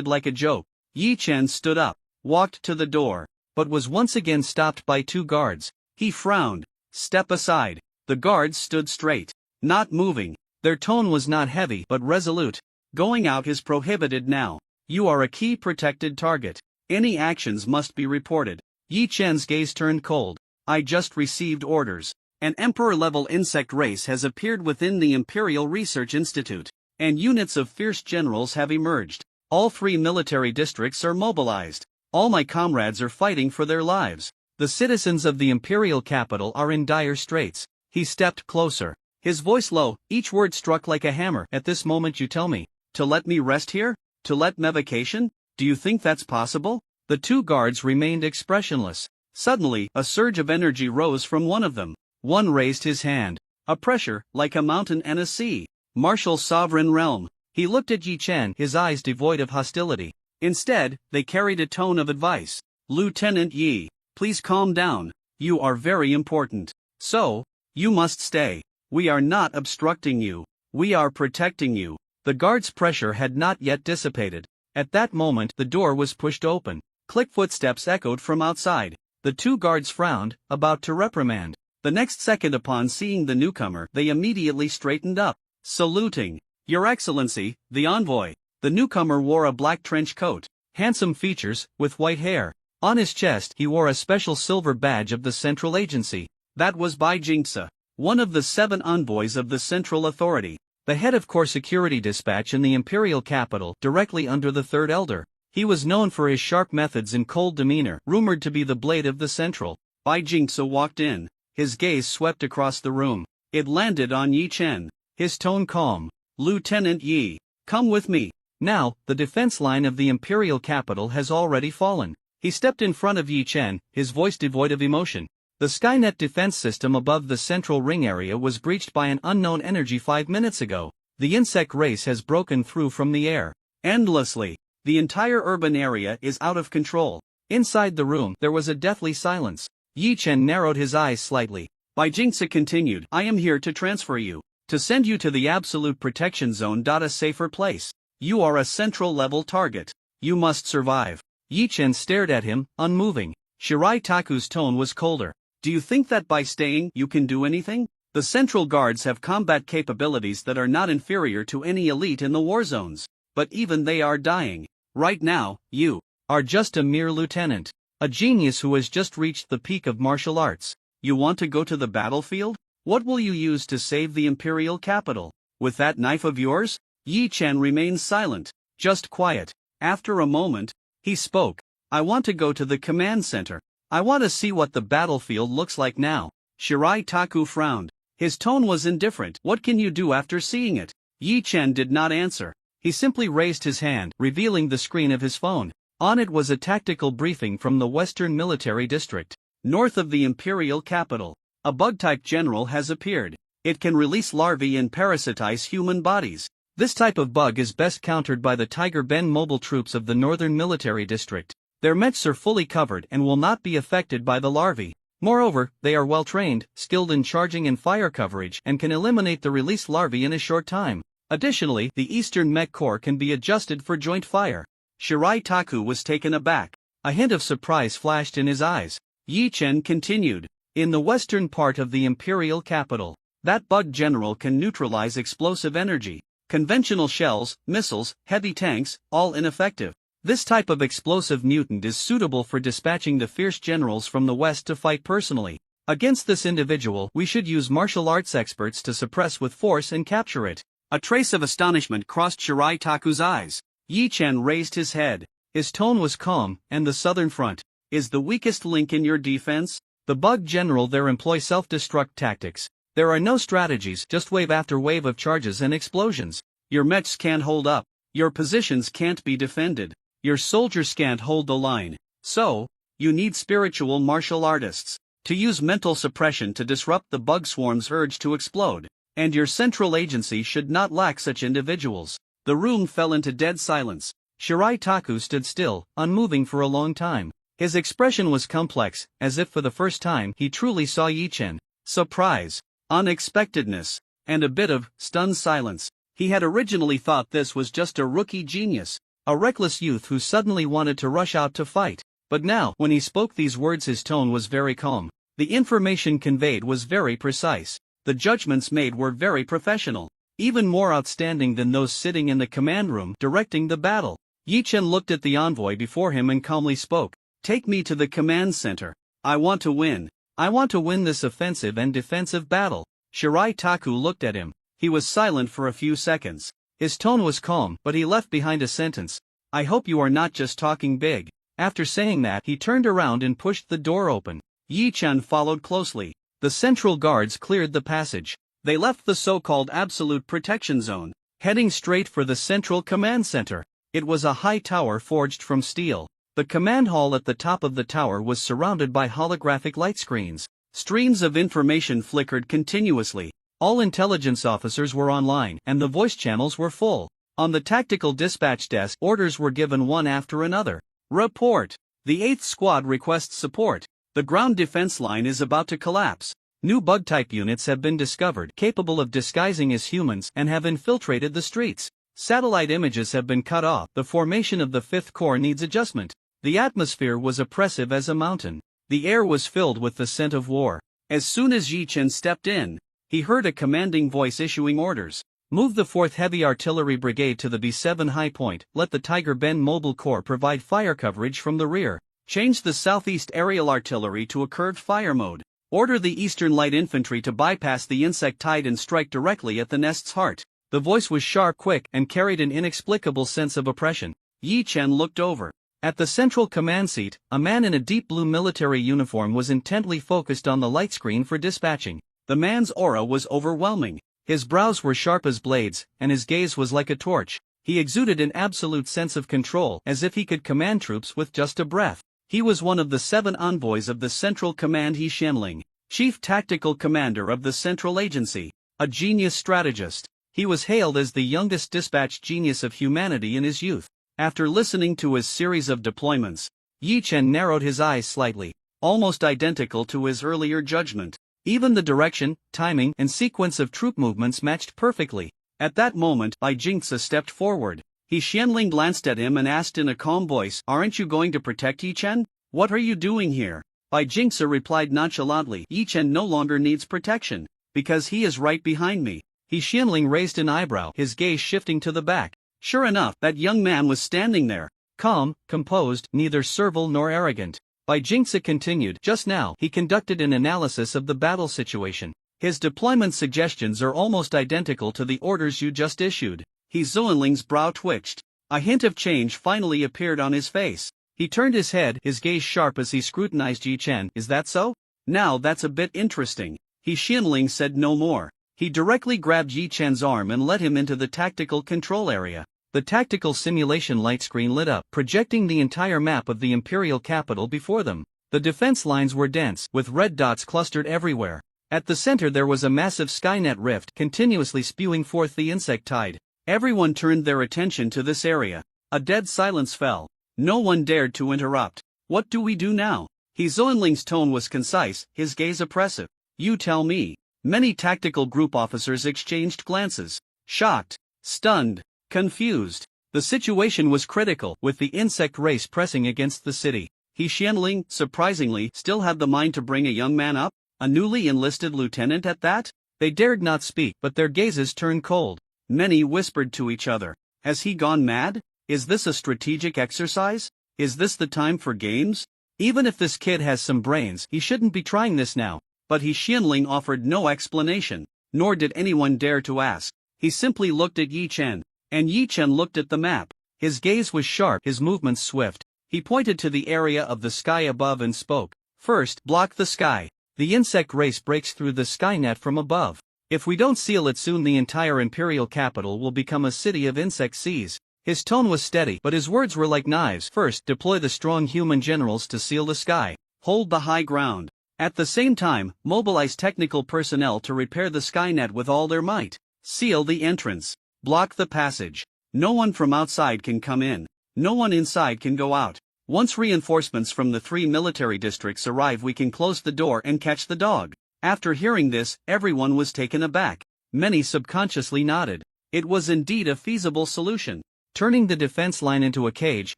B: like a joke. Yi Chen stood up, walked to the door,
A: but was once again stopped by 2 guards.
B: He frowned. Step aside. The guards stood straight, not moving.
A: Their tone was not heavy but resolute.
B: Going out is prohibited now. You are a key protected target. Any actions must be reported.
A: Yi Chen's gaze turned cold.
B: I just received orders. An emperor-level insect race has appeared within the Imperial Research Institute, and units of fierce generals have emerged. All 3 military districts are mobilized. All my comrades are fighting for their lives.
A: The citizens of the imperial capital are in dire straits.
B: He stepped closer. His voice low, each word struck like a hammer.
A: At this moment you tell me
B: to let me rest here? To let me vacation? Do you think that's possible?
A: The 2 guards remained expressionless.
B: Suddenly, a surge of energy rose from one of them.
A: One raised his hand.
B: A pressure, like a mountain and a sea. Martial sovereign realm.
A: He looked at Yi Chen, his eyes devoid of hostility.
B: Instead, they carried a tone of advice. Lieutenant Yi, please calm down. You are very important. So, you must stay. We are not obstructing you. We are protecting you.
A: The guard's pressure had not yet dissipated. At that moment, the door was pushed open.
B: Click footsteps echoed from outside.
A: The 2 guards frowned, about to reprimand.
B: The next second, upon seeing the newcomer, they immediately straightened up, saluting. Your Excellency, the envoy. The newcomer wore a black trench coat,
A: handsome features, with white hair. On his chest he wore a special silver badge of the Central Agency.
B: That was Bai Jingce, one of the 7 envoys of the Central Authority.
A: The head of Core Security Dispatch in the imperial capital, directly under the 3rd Elder. He was known for his sharp methods and cold demeanor, rumored to be the blade of the Central.
B: Bai Jingce walked in. His gaze swept across the room. It landed on Yi Chen.
A: His tone calm.
B: Lieutenant Yi, come with me.
A: Now, the defense line of the imperial capital has already fallen. He stepped in front of Yi Chen, his voice devoid of emotion. The Skynet defense system above the central ring area was breached by an unknown energy 5 minutes ago. The insect race has broken through from the air.
B: Endlessly. The entire urban area is out of control.
A: Inside the room, there was a deathly silence. Yi Chen narrowed his eyes slightly.
B: Bai Jingce continued, I am here to transfer you. To send you to the absolute protection zone. A safer place. You are a central-level target. You must survive.
A: Yi Chen stared at him, unmoving.
B: Shirai Taku's tone was colder. Do you think that by staying, you can do anything? The Central Guards have combat capabilities that are not inferior to any elite in the war zones. But even they are dying. Right now, you
A: are just a mere lieutenant. A genius who has just reached the peak of martial arts.
B: You want to go to the battlefield? What will you use to save the imperial capital? With that knife of yours? Yi Chen remained silent, just quiet. After a moment, he spoke. I want to go to the command center. I want to see what the battlefield looks like now. Shirai Taku frowned. His tone was indifferent. What can you do after seeing it? Yi Chen did not answer. He simply raised his hand, revealing the screen of his phone. On it was a tactical briefing from the Western Military District. North of the imperial capital, a bug-type general has appeared. It can release larvae and parasitize human bodies. This type of bug is best countered by the Tiger Ben mobile troops of the Northern Military District. Their mechs are fully covered and will not be affected by the larvae. Moreover, they are well-trained, skilled in charging and fire coverage, and can eliminate the released larvae in a short time. Additionally, the Eastern Mech Corps can be adjusted for joint fire. Shirai Taku was taken aback. A hint of surprise flashed in his eyes. Yi Chen continued. In the western part of the imperial capital, that bug general can neutralize explosive energy. Conventional shells, missiles, heavy tanks, all ineffective. This type of explosive mutant is suitable for dispatching the fierce generals from the west to fight personally. Against this individual, we should use martial arts experts to suppress with force and capture it. A trace of astonishment crossed Shirai Taku's eyes. Yi Chen raised his head. His tone was calm, and the southern front is the weakest link in your defense? The bug general there employ self-destruct tactics. There are no strategies, just wave after wave of charges and explosions. Your mechs can't hold up. Your positions can't be defended. Your soldiers can't hold the line. So, you need spiritual martial artists to use mental suppression to disrupt the bug swarm's urge to explode. And your central agency should not lack such individuals. The room fell into dead silence. Shirai Taku stood still, unmoving for a long time. His expression was complex, as if for the first time he truly saw Yi Chen. Surprise, unexpectedness, and a bit of stunned silence. He had originally thought this was just a rookie genius, a reckless youth who suddenly wanted to rush out to fight. But now, when he spoke these words, his tone was very calm. The information conveyed was very precise. The judgments made were very professional, even more outstanding than those sitting in the command room directing the battle. Yi Chen looked at the envoy before him and calmly spoke. Take me to the command center. I want to win. I want to win this offensive and defensive battle. Shirai Taku looked at him. He was silent for a few seconds. His tone was calm, but he left behind a sentence. I hope you are not just talking big. After saying that, he turned around and pushed the door open. Yi Chen followed closely. The central guards cleared the passage. They left the so-called absolute protection zone, heading straight for the central command center. It was a high tower forged from steel. The command hall at the top of the tower was surrounded by holographic light screens. Streams of information flickered continuously. All intelligence officers were online, and the voice channels were full. On the tactical dispatch desk, orders were given one after another. Report. The 8th Squad requests support. The ground defense line is about to collapse. New bug-type units have been discovered, capable of disguising as humans, and have infiltrated the streets. Satellite images have been cut off. The formation of the 5th Corps needs adjustment. The atmosphere was oppressive as a mountain. The air was filled with the scent of war. As soon as Yi Chen stepped in, he heard a commanding voice issuing orders. Move the 4th Heavy Artillery Brigade to the B7 high point. Let the Tiger Ben Mobile Corps provide fire coverage from the rear. Change the Southeast Aerial Artillery to a curved fire mode. Order the Eastern Light Infantry to bypass the insect tide and strike directly at the nest's heart. The voice was sharp, quick, and carried an inexplicable sense of oppression. Yi Chen looked over. At the central command seat, a man in a deep blue military uniform was intently focused on the light screen for dispatching. The man's aura was overwhelming. His brows were sharp as blades, and his gaze was like a torch. He exuded an absolute sense of control, as if he could command troops with just a breath. He was one of the 7 envoys of the Central Command He Shenling, Chief Tactical Commander of the Central Agency, a genius strategist. He was hailed as the youngest dispatch genius of humanity in his youth. After listening to his series of deployments, Yi Chen narrowed his eyes slightly, almost identical to his earlier judgment. Even the direction, timing, and sequence of troop movements matched perfectly. At that moment, Bai Jingzi stepped forward. He Xianling glanced at him and asked in a calm voice, "Aren't you going to protect Yi Chen? What are you doing here?" Bai Jingzi replied nonchalantly, "Yi Chen no longer needs protection, because he is right behind me." He Xianling raised an eyebrow, his gaze shifting to the back. Sure enough, that young man was standing there,
A: calm, composed, neither servile nor arrogant. By Jinxa continued, just now, he conducted an analysis of the battle situation. His deployment suggestions are almost identical to the orders you just issued.
B: Zuanling's brow twitched. A hint of change finally appeared on his face.
A: He turned his head, his gaze sharp as he scrutinized Yi Chen. Is that so?
B: Now that's a bit interesting. Xianling said no more. He directly grabbed Yi Chen's arm and led him into the tactical control area.
A: The tactical simulation light screen lit up, projecting the entire map of the imperial capital before them. The defense lines were dense, with red dots clustered everywhere. At the center there was a massive Skynet rift continuously spewing forth the insect tide.
B: Everyone turned their attention to this area. A dead silence fell. No one dared to interrupt. What do we do now? Zuanling's tone was concise, his gaze oppressive. You tell me. Many tactical group officers exchanged glances. Shocked, stunned, confused. The situation was critical, with the insect race pressing against the city. Xianling, surprisingly, still had the mind to bring a young man up, a newly enlisted lieutenant at that.
A: They dared not speak, but their gazes turned cold.
B: Many whispered to each other. Has he gone mad? Is this a strategic exercise? Is this the time for games?
A: Even if this kid has some brains, he shouldn't be trying this now.
B: But Xianling offered no explanation, nor did anyone dare to ask. He simply looked at Yi Chen, and Yi Chen looked at the map.
A: His gaze was sharp, his movements swift. He pointed to the area of the sky above and spoke. First, block the sky. The insect race breaks through the Skynet from above. If we don't seal it soon, the entire imperial capital will become a city of insect seas. His tone was steady, but his words were like knives. First, deploy the strong human generals to seal the sky.
B: Hold the high ground. At the same time, mobilize technical personnel to repair the Skynet with all their might. Seal the entrance. Block the passage. No one from outside can come in. No one inside can go out. Once reinforcements from the 3 military districts arrive, we can close the door and catch the dog. After hearing this, everyone was taken aback. Many subconsciously nodded. It was indeed a feasible solution.
A: Turning the defense line into a cage,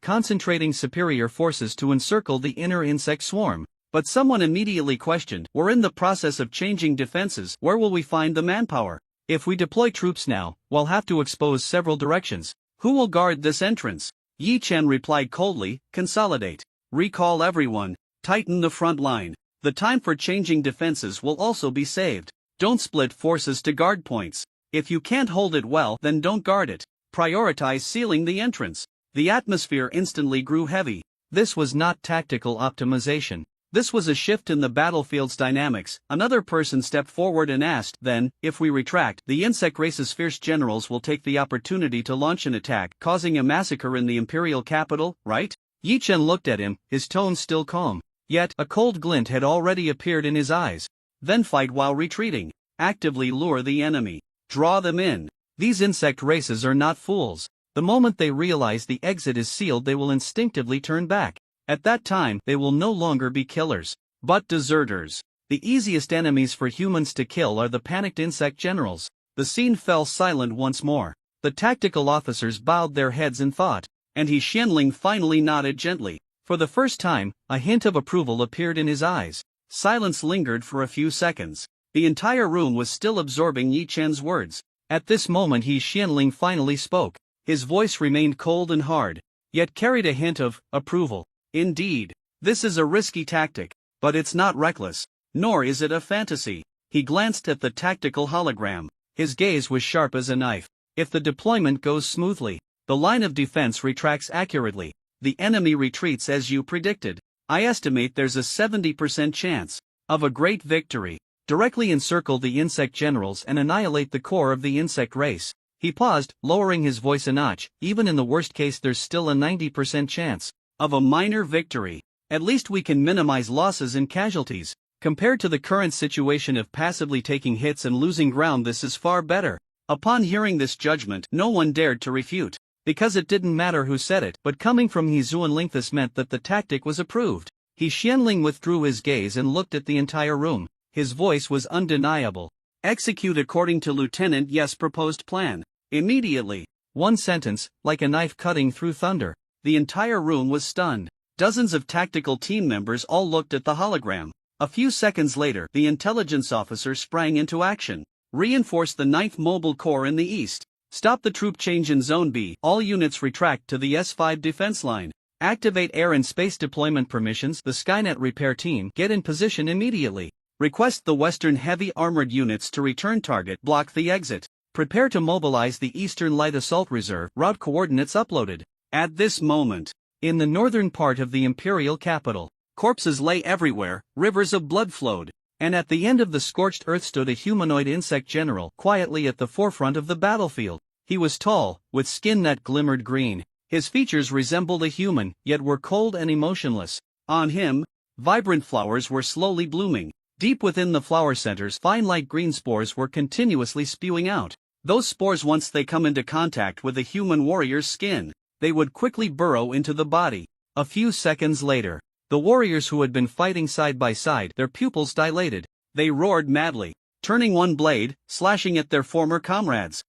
A: concentrating superior forces to encircle the inner insect swarm. But someone immediately questioned, we're in the process of changing defenses, where will we find the manpower? If we deploy troops now, we'll have to expose several directions.
B: Who will guard this entrance? Yi Chen replied coldly, consolidate. Recall everyone. Tighten the front line. The time for changing defenses will also be saved. Don't split forces to guard points. If you can't hold it well, then don't guard it. Prioritize sealing the entrance. The atmosphere instantly grew heavy.
A: This was not tactical optimization. This was a shift in the battlefield's dynamics. Another person stepped forward and asked, then, if we retract, the insect race's fierce generals will take the opportunity to launch an attack, causing a massacre in the imperial capital, right? Yi Chen looked at him, his tone still calm. Yet, a cold glint had already appeared in his eyes.
B: Then fight while retreating. Actively lure the enemy. Draw them in.
A: These insect races are not fools. The moment they realize the exit is sealed, they will instinctively turn back. At that time, they will no longer be killers, but deserters. The easiest enemies for humans to kill are the panicked insect generals. The scene fell silent once more. The tactical officers bowed their heads in thought,
B: and Xianling finally nodded gently.
A: For the first time, a hint of approval appeared in his eyes.
B: Silence lingered for a few seconds. The entire room was still absorbing Yi Chen's words.
A: At this moment Xianling finally spoke. His voice remained cold and hard, yet carried a hint of approval.
B: Indeed, this is a risky tactic, but it's not reckless, nor is it a fantasy. He glanced at the tactical hologram.
A: His gaze was sharp as a knife. If the deployment goes smoothly, the line of defense retracts accurately. The enemy retreats as you predicted. I estimate there's a 70% chance of a great victory. Directly encircle the insect generals and annihilate the core of the insect race. He paused, lowering his voice a notch. Even in the worst case, there's still a 90% chance
B: of a minor victory. At least we can minimize losses and casualties.
A: Compared to the current situation of passively taking hits and losing ground, this is far better.
B: Upon hearing this judgment, no one dared to refute.
A: Because it didn't matter who said it, but coming from Zuanling, this meant that the tactic was approved. Xianling withdrew his gaze and looked at the entire room. His voice was undeniable.
B: Execute according to Lieutenant Yes' proposed plan. Immediately.
A: One sentence, like a knife cutting through thunder.
B: The entire room was stunned. Dozens of tactical team members all looked at the hologram. A few seconds later, the intelligence officer sprang into action. Reinforce the 9th Mobile Corps in the east. Stop the troop change in Zone B. All units retract to the S5 defense line. Activate air and space deployment permissions. The Skynet repair team, get in position immediately. Request the Western heavy armored units to return target. Block the exit. Prepare to mobilize the Eastern Light Assault Reserve. Route coordinates uploaded. At this moment, in the northern part of the imperial capital, corpses lay everywhere, rivers of blood flowed, and at the end of the scorched earth stood a humanoid insect general quietly at the forefront of the battlefield. He was tall, with skin that glimmered green. His features resembled a human, yet were cold and emotionless. On him, vibrant flowers were slowly blooming. Deep within the flower centers, fine light green spores were continuously spewing out. Those spores, once they come into contact with a human warrior's skin, they would quickly burrow into the body. A few seconds later, the warriors who had been fighting side by side, their pupils dilated. They roared madly, turning one blade, slashing at their former comrades.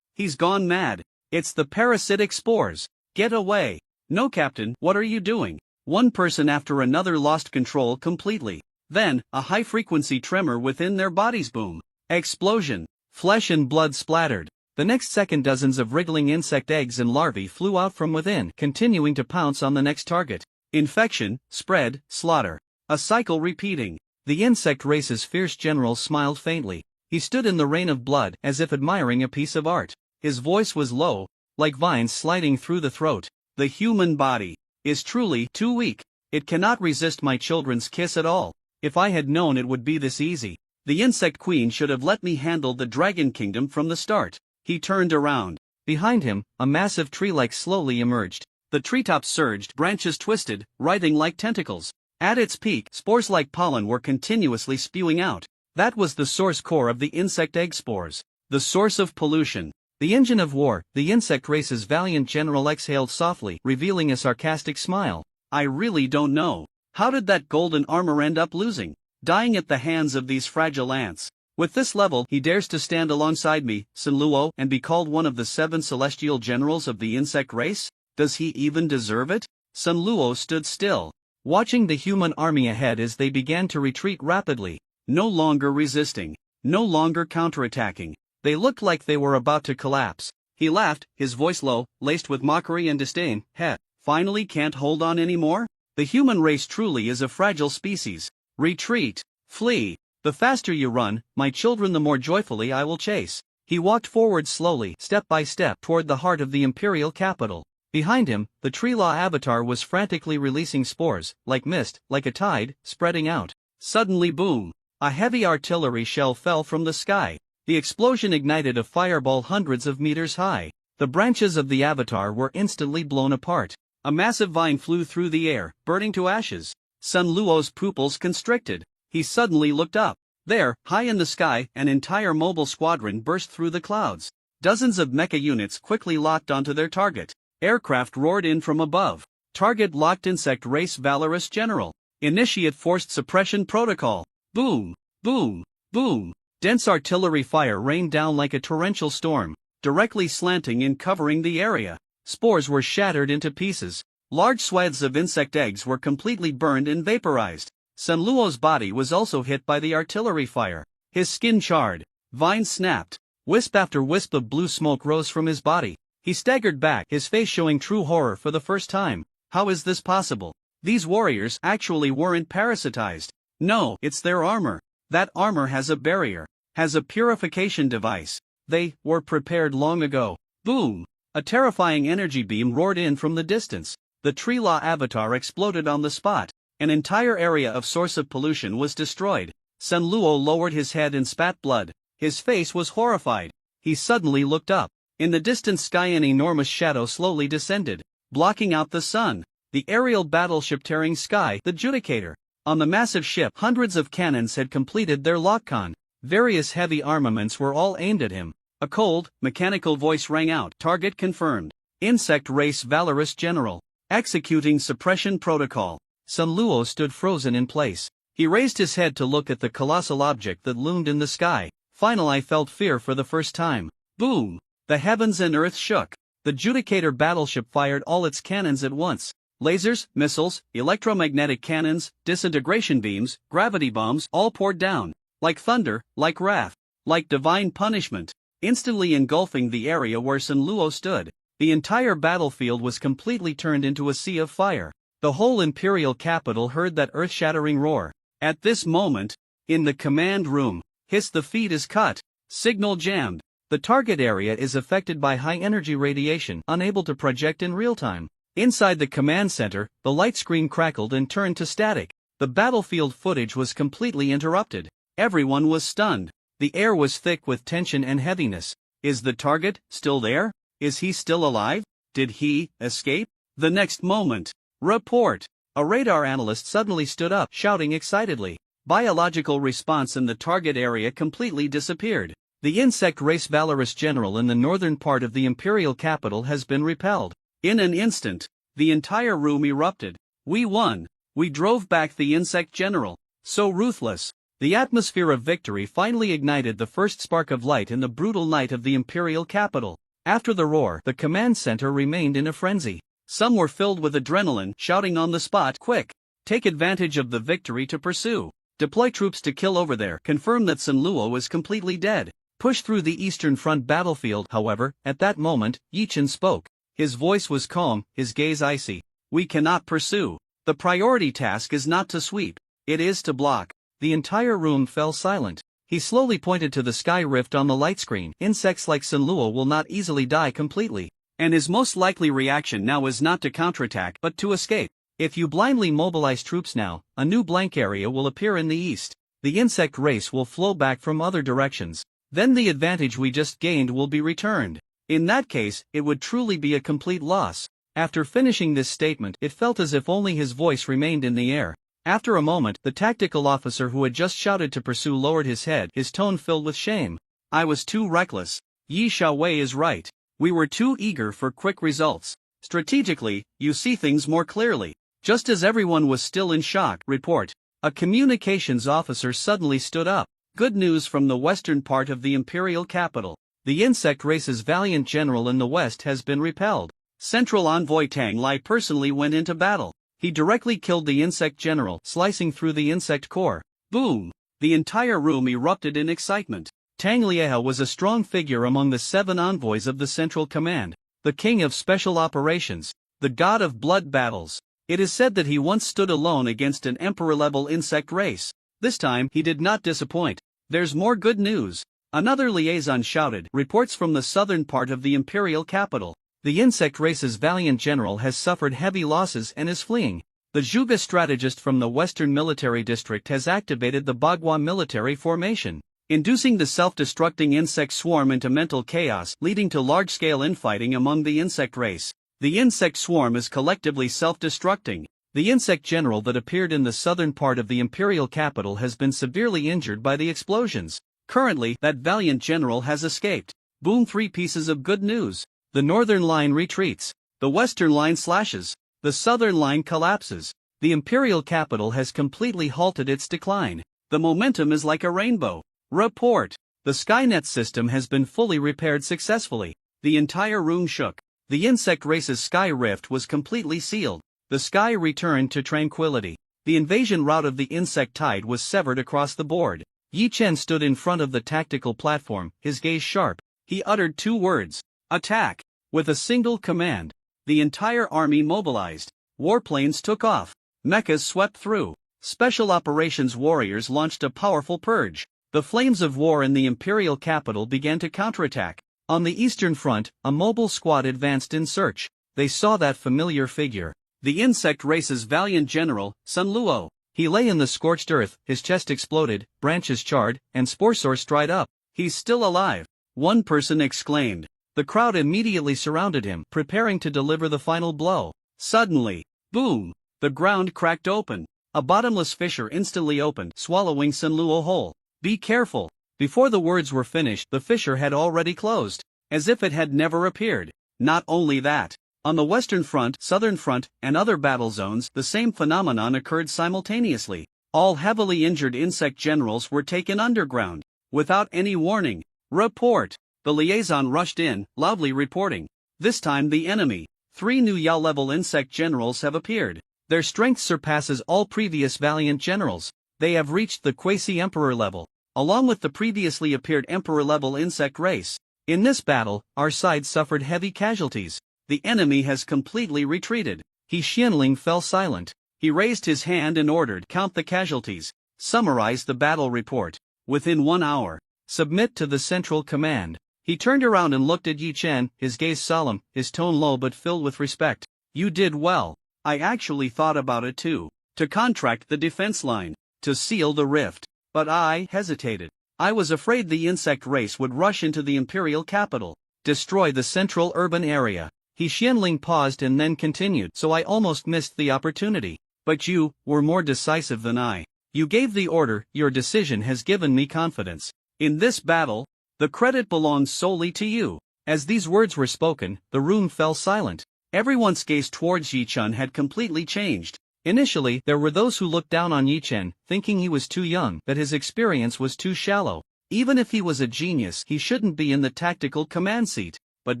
B: He's gone mad. It's the parasitic spores. Get away. No, Captain, what are you doing? One person after another lost control completely. Then, a high-frequency tremor within their bodies. Boom. Explosion. Flesh and blood splattered. The next second, dozens of wriggling insect eggs and larvae flew out from within, continuing to pounce on the next target. Infection, spread, slaughter. A cycle repeating. The insect race's fierce general smiled faintly. He stood in the rain of blood, as if admiring a piece of art. His voice was low, like vines sliding through the throat. The human body is truly too weak. It cannot resist my children's kiss at all. If I had known it would be this easy, the insect queen should have let me handle the dragon kingdom from the start. He turned around. Behind him, a massive tree-like slowly emerged. The treetops surged, branches twisted, writhing like tentacles. At its peak, spores like pollen were continuously spewing out. That was the source core of the insect egg spores. The source of pollution. The engine of war. The insect race's valiant general exhaled softly, revealing a sarcastic smile. I really don't know. How did that golden armor end up losing? Dying at the hands of these fragile ants. With this level, he dares to stand alongside me, Sanluo, and be called one of the 7 celestial generals of the insect race? Does he even deserve it? Sanluo stood still, watching the human army ahead as they began to retreat rapidly. No longer resisting. No longer counterattacking. They looked like they were about to collapse. He laughed, his voice low, laced with mockery and disdain. Heh, finally can't hold on anymore? The human race truly is a fragile species. Retreat. Flee. The faster you run, my children, the more joyfully I will chase. He walked forward slowly, step by step, toward the heart of the imperial capital. Behind him, the Tree-Law avatar was frantically releasing spores, like mist, like a tide, spreading out. Suddenly, boom! A heavy artillery shell fell from the sky. The explosion ignited a fireball hundreds of meters high. The branches of the avatar were instantly blown apart. A massive vine flew through the air, burning to ashes. Sanluo's pupils constricted. He suddenly looked up. There, high in the sky, an entire mobile squadron burst through the clouds. Dozens of mecha units quickly locked onto their target. Aircraft roared in from above. Target locked. Insect race valorous general. Initiate forced suppression protocol. Boom, boom, boom. Dense artillery fire rained down like a torrential storm, directly slanting in, covering the area. Spores were shattered into pieces. Large swaths of insect eggs were completely burned and vaporized. Sanluo's body was also hit by the artillery fire. His skin charred. Vines snapped. Wisp after wisp of blue smoke rose from his body. He staggered back, his face showing true horror for the first time. How is this possible? These warriors actually weren't parasitized. No, it's their armor. That armor has a barrier, has a purification device. They were prepared long ago. Boom! A terrifying energy beam roared in from the distance. The Tree-Law avatar exploded on the spot. An entire area of source of pollution was destroyed. Sanluo lowered his head and spat blood. His face was horrified. He suddenly looked up. In the distant sky an enormous shadow slowly descended, blocking out the sun. The aerial battleship tearing sky, the Judicator. On the massive ship, hundreds of cannons had completed their lock-on. Various heavy armaments were all aimed at him. A cold, mechanical voice rang out. Target confirmed. Insect race valorous general. Executing suppression protocol. Sanluo stood frozen in place. He raised his head to look at the colossal object that loomed in the sky. Finally, I felt fear for the first time. Boom! The heavens and earth shook. The Judicator battleship fired all its cannons at once. Lasers, missiles, electromagnetic cannons, disintegration beams, gravity bombs all poured down. Like thunder, like wrath, like divine punishment. instantly engulfing the area where Sun Luo stood. The entire battlefield was completely turned into a sea of fire. The whole imperial capital heard that earth-shattering roar. At this moment, in the command room, hiss, the feed is cut. Signal jammed. The target area is affected by high-energy radiation, unable to project in real time. Inside the command center, the light screen crackled and turned to static. The battlefield footage was completely interrupted. Everyone was stunned. The air was thick with tension and heaviness. Is the target still there? Is he still alive? Did he escape? The next moment. Report. A radar analyst suddenly stood up, shouting excitedly. Biological response in the target area completely disappeared. The insect race valorous general in the northern part of the imperial capital has been repelled. In an instant, the entire room erupted. We won. We drove back the insect general. So ruthless. The atmosphere of victory finally ignited the first spark of light in the brutal night of the imperial capital. After the roar, the command center remained in a frenzy. Some were filled with adrenaline, shouting on the spot, "Quick! Take advantage of the victory to pursue. Deploy troops to kill over there. Confirm that Sun Luo is completely dead." Push through the Eastern Front battlefield. However, at that moment, Yi Chen spoke. His voice was calm, his gaze icy. "We cannot pursue. The priority task is not to sweep. It is to block." The entire room fell silent. He slowly pointed to the sky rift on the light screen. Insects like Sun Luo will not easily die completely. And his most likely reaction now is not to counterattack but to escape. If you blindly mobilize troops now, a new blank area will appear in the east. The insect race will flow back from other directions. Then the advantage we just gained will be returned. In that case, it would truly be a complete loss. After finishing this statement, it felt as if only his voice remained in the air. After a moment, the tactical officer who had just shouted to pursue lowered his head, his tone filled with shame. "I was too reckless. Yi Xiaowei is right. We were too eager for quick results. Strategically, you see things more clearly." Just as everyone was still in shock, report. A communications officer suddenly stood up. "Good news from the western part of the imperial capital. The insect race's valiant general in the west has been repelled. Central Envoy Tang Lai personally went into battle. He directly killed the insect general, slicing through the insect core." Boom! The entire room erupted in excitement. Tang Liao was a strong figure among the 7 envoys of the Central Command, the king of special operations, the god of blood battles. It is said that he once stood alone against an emperor-level insect race. This time he did not disappoint. "There's more good news." Another liaison shouted. "Reports from the southern part of the imperial capital. The insect race's valiant general has suffered heavy losses and is fleeing. The Zhuge strategist from the western military district has activated the Bagua military formation, inducing the self-destructing insect swarm into mental chaos, leading to large-scale infighting among the insect race. The insect swarm is collectively self-destructing. The insect general that appeared in the southern part of the imperial capital has been severely injured by the explosions. Currently, that valiant general has escaped." Boom! 3 pieces of good news. The northern line retreats. The western line slashes. The southern line collapses. The imperial capital has completely halted its decline. The momentum is like a rainbow. Report. The Skynet system has been fully repaired successfully. The entire room shook. The insect race's sky rift was completely sealed. The sky returned to tranquility. The invasion route of the insect tide was severed across the board. Yi Chen stood in front of the tactical platform, his gaze sharp. He uttered 2 words. "Attack!" With a single command, the entire army mobilized. Warplanes took off. Mechas swept through. Special operations warriors launched a powerful purge. The flames of war in the imperial capital began to counterattack. On the eastern front, a mobile squad advanced in search. They saw that familiar figure. The insect race's valiant general, Sun Luo. He lay in the scorched earth, his chest exploded, branches charred, and spore source dried up. "He's still alive," one person exclaimed. The crowd immediately surrounded him, preparing to deliver the final blow. Suddenly, boom! The ground cracked open. A bottomless fissure instantly opened, swallowing Sun Luo whole. "Be careful!" Before the words were finished, the fissure had already closed, as if it had never appeared. Not only that, on the western front, southern front, and other battle zones, the same phenomenon occurred simultaneously. All heavily injured insect generals were taken underground. Without any warning. Report. The liaison rushed in, loudly reporting. This time the enemy. 3 new Yao-level insect generals have appeared. Their strength surpasses all previous valiant generals. They have reached the quasi-emperor level, along with the previously appeared emperor-level insect race. In this battle, our side suffered heavy casualties. The enemy has completely retreated.
A: He Xianling fell silent.
B: He raised his hand and ordered, "Count the casualties. Summarize the battle report. Within 1 hour.
A: Submit to the Central Command."
B: He turned around and looked at Yi Chen, his gaze solemn, his tone low but filled with respect. "You did well. I actually thought about it too. To contract the defense line. To seal the rift. But I hesitated. I was afraid the insect race would rush into the imperial capital.
A: Destroy the central urban area." He Xianling paused and then continued. "So I almost missed the opportunity.
B: But you were more decisive than I. You gave the order. Your decision has given me confidence. In this battle, the credit belongs solely to you."
A: As these words were spoken, the room fell silent.
B: Everyone's gaze towards Yi Chen had completely changed.
A: Initially, there were those who looked down on Yi Chen, thinking he was too young, that his experience was too shallow. Even if he was a genius, he shouldn't be in the tactical command seat.
B: But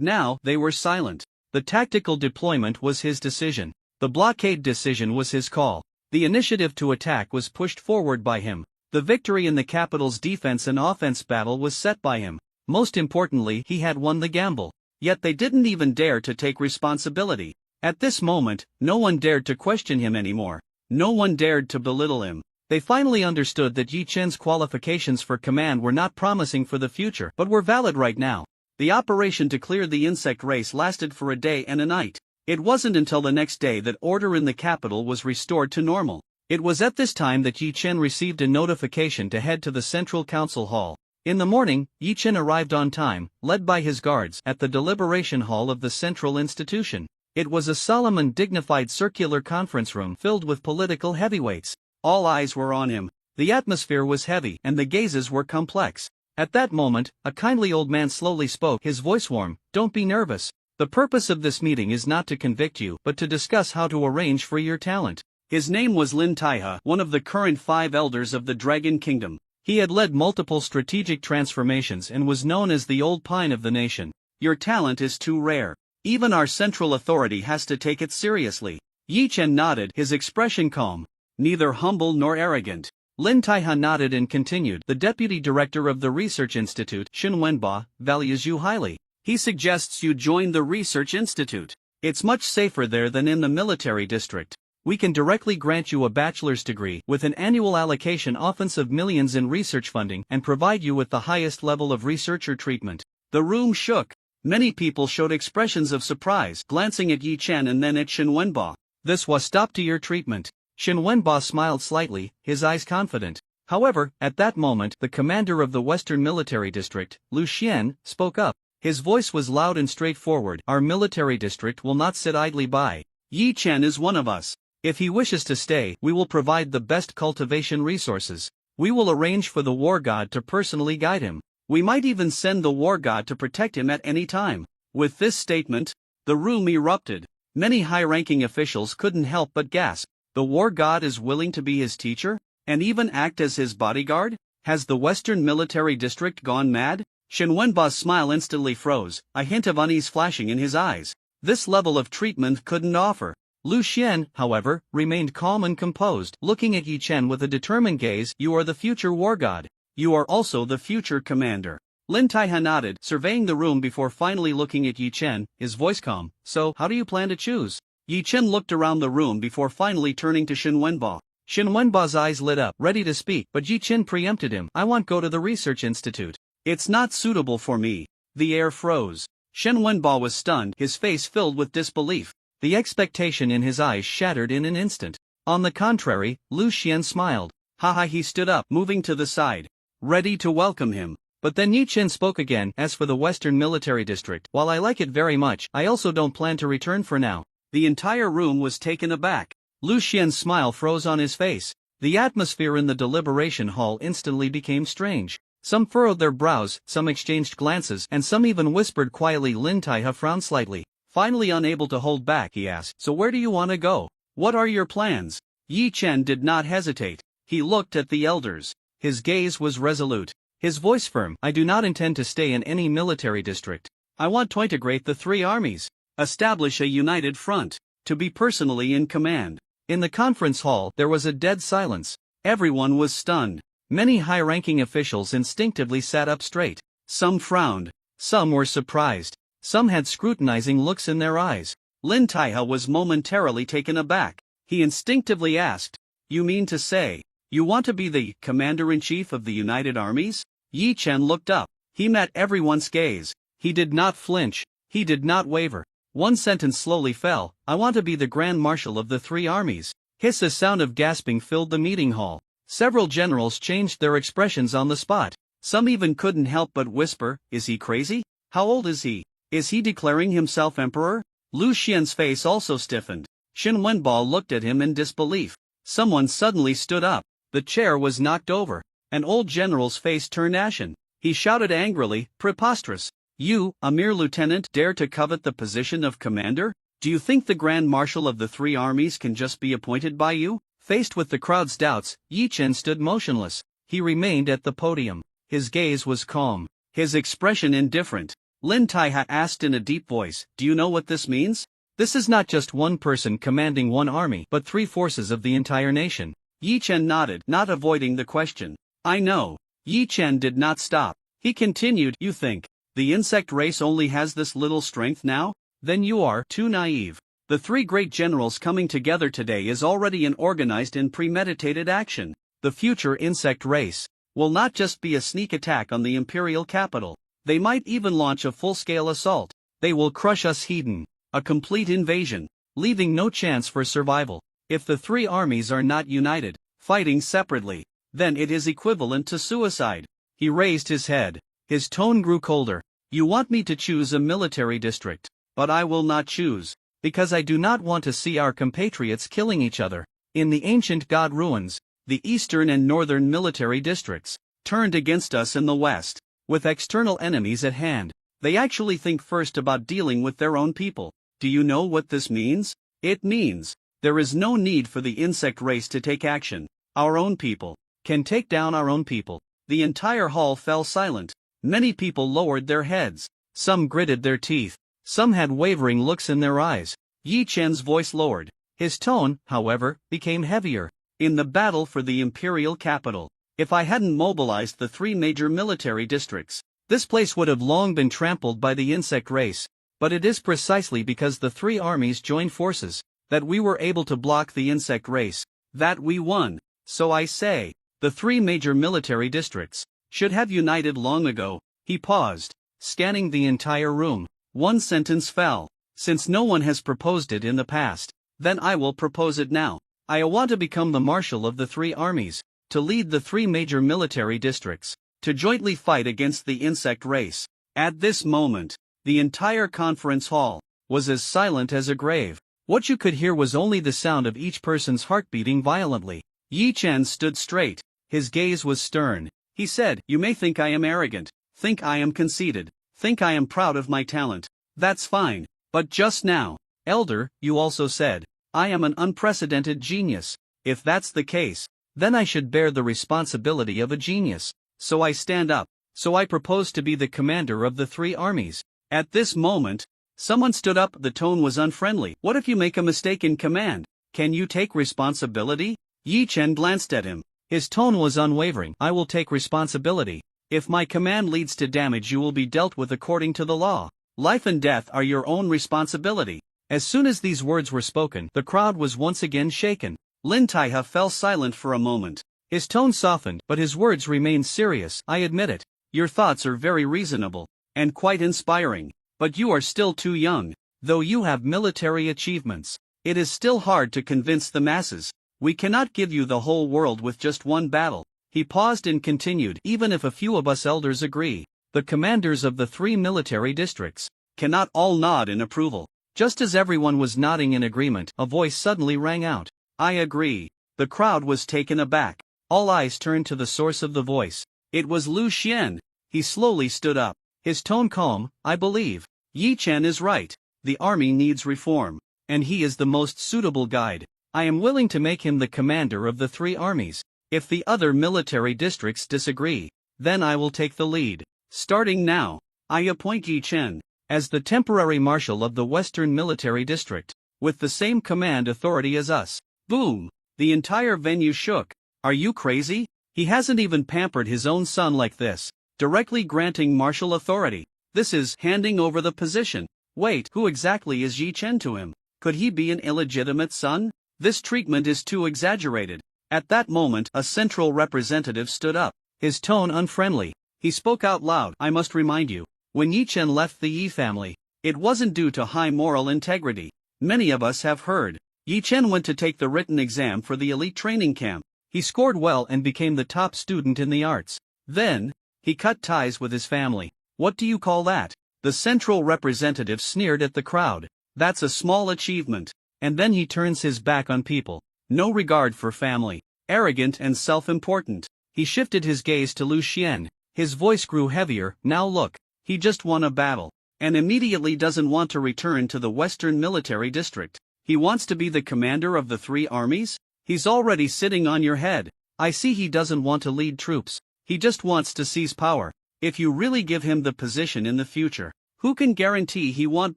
B: now, they were silent.
A: The tactical deployment was his decision. The blockade decision was his call. The initiative to attack was pushed forward by him. The victory in the capital's defense and offense battle was set by him. Most importantly, he had won the gamble.
B: Yet they didn't even dare to take responsibility. At this moment, no one dared to question him anymore. No one dared to belittle him.
A: They finally understood that Yi Chen's qualifications for command were not promising for the future, but were valid right now.
B: The operation to clear the insect race lasted for a day and a night. It wasn't until the next day that order in the capital was restored to normal.
A: It was at this time that Yi Chen received a notification to head to the Central Council Hall. In the morning, Yi Chen arrived on time, led by his guards, at the deliberation hall of the central institution. It was a solemn and dignified circular conference room filled with political heavyweights.
B: All eyes were on him.
A: The atmosphere was heavy, and the gazes were complex. At that moment, a kindly old man slowly spoke, his voice warm. "Don't be nervous. The purpose of this meeting is not to convict you, but to discuss how to arrange for your talent."
B: His name was Lin Taihe, one of the current 5 elders of the Dragon Kingdom.
A: He had led multiple strategic transformations and was known as the Old Pine of the nation.
B: "Your talent is too rare. Even our central authority has to take it seriously." Yi Chen nodded, his expression calm. Neither humble nor arrogant.
A: Lin Taihe nodded and continued. "The deputy director of the Research Institute, Shen Wenba, values you highly.
B: He suggests you join the Research Institute. It's much safer there than in the military district.
A: We can directly grant you a bachelor's degree, with an annual allocation offense of millions in research funding, and provide you with the highest level of researcher treatment."
B: The room shook. Many people showed expressions of surprise, glancing at Yi Chen and then at Shen Wenba.
A: "This was stop to your treatment." Shen Wenba smiled slightly, his eyes confident. However, at that moment, the commander of the Western Military District, Lu Xian, spoke up. His voice was loud and straightforward. "Our military district will not sit idly by.
B: Yi Chen is one of us.
A: If he wishes to stay, we will provide the best cultivation resources. We will arrange for the war god to personally guide him.
B: We might even send the war god to protect him at any time." With this statement, the room erupted. Many high-ranking officials couldn't help but gasp. The war god is willing to be his teacher? And even act as his bodyguard? Has the Western Military District gone mad? Shen Wenba's smile instantly froze, a hint of unease flashing in his eyes. This level of treatment couldn't offer.
A: Lu Xian, however, remained calm and composed, looking at Yi Chen with a determined gaze. "You are the future war god.
B: You are also the future commander." Lin Taihe nodded, surveying the room before finally looking at Yi Chen, his voice calm. "So, how do you plan to choose?" Yi Chen looked around the room before finally turning to Shen Wenba.
A: Shen Wenba's eyes lit up, ready to speak, but Yi Chen preempted him. "I want go to the Research Institute."
B: "It's not suitable for me." The air froze. Shen Wenba was stunned, his face filled with disbelief.
A: The expectation in his eyes shattered in an instant. On the contrary, Lu Xian smiled.
B: Haha, he stood up, moving to the side, ready to welcome him.
A: But then Yi Chen spoke again. "As for the Western Military District, while I like it very much, I also don't plan to return for now."
B: The entire room was taken aback.
A: Lu Xian's smile froze on his face. The atmosphere in the deliberation hall instantly became strange. Some furrowed their brows, some exchanged glances, and some even whispered quietly. Lin Taihe frowned slightly.
B: Finally unable to hold back, he asked, "So where do you want to go? What are your plans?" Yi Chen did not hesitate. He looked at the elders.
A: His gaze was resolute, his voice firm. "I do not intend to stay in any military district.
B: I want to integrate the 3 armies. Establish a united front. To be personally in command."
A: In the conference hall, there was a dead silence.
B: Everyone was stunned.
A: Many high-ranking officials instinctively sat up straight.
B: Some frowned.
A: Some were surprised. Some had scrutinizing looks in their eyes.
B: Lin Taihe was momentarily taken aback. He instinctively asked, "You mean to say, you want to be the commander-in-chief of the United Armies?" Yi Chen looked up. He met everyone's gaze.
A: He did not flinch. He did not waver. One sentence slowly fell: "I want to be the Grand Marshal of the three armies." A sound of gasping filled the meeting hall. Several generals changed their expressions on the spot. Some even couldn't help but whisper, "Is he crazy? How old is he? Is he declaring himself emperor?" Lu Xian's face also stiffened. Qin Wenbo looked at him in disbelief. Someone suddenly stood up. The chair was knocked over. An old general's face turned ashen. He shouted angrily, "Preposterous! You, a mere lieutenant, dare to covet the position of commander? Do you think the Grand Marshal of the three armies can just be appointed by you?" Faced with the crowd's doubts, Yi Chen stood motionless. He remained at the podium. His gaze was calm, his expression indifferent. Lin Taihe asked in a deep voice, "Do you know what this means?" "This is not just one person commanding one army, but three forces of the entire nation."
B: Yi Chen nodded, not avoiding the question. "I know." Yi Chen did not stop. He continued, "You think the insect race only has this little strength now? Then you are too naive. The three great generals coming together today is already an organized and premeditated action. The future insect race will not just be a sneak attack on the imperial capital. They might even launch a full-scale assault. They will crush us hidden. A complete invasion, leaving no chance for survival. If the three armies are not united, fighting separately, then it is equivalent to suicide." He raised his head. His tone grew colder. "You want me to choose a military district, but I will not choose, because I do not want to see our compatriots killing each other. In the ancient god ruins, the eastern and northern military districts turned against us in the west. With external enemies at hand, they actually think first about dealing with their own people. Do you know what this means? It means there is no need for the insect race to take action. Our own people can take down our own people." The entire hall fell silent. Many people lowered their heads. Some gritted their teeth. Some had wavering looks in their eyes. Yi Chen's voice lowered. His tone, however, became heavier. "In the battle for the imperial capital, if I hadn't mobilized the three major military districts, this place would have long been trampled by the insect race. But it is precisely because the three armies joined forces that we were able to block the insect race, that we won. So I say, the three major military districts should have united long ago." He paused, scanning the entire room. One sentence fell. "Since no one has proposed it in the past, then I will propose it now. I want to become the marshal of the three armies, to lead the three major military districts, to jointly fight against the insect race." At this moment, the entire conference hall was as silent as a grave. What you could hear was only the sound of each person's heart beating violently. Yi Chen stood straight. His gaze was stern. He said, "You may think I am arrogant, think I am conceited, think I am proud of my talent. That's fine. But just now, Elder, you also said, I am an unprecedented genius. If that's the case, then I should bear the responsibility of a genius. So I stand up. So I propose to be the commander of the three armies." At this moment, someone stood up. The tone was unfriendly. "What if you make a mistake in command? Can you take responsibility?" Yi Chen glanced at him. His tone was unwavering. "I will take responsibility. If my command leads to damage, you will be dealt with according to the law. Life and death are your own responsibility." As soon as these words were spoken, the crowd was once again shaken. Lin Taihe fell silent for a moment. His tone softened, but his words remained serious. "I admit it. Your thoughts are very reasonable, and quite inspiring. But you are still too young. Though you have military achievements, it is still hard to convince the masses. We cannot give you the whole world with just one battle." He paused and continued, "Even if a few of us elders agree, the commanders of the three military districts cannot all nod in approval." Just as everyone was nodding in agreement, a voice suddenly rang out. "I agree." The crowd was taken aback. All eyes turned to the source of the voice. It was Lu Xian. He slowly stood up, his tone calm. "I believe Yi Chen is right. The army needs reform, and he is the most suitable guide. I am willing to make him the commander of the three armies. If the other military districts disagree, then I will take the lead. Starting now, I appoint Yi Chen as the temporary marshal of the Western Military District, with the same command authority as us." Boom! The entire venue shook. "Are you crazy? He hasn't even pampered his own son like this, directly granting martial authority. This is handing over the position. Wait, who exactly is Yi Chen to him? Could he be an illegitimate son? This treatment is too exaggerated. At that moment, a central representative stood up, his tone unfriendly. He spoke out loud. I must remind you, when Yi Chen left the Yi family, it wasn't due to high moral integrity. Many of us have heard. Yi Chen went to take the written exam for the elite training camp. He scored well and became the top student in the arts. Then, he cut ties with his family. What do you call that? The central representative sneered at the crowd. That's a small achievement. And then he turns his back on people. No regard for family. Arrogant and self-important. He shifted his gaze to Lu Xian. His voice grew heavier. Now look, he just won a battle, and immediately doesn't want to return to the Western Military District. He wants to be the commander of the 3 armies? He's already sitting on your head. I see he doesn't want to lead troops. He just wants to seize power. If you really give him the position in the future, who can guarantee he won't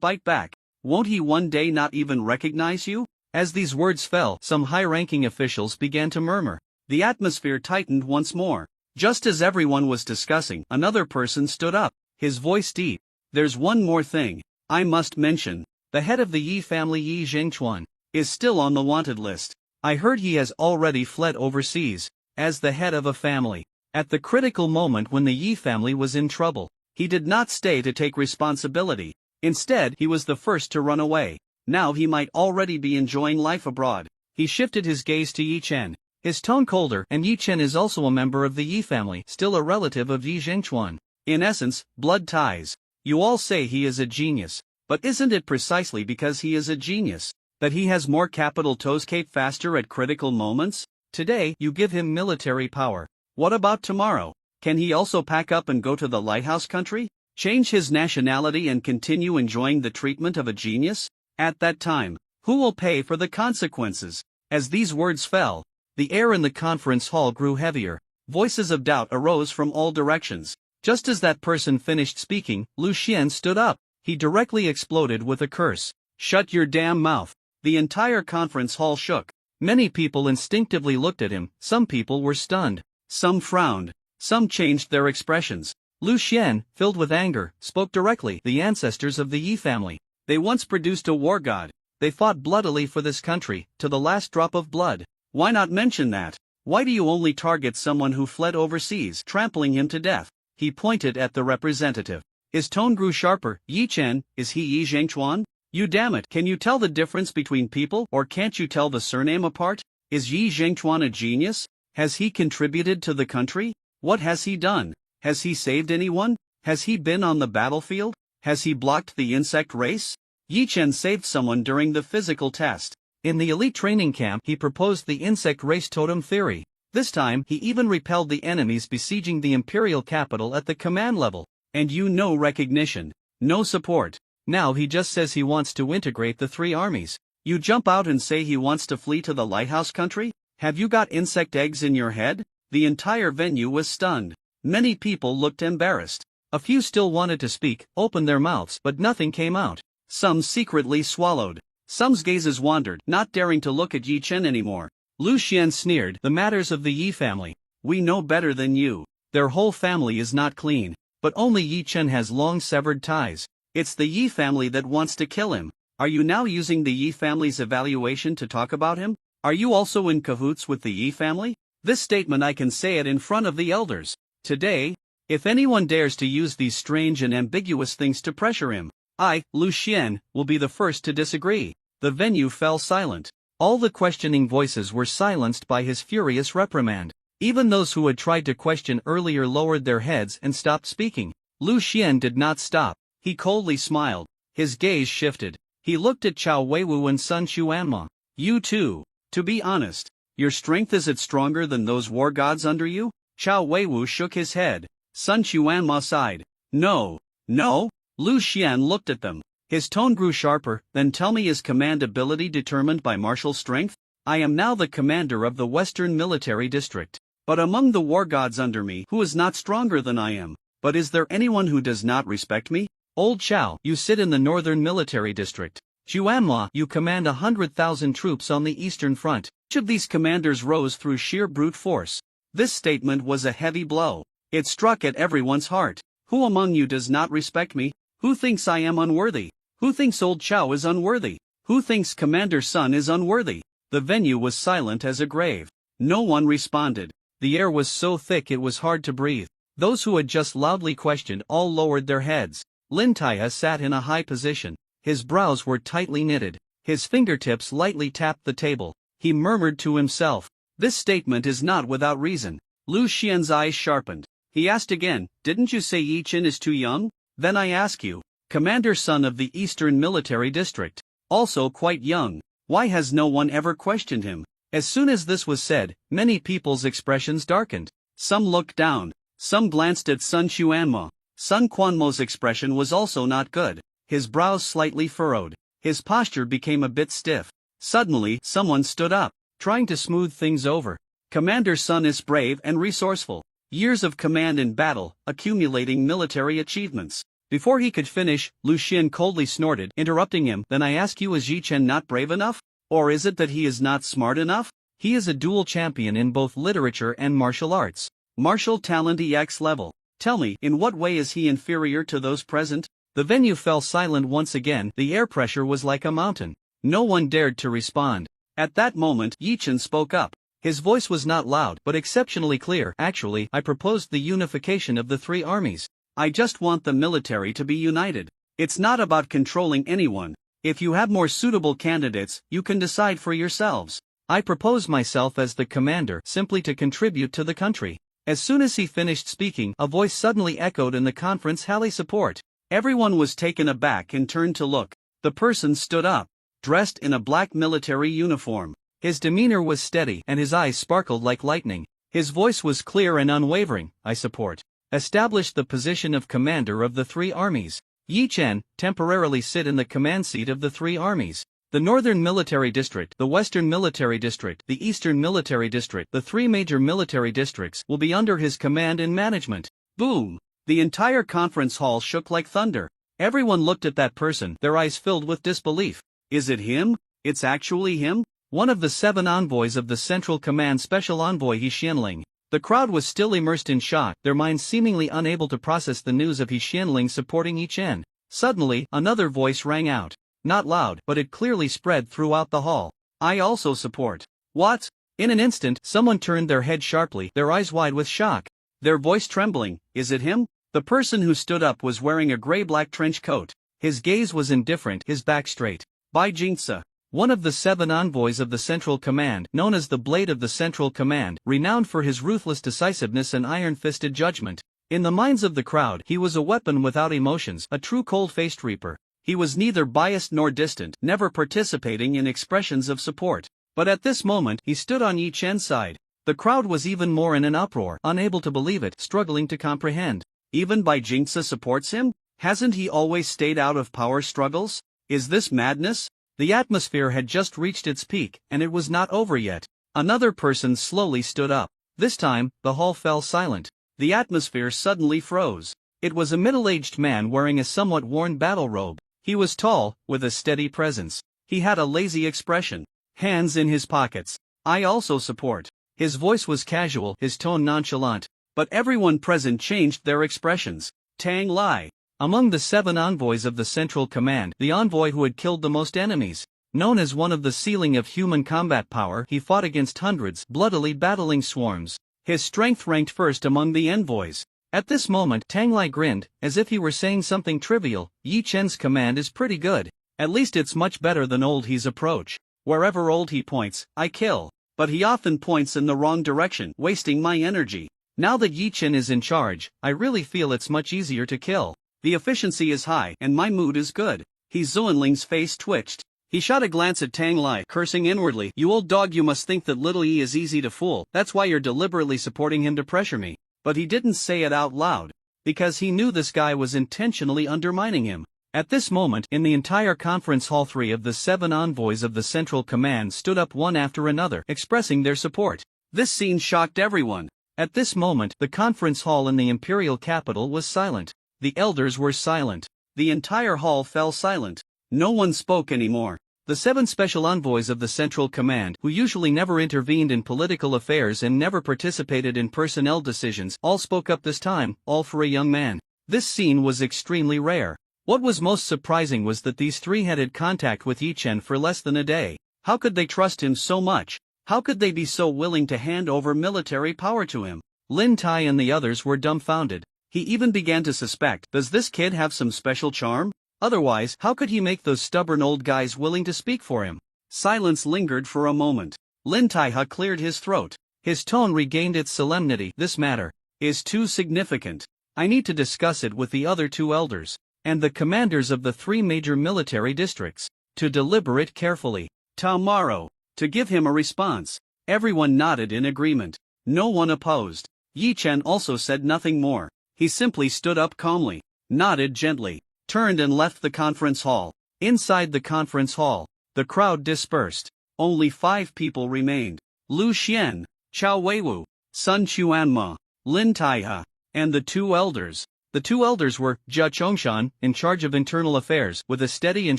B: bite back? Won't he one day not even recognize you? As these words fell, some high-ranking officials began to murmur. The atmosphere tightened once more. Just as everyone was discussing, another person stood up, his voice deep. There's one more thing I must mention. The head of the Yi family, Yi Zhengchuan, is still on the wanted list. I heard he has already fled overseas, as the head of a family. At the critical moment when the Yi family was in trouble, he did not stay to take responsibility. Instead, he was the first to run away. Now he might already be enjoying life abroad. He shifted his gaze to Yi Chen, his tone colder, and Yi Chen is also a member of the Yi family, still a relative of Yi Zhengchuan. In essence, blood ties. You all say he is a genius, but isn't it precisely because he is a genius that he has more capital toes cape faster at critical moments? Today, you give him military power. What about tomorrow? Can he also pack up and go to the lighthouse country? Change his nationality and continue enjoying the treatment of a genius? At that time, who will pay for the consequences? As these words fell, the air in the conference hall grew heavier. Voices of doubt arose from all directions. Just as that person finished speaking, Lu Xian stood up. He directly exploded with a curse. Shut your damn mouth. The entire conference hall shook. Many people instinctively looked at him. Some people were stunned. Some frowned. Some changed their expressions. Lu Xian, filled with anger, spoke directly. The ancestors of the Yi family. They once produced a war god. They fought bloodily for this country, to the last drop of blood. Why not mention that? Why do you only target someone who fled overseas, trampling him to death? He pointed at the representative. His tone grew sharper. Yi Chen, is he Yi Zhengchuan? You damn it, can you tell the difference between people, or can't you tell the surname apart? Is Yi Zhengchuan a genius? Has he contributed to the country? What has he done? Has he saved anyone? Has he been on the battlefield? Has he blocked the insect race? Yi Chen saved someone during the physical test. In the elite training camp, he proposed the insect race totem theory. This time, he even repelled the enemies besieging the imperial capital at the command level. And no recognition, no support. Now he just says he wants to integrate the 3 armies. You jump out and say he wants to flee to the lighthouse country? Have you got insect eggs in your head? The entire venue was stunned. Many people looked embarrassed. A few still wanted to speak, opened their mouths, but nothing came out. Some secretly swallowed. Some's gazes wandered, not daring to look at Yi Chen anymore. Lu Xian sneered. The matters of the Yi family. We know better than you. Their whole family is not clean. But only Yi Chen has long severed ties. It's the Yi family that wants to kill him. Are you now using the Yi family's evaluation to talk about him? Are you also in cahoots with the Yi family? This statement I can say it in front of the elders. Today, if anyone dares to use these strange and ambiguous things to pressure him, I, Lu Xian, will be the first to disagree. The venue fell silent. All the questioning voices were silenced by his furious reprimand. Even those who had tried to question earlier lowered their heads and stopped speaking. Lu Xian did not stop. He coldly smiled. His gaze shifted. He looked at Chao Weiwu and Sun Xuanma. You too. To be honest, your strength is it stronger than those war gods under you? Chao Weiwu shook his head. Sun Xuanma sighed. No. No? Lu Xian looked at them. His tone grew sharper. Then tell me, is command ability determined by martial strength? I am now the commander of the Western Military District. But among the war gods under me, who is not stronger than I am? But is there anyone who does not respect me? Old Chao, you sit in the Northern Military District. Xuanma, you command 100,000 troops on the Eastern Front. Each of these commanders rose through sheer brute force. This statement was a heavy blow. It struck at everyone's heart. Who among you does not respect me? Who thinks I am unworthy? Who thinks old Chow is unworthy? Who thinks Commander Sun is unworthy? The venue was silent as a grave. No one responded. The air was so thick it was hard to breathe. Those who had just loudly questioned all lowered their heads. Lin Taiya sat in a high position. His brows were tightly knitted. His fingertips lightly tapped the table. He murmured to himself, "This statement is not without reason." Lu Xian's eyes sharpened. He asked again, "Didn't you say Yi Chen is too young? Then I ask you, Commander Sun of the Eastern Military District, also quite young, why has no one ever questioned him?" As soon as this was said, many people's expressions darkened. Some looked down. Some glanced at Sun Xuanmo. Sun Quanmo's expression was also not good. His brows slightly furrowed. His posture became a bit stiff. Suddenly, someone stood up, trying to smooth things over. Commander Sun is brave and resourceful. Years of command in battle, accumulating military achievements. Before he could finish, Lu Xian coldly snorted, interrupting him. "Then I ask you, is Yi Chen not brave enough? Or is it that he is not smart enough? He is a dual champion in both literature and martial arts. Martial talent EX level. Tell me, in what way is he inferior to those present?" The venue fell silent once again. The air pressure was like a mountain. No one dared to respond. At that moment, Yi Chen spoke up. His voice was not loud, but exceptionally clear. "Actually, I proposed the unification of the three armies. I just want the military to be united. It's not about controlling anyone. If you have more suitable candidates, you can decide for yourselves. I propose myself as the commander simply to contribute to the country." As soon as he finished speaking, a voice suddenly echoed in the conference hall support. Everyone was taken aback and turned to look. The person stood up, dressed in a black military uniform. His demeanor was steady and his eyes sparkled like lightning. His voice was clear and unwavering. "I support. Establish the position of commander of the three armies. Yi Chen, temporarily sit in the command seat of the three armies. The Northern Military District, the Western Military District, the Eastern Military District, the three major military districts will be under his command and management." Boom! The entire conference hall shook like thunder. Everyone looked at that person, their eyes filled with disbelief. Is it him? It's actually him? One of the 7 envoys of the Central Command Special Envoy He Xianling. The crowd was still immersed in shock, their minds seemingly unable to process the news of He Xianling supporting Yi Chen. Suddenly, another voice rang out. Not loud, but it clearly spread throughout the hall. "I also support." What? In an instant, someone turned their head sharply, their eyes wide with shock. Their voice trembling. Is it him? The person who stood up was wearing a gray-black trench coat. His gaze was indifferent, his back straight. Bai Jingce, one of the 7 envoys of the Central Command, known as the Blade of the Central Command, renowned for his ruthless decisiveness and iron-fisted judgment. In the minds of the crowd, he was a weapon without emotions, a true cold-faced reaper. He was neither biased nor distant, never participating in expressions of support. But at this moment, he stood on Yi Chen's side. The crowd was even more in an uproar, unable to believe it, struggling to comprehend. Even Bai Jingce supports him? Hasn't he always stayed out of power struggles? Is this madness? The atmosphere had just reached its peak, and it was not over yet. Another person slowly stood up. This time, the hall fell silent. The atmosphere suddenly froze. It was a middle-aged man wearing a somewhat worn battle robe. He was tall, with a steady presence. He had a lazy expression. Hands in his pockets. "I also support." His voice was casual, his tone nonchalant. But everyone present changed their expressions. Tang Lai. Among the 7 envoys of the Central Command, the envoy who had killed the most enemies. Known as one of the ceiling of human combat power, he fought against hundreds, bloodily battling swarms. His strength ranked first among the envoys. At this moment, Tang Lai grinned, as if he were saying something trivial. Yi Chen's command is pretty good. At least it's much better than old He's approach. Wherever old He points, I kill. But he often points in the wrong direction, wasting my energy. Now that Yi Chen is in charge, I really feel it's much easier to kill. The efficiency is high, and my mood is good. He Zuanling's face twitched. He shot a glance at Tang Lai, cursing inwardly. "You old dog, you must think that little Yi is easy to fool. That's why you're deliberately supporting him to pressure me." But he didn't say it out loud. Because he knew this guy was intentionally undermining him. At this moment, in the entire conference hall, 3 of the 7 envoys of the Central Command stood up one after another, expressing their support. This scene shocked everyone. At this moment, the conference hall in the imperial capital was silent. The elders were silent. The entire hall fell silent. No one spoke anymore. The 7 special envoys of the Central Command, who usually never intervened in political affairs and never participated in personnel decisions, all spoke up this time, all for a young man.
A: This scene was extremely rare. What was most surprising was that these three had contact with Yi Chen for less than a day. How could they trust him so much? How could they be so willing to hand over military power to him? Lin Tai and the others were dumbfounded. He even began to suspect, does this kid have some special charm? Otherwise, how could he make those stubborn old guys willing to speak for him? Silence lingered for a moment. Lin Tai cleared his throat. His tone regained its solemnity. This matter is too significant. I need to discuss it with the other two elders and the commanders of the three major military districts to deliberate carefully. Tomorrow, to give him a response. Everyone nodded in agreement. No one opposed. Yi Chen also said nothing more. He simply stood up calmly, nodded gently, turned and left the conference hall. Inside the conference hall, the crowd dispersed. Only 5 people remained. Lu Xian, Chao Weiwu, Sun Chuanma, Lin Taihe, and the two elders. The two elders were Jia Chongshan, in charge of internal affairs, with a steady and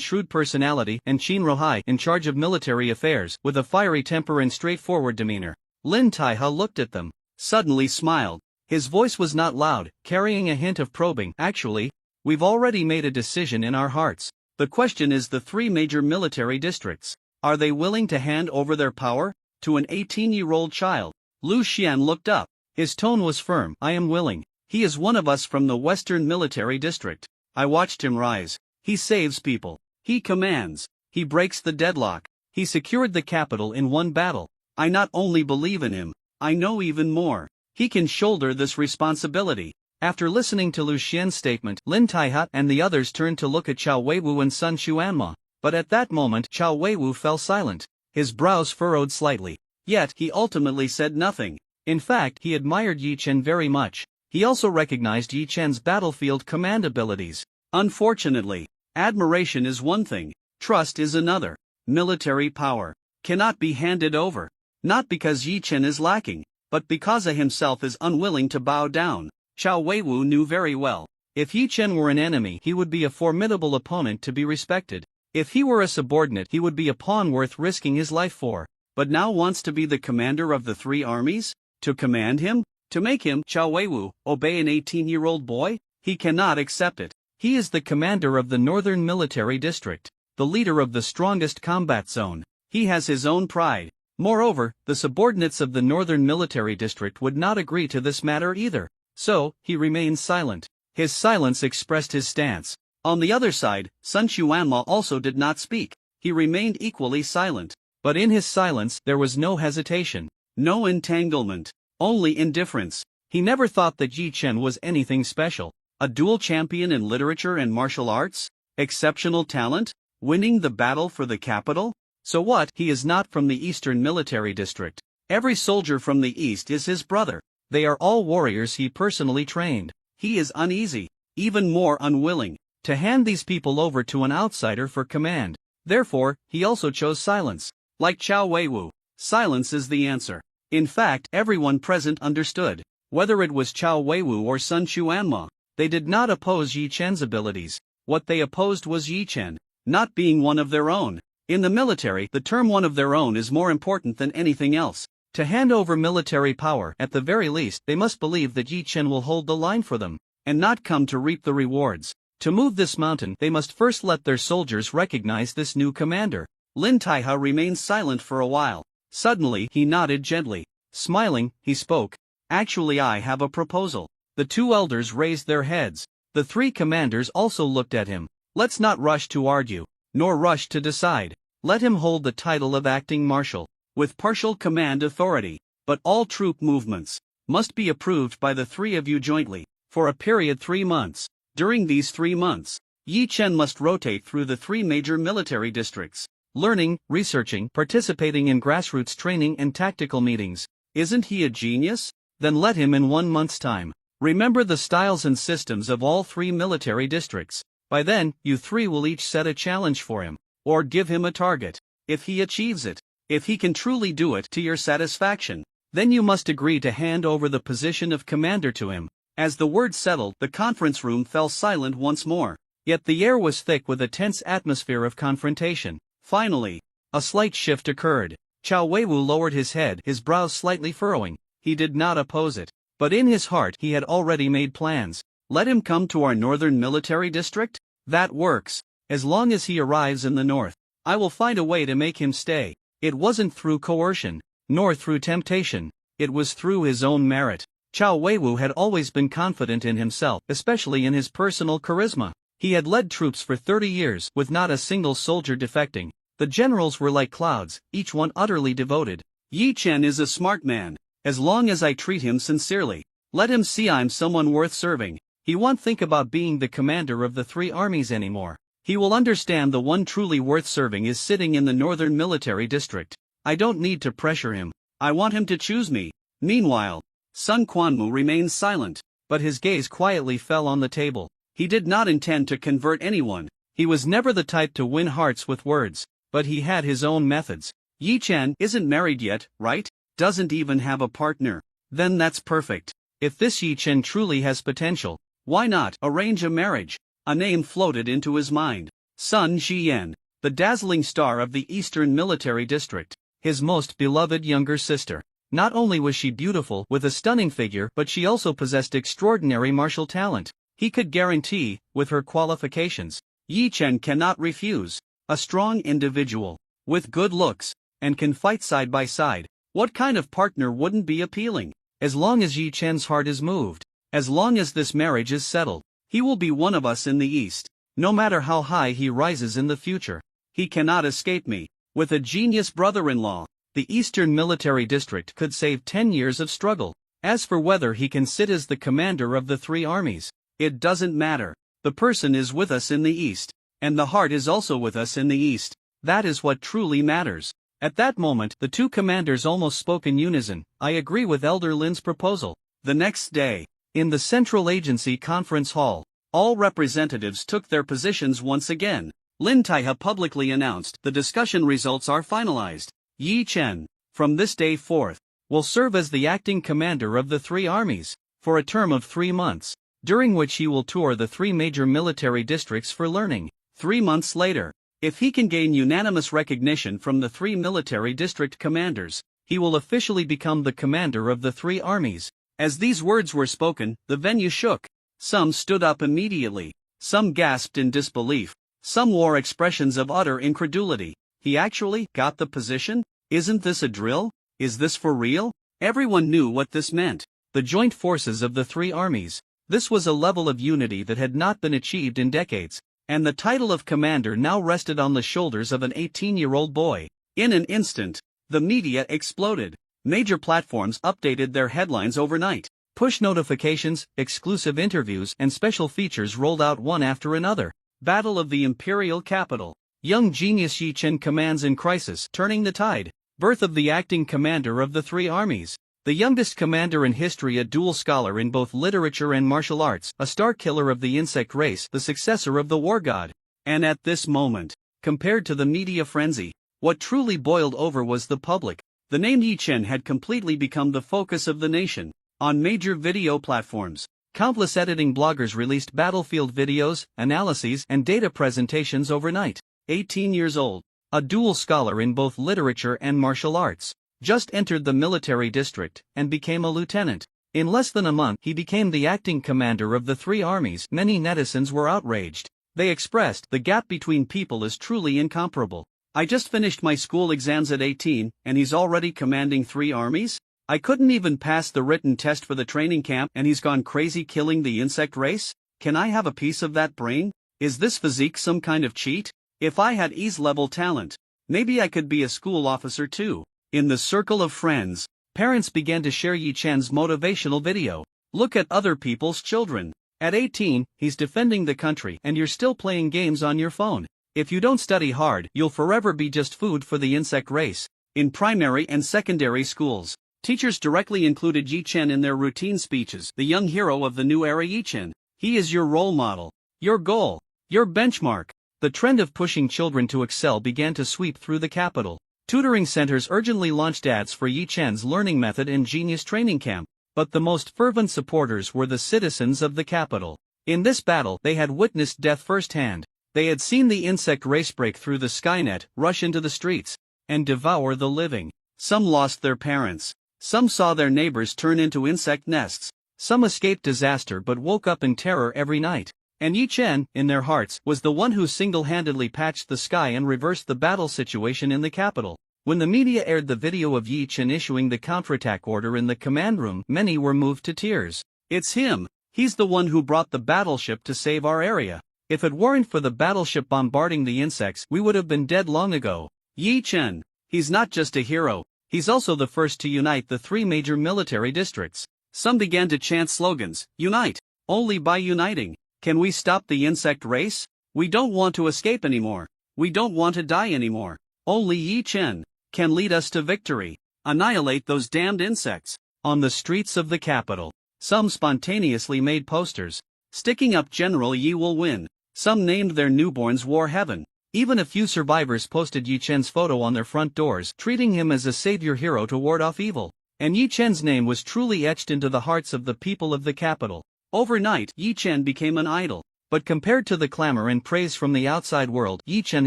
A: shrewd personality, and Qin Rohai, in charge of military affairs, with a fiery temper and straightforward demeanor. Lin Taihe looked at them, suddenly smiled. His voice was not loud, carrying a hint of probing. Actually, we've already made a decision in our hearts. The question is the 3 major military districts. Are they willing to hand over their power to an 18-year-old child? Lu Xian looked up. His tone was firm. I am willing. He is one of us from the Western Military District. I watched him rise. He saves people. He commands. He breaks the deadlock. He secured the capital in one battle. I not only believe in him, I know even more. He can shoulder this responsibility. After listening to Lu Xian's statement, Lin Taihe and the others turned to look at Chao Weiwu and Sun Xuanma. But at that moment Chao Weiwu fell silent. His brows furrowed slightly. Yet he ultimately said nothing. In fact, he admired Yi Chen very much. He also recognized Yi Chen's battlefield command abilities. Unfortunately, admiration is one thing, trust is another. Military power cannot be handed over. Not because Yi Chen is lacking, but because he himself is unwilling to bow down. Chao Weiwu knew very well. If Yi Chen were an enemy, he would be a formidable opponent to be respected. If he were a subordinate, he would be a pawn worth risking his life for. But now wants to be the commander of the 3 armies? To command him? To make him, Chao Weiwu, obey an 18-year-old boy? He cannot accept it. He is the commander of the Northern Military District, the leader of the strongest combat zone. He has his own pride. Moreover, the subordinates of the Northern Military District would not agree to this matter either. So, he remained silent. His silence expressed his stance. On the other side, Sun Xuanma also did not speak. He remained equally silent. But in his silence, there was no hesitation, no entanglement, only indifference. He never thought that Yi Chen was anything special. A dual champion in literature and martial arts? Exceptional talent? Winning the battle for the capital? So what? He is not from the Eastern Military District. Every soldier from the East is his brother. They are all warriors he personally trained. He is uneasy, even more unwilling, to hand these people over to an outsider for command. Therefore, he also chose silence. Like Chao Weiwu, silence is the answer. In fact, everyone present understood. Whether it was Chao Weiwu or Sun Xuanma, they did not oppose Yi Chen's abilities. What they opposed was Yi Chen not being one of their own. In the military, the term one of their own is more important than anything else. To hand over military power, at the very least, they must believe that Yi Chen will hold the line for them, and not come to reap the rewards. To move this mountain, they must first let their soldiers recognize this new commander. Lin Taihe remained silent for a while. Suddenly, he nodded gently. Smiling, he spoke. Actually, I have a proposal. The 2 elders raised their heads. The 3 commanders also looked at him. Let's not rush to argue, nor rush to decide. Let him hold the title of acting marshal, with partial command authority. But all troop movements must be approved by the 3 of you jointly, for a period 3 months. During these 3 months, Yi Chen must rotate through the 3 major military districts, learning, researching, participating in grassroots training and tactical meetings. Isn't he a genius? Then let him in 1 month's time. Remember the styles and systems of all 3 military districts. By then, you 3 will each set a challenge for him, or give him a target. If he achieves it, if he can truly do it to your satisfaction, then you must agree to hand over the position of commander to him. As the word settled, the conference room fell silent once more. Yet the air was thick with a tense atmosphere of confrontation. Finally, a slight shift occurred. Chao Weiwu lowered his head, his brows slightly furrowing. He did not oppose it. But in his heart he had already made plans.
B: Let him come to our northern military district? That works. As long as he arrives in the north, I will find a way to make him stay. It wasn't through coercion, nor through temptation. It was through his own merit. Chao Weiwu had always been confident in himself, especially in his personal charisma. He had led troops for 30 years, with not a single soldier defecting. The generals were like clouds, each one utterly devoted. Yi Chen is a smart man. As long as I treat him sincerely, let him see I'm someone worth serving. He won't think about being the commander of the 3 armies anymore. He will understand the one truly worth serving is sitting in the northern military district. I don't need to pressure him. I want him to choose me. Meanwhile, Sun Quanmu remained silent, but his gaze quietly fell on the table. He did not intend to convert anyone. He was never the type to win hearts with words, but he had his own methods. Yi Chen isn't married yet, right? Doesn't even have a partner. Then that's perfect. If this Yi Chen truly has potential, why not arrange a marriage? A name floated into his mind. Sun Xiyan, the dazzling star of the Eastern Military District, his most beloved younger sister. Not only was she beautiful with a stunning figure, but she also possessed extraordinary martial talent. He could guarantee, with her qualifications, Yi Chen cannot refuse. A strong individual, with good looks, and can fight side by side. What kind of partner wouldn't be appealing? As long as Yi Chen's heart is moved, as long as this marriage is settled, he will be one of us in the East. No matter how high he rises in the future, he cannot escape me. With a genius brother-in-law, the Eastern Military District could save 10 years of struggle. As for whether he can sit as the commander of the 3 armies, it doesn't matter. The person is with us in the East, and the heart is also with us in the East. That is what truly matters. At that moment, the 2 commanders almost spoke in unison. I agree with Elder Lin's proposal. The next day, in the Central Agency Conference Hall, all representatives took their positions once again. Lin Taihe publicly announced the discussion results are finalized. Yi Chen, from this day forth, will serve as the acting commander of the 3 armies, for a term of 3 months, during which he will tour the 3 major military districts for learning. 3 months later, if he can gain unanimous recognition from the 3 military district commanders, he will officially become the commander of the 3 armies. As these words were spoken, the venue shook. Some stood up immediately. Some gasped in disbelief. Some wore expressions of utter incredulity. He actually got the position? Isn't this a drill? Is this for real? Everyone knew what this meant. The joint forces of the 3 armies. This was a level of unity that had not been achieved in decades, and the title of commander now rested on the shoulders of an 18-year-old boy. In an instant, the media exploded. Major platforms updated their headlines overnight. Push notifications, exclusive interviews, and special features rolled out one after another. Battle of the Imperial Capital. Young genius Yi Chen commands in crisis, turning the tide. Birth of the acting commander of the 3 armies. The youngest commander in history, a dual scholar in both literature and martial arts, a star killer of the insect race, the successor of the war god. And at this moment, compared to the media frenzy, what truly boiled over was the public. The name Yi Chen had completely become the focus of the nation. On major video platforms, countless editing bloggers released battlefield videos, analyses, and data presentations overnight. 18 years old, a dual scholar in both literature and martial arts, just entered the military district and became a lieutenant. In less than a month, he became the acting commander of the 3 armies. Many netizens were outraged. They expressed, the gap between people is truly incomparable. I just finished my school exams at 18, and he's already commanding 3 armies? I couldn't even pass the written test for the training camp, and he's gone crazy killing the insect race? Can I have a piece of that brain? Is this physique some kind of cheat? If I had level talent, maybe I could be a school officer too. In the circle of friends, parents began to share Yi Chen's motivational video. Look at other people's children. At 18, he's defending the country, and you're still playing games on your phone. If you don't study hard, you'll forever be just food for the insect race. In primary and secondary schools, teachers directly included Yi Chen in their routine speeches. The young hero of the new era, Yi Chen. He is your role model, your goal, your benchmark. The trend of pushing children to excel began to sweep through the capital. Tutoring centers urgently launched ads for Yi Chen's learning method and genius training camp. But the most fervent supporters were the citizens of the capital. In this battle, they had witnessed death firsthand. They had seen the insect race break through the Skynet, rush into the streets, and devour the living. Some lost their parents. Some saw their neighbors turn into insect nests.
A: Some escaped disaster but woke up in terror every night. And Yi Chen, in their hearts, was the one who single-handedly patched the sky and reversed the battle situation in the capital. When the media aired the video of Yi Chen issuing the counterattack order in the command room, many were moved to tears.
B: It's him. He's the one who brought the battleship to save our area.
A: If it weren't for the battleship bombarding the insects, we would have been dead long ago.
B: Yi Chen. He's not just a hero.
A: He's also the first to unite the three major military districts.
B: Some began to chant slogans, "Unite! Only by uniting can we stop the insect race? We don't want to escape anymore. We don't want to die anymore. Only Yi Chen can lead us to victory. Annihilate those damned insects."
A: On the streets of the capital, some spontaneously made posters,
B: sticking up General Yi will win. Some named their newborns War Heaven.
A: Even a few survivors posted Yi Chen's photo on their front doors, treating him as a savior hero to ward off evil. And Yi Chen's name was truly etched into the hearts of the people of the capital.
B: Overnight, Yi Chen became an idol.
A: But compared to the clamor and praise from the outside world, Yi Chen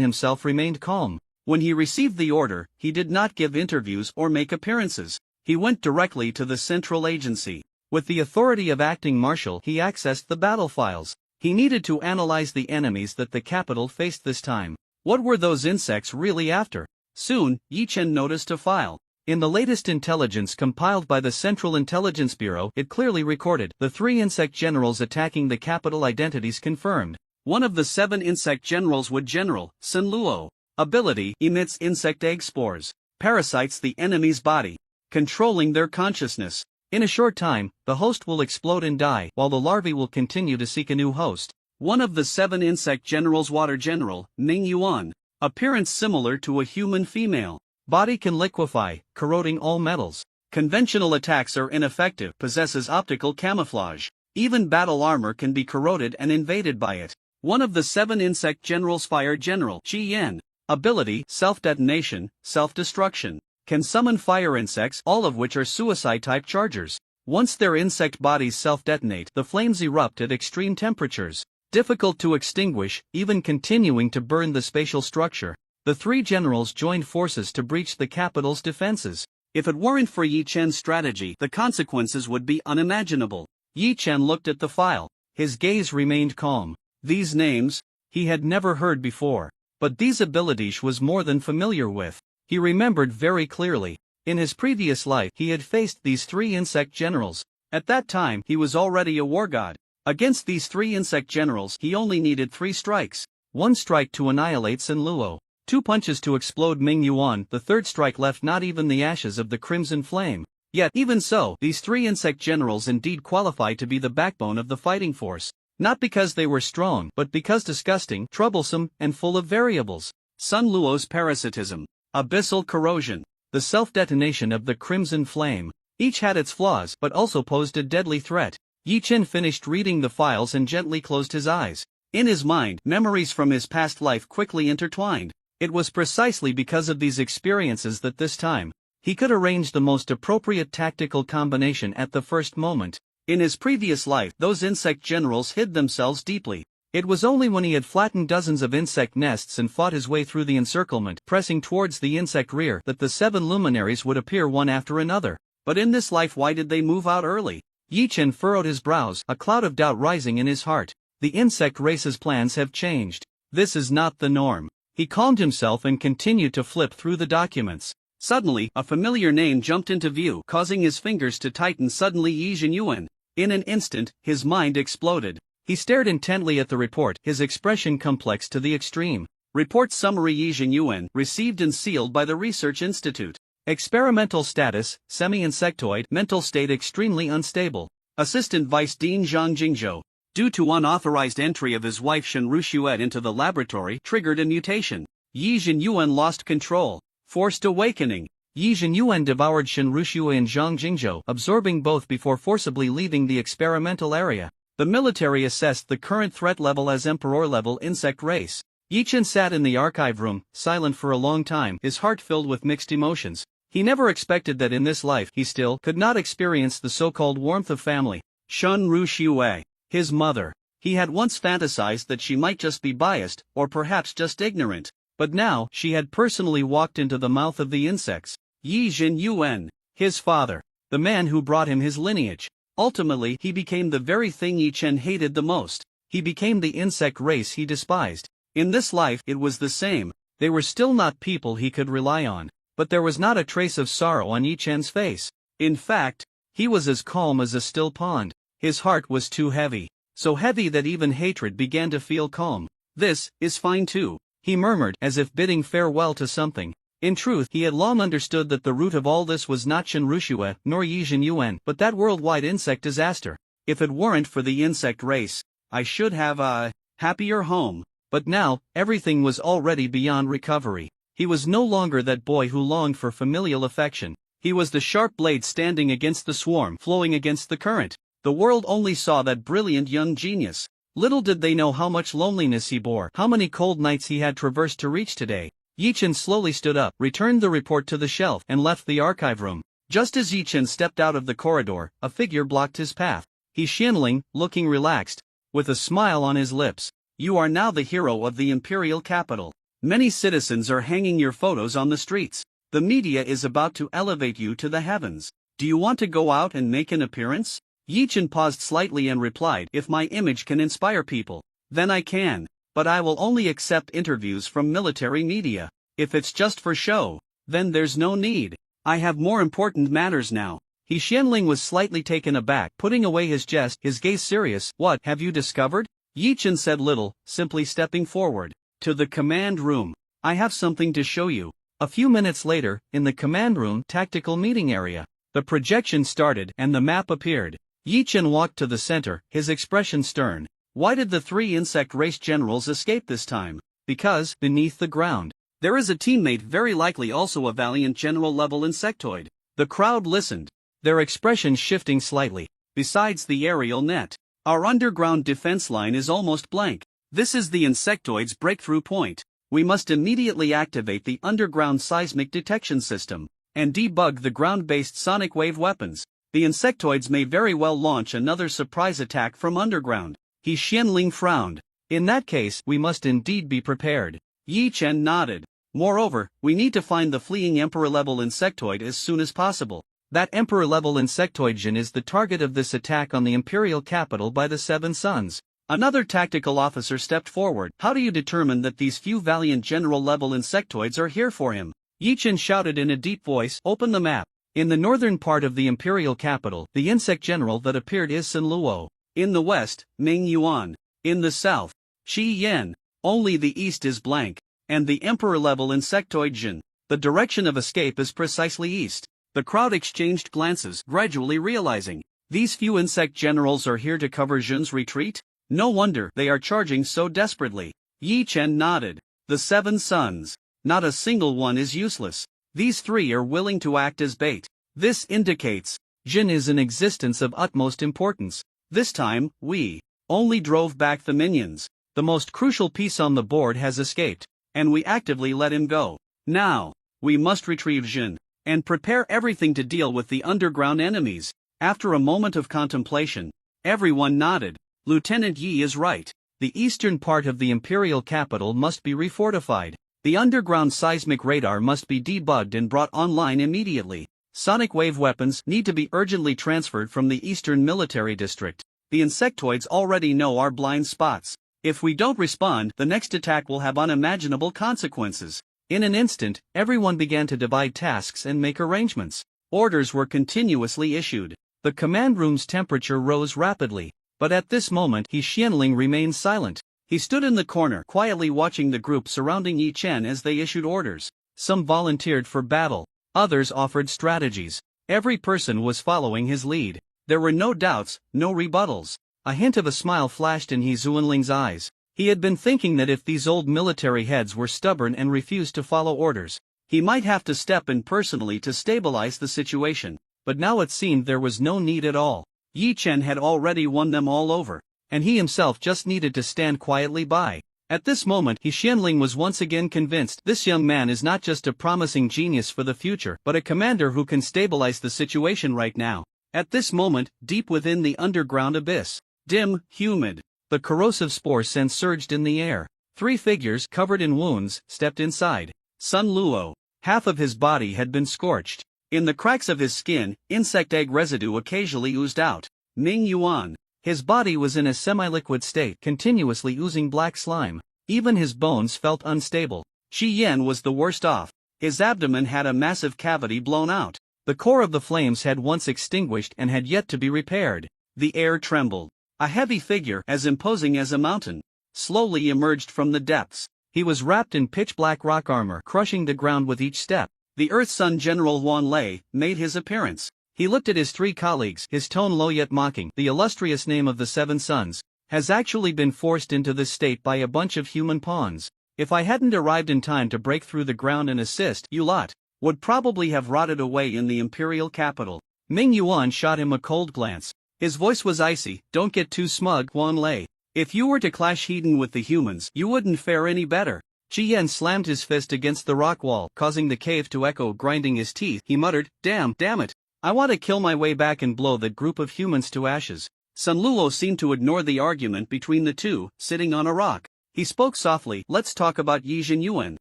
A: himself remained calm.
B: When he received the order, he did not give interviews or make appearances. He went directly to the central agency.
A: With the authority of acting marshal, he accessed the battle files. He needed to analyze the enemies that the capital faced this time. What were those insects really after?
B: Soon, Yi Chen noticed a file.
A: In the latest intelligence compiled by the Central Intelligence Bureau, it clearly recorded the 3 insect generals attacking the capital, identities confirmed.
B: One of the 7 insect generals would General Sun Luo. Ability: emits insect egg spores. Parasites the enemy's body, controlling their consciousness.
A: In a short time, the host will explode and die, while the larvae will continue to seek a new host.
B: One of the 7 insect generals Water General, Ning Yuan. Appearance similar to a human female.
A: Body can liquefy, corroding all metals.
B: Conventional attacks are ineffective, possesses optical camouflage. Even battle armor can be corroded and invaded by it. One of the 7 insect generals Fire General, Qi Yan. Ability: self-detonation, self-destruction. Can summon fire insects, all of which are suicide-type chargers. Once their insect bodies self-detonate, the flames erupt at extreme temperatures. Difficult to extinguish, even continuing to burn the spatial structure. The 3 generals joined forces to breach the capital's defenses. If it weren't for Yi Chen's strategy, the consequences would be unimaginable.
A: Yi Chen looked at the file. His gaze remained calm. These names, he had never heard before. But these abilities was more than familiar with. He remembered very clearly. In his previous life, he had faced these 3 insect generals.
B: At that time, he was already a war god. Against these 3 insect generals, he only needed 3 strikes.
A: 1 strike to annihilate Sun Luo. 2 punches to explode Ming Yuan. The 3rd strike left not even the ashes of the crimson flame. Yet, even so, these 3 insect generals indeed qualified to be the backbone of the fighting force. Not because they were strong, but because disgusting, troublesome, and full of variables.
B: Sun Luo's parasitism. Abyssal corrosion.
A: The self-detonation of the crimson flame. Each had its flaws, but also posed a deadly threat. Yi Chen finished reading the files and gently closed his eyes.
B: In his mind, memories from his past life quickly intertwined.
A: It was precisely because of these experiences that this time, he could arrange the most appropriate tactical combination at the first moment.
B: In his previous life, those insect generals hid themselves deeply.
A: It was only when he had flattened dozens of insect nests and fought his way through the encirclement, pressing towards the insect rear, that the 7 luminaries would appear one after another.
B: But in this life, why did they move out early?
A: Yi Chen furrowed his brows, a cloud of doubt rising in his heart. The insect race's plans have changed. This is not the norm. He calmed himself and continued to flip through the documents.
B: Suddenly, a familiar name jumped into view, causing his fingers to tighten. Suddenly, Yi Zhenyuan. In an instant, his mind exploded.
A: He stared intently at the report, his expression complex to the extreme.
B: Report summary: Yi Zhenyuan, received and sealed by the Research Institute.
A: Experimental status, semi-insectoid, mental state extremely unstable.
B: Assistant Vice Dean Zhang Jingzhou. Due to unauthorized entry of his wife Shen Rushuet into the laboratory, triggered a mutation. Yi Zhenyuan lost control. Forced awakening.
A: Yi Zhenyuan devoured Shen Rushuet and Zhang Jingzhou, absorbing both before forcibly leaving the experimental area. The military assessed the current threat level as Emperor-level insect race. Yi Chen sat in the archive room, silent for a long time, his heart filled with mixed emotions. He never expected that in this life he still could not experience the so-called warmth of family.
B: Shen Rushuet, his mother. He had once fantasized that she might just be biased, or perhaps just ignorant. But now, she had personally walked into the mouth of the insects. Yi Zhenyuan, his father. The man who brought him his lineage. Ultimately, he became the very thing Yi Chen hated the most. He became the insect race he despised. In this life, it was the same. They were still not people he could rely on. But there was not a trace of sorrow on Yi Chen's face. In fact, he was as calm as a still pond. His heart was too heavy. So heavy that even hatred began to feel calm. "This is fine too," he murmured, as if bidding farewell to something. In truth, he had long understood that the root of all this was not Shen Rushue, nor Yi Zhen Yuan, but that worldwide insect disaster. If it weren't for the insect race, I should have a happier home. But now, everything was already beyond recovery. He was no longer that boy who longed for familial affection. He was the sharp blade standing against the swarm, flowing against the current. The world only saw that brilliant young genius. Little did they know how much loneliness he bore, how many cold nights he had traversed to reach today. Yi Chen slowly stood up, returned the report to the shelf, and left the archive room. Just as Yi Chen stepped out of the corridor, a figure blocked his path. He Xianling, looking relaxed, with a smile on his lips. "You are now the hero of the imperial capital. Many citizens are hanging your photos on the streets. The media is about to elevate you to the heavens. Do you want to go out and make an appearance?" Yi Chen paused slightly and replied, "If my image can inspire people, then I can, but I will only accept interviews from military media. If it's just for show, then there's no need. I have more important matters now." He Xianling was slightly taken aback, putting away his jest, his gaze serious. "What have you discovered?" Yi Chen said little, simply stepping forward. "To the command room. I have something to show you." A few minutes later, in the command room tactical meeting area, the projection started and the map appeared. Yi Chen walked to the center, his expression stern. Why did the three insect race generals escape this time? Because, beneath the ground, there is a teammate very likely also a valiant general-level insectoid. The crowd listened, their expressions shifting slightly. Besides the aerial net, our underground defense line is almost blank. This is the insectoid's breakthrough point. We must immediately activate the underground seismic detection system and debug the ground-based sonic wave weapons. The insectoids may very well launch another surprise attack from underground. He Xianling frowned. In that case, we must indeed be prepared. Yi Chen nodded. Moreover, we need to find the fleeing Emperor-level insectoid as soon as possible. That Emperor-level insectoid Jin is the target of this attack on the imperial capital by the Seven Sons. Another tactical officer stepped forward. How do you determine that these few valiant general-level insectoids are here for him? Yi Chen shouted in a deep voice, "Open the map." In the northern part of the imperial capital, the insect general that appeared is Sun Luo. In the west, Ming Yuan. In the south, Qi Yan. Only the east is blank. And the emperor-level insectoid Jin. The direction of escape is precisely east. The crowd exchanged glances, gradually realizing, these few insect generals are here to cover Jin's retreat? No wonder they are charging so desperately. Yi Chen nodded. The Seven Sons. Not a single one is useless. These three are willing to act as bait. This indicates, Jin is an existence of utmost importance. This time, we only drove back the minions. The most crucial piece on the board has escaped, and we actively let him go. Now, we must retrieve Jin, and prepare everything to deal with the underground enemies. After a moment of contemplation, everyone nodded. Lieutenant Yi is right. The eastern part of the imperial capital must be refortified. The underground seismic radar must be debugged and brought online immediately. Sonic wave weapons need to be urgently transferred from the eastern military district. The insectoids already know our blind spots. If we don't respond, the next attack will have unimaginable consequences. In an instant, everyone began to divide tasks and make arrangements. Orders were continuously issued. The command room's temperature rose rapidly. But at this moment, He Xianling remained silent. He stood in the corner, quietly watching the group surrounding Yi Chen as they issued orders. Some volunteered for battle. Others offered strategies. Every person was following his lead. There were no doubts, no rebuttals. A hint of a smile flashed in He Xuanling's eyes. He had been thinking that if these old military heads were stubborn and refused to follow orders, he might have to step in personally to stabilize the situation. But now it seemed there was no need at all. Yi Chen had already won them all over, and he himself just needed to stand quietly by. At this moment, He Xianling was once again convinced this young man is not just a promising genius for the future, but a commander who can stabilize the situation right now. At this moment, deep within the underground abyss, dim, humid, the corrosive spore scent surged in the air. Three figures, covered in wounds, stepped inside. Sun Luo. Half of his body had been scorched. In the cracks of his skin, insect egg residue occasionally oozed out. Ming Yuan.
A: His body was in a semi-liquid state, continuously oozing black slime. Even his bones felt unstable.
B: Shi Yan was the worst off. His abdomen had a massive cavity blown out.
A: The core of the flames had once extinguished and had yet to be repaired.
B: The air trembled. A heavy figure, as imposing as a mountain, slowly emerged from the depths.
A: He was wrapped in pitch-black rock armor, crushing the ground with each step.
B: The Earth Sun General Wan Lei made his appearance.
A: He looked at his three colleagues, his tone low yet mocking. The illustrious name of the Seven Sons has actually been forced into this state by a bunch of human pawns. If I hadn't arrived in time to break through the ground and assist, you lot
B: would probably have rotted away in the imperial capital.
A: Ming Yuan shot him a cold glance. His voice was icy. Don't get too smug, Wan Lei.
B: If you were to clash head-on with the humans, you wouldn't fare any better.
A: Shi Yan slammed his fist against the rock wall, causing the cave to echo. Grinding his teeth, he muttered, damn it. I want to kill my way back and blow that group of humans to ashes.
B: Sun Luo seemed to ignore the argument between the two, sitting on a rock. He spoke softly, let's talk about Yi Jinyuan.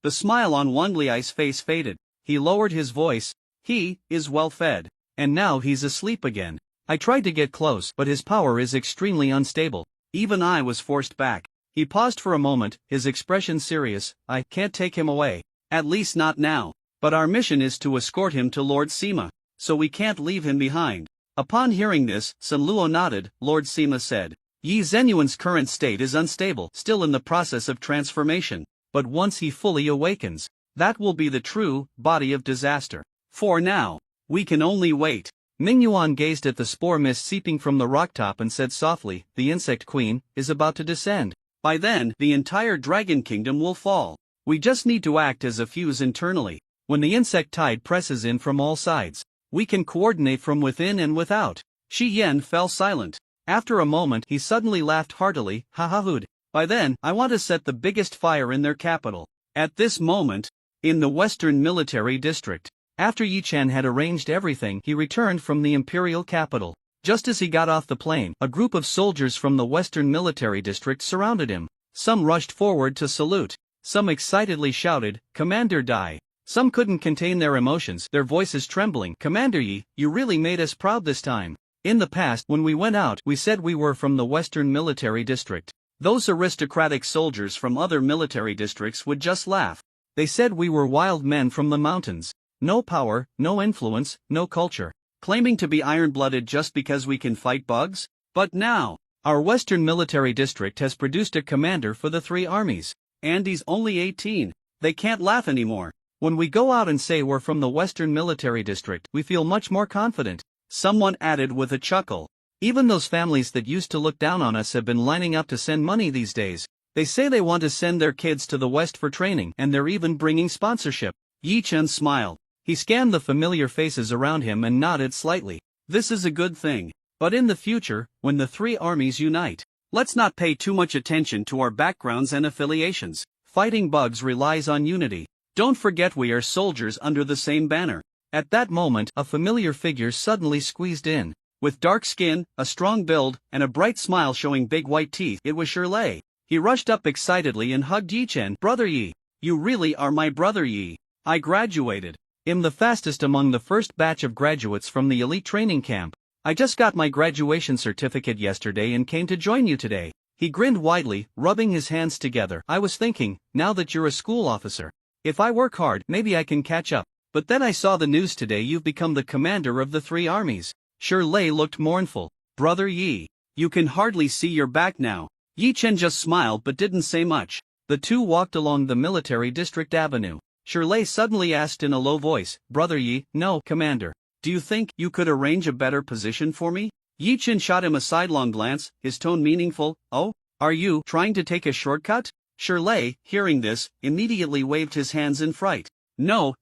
B: The smile on Wan Lei's face faded.
A: He lowered his voice.
B: He is well fed.
A: And now he's asleep again. I tried to get close, but his power is extremely unstable.
B: Even I was forced back.
A: He paused for a moment, his expression serious. I can't take him away.
B: At least not now. But our mission is to escort him to Lord Sima. So we can't leave him behind. Upon hearing this, Sun Luo nodded. Lord Sima said,
A: Yi Zenyuan's current state is unstable, still in the process of transformation. But once he fully awakens, that will be the true body of disaster.
B: For now, we can only wait.
A: Ming Yuan gazed at the spore mist seeping from the rock top and said softly, the insect queen is about to descend.
B: By then, the entire dragon kingdom will fall. We just need to act as a fuse internally.
A: When the insect tide presses in from all sides, we can coordinate from within and without.
B: Shi Yan fell silent.
A: After a moment, he suddenly laughed heartily. Ha ha hood.
B: By then, I want to set the biggest fire in their capital. At this moment, in the Western Military District.
A: After Yi Chen had arranged everything, he returned from the imperial capital. Just as he got off the plane, a group of soldiers from the Western Military District surrounded him. Some rushed forward to salute. Some excitedly shouted, Commander Dai. Some couldn't contain their emotions, their voices trembling. Commander Yi, you really made us proud this time. In the past, when we went out, we said we were from the Western Military District.
B: Those aristocratic soldiers from other military districts would just laugh.
A: They said we were wild men from the mountains. No power, no influence, no culture.
B: Claiming to be iron-blooded just because we can fight bugs? But now,
A: our Western Military District has produced a commander for the three armies.
B: And he's only 18. They can't laugh anymore.
A: When we go out and say we're from the Western Military District, we feel much more confident.
B: Someone added with a chuckle.
A: Even those families that used to look down on us have been lining up to send money these days. They say they want to send their kids to the West for training, and they're even bringing sponsorship.
B: Yi Chen smiled.
A: He scanned the familiar faces around him and nodded slightly.
B: This is a good thing. But in the future, when the three armies unite, let's not pay too much attention to our backgrounds and affiliations. Fighting bugs relies on unity. Don't forget we are soldiers under the same banner.
A: At that moment, a familiar figure suddenly squeezed in.
B: With dark skin, a strong build, and a bright smile showing big white teeth, it was Shirley. He rushed up excitedly and hugged Yi Chen. Brother Yi, you really are my brother Yi. I graduated.
A: I'm the fastest among the first batch of graduates from the elite training camp. I just got my graduation certificate yesterday and came to join you today. He grinned widely, rubbing his hands together. I was thinking, now that you're a school officer, if I work hard, maybe I can catch up. But then I saw the news today you've become the commander of the three armies. Shirley looked mournful.
B: Brother Yi, you can hardly see your back now. Yi Chen just smiled but didn't say much.
A: The two walked along the military district avenue. Shirley suddenly asked in a low voice, Brother Yi, no, Commander.
B: Do you think you could arrange a better position for me? Yi Chen shot him a sidelong glance, his tone meaningful. Oh, are you trying to take a shortcut? Shirley, hearing this, immediately waved his hands in fright. No,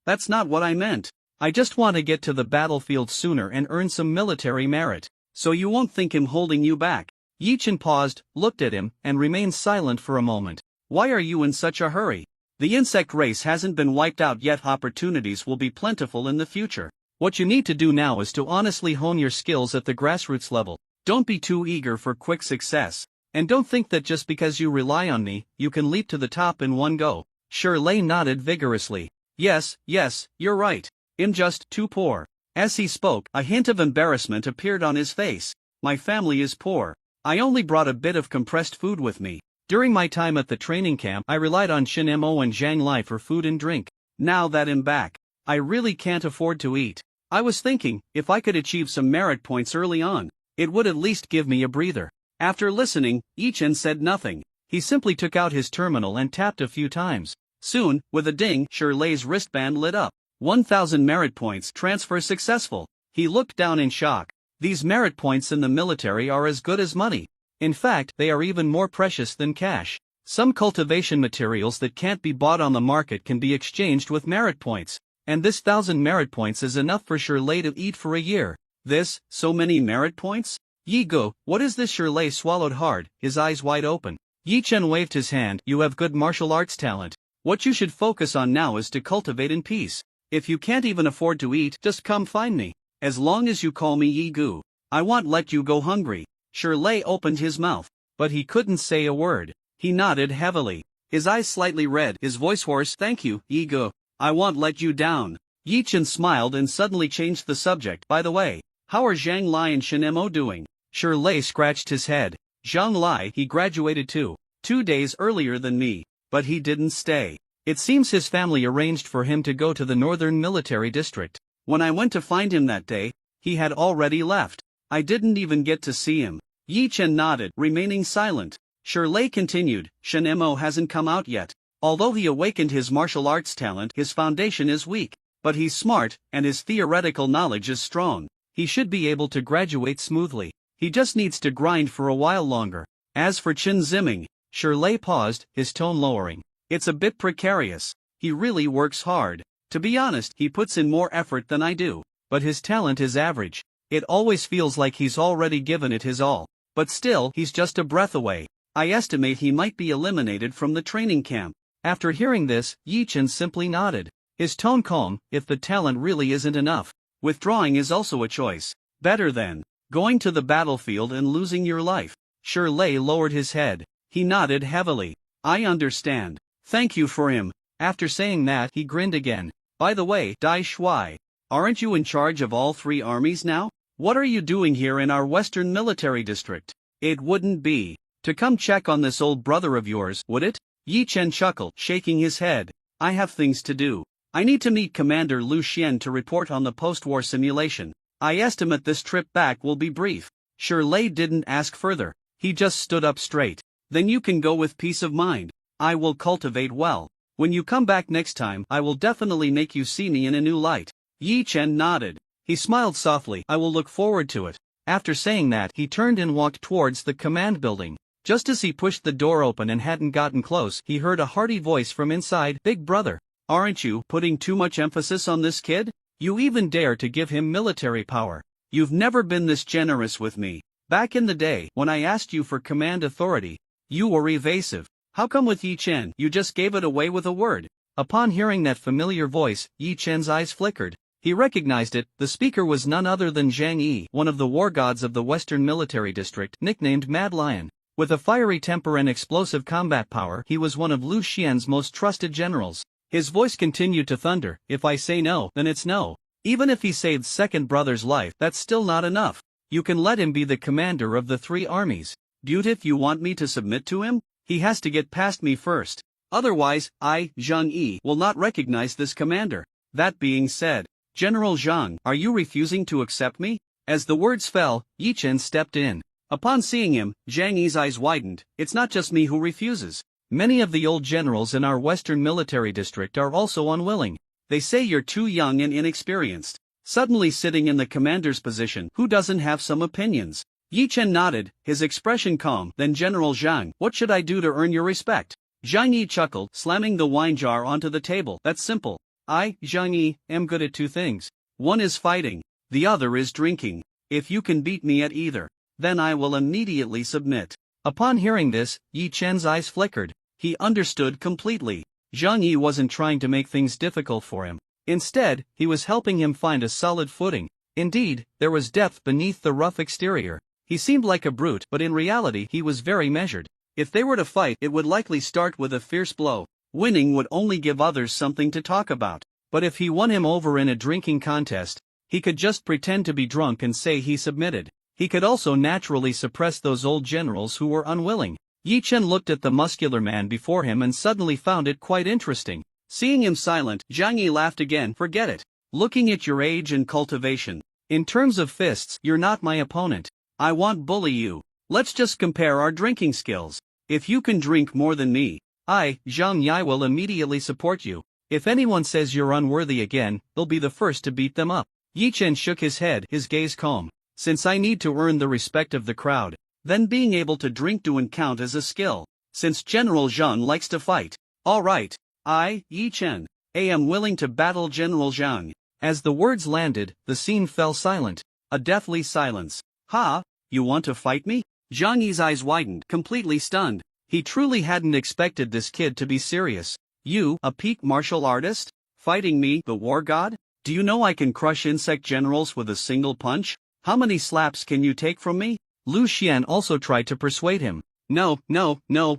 B: that's not what I meant.
A: I just want to get to the battlefield sooner and earn some military merit.
B: So you won't think him holding you back.
A: Yi Chen paused, looked at him, and remained silent for a moment.
B: Why are you in such a hurry? The insect race hasn't been wiped out yet. Opportunities will be plentiful in the future.
A: What you need to do now is to honestly hone your skills at the grassroots level.
B: Don't be too eager for quick success.
A: And don't think that just because you rely on me, you can leap to the top in one go.
B: Shirley nodded vigorously. Yes, you're right. I'm just too poor. As he spoke, a hint of embarrassment appeared on his face. My family is poor. I only brought a bit of compressed food with me.
A: During my time at the training camp, I relied on Shin Mo and Zhang Lai for food and drink.
B: Now that I'm back, I really can't afford to eat. I was thinking, if I could achieve some merit points early on, it would at least give me a breather. After listening, Yi Chen said nothing.
A: He simply took out his terminal and tapped a few times.
B: Soon, with a ding, Shirley's wristband lit up. 1,000 merit points, transfer successful. He looked down in shock. These merit points in the military are as good as money. In fact, they are even more precious than cash. Some cultivation materials that can't be bought on the market can be exchanged with merit points. And this 1,000 merit points is enough for Shirley to eat for a year. So many merit points?
A: Yi Go, what is this? Shirley swallowed hard, his eyes wide open. Yi Chen waved his hand. You have good martial arts talent.
B: What you should focus on now is to cultivate in peace. If you can't even afford to eat, just come find me. As long as you call me Yi Gu, I won't let you go hungry. Shirley opened his mouth,
A: but he couldn't say a word.
B: He nodded heavily, his eyes slightly red, his voice hoarse. Thank you, Yi Gu. I won't let you down. Yi Chen smiled and suddenly changed the subject. By the way, how are Zhang Lai and Shin Mo doing?
A: Shirley scratched his head.
B: Zhang Lai, he graduated too. 2 days earlier than me, but he didn't stay.
A: It seems his family arranged for him to go to the Northern Military District.
B: When I went to find him that day, he had already left. I didn't even get to see him. Yi Chen nodded, remaining silent. Shirley continued, Shin Mo hasn't come out yet. Although he awakened his martial arts talent, his foundation is weak. But he's smart, and his theoretical knowledge is strong. He should be able to graduate smoothly. He just needs to grind for a while longer. As for Chen Ziming,
A: Shirley paused, his tone lowering.
B: It's a bit precarious. He really works hard. To be honest, he puts in more effort than I do.
A: But his talent is average. It always feels like he's already given it his all.
B: But still, he's just a breath away. I estimate he might be eliminated from the training camp.
A: After hearing this, Yi Chen simply nodded. His tone calm. If the talent really isn't enough,
B: withdrawing is also a choice. Better than going to the battlefield and losing your life.
A: Shirley lowered his head.
B: He nodded heavily. I understand. Thank you for him.
A: After saying that, he grinned again.
B: By the way, Dai Shuai, aren't you in charge of all 3 armies now? What are you doing here in our Western Military District? It wouldn't be to come check on this old brother of yours, would it? Yi Chen chuckled, shaking his head. I have things to do. I need to meet Commander Lu Xian to report on the post-war simulation. I estimate this trip back will be brief. Shirley didn't ask further. He just stood up straight. Then you can go with peace of mind. I will cultivate well. When you come back next time, I will definitely make you see me in a new light. Yi Chen nodded.
A: He smiled softly. I will look forward to it. After saying that, he turned and walked towards the command building. Just as he pushed the door open and hadn't gotten close, he heard a hearty voice from inside. Big brother,
B: aren't you putting too much emphasis on this kid?
A: You even dare to give him military power.
B: You've never been this generous with me. Back in the day, when I asked you for command authority, you were evasive. How come with Yi Chen, you just gave it away with a word?
A: Upon hearing that familiar voice, Yi Chen's eyes flickered. He recognized it. The speaker was none other than Zhang Yi, one of the war gods of the Western Military District, nicknamed Mad Lion. With a fiery temper and explosive combat power, he was one of Lu Xian's most trusted generals. His voice continued to thunder. If I say no, then it's no. Even if he saved second brother's life, that's still not enough. You can let him be the commander of the 3 armies.
B: Dude, if you want me to submit to him, he has to get past me first. Otherwise, I, Zhang Yi, will not recognize this commander. That being said, General Zhang, are you refusing to accept me? As the words fell, Yi Chen stepped in. Upon seeing him, Zhang Yi's eyes widened. It's not just me who refuses.
A: Many of the old generals in our Western Military District are also unwilling.
B: They say you're too young and inexperienced. Suddenly sitting in the commander's position, who doesn't have some opinions? Yi Chen nodded, his expression calm. Then General Zhang, what should I do to earn your respect? Zhang Yi chuckled, slamming the wine jar onto the table. That's simple. I, Zhang Yi, am good at 2 things. One is fighting. The other is drinking. If you can beat me at either, then I will immediately submit.
A: Upon hearing this, Yi Chen's eyes flickered. He understood completely. Zhang Yi wasn't trying to make things difficult for him. Instead, he was helping him find a solid footing. Indeed, there was depth beneath the rough exterior. He seemed like a brute, but in reality he was very measured. If they were to fight, it would likely start with a fierce blow. Winning would only give others something to talk about. But if he won him over in a drinking contest, He could just pretend to be drunk and say he submitted. He could also naturally suppress those old generals who were unwilling. Yi Chen looked at the muscular man before him and suddenly found it quite interesting.
B: Seeing him silent, Zhang Yi laughed again. Forget it. Looking at your age and cultivation.
A: In terms of fists, you're not my opponent.
B: I won't bully you. Let's just compare our drinking skills. If you can drink more than me,
A: I, Zhang Yi, will immediately support you. If anyone says you're unworthy again, they'll be the first to beat them up. Yi Chen shook his head, his gaze calm. Since I need to earn the respect of the crowd,
B: then being able to drink do count as a skill. Since General Zhang likes to fight. Alright, I, Yi Chen, am willing to battle General Zhang.
A: As the words landed, the scene fell silent.
B: A deathly silence. Ha, you want to fight me? Zhang Yi's eyes widened, completely stunned.
A: He truly hadn't expected this kid to be serious.
B: You, a peak martial artist? Fighting me, the war god? Do you know I can crush insect generals with a single punch? How many slaps can you take from me?
A: Lu Xian also tried to persuade him.
B: No,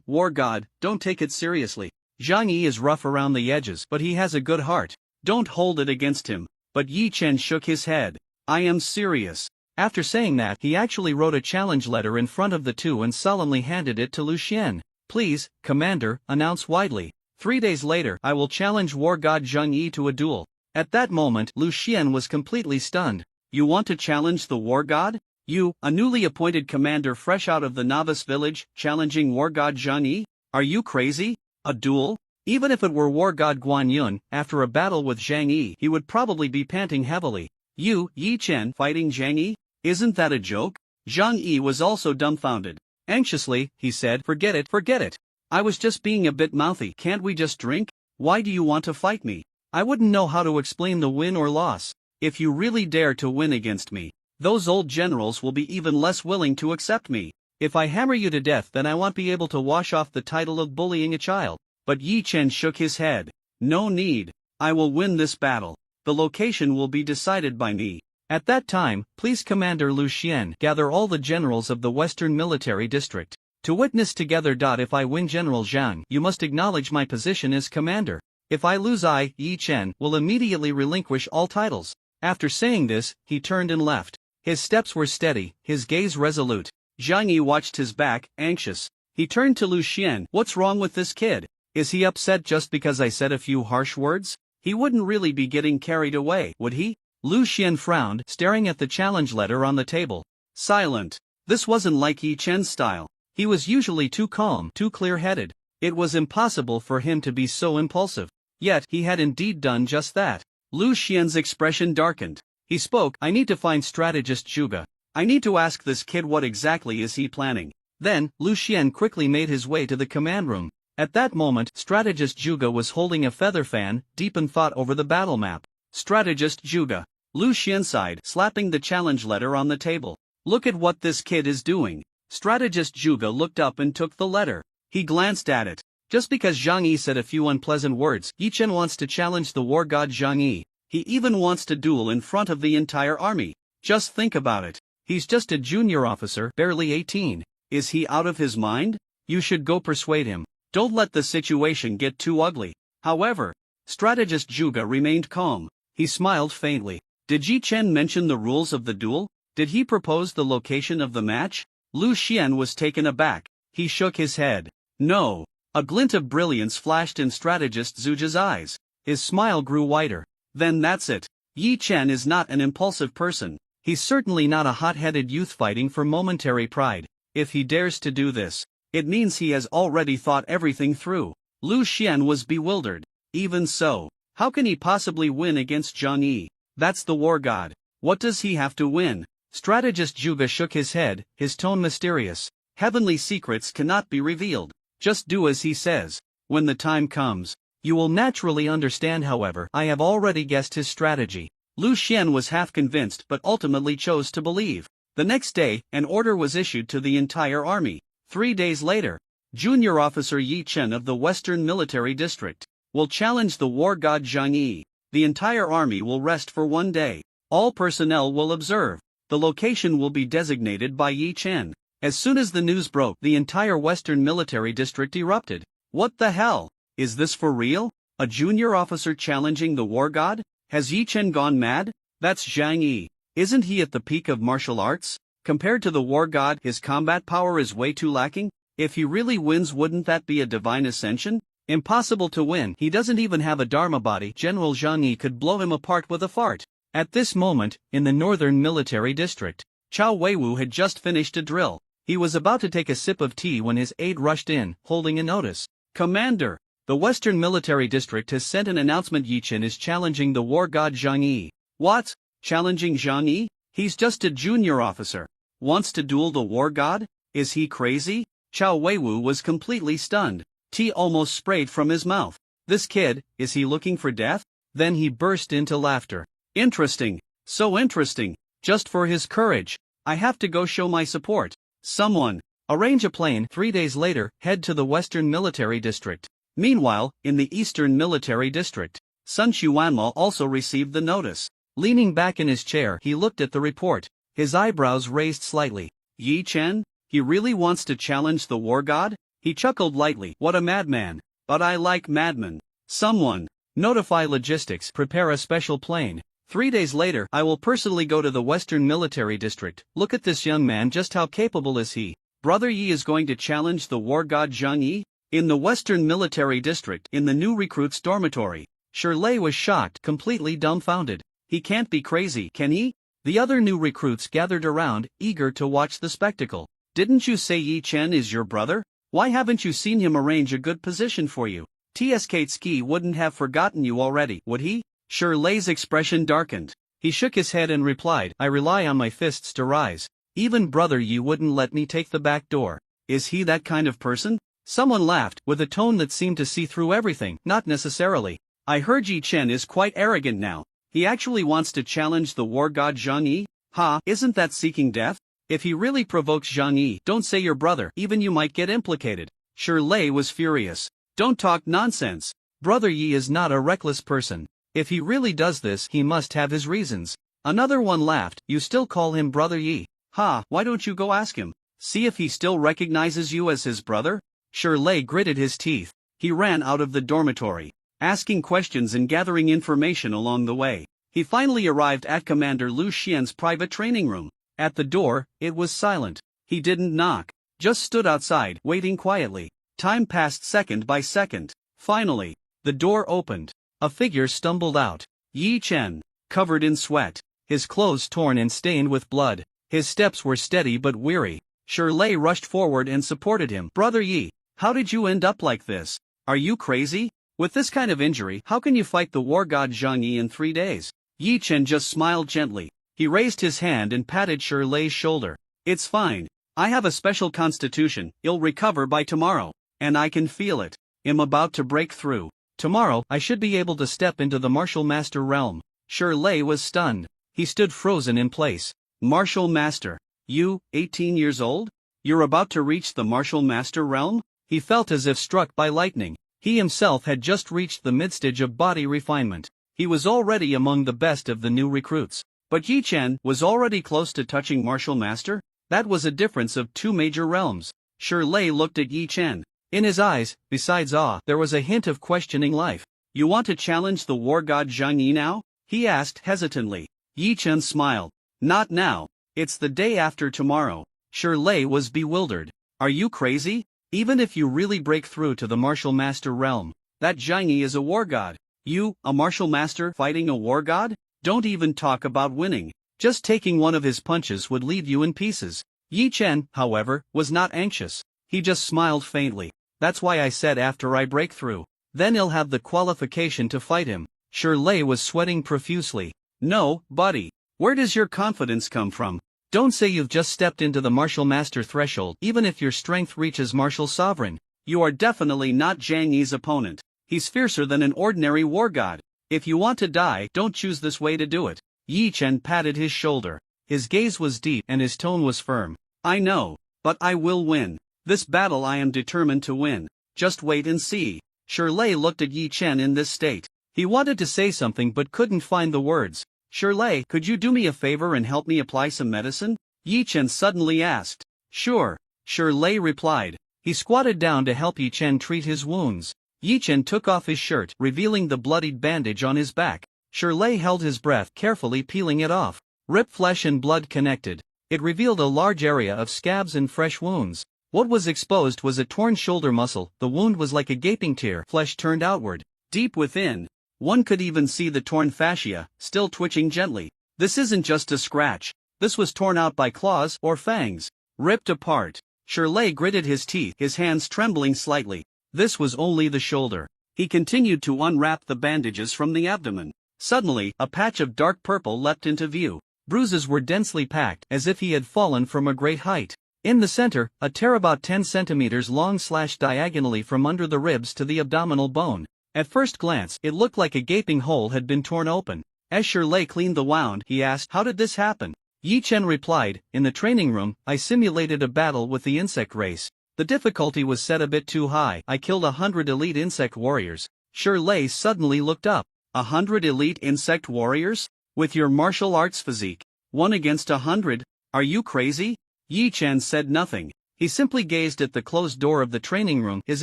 B: war god, don't take it seriously.
A: Zhang Yi is rough around the edges, but he has a good heart.
B: Don't hold it against him. But Yi Chen shook his head. I am serious.
A: After saying that, he actually wrote a challenge letter in front of the two and solemnly handed it to Lu Xian. Please, Commander, announce widely. 3 days later, I will challenge War God Zhang Yi to a duel. At that moment, Lu Xian was completely stunned.
B: You want to challenge the war god? You, a newly appointed commander fresh out of the novice village, challenging War God Zhang Yi? Are you crazy? A duel?
A: Even if it were War God Guan Yun, after a battle with Zhang Yi, he would probably be panting heavily.
B: You, Yi Chen, fighting Zhang Yi? Isn't that a joke? Zhang Yi was also dumbfounded.
A: Anxiously, he said, forget it.
B: I was just being a bit mouthy. Can't we just drink? Why do you want to fight me?
A: I wouldn't know how to explain the win or loss.
B: If you really dare to win against me, those old generals will be even less willing to accept me.
A: If I hammer you to death, then I won't be able to wash off the title of bullying a child.
B: But Yi Chen shook his head. No need. I will win this battle. The location will be decided by me.
A: At that time, please Commander Lu Xian, gather all the generals of the Western Military District. To witness together. If I win General Zhang, you must acknowledge my position as commander. If I lose, I, Yi Chen, will immediately relinquish all titles. After saying this, he turned and left. His steps were steady, his gaze resolute.
B: Zhang Yi watched his back, anxious. He turned to Lu Xian. What's wrong with this kid?
A: Is he upset just because I said a few harsh words?
B: He wouldn't really be getting carried away, would he?
A: Lu Xian frowned, staring at the challenge letter on the table.
B: Silent. This wasn't like Yi Chen's style.
A: He was usually too calm, too clear-headed. It was impossible for him to be so impulsive. Yet, he had indeed done just that.
B: Lu Xian's expression darkened.
A: He spoke, I need to find strategist Zhuge.
B: I need to ask this kid what exactly is he planning.
A: Then, Lu Xian quickly made his way to the command room. At that moment, strategist Zhuge was holding a feather fan, deep in thought over the battle map.
B: Strategist Zhuge. Lu Xian sighed, slapping the challenge letter on the table. Look at what this kid is doing. Strategist Zhuge looked up and took the letter. He glanced at it.
A: Just because Zhang Yi said a few unpleasant words, Yi Chen wants to challenge the war god Zhang Yi.
B: He even wants to duel in front of the entire army. Just think about it.
A: He's just a junior officer, barely 18.
B: Is he out of his mind?
A: You should go persuade him.
B: Don't let the situation get too ugly. However, strategist Zhuge remained calm. He smiled faintly. Did Yi Chen mention the rules of the duel? Did he propose the location of the match? Lu Xian was taken aback. He shook his head. No. A glint of brilliance flashed in strategist Zhuge's eyes.
A: His smile grew wider.
B: Then that's it. Yi Chen is not an impulsive person.
A: He's certainly not a hot-headed youth fighting for momentary pride.
B: If he dares to do this, it means he has already thought everything through. Lu Xian was bewildered. Even so, how can he possibly win against Zhang Yi? That's the war god. What does he have to win?
A: Strategist Zhuge shook his head, his tone mysterious.
B: Heavenly secrets cannot be revealed. Just do as he says. When the time comes,
A: you will naturally understand. However, I have already guessed his strategy.
B: Lu Xian was half convinced but ultimately chose to believe. The next day, an order was issued to the entire army. 3 days later, Junior Officer Yi Chen of the Western Military District will challenge the war god Zhang Yi. The entire army will rest for 1 day. All personnel will observe. The location will be designated by Yi Chen. As soon as the news broke, the entire Western Military District erupted. What the hell? Is this for real? A junior officer challenging the war god? Has Yi Chen gone mad? That's Zhang Yi. Isn't he at the peak of martial arts? Compared to the war god, his combat power is way too lacking. If he really wins, wouldn't that be a divine ascension? Impossible to win, he doesn't even have a dharma body. General Zhang Yi could blow him apart with a fart. At this moment, in the northern military district, Chao Weiwu had just finished a drill. He was about to take a sip of tea when his aide rushed in, holding a notice. Commander, the western military district has sent an announcement. Yi Chen is challenging the war god Zhang Yi. What? Challenging Zhang Yi? He's just a junior officer. Wants to duel the war god? Is he crazy? Chao Weiwu was completely stunned. Tea almost sprayed from his mouth. This kid, is he looking for death? Then he burst into laughter. Interesting. So interesting. Just for his courage. I have to go show my support. Someone. Arrange a plane. 3 days later, head to the western military district. Meanwhile, in the eastern military district, Sun Xuanma also received the notice. Leaning back in his chair, he looked at the report. His eyebrows raised slightly. Yi Chen? He really wants to challenge the war god? He chuckled lightly. What a madman. But I like madmen. Someone. Notify logistics. Prepare a special plane. 3 days later, I will personally go to the western military district. Look at this young man, just how capable is he? Brother Yi is going to challenge the war god Zhang Yi? In the western military district, in the new recruits' dormitory, Shirley was shocked, completely dumbfounded. He can't be crazy, can he? The other new recruits gathered around, eager to watch the spectacle. Didn't you say Yi Chen is your brother? Why haven't you seen him arrange a good position for you? Tsk wouldn't have forgotten you already, would he? Shirley's expression darkened. He shook his head and replied, I rely on my fists to rise. Even brother Yi wouldn't let me take the back door. Is he that kind of person? Someone laughed, with a tone that seemed to see through everything. Not necessarily. I heard Yi Chen is quite arrogant now. He actually wants to challenge the war god Zhang Yi? Ha, isn't that seeking death? If he really provokes Zhang Yi, don't say your brother, even you might get implicated. Shirley was furious. Don't talk nonsense. Brother Yi is not a reckless person. If he really does this, he must have his reasons. Another one laughed. You still call him brother Yi? Ha, why don't you go ask him? See if he still recognizes you as his brother? Shirley gritted his teeth. He ran out of the dormitory, asking questions and gathering information along the way. He finally arrived at Commander Lu Xian's private training room. At the door, it was silent. He didn't knock, just stood outside, waiting quietly. Time passed second by second. Finally, the door opened. A figure stumbled out. Yi Chen, covered in sweat, his clothes torn and stained with blood. His steps were steady but weary. Shirley rushed forward and supported him. Brother Yi, how did you end up like this? Are you crazy? With this kind of injury, how can you fight the war god Zhang Yi in 3 days? Yi Chen just smiled gently. He raised his hand and patted Shirley's shoulder. It's fine. I have a special constitution. It'll recover by tomorrow. And I can feel it. I'm about to break through. Tomorrow, I should be able to step into the martial master realm. Shirley was stunned. He stood frozen in place. Martial master. You, 18 years old? You're about to reach the martial master realm? He felt as if struck by lightning. He himself had just reached the midstage of body refinement. He was already among the best of the new recruits. But Yi Chen was already close to touching martial master? That was a difference of 2 major realms. Shirley looked at Yi Chen. In his eyes, besides awe, there was a hint of questioning life. You want to challenge the war god Zhang Yi now? He asked hesitantly. Yi Chen smiled. Not now. It's the day after tomorrow. Shirley was bewildered. Are you crazy? Even if you really break through to the martial master realm, that Zhang Yi is a war god. You, a martial master, fighting a war god? Don't even talk about winning. Just taking one of his punches would leave you in pieces. Yi Chen, however, was not anxious. He just smiled faintly. That's why I said after I break through. Then he'll have the qualification to fight him. Shirley was sweating profusely. No, buddy. Where does your confidence come from? Don't say you've just stepped into the martial master threshold. Even if your strength reaches martial sovereign, you are definitely not Zhang Yi's opponent. He's fiercer than an ordinary war god. If you want to die, don't choose this way to do it. Yi Chen patted his shoulder. His gaze was deep and his tone was firm. I know, but I will win. This battle I am determined to win. Just wait and see. Shirley looked at Yi Chen in this state. He wanted to say something but couldn't find the words. Shirley, could you do me a favor and help me apply some medicine? Yi Chen suddenly asked. Sure. Shirley replied. He squatted down to help Yi Chen treat his wounds. Yi Chen took off his shirt, revealing the bloodied bandage on his back.
A: Shirley held his breath, carefully peeling it off. Ripped flesh and blood connected. It revealed a large area of scabs and fresh wounds. What was exposed was a torn shoulder muscle. The wound was like a gaping tear, flesh turned outward. Deep within, one could even see the torn fascia, still twitching gently. This isn't just a scratch. This was torn out by claws or fangs. Ripped apart. Shirley gritted his teeth, his hands trembling slightly. This was only the shoulder. He continued to unwrap the bandages from the abdomen. Suddenly, a patch of dark purple leapt into view. Bruises were densely packed, as if he had fallen from a great height. In the center, a tear about 10 centimeters long slashed diagonally from under the ribs to the abdominal bone. At first glance, it looked like a gaping hole had been torn open. As Shirley cleaned the wound, he asked, "How did this happen?" Yi Chen replied, "In the training room, I simulated a battle with the insect race. The difficulty was set a bit too high. I killed 100 elite insect warriors." Shirley suddenly looked up. 100 elite insect warriors? With your martial arts physique? 1 against 100? Are you crazy? Yi Chen said nothing. He simply gazed at the closed door of the training room, his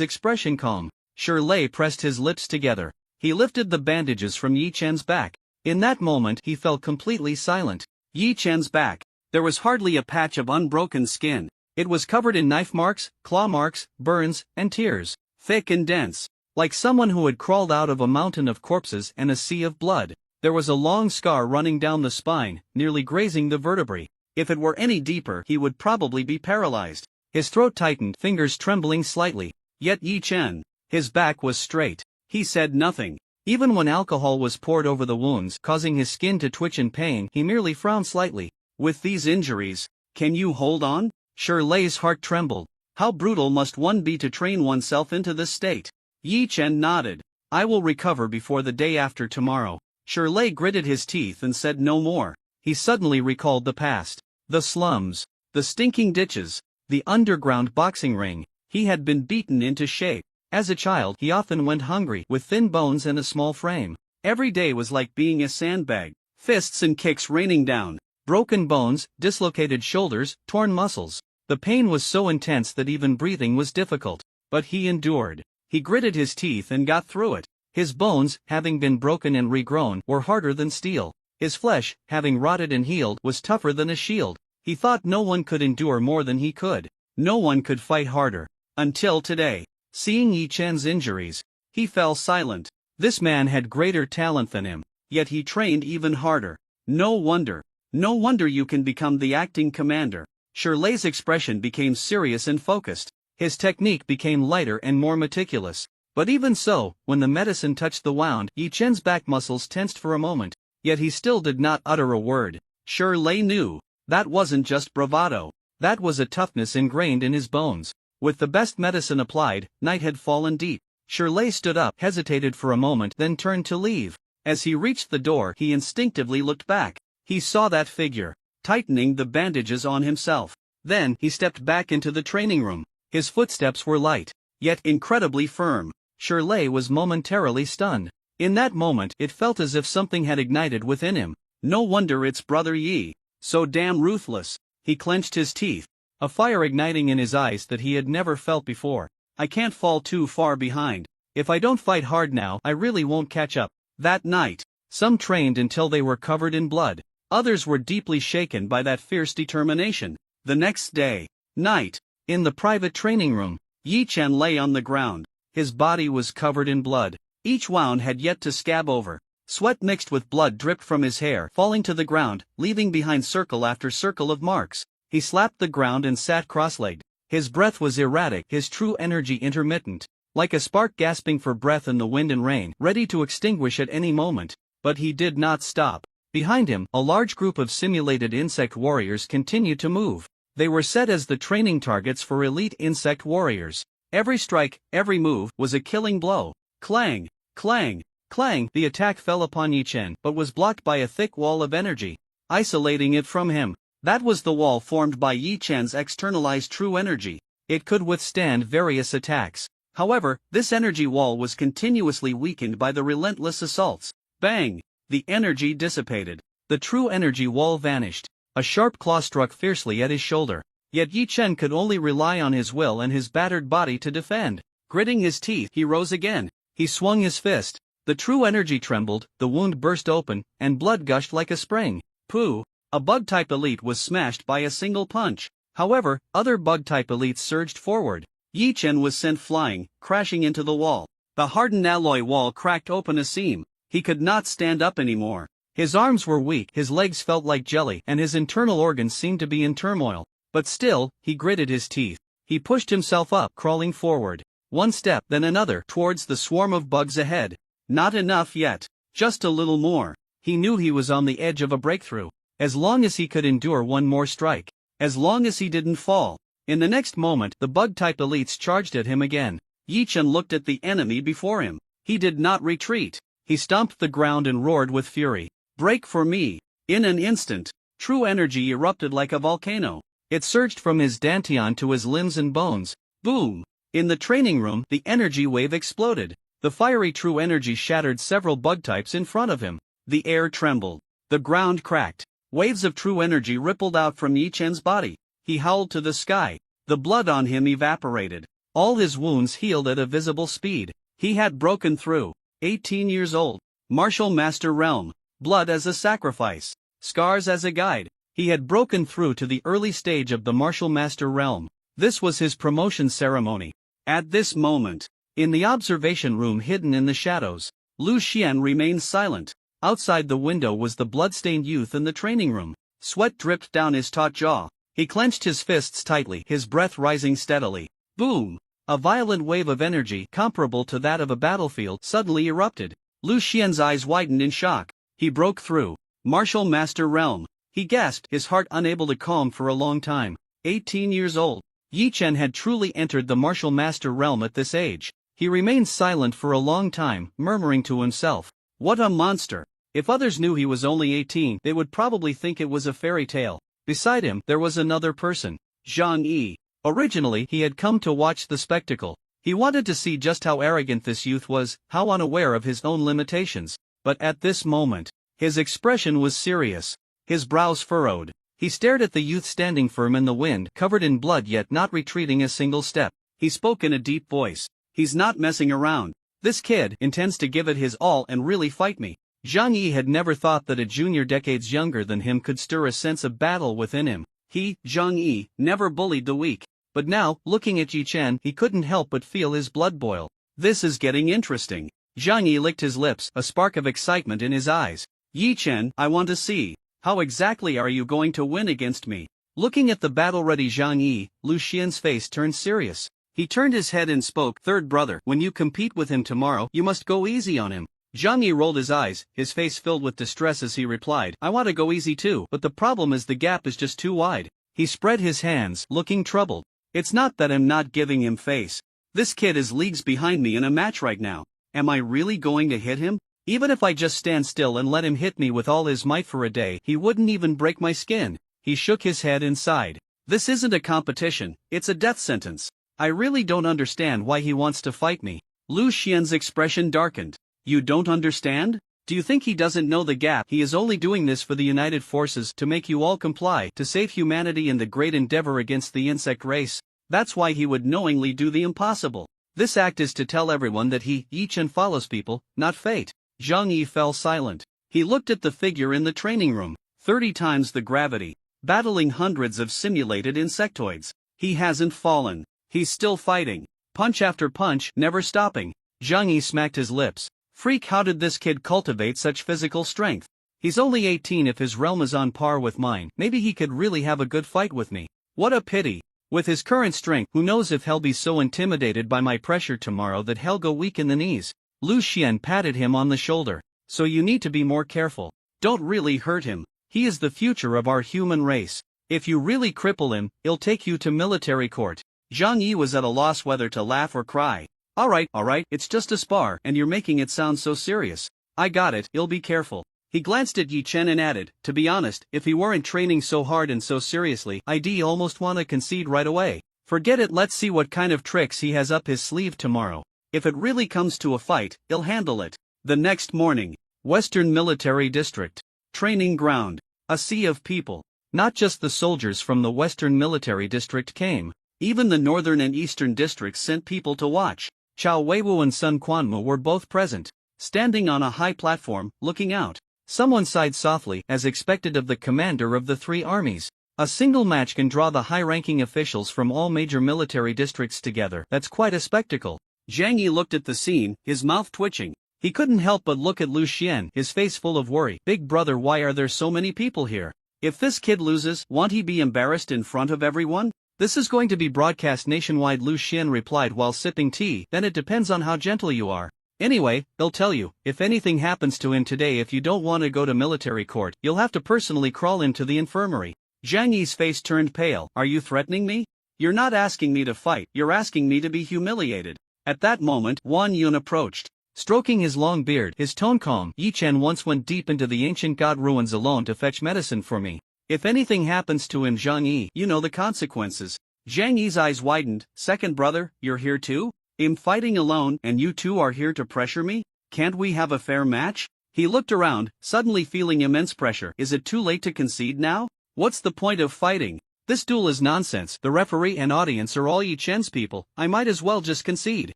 A: expression calm. Shirley pressed his lips together. He lifted the bandages from Yi Chen's back. In that moment he fell completely silent. Yi Chen's back. There was hardly a patch of unbroken skin. It was covered in knife marks, claw marks, burns, and tears. Thick and dense. Like someone who had crawled out of a mountain of corpses and a sea of blood. There was a long scar running down the spine, nearly grazing the vertebrae. If it were any deeper, he would probably be paralyzed. His throat tightened, fingers trembling slightly. Yet Yi Chen, his back was straight. He said nothing. Even when alcohol was poured over the wounds, causing his skin to twitch in pain, he merely frowned slightly. With these injuries, can you hold on? Shirley's heart trembled. How brutal must one be to train oneself into this state? Yi Chen nodded. I will recover before the day after tomorrow. Shirley gritted his teeth and said no more. He suddenly recalled the past. The slums. The stinking ditches. The underground boxing ring. He had been beaten into shape. As a child, he often went hungry, with thin bones and a small frame. Every day was like being a sandbag. Fists and kicks raining down. Broken bones, dislocated shoulders, torn muscles. The pain was so intense that even breathing was difficult. But he endured. He gritted his teeth and got through it. His bones, having been broken and regrown, were harder than steel. His flesh, having rotted and healed, was tougher than a shield. He thought no one could endure more than he could. No one could fight harder. Until today. Seeing Yi Chen's injuries, he fell silent. This man had greater talent than him, yet he trained even harder. No wonder you can become the acting commander. Shirley's expression became serious and focused. His technique became lighter and more meticulous. But even so, when the medicine touched the wound, Yi Chen's back muscles tensed for a moment. Yet he still did not utter a word. Shirley knew. That wasn't just bravado. That was a toughness ingrained in his bones. With the best medicine applied, night had fallen deep. Shirley stood up, hesitated for a moment, then turned to leave. As he reached the door, he instinctively looked back. He saw that figure, tightening the bandages on himself. Then, he stepped back into the training room. His footsteps were light, yet incredibly firm. Shirley was momentarily stunned. In that moment, it felt as if something had ignited within him. No wonder it's Brother Yi. So damn ruthless. He clenched his teeth, a fire igniting in his eyes that he had never felt before. I can't fall too far behind. If I don't fight hard now, I really won't catch up. That night, some trained until they were covered in blood. Others were deeply shaken by that fierce determination. The next day, night, in the private training room, Yi Chen lay on the ground. His body was covered in blood. Each wound had yet to scab over. Sweat mixed with blood dripped from his hair, falling to the ground, leaving behind circle after circle of marks. He slapped the ground and sat cross-legged. His breath was erratic, his true energy intermittent. Like a spark gasping for breath in the wind and rain, ready to extinguish at any moment. But he did not stop. Behind him, a large group of simulated insect warriors continued to move. They were set as the training targets for elite insect warriors. Every strike, every move, was a killing blow. Clang, clang, clang. The attack fell upon Yi Chen, but was blocked by a thick wall of energy, isolating it from him. That was the wall formed by Yi Chen's externalized true energy. It could withstand various attacks. However, this energy wall was continuously weakened by the relentless assaults. Bang! The energy dissipated. The true energy wall vanished. A sharp claw struck fiercely at his shoulder. Yet Yi Chen could only rely on his will and his battered body to defend. Gritting his teeth, he rose again. He swung his fist. The true energy trembled, the wound burst open, and blood gushed like a spring.
B: Pooh! A bug-type elite was smashed by a single punch. However, other bug-type elites surged forward. Yi Chen was sent flying, crashing into the wall. The hardened alloy wall cracked open a seam. He could not stand up anymore.
A: His arms were weak, his legs felt like jelly, and his internal organs seemed to be in turmoil. But still, he gritted his teeth. He pushed himself up, crawling forward. One step, then another, towards the swarm of bugs ahead. Not enough yet. Just a little more. He knew he was on the edge of a breakthrough. As long as he could endure one more strike. As long as he didn't fall. In the next moment, the bug-type elites charged at him again. Yi Chen looked at the enemy before him. He did not retreat. He stomped the ground and roared with fury. Break for me. In an instant, true energy erupted like a volcano. It surged from his dantian to his limbs and bones. Boom! In the training room, the energy wave exploded. The fiery true energy shattered several bug types in front of him. The air trembled. The ground cracked. Waves of true energy rippled out from Yi Chen's body. He howled to the sky. The blood on him evaporated. All his wounds healed at a visible speed. He had broken through. 18 years old. Martial Master Realm. Blood as a sacrifice. Scars as a guide. He had broken through to the early stage of the Martial Master Realm. This was his promotion ceremony. At this moment, in the observation room hidden in the shadows, Lu Xian remained silent. Outside the window was the blood-stained youth in the training room. Sweat dripped down his taut jaw. He clenched his fists tightly, his breath rising steadily. Boom! A violent wave of energy, comparable to that of a battlefield, suddenly erupted. Lu Xian's eyes widened in shock. He broke through. Martial Master Realm. He gasped, his heart unable to calm for a long time. 18 years old. Yi Chen had truly entered the Martial Master Realm at this age. He remained silent for a long time, murmuring to himself. What a monster! If others knew he was only 18, they would probably think it was a fairy tale. Beside him, there was another person. Zhang Yi. Originally, he had come to watch the spectacle. He wanted to see just how arrogant this youth was, how unaware of his own limitations. But at this moment, his expression was serious. His brows furrowed. He stared at the youth standing firm in the wind, covered in blood yet not retreating a single step. He spoke in a deep voice. He's not messing around. This kid intends to give it his all and really fight me. Zhang Yi had never thought that a junior decades younger than him could stir a sense of battle within him. He, Zhang Yi, never bullied the weak. But now, looking at Yi Chen, he couldn't help but feel his blood boil. This is getting interesting. Zhang Yi licked his lips, a spark of excitement in his eyes. Yi Chen, I want to see. How exactly are you going to win against me? Looking at the battle-ready Zhang Yi, Lu Xian's face turned serious. He turned his head and spoke, Third brother, when you compete with him tomorrow, you must go easy on him. Zhang Yi rolled his eyes, his face filled with distress as he replied, I want to go easy too, but the problem is the gap is just too wide. He spread his hands, looking troubled. It's not that I'm not giving him face. This kid is leagues behind me in a match right now. Am I really going to hit him? Even if I just stand still and let him hit me with all his might for a day, he wouldn't even break my skin. He shook his head and sighed. This isn't a competition, it's a death sentence. I really don't understand why he wants to fight me. Lu Xian's expression darkened. You don't understand? Do you think he doesn't know the gap? He is only doing this for the United Forces to make you all comply, to save humanity in the great endeavor against the insect race. That's why he would knowingly do the impossible. This act is to tell everyone that he, Yi Chen, follows people, not fate. Zhang Yi fell silent. He looked at the figure in the training room. 30 times the gravity. Battling hundreds of simulated insectoids. He hasn't fallen. He's still fighting. Punch after punch, never stopping. Zhang Yi smacked his lips. Freak, how did this kid cultivate such physical strength? He's only 18. If his realm is on par with mine, maybe he could really have a good fight with me. What a pity. With his current strength, who knows if he'll be so intimidated by my pressure tomorrow that he'll go weak in the knees. Lu Xian patted him on the shoulder. So you need to be more careful. Don't really hurt him. He is the future of our human race. If you really cripple him, he'll take you to military court. Zhang Yi was at a loss whether to laugh or cry. Alright, it's just a spar, and you're making it sound so serious. I got it, he'll be careful. He glanced at Yi Chen and added, to be honest, if he weren't training so hard and so seriously, I'd almost want to concede right away. Forget it, let's see what kind of tricks he has up his sleeve tomorrow. If it really comes to a fight, he'll handle it. The next morning, Western Military District. Training ground. A sea of people. Not just the soldiers from the Western Military District came. Even the Northern and Eastern districts sent people to watch. Chao Weiwu and Sun Quanmu were both present.
B: standing on a high platform, looking out.
A: Someone sighed softly, as expected of the commander of the three armies. A single match can draw the high-ranking officials from all major military districts together. That's quite a spectacle.
B: Zhang Yi looked at the scene, his mouth twitching. He couldn't help but look at Lu Xian, his face full of worry. Big brother, why are there so many people here? If this kid loses, won't he be embarrassed in front of everyone?
A: This is going to be broadcast nationwide, Lu Xian replied while sipping tea. Then it depends on how gentle you are. Anyway, they'll tell you, if anything happens to him today, if you don't want to go to military court, you'll have to personally crawl into the infirmary.
B: Zhang Yi's face turned pale. Are you threatening me? You're not asking me to fight, you're asking me to be humiliated. At that moment, Wang Yun approached.
A: Stroking his long beard, his tone calm, Yi Chen once went deep into the ancient god ruins alone to fetch medicine for me. If anything happens to him, Zhang Yi, you know the consequences.
B: Zhang Yi's eyes widened. Second brother, you're here too? I'm fighting alone, and you two are here to pressure me? Can't we have a fair match? He looked around, suddenly feeling immense pressure. Is it too late to concede now? What's the point of fighting?
A: This duel is nonsense. The referee and audience are all Yi Chen's people. I might as well just concede.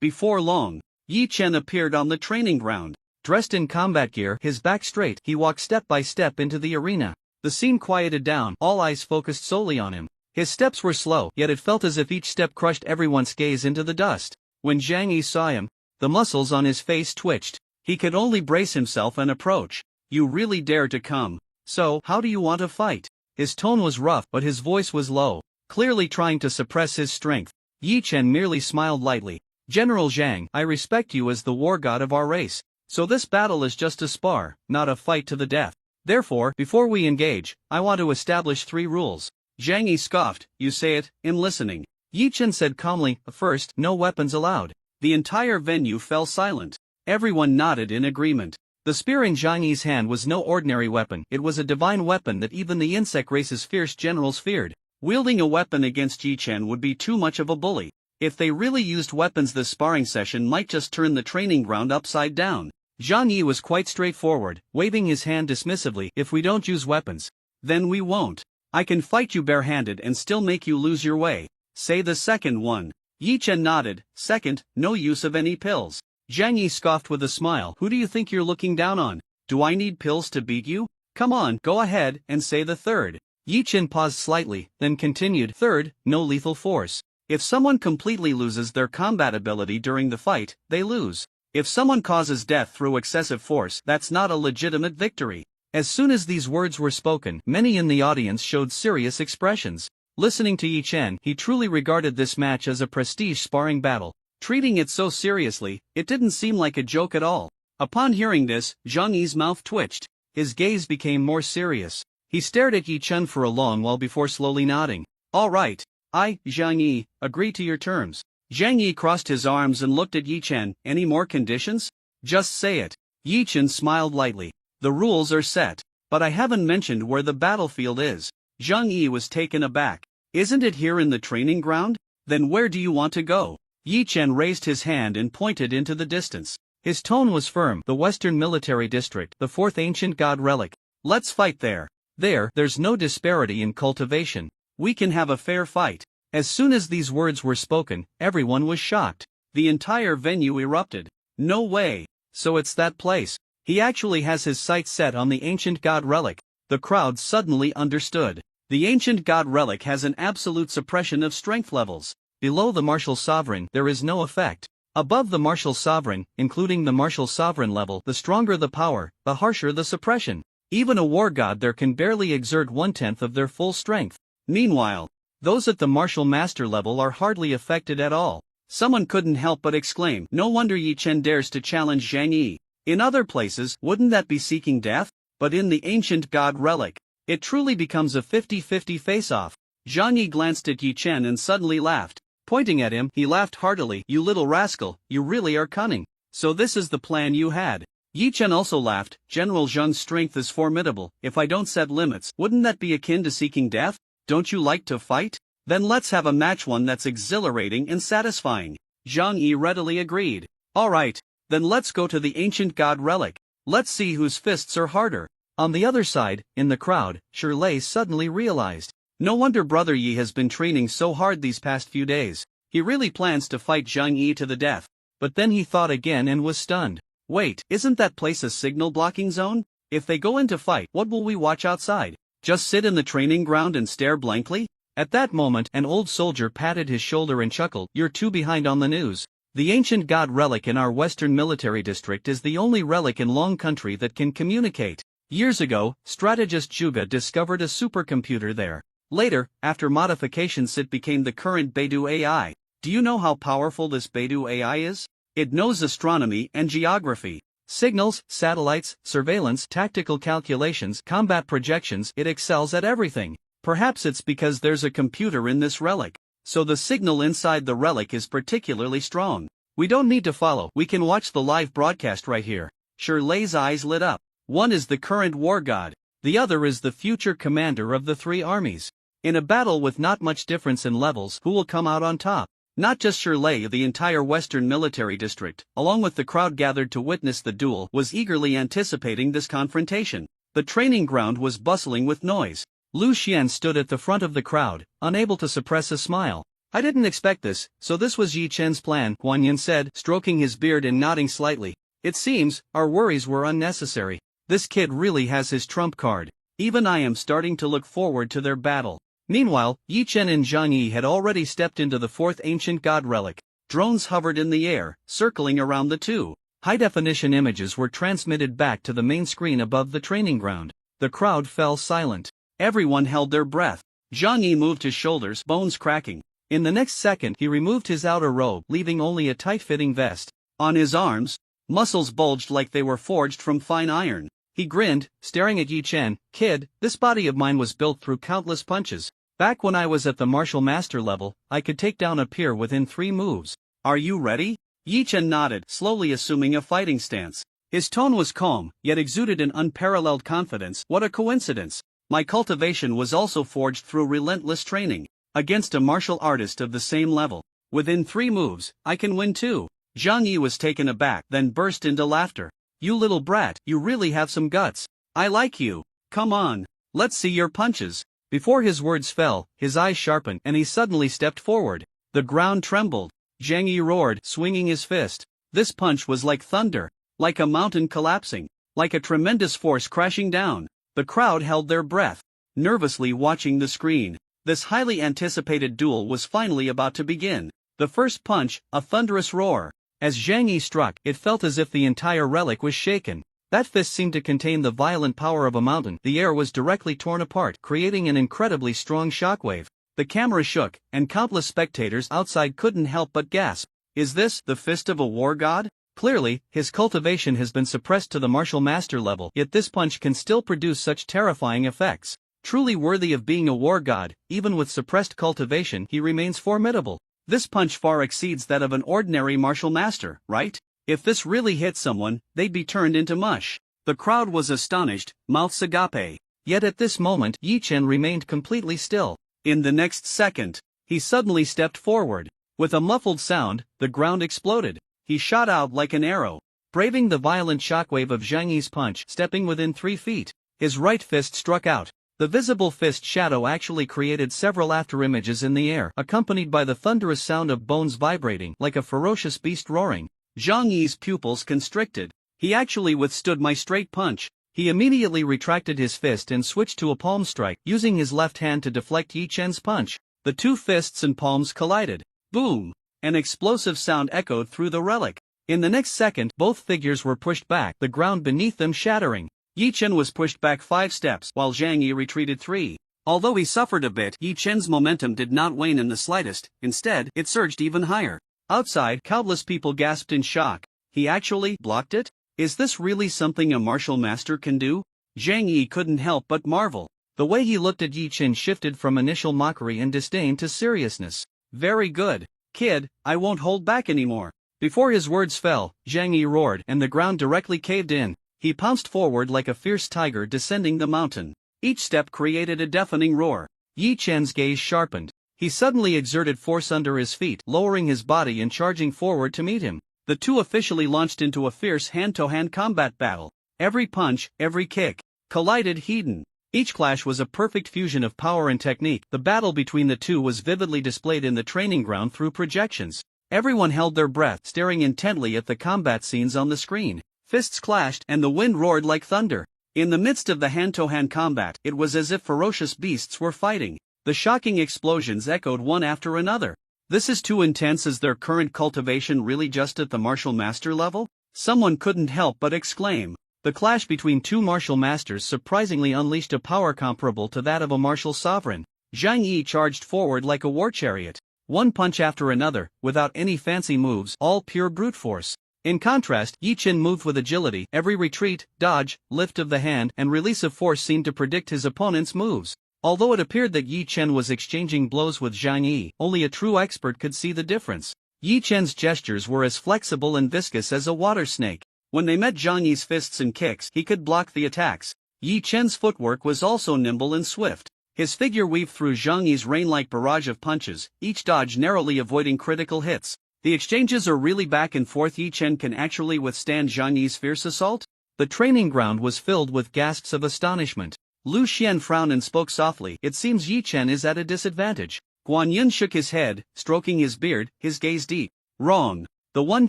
B: Before long, Yi Chen appeared on the training ground.
A: Dressed in combat gear, his back straight, he walked step by step into the arena. The scene quieted down, all eyes focused solely on him. His steps were slow, yet it felt as if each step crushed everyone's gaze into the dust. When Zhang Yi saw him, the muscles on his face twitched. He could only brace himself and approach. You really dare to come? So, how do you want to fight? His tone was rough, but his voice was low, clearly trying to suppress his strength. Yi Chen merely smiled lightly. General Zhang, I respect you as the war god of our race. So this battle is just a spar, not a fight to the death. Therefore, before we engage, I want to establish 3 rules.
B: Zhang Yi scoffed. You say it, I'm listening.
A: Yi Chen said calmly. First, no weapons allowed.
B: The entire venue fell silent. Everyone nodded in agreement.
A: The spear in Zhang Yi's hand was no ordinary weapon. It was a divine weapon that even the insect race's fierce generals feared.
B: Wielding a weapon against Yi Chen would be too much of a bully. If they really used weapons, this sparring session might just turn the training ground upside down.
A: Zhang Yi was quite straightforward, waving his hand dismissively. If we don't use weapons,
B: then we won't. I can fight you barehanded and still make you lose your way. Say the second one. Yi Chen nodded. Second, no use of any pills.
A: Zhang Yi scoffed with a smile. Who do you think you're looking down on?
B: Do I need pills to beat you? Come on, go ahead and say the third.
A: Yi Chen paused slightly, then continued. Third, no lethal force.
B: If someone completely loses their combat ability during the fight, they lose. If someone causes death through excessive force, that's not a legitimate victory.
A: As soon as these words were spoken, many in the audience showed serious expressions. Listening to Yi Chen, he truly regarded this match as a prestige sparring battle.
B: Treating it so seriously, it didn't seem like a joke at all. Upon hearing this, Zhang Yi's mouth twitched.
A: His gaze became more serious. He stared at Yi Chen for a long while before slowly nodding.
B: All right. I, Zhang Yi, agree to your terms. Zhang Yi crossed his arms and looked at Yi Chen. Any more conditions? Just say it. Yi Chen smiled lightly. The rules are set. But I haven't mentioned where the battlefield is. Zhang Yi was taken aback. Isn't it here in the training ground? Then where do you want to go? Yi Chen raised his hand and pointed into the distance.
A: His tone was firm. The Western Military District, the 4th ancient god relic.
B: Let's fight there.
A: There's no disparity in cultivation.
B: We can have a fair fight.
A: As soon as these words were spoken, everyone was shocked.
B: The entire venue erupted. No way.
A: So it's that place. He actually has his sights set on the ancient god relic. The crowd suddenly understood.
B: The ancient god relic has an absolute suppression of strength levels.
A: Below the martial sovereign, there is no effect. Above the martial sovereign, including the martial sovereign level, the stronger the power, the harsher the suppression. Even a war god there can barely exert 1/10 of their full strength.
B: Meanwhile,
A: those at the martial master level are hardly affected at all.
B: Someone couldn't help but exclaim, no wonder Yi Chen dares to challenge Zhang Yi. In other places, wouldn't that be seeking death? But in the ancient god relic, it truly becomes a 50-50 face-off. Zhang Yi glanced at Yi Chen and suddenly laughed. Pointing at him, he laughed heartily. You little rascal, you really are cunning. So this is the plan you had. Yi Chen also laughed. General Zhang's strength is formidable. If I don't set limits, wouldn't that be akin to seeking death? Don't you like to fight? Then let's have a match, one that's exhilarating and satisfying. Zhang Yi readily agreed. All right, then let's go to the ancient god relic. Let's see whose fists are harder.
A: On the other side, in the crowd, Shirley suddenly realized.
B: No wonder Brother Yi has been training so hard these past few days. He really plans to fight Zhang Yi to the death.
A: But then he thought again and was stunned.
B: Wait, isn't that place a signal blocking zone? If they go into fight, what will we watch outside? Just sit in the training ground and stare blankly?
A: At that moment, an old soldier patted his shoulder and chuckled, "You're too behind on the news. The ancient god relic in our western military district is the only relic in Long Country that can communicate. Years ago, strategist Juga discovered a supercomputer there. Later, after modifications it became the current Beidou AI. Do you know how powerful this Beidou AI is? It knows astronomy and geography. Signals, satellites, surveillance, tactical calculations, combat projections, it excels at everything. Perhaps it's because there's a computer in this relic. So the signal inside the relic is particularly strong. We don't need to follow, we can watch the live broadcast right here." Shirley's eyes lit up. One is the current war god. The other is the future commander of the three armies. In a battle with not much difference in levels, who will come out on top? Not just Shirley, the entire western military district, along with the crowd gathered to witness the duel, was eagerly anticipating this confrontation. The training ground was bustling with noise. Lu Xian stood at the front of the crowd, unable to suppress a smile. "I didn't expect this, so this was Yi Chen's plan," Guan Yin said, stroking his beard and nodding slightly. "It seems, our worries were unnecessary. This kid really has his trump card. Even I am starting to look forward to their battle." Meanwhile, Yi Chen and Zhang Yi had already stepped into the fourth ancient god relic. Drones hovered in the air, circling around the two. High-definition images were transmitted back to the main screen above the training ground. The crowd fell silent. Everyone held their breath. Zhang Yi moved his shoulders, bones cracking. In the next second, he removed his outer robe, leaving only a tight-fitting vest. On his arms, muscles bulged like they were forged from fine iron. He grinned, staring at Yi Chen. "Kid, this body of mine was built through countless punches. Back when I was at the martial master level, I could take down a peer within 3 moves. Are you ready?" Yi Chen nodded, slowly assuming a fighting stance. His tone was calm, yet exuded an unparalleled confidence. "What a coincidence. My cultivation was also forged through relentless training. Against a martial artist of the same level. Within 3 moves, I can win too." Zhang Yi was taken aback, then burst into laughter. "You little brat, you really have some guts. I like you. Come on, let's see your punches." Before his words fell, his eyes sharpened and he suddenly stepped forward. The ground trembled. Zhang Yi roared, swinging his fist. This punch was like thunder. Like a mountain collapsing. Like a tremendous force crashing down. The crowd held their breath, nervously watching the screen. This highly anticipated duel was finally about to begin. The first punch, a thunderous roar. As Zhang Yi struck, it felt as if the entire relic was shaken. That fist seemed to contain the violent power of a mountain. The air was directly torn apart, creating an incredibly strong shockwave. The camera shook, and countless spectators outside couldn't help but gasp. Is this the fist of a war god? Clearly, his cultivation has been suppressed to the martial master level, yet this punch can still produce such terrifying effects. Truly worthy of being a war god, even with suppressed cultivation he remains formidable. This punch far exceeds that of an ordinary martial master, right? If this really hit someone, they'd be turned into mush. The crowd was astonished, mouths agape. Yet at this moment, Yi Chen remained completely still. In the next second, he suddenly stepped forward. With a muffled sound, the ground exploded. He shot out like an arrow, braving the violent shockwave of Zhang Yi's punch, stepping within 3 feet. His right fist struck out. The visible fist shadow actually created several afterimages in the air, accompanied by the thunderous sound of bones vibrating like a ferocious beast roaring. Zhang Yi's pupils constricted. He actually withstood my straight punch. He immediately retracted his fist and switched to a palm strike, using his left hand to deflect Yi Chen's punch. The 2 fists and palms collided. Boom! An explosive sound echoed through the relic. In the next second, both figures were pushed back, the ground beneath them shattering. Yi Chen was pushed back 5 steps, while Zhang Yi retreated 3. Although he suffered a bit, Yi Chen's momentum did not wane in the slightest. Instead, it surged even higher. Outside, countless people gasped in shock. He actually blocked it? Is this really something a martial master can do? Zhang Yi couldn't help but marvel. The way he looked at Yi Chen shifted from initial mockery and disdain to seriousness. Very good. Kid, I won't hold back anymore. Before his words fell, Zhang Yi roared and the ground directly caved in. He pounced forward like a fierce tiger descending the mountain. Each step created a deafening roar. Yi Chen's gaze sharpened. He suddenly exerted force under his feet, lowering his body and charging forward to meet him. The two officially launched into a fierce hand-to-hand combat battle. Every punch, every kick, collided hidden. Each clash was a perfect fusion of power and technique. The battle between the two was vividly displayed in the training ground through projections. Everyone held their breath, staring intently at the combat scenes on the screen.
B: fists clashed and the wind roared like thunder. In the midst of the hand-to-hand combat, it was as if ferocious beasts were fighting. The shocking explosions echoed one after another. This is too intense. Is their current cultivation really just at the martial master level? Someone couldn't help but exclaim. The clash between two martial masters surprisingly unleashed a power comparable to that of a martial sovereign. Zhang Yi charged forward like a war chariot. One punch after another, without any fancy moves, all pure brute force. In contrast, Yi Chen moved with agility. Every retreat, dodge, lift of the hand, and release of force seemed to predict his opponent's moves. Although it appeared that Yi Chen was exchanging blows with Zhang Yi, only a true expert could see the difference. Yi Chen's gestures were as flexible and viscous as a water snake. When they met Zhang Yi's fists and kicks, he could block the attacks. Yi Chen's footwork was also nimble and swift. His figure weaved through Zhang Yi's rain-like barrage of punches, each dodge narrowly avoiding critical hits. The exchanges are really back and forth. Yi Chen can actually withstand Zhang Yi's fierce assault? The training ground was filled with gasps of astonishment. Lu Xian frowned and spoke softly. It seems Yi Chen is at a disadvantage. Guan Yun shook his head, stroking his beard, his gaze deep. Wrong. The one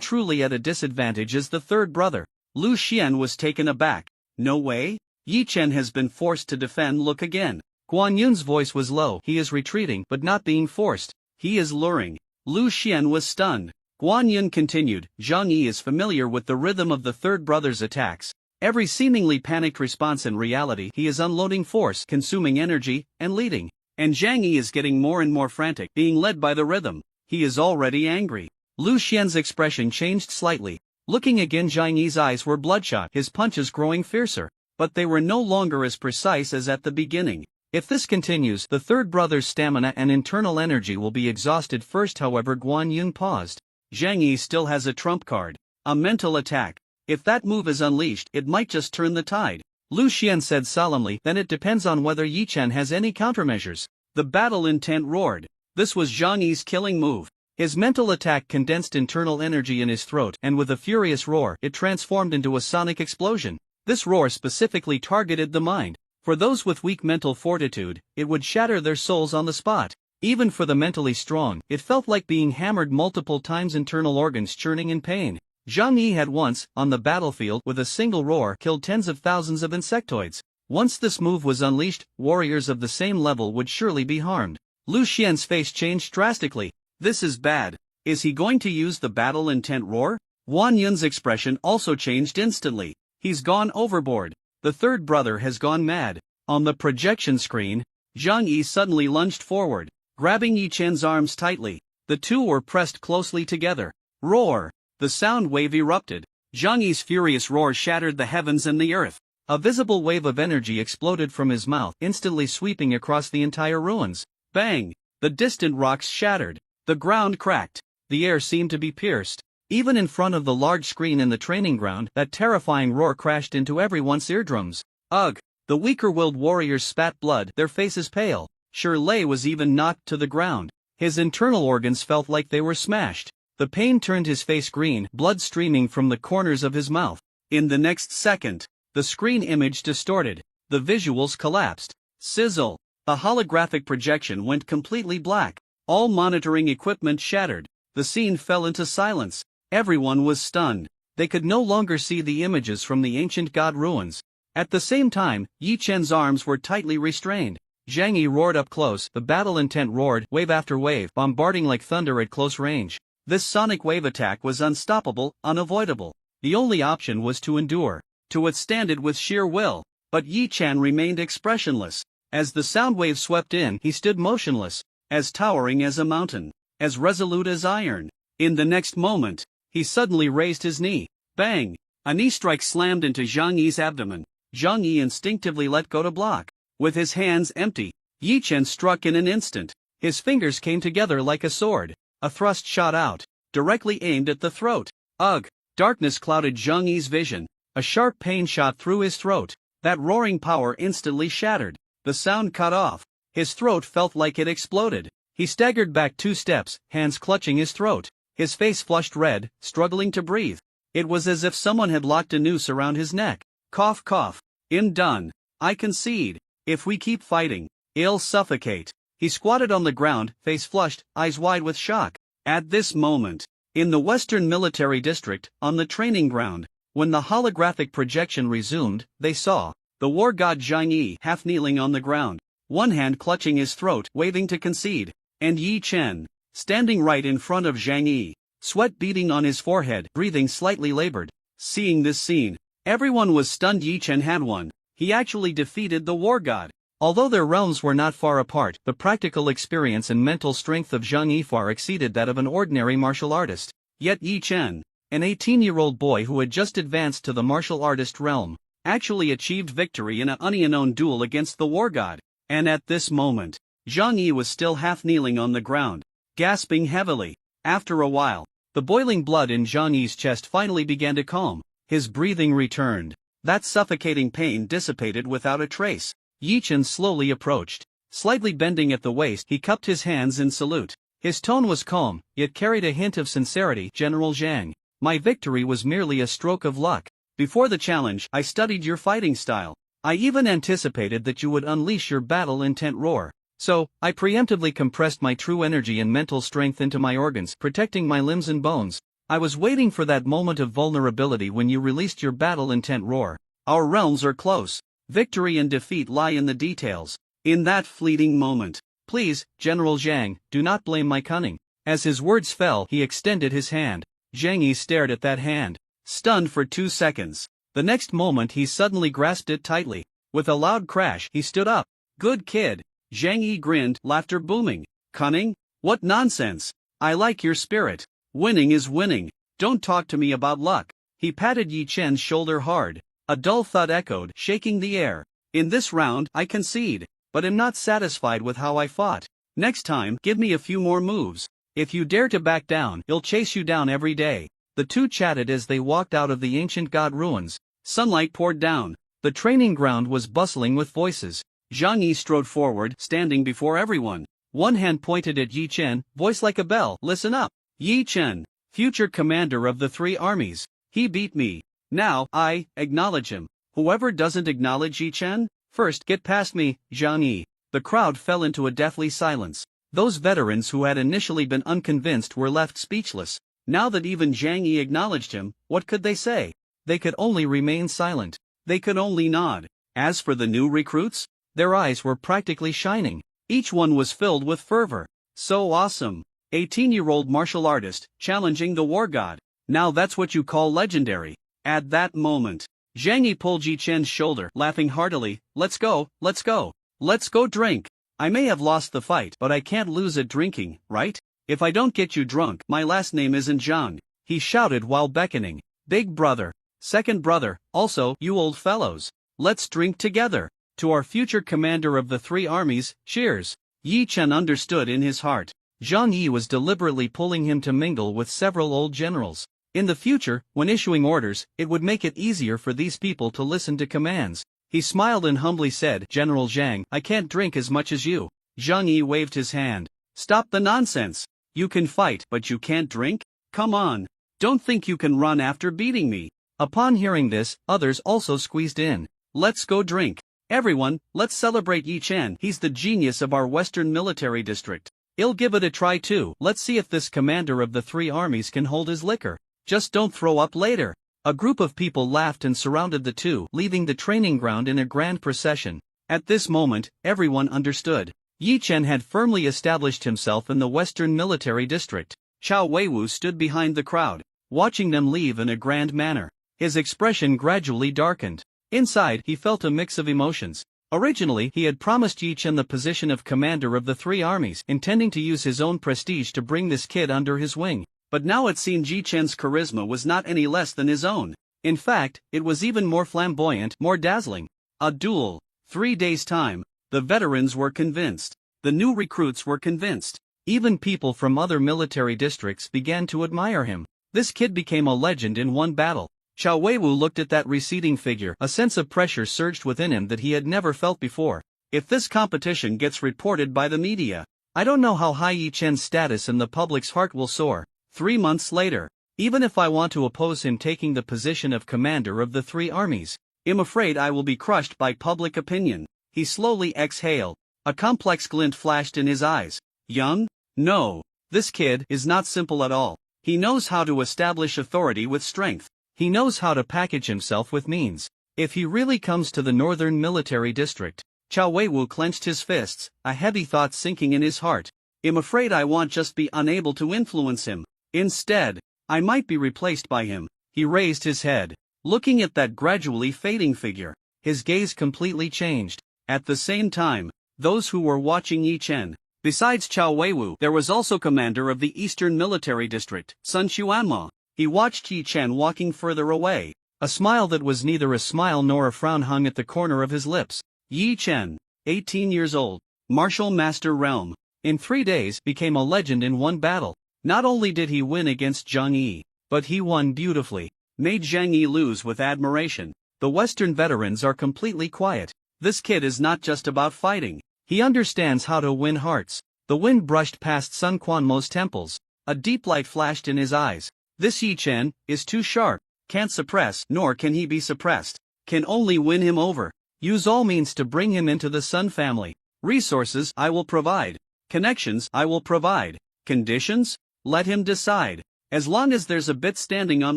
B: truly at a disadvantage is the third brother. Lu Xian was taken aback. No way? Yi Chen has been forced to defend. Look again. Guan Yun's voice was low. He is retreating, but not being forced. He is luring. Lu Xian was stunned. Guan Yun continued. Zhang Yi is familiar with the rhythm of the third brother's attacks. Every seemingly panicked response, in reality, he is unloading force, consuming energy, and leading. And Zhang Yi is getting more and more frantic, being led by the rhythm. He is already angry. Lu Xian's expression changed slightly. Looking again, Zhang Yi's eyes were bloodshot, his punches growing fiercer. But they were no longer as precise as at the beginning. If this continues, the third brother's stamina and internal energy will be exhausted first. However, Guan Yun paused. Zhang Yi still has a trump card. A mental attack. If that move is unleashed, it might just turn the tide. Lu Xian said solemnly. Then it depends on whether Yi Chen has any countermeasures. The battle intent roared. This was Zhang Yi's killing move. His mental attack condensed internal energy in his throat, and with a furious roar, it transformed into a sonic explosion. This roar specifically targeted the mind. For those with weak mental fortitude, it would shatter their souls on the spot. Even for the mentally strong, it felt like being hammered multiple times, internal organs churning in pain. Zhang Yi had once, on the battlefield, with a single roar, killed tens of thousands of insectoids. Once this move was unleashed, warriors of the same level would surely be harmed. Lu Xian's face changed drastically. This is bad. Is he going to use the battle intent roar? Guan Yun's expression also changed instantly. He's gone overboard. The third brother has gone mad. On the projection screen, Zhang Yi suddenly lunged forward, grabbing Yi Chen's arms tightly. The two were pressed closely together. Roar! The sound wave erupted. Zhang Yi's furious roar shattered the heavens and the earth. A visible wave of energy exploded from his mouth, instantly sweeping across the entire ruins. Bang! The distant rocks shattered. The ground cracked. The air seemed to be pierced. Even in front of the large screen in the training ground, that terrifying roar crashed into everyone's eardrums. Ugh! The weaker-willed warriors spat blood, their faces pale. Shi Lei was even knocked to the ground. His internal organs felt like they were smashed. The pain turned his face green, blood streaming from the corners of his mouth. In the next second, the screen image distorted. The visuals collapsed. Sizzle! A holographic projection went completely black. All monitoring equipment shattered. The scene fell into silence. Everyone was stunned. They could no longer see the images from the ancient god ruins. At the same time, Yi Chen's arms were tightly restrained. Zhang Yi roared up close. The battle intent roared, wave after wave, bombarding like thunder at close range. This sonic wave attack was unstoppable, unavoidable. The only option was to endure, to withstand it with sheer will. But Yi Chen remained expressionless. As the sound wave swept in, he stood motionless, as towering as a mountain, as resolute as iron. In the next moment, he suddenly raised his knee. Bang! A knee strike slammed into Zhang Yi's abdomen. Zhang Yi instinctively let go to block. With his hands empty, Yi Chen struck in an instant. His fingers came together like a sword. A thrust shot out, directly aimed at the throat. Ugh! Darkness clouded Zhang Yi's vision. A sharp pain shot through his throat. That roaring power instantly shattered. The sound cut off. His throat felt like it exploded. He staggered back 2 steps, hands clutching his throat. His face flushed red, struggling to breathe. It was as if someone had locked a noose around his neck. Cough cough. I'm done. I concede. If we keep fighting, I'll suffocate. He squatted on the ground, face flushed, eyes wide with shock. At this moment, in the Western Military District, on the training ground, When the holographic projection resumed, they saw the war god Zhang Yi half kneeling on the ground, one hand clutching his throat, waving to concede, and Yi Chen, standing right in front of Zhang Yi, sweat beading on his forehead, breathing slightly labored. Seeing this scene, everyone was stunned. Yi Chen had won. He actually defeated the war god. Although their realms were not far apart, the practical experience and mental strength of Zhang Yi far exceeded that of an ordinary martial artist. Yet Yi Chen, an 18-year-old boy who had just advanced to the martial artist realm, actually achieved victory in an unknown duel against the war god. And at this moment, Zhang Yi was still half kneeling on the ground, gasping heavily. After a while, the boiling blood in Zhang Yi's chest finally began to calm. His breathing returned. That suffocating pain dissipated without a trace. Yi Chen slowly approached. Slightly bending at the waist, he cupped his hands in salute. His tone was calm, yet carried a hint of sincerity. General Zhang, my victory was merely a stroke of luck. Before the challenge, I studied your fighting style. I even anticipated that you would unleash your battle-intent roar. So, I preemptively compressed my true energy and mental strength into my organs, protecting my limbs and bones. I was waiting for that moment of vulnerability when you released your battle-intent roar. Our realms are close. Victory and defeat lie in the details. In that fleeting moment. Please, General Zhang, do not blame my cunning. As his words fell, he extended his hand. Zhang Yi stared at that hand, stunned for 2 seconds. The next moment he suddenly grasped it tightly. With a loud crash, he stood up. Good kid. Zhang Yi grinned, laughter booming. Cunning? What nonsense. I like your spirit. Winning is winning. Don't talk to me about luck. He patted Yi Chen's shoulder hard. A dull thud echoed, shaking the air. In this round, I concede, but am not satisfied with how I fought. Next time, give me a few more moves. If you dare to back down, he'll chase you down every day. The two chatted as they walked out of the ancient god ruins. Sunlight poured down. The training ground was bustling with voices. Zhang Yi strode forward, standing before everyone. One hand pointed at Yi Chen, voice like a bell. Listen up. Yi Chen, future commander of the 3 armies. He beat me. Now, I acknowledge him. Whoever doesn't acknowledge Yi Chen, first get past me, Zhang Yi. The crowd fell into a deathly silence. Those veterans who had initially been unconvinced were left speechless. Now that even Zhang Yi acknowledged him, what could they say? They could only remain silent. They could only nod. As for the new recruits, their eyes were practically shining. Each one was filled with fervor. So awesome. 18-year-old martial artist, challenging the war god. Now that's what you call legendary. At that moment, Zhang Yi pulled Yi Chen's shoulder, laughing heartily. Let's go, let's go. Let's go drink. I may have lost the fight, but I can't lose at drinking, right? If I don't get you drunk, my last name isn't Zhang. He shouted while beckoning. Big brother. Second brother, also, you old fellows. Let's drink together. To our future commander of the 3 armies, cheers. Yi Chen understood in his heart. Zhang Yi was deliberately pulling him to mingle with several old generals. In the future, when issuing orders, it would make it easier for these people to listen to commands. He smiled and humbly said, General Zhang, I can't drink as much as you. Zhang Yi waved his hand. Stop the nonsense. You can fight, but you can't drink? Come on. Don't think you can run after beating me. Upon hearing this, others also squeezed in. Let's go drink. Everyone, let's celebrate Yi Chen. He's the genius of our Western military district. He'll give it a try too. Let's see if this commander of the 3 armies can hold his liquor. Just don't throw up later. A group of people laughed and surrounded the two, leaving the training ground in a grand procession. At this moment, everyone understood. Yi Chen had firmly established himself in the Western military district. Chao Weiwu stood behind the crowd, watching them leave in a grand manner. His expression gradually darkened. Inside, he felt a mix of emotions. Originally, he had promised Yi Chen the position of commander of the 3 armies, intending to use his own prestige to bring this kid under his wing. But now it seemed Yi Chen's charisma was not any less than his own. In fact, it was even more flamboyant, more dazzling. A duel. 3 days' time. The veterans were convinced. The new recruits were convinced. Even people from other military districts began to admire him. This kid became a legend in one battle. Chao Weiwu looked at that receding figure. A sense of pressure surged within him that he had never felt before. If this competition gets reported by the media, I don't know how high Yi Chen's status in the public's heart will soar. 3 months later, even if I want to oppose him taking the position of commander of the 3 armies, I'm afraid I will be crushed by public opinion. He slowly exhaled. A complex glint flashed in his eyes. Young? No. This kid is not simple at all. He knows how to establish authority with strength.
A: He knows how to package himself with means. If he really comes to the northern military district. Chao Weiwu clenched his fists, a heavy thought sinking in his heart. I'm afraid I won't just be unable to influence him. Instead, I might be replaced by him. He raised his head, looking at that gradually fading figure. His gaze completely changed. At the same time, those who were watching Yi Chen. Besides Chao Weiwu, there was also commander of the Eastern Military District, Sun Xuanma. He watched Yi Chen walking further away. A smile that was neither a smile nor a frown hung at the corner of his lips. Yi Chen, 18 years old, martial master realm. In 3 days became a legend in one battle. Not only did he win against Zhang Yi, but he won beautifully. Made Zhang Yi lose with admiration. The Western veterans are completely quiet. This kid is not just about fighting. He understands how to win hearts. The wind brushed past Sun Quanmo's temples. A deep light flashed in his eyes. This Yi Chen is too sharp. Can't suppress, nor can he be suppressed. Can only win him over. Use all means to bring him into the Sun family. Resources I will provide. Connections I will provide. Conditions? Let him decide. As long as there's a bit standing on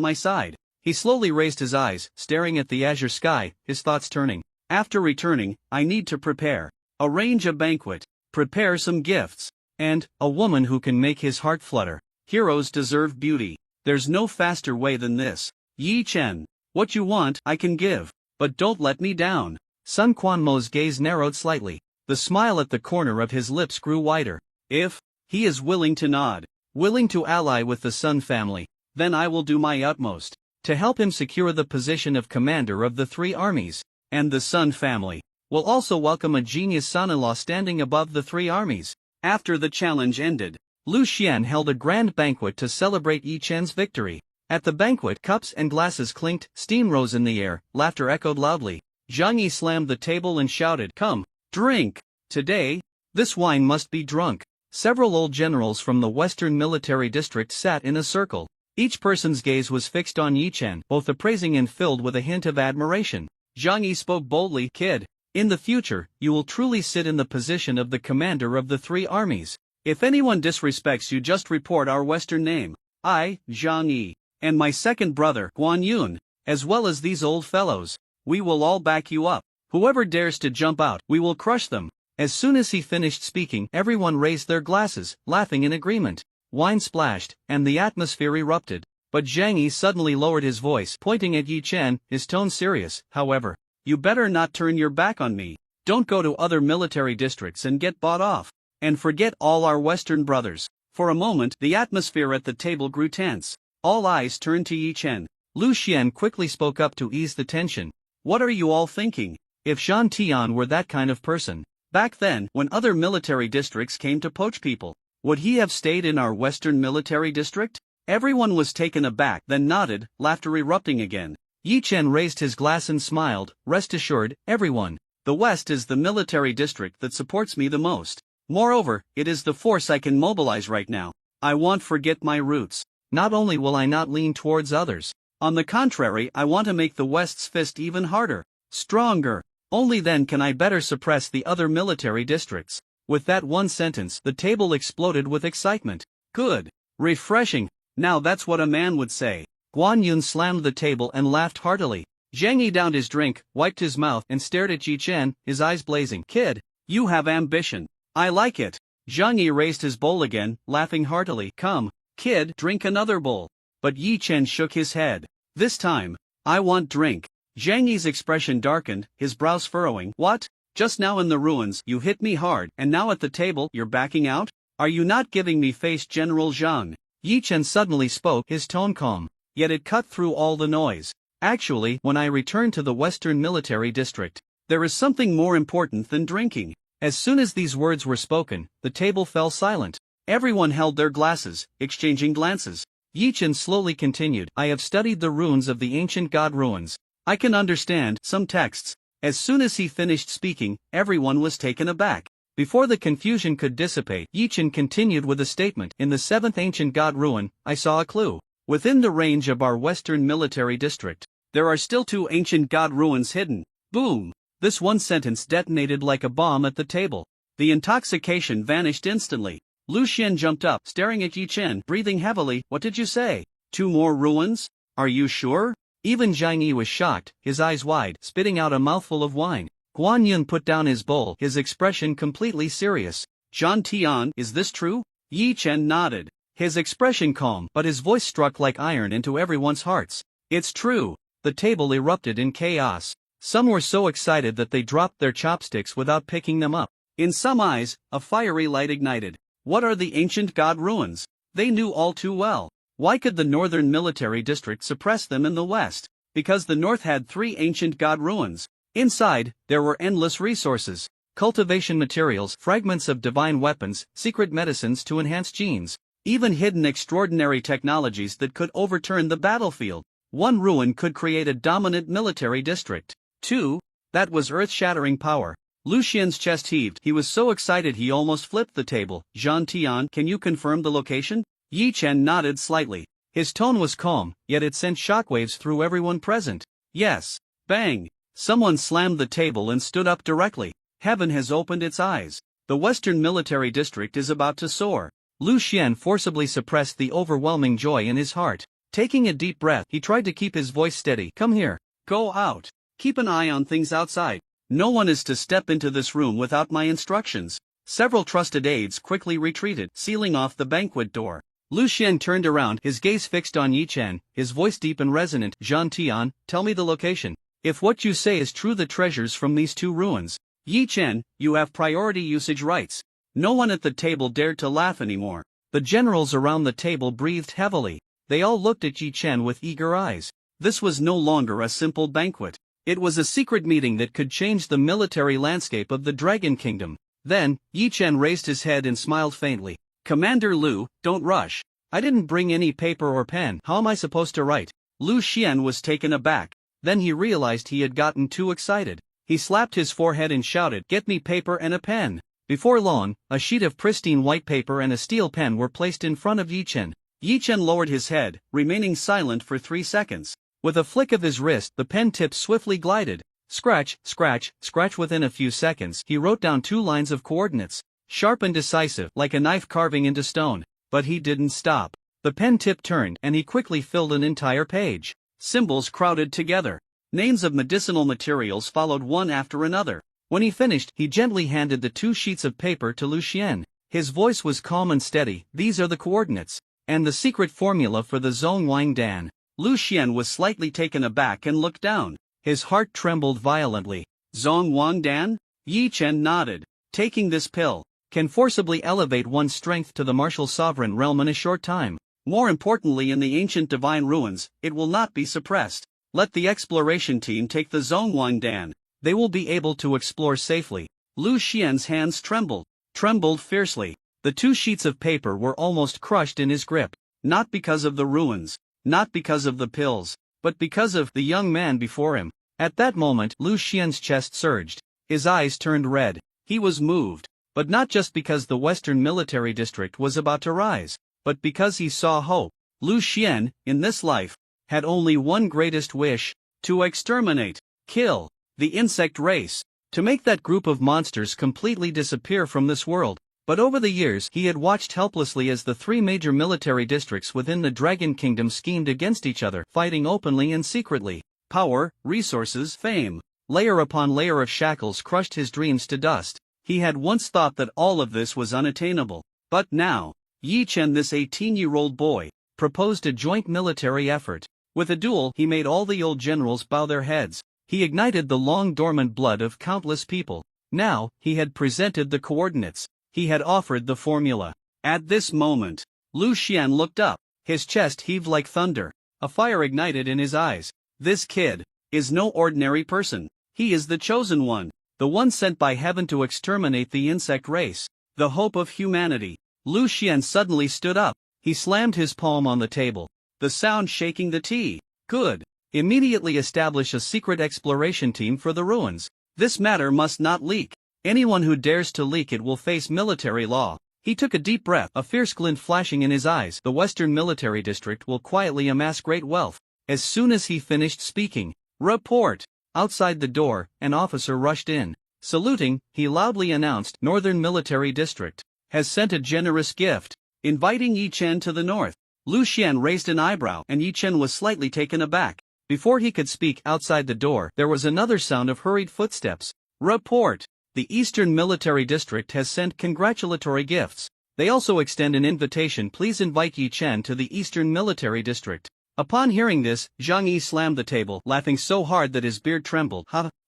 A: my side. He slowly raised his eyes, staring at the azure sky, his thoughts turning. After returning, I need to prepare. Arrange a banquet. Prepare some gifts. And a woman who can make his heart flutter. Heroes deserve beauty. There's no faster way than this. Yi Chen. What you want, I can give. But don't let me down. Sun Quanmo's gaze narrowed slightly. The smile at the corner of his lips grew wider. If he is willing to nod, willing to ally with the Sun family, then I will do my utmost to help him secure the position of commander of the 3 armies. And the Sun family will also welcome a genius son-in-law standing above the 3 armies. After the challenge ended, Lu Xian held a grand banquet to celebrate Yi Chen's victory. At the banquet, cups and glasses clinked, steam rose in the air, laughter echoed loudly. Zhang Yi slammed the table and shouted, "Come, drink! Today, this wine must be drunk." Several old generals from the Western Military District sat in a circle. Each person's gaze was fixed on Yi Chen, both appraising and filled with a hint of admiration. Zhang Yi spoke boldly, "Kid, in the future, you will truly sit in the position of the commander of the 3 armies. If anyone disrespects you, just report our Western name. I, Zhang Yi, and my second brother, Guan Yun, as well as these old fellows. We will all back you up. Whoever dares to jump out, we will crush them." As soon as he finished speaking, everyone raised their glasses, laughing in agreement. Wine splashed, and the atmosphere erupted. But Zhang Yi suddenly lowered his voice, pointing at Yi Chen, his tone serious. "However, you better not turn your back on me. Don't go to other military districts and get bought off. And forget all our Western brothers." For a moment, the atmosphere at the table grew tense. All eyes turned to Yi Chen. Lu Xian quickly spoke up to ease the tension. "What are you all thinking? If Shan Tian were that kind of person, back then, when other military districts came to poach people, would he have stayed in our Western military district?" Everyone was taken aback, then nodded, laughter erupting again. Yi Chen raised his glass and smiled. "Rest assured, everyone, the West is the military district that supports me the most. Moreover, it is the force I can mobilize right now. I won't forget my roots. Not only will I not lean towards others, on the contrary, I want to make the West's fist even harder, stronger. Only then can I better suppress the other military districts." With that one sentence, the table exploded with excitement. "Good. Refreshing. Now that's what a man would say." Guan Yun slammed the table and laughed heartily. Zhang Yi downed his drink, wiped his mouth, and stared at Yi Chen, his eyes blazing. "Kid, you have ambition. I like it." Zhang Yi raised his bowl again, laughing heartily. "Come, kid, drink another bowl." But Yi Chen shook his head. "This time, I want drink." Zhang Yi's expression darkened, his brows furrowing. "What? Just now in the ruins, you hit me hard, and now at the table, you're backing out? Are you not giving me face, General Zhang?" Yi Chen suddenly spoke, his tone calm. Yet it cut through all the noise. "Actually, when I return to the Western Military District, there is something more important than drinking." As soon as these words were spoken, the table fell silent. Everyone held their glasses, exchanging glances. Yi Chen slowly continued, "I have studied the runes of the ancient god ruins. I can understand some texts." As soon as he finished speaking, everyone was taken aback. Before the confusion could dissipate, Yi Chen continued with a statement. "In the 7th ancient god ruin, I saw a clue. Within the range of our Western military district, there are still 2 ancient god ruins hidden." Boom! This one sentence detonated like a bomb at the table. The intoxication vanished instantly. Lu Xian jumped up, staring at Yi Chen, breathing heavily. "What did you say? 2 more ruins? Are you sure?" Even Jiang Yi was shocked, his eyes wide, spitting out a mouthful of wine. Guan Yun put down his bowl, his expression completely serious.
B: Zhang Tian, is this true? Yi Chen nodded, his expression calm,
A: but his voice struck like iron into everyone's hearts.
B: It's true.
A: The table erupted in chaos. Some were so excited that they dropped their chopsticks without picking them up.
B: In some eyes, a fiery light ignited. What are the ancient god ruins? They knew all too well. Why could the northern military district suppress them in the west? Because the north had 3 ancient god ruins. Inside, there were endless resources. Cultivation materials, fragments of divine weapons, secret medicines to enhance genes. Even hidden extraordinary technologies that could overturn the battlefield. One ruin could create a dominant military district. 2. That was earth-shattering power. Lu Xian's chest heaved. He was so excited he almost flipped the table. Zhang Tian, can you confirm the location? Yi Chen nodded slightly.
A: His tone was calm, yet it sent shockwaves through everyone present.
B: Yes. Bang. Someone slammed the table and stood up directly. Heaven has opened its eyes. The Western Military District is about to soar.
A: Lu Xian forcibly suppressed the overwhelming joy in his heart. Taking a deep breath, he tried to keep his voice steady. Come here.
B: Go out. Keep an eye on things outside. No one is to step into this room without my instructions. Several trusted aides quickly retreated, sealing off the banquet door.
A: Lu Xian turned around, his gaze fixed on Yi Chen, his voice deep and resonant. Zhang Tian, tell me the location. If what you say is true, the treasures from these 2 ruins.
B: Yi Chen, you have priority usage rights. No one at the table dared to laugh anymore.
A: The generals around the table breathed heavily. They all looked at Yi Chen with eager eyes.
B: This was no longer a simple banquet. It was a secret meeting that could change the military landscape of the Dragon Kingdom.
A: Then, Yi Chen raised his head and smiled faintly.
B: Commander Lu, don't rush.
A: I didn't bring any paper or pen. How am I supposed to write?
B: Lu Xian was taken aback.
A: Then he realized he had gotten too excited. He slapped his forehead and shouted, "Get me paper and a pen." Before long, a sheet of pristine white paper and a steel pen were placed in front of Yi Chen.
B: Yi Chen lowered his head, remaining silent for 3 seconds.
A: With a flick of his wrist, the pen tip swiftly glided. Scratch, scratch, scratch. Within a few seconds, he wrote down 2 lines of coordinates. Sharp and decisive, like a knife carving into stone. But he didn't stop. The pen tip turned, and he quickly filled an entire page.
B: Symbols crowded together. Names of medicinal materials followed one after another.
A: When he finished, he gently handed the 2 sheets of paper to Lu Xian. His voice was calm and steady. These are the coordinates. And the secret formula for the Zhongwang Dan.
B: Lu Xian was slightly taken aback and looked down.
A: His heart trembled violently.
B: Zhongwang Dan? Yi Chen nodded. Taking this pill
A: can forcibly elevate one's strength to the martial sovereign realm in a short time.
B: More importantly, in the ancient divine ruins, it will not be suppressed. Let the exploration team take the Zhongwang Dan.
A: They will be able to explore safely.
B: Lu Xian's hands trembled fiercely.
A: The 2 sheets of paper were almost crushed in his grip.
B: Not because of the ruins, not because of the pills, but because of the young man before him.
A: At that moment, Lu Xian's chest surged. His eyes turned red.
B: He was moved.
A: But not just because the Western Military District was about to rise, but because he saw hope.
B: Lu Xian, in this life, had only one greatest wish: to exterminate, kill, the insect race,
A: to make that group of monsters completely disappear from this world. But over the years, he had watched helplessly as the 3 major military districts within the Dragon Kingdom schemed against each other, fighting openly and secretly.
B: Power, resources, fame.
A: Layer upon layer of shackles crushed his dreams to dust.
B: He had once thought that all of this was unattainable. But now, Yi Chen, this 18-year-old boy,
A: proposed a joint military effort.
B: With a duel,
A: he made all the old generals bow their heads. He ignited the long-dormant blood of countless people. Now, he had presented the coordinates. He had offered the formula.
B: At this moment, Lu Xian looked up.
A: His chest heaved like thunder. A fire ignited in his eyes.
B: This kid is no ordinary person. He is the chosen one. The one sent by heaven to exterminate the insect race. The hope of humanity.
A: Lu Xian suddenly stood up. He slammed his palm on the table.
B: The sound shaking the tea.
A: Good. Immediately establish a secret exploration team for the ruins.
B: This matter must not leak.
A: Anyone who dares to leak it will face military law. He took a deep breath, a fierce glint flashing in his eyes. The Western Military District will quietly amass great wealth. As soon as he finished speaking,
B: report.
A: Outside the door, an officer rushed in. Saluting, he loudly announced, Northern Military District has sent a generous gift,
B: inviting Yi Chen to the north. Lu Xian raised an eyebrow, and Yi Chen was slightly taken aback.
A: Before he could speak outside the door, there was another sound of hurried footsteps. Report! The Eastern Military District has sent congratulatory gifts. They also extend an invitation. Please invite Yi Chen to the Eastern Military District. Upon hearing this, Zhang Yi slammed the table, laughing so hard that his beard trembled.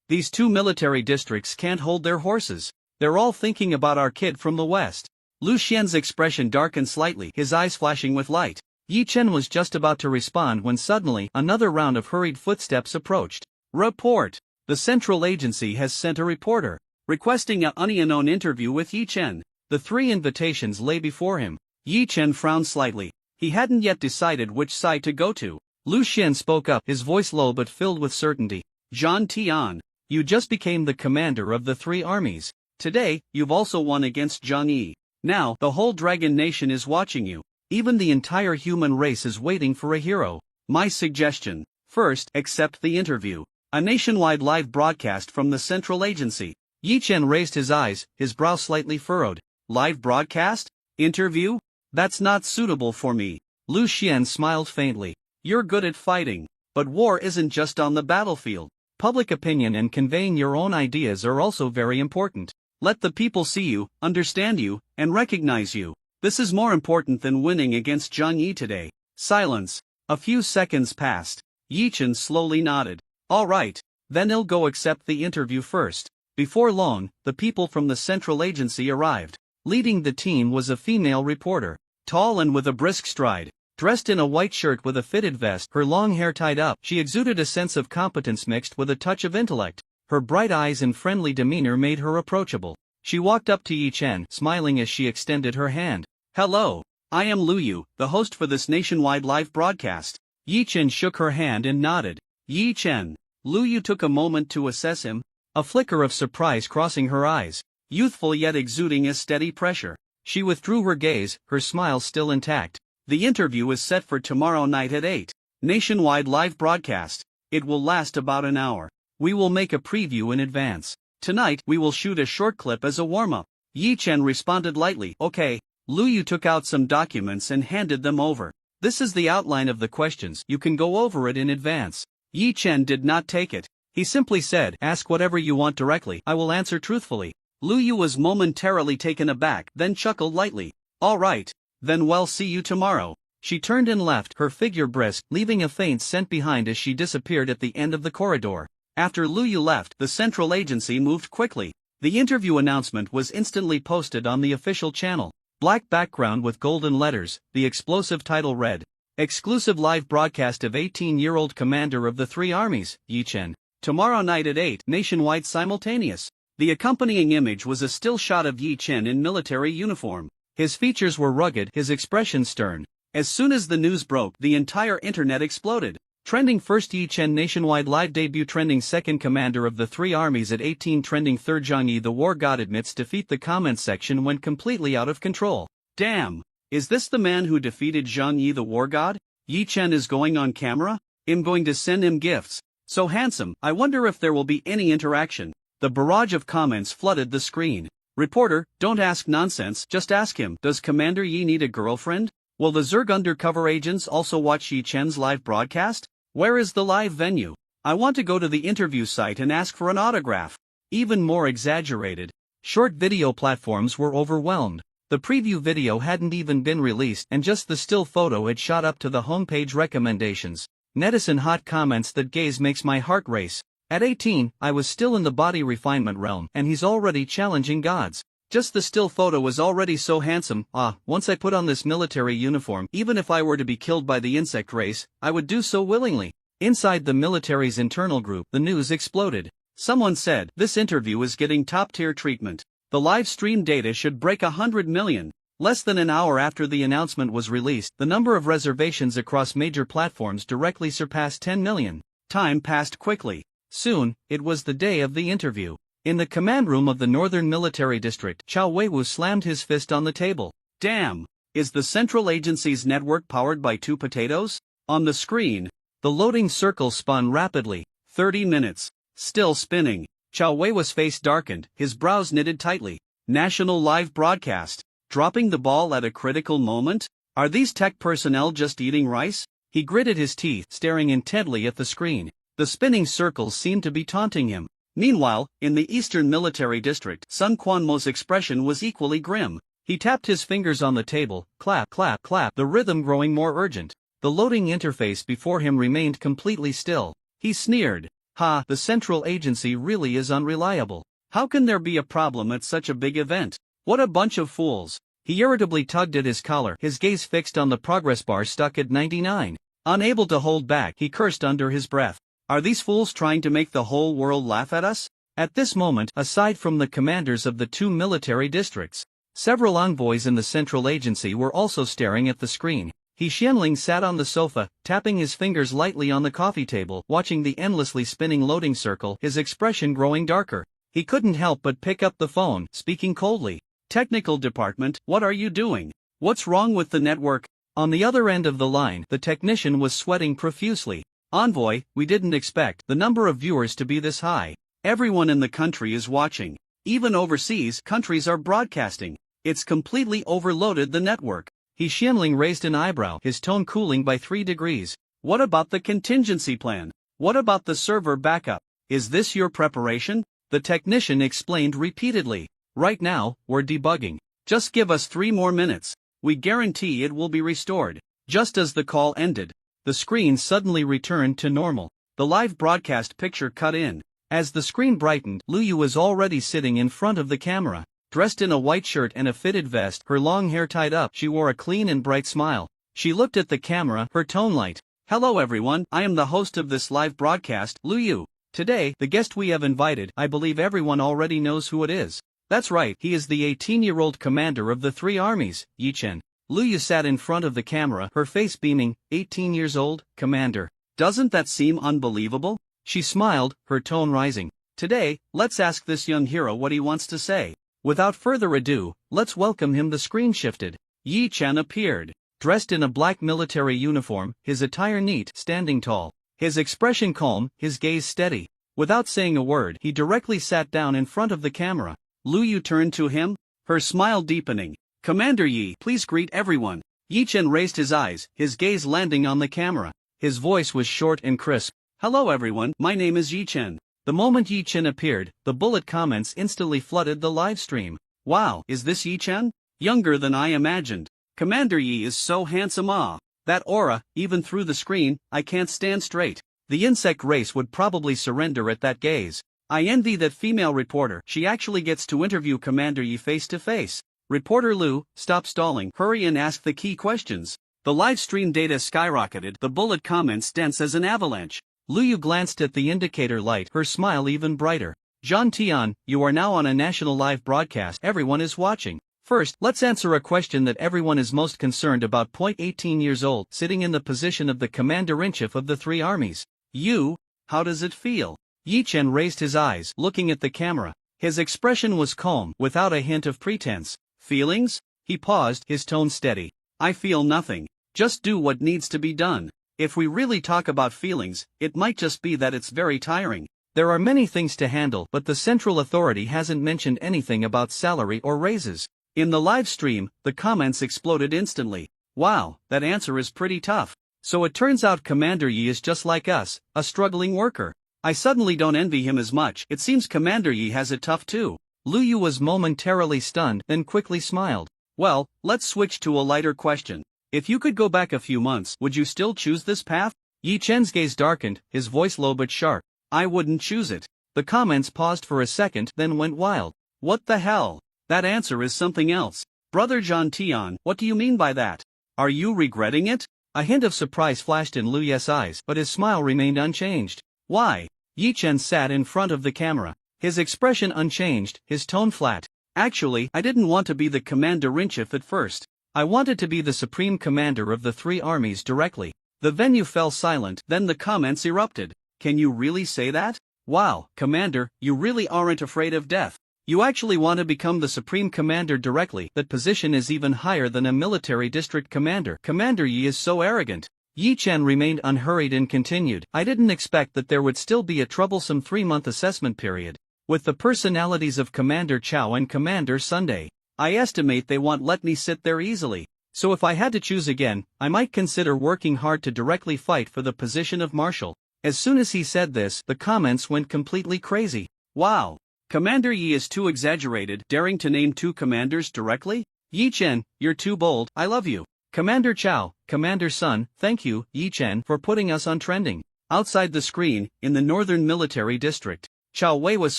A: These two military districts can't hold their horses. They're all thinking about our kid from the west. Lu Xian's expression darkened slightly, his eyes flashing with light. Yi Chen was just about to respond when suddenly another round of hurried footsteps approached. Report! The Central Agency has sent a reporter, requesting an unknown interview with Yi Chen. The three invitations lay before him. Yi Chen frowned slightly. He hadn't yet decided which side to go to. Lu Xian spoke up, his voice low but filled with certainty. Zhang Tian, you just became the commander of the three armies. Today, you've also won against Zhang Yi. Now, the whole Dragon Nation is watching you. Even the entire human race is waiting for a hero. My suggestion: first, accept the interview. A nationwide live broadcast from the Central Agency. Yi Chen raised his eyes, his brow slightly furrowed. Live broadcast? Interview? That's not suitable for me. Lu Xian smiled faintly. You're good at fighting. But war isn't just on the battlefield. Public opinion and conveying your own ideas are also very important. Let the people see you, understand you, and recognize you. This is more important than winning against Zhang Yi today. Silence. A few seconds passed. Yi Chen slowly nodded. All right, then I'll go accept the interview first. Before long, the people from the Central Agency arrived. Leading the team was a female reporter, tall and with a brisk stride. Dressed in a white shirt with a fitted vest, her long hair tied up, she exuded a sense of competence mixed with a touch of intellect. Her bright eyes and friendly demeanor made her approachable. She walked up to Yi Chen, smiling as she extended her hand. Hello, I am Lu Yu, the host for this nationwide live broadcast. Yi Chen shook her hand and nodded. Yi Chen. Lu Yu took a moment to assess him, a flicker of surprise crossing her eyes, youthful yet exuding a steady pressure. She withdrew her gaze, her smile still intact. The interview is set for tomorrow night at 8. Nationwide live broadcast. It will last about an hour. We will make a preview in advance. Tonight, we will shoot a short clip as a warm-up. Yi Chen responded lightly. Okay. Lu Yu took out some documents and handed them over. This is the outline of the questions. You can go over it in advance. Yi Chen did not take it. He simply said, ask whatever you want directly. I will answer truthfully. Lu Yu was momentarily taken aback, then chuckled lightly. All right. Then we'll see you tomorrow. She turned and left, her figure brisk, leaving a faint scent behind as she disappeared at the end of the corridor. After Lu Yu left, the Central Agency moved quickly. The interview announcement was instantly posted on the official channel. Black background with golden letters, the explosive title read, exclusive live broadcast of 18-year-old commander of the three armies, Yi Chen. Tomorrow night at 8, nationwide simultaneous. The accompanying image was a still shot of Yi Chen in military uniform. His features were rugged, his expression stern. As soon as the news broke, the entire internet exploded. Trending first Yi Chen nationwide live debut, trending second commander of the three armies at 18, trending third Zhang Yi the war god admits defeat. The comments section went completely out of control. Damn! Is this the man who defeated Zhang Yi the war god? Yi Chen is going on camera? I'm going to send him gifts. So handsome, I wonder if there will be any interaction. The barrage of comments flooded the screen. Reporter, don't ask nonsense, just ask him. Does Commander Yi need a girlfriend? Will the Zerg undercover agents also watch Yi Chen's live broadcast? Where is the live venue? I want to go to the interview site and ask for an autograph. Even more exaggerated. Short video platforms were overwhelmed. The preview video hadn't even been released and just the still photo had shot up to the homepage recommendations. Netizen hot comments that gaze makes my heart race. At 18, I was still in the body refinement realm and he's already challenging gods. Just the still photo was already so handsome. Once I put on this military uniform, even if I were to be killed by the insect race, I would do so willingly. Inside the military's internal group, the news exploded. Someone said, this interview is getting top-tier treatment. The live stream data should break 100 million. Less than an hour after the announcement was released, the number of reservations across major platforms directly surpassed 10 million. Time passed quickly. Soon, it was the day of the interview. In the command room of the Northern Military District, Chao Weiwu slammed his fist on the table. Damn! Is the Central Agency's network powered by two potatoes? On the screen, the loading circle spun rapidly. 30 minutes. Still spinning. Chao Weiwu's face darkened, his brows knitted tightly. National live broadcast. Dropping the ball at a critical moment? Are these tech personnel just eating rice?
B: He gritted his teeth, staring intently at the screen. The spinning circles seemed to be taunting him. Meanwhile, in the Eastern Military District, Sun Quanmo's expression was equally grim. He tapped his fingers on the table, clap, clap, clap, the rhythm growing more urgent. The loading interface before him remained completely still. He sneered. Ha, the central agency really is unreliable. How can there be a problem at such a big event? What a bunch of fools. He irritably tugged at his collar, his gaze fixed on the progress bar stuck at 99. Unable to hold back, he cursed under his breath. Are these fools trying to make the whole world laugh at us? At this moment, aside from the commanders of the two military districts, several envoys in the central agency were also staring at the screen. He Xianling sat on the sofa, tapping his fingers lightly on the coffee table, watching the endlessly spinning loading circle, his expression growing darker. He couldn't help but pick up the phone, speaking coldly. Technical department, what are you doing? What's wrong with the network? On the other end of the line, the technician was sweating profusely. Envoy, we didn't expect the number of viewers to be this high. Everyone in the country is watching. Even overseas countries are broadcasting. It's completely overloaded the network. He Xianling raised an eyebrow, his tone cooling by 3 degrees. What about the contingency plan? What about the server backup? Is this your preparation? The technician explained repeatedly. Right now, we're debugging. Just give us 3 more minutes. We guarantee it will be restored. Just as the call ended, the screen suddenly returned to normal. The live broadcast picture cut in. As the screen brightened, Lu Yu was already sitting in front of the camera. Dressed in a white shirt and a fitted vest, her long hair tied up, she wore a clean and bright smile. She looked at the camera, her tone light. Hello everyone, I am the host of this live broadcast, Lu Yu. Today, the guest we have invited, I believe everyone already knows who it is. That's right, he is the 18-year-old commander of the 3 armies, Yi Chen. Lu Yu sat in front of the camera, her face beaming. 18 years old, commander. Doesn't that seem unbelievable? She smiled, her tone rising. Today, let's ask this young hero what he wants to say. Without further ado, let's welcome him. The screen shifted. Yi Chen appeared. Dressed in a black military uniform, his attire neat, standing tall. His expression calm, his gaze steady. Without saying a word, he directly sat down in front of the camera. Lu Yu turned to him, her smile deepening. Commander Yi, please greet everyone. Yi Chen raised his eyes, his gaze landing on the camera. His voice was short and crisp. Hello everyone, my name is Yi Chen. The moment Yi Chen appeared, the bullet comments instantly flooded the live stream. Wow, is this Yi Chen? Younger than I imagined. Commander Yi is so handsome. Ah, that aura, even through the screen, I can't stand straight. The insect race would probably surrender at that gaze. I envy that female reporter, she actually gets to interview Commander Yi face to face. Reporter Lu, stop stalling, hurry and ask the key questions. The live stream data skyrocketed, the bullet comments dense as an avalanche. Lu Yu glanced at the indicator light, her smile even brighter. Zhang Tian, you are now on a national live broadcast, everyone is watching. First, let's answer a question that everyone is most concerned about. 18 years old, sitting in the position of the commander-in-chief of the 3 armies. You, how does it feel? Yi Chen raised his eyes, looking at the camera. His expression was calm, without a hint of pretense. Feelings? He paused, his tone steady. I feel nothing. Just do what needs to be done. If we really talk about feelings, it might just be that it's very tiring. There are many things to handle, but the central authority hasn't mentioned anything about salary or raises. In the live stream, the comments exploded instantly. Wow, that answer is pretty tough. So it turns out Commander Yi is just like us, a struggling worker. I suddenly don't envy him as much. It seems Commander Yi has it tough too. Lu Yu was momentarily stunned, then quickly smiled. Well, let's switch to a lighter question. If you could go back a few months, would you still choose this path? Yi Chen's gaze darkened, his voice low but sharp. I wouldn't choose it. The comments paused for a second, then went wild. What the hell? That answer is something else. Brother Zhang Tian, what do you mean by that? Are you regretting it? A hint of surprise flashed in Lu Yu's eyes, but his smile remained unchanged. Why? Yi Chen sat in front of the camera. His expression unchanged, his tone flat. Actually, I didn't want to be the commander-in-chief at first. I wanted to be the supreme commander of the 3 armies directly. The venue fell silent, then the comments erupted. Can you really say that? Wow, Commander, you really aren't afraid of death. You actually want to become the supreme commander directly. That position is even higher than a military district commander. Commander Yi is so arrogant. Yi Chen remained unhurried and continued. I didn't expect that there would still be a troublesome 3-month assessment period. With the personalities of Commander Chao and Commander Sunday, I estimate they won't let me sit there easily.
A: So if I had to choose again, I might consider working hard to directly fight for the position of marshal. As soon as he said this, the comments went completely crazy.
B: Wow. Commander Yi is too exaggerated, daring to name two commanders directly?
A: Yi Chen, you're too bold, I love you. Commander Chow, Commander Sun, thank you, Yi Chen, for putting us on trending.
B: Outside the screen, in the Northern Military District, Chow Weiwa's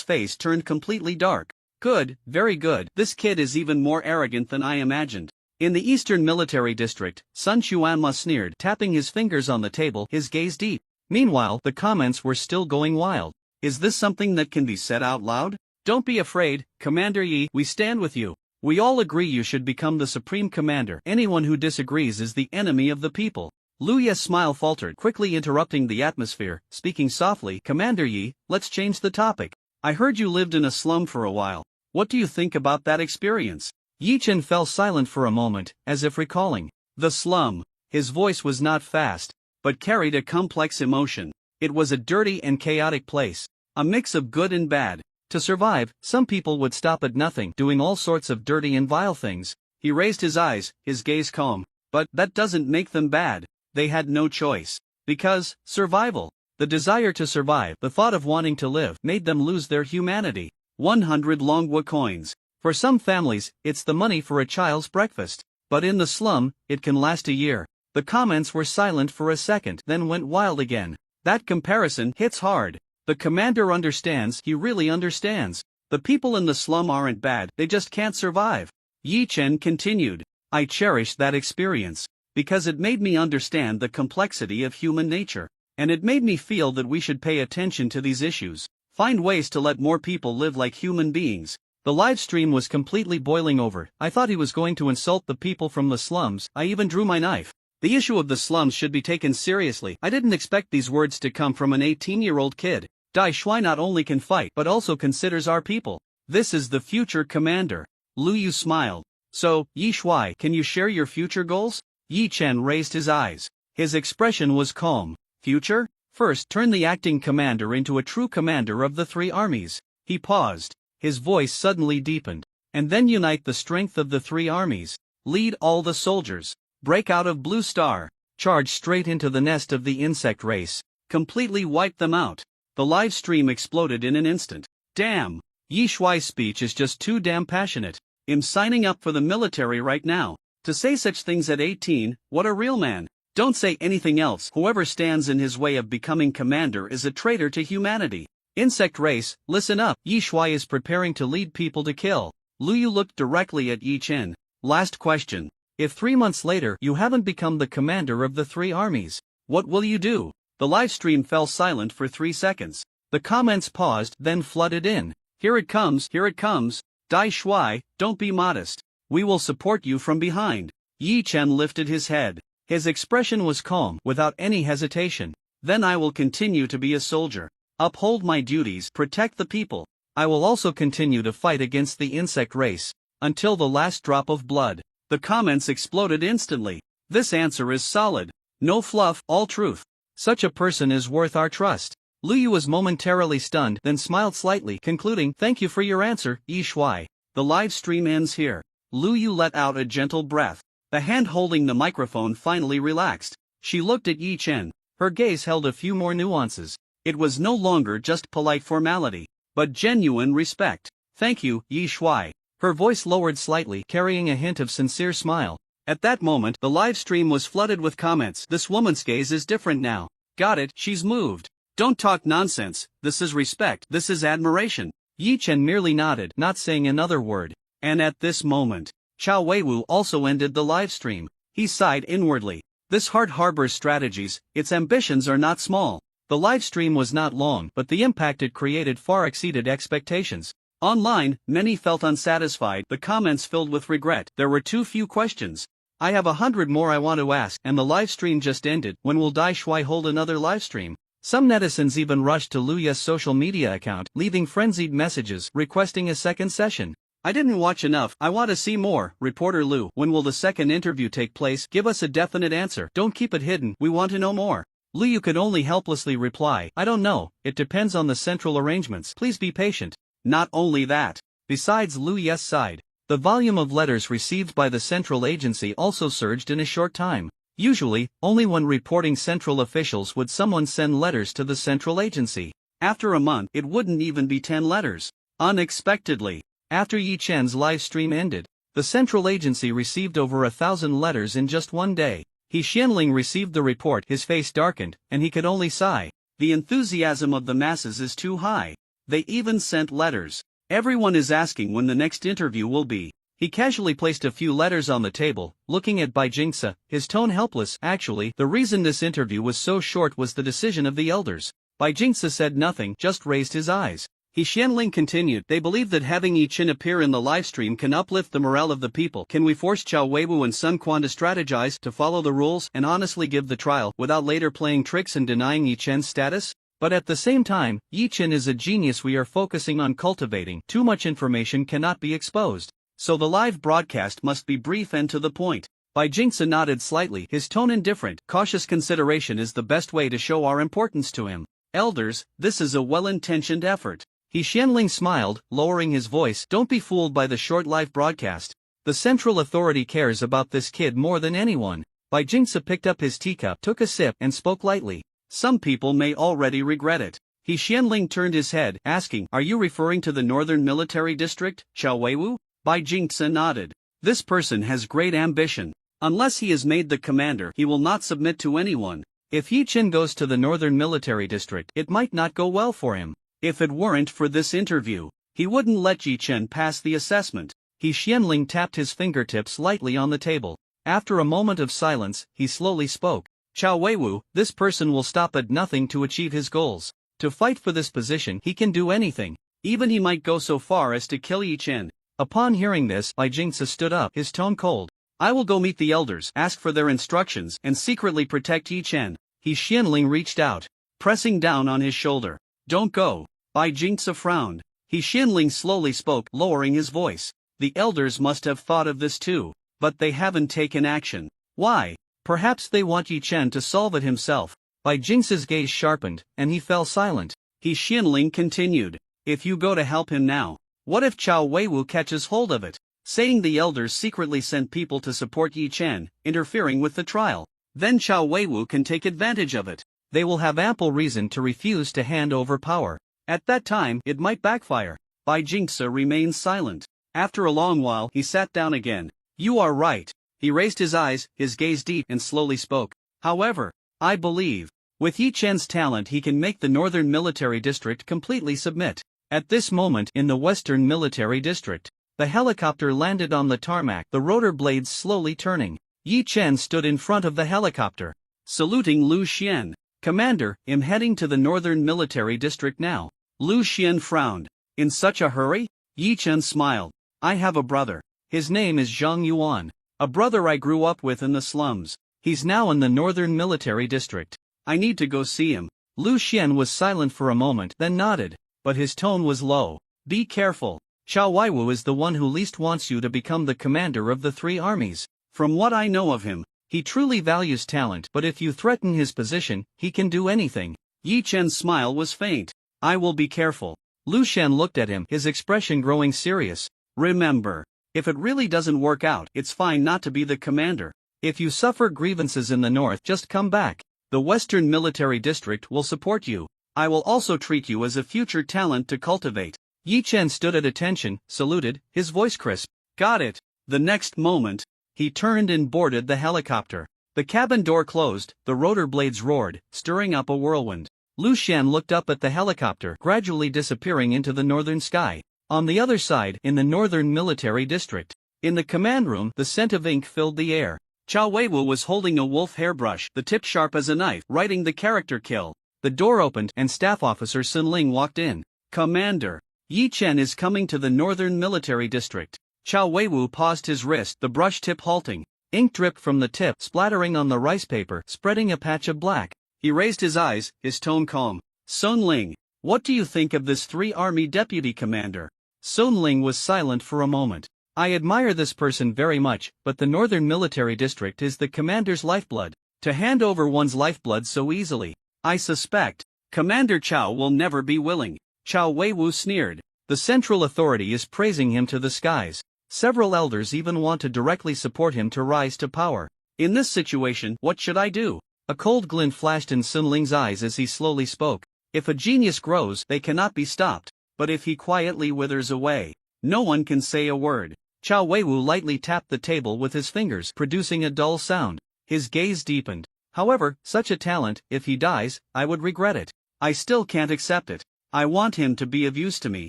B: face turned completely dark. Good, very good, this kid is even more arrogant than I imagined. In the Eastern Military District, Sun Chuanma sneered, tapping his fingers on the table, his gaze deep.
A: Meanwhile, the comments were still going wild.
B: Is this something that can be said out loud?
A: Don't be afraid, Commander Yi, we stand with you. We all agree you should become the supreme commander. Anyone who disagrees is the enemy of the people.
B: Lu Ye's smile faltered,
A: quickly interrupting the atmosphere, speaking softly, Commander Yi, let's change the topic.
B: I heard you lived in a slum for a while. What do you think about that experience?
A: Yi Chen fell silent for a moment, as if recalling.
B: The slum. His voice was not fast, but carried a complex emotion. It was a dirty and chaotic place, a mix of good and bad.
A: To survive, some people would stop at nothing, doing all sorts of dirty and vile things.
B: He raised his eyes, his gaze calm. But that doesn't make them bad. They had no choice. Because, survival.
A: The desire to survive, the thought of wanting to live, made them lose their humanity.
B: 100 Longhua coins.
A: For some families, it's the money for a child's breakfast. But in the slum, it can last a year. The comments were silent for a second, then went wild again.
B: That comparison hits hard. The commander understands, he really understands. The people in the slum aren't bad, they just can't survive. Yi Chen continued. I cherished that experience, because it made me understand the complexity of human nature. And it made me feel that we should pay attention to these issues. Find ways to let more people live like human beings.
A: The live stream was completely boiling over. I thought he was going to insult the people from the slums. I even drew my knife.
B: The issue of the slums should be taken seriously. I didn't expect these words to come from an 18-year-old kid.
A: Dai Shui not only can fight, but also considers our people.
B: This is the future commander. Lu Yu smiled.
A: So, Yi Shui, can you share your future goals?
B: Yi Chen raised his eyes.
A: His expression was calm.
B: Future?
A: First, turn the acting commander into a true commander of the three armies.
B: He paused.
A: His voice suddenly deepened. And then unite the strength of the three armies.
B: Lead all the soldiers. Break out of Blue Star.
A: Charge straight into the nest of the insect race.
B: Completely wipe them out. The live stream exploded in an instant. Damn!
A: Yi Shui's speech is just too damn passionate.
B: I'm signing up for the military right now. To say such things at 18, what a real man. Don't say anything else. Whoever stands in his way of becoming commander is a traitor to humanity.
A: Insect race, listen up. Yi Shui is preparing to lead people to kill.
B: Lu Yu looked directly at Yi Chen. Last question.
A: If 3 months later you haven't become the commander of the three armies, what will you do?
B: The live stream fell silent for 3 seconds.
A: The comments paused, then flooded in.
B: Here it comes, here it comes. Dai Shui, don't be modest. We will support you from behind. Yi Chen lifted his head.
A: His expression was calm, without any hesitation.
B: Then I will continue to be a soldier. Uphold my duties, protect the people.
A: I will also continue to fight against the insect race, until the last drop of blood.
B: The comments exploded instantly. This answer is solid. No fluff, all truth.
A: Such a person is worth our trust. Lu Yu was momentarily stunned, then smiled slightly, concluding, thank you for your answer, Yi Shui.
B: The live stream ends here. Lu Yu let out a gentle breath. The hand holding the microphone finally relaxed. She looked at Yi Chen.
A: Her gaze held a few more nuances.
B: It was no longer just polite formality, but genuine respect. Thank you, Yi Shui.
A: Her voice lowered slightly, carrying a hint of sincere smile.
B: At that moment, the live stream was flooded with comments. This woman's gaze is different now. Got it, she's moved. Don't talk nonsense, this is respect, this is admiration.
A: Yi Chen merely nodded, not saying another word.
B: And at this moment, Chow Weiwu also ended the live stream. He sighed inwardly. This heart harbors strategies, its ambitions are not small.
A: The live stream was not long, but the impact it created far exceeded expectations.
B: Online, many felt unsatisfied, the comments filled with regret. There were too few questions.
A: I have 100 more I want to ask, and the live stream just ended. When will Dai Shui hold another live stream? Some netizens even rushed to Lu Ye's social media account, leaving frenzied messages, requesting a second session.
B: I didn't watch enough, I want to see more. Reporter Lu, when will the second interview take place? Give us a definite answer. Don't keep it hidden, we want to know more.
A: Lu Yu could only helplessly reply, I don't know, it depends on the central arrangements. Please be patient.
B: Not only that.
A: Besides, Lu Yes sighed. The volume of letters received by the central agency also surged in a short time. Usually, only when reporting central officials would someone send letters to the central agency.
B: After a month, it wouldn't even be 10 letters. Unexpectedly,
A: after Yi Chen's live stream ended, the central agency received over 1,000 letters in just one day. He Xianling received the report, his face darkened, and he could only sigh.
B: The enthusiasm of the masses is too high. They even sent letters. Everyone is asking when the next interview will be.
A: He casually placed a few letters on the table, looking at Bai Jingce, his tone helpless. Actually, the reason this interview was so short was the decision of the elders. Bai Jingce said nothing, just raised his eyes.
B: He Xianling continued, they believe that having Yi Chen appear in the livestream can uplift the morale of the people. Can we force Chao Weiwu and Sun Quan to strategize, to follow the rules, and honestly give the trial, without later playing tricks and denying Yi Chen's status?
A: But at the same time, Yi Chen is a genius we are focusing on cultivating. Too much information cannot be exposed.
B: So the live broadcast must be brief and to the point.
A: Bai Jingce nodded slightly, his tone indifferent. Cautious consideration is the best way to show our importance to him.
B: Elders, this is a well-intentioned effort.
A: He Xianling smiled, lowering his voice. Don't be fooled by the short live broadcast. The central authority cares about this kid more than anyone. Bai Jingce picked up his teacup, took a sip, and spoke lightly.
B: Some people may already regret it. He Xianling turned his head, asking, are you referring to the Northern Military District, Chao Weiwu? Bai Jingce nodded. This person has great ambition. Unless he is made the commander, he will not submit to anyone.
A: If Yi Chen goes to the Northern Military District, it might not go well for him.
B: If it weren't for this interview, he wouldn't let Yi Chen pass the assessment.
A: He Xianling tapped his fingertips lightly on the table. After a moment of silence, he slowly spoke. Chao Weiwu, this person will stop at nothing to achieve his goals. To fight for this position, he can do anything.
B: Even he might go so far as to kill Yi Chen.
A: Upon hearing this, Bai Jingce stood up, his tone cold.
B: I will go meet the elders, ask for their instructions, and secretly protect Yi Chen.
A: He Xianling reached out,
B: pressing down on his shoulder. Don't go. Bai Jingce frowned. He Xianling slowly spoke, lowering his voice. The elders must have thought of this too, but they haven't taken action. Why?
A: Perhaps they want Yi Chen to solve it himself. Bai Jingce's gaze sharpened, and he fell silent.
B: He Xianling continued. If you go to help him now, what if Chao Weiwu catches hold of it? Saying the elders secretly sent people to support Yi Chen, interfering with the trial. Then Chao Weiwu can take advantage of it.
A: They will have ample reason to refuse to hand over power.
B: At that time, it might backfire. Bai Jingce remained silent. After a long while, he sat down again. You are right. He raised his eyes, his gaze deep, and slowly spoke. However, I believe, with Yi Chen's talent he can make the Northern Military District completely submit.
A: At this moment, in the Western Military District, the helicopter landed on the tarmac, the rotor blades slowly turning. Yi Chen stood in front of the helicopter,
B: saluting Lu Xian. Commander, I'm heading to the Northern Military District now. Lu Xian frowned. In such a hurry? Yi Chen smiled. I have a brother.
A: His name is Zhang Yuan.
B: A brother I grew up with in the slums.
A: He's now in the Northern Military District.
B: I need to go see him.
A: Lu Xian was silent for a moment, then nodded, but his tone was low. Be careful. Chao Weiwu is the one who least wants you to become the commander of the three armies.
B: From what I know of him,
A: he truly values talent, but if you threaten his position, he can do anything.
B: Yi Chen's smile was faint. I will be careful.
A: Lu Xian looked at him, his expression growing serious.
B: Remember, if it really doesn't work out, it's fine not to be the commander.
A: If you suffer grievances in the north, just come back. The Western Military District will support you.
B: I will also treat you as a future talent to cultivate.
A: Yi Chen stood at attention, saluted, his voice crisp.
B: Got it. The next moment, he turned and boarded the helicopter. The cabin door closed, the rotor blades roared, stirring up a whirlwind.
A: Lu Xian looked up at the helicopter, gradually disappearing into the northern sky. On the other side, in the Northern Military District, in the command room, the scent of ink filled the air.
B: Chao Weiwu was holding a wolf hairbrush, the tip sharp as a knife, writing the character kill.
A: The door opened, and Staff Officer Sun Ling walked in.
B: Commander, Yi Chen is coming to the Northern Military District. Chao Weiwu paused his wrist, the brush tip halting.
A: Ink dripped from the tip, splattering on the rice paper, spreading a patch of black.
B: He raised his eyes, his tone calm. Sun Ling, what do you think of this three-army deputy commander?
A: Sun Ling was silent for a moment. I admire this person very much, but the Northern Military District is the commander's lifeblood. To hand over one's lifeblood so easily,
B: I suspect, Commander Chao will never be willing. Chao Weiwu sneered.
A: The central authority is praising him to the skies. Several elders even want to directly support him to rise to power.
B: In this situation, what should I do?
A: A cold glint flashed in Sun Ling's eyes as he slowly spoke.
B: If a genius grows, they cannot be stopped. But if he quietly withers away, no one can say a word.
A: Chao Weiwu lightly tapped the table with his fingers, producing a dull sound. His gaze deepened. However, such a talent, if he dies, I would regret it.
B: I still can't accept it. I want him to be of use to me.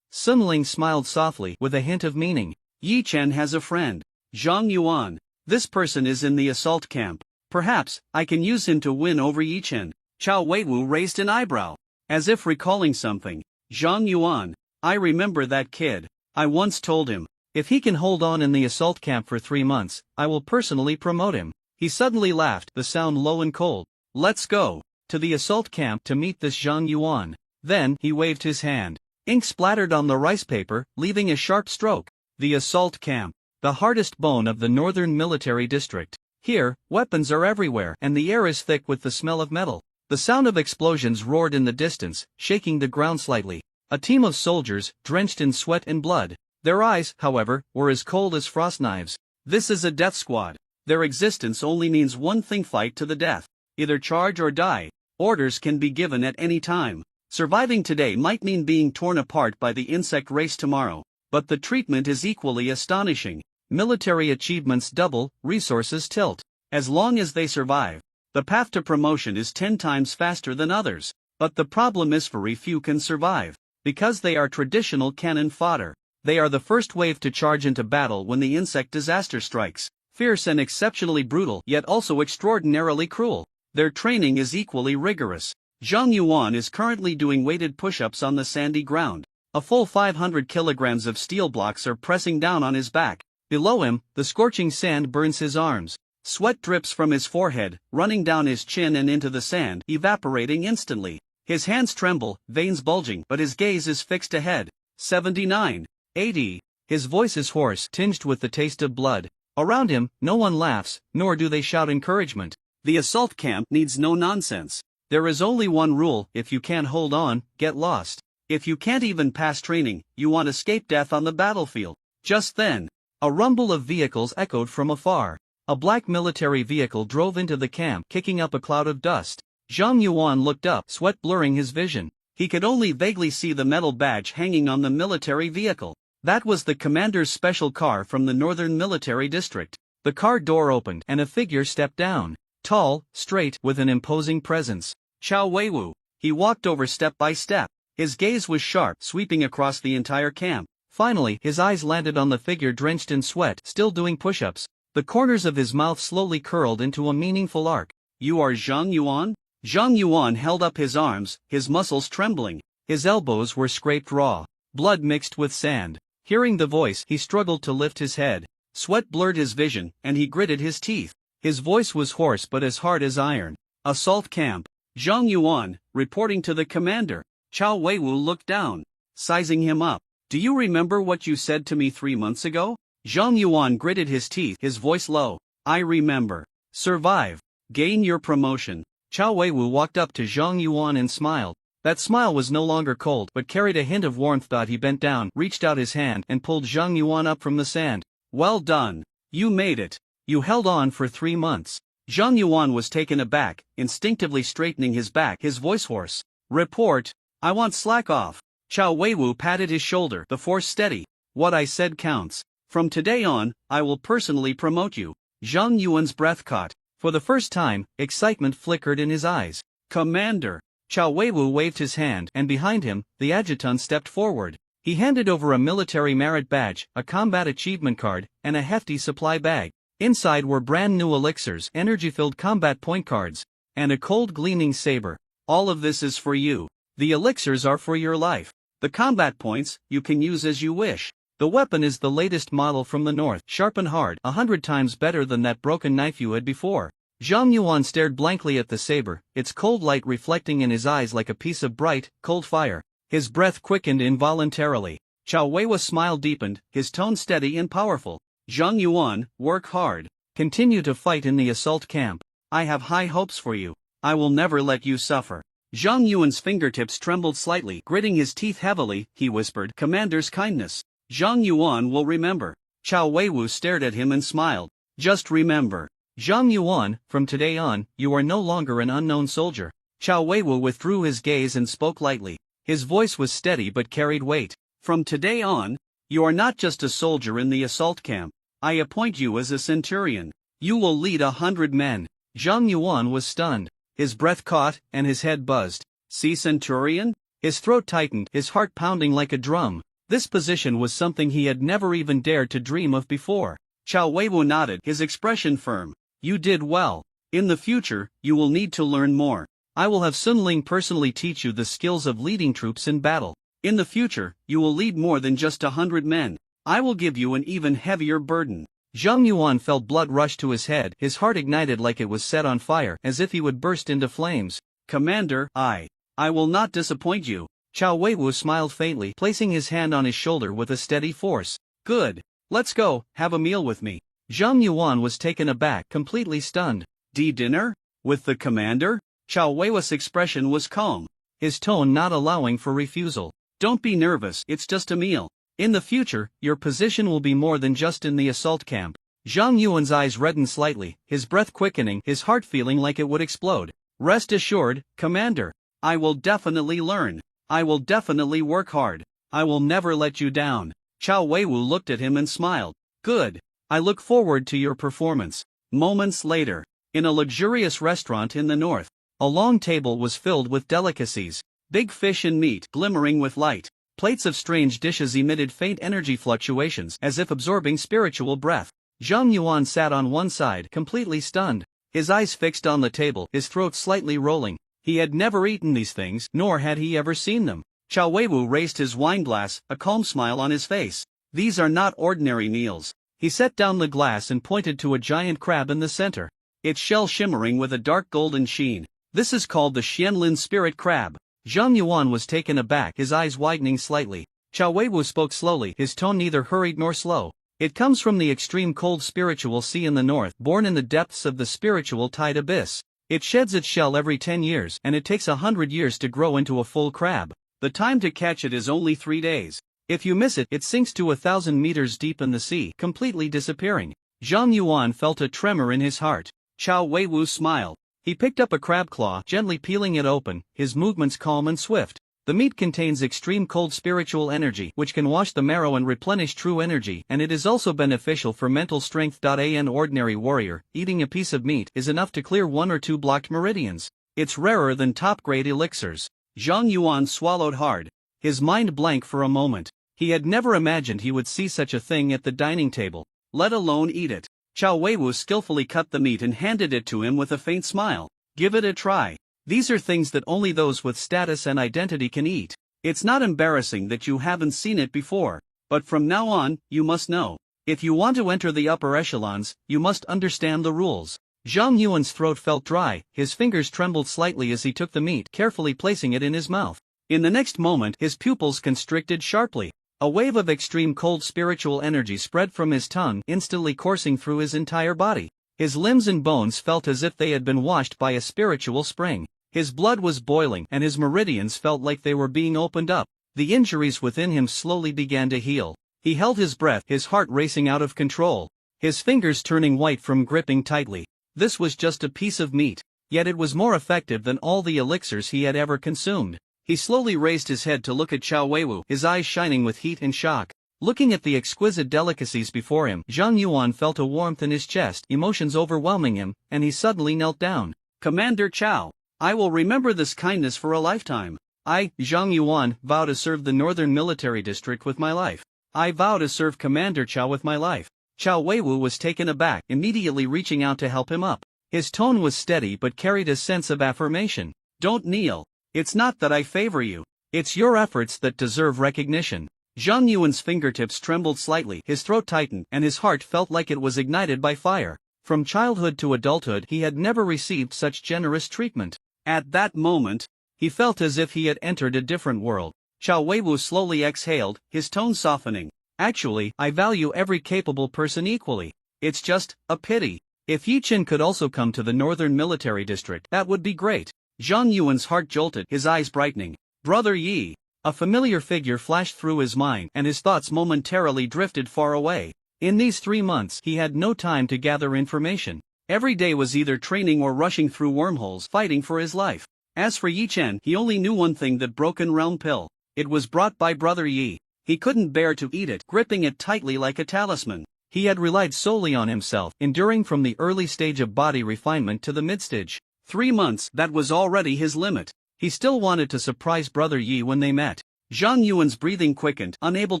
A: Sun Ling smiled softly, with a hint of meaning.
B: Yi Chen has a friend, Zhang Yuan. This person is in the assault camp. Perhaps, I can use him to win over Yi Chen. Chao Weiwu raised an eyebrow, as if recalling something. Zhang Yuan, I remember that kid. I once told him,
A: if he can hold on in the assault camp for 3 months, I will personally promote him. He suddenly laughed, the sound low and cold.
B: Let's go
A: to the assault camp to meet this Zhang Yuan. Then, he waved his hand. Ink splattered on the rice paper, leaving a sharp stroke. The assault camp, the hardest bone of the northern military district. Here, weapons are everywhere, and the air is thick with the smell of metal. The sound of explosions roared in the distance, shaking the ground slightly. A team of soldiers, drenched in sweat and blood. Their eyes, however, were as cold as frost knives.
B: This is a death squad. Their existence only means one thing: fight to the death. Either charge or die. Orders can be given at any time. Surviving today might mean being torn apart by the insect race tomorrow. But the treatment is equally astonishing.
A: Military achievements double, resources tilt.
B: As long as they survive, the path to promotion is 10 times faster than others. But the problem is very few can survive. Because they are traditional cannon fodder. They are the first wave to charge into battle when the insect disaster strikes. Fierce and exceptionally brutal, yet also extraordinarily cruel. Their training is equally rigorous. Zhang Yuan is currently doing weighted push-ups on the sandy ground. A full 500 kilograms of steel blocks are pressing down on his back.
A: Below him, the scorching sand burns his arms.
B: Sweat drips from his forehead, running down his chin and into the sand, evaporating instantly. His hands tremble, veins bulging, but his gaze is fixed ahead. 79, 80.
A: His voice is hoarse, tinged with the taste of blood. Around him, no one laughs, nor do they shout encouragement.
B: The assault camp needs no nonsense. There is only one rule: if you can't hold on, get lost. If you can't even pass training, you won't escape death on the battlefield. Just then,
A: a rumble of vehicles echoed from afar. A black military vehicle drove into the camp, kicking up a cloud of dust. Zhang Yuan looked up, sweat blurring his vision.
B: He could only vaguely see the metal badge hanging on the military vehicle. That was the commander's special car from the northern military district.
A: The car door opened, and a figure stepped down. Tall, straight, with an imposing presence.
B: Chao Weiwu. He walked over step by step. His gaze was sharp, sweeping across the entire camp.
A: Finally, his eyes landed on the figure drenched in sweat, still doing push-ups. The corners of his mouth slowly curled into a meaningful arc.
B: You are Zhang Yuan? Zhang Yuan held up his arms, his muscles trembling.
A: His elbows were scraped raw. Blood mixed with sand. Hearing the voice, he struggled to lift his head.
B: Sweat blurred his vision, and he gritted his teeth.
A: His voice was hoarse but as hard as iron.
B: Assault camp. Zhang Yuan, reporting to the commander. Chao Weiwu looked down, sizing him up. Do you remember what you said to me 3 months ago? Zhang Yuan gritted his teeth, his voice low. I remember. Survive. Gain your promotion.
A: Chao Weiwu walked up to Zhang Yuan and smiled. That smile was no longer cold but carried a hint of warmth. He bent down, reached out his hand, and pulled Zhang Yuan up from the sand.
B: Well done. You made it.
A: You held on for 3 months.
B: Zhang Yuan was taken aback, instinctively straightening his back, his voice hoarse. Report. I want slack off. Chao Weiwu patted his shoulder, the force steady. What I said counts. From today on, I will personally promote you. Zhang Yuan's breath caught.
A: For the first time, excitement flickered in his eyes.
B: Commander.
A: Chao Weiwu waved his hand, and behind him, the adjutant stepped forward. He handed over a military merit badge, a combat achievement card, and a hefty supply bag. Inside were brand new elixirs, energy-filled combat point cards, and a cold gleaming saber.
B: All of this is for you. The elixirs are for your life. The combat points, you can use as you wish.
A: The weapon is the latest model from the north, sharp and hard, 100 times better than that broken knife you had before. Zhang Yuan stared blankly at the saber, its cold light reflecting in his eyes like a piece of bright, cold fire. His breath quickened involuntarily.
B: Chao Weiwu's smile deepened, his tone steady and powerful. Zhang Yuan, work hard.
A: Continue to fight in the assault camp.
B: I have high hopes for you. I will never let you suffer. Zhang Yuan's fingertips trembled slightly. Gritting his teeth heavily, he whispered, Commander's kindness. Zhang Yuan will remember. Chao Weiwu stared at him and smiled. Just remember,
A: Zhang Yuan, from today on, you are no longer an unknown soldier.
B: Chao Weiwu withdrew his gaze and spoke lightly.
A: His voice was steady but carried weight.
B: From today on, you are not just a soldier in the assault camp. I appoint you as a centurion. You will lead 100 men.
A: Zhang Yuan was stunned. His breath caught, and his head buzzed.
B: See, centurion?
A: His throat tightened, his heart pounding like a drum. This position was something he had never even dared to dream of before.
B: Chao Weiwu nodded, his expression firm. You did well. In the future, you will need to learn more.
A: I will have Sun Ling personally teach you the skills of leading troops in battle.
B: In the future, you will lead more than just 100 men. I will give you an even heavier burden.
A: Zhang Yuan felt blood rush to his head, his heart ignited like it was set on fire, as if he would burst into flames.
B: Commander, I will not disappoint you.
A: Chao Weiwu smiled faintly, placing his hand on his shoulder with a steady force.
B: Good. Let's go, have a meal with me.
A: Zhang Yuan was taken aback, completely stunned.
B: Dinner? With the commander? Chao Weiwu's expression was calm,
A: his tone not allowing for refusal.
B: Don't be nervous, it's just a meal.
A: In the future, your position will be more than just in the assault camp. Zhang Yuan's eyes reddened slightly, his breath quickening, his heart feeling like it would explode.
B: Rest assured, Commander. I will definitely learn. I will definitely work hard. I will never let you down. Chao Weiwu looked at him and smiled. Good. I look forward to your performance. Moments later, in a luxurious restaurant in the north,
A: a long table was filled with delicacies.
B: Big fish and meat glimmering with light.
A: Plates of strange dishes emitted faint energy fluctuations as if absorbing spiritual breath. Zhang Yuan sat on one side, completely stunned. His eyes fixed on the table, his throat slightly rolling. He had never eaten these things, nor had he ever seen them.
B: Chao Weiwu raised his wine glass, a calm smile on his face. These are not ordinary meals.
A: He set down the glass and pointed to a giant crab in the center.
B: Its shell shimmering with a dark golden sheen. This is called the Xianlin spirit crab.
A: Zhang Yuan was taken aback, his eyes widening slightly. Chao Weiwu spoke slowly, his tone neither hurried nor slow. It comes from the extreme cold spiritual sea in the north, born in the depths of the spiritual tide abyss. It sheds its shell every 10 years, and it takes 100 years to grow into a full crab.
B: The time to catch it is only 3 days.
A: If you miss it, it sinks to 1,000 meters deep in the sea, completely disappearing. Zhang Yuan felt a tremor in his heart.
B: Chao Weiwu smiled.
A: He picked up a crab claw, gently peeling it open, his movements calm and swift. The meat contains extreme cold spiritual energy, which can wash the marrow and replenish true energy, and it is also beneficial for mental strength. An ordinary warrior, eating a piece of meat, is enough to clear 1 or 2 blocked meridians. It's rarer than top-grade elixirs.
B: Zhang Yuan swallowed hard,
A: his mind blank for a moment. He had never imagined he would see such a thing at the dining table,
B: let alone eat it. Chao Weiwu skillfully cut the meat and handed it to him with a faint smile. Give it a try.
A: These are things that only those with status and identity can eat.
B: It's not embarrassing that you haven't seen it before, but from now on, you must know. If you want to enter the upper echelons, you must understand the rules.
A: Zhang Yuan's throat felt dry, his fingers trembled slightly as he took the meat, carefully placing it in his mouth. In the next moment, his pupils constricted sharply. A wave of extreme cold spiritual energy spread from his tongue, instantly coursing through his entire body. His limbs and bones felt as if they had been washed by a spiritual spring. His blood was boiling, and his meridians felt like they were being opened up. The injuries within him slowly began to heal. He held his breath, his heart racing out of control, his fingers turning white from gripping tightly. This was just a piece of meat, yet it was more effective than all the elixirs he had ever consumed. He slowly raised his head to look at Chao Weiwu, his eyes shining with heat and shock. Looking at the exquisite delicacies before him, Zhang Yuan felt a warmth in his chest, emotions overwhelming him, and he suddenly knelt down.
B: Commander Chao, I will remember this kindness for a lifetime.
A: I, Zhang Yuan, vow to serve the Northern Military District with my life.
B: I vow to serve Commander Chao with my life.
A: Chao Weiwu was taken aback, immediately reaching out to help him up. His tone was steady but carried a sense of affirmation.
B: Don't kneel. It's not that I favor you.
A: It's your efforts that deserve recognition.
B: Zhang Yuan's fingertips trembled slightly,
A: his throat tightened, and his heart felt like it was ignited by fire. From childhood to adulthood he had never received such generous treatment.
B: At that moment,
A: he felt as if he had entered a different world.
B: Chao Weiwu slowly exhaled, his tone softening.
A: Actually, I value every capable person equally.
B: It's just a pity.
A: If Yi Qin could also come to the Northern Military District, that would be great.
B: Zhang Yuan's heart jolted, his eyes brightening. Brother Yi.
A: A familiar figure flashed through his mind, and his thoughts momentarily drifted far away. In these 3 months he had no time to gather information.
B: Every day was either training or rushing through wormholes fighting for his life. As for Yi Chen, he only knew one thing: that broken realm pill. It was brought by Brother Yi. He couldn't bear to eat it, gripping it tightly like a talisman.
A: He had relied solely on himself, enduring from the early stage of body refinement to the mid-stage.
B: 3 months, that was already his limit.
A: He still wanted to surprise Brother Yi when they met.
B: Zhang Yuan's breathing quickened, unable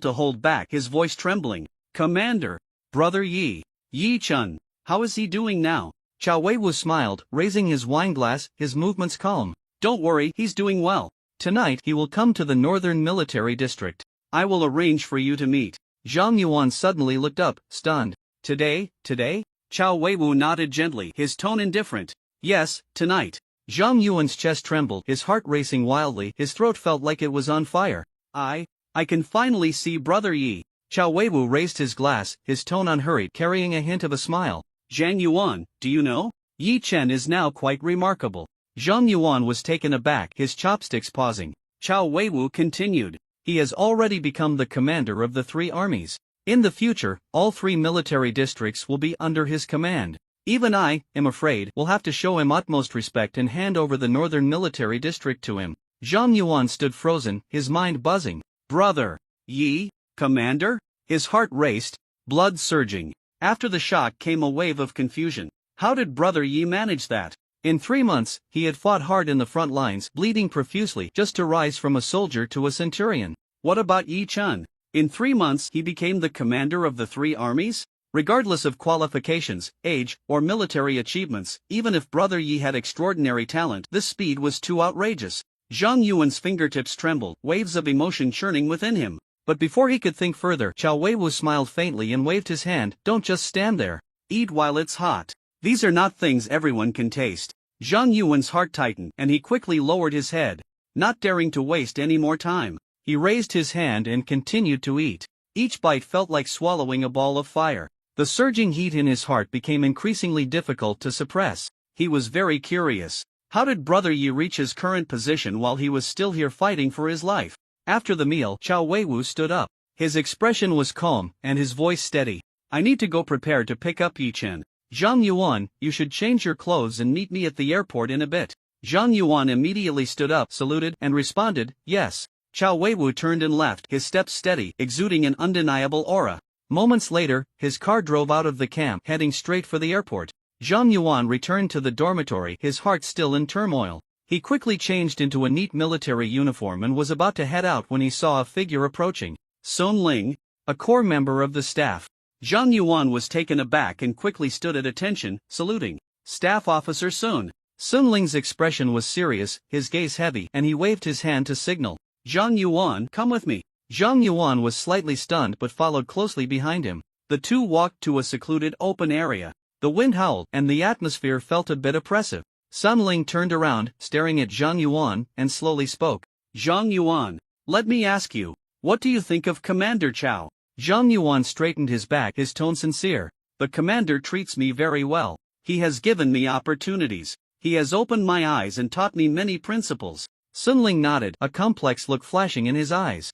B: to hold back, his voice trembling. Commander!
A: Brother Yi.
B: Yi Chen. How is he doing now?
A: Qiao Weiwu smiled, raising his wineglass, his movements calm.
B: Don't worry, he's doing well.
A: Tonight he will come to the Northern Military District.
B: I will arrange for you to meet.
A: Zhang Yuan suddenly looked up, stunned. Today?
B: Qiao Weiwu nodded gently, his tone indifferent. Yes, tonight.
A: Zhang Yuan's chest trembled, his heart racing wildly, his throat felt like it was on fire.
B: I can finally see Brother Yi.
A: Qiao Weiwu raised his glass, his tone unhurried, carrying a hint of a smile.
B: Zhang Yuan, do you know?
A: Yi Chen is now quite remarkable. Zhang Yuan was taken aback, his chopsticks pausing.
B: Qiao Weiwu continued.
A: He has already become the commander of the 3 armies. In the future, all 3 military districts will be under his command. Even I, am afraid, will have to show him utmost respect and hand over the Northern Military District to him. Zhang Yuan stood frozen, his mind buzzing.
B: Brother Yi, commander? His heart raced, blood surging. After the shock came a wave of confusion. How did Brother Yi manage that?
A: In 3 months, he had fought hard in the front lines, bleeding profusely, just to rise from a soldier to a centurion.
B: What about Yi Chen? In 3 months he became the commander of the 3 armies?
A: Regardless of qualifications, age, or military achievements, even if Brother Yi had extraordinary talent, this speed was too outrageous.
B: Zhang Yuan's fingertips trembled, waves of emotion churning within him.
A: But before he could think further, Qiao Weiwu smiled faintly and waved his hand. Don't just stand there.
B: Eat while it's hot. These are not things everyone can taste. Zhang Yuan's heart tightened, and he quickly lowered his head. Not daring to waste any more time,
A: he raised his hand and continued to eat. Each bite felt like swallowing a ball of fire. The surging heat in his heart became increasingly difficult to suppress.
B: He was very curious. How did Brother Yi reach his current position while he was still here fighting for his life?
A: After the meal, Qiao Weiwu stood up. His expression was calm, and his voice steady.
B: I need to go prepare to pick up Yi Chen.
A: Zhang Yuan, you should change your clothes and meet me at the airport in a bit.
B: Zhang Yuan immediately stood up, saluted, and responded, yes.
A: Qiao Weiwu turned and left, his steps steady, exuding an undeniable aura. Moments later, his car drove out of the camp, heading straight for the airport. Zhang Yuan returned to the dormitory, his heart still in turmoil. He quickly changed into a neat military uniform and was about to head out when he saw a figure approaching.
B: Sun Ling,
A: a core member of the staff.
B: Zhang Yuan was taken aback and quickly stood at attention, saluting. Staff Officer Sun.
A: Sun Ling's expression was serious, his gaze heavy, and he waved his hand to signal.
B: Zhang Yuan, come with me.
A: Zhang Yuan was slightly stunned but followed closely behind him. The two walked to a secluded open area. The wind howled, and the atmosphere felt a bit oppressive. Sun Ling turned around, staring at Zhang Yuan, and slowly spoke.
B: Zhang Yuan, let me ask you, what do you think of Commander Qiao?
A: Zhang Yuan straightened his back, his tone sincere.
B: The commander treats me very well. He has given me opportunities. He has opened my eyes and taught me many principles.
A: Sun Ling nodded, a complex look flashing in his eyes.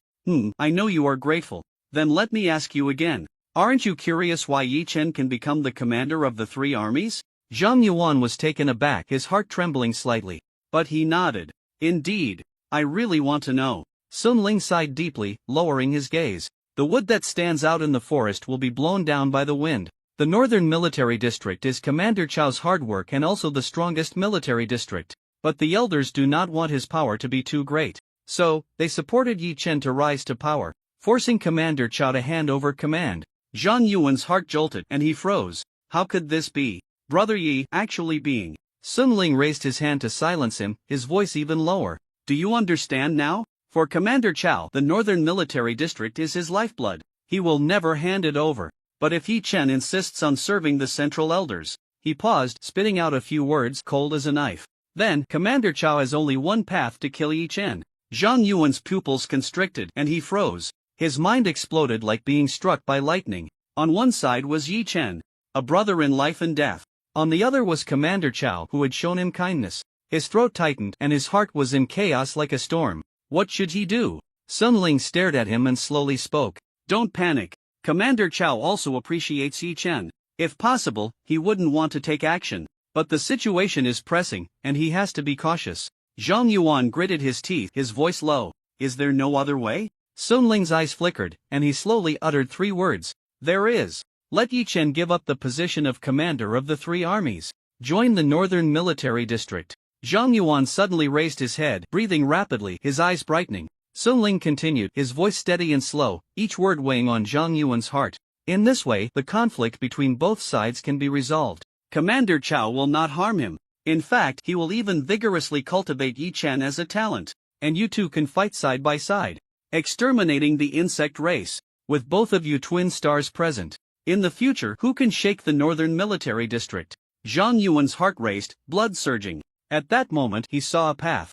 B: I know you are grateful. Then let me ask you again. Aren't you curious why Yi Chen can become the commander of the 3 armies?
A: Zhang Yuan was taken aback, his heart trembling slightly.
B: But he nodded. Indeed. I really want to know.
A: Sun Ling sighed deeply, lowering his gaze. The wood that stands out in the forest will be blown down by the wind. The Northern Military District is Commander Qiao's hard work and also the strongest military district. But the elders do not want his power to be too great. So, they supported Yi Chen to rise to power, forcing Commander Qiao to hand over command.
B: Zhang Yuan's heart jolted and he froze. How could this be? Brother Yi actually being?
A: Sun Ling raised his hand to silence him, his voice even lower.
B: Do you understand now? For Commander Qiao, the Northern Military District is his lifeblood. He will never hand it over. But if Yi Chen insists on serving the Central Elders. He paused, spitting out a few words cold as a knife. Then, Commander Qiao has only one path to kill Yi Chen. Zhang Yuan's pupils constricted, and he froze. His mind exploded like being struck by lightning. On one side was Yi Chen, a brother in life and death. On the other was Commander Qiao, who had shown him kindness. His throat tightened, and his heart was in chaos like a storm. What should he do? Sun Ling stared at him and slowly spoke. Don't panic. Commander Chow also appreciates Yi Chen. If possible, he wouldn't want to take action. But the situation is pressing, and he has to be cautious. Zhang Yuan gritted his teeth, his voice low. Is there no other way?
A: Sun Ling's eyes flickered, and he slowly uttered 3 words. There is. Let Yi Chen give up the position of commander of the 3 armies. Join the Northern Military District. Zhang Yuan suddenly raised his head, breathing rapidly, his eyes brightening. Sun Ling continued, his voice steady and slow, each word weighing on Zhang Yuan's heart. In this way, the conflict between both sides can be resolved.
B: Commander Chow will not harm him. In fact, he will even vigorously cultivate Yi Chen as a talent.
A: And you two can fight side by side,
B: exterminating the insect race,
A: with both of you twin stars present.
B: In the future, who can shake the Northern Military District? Zhang Yuan's heart raced, blood surging. At that moment, he saw a path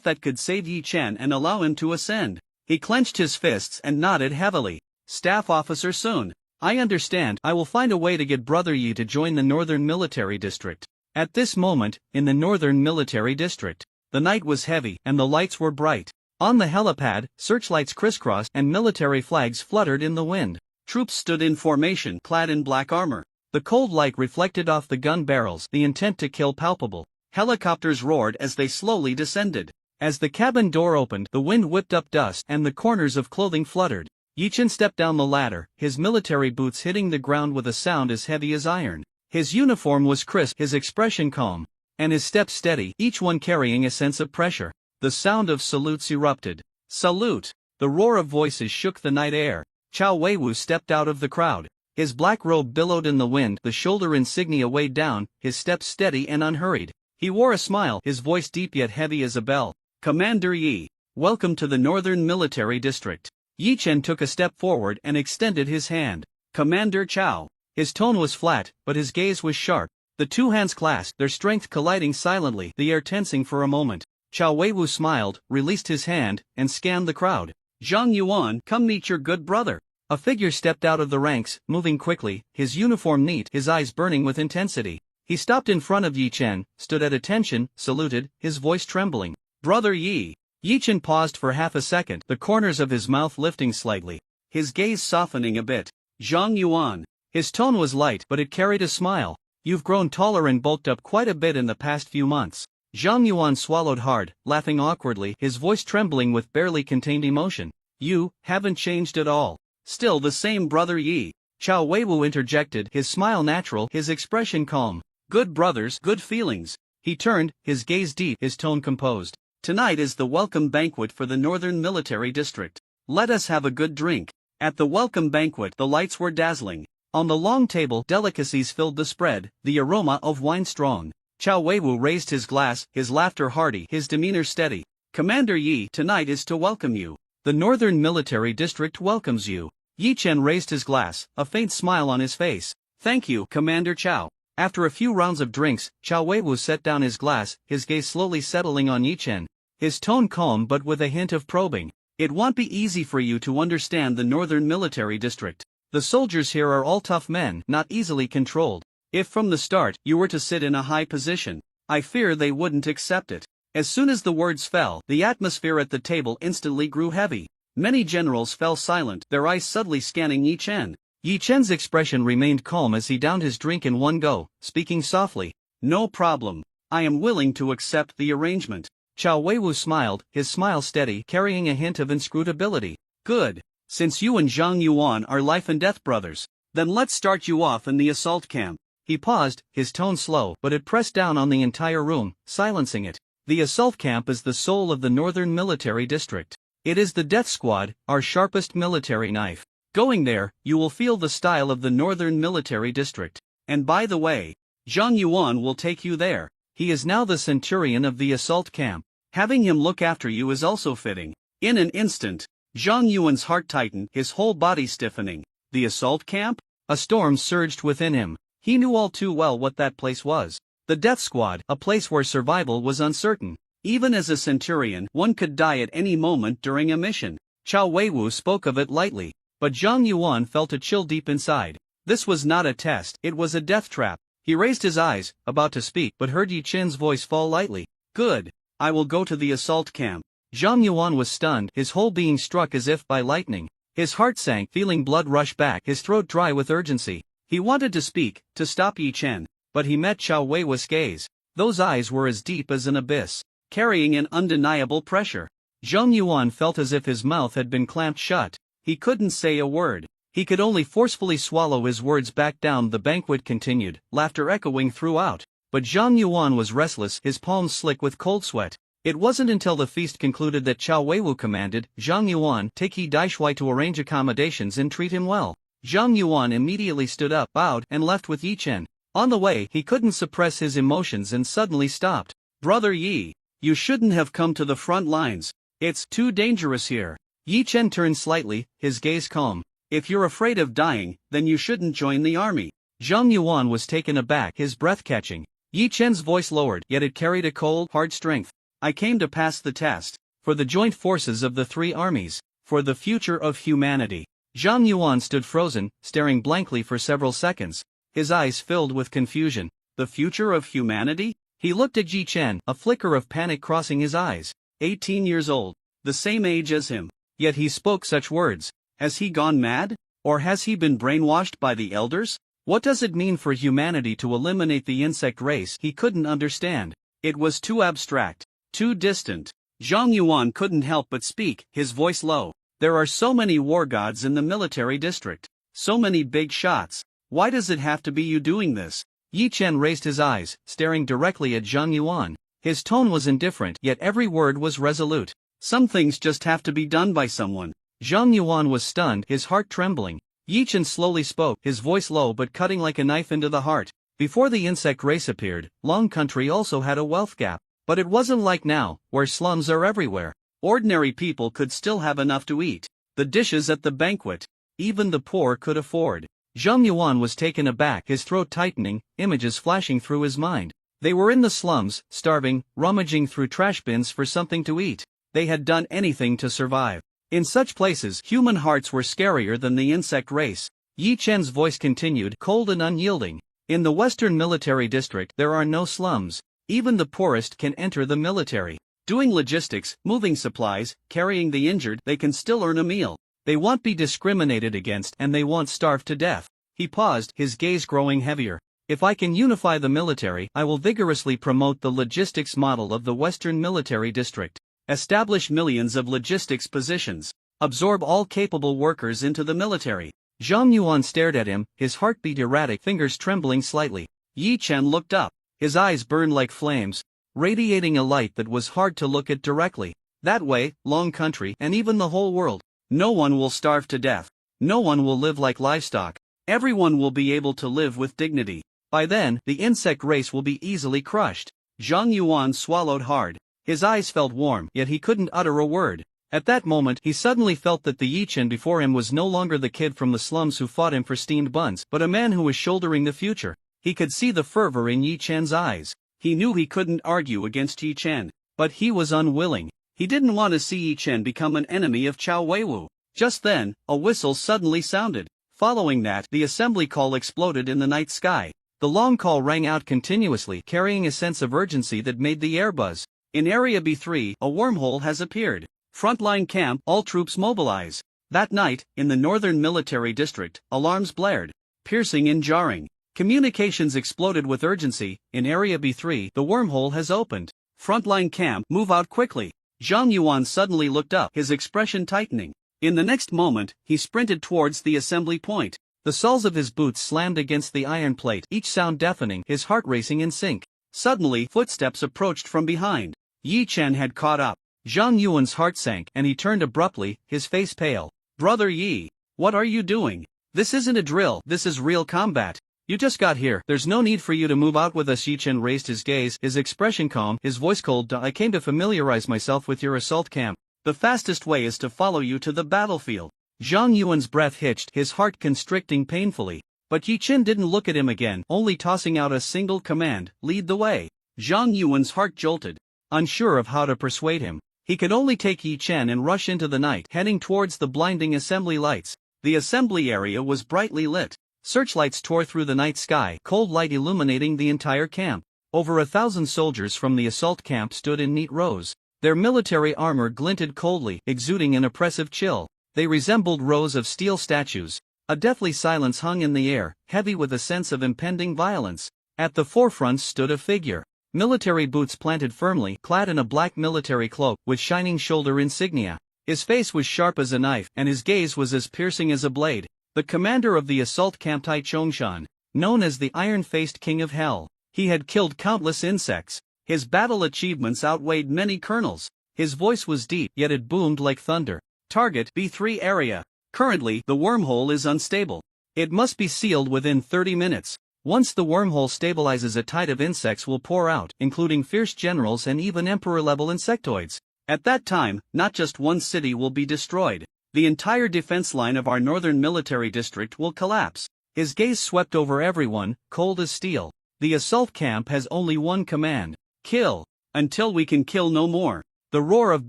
B: that could save Yi Chen and allow him to ascend. He clenched his fists and nodded heavily. Staff Officer Sun,
A: I understand. I will find a way to get Brother Yi to join the Northern Military District. At this moment, in the Northern Military District, the night was heavy and the lights were bright. On the helipad, searchlights crisscrossed and military flags fluttered in the wind.
B: Troops stood in formation, clad in black armor.
A: The cold light reflected off the gun barrels, the intent to kill palpable.
B: Helicopters roared as they slowly descended.
A: As the cabin door opened, the wind whipped up dust and the corners of clothing fluttered. Yi Chen stepped down the ladder, his military boots hitting the ground with a sound as heavy as iron. His uniform was crisp, his expression calm, and his steps steady, each one carrying a sense of pressure. The sound of salutes erupted. Salute! The roar of voices shook the night air. Chow Weiwu stepped out of the crowd. His black robe billowed in the wind, the shoulder insignia weighed down, his steps steady and unhurried. He wore a smile, his voice deep yet heavy as a bell.
B: Commander Yi, welcome to the Northern Military District.
A: Yi Chen took a step forward and extended his hand.
B: Commander Chow.
A: His tone was flat, but his gaze was sharp. The 2 hands clasped, their strength colliding silently, the air tensing for a moment. Chow Weiwu smiled, released his hand, and scanned the crowd.
B: Zhang Yuan, come meet your good brother.
A: A figure stepped out of the ranks, moving quickly, his uniform neat, his eyes burning with intensity. He stopped in front of Yi Chen, stood at attention, saluted, his voice trembling.
B: Brother Yi.
A: Yi Chen paused for half a second, the corners of his mouth lifting slightly,
B: his gaze softening a bit. Zhang Yuan.
A: His tone was light, but it carried a smile. You've grown taller and bulked up quite a bit in the past few months. Zhang Yuan swallowed hard, laughing awkwardly, his voice trembling with barely contained emotion. You haven't changed at all.
B: Still the same Brother Yi.
A: Chow Weiwu interjected, his smile natural, his expression calm.
B: Good brothers, good feelings.
A: He turned, his gaze deep, his tone composed.
B: Tonight is the welcome banquet for the Northern Military District. Let us have a good drink. At the welcome banquet, the lights were dazzling.
A: On the long table, delicacies filled the spread, the aroma of wine strong. Chow Weiwu raised his glass, his laughter hearty, his demeanor steady.
B: Commander Yi, tonight is to welcome you.
A: The Northern Military District welcomes you. Yi Chen raised his glass, a faint smile on his face.
B: Thank you, Commander Chow.
A: After a few rounds of drinks, Chow Weiwu set down his glass, his gaze slowly settling on Yi Chen. His tone calm but with a hint of probing.
B: It won't be easy for you to understand the Northern Military District.
A: The soldiers here are all tough men, not easily controlled.
B: If from the start you were to sit in a high position, I fear they wouldn't accept it. As soon as the words fell, the atmosphere at the table instantly grew heavy. Many generals fell silent, their eyes subtly scanning Yi Chen.
A: Yi Chen's expression remained calm as he downed his drink in one go, speaking softly.
B: No problem. I am willing to accept the arrangement.
A: Chow Weiwu smiled, his smile steady, carrying a hint of inscrutability.
B: Good. Since you and Zhang Yuan are life and death brothers, then let's start you off in the assault camp.
A: He paused, his tone slow, but it pressed down on the entire room, silencing it. The assault camp is the soul of the Northern Military District. It is the death squad, our sharpest military knife. Going there, you will feel the style of the Northern Military District.
B: And by the way, Zhang Yuan will take you there.
A: He is now the centurion of the assault camp.
B: Having him look after you is also fitting. In an instant, Zhang Yuan's heart tightened, his whole body stiffening. The assault camp?
A: A storm surged within him. He knew all too well what that place was. The death squad, a place where survival was uncertain.
B: Even as a centurion, one could die at any moment during a mission.
A: Chow Weiwu spoke of it lightly, but Zhang Yuan felt a chill deep inside. This was not a test, it was a death trap. He raised his eyes, about to speak, but heard Yi Chen's voice fall lightly.
B: Good. I will go to the assault camp.
A: Zhang Yuan was stunned, his whole being struck as if by lightning. His heart sank, feeling blood rush back, his throat dry with urgency. He wanted to speak, to stop Yi Chen, but he met Qiao Weiwu's gaze. Those eyes were as deep as an abyss, carrying an undeniable pressure. Zhang Yuan felt as if his mouth had been clamped shut. He couldn't say a word. He could only forcefully swallow his words back down. The banquet continued, laughter echoing throughout. But Zhang Yuan was restless, his palms slick with cold sweat. It wasn't until the feast concluded that Qiao Weiwu commanded, "Zhang Yuan, take Yi Daishui to arrange accommodations and treat him well." Zhang Yuan immediately stood up, bowed, and left with Yi Chen. On the way, he couldn't suppress his emotions and suddenly stopped. "Brother Yi, you shouldn't have come to the front lines. It's too dangerous here." Yi Chen turned slightly, his gaze calm. "If you're afraid of dying, then you shouldn't join the army." Zhang Yuan was taken aback, his breath catching. Yi Chen's voice lowered, yet it carried a cold, hard strength. "I came to pass the test. For the joint forces of the three armies. For the future of humanity." Zhang Yuan stood frozen, staring blankly for several seconds. His eyes filled with confusion. The future of humanity? He looked at Yi Chen, a flicker of panic crossing his eyes. 18 years old. The same age as him. Yet he spoke such words. Has he gone mad? Or has he been brainwashed by the elders? What does it mean for humanity to eliminate the insect race? He couldn't understand. It was too abstract, too distant. Zhang Yuan couldn't help but speak, his voice low. "There are so many war gods in the military district. So many big shots. Why does it have to be you doing this?" Yi Chen raised his eyes, staring directly at Zhang Yuan. His tone was indifferent, yet every word was resolute. "Some things just have to be done by someone." Zhang Yuan was stunned, his heart trembling. Yi Chen slowly spoke, his voice low but cutting like a knife into the heart. Before the insect race appeared, Long Country also had a wealth gap. But it wasn't like now, where slums are everywhere. Ordinary people could still have enough to eat. The dishes at the banquet. Even the poor could afford. Zhang Yuan was taken aback, his throat tightening, images flashing through his mind. They were in the slums, starving, rummaging through trash bins for something to eat. They had done anything to survive. In such places, human hearts were scarier than the insect race. Yi Chen's voice continued, cold and unyielding. "In the Western Military District, there are no slums. Even the poorest can enter the military. Doing logistics, moving supplies, carrying the injured, they can still earn a meal. They won't be discriminated against and they won't starve to death." He paused, his gaze growing heavier. "If I can unify the military, I will vigorously promote the logistics model of the Western Military District. Establish millions of logistics positions. Absorb all capable workers into the military." Zhang Yuan stared at him, his heartbeat erratic, fingers trembling slightly. Yi Chen looked up. His eyes burned like flames, radiating a light that was hard to look at directly. "That way, Long Country, and even the whole world. No one will starve to death. No one will live like livestock. Everyone will be able to live with dignity. By then, the insect race will be easily crushed." Zhang Yuan swallowed hard. His eyes felt warm, yet he couldn't utter a word. At that moment, he suddenly felt that the Yi Chen before him was no longer the kid from the slums who fought him for steamed buns, but a man who was shouldering the future. He could see the fervor in Yi Chen's eyes. He knew he couldn't argue against Yi Chen, but he was unwilling. He didn't want to see Yi Chen become an enemy of Qiao Weiwu. Just then, a whistle suddenly sounded. Following that, the assembly call exploded in the night sky. The long call rang out continuously, carrying a sense of urgency that made the air buzz. "In Area B3, a wormhole has appeared. Frontline camp, all troops mobilize." That night, in the Northern Military District, alarms blared, piercing and jarring. Communications exploded with urgency. "In Area B3, the wormhole has opened. Frontline camp, move out quickly." Zhang Yuan suddenly looked up, his expression tightening. In the next moment, he sprinted towards the assembly point. The soles of his boots slammed against the iron plate, each sound deafening, his heart racing in sync. Suddenly, footsteps approached from behind. Yi Chen had caught up. Zhang Yuan's heart sank, and he turned abruptly, his face pale. "Brother Yi, what are you doing? This isn't a drill, this is real combat. You just got here, there's no need for you to move out with us." Yi Chen raised his gaze, his expression calm, his voice cold. "I came to familiarize myself with your assault camp. The fastest way is to follow you to the battlefield." Zhang Yuan's breath hitched, his heart constricting painfully. But Yi Chen didn't look at him again, only tossing out a single command, "Lead the way." Zhang Yuan's heart jolted. Unsure of how to persuade him, he could only take Yi Chen and rush into the night, heading towards the blinding assembly lights. The assembly area was brightly lit. Searchlights tore through the night sky, cold light illuminating the entire camp. Over 1,000 soldiers from the assault camp stood in neat rows. Their military armor glinted coldly, exuding an oppressive chill. They resembled rows of steel statues. A deathly silence hung in the air, heavy with a sense of impending violence. At the forefront stood a figure. Military boots planted firmly, clad in a black military cloak with shining shoulder insignia. His face was sharp as a knife, and his gaze was as piercing as a blade. The commander of the assault camp Tai Chongshan, known as the Iron-Faced King of Hell. He had killed countless insects. His battle achievements outweighed many colonels. His voice was deep, yet it boomed like thunder. Target B3 area. Currently, the wormhole is unstable. It must be sealed within 30 minutes. Once the wormhole stabilizes, a tide of insects will pour out, including fierce generals and even emperor-level insectoids. At that time, not just one city will be destroyed. The entire defense line of our northern military district will collapse. His gaze swept over everyone, cold as steel. The assault camp has only one command: kill, until we can kill no more. The roar of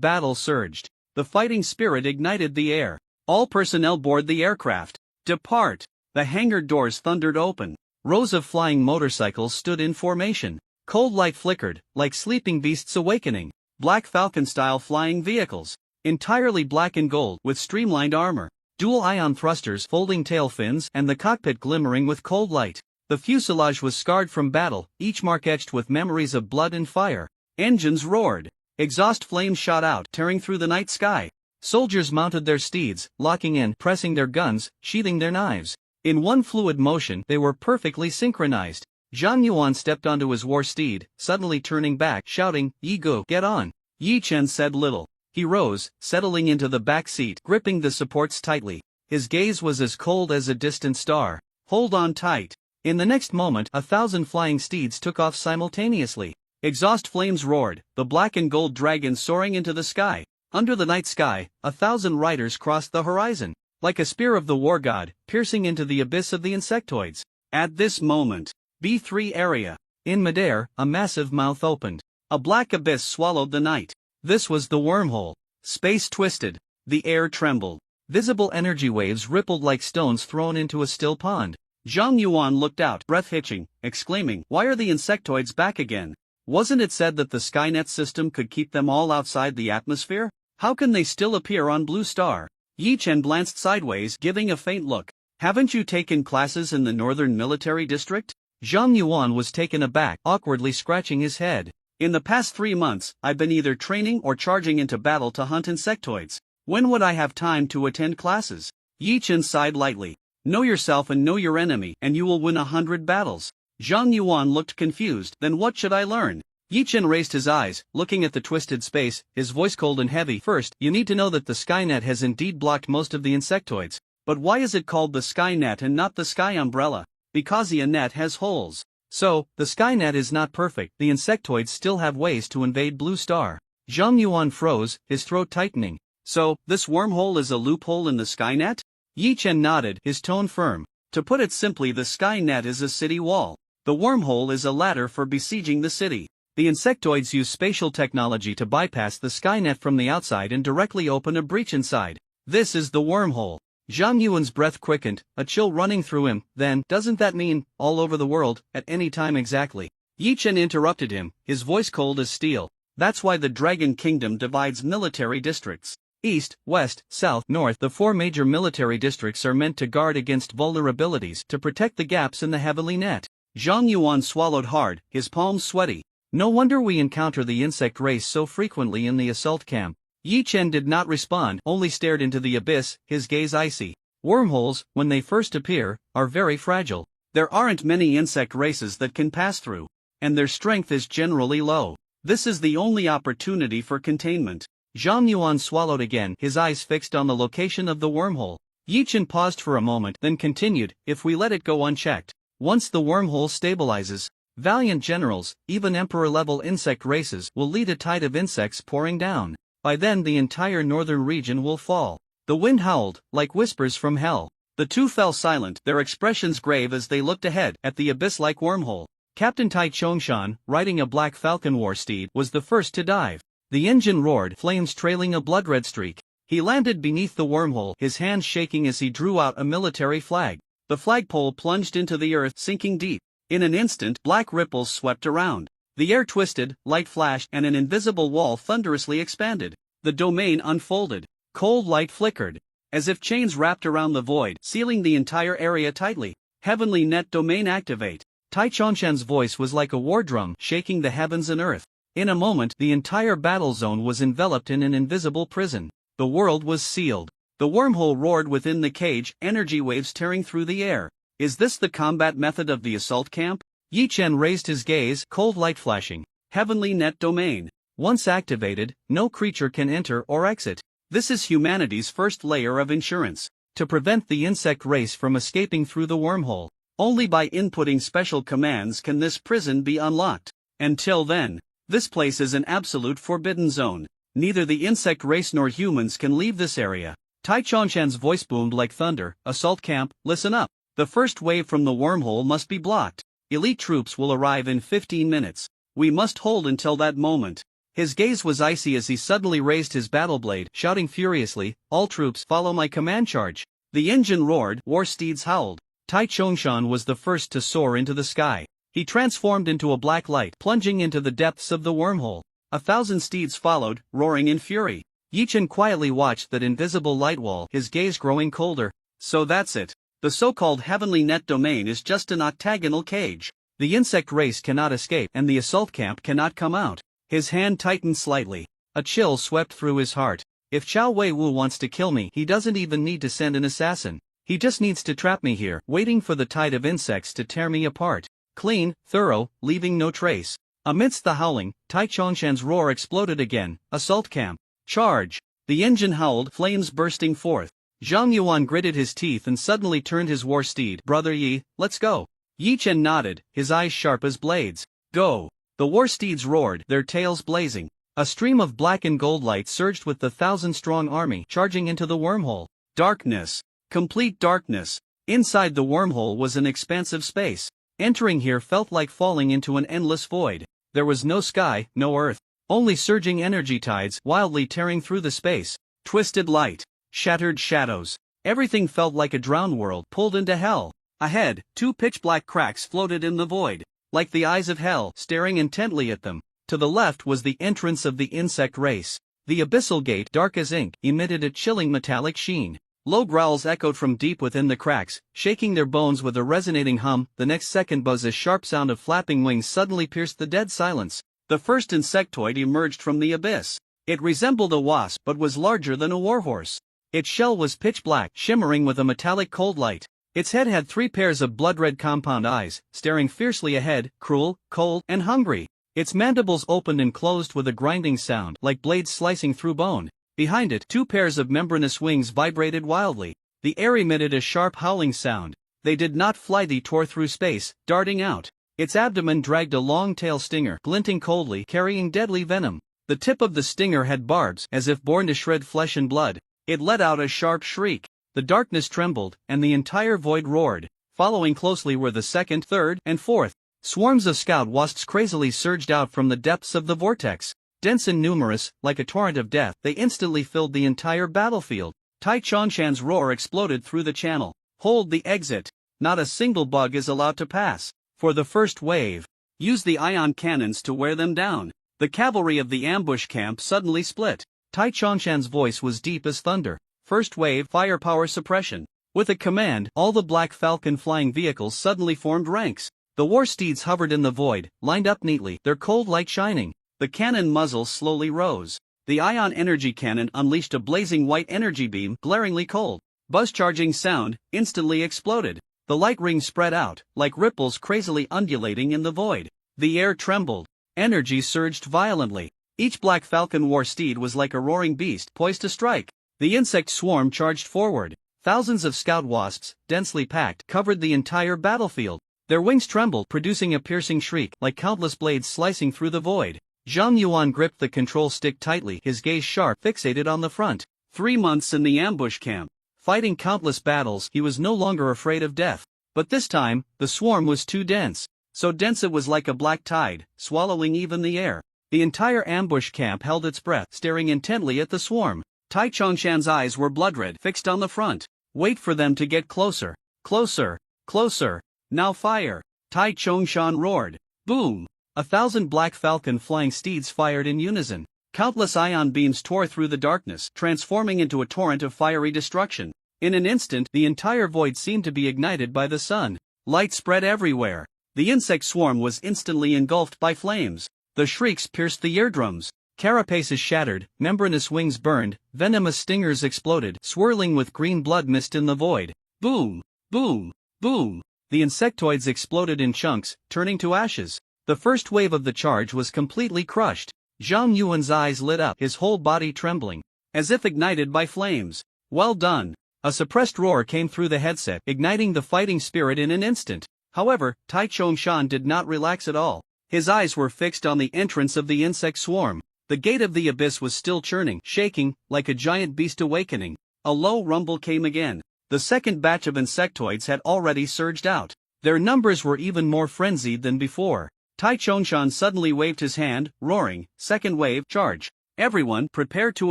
A: battle surged. The fighting spirit ignited the air. All personnel board the aircraft. Depart. The hangar doors thundered open. Rows of flying motorcycles stood in formation. Cold light flickered, like sleeping beasts awakening. Black Falcon-style flying vehicles. Entirely black and gold, with streamlined armor. Dual ion thrusters, folding tail fins, and the cockpit glimmering with cold light. The fuselage was scarred from battle, each mark etched with memories of blood and fire. Engines roared. Exhaust flames shot out, tearing through the night sky. Soldiers mounted their steeds, locking in, pressing their guns, sheathing their knives. In one fluid motion, they were perfectly synchronized. Zhang Yuan stepped onto his war steed, suddenly turning back, shouting, "Yi Gu, get on." Yi Chen said little. He rose, settling into the back seat, gripping the supports tightly. His gaze was as cold as a distant star. Hold on tight. In the next moment, 1,000 flying steeds took off simultaneously. Exhaust flames roared, the black and gold dragon soaring into the sky. Under the night sky, 1,000 riders crossed the horizon, like a spear of the war god, piercing into the abyss of the insectoids. At this moment, B3 area. In midair, a massive mouth opened. A black abyss swallowed the night. This was the wormhole. Space twisted. The air trembled. Visible energy waves rippled like stones thrown into a still pond. Zhang Yuan looked out, breath hitching, exclaiming, "Why are the insectoids back again? Wasn't it said that the Skynet system could keep them all outside the atmosphere? How can they still appear on Blue Star?" Yi Chen glanced sideways, giving a faint look. "Haven't you taken classes in the Northern Military District?" Zhang Yuan was taken aback, awkwardly scratching his head. "In the past 3 months, I've been either training or charging into battle to hunt insectoids. When would I have time to attend classes?" Yi Chen sighed lightly. "Know yourself and know your enemy, and you will win 100 battles." Zhang Yuan looked confused. "Then what should I learn?" Yi Chen raised his eyes, looking at the twisted space, his voice cold and heavy. "First, you need to know that the Skynet has indeed blocked most of the insectoids. But why is it called the Skynet and not the Sky Umbrella? Because the net has holes. So, the Skynet is not perfect. The insectoids still have ways to invade Blue Star." Zhang Yuan froze, his throat tightening. "So, this wormhole is a loophole in the Skynet?" Yi Chen nodded, his tone firm. "To put it simply, the Skynet is a city wall. The wormhole is a ladder for besieging the city. The insectoids use spatial technology to bypass the Skynet from the outside and directly open a breach inside. This is the wormhole." Zhang Yuan's breath quickened, a chill running through him. "Then, doesn't that mean, all over the world, at any time exactly?" Yi Chen interrupted him, his voice cold as steel. "That's why the Dragon Kingdom divides military districts. East, West, South, North. The 4 major military districts are meant to guard against vulnerabilities, to protect the gaps in the heavenly net." Zhang Yuan swallowed hard, his palms sweaty. "No wonder we encounter the insect race so frequently in the assault camp." Yi Chen did not respond, only stared into the abyss, his gaze icy. "Wormholes, when they first appear, are very fragile. There aren't many insect races that can pass through, and their strength is generally low. This is the only opportunity for containment." Zhang Yuan swallowed again, his eyes fixed on the location of the wormhole. Yi Chen paused for a moment, then continued, "If we let it go unchecked, once the wormhole stabilizes, valiant generals, even emperor-level insect races, will lead a tide of insects pouring down. By then the entire northern region will fall." The wind howled, like whispers from hell. The two fell silent, their expressions grave as they looked ahead, at the abyss-like wormhole. Captain Tai Chongshan, riding a black falcon war steed, was the first to dive. The engine roared, flames trailing a blood-red streak. He landed beneath the wormhole, his hands shaking as he drew out a military flag. The flagpole plunged into the earth, sinking deep. In an instant, black ripples swept around. The air twisted, light flashed, and an invisible wall thunderously expanded. The domain unfolded. Cold light flickered.
B: as if chains wrapped around the void, sealing the entire area tightly. Heavenly Net Domain activate.
A: Tai Chongshan's voice was like a war drum, shaking the heavens and earth. In a moment, the entire battle zone was enveloped in an invisible prison. The world was sealed. The wormhole roared within the cage, energy waves tearing through the air. Is this the combat method of the assault camp? Yi Chen raised his gaze, cold light flashing.
B: Heavenly Net Domain.
A: Once activated, no creature can enter or exit.
B: This is humanity's first layer of insurance.
A: To prevent the insect race from escaping through the wormhole.
B: Only by inputting special commands can this prison be unlocked. Until then, this place is an absolute forbidden zone. Neither the insect race nor humans can leave this area.
A: Tai Chongshan's voice boomed like thunder. Assault camp, listen up.
B: The first wave from the wormhole must be blocked. Elite troops will arrive in 15 minutes. We must hold until that moment.
A: His gaze was icy as he suddenly raised his battle blade, shouting furiously, all troops follow my command charge.
B: The engine roared, war steeds howled.
A: Tai Chongshan was the first to soar into the sky. He transformed into a black light, plunging into the depths of the wormhole.
B: 1,000 steeds followed, roaring in fury.
A: Yi Chen quietly watched that invisible light wall, his gaze growing colder.
B: So that's it. The so-called Heavenly Net Domain is just an octagonal cage.
A: The insect race cannot escape, and the assault camp cannot come out.
B: His hand tightened slightly.
A: A chill swept through his heart. If Chao Wei-Wu wants to kill me, he doesn't even need to send an assassin. He just needs to trap me here, waiting for the tide of insects to tear me apart. Clean, thorough, leaving no trace. Amidst the howling, Tai Chongshan's roar exploded again. Assault camp. Charge!
B: The engine howled, flames bursting forth.
A: Zhang Yuan gritted his teeth and suddenly turned his war steed. Brother Yi, let's go.
B: Yi Chen nodded, his eyes sharp as blades.
A: Go.
B: The war steeds roared, their tails blazing.
A: A stream of black and gold light surged with the 1,000-strong army, charging into the wormhole.
B: Darkness. Complete darkness. Inside the wormhole was an expansive space. Entering here felt like falling into an endless void.
A: There was no sky, no earth. Only surging energy tides wildly tearing through the space.
B: Twisted light. Shattered shadows. Everything felt like a drowned world pulled into hell. Ahead, 2 pitch-black cracks floated in the void, like the eyes of hell staring intently at them.
A: To the left was the entrance of the insect race. The abyssal gate, dark as ink, emitted a chilling metallic sheen. Low growls echoed from deep within the cracks, shaking their bones with a resonating hum. The next second buzz, a sharp sound of flapping wings suddenly pierced the dead silence.
B: The first insectoid emerged from the abyss. It resembled a wasp but was larger than a warhorse.
A: Its shell was pitch black, shimmering with a metallic cold light. Its head had 3 pairs of blood-red compound eyes, staring fiercely ahead, cruel, cold, and hungry. Its mandibles opened and closed with a grinding sound, like blades slicing through bone. Behind it, 2 pairs of membranous wings vibrated wildly. The air emitted a sharp howling sound. They did not fly, they tore through space, darting out. Its abdomen dragged a long tail stinger, glinting coldly, carrying deadly venom. The tip of the stinger had barbs, as if born to shred flesh and blood. It let out a sharp shriek. The darkness trembled, and the entire void roared. Following closely were the second, third, and fourth. Swarms of scout wasps crazily surged out from the depths of the vortex. Dense and numerous, like a torrent of death, they instantly filled the entire battlefield. Tai Chongshan's roar exploded through the channel. Hold the exit. Not a single bug is allowed to pass. For the first wave, use the ion cannons to wear them down. The cavalry of the ambush camp suddenly split. Tai Chongshan's voice was deep as thunder. First wave, firepower suppression. With a command, all the Black Falcon flying vehicles suddenly formed ranks. The war steeds hovered in the void, lined up neatly, their cold light shining. The cannon muzzles slowly rose. The ion energy cannon unleashed a blazing white energy beam, glaringly cold. Buzz-charging sound, instantly exploded. The light ring spread out, like ripples crazily undulating in the void. The air trembled. Energy surged violently. Each Black Falcon war steed was like a roaring beast poised to strike. The insect swarm charged forward. Thousands of scout wasps, densely packed, covered the entire battlefield. Their wings trembled, producing a piercing shriek, like countless blades slicing through the void. Zhang Yuan gripped the control stick tightly, his gaze sharp, fixated on the front. 3 months in the ambush camp. Fighting countless battles, he was no longer afraid of death. But this time, the swarm was too dense. So dense it was like a black tide, swallowing even the air. The entire ambush camp held its breath, staring intently at the swarm. Tai Chongshan's eyes were blood-red, fixed on the front. Wait for them to get closer. Closer. Closer. Now fire. Tai Chongshan roared. Boom. 1,000 Black Falcon flying steeds fired in unison.
B: Countless ion beams tore through the darkness, transforming into a torrent of fiery destruction. In an instant, the entire void seemed to be ignited by the sun. Light spread everywhere. The insect swarm was instantly engulfed by flames. The shrieks pierced the eardrums. Carapaces shattered, membranous wings burned, venomous stingers exploded, swirling with green blood mist in the void. Boom! Boom! Boom! The insectoids exploded in chunks, turning to ashes. The first wave of the charge was completely crushed. Zhang Yuan's eyes lit up, his whole body trembling, as if ignited by flames. Well done! A suppressed roar came through the headset, igniting the fighting spirit in an instant. However, Tai Chongshan did not relax at all. His eyes were fixed on the entrance of the insect swarm. The gate of the abyss was still churning, shaking, like a giant beast awakening. A low rumble came again. The second batch of insectoids had already surged out. Their numbers were even more frenzied than before. Tai Chongshan suddenly waved his hand, roaring, "Second wave, charge! Everyone, prepare to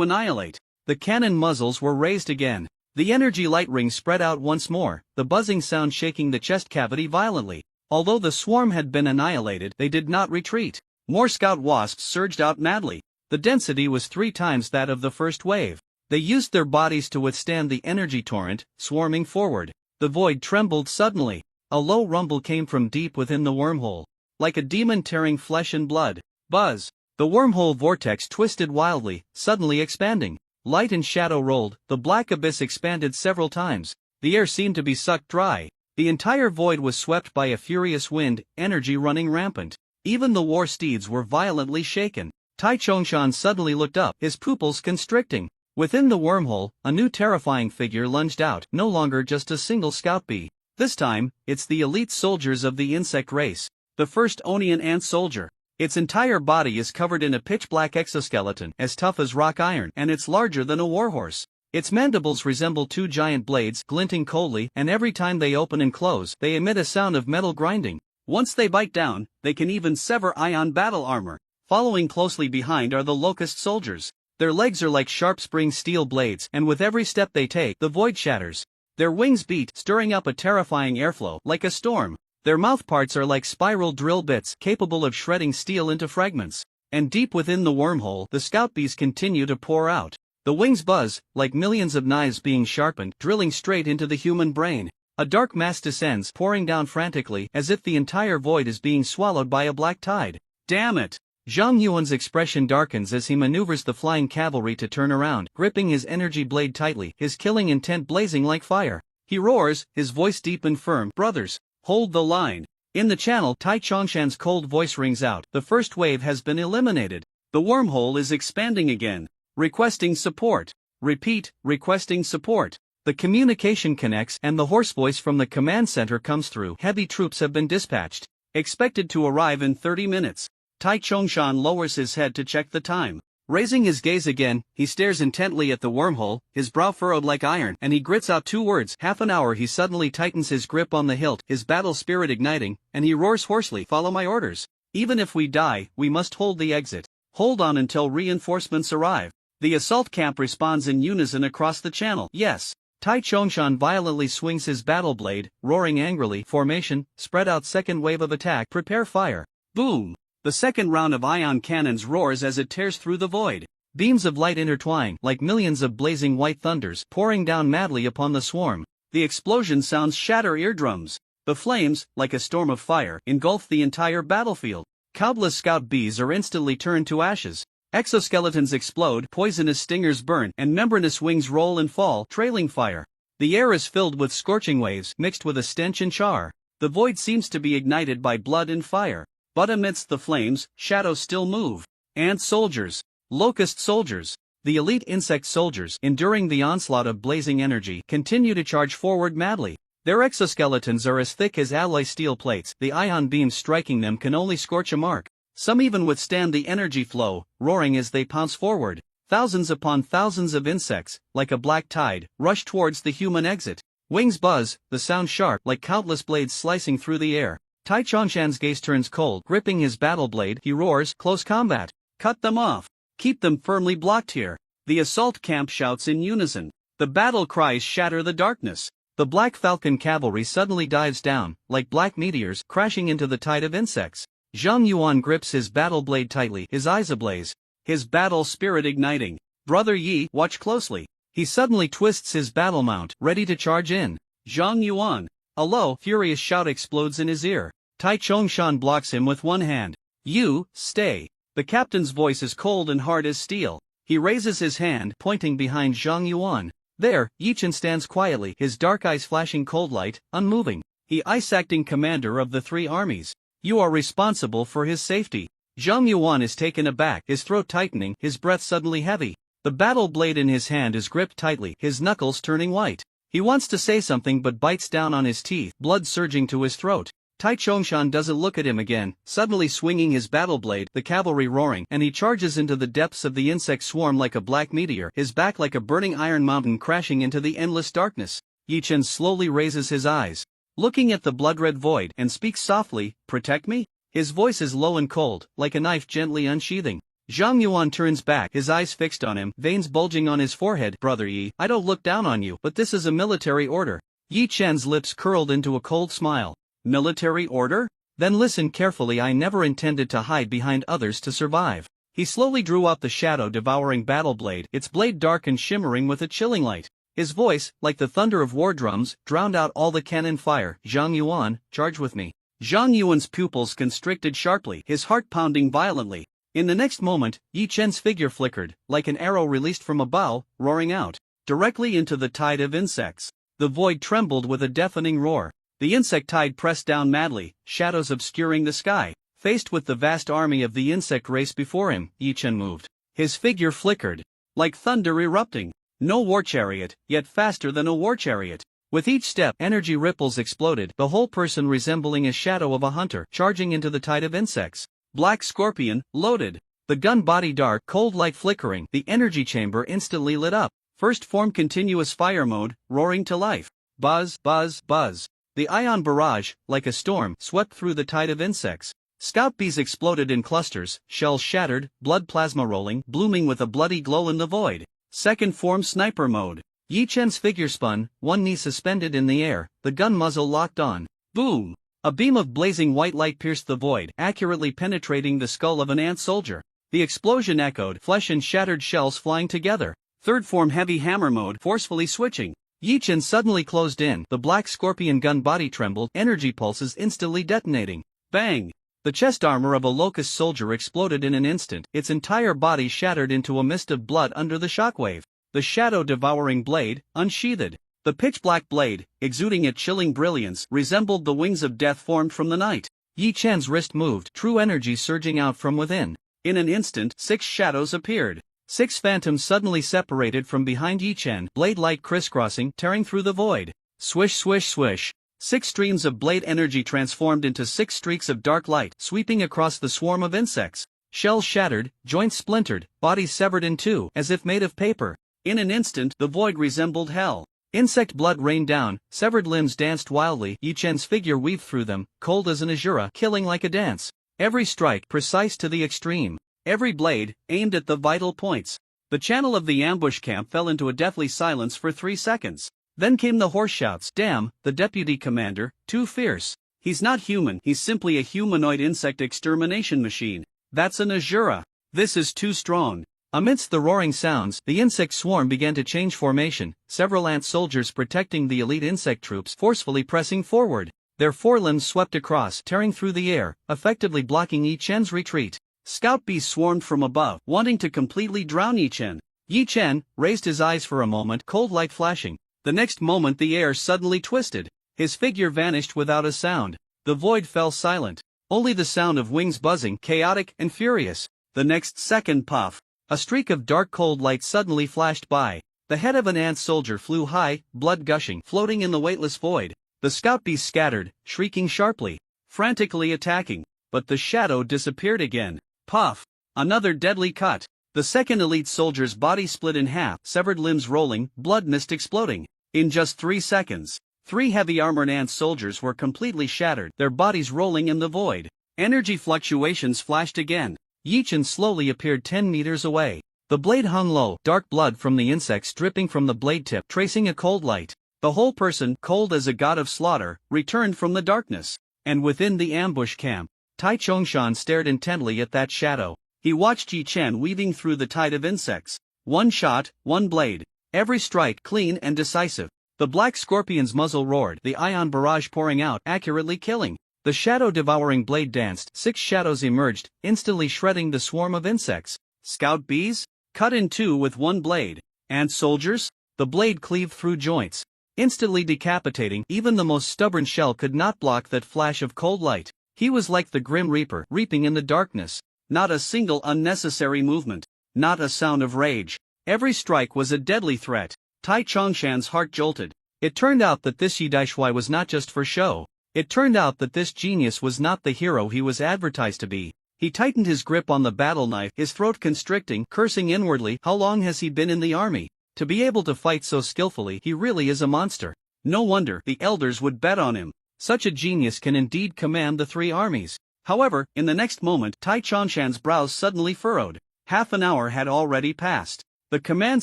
B: annihilate!" The cannon muzzles were raised again. The energy light ring spread out once more, the buzzing sound shaking the chest cavity violently. Although the swarm had been annihilated, they did not retreat. More scout wasps surged out madly. The density was 3 times that of the first wave. They used their bodies to withstand the energy torrent, swarming forward. The void trembled suddenly. A low rumble came from deep within the wormhole, like a demon tearing flesh and blood. Buzz! The wormhole vortex twisted wildly, suddenly expanding. Light and shadow rolled, the black abyss expanded several times. The air seemed to be sucked dry. The entire void was swept by a furious wind, energy running rampant. Even the war steeds were violently shaken. Tai Chongshan suddenly looked up, his pupils constricting. Within the wormhole, a new terrifying figure lunged out, no longer just a single scout bee. This time, it's the elite soldiers of the insect race. The first Onion ant soldier. Its entire body is covered in a pitch-black exoskeleton, as tough as rock iron, and it's larger than a warhorse. Its mandibles resemble 2 giant blades, glinting coldly, and every time they open and close, they emit a sound of metal grinding. Once they bite down, they can even sever ion battle armor. Following closely behind are the locust soldiers. Their legs are like sharp spring steel blades, and with every step they take, the void shatters. Their wings beat, stirring up a terrifying airflow, like a storm. Their mouthparts are like spiral drill bits, capable of shredding steel into fragments. And deep within the wormhole, the scout bees continue to pour out. The wings buzz, like millions of knives being sharpened, drilling straight into the human brain. A dark mass descends, pouring down frantically, as if the entire void is being swallowed by a black tide. Damn it! Zhang Yuan's expression darkens as he maneuvers the flying cavalry to turn around, gripping his energy blade tightly, his killing intent blazing like fire. He roars, his voice deep and firm, "Brothers, hold the line." In the channel, Tai Chongshan's cold voice rings out, "The first wave has been eliminated. The wormhole is expanding again. Requesting support. Repeat, requesting support." The communication connects and the hoarse voice from the command center comes through. Heavy troops have been dispatched. Expected to arrive in 30 minutes. Tai Chongshan lowers his head to check the time. Raising his gaze again, he stares intently at the wormhole, his brow furrowed like iron, and he grits out 2 words. Half an hour. He suddenly tightens his grip on the hilt, his battle spirit igniting, and he roars hoarsely, "Follow my orders. Even if we die, we must hold the exit. Hold on until reinforcements arrive." The assault camp responds in unison across the channel. "Yes." Tai Chongshan violently swings his battle blade, roaring angrily, "Formation, spread out, second wave of attack, prepare fire." Boom! The second round of ion cannons roars as it tears through the void. Beams of light intertwine, like millions of blazing white thunders, pouring down madly upon the swarm. The explosion sounds shatter eardrums. The flames, like a storm of fire, engulf the entire battlefield. Countless scout bees are instantly turned to ashes. Exoskeletons explode, poisonous stingers burn, and membranous wings roll and fall, trailing fire. The air is filled with scorching waves, mixed with a stench and char. The void seems to be ignited by blood and fire. But amidst the flames, shadows still move. Ant soldiers. Locust soldiers. The elite insect soldiers, enduring the onslaught of blazing energy, continue to charge forward madly. Their exoskeletons are as thick as alloy steel plates, the ion beams striking them can only scorch a mark. Some even withstand the energy flow, roaring as they pounce forward. Thousands upon thousands of insects, like a black tide, rush towards the human exit. Wings buzz, the sound sharp, like countless blades slicing through the air. Tai Chongshan's gaze turns cold, gripping his battle blade, he roars, "Close combat! Cut them off! Keep them firmly blocked here!" The assault camp shouts in unison. The battle cries shatter the darkness. The Black Falcon cavalry suddenly dives down, like black meteors, crashing into the tide of insects. Zhang Yuan grips his battle blade tightly, his eyes ablaze. his battle spirit igniting. Brother Yi, watch closely. He suddenly twists his battle mount, ready to charge in. Zhang Yuan. A low, furious shout explodes in his ear. Tai Chongshan blocks him with one hand. You, stay. The captain's voice is cold and hard as steel. He raises his hand, pointing behind Zhang Yuan. There, Yi Chen stands quietly, his dark eyes flashing cold light, unmoving. He ice-acting commander of the three armies. You are responsible for his safety. Zhang Yuan is taken aback, his throat tightening, his breath suddenly heavy. The battle blade in his hand is gripped tightly, his knuckles turning white. He wants to say something but bites down on his teeth, blood surging to his throat. Tai Chongshan doesn't look at him again, suddenly swinging his battle blade, the cavalry roaring, and he charges into the depths of the insect swarm like a black meteor, his back like a burning iron mountain crashing into the endless darkness. Yi Chen slowly raises his eyes, looking at the blood-red void, and speaks softly, "Protect me?" His voice is low and cold, like a knife gently unsheathing. Zhang Yuan turns back, his eyes fixed on him, veins bulging on his forehead. Brother Yi, I don't look down on you, but this is a military order. Yi Chen's lips curled into a cold smile. Military order? Then listen carefully. I never intended to hide behind others to survive. He slowly drew out the shadow-devouring battle blade, its blade dark and shimmering with a chilling light. His voice, like the thunder of war drums, drowned out all the cannon fire. Zhang Yuan, charge with me. Zhang Yuan's pupils constricted sharply, his heart pounding violently. In the next moment, Yi Chen's figure flickered, like an arrow released from a bow, roaring out, directly into the tide of insects. The void trembled with a deafening roar. The insect tide pressed down madly, shadows obscuring the sky. Faced with the vast army of the insect race before him, Yi Chen moved. His figure flickered, like thunder erupting. No war chariot, yet faster than a war chariot. With each step, energy ripples exploded, the whole person resembling a shadow of a hunter, charging into the tide of insects. Black Scorpion, loaded. The gun body dark, cold light flickering, the energy chamber instantly lit up. First form continuous fire mode, roaring to life. Buzz, buzz, buzz. The ion barrage, like a storm, swept through the tide of insects. Scout bees exploded in clusters, shells shattered, blood plasma rolling, blooming with a bloody glow in the void. Second form sniper mode. Yi Chen's figure spun, one knee suspended in the air, the gun muzzle locked on. Boom! A beam of blazing white light pierced the void, accurately penetrating the skull of an ant soldier. The explosion echoed, flesh and shattered shells flying together. Third form heavy hammer mode, forcefully switching. Yi Chen suddenly closed in, the Black Scorpion gun body trembled, energy pulses instantly detonating. Bang! The chest armor of a locust soldier exploded in an instant, its entire body shattered into a mist of blood under the shockwave. The shadow-devouring blade, unsheathed. The pitch-black blade, exuding a chilling brilliance, resembled the wings of death formed from the night. Yi Chen's wrist moved, true energy surging out from within. In an instant, 6 shadows appeared. 6 phantoms suddenly separated from behind Yi Chen, blade light crisscrossing, tearing through the void. Swish swish swish. 6 streams of blade energy transformed into 6 streaks of dark light, sweeping across the swarm of insects. Shells shattered, joints splintered, bodies severed in two, as if made of paper. In an instant, the void resembled hell. Insect blood rained down, severed limbs danced wildly, Yi Chen's figure weaved through them, cold as an azura, killing like a dance. Every strike, precise to the extreme. Every blade, aimed at the vital points. The channel of the ambush camp fell into a deathly silence for 3 seconds. Then came the hoarse shouts. Damn, the deputy commander, too fierce. He's not human, he's simply a humanoid insect extermination machine. That's an azura. This is too strong. Amidst the roaring sounds, the insect swarm began to change formation, several ant soldiers protecting the elite insect troops forcefully pressing forward. Their forelimbs swept across, tearing through the air, effectively blocking Yi Chen's retreat. Scout bees swarmed from above, wanting to completely drown Yi Chen. Yi Chen raised his eyes for a moment, cold light flashing. The next moment the air suddenly twisted. His figure vanished without a sound. The void fell silent. Only the sound of wings buzzing, chaotic and furious. The next second, puff. A streak of dark cold light suddenly flashed by. The head of an ant soldier flew high, blood gushing, floating in the weightless void. The scout bees scattered, shrieking sharply, frantically attacking. But the shadow disappeared again. Puff! Another deadly cut. The second elite soldier's body split in half, severed limbs rolling, blood mist exploding. In just 3 seconds, 3 heavy armored ant soldiers were completely shattered, their bodies rolling in the void. Energy fluctuations flashed again. Yi Chen slowly appeared 10 meters away. The blade hung low, dark blood from the insects dripping from the blade tip, tracing a cold light. The whole person, cold as a god of slaughter, returned from the darkness. And within the ambush camp, Tai Chongshan stared intently at that shadow. He watched Yi Chen weaving through the tide of insects. One shot, one blade. Every strike clean and decisive. The black scorpion's muzzle roared, the ion barrage pouring out, accurately killing. The shadow-devouring blade danced, 6 shadows emerged, instantly shredding the swarm of insects. Scout bees? Cut in two with one blade. Ant soldiers? The blade cleaved through joints, instantly decapitating. Even the most stubborn shell could not block that flash of cold light. He was like the Grim Reaper, reaping in the darkness. Not a single unnecessary movement. Not a sound of rage. Every strike was a deadly threat. Tai Chongshan's heart jolted. It turned out that this Yi Daishui was not just for show. It turned out that this genius was not the hero he was advertised to be. He tightened his grip on the battle knife, his throat constricting, cursing inwardly. How long has he been in the army? To be able to fight so skillfully, he really is a monster. No wonder the elders would bet on him. Such a genius can indeed command the 3 armies. However, in the next moment, Tai Chongshan's brows suddenly furrowed. Half an hour had already passed. The command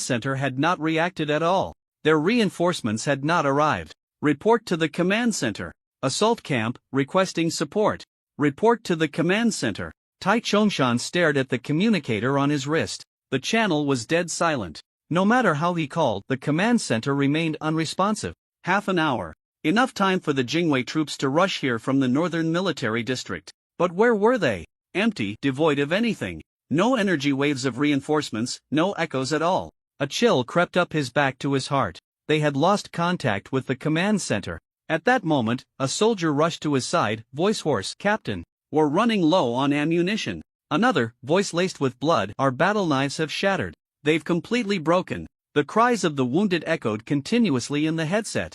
B: center had not reacted at all. Their reinforcements had not arrived. Report to the command center. Assault camp, requesting support. Report to the command center. Tai Chongshan stared at the communicator on his wrist. The channel was dead silent. No matter how he called, the command center remained unresponsive. Half an hour. Enough time for the Jingwei troops to rush here from the northern military district. But where were they? Empty, devoid of anything. No energy waves of reinforcements, no echoes at all. A chill crept up his back to his heart. They had lost contact with the command center. At that moment, a soldier rushed to his side, voice hoarse, "Captain, we're running low on ammunition." Another, voice laced with blood, "Our battle knives have shattered. They've completely broken." The cries of the wounded echoed continuously in the headset.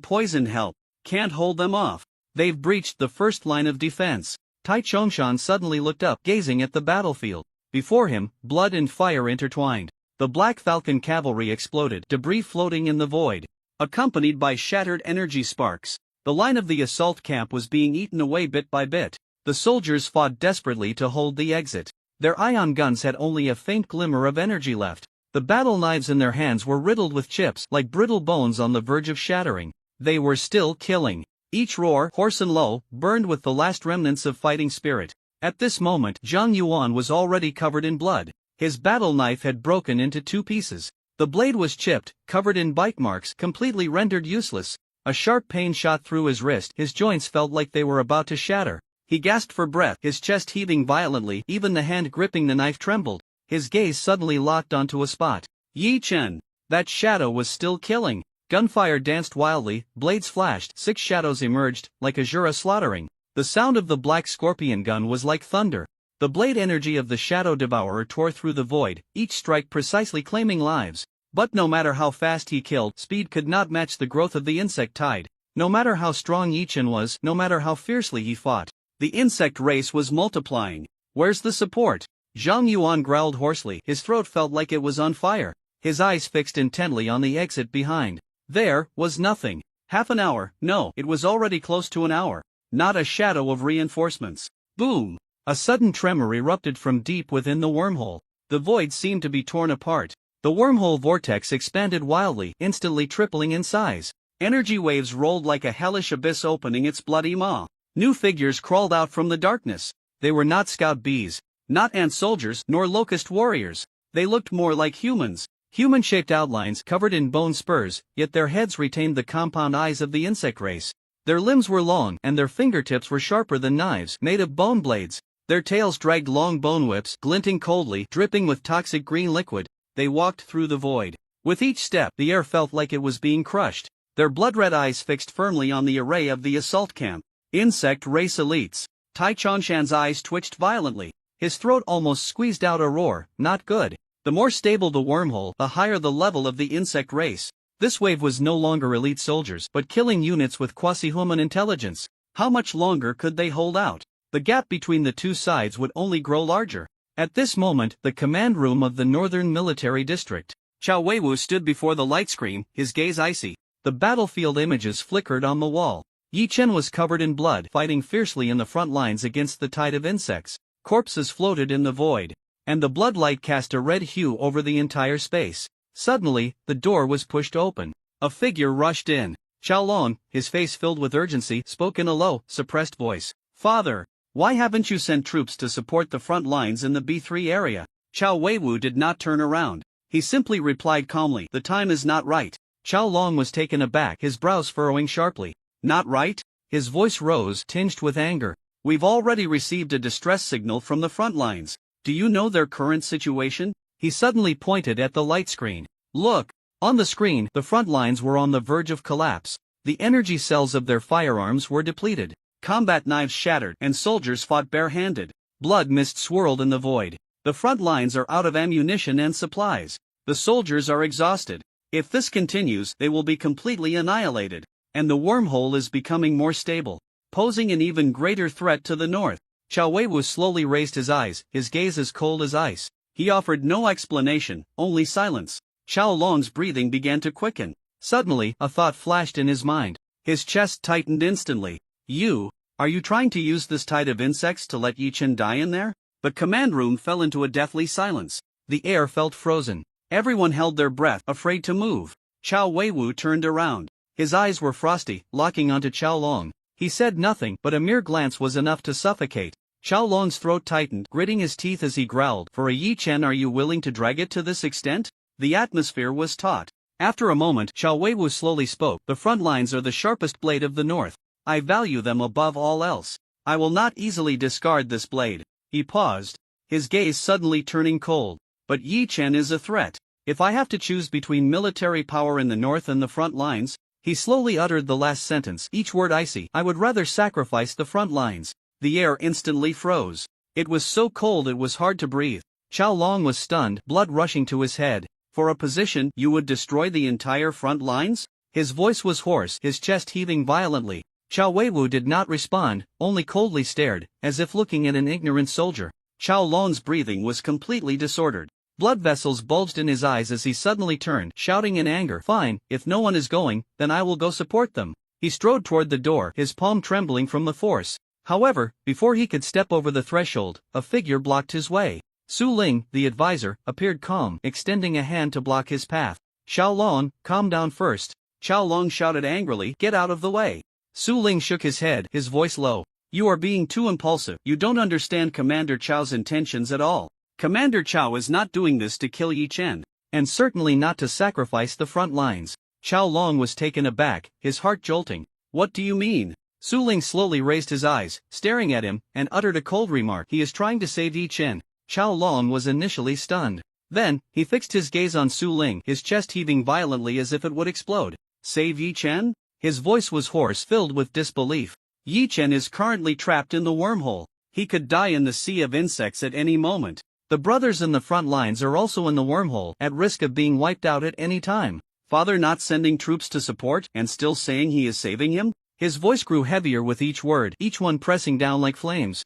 B: "Poison help. Can't hold them off. They've breached the first line of defense." Tai Chongshan suddenly looked up, gazing at the battlefield. Before him, blood and fire intertwined. The Black Falcon cavalry exploded, debris floating in the void, accompanied by shattered energy sparks. The line of the assault camp was being eaten away bit by bit. The soldiers fought desperately to hold the exit. Their ion guns had only a faint glimmer of energy left. The battle knives in their hands were riddled with chips, like brittle bones on the verge of shattering. They were still killing. Each roar, hoarse and low, burned with the last remnants of fighting spirit. At this moment, Zhang Yuan was already covered in blood. His battle knife had broken into 2 pieces. The blade was chipped, covered in bite marks, completely rendered useless. A sharp pain shot through his wrist. His joints felt like they were about to shatter. He gasped for breath, his chest heaving violently. Even the hand gripping the knife trembled. His gaze suddenly locked onto a spot. Yi Chen. That shadow was still killing. Gunfire danced wildly, blades flashed, 6 shadows emerged, like Azura slaughtering. The sound of the black scorpion gun was like thunder. The blade energy of the shadow devourer tore through the void, each strike precisely claiming lives. But no matter how fast he killed, speed could not match the growth of the insect tide. No matter how strong Yi Chen was, no matter how fiercely he fought, the insect race was multiplying. "Where's the support?" Zhang Yuan growled hoarsely. His throat felt like it was on fire. His eyes fixed intently on the exit behind. There was nothing. Half an hour, no, it was already close to an hour. Not a shadow of reinforcements. Boom! A sudden tremor erupted from deep within the wormhole. The void seemed to be torn apart. The wormhole vortex expanded wildly, instantly tripling in size. Energy waves rolled like a hellish abyss opening its bloody maw. New figures crawled out from the darkness. They were not scout bees, not ant soldiers, nor locust warriors. They looked more like humans. Human-shaped outlines covered in bone spurs, yet their heads retained the compound eyes of the insect race. Their limbs were long, and their fingertips were sharper than knives, made of bone blades. Their tails dragged long bone whips, glinting coldly, dripping with toxic green liquid. They walked through the void. With each step, the air felt like it was being crushed. Their blood-red eyes fixed firmly on the array of the assault camp. Insect race elites. Tai Chongshan's eyes twitched violently. His throat almost squeezed out a roar. Not good. The more stable the wormhole, the higher the level of the insect race. This wave was no longer elite soldiers, but killing units with quasi-human intelligence. How much longer could they hold out? The gap between the two sides would only grow larger. At this moment, the command room of the Northern Military District. Chao Weiwu stood before the light screen, his gaze icy. The battlefield images flickered on the wall. Yi Chen was covered in blood, fighting fiercely in the front lines against the tide of insects. Corpses floated in the void, and the bloodlight cast a red hue over the entire space. Suddenly, the door was pushed open. A figure rushed in. Xiaolong, his face filled with urgency, spoke in a low, suppressed voice. "Father!" Why haven't you sent troops to support the front lines in the B3 area? Chao Weiwu did not turn around. He simply replied calmly, the time is not right.
A: Chao Long was taken aback, his brows furrowing sharply.
B: Not right?
A: His voice rose, tinged with anger.
B: We've already received a distress signal from the front lines. Do you know their current situation?
A: He suddenly pointed at the light screen.
B: Look!
A: On the screen, the front lines were on the verge of collapse. The energy cells of their firearms were depleted.
B: Combat knives shattered, and soldiers fought barehanded.
A: Blood mist swirled in the void.
B: The front lines are out of ammunition and supplies. The soldiers are exhausted. If this continues, they will be completely annihilated. And the wormhole is becoming more stable, posing an even greater threat to the north.
A: Chao Weiwu slowly raised his eyes, his gaze as cold as ice.
B: He offered no explanation, only silence. Chao Long's breathing began to quicken.
A: Suddenly, a thought flashed in his mind.
B: His chest tightened instantly. Are you trying to use this tide of insects to let Yi Chen die in there? The command room fell into a deathly silence.
A: The air felt frozen.
B: Everyone held their breath, afraid to move. Chao Weiwu turned around.
A: His eyes were frosty, locking onto Chao Long. He said nothing, but a mere glance was enough to suffocate. Chao Long's throat tightened, gritting his teeth as he growled, "For a Yi Chen, are you willing to drag it to this extent?" The atmosphere was taut. After a moment, Chao Weiwu slowly spoke, "The front lines are the sharpest blade of the north. I value them above all else. I will not easily discard this blade." He paused, his gaze suddenly turning cold.
B: "But Yi Chen is a threat. If I have to choose between military power in the north and the front lines..."
A: He slowly uttered the last sentence, each word icy. "I would rather sacrifice the front lines."
B: The air instantly froze. It was so cold it was hard to breathe.
A: Chao Long was stunned, blood rushing to his head.
B: "For a position, you would destroy the entire front lines?"
A: His voice was hoarse, his chest heaving violently. Chao Weiwu did not respond, only coldly stared, as if looking at an ignorant soldier.
B: Chao Long's breathing was completely disordered.
A: Blood vessels bulged in his eyes as he suddenly turned, shouting in anger, "Fine, if no one is going, then I will go support them." He strode toward the door, his palm trembling from the force. However, before he could step over the threshold, a figure blocked his way. Su Ling, the advisor, appeared calm, extending a hand to block his path. "Chao Long, calm down first."
B: Chao Long shouted angrily, "Get out of the way."
A: Su Ling shook his head, his voice low.
B: "You are being too impulsive. You don't understand Commander Chao's intentions at all. Commander Chao is not doing this to kill Yi Chen.
A: And certainly not to sacrifice the front lines." Chao Long was taken aback, his heart jolting.
B: "What do you mean?"
A: Su Ling slowly raised his eyes, staring at him, and uttered a cold remark. "He is trying to save Yi Chen." Chao Long was initially stunned. Then, he fixed his gaze on Su Ling, his chest heaving violently as if it would explode.
B: "Save Yi Chen?"
A: His voice was hoarse, filled with disbelief.
B: "Yi Chen is currently trapped in the wormhole. He could die in the sea of insects at any moment.
A: The brothers in the front lines are also in the wormhole, at risk of being wiped out at any time."
B: Father not sending troops to support, and still saying he is saving him?
A: His voice grew heavier with each word, each one pressing down like flames.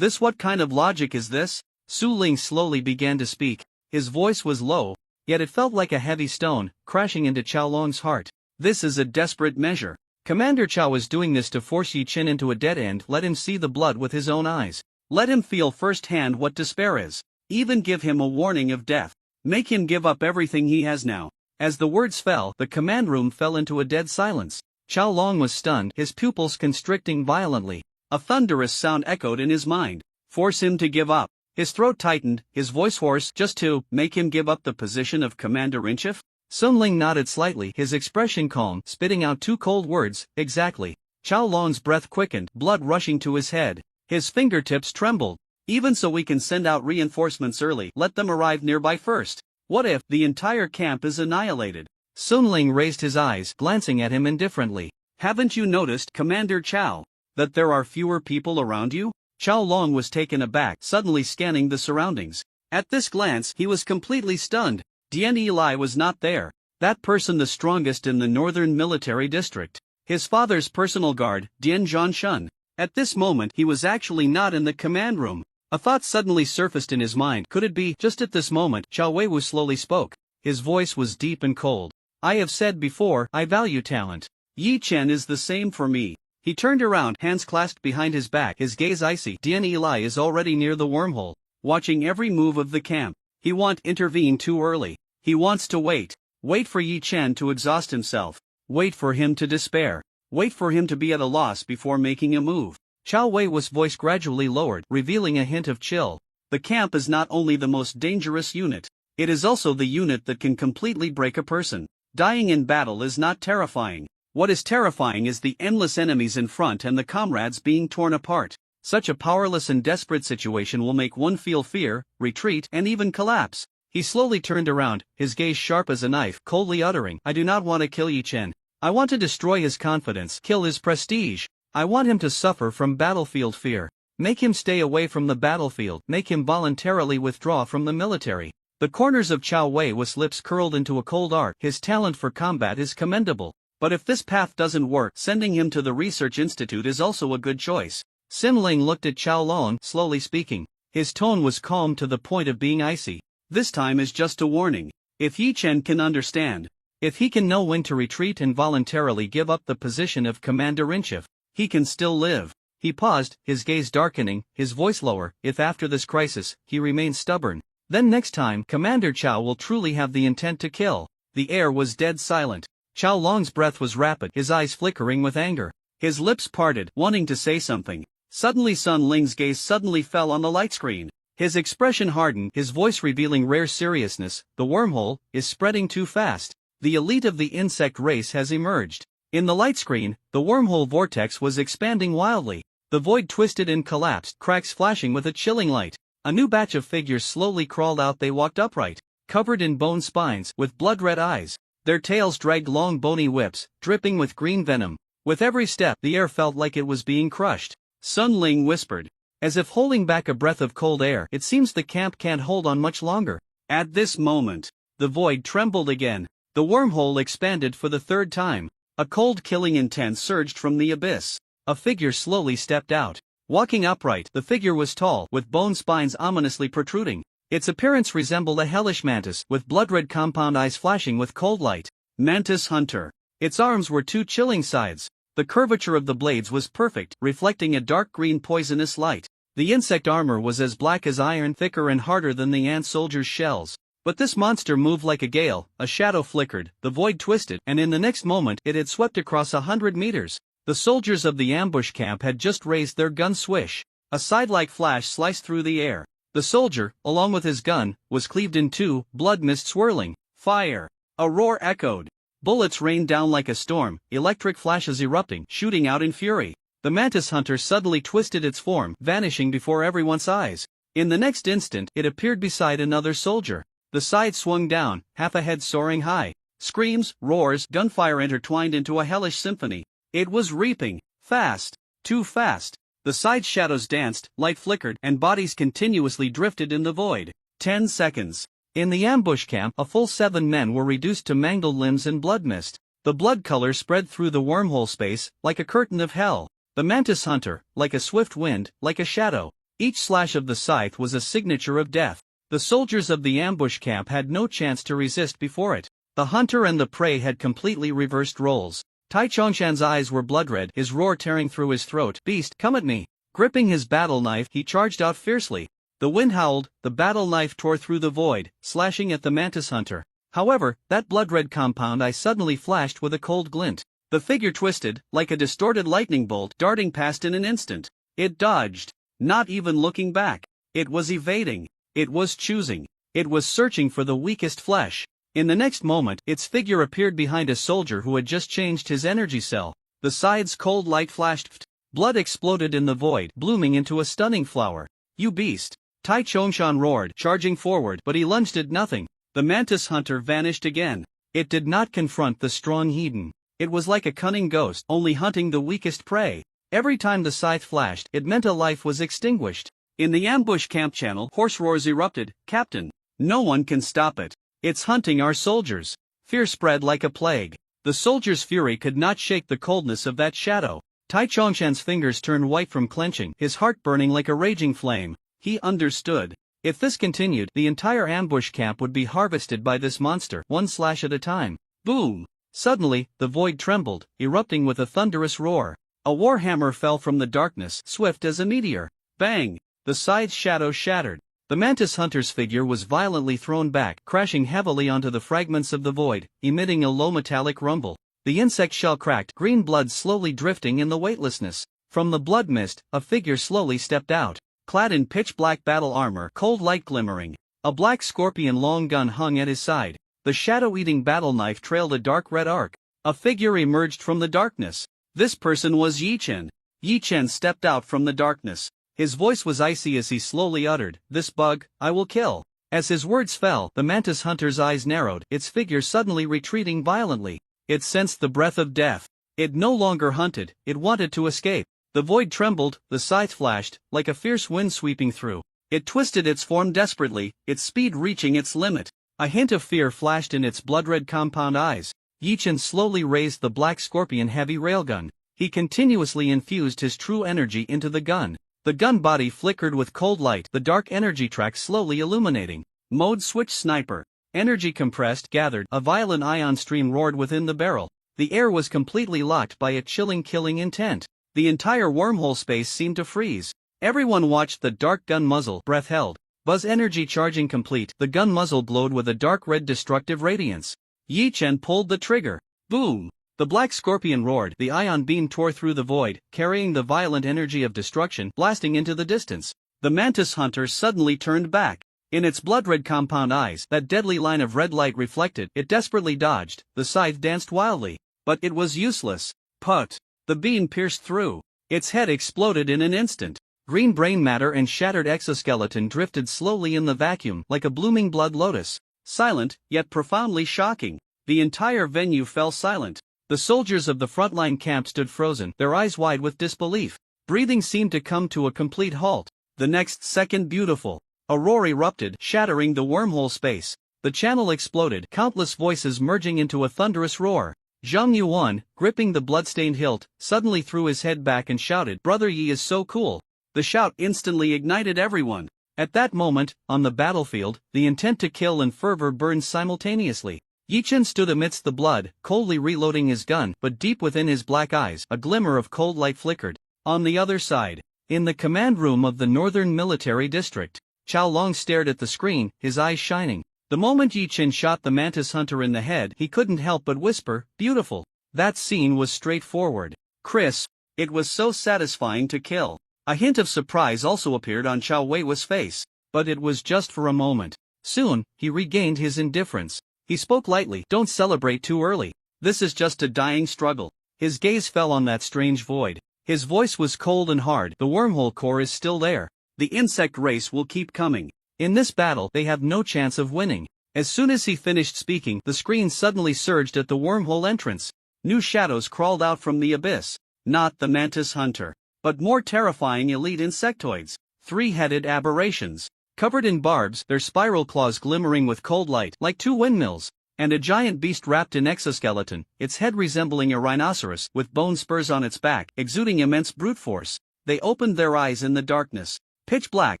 B: What kind of logic is this?
A: Su Ling slowly began to speak. His voice was low, yet it felt like a heavy stone, crashing into Chao Long's heart.
B: "This is a desperate measure.
A: Commander Chao is doing this to force Yi Chen into a dead end. Let him see the blood with his own eyes.
B: Let him feel firsthand what despair is. Even give him a warning of death. Make him give up everything he has now."
A: As the words fell, the command room fell into a dead silence. Chao Long was stunned, his pupils constricting violently.
B: A thunderous sound echoed in his mind. Force him to give up. His throat tightened, his voice hoarse. Just to make him give up the position of commander-in-chief?
A: Sun Ling nodded slightly, his expression calm, spitting out two cold words, "Exactly." Chao Long's breath quickened, blood rushing to his head. His fingertips trembled.
B: "Even so, we can send out reinforcements early. Let them arrive nearby first. What if the entire camp is annihilated?"
A: Sun Ling raised his eyes, glancing at him indifferently.
B: "Haven't you noticed, Commander Chao, that there are fewer people around you?"
A: Chao Long was taken aback, suddenly scanning the surroundings.
B: At this glance, he was completely stunned. Dian Eli was not there. That person, the strongest in the northern military district. His father's personal guard, Dian Zhanshun. At this moment, he was actually not in the command room. A thought suddenly surfaced in his mind. Could it be? Just at this moment, Chao Weiwu slowly spoke. His voice was deep and cold. "I have said before, I value talent. Yi Chen is the same for me." He turned around, hands clasped behind his back, his gaze icy. "Dian Eli is already near the wormhole, watching every move of the camp. He won't intervene too early. He wants to wait. Wait for Yi Chen to exhaust himself. Wait for him to despair. Wait for him to be at a loss before making a move.
A: Chao Wei's voice gradually lowered, revealing a hint of chill.
B: The camp is not only the most dangerous unit, it is also the unit that can completely break a person. Dying in battle is not terrifying. What is terrifying is the endless enemies in front and the comrades being torn apart. Such a powerless and desperate situation will make one feel fear, retreat, and even collapse. He slowly turned around, his gaze sharp as a knife, coldly uttering, "I do not want to kill Yi Chen. I want to destroy his confidence, kill his prestige. I want him to suffer from battlefield fear. Make him stay away from the battlefield, make him voluntarily withdraw from the military." The corners of Chao Wei's lips curled into a cold arc. His talent for combat is commendable. But if this path doesn't work, sending him to the research institute is also a good choice. Xin Ling looked at Chao Lon, slowly speaking. His tone was calm to the point of being icy. "This time is just a warning. If Yi Chen can understand, if he can know when to retreat and voluntarily give up the position of commander-in-chief, he can still live." He paused, his gaze darkening, his voice lower. "If after this crisis, he remains stubborn, then next time Commander Chao will truly have the intent to kill." The air was dead silent. Chao Long's breath was rapid, his eyes flickering with anger. His lips parted, wanting to say something. Suddenly Sun Ling's gaze suddenly fell on the light screen. His expression hardened, his voice revealing rare seriousness. "The wormhole is spreading too fast. The elite of the insect race has emerged." In the light screen, the wormhole vortex was expanding wildly. The void twisted and collapsed, cracks flashing with a chilling light. A new batch of figures slowly crawled out. They walked upright, covered in bone spines, with blood-red eyes. Their tails dragged long bony whips, dripping with green venom. With every step, the air felt like it was being crushed. Sun Ling whispered, as if holding back a breath of cold air, "It seems the camp can't hold on much longer." At this moment, the void trembled again. The wormhole expanded for the third time. A cold killing intent surged from the abyss. A figure slowly stepped out. Walking upright, the figure was tall, with bone spines ominously protruding. Its appearance resembled a hellish mantis, with blood-red compound eyes flashing with cold light. Mantis Hunter. Its arms were two chilling sides. The curvature of the blades was perfect, reflecting a dark green poisonous light. The insect armor was as black as iron, thicker and harder than the ant soldier's shells. But this monster moved like a gale. A shadow flickered, the void twisted, and in the next moment it had swept across 100 meters. The soldiers of the ambush camp had just raised their gun. Swish. A side-like flash sliced through the air. The soldier, along with his gun, was cleaved in two, blood mist swirling. Fire! A roar echoed. Bullets rained down like a storm, electric flashes erupting, shooting out in fury. The mantis hunter suddenly twisted its form, vanishing before everyone's eyes. In the next instant, it appeared beside another soldier. The side swung down, half a head soaring high. Screams, roars, gunfire intertwined into a hellish symphony. It was reaping. Fast. Too fast. The side shadows danced, light flickered, and bodies continuously drifted in the void. 10 seconds. In the ambush camp, a full 7 men were reduced to mangled limbs and blood mist. The blood color spread through the wormhole space, like a curtain of hell. The mantis hunter, like a swift wind, like a shadow. Each slash of the scythe was a signature of death. The soldiers of the ambush camp had no chance to resist before it. The hunter and the prey had completely reversed roles. Tai Chongshan's eyes were blood-red, his roar tearing through his throat. "Beast, come at me!" Gripping his battle knife, he charged out fiercely. The wind howled, the battle knife tore through the void, slashing at the mantis hunter. However, that blood-red compound eye suddenly flashed with a cold glint. The figure twisted, like a distorted lightning bolt, darting past in an instant. It dodged, not even looking back. It was evading. It was choosing. It was searching for the weakest flesh. In the next moment, its figure appeared behind a soldier who had just changed his energy cell. The side's cold light flashed. Blood exploded in the void, blooming into a stunning flower. "You beast!" Tai Chongshan roared, charging forward, but he lunged at nothing. The mantis hunter vanished again. It did not confront the strong Hedon. It was like a cunning ghost, only hunting the weakest prey. Every time the scythe flashed, it meant a life was extinguished. In the ambush camp channel, hoarse roars erupted. "Captain! No one can stop it. It's hunting our soldiers." Fear spread like a plague. The soldiers' fury could not shake the coldness of that shadow. Tai Chongshan's fingers turned white from clenching, his heart burning like a raging flame. He understood. If this continued, the entire ambush camp would be harvested by this monster, one slash at a time. Boom! Suddenly, the void trembled, erupting with a thunderous roar. A warhammer fell from the darkness, swift as a meteor. Bang! The side's shadow shattered. The mantis hunter's figure was violently thrown back, crashing heavily onto the fragments of the void, emitting a low metallic rumble. The insect shell cracked, green blood slowly drifting in the weightlessness.
A: From the blood mist, a figure slowly stepped out. Clad in pitch-black battle armor, cold light glimmering, a black scorpion long gun hung at his side. The shadow-eating battle knife trailed a dark red arc. A figure emerged from the darkness. This person was Yi Chen. Yi Chen stepped out from the darkness. His voice was icy as he slowly uttered, "This bug, I will kill." As his words fell, the mantis hunter's eyes narrowed, its figure suddenly retreating violently. It sensed the breath of death. It no longer hunted, it wanted to escape. The void trembled, the scythe flashed, like a fierce wind sweeping through. It twisted its form desperately, its speed reaching its limit. A hint of fear flashed in its blood-red compound eyes. Yi Chen slowly raised the black scorpion heavy railgun. He continuously infused his true energy into the gun. The gun body flickered with cold light, the dark energy track slowly illuminating. Mode switch sniper. Energy compressed, gathered, a violent ion stream roared within the barrel. The air was completely locked by a chilling killing intent. The entire wormhole space seemed to freeze. Everyone watched the dark gun muzzle, breath held. Buzz energy charging complete, the gun muzzle glowed with a dark red destructive radiance. Yi Chen pulled the trigger. Boom! The black scorpion roared, the ion beam tore through the void, carrying the violent energy of destruction, blasting into the distance. The mantis hunter suddenly turned back. In its blood-red compound eyes, that deadly line of red light reflected, it desperately dodged, the scythe danced wildly. But it was useless. Put! The beam pierced through. Its head exploded in an instant. Green brain matter and shattered exoskeleton drifted slowly in the vacuum, like a blooming blood lotus. Silent, yet profoundly shocking. The entire venue fell silent. The soldiers of the frontline camp stood frozen, their eyes wide with disbelief. Breathing seemed to come to a complete halt. The next second beautiful. A roar erupted, shattering the wormhole space. The channel exploded, countless voices merging into a thunderous roar. Zhang Yuan, gripping the bloodstained hilt, suddenly threw his head back and shouted, "Brother Yi is so cool." The shout instantly ignited everyone. At that moment, on the battlefield, the intent to kill and fervor burned simultaneously. Yi Chen stood amidst the blood, coldly reloading his gun, but deep within his black eyes, a glimmer of cold light flickered. On the other side, in the command room of the Northern Military District, Chao Long stared at the screen, his eyes shining. The moment Yi Chen shot the mantis hunter in the head, he couldn't help but whisper, "Beautiful." That scene was straightforward. Crisp. It was so satisfying to kill. A hint of surprise also appeared on Chao Wei's face, but it was just for a moment. Soon, he regained his indifference. He spoke lightly, "Don't celebrate too early. This is just a dying struggle." His gaze fell on that strange void. His voice was cold and hard. "The wormhole core is still there. The insect race will keep coming. In this battle, they have no chance of winning." As soon as he finished speaking, the screen suddenly surged at the wormhole entrance. New shadows crawled out from the abyss. Not the mantis hunter, but more terrifying elite insectoids. Three-headed aberrations. Covered in barbs, their spiral claws glimmering with cold light, like two windmills. And a giant beast wrapped in exoskeleton, its head resembling a rhinoceros, with bone spurs on its back, exuding immense brute force. They opened their eyes in the darkness. Pitch black,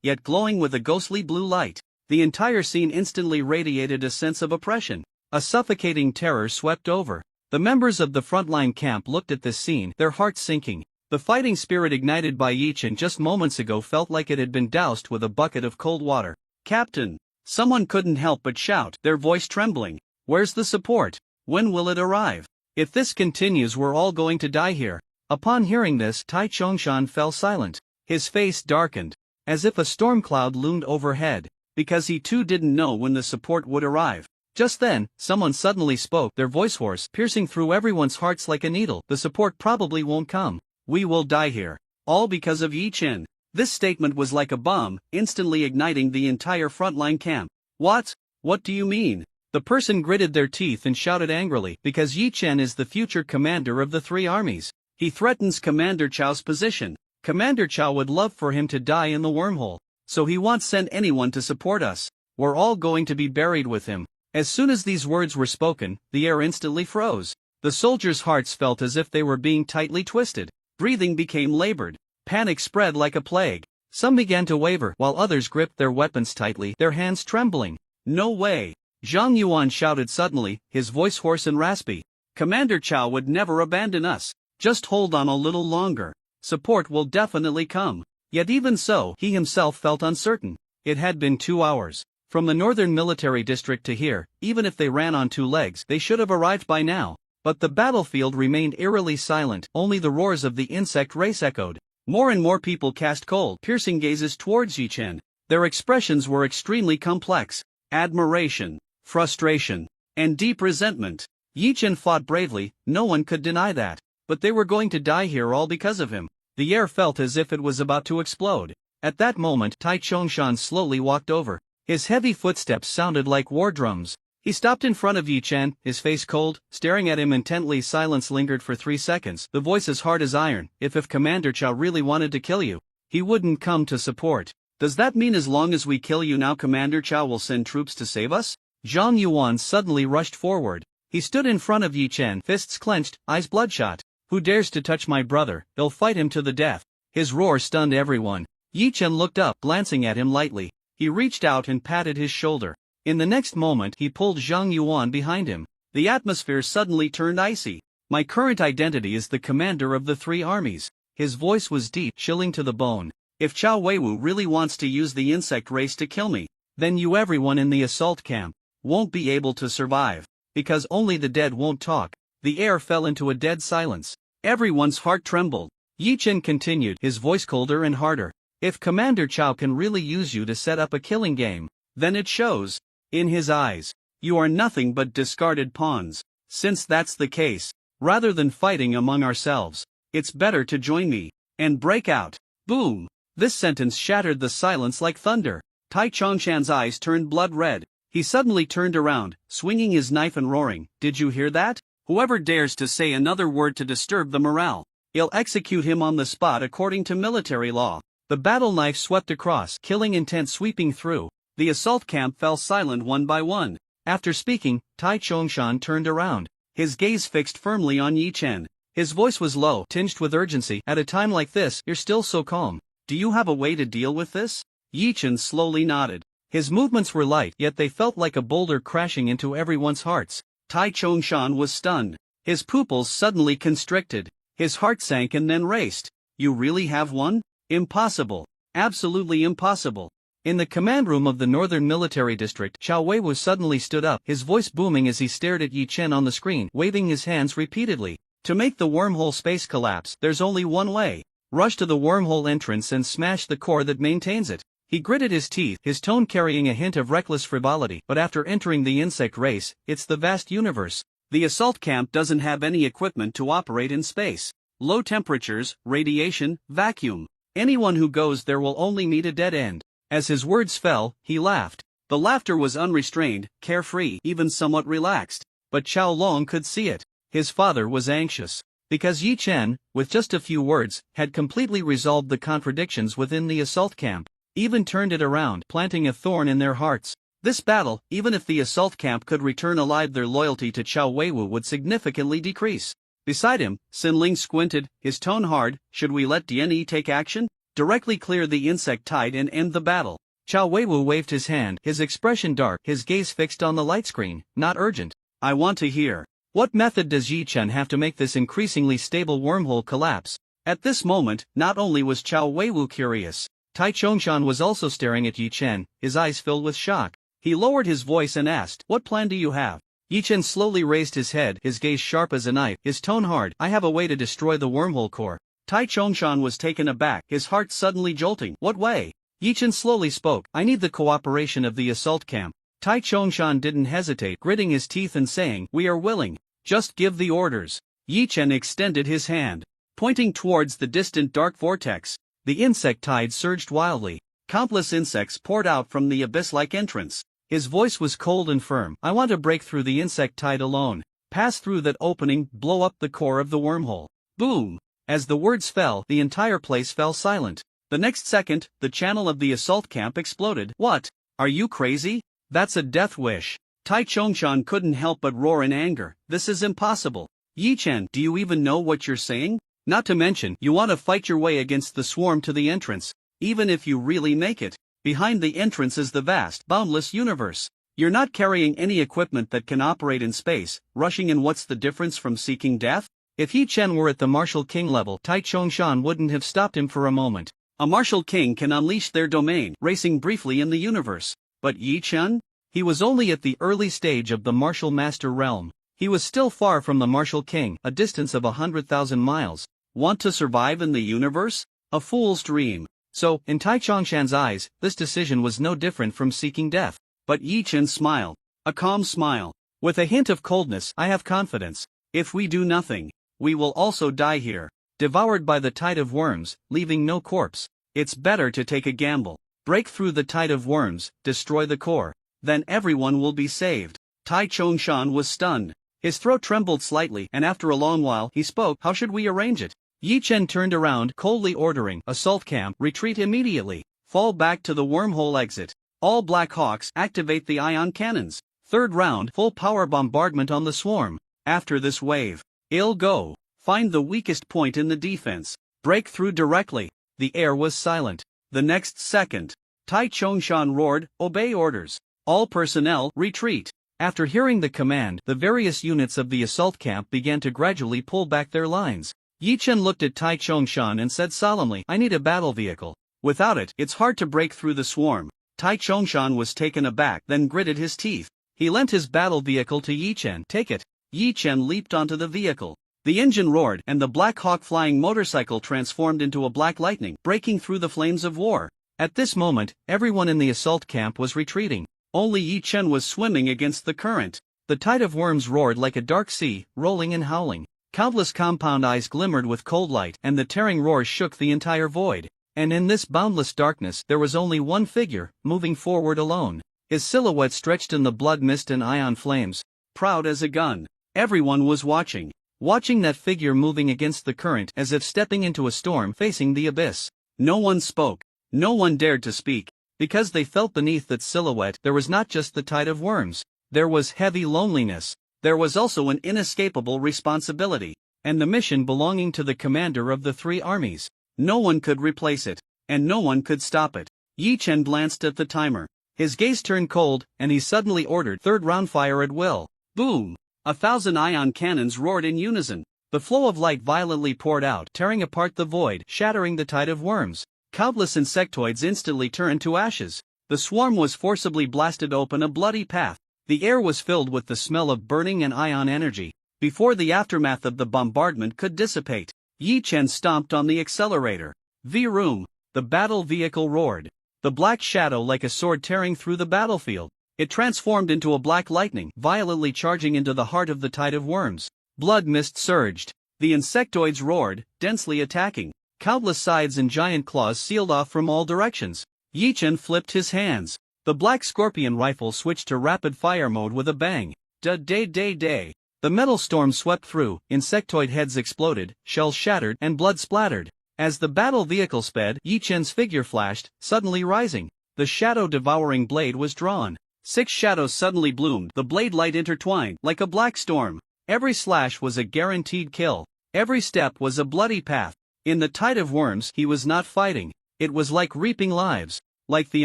A: yet glowing with a ghostly blue light. The entire scene instantly radiated a sense of oppression. A suffocating terror swept over. The members of the frontline camp looked at this scene, their hearts sinking. The fighting spirit ignited by Yi Chen just moments ago felt like it had been doused with a bucket of cold water. "Captain!" Someone couldn't help but shout, their voice trembling. "Where's the support? When will it arrive? If this continues, we're all going to die here." Upon hearing this, Tai Chongshan fell silent. His face darkened, as if a storm cloud loomed overhead, because he too didn't know when the support would arrive. Just then, someone suddenly spoke, their voice hoarse, piercing through everyone's hearts like a needle. "The support probably won't come. We will die here. All because of Yi Chen." This statement was like a bomb, instantly igniting the entire frontline camp. What? What do you mean?" The person gritted their teeth and shouted angrily, "Because Yi Chen is the future commander of the three armies. He threatens Commander Chao's position. Commander Chao would love for him to die in the wormhole. So he won't send anyone to support us. We're all going to be buried with him." As soon as these words were spoken, the air instantly froze. The soldiers' hearts felt as if they were being tightly twisted. Breathing became labored. Panic spread like a plague. Some began to waver, while others gripped their weapons tightly, their hands trembling. "No way!" Zhang Yuan shouted suddenly, his voice hoarse and raspy. "Commander Chao would never abandon us. Just hold on a little longer. Support will definitely come." Yet even so, he himself felt uncertain. It had been 2 hours. From the Northern Military District to here, even if they ran on 2 legs, they should have arrived by now. But the battlefield remained eerily silent, only the roars of the insect race echoed.
B: More and more people cast cold, piercing gazes towards Yi Chen. Their expressions were extremely complex: admiration, frustration, and deep resentment. Yi Chen fought bravely, no one could deny that. But they were going to die here all because of him. The air felt as if it was about to explode. At that moment, Tai Chongshan slowly walked over. His heavy footsteps sounded like war drums. He stopped in front of Yi Chen, his face cold, staring at him intently. Silence lingered for 3 seconds, the voice as hard as iron. If Commander Chow really wanted to kill you, he wouldn't come to support. Does that mean as long as we kill you now Commander Chow will send troops to save us? Zhang Yuan suddenly rushed forward. He stood in front of Yi Chen, fists clenched, eyes bloodshot. Who dares to touch my brother? They'll fight him to the death. His roar stunned everyone. Yi Chen looked up, glancing at him lightly. He reached out and patted his shoulder. In the next moment he pulled Zhang Yuan behind him. The atmosphere suddenly turned icy. My current identity is the commander of the 3 armies. His voice was deep, chilling to the bone. If Chao Weiwu really wants to use the insect race to kill me, then you everyone in the assault camp won't be able to survive. Because only the dead won't talk. The air fell into a dead silence. Everyone's heart trembled. Yi Chen continued, his voice colder and harder. If Commander Chow can really use you to set up a killing game, then it shows. In his eyes, you are nothing but discarded pawns. Since that's the case, rather than fighting among ourselves, it's better to join me and break out. Boom! This sentence shattered the silence like thunder. Tai Chongshan's eyes turned blood red. He suddenly turned around, swinging his knife and roaring, "Did you hear that? Whoever dares to say another word to disturb the morale, I'll execute him on the spot according to military law." The battle knife swept across, killing intent sweeping through. The assault camp fell silent one by one. After speaking, Tai Chongshan turned around, his gaze fixed firmly on Yi Chen. His voice was low, tinged with urgency. "At a time like this, you're still so calm. Do you have a way to deal with this?" Yi Chen slowly nodded. His movements were light, yet they felt like a boulder crashing into everyone's hearts. Tai Chongshan was stunned. His pupils suddenly constricted. His heart sank and then raced. "You really have one? Impossible. Absolutely impossible." In the command room of the Northern Military District, Chao Weiwu suddenly stood up, his voice booming as he stared at Yi Chen on the screen, waving his hands repeatedly. "To make the wormhole space collapse, there's only one way. Rush to the wormhole entrance and smash the core that maintains it." He gritted his teeth, his tone carrying a hint of reckless frivolity. "But after entering the insect race, it's the vast universe. The assault camp doesn't have any equipment to operate in space. Low temperatures, radiation, vacuum. Anyone who goes there will only meet a dead end." As his words fell, he laughed. The laughter was unrestrained, carefree, even somewhat relaxed. But Chao Long could see it. His father was anxious. Because Yi Chen, with just a few words, had completely resolved the contradictions within the assault camp. Even turned it around, planting a thorn in their hearts. This battle, even if the assault camp could return alive, their loyalty to Chao Weiwu would significantly decrease. Beside him, Xin Ling squinted, his tone hard. "Should we let DNE take action? Directly clear the insect tide and end the battle?" Chao Weiwu waved his hand, his expression dark, his gaze fixed on the light screen, not urgent. "I want to hear. What method does Yi Chen have to make this increasingly stable wormhole collapse?" At this moment, not only was Chao Weiwu curious, Tai Chongshan was also staring at Yi Chen, his eyes filled with shock. He lowered his voice and asked, "What plan do you have?" Yi Chen slowly raised his head, his gaze sharp as a knife, his tone hard. "I have a way to destroy the wormhole core." Tai Chongshan was taken aback, his heart suddenly jolting. "What way?" Yi Chen slowly spoke. "I need the cooperation of the assault camp." Tai Chongshan didn't hesitate, gritting his teeth and saying, "We are willing. Just give the orders." Yi Chen extended his hand, pointing towards the distant dark vortex. The insect tide surged wildly. Countless insects poured out from the abyss-like entrance. His voice was cold and firm. "I want to break through the insect tide alone. Pass through that opening, blow up the core of the wormhole." Boom! As the words fell, the entire place fell silent. The next second, the channel of the assault camp exploded. "What? Are you crazy? That's a death wish." Tai Chongshan couldn't help but roar in anger. "This is impossible. Yi Chen, do you even know what you're saying? Not to mention, you want to fight your way against the swarm to the entrance. Even if you really make it, behind the entrance is the vast, boundless universe. You're not carrying any equipment that can operate in space. Rushing in, what's the difference from seeking death?" If Yi Chen were at the Martial King level, Tai Chongshan wouldn't have stopped him for a moment. A Martial King can unleash their domain, racing briefly in the universe. But Yi Chen? He was only at the early stage of the Martial Master realm. He was still far from the Martial King, a distance of 100,000 miles. Want to survive in the universe? A fool's dream.
A: So, in Tai Chongshan's eyes, this decision was no different from seeking death.
B: But Yi Chen smiled. A calm smile.
A: With a hint of coldness, I have confidence.
B: If we do nothing, we will also die here.
A: Devoured by the tide of worms, leaving no corpse.
B: It's better to take a gamble.
A: Break through the tide of worms, destroy the core.
B: Then everyone will be saved. Tai Chongshan was stunned. His throat trembled slightly, and after a long while he spoke. How should we arrange it?
A: Yi Chen turned around, coldly ordering, assault camp, retreat immediately.
B: Fall back to the wormhole exit. All Black Hawks, activate the ion cannons.
A: Third round, full power bombardment on the swarm.
B: After this wave, it'll go. Find the weakest point in the defense. Break through directly.
A: The air was silent.
B: The next second, Tai Chongshan roared, obey orders. All personnel, retreat.
A: After hearing the command, the various units of the assault camp began to gradually pull back their lines. Yi Chen looked at Tai Chongshan and said solemnly, I need a battle vehicle.
B: Without it, it's hard to break through the swarm. Tai Chongshan was taken aback, then gritted his teeth.
A: He lent his battle vehicle to Yi Chen. Take it.
B: Yi Chen leaped onto the vehicle. The engine roared, and the Black Hawk flying motorcycle transformed into a black lightning, breaking through the flames of war.
A: At this moment, everyone in the assault camp was retreating.
B: Only Yi Chen was swimming against the current.
A: The tide of worms roared like a dark sea, rolling and howling. Countless compound eyes glimmered with cold light, and the tearing roar shook the entire void. And in this boundless darkness there was only one figure, moving forward alone. His silhouette stretched in the blood mist and ion flames.
B: Proud as a gun. Everyone was watching.
A: Watching that figure moving against the current as if stepping into a storm facing the abyss.
B: No one spoke. No one dared to speak.
A: Because they felt beneath that silhouette there was not just the tide of worms. There was heavy loneliness.
B: There was also an inescapable responsibility,
A: and the mission belonging to the commander of the three armies.
B: No one could replace it, and no one could stop it. Yi Chen glanced at the timer.
A: His gaze turned cold, and he suddenly ordered third round fire at will.
B: Boom! 1,000 ion cannons roared in unison.
A: The flow of light violently poured out, tearing apart the void, shattering the tide of worms. Countless insectoids instantly turned to ashes.
B: The swarm was forcibly blasted open a bloody path.
A: The air was filled with the smell of burning and ion energy.
B: Before the aftermath of the bombardment could dissipate, Yi Chen stomped on the accelerator. V-room. The battle vehicle roared. The black shadow like a sword tearing through the battlefield. It transformed into a black lightning, violently charging into the heart of the tide of worms. Blood mist surged. The insectoids roared, densely attacking. Countless scythes and giant claws sealed off from all directions. Yi Chen flipped his hands. The black scorpion rifle switched to rapid fire mode with a bang. Da-day-day-day. The metal storm swept through, insectoid heads exploded, shells shattered, and blood splattered. As the battle vehicle sped, Yi Chen's figure flashed, suddenly rising. The shadow-devouring blade was drawn. 6 shadows suddenly bloomed, the blade light intertwined, like a black storm. Every slash was a guaranteed kill. Every step was a bloody path. In the tide of worms, he was not fighting. It was like reaping lives. Like the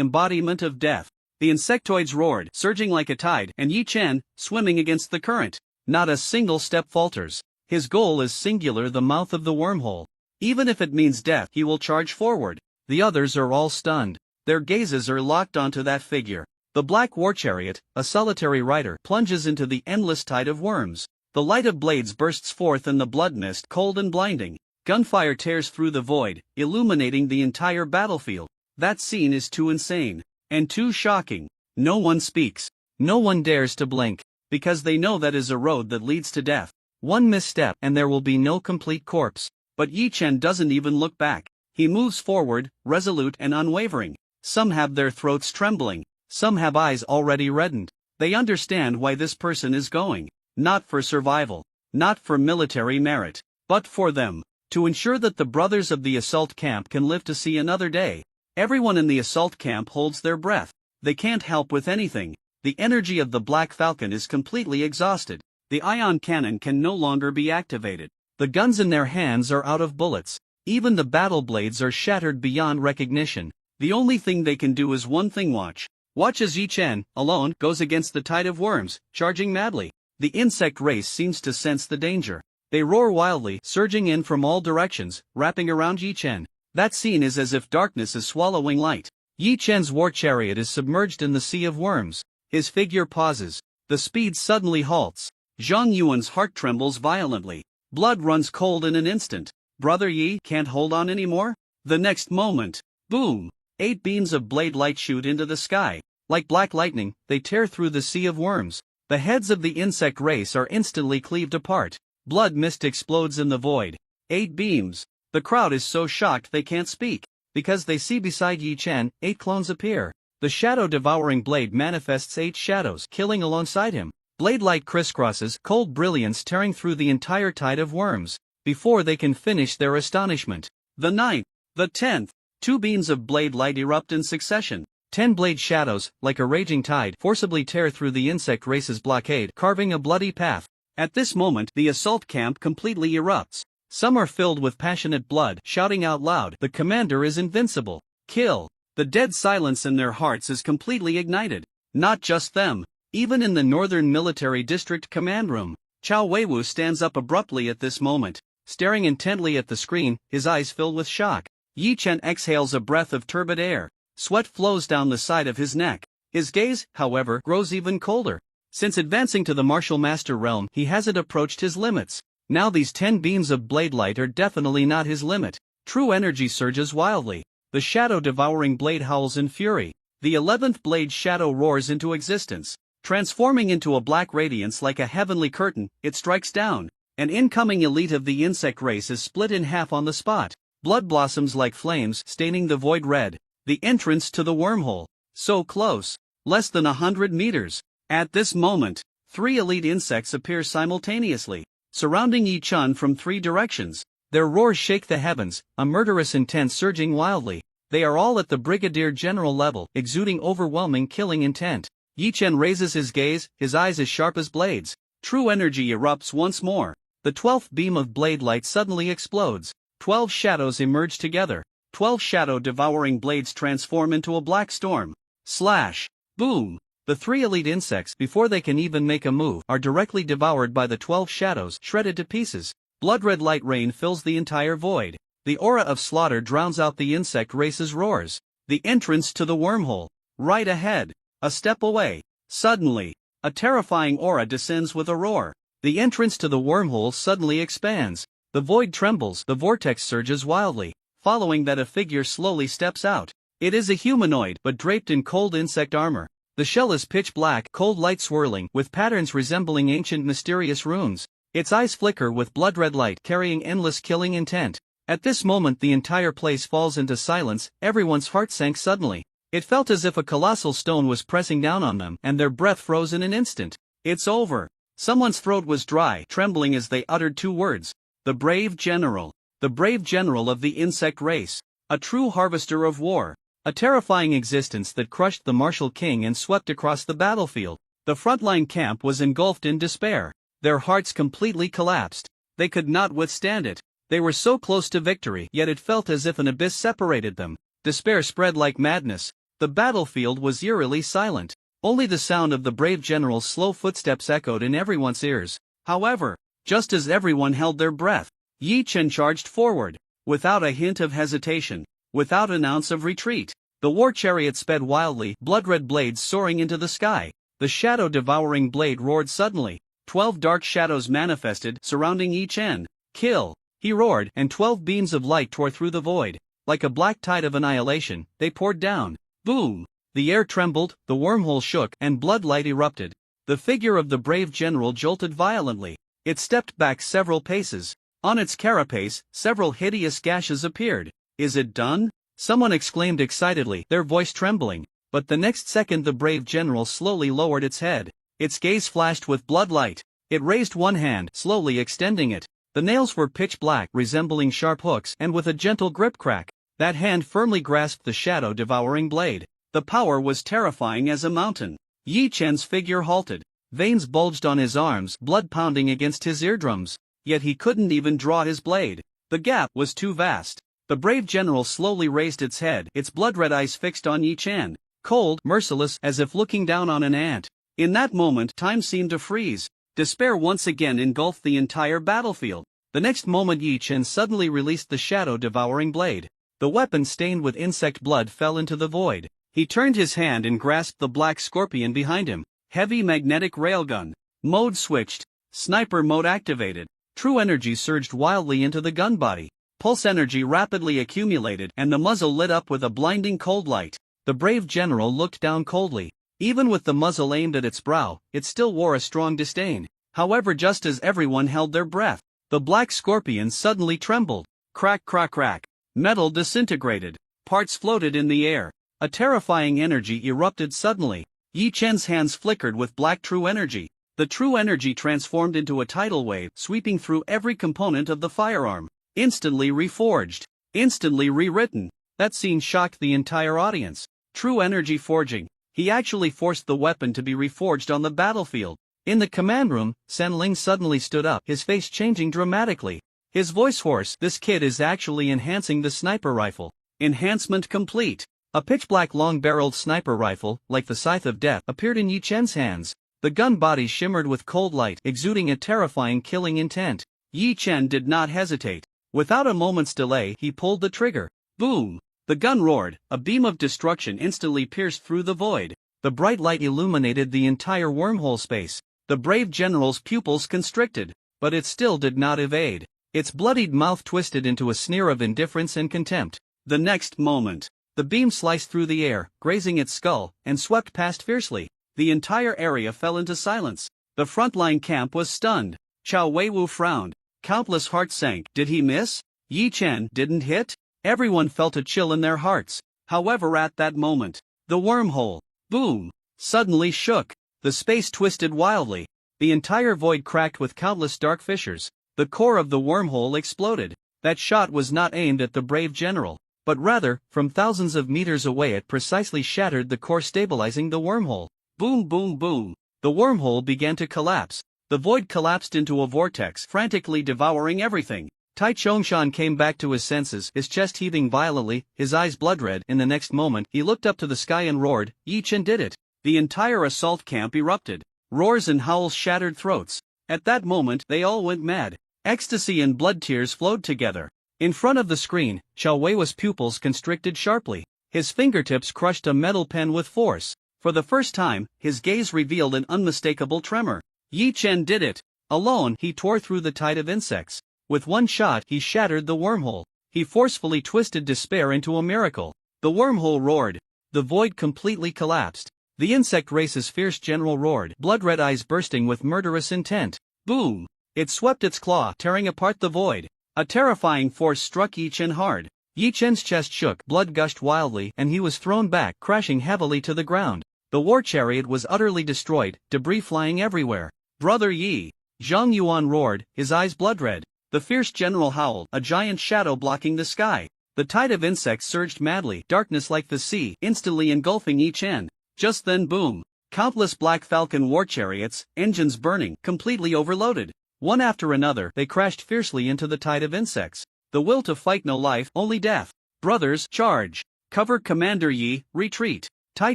B: embodiment of death. The insectoids roared, surging like a tide, and Yi Chen, swimming against the current. Not a single step falters. His goal is singular, the mouth of the wormhole. Even if it means death, he will charge forward. The others are all stunned. Their gazes are locked onto that figure. The black war chariot, a solitary rider, plunges into the endless tide of worms. The light of blades bursts forth in the blood mist, cold and blinding. Gunfire tears through the void, illuminating the entire battlefield. That scene is too insane. And too shocking. No one speaks. No one dares to blink. Because they know that is a road that leads to death. One misstep and there will be no complete corpse. But Yi Chen doesn't even look back. He moves forward, resolute and unwavering. Some have their throats trembling. Some have eyes already reddened. They understand why this person is going. Not for survival. Not for military merit. But for them. To ensure that the brothers of the assault camp can live to see another day. Everyone in the assault camp holds their breath. They can't help with anything. The energy of the Black Falcon is completely exhausted. The ion cannon can no longer be activated. The guns in their hands are out of bullets. Even the battle blades are shattered beyond recognition. The only thing they can do is one thing: watch. Watch as Yi Chen, alone, goes against the tide of worms, charging madly. The insect race seems to sense the danger. They roar wildly, surging in from all directions, wrapping around Yi Chen. That scene is as if darkness is swallowing light. Yi Chen's war chariot is submerged in the sea of worms. His figure pauses. The speed suddenly halts. Zhang Yuan's heart trembles violently. Blood runs cold in an instant. Brother Yi can't hold on anymore? The next moment, boom! 8 beams of blade light shoot into the sky. Like black lightning, they tear through the sea of worms. The heads of the insect race are instantly cleaved apart. Blood mist explodes in the void. 8 beams. The crowd is so shocked they can't speak. Because they see beside Yi Chen, 8 clones appear. The shadow-devouring blade manifests 8 shadows, killing alongside him. Blade light crisscrosses, cold brilliance tearing through the entire tide of worms. Before they can finish their astonishment. The 9th, the 10th, 2 beams of blade light erupt in succession. 10 blade shadows, like a raging tide, forcibly tear through the insect race's blockade, carving a bloody path. At this moment, the assault camp completely erupts. Some are filled with passionate blood, shouting out loud, "The commander is invincible! Kill!" The dead silence in their hearts is completely ignited. Not just them. Even in the Northern Military District command room, Chao Weiwu stands up abruptly at this moment, staring intently at the screen, his eyes filled with shock. Yi Chen exhales a breath of turbid air. Sweat flows down the side of his neck. His gaze, however, grows even colder. Since advancing to the martial master realm, he hasn't approached his limits. Now these 10 beams of blade light are definitely not his limit. True energy surges wildly. The shadow-devouring blade howls in fury. The 11th blade shadow roars into existence. Transforming into a black radiance like a heavenly curtain, it strikes down. An incoming elite of the insect race is split in half on the spot. Blood blossoms like flames, staining the void red. The entrance to the wormhole. So close. Less than 100 meters. At this moment, 3 elite insects appear simultaneously, surrounding Yi Chen from 3 directions. Their roars shake the heavens, a murderous intent surging wildly. They are all at the brigadier general level, exuding overwhelming killing intent. Yi Chen raises his gaze, his eyes as sharp as blades. True energy erupts once more. The 12th beam of blade light suddenly explodes. 12 shadows emerge together. 12 shadow-devouring blades transform into a black storm. Slash! Boom! The 3 elite insects, before they can even make a move, are directly devoured by the 12 shadows, shredded to pieces. Blood-red light rain fills the entire void. The aura of slaughter drowns out the insect race's roars. The entrance to the wormhole. Right ahead. A step away. Suddenly, a terrifying aura descends with a roar. The entrance to the wormhole suddenly expands. The void trembles, the vortex surges wildly. Following that, a figure slowly steps out. It is a humanoid, but draped in cold insect armor. The shell is pitch black, cold light swirling, with patterns resembling ancient mysterious runes. Its eyes flicker with blood-red light, carrying endless killing intent. At this moment the entire place falls into silence, everyone's heart sank suddenly. It felt as if a colossal stone was pressing down on them, and their breath froze in an instant. It's over. Someone's throat was dry, trembling as they uttered 2 words. The brave general. The brave general of the insect race. A true harvester of war. A terrifying existence that crushed the martial king and swept across the battlefield. The frontline camp was engulfed in despair. Their hearts completely collapsed. They could not withstand it. They were so close to victory, yet it felt as if an abyss separated them. Despair spread like madness. The battlefield was eerily silent. Only the sound of the brave general's slow footsteps echoed in everyone's ears. However, just as everyone held their breath, Yi Chen charged forward. Without a hint of hesitation. Without an ounce of retreat. The war chariot sped wildly, blood-red blades soaring into the sky. The shadow-devouring blade roared suddenly. 12 dark shadows manifested, surrounding Yi Chen. Kill! He roared, and 12 beams of light tore through the void. Like a black tide of annihilation, they poured down. Boom! The air trembled, the wormhole shook, and blood light erupted. The figure of the brave general jolted violently. It stepped back several paces. On its carapace, several hideous gashes appeared. Is it done? Someone exclaimed excitedly, their voice trembling. But the next second the brave general slowly lowered its head. Its gaze flashed with blood light. It raised one hand, slowly extending it. The nails were pitch black, resembling sharp hooks, and with a gentle grip crack. That hand firmly grasped the shadow-devouring blade. The power was terrifying as a mountain. Yi Chen's figure halted. Veins bulged on his arms, blood pounding against his eardrums. Yet he couldn't even draw his blade. The gap was too vast. The brave general slowly raised its head, its blood-red eyes fixed on Yi Chen. Cold, merciless, as if looking down on an ant. In that moment, time seemed to freeze. Despair once again engulfed the entire battlefield. The next moment Yi Chen suddenly released the shadow-devouring blade. The weapon stained with insect blood fell into the void. He turned his hand and grasped the black scorpion behind him. Heavy magnetic railgun. Mode switched. Sniper mode activated. True energy surged wildly into the gun body. Pulse energy rapidly accumulated and the muzzle lit up with a blinding cold light. The brave general looked down coldly. Even with the muzzle aimed at its brow, it still wore a strong disdain. However, just as everyone held their breath, the black scorpion suddenly trembled. Crack, crack, crack. Metal disintegrated. Parts floated in the air. A terrifying energy erupted suddenly. Yi Chen's hands flickered with black true energy. The true energy transformed into a tidal wave, sweeping through every component of the firearm. Instantly reforged. Instantly rewritten. That scene shocked the entire audience. True energy forging. He actually forced the weapon to be reforged on the battlefield. In the command room, Sen Ling suddenly stood up, his face changing dramatically. His voice hoarse. This kid is actually enhancing the sniper rifle. Enhancement complete. A pitch-black long-barreled sniper rifle, like the Scythe of Death, appeared in Yi Chen's hands. The gun body shimmered with cold light, exuding a terrifying killing intent. Yi Chen did not hesitate. Without a moment's delay, he pulled the trigger. Boom! The gun roared. A beam of destruction instantly pierced through the void. The bright light illuminated the entire wormhole space. The brave general's pupils constricted, but it still did not evade. Its bloodied mouth twisted into a sneer of indifference and contempt. The next moment, the beam sliced through the air, grazing its skull, and swept past fiercely. The entire area fell into silence. The frontline camp was stunned. Chao Weiwu frowned. Countless hearts sank. Did he miss? Yi Chen didn't hit? Everyone felt a chill in their hearts. However, at that moment, the wormhole, boom, suddenly shook. The space twisted wildly. The entire void cracked with countless dark fissures. The core of the wormhole exploded. That shot was not aimed at the brave general, but rather, from thousands of meters away, it precisely shattered the core, stabilizing the wormhole. Boom, boom, boom. The wormhole began to collapse. The void collapsed into a vortex, frantically devouring everything. Tai Chongshan came back to his senses, his chest heaving violently, his eyes blood-red. In the next moment, he looked up to the sky and roared, Yi Chen did it. The entire assault camp erupted. Roars and howls shattered throats. At that moment, they all went mad. Ecstasy and blood tears flowed together. In front of the screen, Chao Wei's pupils constricted sharply. His fingertips crushed a metal pen with force. For the first time, his gaze revealed an unmistakable tremor. Yi Chen did it. Alone, he tore through the tide of insects. With one shot, he shattered the wormhole. He forcefully twisted despair into a miracle. The wormhole roared. The void completely collapsed. The insect race's fierce general roared, blood-red eyes bursting with murderous intent. Boom! It swept its claw, tearing apart the void. A terrifying force struck Yi Chen hard. Yi Chen's chest shook, blood gushed wildly, and he was thrown back, crashing heavily to the ground. The war chariot was utterly destroyed, debris flying everywhere. Brother Yi! Zhang Yuan roared, his eyes blood-red. The fierce general howled, a giant shadow blocking the sky. The tide of insects surged madly, darkness like the sea, instantly engulfing Yi Chen. Just then, boom! Countless Black Falcon war chariots, engines burning, completely overloaded. One after another, they crashed fiercely into the tide of insects. The will to fight, no life, only death. Brothers, charge! Cover Commander Yi, retreat! Tai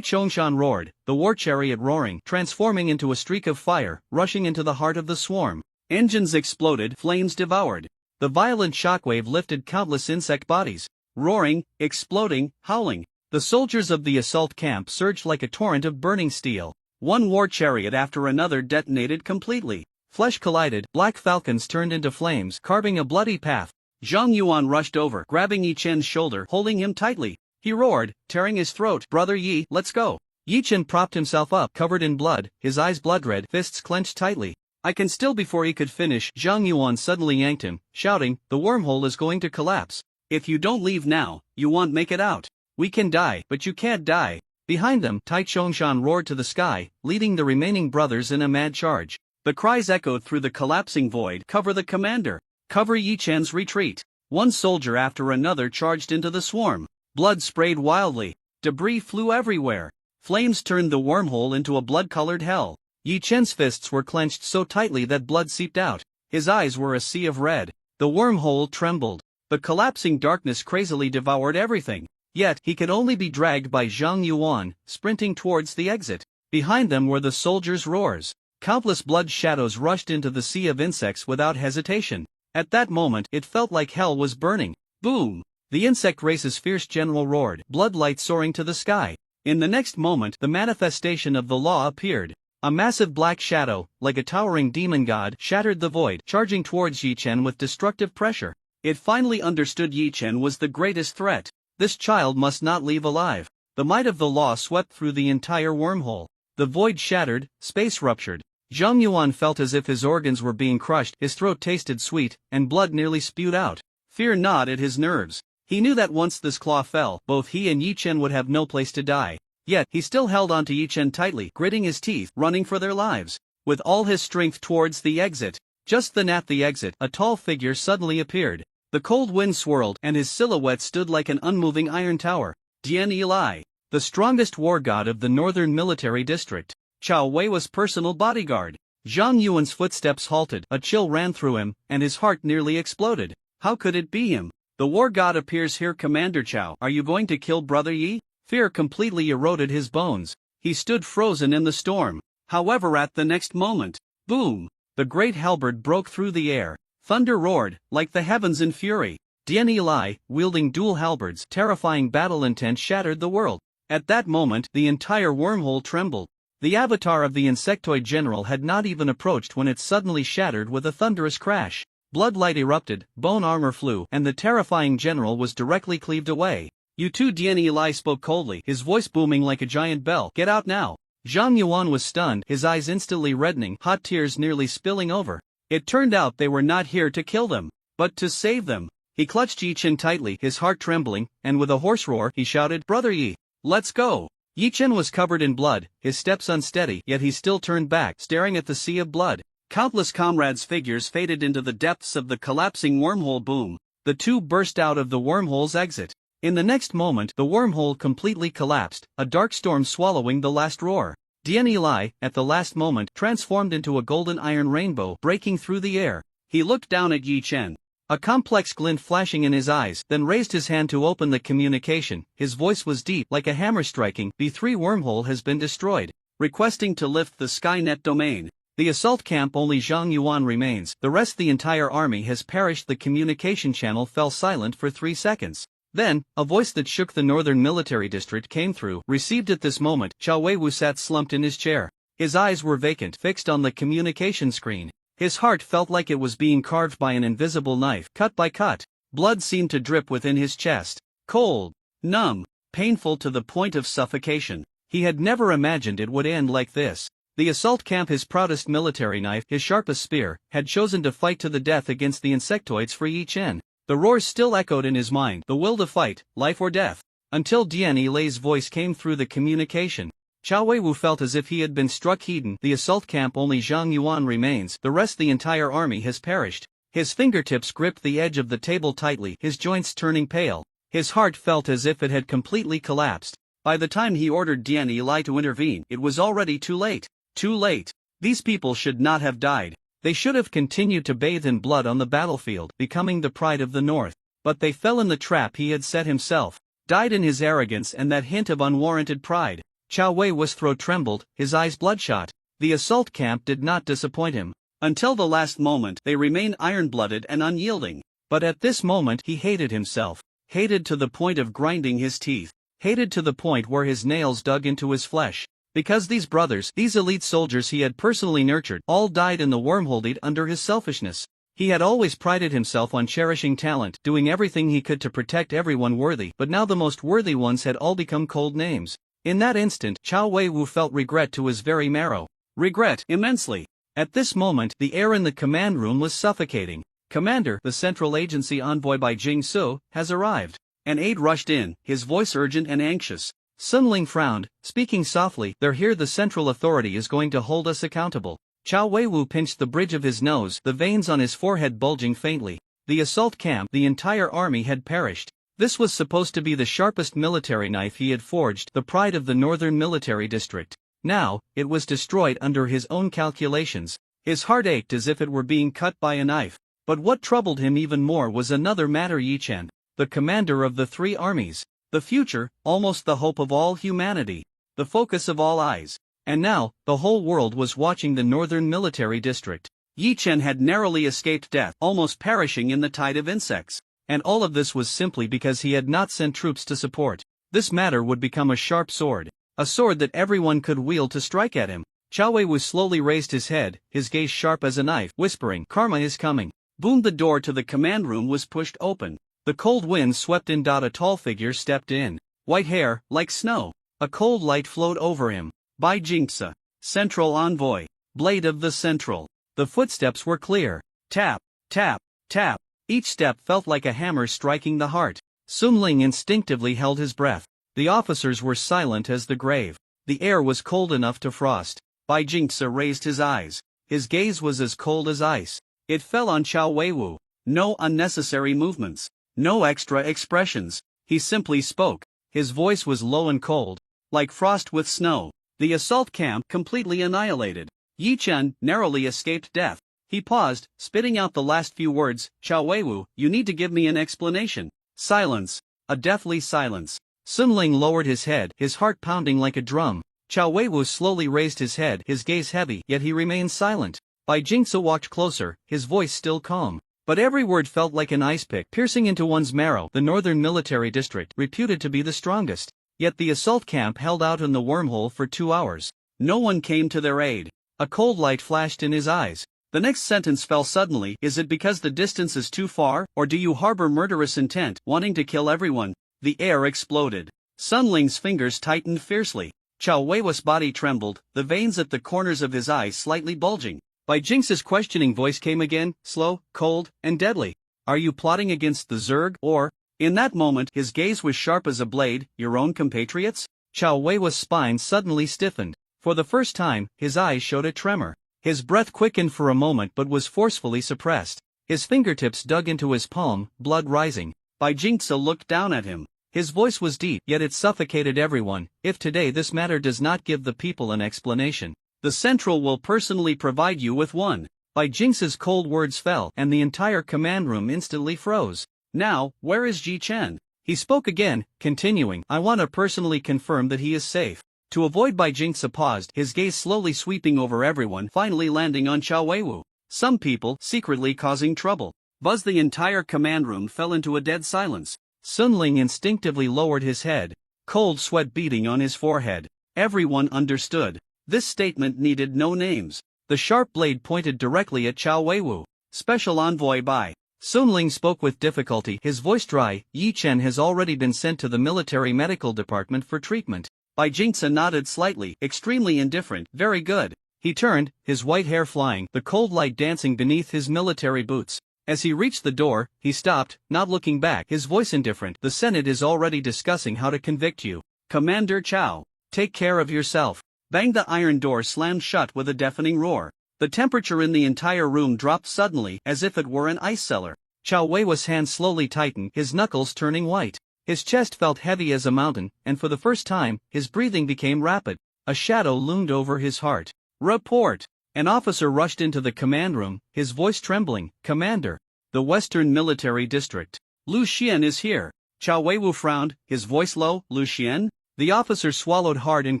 B: Chongshan roared, the war chariot roaring, transforming into a streak of fire, rushing into the heart of the swarm. Engines exploded, flames devoured. The violent shockwave lifted countless insect bodies. Roaring, exploding, howling. The soldiers of the assault camp surged like a torrent of burning steel. One war chariot after another detonated completely. Flesh collided, black falcons turned into flames, carving a bloody path. Zhang Yuan rushed over, grabbing Yi Chen's shoulder, holding him tightly. He roared, tearing his throat, Brother Yi, let's go. Yi Chen propped himself up, covered in blood, his eyes blood-red, fists clenched tightly. I can still. Before he could finish, Zhang Yuan suddenly yanked him, shouting, the wormhole is going to collapse. If you don't leave now, you won't make it out. We can die, but you can't die. Behind them, Tai Chongshan roared to the sky, leading the remaining brothers in a mad charge. The cries echoed through the collapsing void, cover the commander. Cover Yi Chen's retreat. One soldier after another charged into the swarm. Blood sprayed wildly. Debris flew everywhere. Flames turned the wormhole into a blood-colored hell. Yi Chen's fists were clenched so tightly that blood seeped out. His eyes were a sea of red. The wormhole trembled. The collapsing darkness crazily devoured everything. Yet, he could only be dragged by Zhang Yuan, sprinting towards the exit. Behind them were the soldiers' roars. Countless blood shadows rushed into the sea of insects without hesitation. At that moment, it felt like hell was burning. Boom! The insect race's fierce general roared, blood light soaring to the sky. In the next moment, the manifestation of the law appeared. A massive black shadow, like a towering demon god, shattered the void, charging towards Yi Chen with destructive pressure. It finally understood Yi Chen was the greatest threat. This child must not leave alive. The might of the law swept through the entire wormhole. The void shattered, space ruptured. Zhang Yuan felt as if his organs were being crushed, his throat tasted sweet, and blood nearly spewed out. Fear gnawed at his nerves. He knew that once this claw fell, both he and Yi Chen would have no place to die. Yet, he still held on to Yi Chen tightly, gritting his teeth, running for their lives. With all his strength towards the exit. Just then at the exit, a tall figure suddenly appeared. The cold wind swirled, and his silhouette stood like an unmoving iron tower. Dian Eli, the strongest war god of the northern military district. Chao Wei was personal bodyguard. Zhang Yuan's footsteps halted, a chill ran through him, and his heart nearly exploded. How could it be him? The war god appears here. Commander Chao, are you going to kill Brother Yi? Fear completely eroded his bones. He stood frozen in the storm. However, at the next moment, boom! The great halberd broke through the air. Thunder roared, like the heavens in fury. Dian Eli, wielding dual halberds, terrifying battle intent shattered the world. At that moment, the entire wormhole trembled. The avatar of the insectoid general had not even approached when it suddenly shattered with a thunderous crash. Bloodlight erupted, bone armor flew, and the terrifying general was directly cleaved away. You too, Dian Eli spoke coldly, his voice booming like a giant bell. Get out now. Zhang Yuan was stunned, his eyes instantly reddening, hot tears nearly spilling over. It turned out they were not here to kill them, but to save them. He clutched Yi Chen tightly, his heart trembling, and with a hoarse roar, he shouted, Brother Yi, let's go. Yi Chen was covered in blood, his steps unsteady, yet he still turned back, staring at the sea of blood. Countless comrades' figures faded into the depths of the collapsing wormhole. Boom! The two burst out of the wormhole's exit. In the next moment, the wormhole completely collapsed, a dark storm swallowing the last roar. Dian Eli, at the last moment, transformed into a golden iron rainbow, breaking through the air. He looked down at Yi Chen. A complex glint flashing in his eyes, then raised his hand to open the communication. His voice was deep, like a hammer striking. B3 wormhole has been destroyed. Requesting to lift the Skynet domain. The assault camp, only Zhang Yuan remains. The rest, the entire army has perished. The communication channel fell silent for 3 seconds. Then, a voice that shook the northern military district came through. Received at this moment, Chao Wei sat slumped in his chair. His eyes were vacant, fixed on the communication screen. His heart felt like it was being carved by an invisible knife, cut by cut. Blood seemed to drip within his chest. Cold, numb, painful to the point of suffocation. He had never imagined it would end like this. The assault camp, his proudest military knife, his sharpest spear, had chosen to fight to the death against the insectoids for Yi Chen. The roars still echoed in his mind, the will to fight, life or death. Until Dian Eli's voice came through the communication. Chao Wei felt as if he had been struck. Hidden. The assault camp, only Zhang Yuan remains. The rest, the entire army has perished. His fingertips gripped the edge of the table tightly, his joints turning pale. His heart felt as if it had completely collapsed. By the time he ordered Dian Eli to intervene, it was already too late. Too late. These people should not have died. They should have continued to bathe in blood on the battlefield, becoming the pride of the North. But they fell in the trap he had set himself. Died in his arrogance and that hint of unwarranted pride. Chao Wei's throat trembled, his eyes bloodshot. The assault camp did not disappoint him. Until the last moment, they remained iron-blooded and unyielding. But at this moment, he hated himself. Hated to the point of grinding his teeth. Hated to the point where his nails dug into his flesh. Because these brothers, these elite soldiers he had personally nurtured, all died in the wormhole under his selfishness. He had always prided himself on cherishing talent, doing everything he could to protect everyone worthy, but now the most worthy ones had all become cold names. In that instant, Chao Wei felt regret to his very marrow. Regret, immensely. At this moment, the air in the command room was suffocating. Commander, the Central Agency envoy by Jing Su, has arrived. An aide rushed in, his voice urgent and anxious. Sun Ling frowned, speaking softly, they're here. The Central Authority is going to hold us accountable. Chao Wei pinched the bridge of his nose, the veins on his forehead bulging faintly. The assault camp, the entire army had perished. This was supposed to be the sharpest military knife he had forged, the pride of the northern military district. Now, it was destroyed under his own calculations. His heart ached as if it were being cut by a knife. But what troubled him even more was another matter. Yi Chen, the commander of the 3 armies. The future, almost the hope of all humanity. The focus of all eyes. And now, the whole world was watching the northern military district. Yi Chen had narrowly escaped death, almost perishing in the tide of insects. And all of this was simply because he had not sent troops to support. This matter would become a sharp sword. A sword that everyone could wield to strike at him. Chao Wei slowly raised his head, his gaze sharp as a knife, whispering, Karma is coming. Boom! The door to the command room was pushed open. The cold wind swept in. A tall figure stepped in. White hair, like snow. A cold light flowed over him. By Jinxa, Central Envoy, Blade of the Central. The footsteps were clear. Tap, tap, tap. Each step felt like a hammer striking the heart. Sun Ling instinctively held his breath. The officers were silent as the grave. The air was cold enough to frost. Bai Jingce raised his eyes. His gaze was as cold as ice. It fell on Chao Weiwu. No unnecessary movements. No extra expressions. He simply spoke. His voice was low and cold. Like frost with snow. The assault camp completely annihilated. Yi Chen narrowly escaped death. He paused, spitting out the last few words. Chao Weiwu, you need to give me an explanation. Silence. A deathly silence. Sun Ling lowered his head, his heart pounding like a drum. Chao Weiwu slowly raised his head, his gaze heavy, yet he remained silent. Bai Jingce walked closer, his voice still calm. But every word felt like an ice pick piercing into one's marrow. The northern military district, reputed to be the strongest. Yet the assault camp held out in the wormhole for 2 hours. No one came to their aid. A cold light flashed in his eyes. The next sentence fell suddenly. Is it because the distance is too far, or do you harbor murderous intent, wanting to kill everyone? The air exploded. Sun Ling's fingers tightened fiercely. Chao Weiwu's body trembled, the veins at the corners of his eyes slightly bulging. Bai Jingce's questioning voice came again, slow, cold, and deadly. Are you plotting against the Zerg, or? In that moment, his gaze was sharp as a blade. Your own compatriots? Chao Weiwu's spine suddenly stiffened. For the first time, his eyes showed a tremor. His breath quickened for a moment but was forcefully suppressed. His fingertips dug into his palm, blood rising. Bai Jingce looked down at him. His voice was deep, yet it suffocated everyone. If today this matter does not give the people an explanation, the Central will personally provide you with one. Bai Jingce's cold words fell, and the entire command room instantly froze. Now, where is Ji Chen? He spoke again, continuing, I want to personally confirm that he is safe. To avoid Bai Jingce paused, his gaze slowly sweeping over everyone, finally landing on Chao Weiwu. Some people, secretly causing trouble. Buzz! The entire command room fell into a dead silence. Sun Ling instinctively lowered his head, cold sweat beading on his forehead. Everyone understood. This statement needed no names. The sharp blade pointed directly at Chao Weiwu. Special Envoy Bai. Sun Ling spoke with difficulty, his voice dry. Yi Chen has already been sent to the military medical department for treatment. Bai Jingce nodded slightly, extremely indifferent. Very good. He turned, his white hair flying, the cold light dancing beneath his military boots. As he reached the door, he stopped, not looking back, his voice indifferent. The Senate is already discussing how to convict you. Commander Chao, take care of yourself. Bang! The iron door slammed shut with a deafening roar. The temperature in the entire room dropped suddenly, as if it were an ice cellar. Chao Weiwu's hands slowly tightened, his knuckles turning white. His chest felt heavy as a mountain, and for the first time, his breathing became rapid. A shadow loomed over his heart. Report! An officer rushed into the command room, his voice trembling. Commander, the Western Military District. Lu Xian is here. Chao Weiwu frowned, his voice low. Lu Xian? The officer swallowed hard and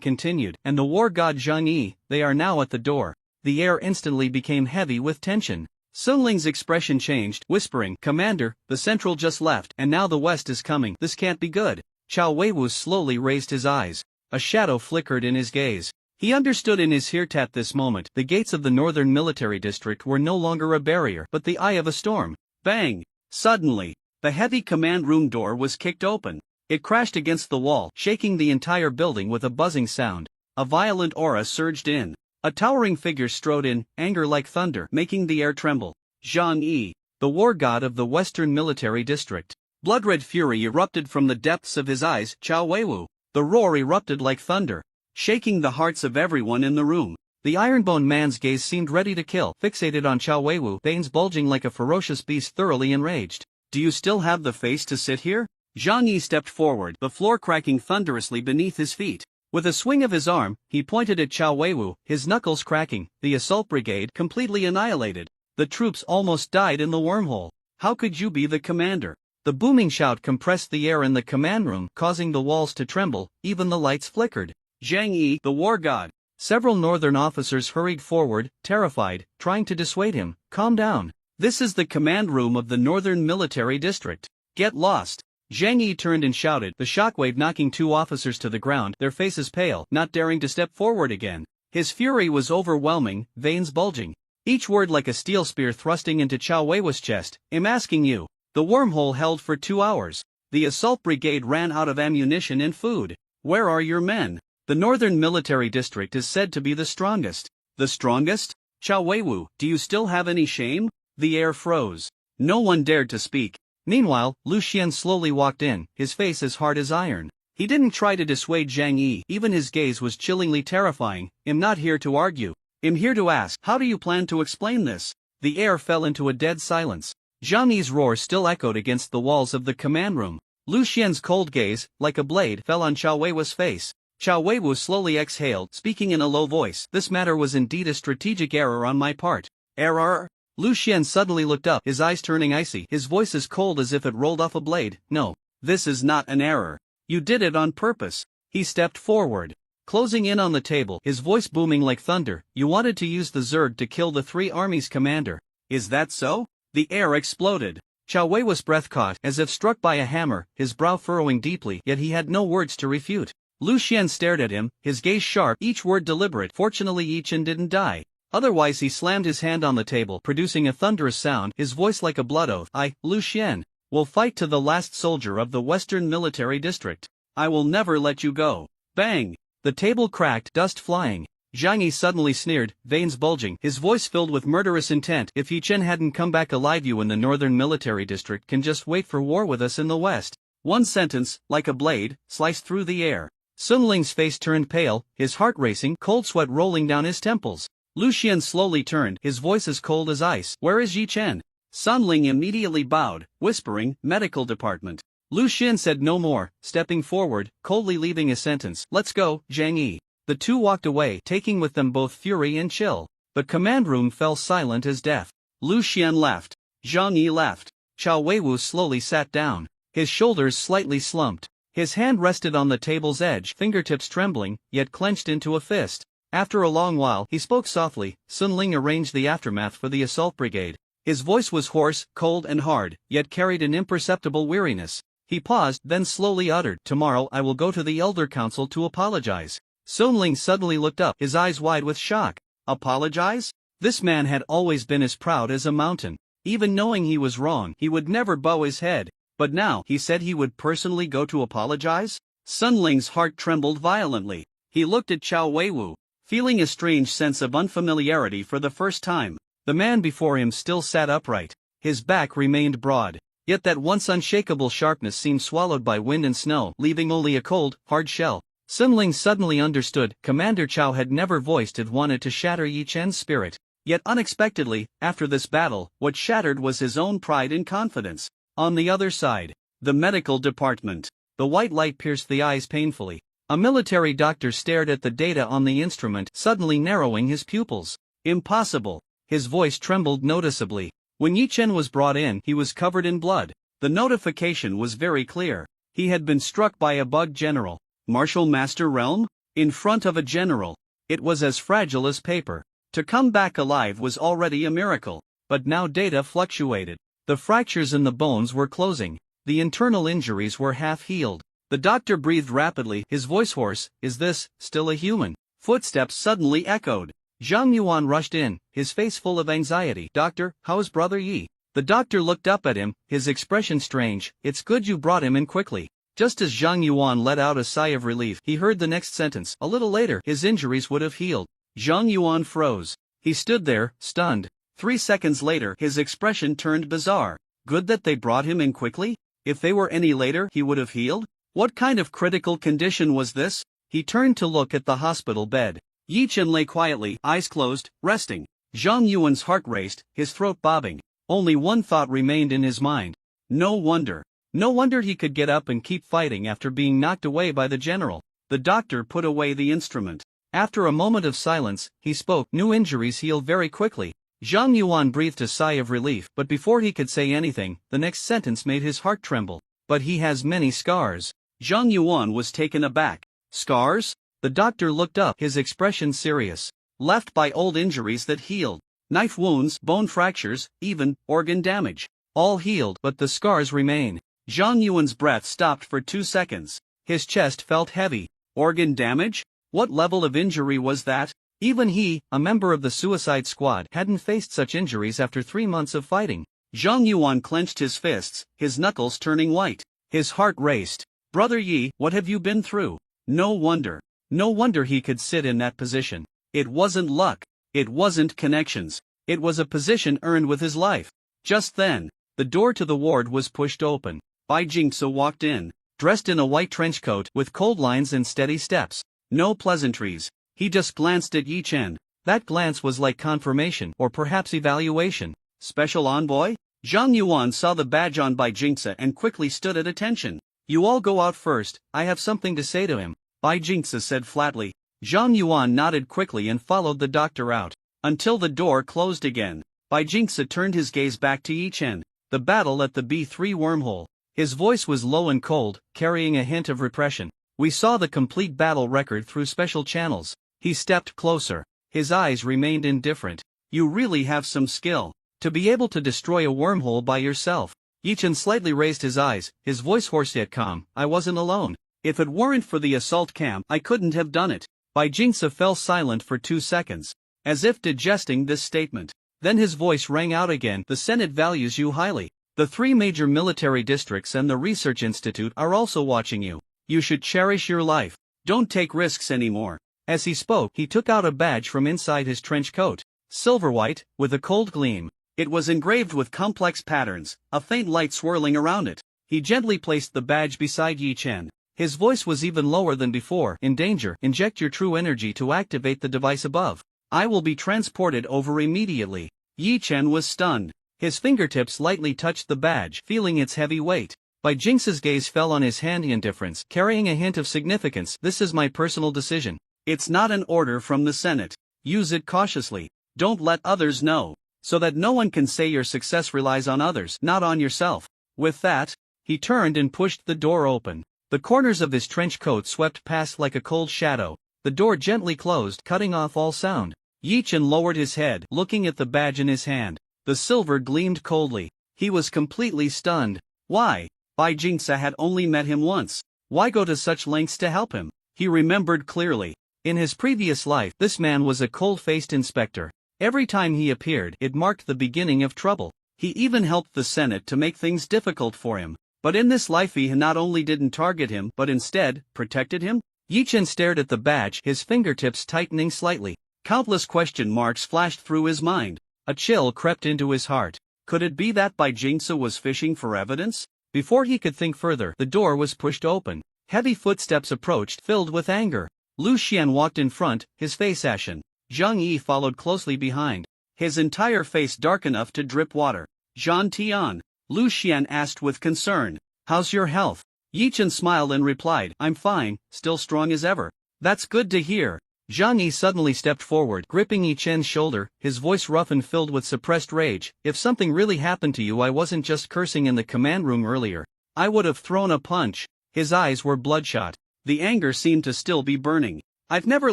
B: continued, and the war god Zhang Yi, they are now at the door. The air instantly became heavy with tension. Sun Ling's expression changed, whispering, Commander, the Central just left, and now the West is coming. This can't be good. Chao Weiwu slowly raised his eyes. A shadow flickered in his gaze. He understood in his heart at this moment, the gates of the Northern Military District were no longer a barrier, but the eye of a storm. Bang! Suddenly, the heavy command room door was kicked open. It crashed against the wall, shaking the entire building with a buzzing sound. A violent aura surged in. A towering figure strode in, anger like thunder, making the air tremble. Zhang Yi, the war god of the Western Military District. Blood-red fury erupted from the depths of his eyes. Chao Weiwu. The roar erupted like thunder, shaking the hearts of everyone in the room. The ironbone man's gaze seemed ready to kill, fixated on Chao Weiwu, veins bulging like a ferocious beast thoroughly enraged. Do you still have the face to sit here? Zhang Yi stepped forward, the floor cracking thunderously beneath his feet. With a swing of his arm, he pointed at Chao Weiwu, his knuckles cracking. The assault brigade completely annihilated. The troops almost died in the wormhole. How could you be the commander? The booming shout compressed the air in the command room, causing the walls to tremble, even the lights flickered. Zhang Yi, the war god. Several northern officers hurried forward, terrified, trying to dissuade him. Calm down. This is the command room of the Northern Military District. Get lost. Zhang Yi turned and shouted, the shockwave knocking two officers to the ground, their faces pale, not daring to step forward again. His fury was overwhelming, veins bulging.
A: each word like a steel spear thrusting into Chow Weiwu's chest. I'm asking you. The wormhole held for 2 hours. The assault brigade ran out of ammunition and food. Where are your men? The Northern Military District is said to be the strongest. The strongest? Chow Weiwu, do you still have any shame? The air froze. No one dared to speak. Meanwhile, Lu Xian slowly walked in, his face as hard as iron. He didn't try to dissuade Zhang Yi, even his gaze was chillingly terrifying. I'm not here to argue. I'm here to ask, how do you plan to explain this? The air fell into a dead silence. Zhang Yi's roar still echoed against the walls of the command room. Lu Xian's cold gaze, like a blade, fell on Chow Weiwu's face. Chow Weiwu slowly exhaled, speaking in a low voice. This matter was indeed a strategic error on my part. Error? Lu Xian suddenly looked up, his eyes turning icy, his voice as cold as if it rolled off a blade. No. This is not an error. You did it on purpose. He stepped forward, closing in on the table, his voice booming like thunder. You wanted to use the Zerg to kill the 3 armies' commander. Is that so? The air exploded. Chow Weiwu's breath caught, as if struck by a hammer, his brow furrowing deeply, yet he had no words to refute. Lu Xian stared at him, his gaze sharp, each word deliberate. Fortunately Yi Chen didn't die. Otherwise he slammed his hand on the table, producing a thunderous sound, his voice like a blood oath. I, Lu Xian, will fight to the last soldier of the Western Military District. I will never let you go. Bang! The table cracked, dust flying. Zhang Yi suddenly sneered, veins bulging, his voice filled with murderous intent. If Yi Chen hadn't come back alive, you in the Northern Military District can just wait for war with us in the West. One sentence, like a blade, sliced through the air. Sun Ling's face turned pale, his heart racing, cold sweat rolling down his temples. Lu Xian slowly turned, his voice as cold as ice. Where is Yi Chen? Sun Ling immediately bowed, whispering, medical department. Lu Xian said no more, stepping forward, coldly leaving a sentence. Let's go, Zhang Yi. The two walked away, taking with them both fury and chill. The command room fell silent as death. Lu Xian left. Zhang Yi left. Chow Weiwu slowly sat down. His shoulders slightly slumped. His hand rested on the table's edge, fingertips trembling, yet clenched into a fist. After a long while, he spoke softly. Sun Ling arranged the aftermath for the assault brigade. His voice was hoarse, cold and hard, yet carried an imperceptible weariness. He paused, then slowly uttered, tomorrow I will go to the Elder Council to apologize. Sun Ling suddenly looked up, his eyes wide with shock. Apologize? This man had always been as proud as a mountain. Even knowing he was wrong, he would never bow his head. But now, he said he would personally go to apologize? Sun Ling's heart trembled violently. He looked at Chow Weiwu, feeling a strange sense of unfamiliarity for the first time. The man before him still sat upright. His back remained broad. Yet that once unshakable sharpness seemed swallowed by wind and snow, leaving only a cold, hard shell. Sun Ling suddenly understood. Commander Chow had never voiced it wanted to shatter Yi Chen's spirit. Yet unexpectedly, after this battle, what shattered was his own pride and confidence. On the other side, the medical department. The white light pierced the eyes painfully. A military doctor stared at the data on the instrument, suddenly narrowing his pupils. Impossible. His voice trembled noticeably. When Yi Chen was brought in, he was covered in blood. The notification was very clear. He had been struck by a bug general. Martial Master Realm? In front of a general. It was as fragile as paper. To come back alive was already a miracle. But now data fluctuated. The fractures in the bones were closing. The internal injuries were half healed. The doctor breathed rapidly, his voice hoarse. Is this still a human? Footsteps suddenly echoed. Zhang Yuan rushed in, his face full of anxiety. Doctor, how's Brother Yi? The doctor looked up at him, his expression strange. It's good you brought him in quickly. Just as Zhang Yuan let out a sigh of relief, he heard the next sentence. A little later, his injuries would have healed. Zhang Yuan froze. He stood there, stunned. 3 seconds later, his expression turned bizarre. Good that they brought him in quickly? If they were any later, he would have healed? What kind of critical condition was this? He turned to look at the hospital bed. Yi Chen lay quietly, eyes closed, resting. Zhang Yuan's heart raced, his throat bobbing. Only one thought remained in his mind. No wonder. No wonder he could get up and keep fighting after being knocked away by the general. The doctor put away the instrument. After a moment of silence, he spoke. New injuries heal very quickly. Zhang Yuan breathed a sigh of relief, but before he could say anything, the next sentence made his heart tremble. But he has many scars. Zhang Yuan was taken aback. Scars? The doctor looked up, his expression serious. Left by old injuries that healed. Knife wounds, bone fractures, even organ damage. All healed, but the scars remain. Zhang Yuan's breath stopped for 2 seconds. His chest felt heavy. Organ damage? What level of injury was that? Even he, a member of the Suicide Squad, hadn't faced such injuries after 3 months of fighting.
B: Zhang Yuan clenched his fists, his knuckles turning white. His heart raced. Brother Yi, what have you been through? No wonder. No wonder he could sit in that position. It wasn't luck. It wasn't connections. It was a position earned with his life. Just then, the door to the ward was pushed open. Bai Jingce walked in, dressed in a white trench coat with cold lines and steady steps. No pleasantries. He just glanced at Yi Chen. That glance was like confirmation or perhaps evaluation. Special envoy? Zhang Yuan saw the badge on Bai Jingce and quickly stood at attention. You all go out first, I have something to say to him, Bai Jingce said flatly. Zhang Yuan nodded quickly and followed the doctor out. Until the door closed again, Bai Jingce turned his gaze back to Yi Chen. The battle at the B3 wormhole. His voice was low and cold, carrying a hint of repression. We saw the complete battle record through special channels. He stepped closer. His eyes remained indifferent. You really have some skill. To be able to destroy a wormhole by yourself. Yi Chen slightly raised his eyes, his voice hoarse yet calm. I wasn't alone. If it weren't for the assault camp, I couldn't have done it. Bai Jingce fell silent for 2 seconds, as if digesting this statement. Then his voice rang out again. The Senate values you highly. The 3 major military districts and the research institute are also watching you. You should cherish your life. Don't take risks anymore. As he spoke, he took out a badge from inside his trench coat. Silver white, with a cold gleam. It was engraved with complex patterns, a faint light swirling around it. He gently placed the badge beside Yi Chen. His voice was even lower than before. In danger, inject your true energy to activate the device above. I will be transported over immediately. Yi Chen was stunned. His fingertips lightly touched the badge, feeling its heavy weight. Bai Jingce's gaze fell on his hand. Indifference, carrying a hint of significance. This is my personal decision. It's not an order from the Senate. Use it cautiously. Don't let others know, so that no one can say your success relies on others, not on yourself. With that, he turned and pushed the door open. The corners of his trench coat swept past like a cold shadow. The door gently closed, cutting off all sound. Yi Chen lowered his head, looking at the badge in his hand. The silver gleamed coldly. He was completely stunned. Why? Bai Jingce had only met him once. Why go to such lengths to help him? He remembered clearly. In his previous life, this man was a cold-faced inspector. Every time he appeared, it marked the beginning of trouble. He even helped the Senate to make things difficult for him. But in this life he not only didn't target him, but instead, protected him? Yi Chen stared at the badge, his fingertips tightening slightly. Countless question marks flashed through his mind. A chill crept into his heart. Could it be that Bai Jingce was fishing for evidence? Before he could think further, the door was pushed open. Heavy footsteps approached, filled with anger. Lu Xian walked in front, his face ashen. Zhang Yi followed closely behind, his entire face dark enough to drip water. Zhan Tian, Lu Xian asked with concern. How's your health? Yi Chen smiled and replied, I'm fine, still strong as ever. That's good to hear. Zhang Yi suddenly stepped forward, gripping Yi Chen's shoulder, his voice rough and filled with suppressed rage. If something really happened to you, I wasn't just cursing in the command room earlier. I would have thrown a punch. His eyes were bloodshot. The anger seemed to still be burning. I've never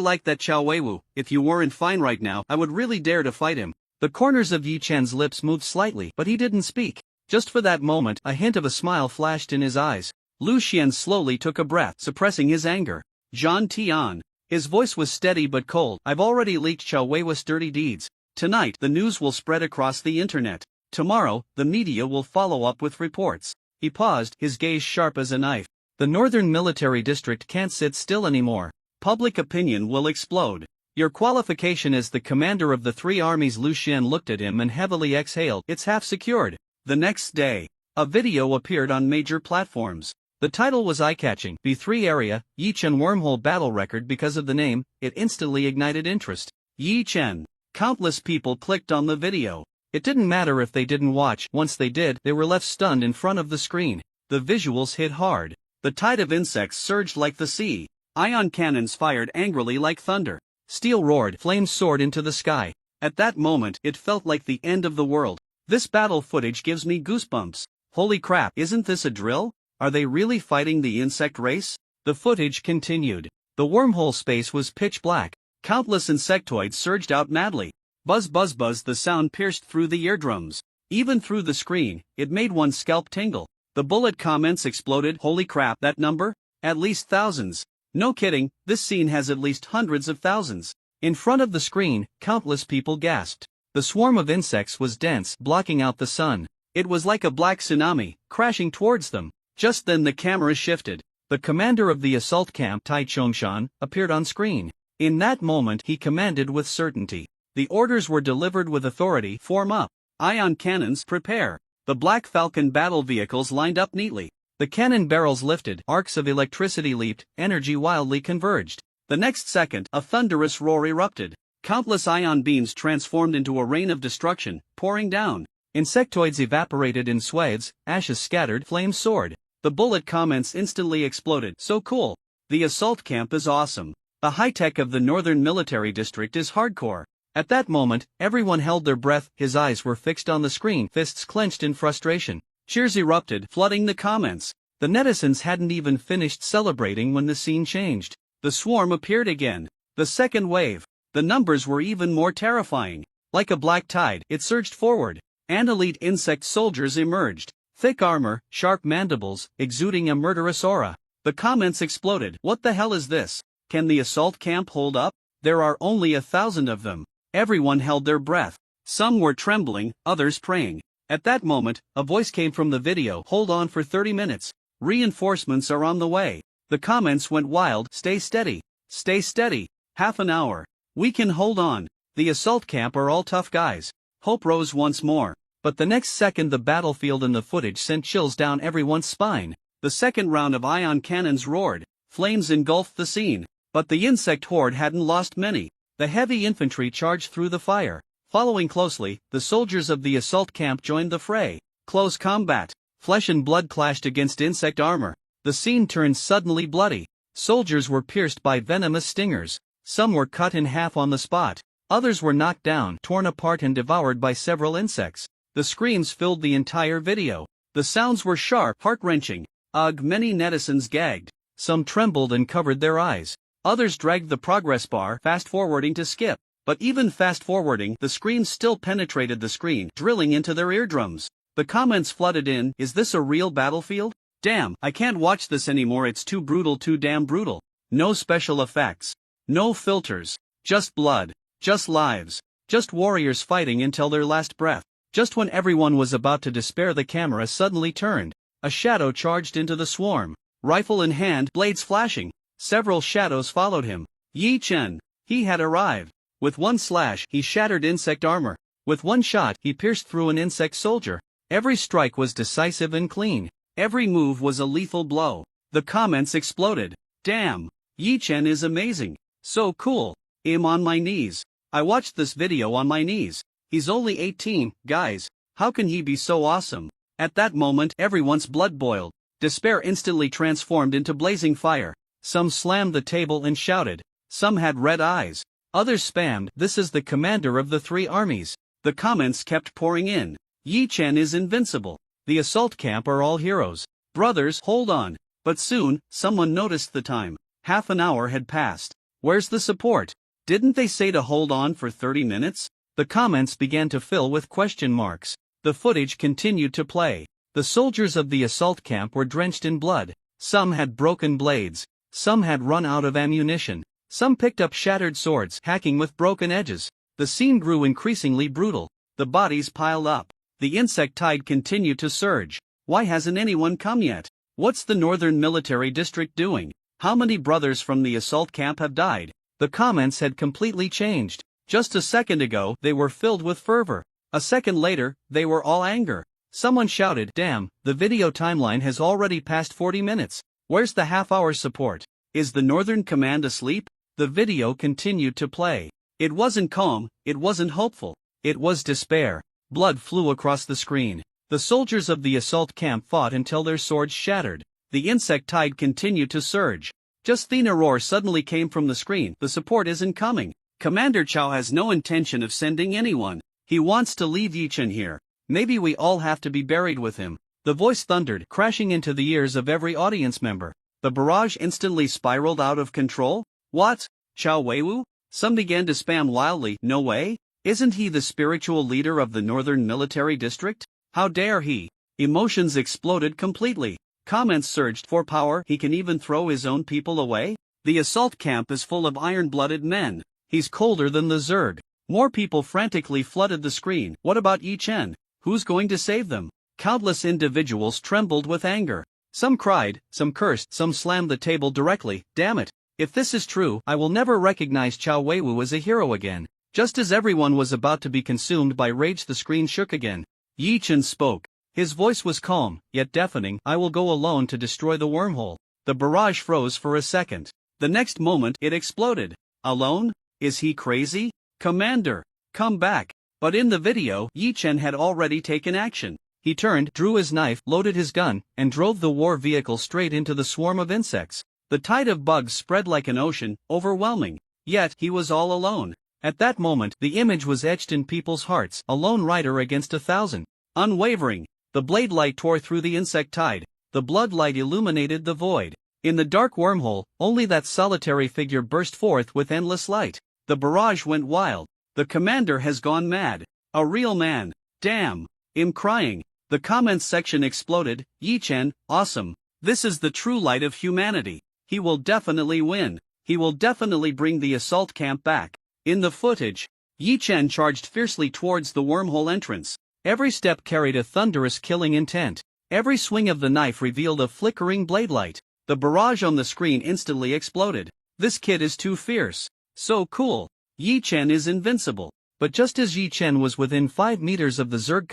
B: liked that Chao Weiwu. If you weren't fine right now, I would really dare to fight him. The corners of Yi Chen's lips moved slightly, but he didn't speak. Just for that moment, a hint of a smile flashed in his eyes. Lu Xian slowly took a breath, suppressing his anger. Zhan Tian. His voice was steady but cold. I've already leaked Chao Weiwu's dirty deeds. Tonight, the news will spread across the internet. Tomorrow, the media will follow up with reports. He paused, his gaze sharp as a knife. The Northern Military District can't sit still anymore. Public opinion will explode. Your qualification as the commander of the 3 armies. Lu Xian looked at him and heavily exhaled. It's half secured. The next day, a video appeared on major platforms. The title was eye-catching. B3 area, Yi Chen wormhole battle record. Because of the name, it instantly ignited interest. Yi Chen. Countless people clicked on the video. It didn't matter if they didn't watch. Once they did, they were left stunned in front of the screen. The visuals hit hard. The tide of insects surged like the sea. Ion cannons fired angrily like thunder. Steel roared, flames soared into the sky. At that moment, it felt like the end of the world. This battle footage gives me goosebumps. Holy crap, isn't this a drill? Are they really fighting the insect race? The footage continued. The wormhole space was pitch black. Countless insectoids surged out madly. Buzz buzz buzz, the sound pierced through the eardrums. Even through the screen, it made one's scalp tingle. The bullet comments exploded. Holy crap, that number? At least thousands. No kidding, this scene has at least hundreds of thousands.
A: In front of the screen, countless people gasped. The swarm of insects was dense, blocking out the sun.
B: It was like a black tsunami, crashing towards them. Just then the camera shifted.
A: The commander of the assault camp, Tai Chongshan, appeared on screen. In that moment he commanded with certainty. The orders were delivered with authority.
B: Form up. Ion cannons, prepare. The Black Falcon battle vehicles lined up neatly.
A: The cannon barrels lifted, arcs of electricity leaped, energy wildly converged.
B: The next second, a thunderous roar erupted. Countless ion beams transformed into a rain of destruction, pouring down.
A: Insectoids evaporated in swathes, ashes scattered, flames soared.
B: The bullet comments instantly exploded. So cool. The assault camp is awesome. The high-tech of the Northern Military District is hardcore.
A: At that moment, everyone held their breath, his eyes were fixed on the screen, fists clenched in frustration.
B: Cheers erupted, flooding the comments.
A: The netizens hadn't even finished celebrating when the scene changed.
B: The swarm appeared again. The second wave. The numbers were even more terrifying.
A: Like a black tide, it surged forward.
B: And elite insect soldiers emerged.
A: Thick armor, sharp mandibles, exuding a murderous aura.
B: The comments exploded. What the hell is this? Can the assault camp hold up? There are only 1,000 of them. Everyone held their breath. Some were trembling, others praying. At that moment, a voice came from the video. Hold on for 30 minutes. Reinforcements are on the way. The comments went wild. Stay steady. Stay steady. Half an hour. We can hold on. The assault camp are all tough guys. Hope rose once more.
A: But the next second the battlefield and the footage sent chills down everyone's spine.
B: The second round of ion cannons roared. Flames engulfed the scene. But the insect horde hadn't lost many.
A: The heavy infantry charged through the fire. Following closely, the soldiers of the assault camp joined the fray.
B: Close combat.
A: Flesh and blood clashed against insect armor. The scene turned suddenly bloody. Soldiers were pierced by venomous stingers. Some were cut in half on the spot. Others were knocked down, torn apart and devoured by several insects. The screams filled the entire video.
B: The sounds were sharp, heart-wrenching. Ugh, many netizens gagged.
A: Some trembled and covered their eyes.
B: Others dragged the progress bar, fast-forwarding to skip. But even fast-forwarding, the screams still penetrated the screen, drilling into their eardrums. The comments flooded in. Is this a real battlefield? Damn, I can't watch this anymore, it's too brutal, too damn brutal. No special effects. No filters. Just blood. Just lives. Just warriors fighting until their last breath. Just when everyone was about to despair, the camera suddenly turned. A shadow charged into the swarm. Rifle in hand, blades flashing. Several shadows followed him. Yi Chen. He had arrived. With one slash, he shattered insect armor. With one shot, he pierced through an insect soldier. Every strike was decisive and clean. Every move was a lethal blow. The comments exploded. Damn. Yi Chen is amazing. So cool. I'm on my knees. I watched this video on my knees. He's only 18, guys. How can he be so awesome? At that moment, everyone's blood boiled. Despair instantly transformed into blazing fire. Some slammed the table and shouted. Some had red eyes. Others spammed, "This is the commander of the three armies." The comments kept pouring in. Yi Chen is invincible. The assault camp are all heroes. Brothers, hold on. But soon, someone noticed the time. Half an hour had passed. Where's the support? Didn't they say to hold on for 30 minutes?
A: The comments began to fill with question marks. The footage continued to play. The soldiers of the assault camp were drenched in blood. Some had broken blades. Some had run out of ammunition. Some picked up shattered swords, hacking with broken edges. The scene grew increasingly brutal. The bodies piled up. The insect tide continued to surge. Why hasn't anyone come yet? What's the Northern Military District doing? How many brothers from the assault camp have died? The comments had completely changed. Just a second ago, they were filled with fervor. A second later, they were all anger. Someone shouted, "Damn, the video timeline has already passed 40 minutes. Where's the half-hour support? Is the Northern Command asleep?" The video continued to play. It wasn't calm, it wasn't hopeful. It was despair. Blood flew across the screen. The soldiers of the assault camp fought until their swords shattered. The insect tide continued to surge. Just then a roar suddenly came from the screen. The support isn't coming. Commander Chow has no intention of sending anyone. He wants to leave Yi Chen here. Maybe we all have to be buried with him. The voice thundered, crashing into the ears of every audience member. The barrage instantly spiraled out of control. What? Chow Weiwu? Some began to spam wildly. No way? Isn't he the spiritual leader of the Northern Military District? How dare he? Emotions exploded completely. Comments surged for power. He can even throw his own people away? The assault camp is full of iron-blooded men.
B: He's colder than the Zerg. More people frantically flooded the screen. What about Yi Chen? Who's going to save them? Countless individuals trembled with anger. Some cried, some cursed, some slammed the table directly. Damn it. If this is true, I will never recognize Chao Weiwu as a hero again. Just as everyone was about to be consumed by rage, the screen shook again. Yi Chen spoke. His voice was calm, yet deafening. I will go alone to destroy the wormhole. The barrage froze for a second. The next moment, it exploded. Alone? Is he crazy? Commander, come back. But in the video, Yi Chen had already taken action. He turned, drew his knife, loaded his gun, and drove the war vehicle straight into the swarm of insects. The tide of bugs spread like an ocean, overwhelming. Yet, he was all alone. At that moment, the image was etched in people's hearts, a lone rider against 1,000. Unwavering. The blade light tore through the insect tide. The blood light illuminated the void. In the dark wormhole, only that solitary figure burst forth with endless light. The barrage went wild. The commander has gone mad. A real man. Damn. I'm crying. The comments section exploded. Yi Chen, awesome. This is the true light of humanity. He will definitely win. He will definitely bring the assault camp back. In the footage, Yi Chen charged fiercely towards the wormhole entrance. Every step carried a thunderous killing intent. Every swing of the knife revealed a flickering blade light. The barrage on the screen instantly exploded. This kid is too fierce. So cool. Yi Chen is invincible. But just as Yi Chen was within 5 meters of the Zerg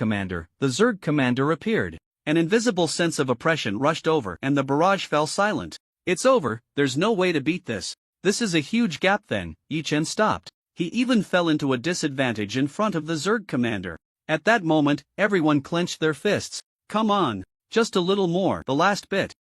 B: commander appeared. An invisible sense of oppression rushed over and the barrage fell silent. It's over, there's no way to beat this. This is a huge gap then. Yi Chen stopped. He even fell into a disadvantage in front of the Zerg commander. At that moment, everyone clenched their fists. Come on. Just a little more, the last bit.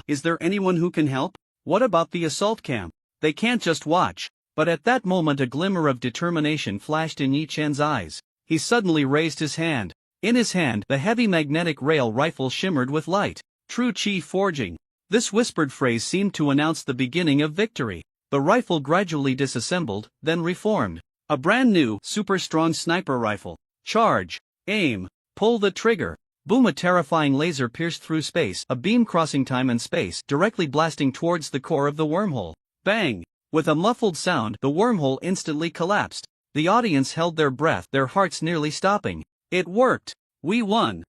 B: Is there anyone who can help? What about the assault camp? They can't just watch. But at that moment a glimmer of determination flashed in Yi Chen's eyes. He suddenly raised his hand. In his hand, the heavy magnetic rail rifle shimmered with light. True Qi forging. This whispered phrase seemed to announce the beginning of victory. The rifle gradually disassembled, then reformed. A brand new, super strong sniper rifle. Charge. Aim. Pull the trigger. Boom! A terrifying laser pierced through space, a beam crossing time and space, directly blasting towards the core of the wormhole. Bang! With a muffled sound, the wormhole instantly collapsed. The audience held their breath, their hearts nearly stopping. It worked! We won!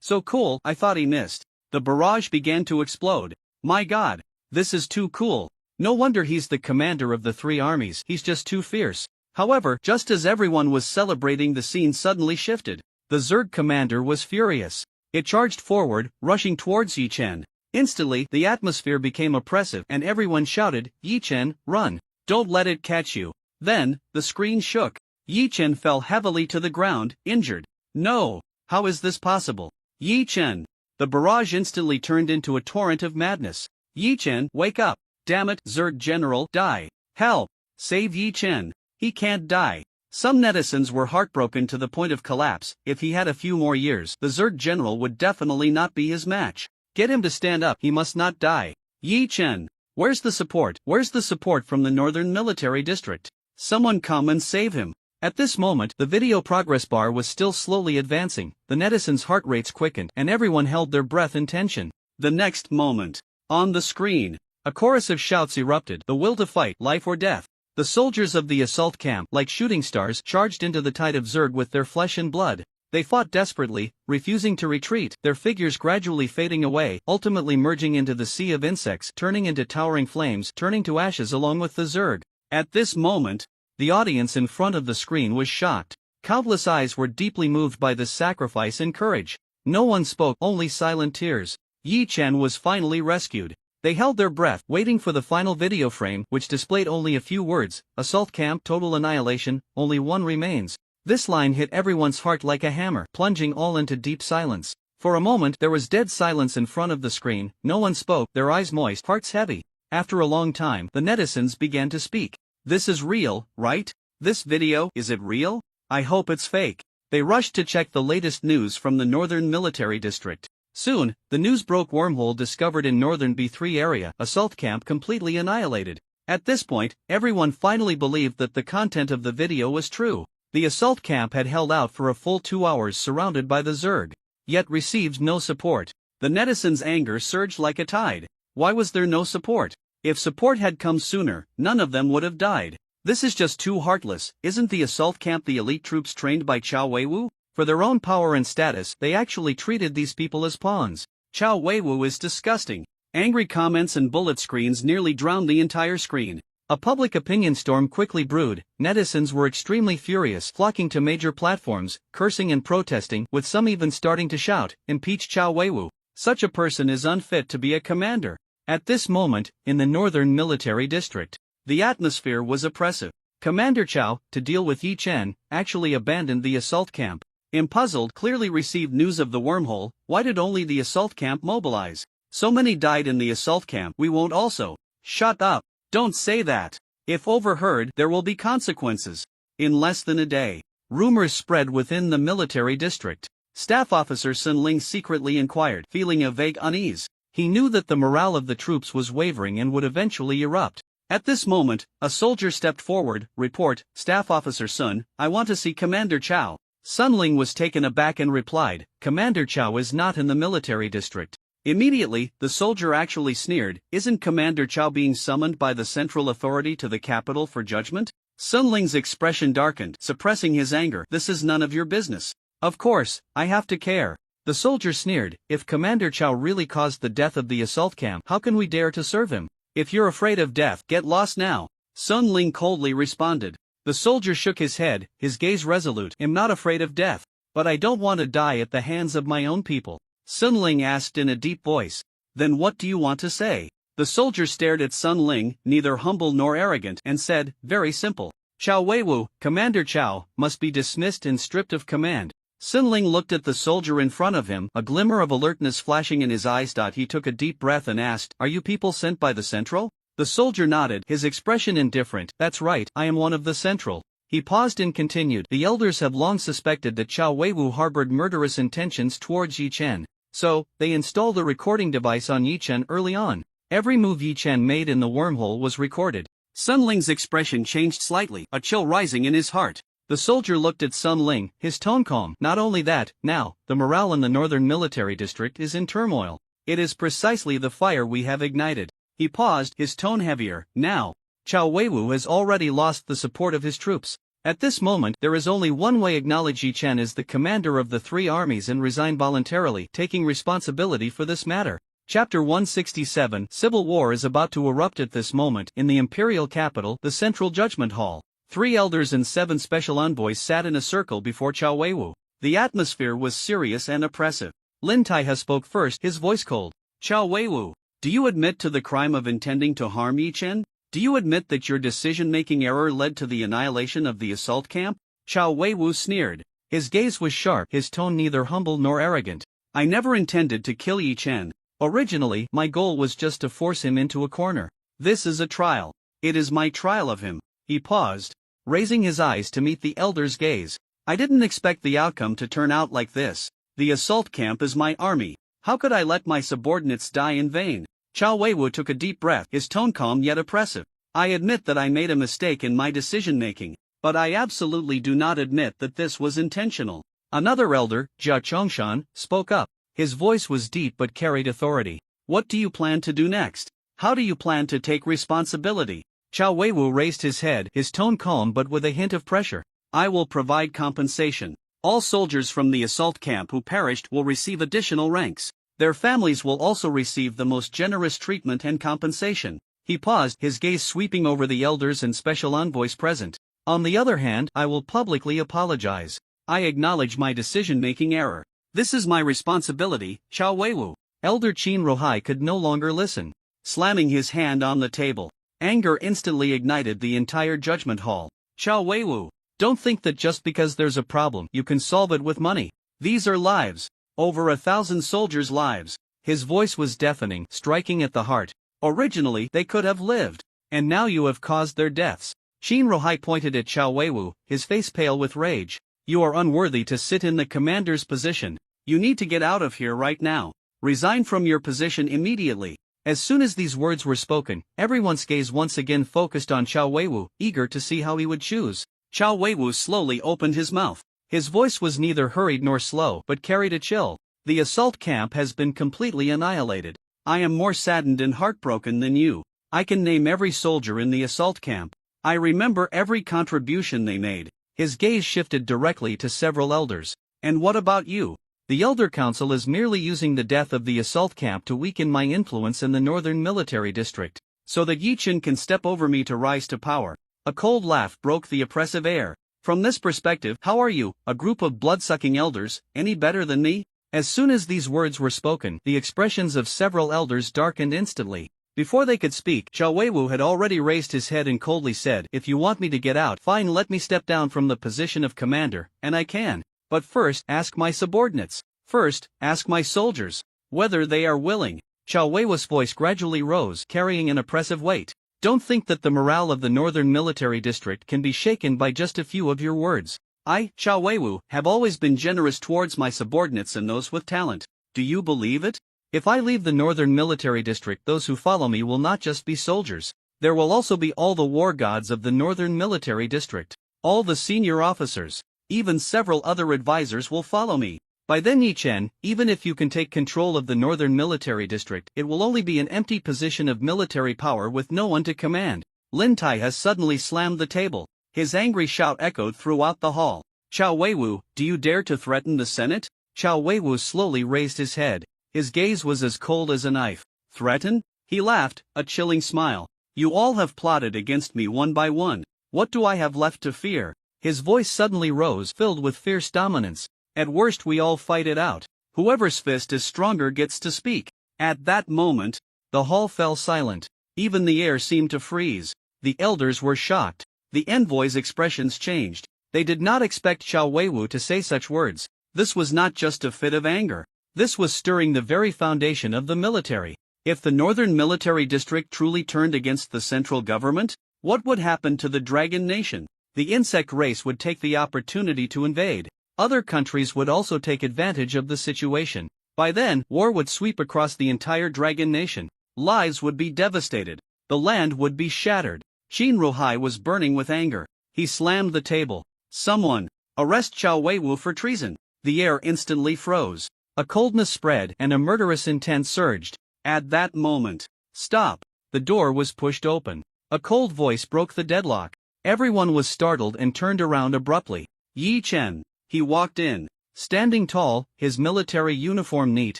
B: So cool, I thought he missed. The barrage began to explode. My god! This is too cool. No wonder he's the commander of the 3 armies, he's just too fierce. However, just as everyone was celebrating, the scene suddenly shifted. The Zerg commander was furious. It charged forward, rushing towards Yi Chen. Instantly, the atmosphere became oppressive and everyone shouted, Yi Chen, run! Don't let it catch you. Then, the screen shook. Yi Chen fell heavily to the ground, injured. No! How is this possible? Yi Chen! The barrage instantly turned into a torrent of madness. Yi Chen, wake up! Damn it, Zerg general, die! Help! Save Yi Chen! He can't die! Some netizens were heartbroken to the point of collapse. If he had a few more years, the Zerg general would definitely not be his match. Get him to stand up, he must not die. Yi Chen! Where's the support? Where's the support from the Northern Military District? Someone come and save him. At this moment, the video progress bar was still slowly advancing, the netizens' heart rates quickened, and everyone held their breath in tension. The next moment, on the screen, a chorus of shouts erupted, the will to fight, life or death. The soldiers of the assault camp, like shooting stars, charged into the tide of Zerg with their flesh and blood. They fought desperately, refusing to retreat, their figures gradually fading away, ultimately merging into the sea of insects, turning into towering flames, turning to ashes along with the Zerg. At this moment, the audience in front of the screen was shocked. Countless eyes were deeply moved by this sacrifice and courage. No one spoke, only silent tears. Yi Chen was finally rescued. They held their breath, waiting for the final video frame, which displayed only a few words: assault camp, total annihilation, only one remains. This line hit everyone's heart like a hammer, plunging all into deep silence. For a moment there was dead silence in front of the screen, no one spoke, their eyes moist, hearts heavy. After a long time, the netizens began to speak. This is real, right? This video, is it real? I hope it's fake. They rushed to check the latest news from the Northern Military District. Soon, the news broke: wormhole discovered in Northern B3 area, assault camp completely annihilated. At this point, everyone finally believed that the content of the video was true. The assault camp had held out for a full 2 hours surrounded by the Zerg, yet received no support. The netizens' anger surged like a tide. Why was there no support? If support had come sooner, none of them would have died. This is just too heartless. Isn't the assault camp the elite troops trained by Chao Weiwu? For their own power and status, they actually treated these people as pawns. Chao Weiwu is disgusting. Angry comments and bullet screens nearly drowned the entire screen. A public opinion storm quickly brewed. Netizens were extremely furious, flocking to major platforms, cursing and protesting, with some even starting to shout, "Impeach Chao Weiwu. Such a person is unfit to be a commander." At this moment, in the northern military district, the atmosphere was oppressive. Commander Chao, to deal with Yi Chen, actually abandoned the assault camp. Impuzzled, clearly received news of the wormhole. Why did only the assault camp mobilize? So many died in the assault camp, we won't also. Shut up. Don't say that. If overheard, there will be consequences. In less than a day, rumors spread within the military district. Staff Officer Sun Ling secretly inquired, feeling a vague unease. He knew that the morale of the troops was wavering and would eventually erupt. At this moment, a soldier stepped forward. Report, Staff Officer Sun, I want to see Commander Chao. Sun Ling was taken aback and replied, Commander Chao is not in the military district. Immediately, the soldier actually sneered, isn't Commander Chao being summoned by the central authority to the capital for judgment? Sun Ling's expression darkened, suppressing his anger. This is none of your business. Of course, I have to care. The soldier sneered, if Commander Chao really caused the death of the assault camp, how can we dare to serve him? If you're afraid of death, get lost now. Sun Ling coldly responded. The soldier shook his head, his gaze resolute. I'm not afraid of death, but I don't want to die at the hands of my own people. Sun Ling asked in a deep voice. Then what do you want to say? The soldier stared at Sun Ling, neither humble nor arrogant, and said, very simple. Chao Weiwu, Commander Chao, must be dismissed and stripped of command. Sun Ling looked at the soldier in front of him, a glimmer of alertness flashing in his eyes. He took a deep breath and asked, are you people sent by the Central? The soldier nodded, his expression indifferent. That's right, I am one of the Central. He paused and continued, the elders have long suspected that Chao Weiwu harbored murderous intentions towards Yi Chen. So, they installed a recording device on Yi Chen early on. Every move Yi Chen made in the wormhole was recorded. Sun Ling's expression changed slightly, a chill rising in his heart. The soldier looked at Sun Ling, his tone calm. Not only that, now, the morale in the northern military district is in turmoil. It is precisely the fire we have ignited. He paused, his tone heavier. Now, Chao Weiwu has already lost the support of his troops. At this moment, there is only one way: acknowledge Yi Chen as the commander of the three armies and resign voluntarily, taking responsibility for this matter. Chapter 167. Civil war is about to erupt at this moment in the imperial capital, the Central Judgment Hall. 3 elders and 7 special envoys sat in a circle before Chao Weiwu. The atmosphere was serious and oppressive. Lin Taihe spoke first, his voice cold. Chao Weiwu, do you admit to the crime of intending to harm Yi Chen? Do you admit that your decision-making error led to the annihilation of the assault camp? Chao Weiwu sneered. His gaze was sharp, his tone neither humble nor arrogant. I never intended to kill Yi Chen. Originally, my goal was just to force him into a corner. This is a trial. It is my trial of him. He paused, raising his eyes to meet the elder's gaze. I didn't expect the outcome to turn out like this. The assault camp is my army. How could I let my subordinates die in vain? Chao Weiwu took a deep breath, his tone calm yet oppressive. I admit that I made a mistake in my decision-making, but I absolutely do not admit that this was intentional. Another elder, Jia Chongshan, spoke up. His voice was deep but carried authority. What do you plan to do next? How do you plan to take responsibility? Chao Weiwu raised his head, his tone calm but with a hint of pressure. I will provide compensation. All soldiers from the assault camp who perished will receive additional ranks. Their families will also receive the most generous treatment and compensation. He paused, his gaze sweeping over the elders and special envoys present. On the other hand, I will publicly apologize. I acknowledge my decision-making error. This is my responsibility, Chao Weiwu. Elder Qin Rohai could no longer listen. Slamming his hand on the table, anger instantly ignited the entire judgment hall. Chao Weiwu, don't think that just because there's a problem, you can solve it with money. These are lives. Over 1,000 soldiers' lives. His voice was deafening, striking at the heart. Originally, they could have lived. And now you have caused their deaths. Qin Rohai pointed at Chao Weiwu, his face pale with rage. You are unworthy to sit in the commander's position. You need to get out of here right now. Resign from your position immediately. As soon as these words were spoken, everyone's gaze once again focused on Chao Weiwu, eager to see how he would choose. Chao Weiwu slowly opened his mouth. His voice was neither hurried nor slow but carried a chill. The assault camp has been completely annihilated. I am more saddened and heartbroken than you. I can name every soldier in the assault camp. I remember every contribution they made.
A: His gaze shifted directly to several elders.
B: And what about you?
A: The Elder Council is merely using the death of the assault camp to weaken my influence in the Northern Military District,
B: so that Yi Chen can step over me to rise to power. A cold laugh broke the oppressive air. From this perspective, how are you, a group of blood-sucking elders, any better than me?
A: As soon as these words were spoken, the expressions of several elders darkened instantly. Before they could speak, Xiao Weiwu had already raised his head and coldly said, "If you want me to get out, fine, let me step down from the position of commander, and I can. But first, ask my subordinates. First, ask my soldiers whether they are willing." Xiao Weiwu's voice gradually rose, carrying an oppressive weight. "Don't think that the morale of the Northern Military District can be shaken by just a few of your words.
B: I, Xiao Weiwu, have always been generous towards my subordinates and those with talent. Do you believe it?
A: If I leave the Northern Military District, those who follow me will not just be soldiers. There will also be all the war gods of the Northern Military District. All the senior officers. Even several other advisors will follow me. By then, Yi Chen, even if you can take control of the Northern Military District, it will only be an empty position of military power with no one to command."
B: Lin Tai has suddenly slammed the table. His angry shout echoed throughout the hall. "Xiao Weiwu, do you dare to threaten the Senate?"
A: Xiao Weiwu slowly raised his head. His gaze was as cold as a knife.
B: "Threaten?" He laughed, a chilling smile. "You all have plotted against me one by one. What do I have left to fear?"
A: His voice suddenly rose, filled with fierce dominance.
B: "At worst we all fight it out. Whoever's fist is stronger gets to speak." At that moment,
A: the hall fell silent.
B: Even the air seemed to freeze. The elders were shocked. The envoys' expressions changed. They did not expect Xiao Weiwu to say such words. This was not just a fit of anger. This was stirring the very foundation of the military. If the Northern Military District truly turned against the central government, what would happen to the Dragon Nation? The insect race would take the opportunity to invade. Other countries would also take advantage of the situation. By then, war would sweep across the entire Dragon Nation. Lives would be devastated. The land would be shattered. Qin Ruhai was burning with anger. He slammed the table. "Someone, arrest Xiao Weiwu for treason." The air instantly froze.
A: A coldness spread and a murderous intent surged.
B: At that moment, "Stop!"
A: The door was pushed open. A cold voice broke the deadlock. Everyone was startled and turned around abruptly.
B: Yi Chen. He walked in.
A: Standing tall, his military uniform neat,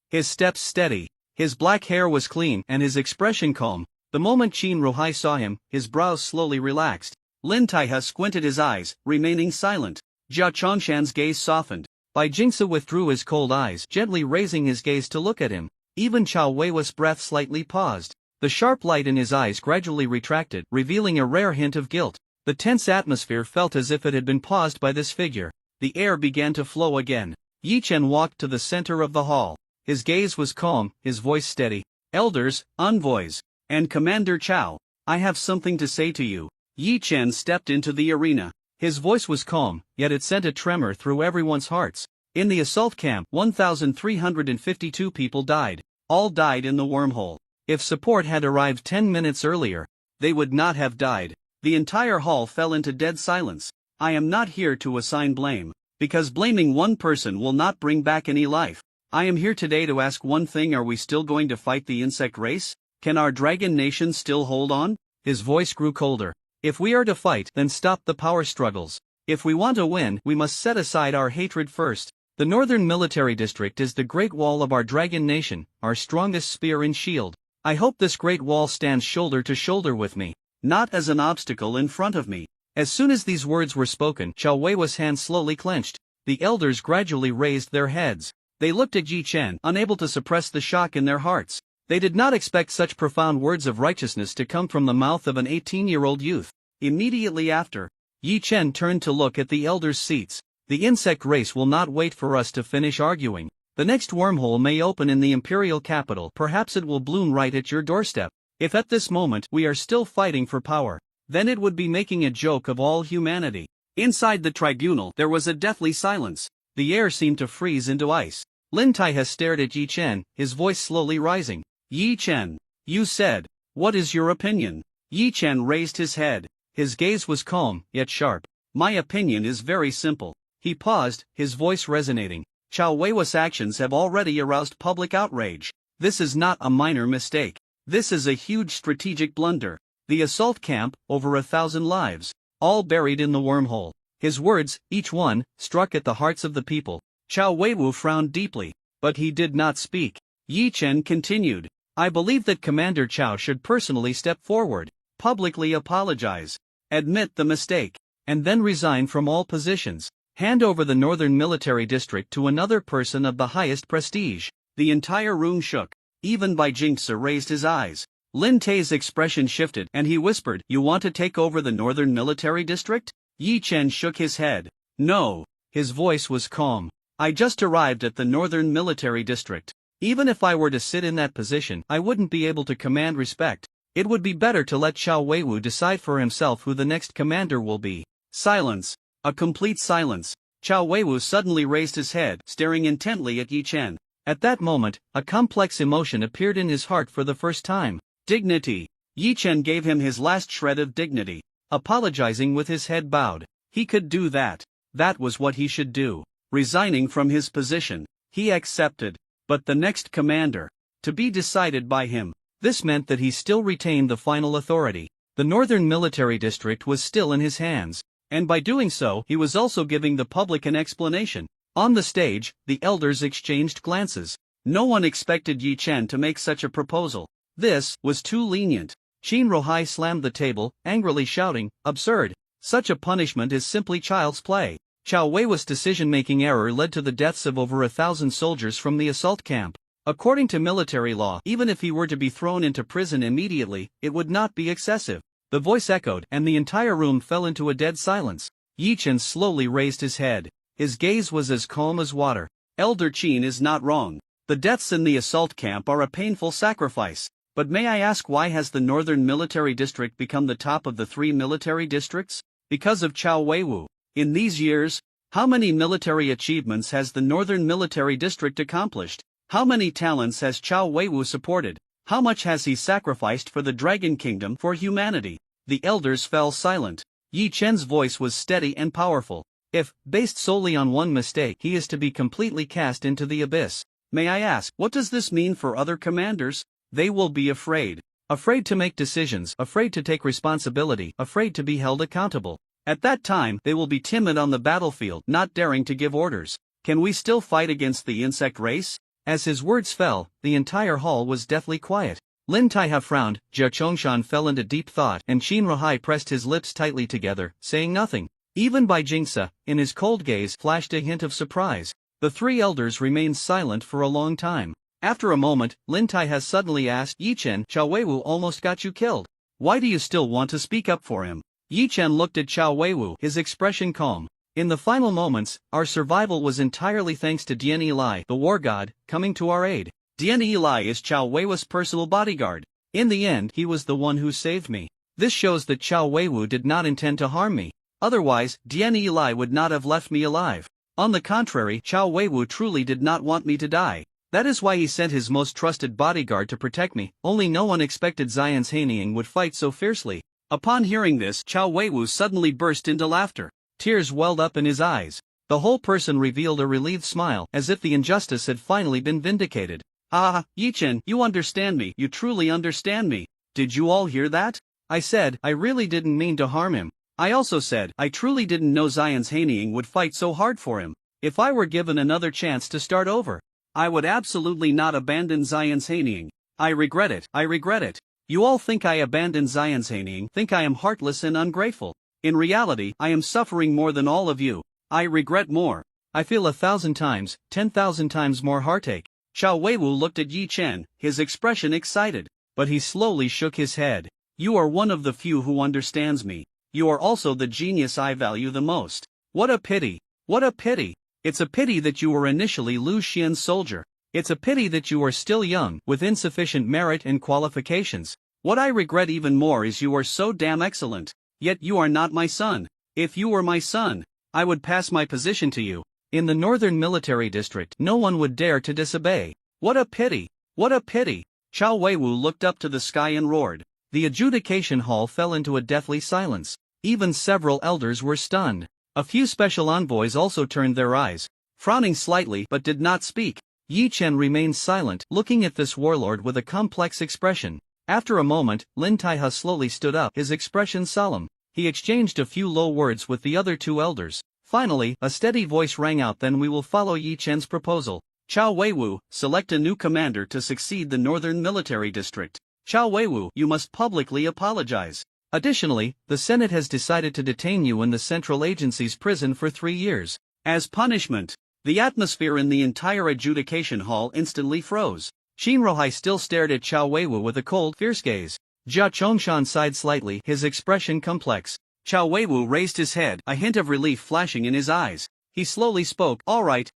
A: his steps steady, his black hair was clean and his expression calm. The moment Qin Ruhai saw him, his brows slowly relaxed.
B: Lin Taihe squinted his eyes, remaining silent. Jia Chongshan's gaze softened.
A: Bai Jingse withdrew his cold eyes, gently raising his gaze to look at him. Even Xiao Weiwu's breath slightly paused. The sharp light in his eyes gradually retracted, revealing a rare hint of guilt. The tense atmosphere felt as if it had been paused by this figure. The air began to flow again. Yi Chen walked to the center of the hall. His gaze was calm, his voice steady.
B: "Elders, envoys, and Commander Chao, I have something to say to you." Yi Chen stepped into the arena.
A: His voice was calm, yet it sent a tremor through everyone's hearts. In the assault camp, 1,352 people died. All died in the wormhole. If support had arrived 10 minutes earlier,
B: they would not have died. The entire hall fell into dead silence. I am not here to assign blame, because blaming one person will not bring back any life. I am here today to ask one thing: are we still going to fight the insect race? Can our dragon nation still hold on?
A: His voice grew colder. If we are to fight, then stop the power struggles. If we want to win, we must set aside our hatred first. The Northern Military District is the Great Wall of our Dragon Nation, our strongest spear and shield. I hope this Great Wall stands shoulder to shoulder with me,
B: not as an obstacle in front of me.
A: As soon as these words were spoken, Xiao Weiwu's hand slowly clenched. The elders gradually raised their heads. They looked at Yi Chen, unable to suppress the shock in their hearts. They did not expect such profound words of righteousness to come from the mouth of an 18-year-old youth. Immediately after, Yi Chen turned to look at the elders' seats. The insect race will not wait for us to finish arguing. The next wormhole may open in the imperial capital. Perhaps it will bloom right at your doorstep. If at this moment we are still fighting for power, then it would be making a joke of all humanity.
B: Inside the tribunal there was a deathly silence.
A: The air seemed to freeze into ice. Lin Taihe stared at Yi Chen, his voice slowly rising.
B: "Yi Chen, you said, what is your opinion?" Yi Chen raised his head.
A: His gaze was calm, yet sharp.
B: "My opinion is very simple."
A: He paused, his voice resonating.
B: "Xiao Weiwu's actions have already aroused public outrage. This is not a minor mistake. This is a huge strategic blunder. The assault camp, over 1,000 lives, all buried in the wormhole. His words, each one, struck at the hearts of the people. Chao Weiwu frowned deeply, but he did not speak. Yi Chen continued. I believe that Commander Chao should personally step forward, publicly apologize, admit the mistake, and then resign from all positions. Hand over the Northern Military District to another person of the highest prestige. The entire room shook. Even Bai Jingse raised his eyes. Lin Tai's expression shifted and he whispered, You want to take over the Northern Military District? Yi Chen shook his head. No. His voice was calm. I just arrived at the Northern Military District. Even if I were to sit in that position, I wouldn't be able to command respect. It would be better to let Chao Weiwu decide for himself who the next commander will be. Silence. A complete silence. Chao Weiwu suddenly raised his head, staring intently at Yi Chen. At that moment, a complex emotion appeared in his heart for the first time. Dignity. Yi Chen gave him his last shred of dignity, apologizing with his head bowed. He could do that. That was what he should do. Resigning from his position, he accepted. But the next commander, to be decided by him. This meant that he still retained the final authority. The Northern Military District was still in his hands, and by doing so, he was also giving the public an explanation. On the stage, the elders exchanged glances. No one expected Yi Chen to make such a proposal. This was too lenient. Qin Rohai slammed the table, angrily shouting, Absurd! Such a punishment is simply child's play. Chao Weiwu's decision-making error led to the deaths of over 1,000 soldiers from the assault camp. According to military law, even if he were to be thrown into prison immediately, it would not be excessive. The voice echoed, and the entire room fell into a dead silence. Yi Chen slowly raised his head. His gaze was as calm as water. Elder Qin is not wrong. The deaths in the assault camp are a painful sacrifice. But may I ask, why has the Northern Military District become the top of the 3 military districts? Because of Chao Weiwu. In these years, how many military achievements has the Northern Military District accomplished? How many talents has Chao Weiwu supported? How much has he sacrificed for the Dragon Kingdom, for humanity? The elders fell silent. Yi Chen's voice was steady and powerful. If, based solely on one mistake, he is to be completely cast into the abyss. May I ask, what does this mean for other commanders? They will be afraid. Afraid to make decisions, afraid to take responsibility, afraid to be held accountable. At that time, they will be timid on the battlefield, not daring to give orders. Can we still fight against the insect race? As his words fell, the entire hall was deathly quiet. Lin Taiha frowned, Jia Chongshan fell into deep thought, and Qin Rohai pressed his lips tightly together, saying nothing. Even Bai Jingse, in his cold gaze, flashed a hint of surprise. The 3 elders remained silent for a long time. After a moment, Lin Taiha suddenly asked, Yi Chen, Chao Weiwu almost got you killed. Why do you still want to speak up for him? Yi Chen looked at Chao Weiwu, his expression calm. In the final moments, our survival was entirely thanks to Dian Eli, the war god, coming to our aid. Dian Eli is Chao Weiwu's personal bodyguard. In the end, he was the one who saved me. This shows that Chao Weiwu did not intend to harm me. Otherwise, Dian Eli would not have left me alive. On the contrary, Chao Weiwu truly did not want me to die. That is why he sent his most trusted bodyguard to protect me. Only no one expected Xian's Haining would fight so fiercely. Upon hearing this, Chao Weiwu suddenly burst into laughter. Tears welled up in his eyes. The whole person revealed a relieved smile, as if the injustice had finally been vindicated. Ah, Yi Chen, you understand me, you truly understand me. Did you all hear that? I said, I really didn't mean to harm him. I also said, I truly didn't know Xian's Haining would fight so hard for him. If I were given another chance to start over, I would absolutely not abandon Xian's Haining. I regret it, I regret it. You all think I abandoned Xian's Haining, think I am heartless and ungrateful. In reality, I am suffering more than all of you. I regret more. I feel 1,000 times, 10,000 times more heartache. Chao Weiwu looked at Yi Chen, his expression excited. But he slowly shook his head. You are one of the few who understands me. You are also the genius I value the most. What a pity. What a pity. It's a pity that you were initially Lu Xian's soldier. It's a pity that you are still young, with insufficient merit and qualifications. What I regret even more is you are so damn excellent. Yet you are not my son. If you were my son, I would pass my position to you. In the Northern Military District, no one would dare to disobey. What a pity. What a pity. Chao Weiwu looked up to the sky and roared. The adjudication hall fell into a deathly silence. Even several elders were stunned. A few special envoys also turned their eyes, frowning slightly but did not speak. Yi Chen remained silent, looking at this warlord with a complex expression.
A: After a moment, Lin Taihe slowly stood up, his expression solemn. He exchanged a few low words with the other two elders. Finally, a steady voice rang out, then we will follow Yi Chen's proposal. Chao Weiwu, select a new commander to succeed the Northern Military District. Chao Weiwu, you must publicly apologize. Additionally, the Senate has decided to detain you in the Central Agency's prison for 3 years. As punishment, the atmosphere in the entire adjudication hall instantly froze. Qin Ruhai still stared at Chao Weiwu with a cold, fierce gaze. Jia Chongshan sighed slightly, his expression complex. Chao Weiwu raised his head, a hint of relief flashing in his eyes. He slowly spoke, all right,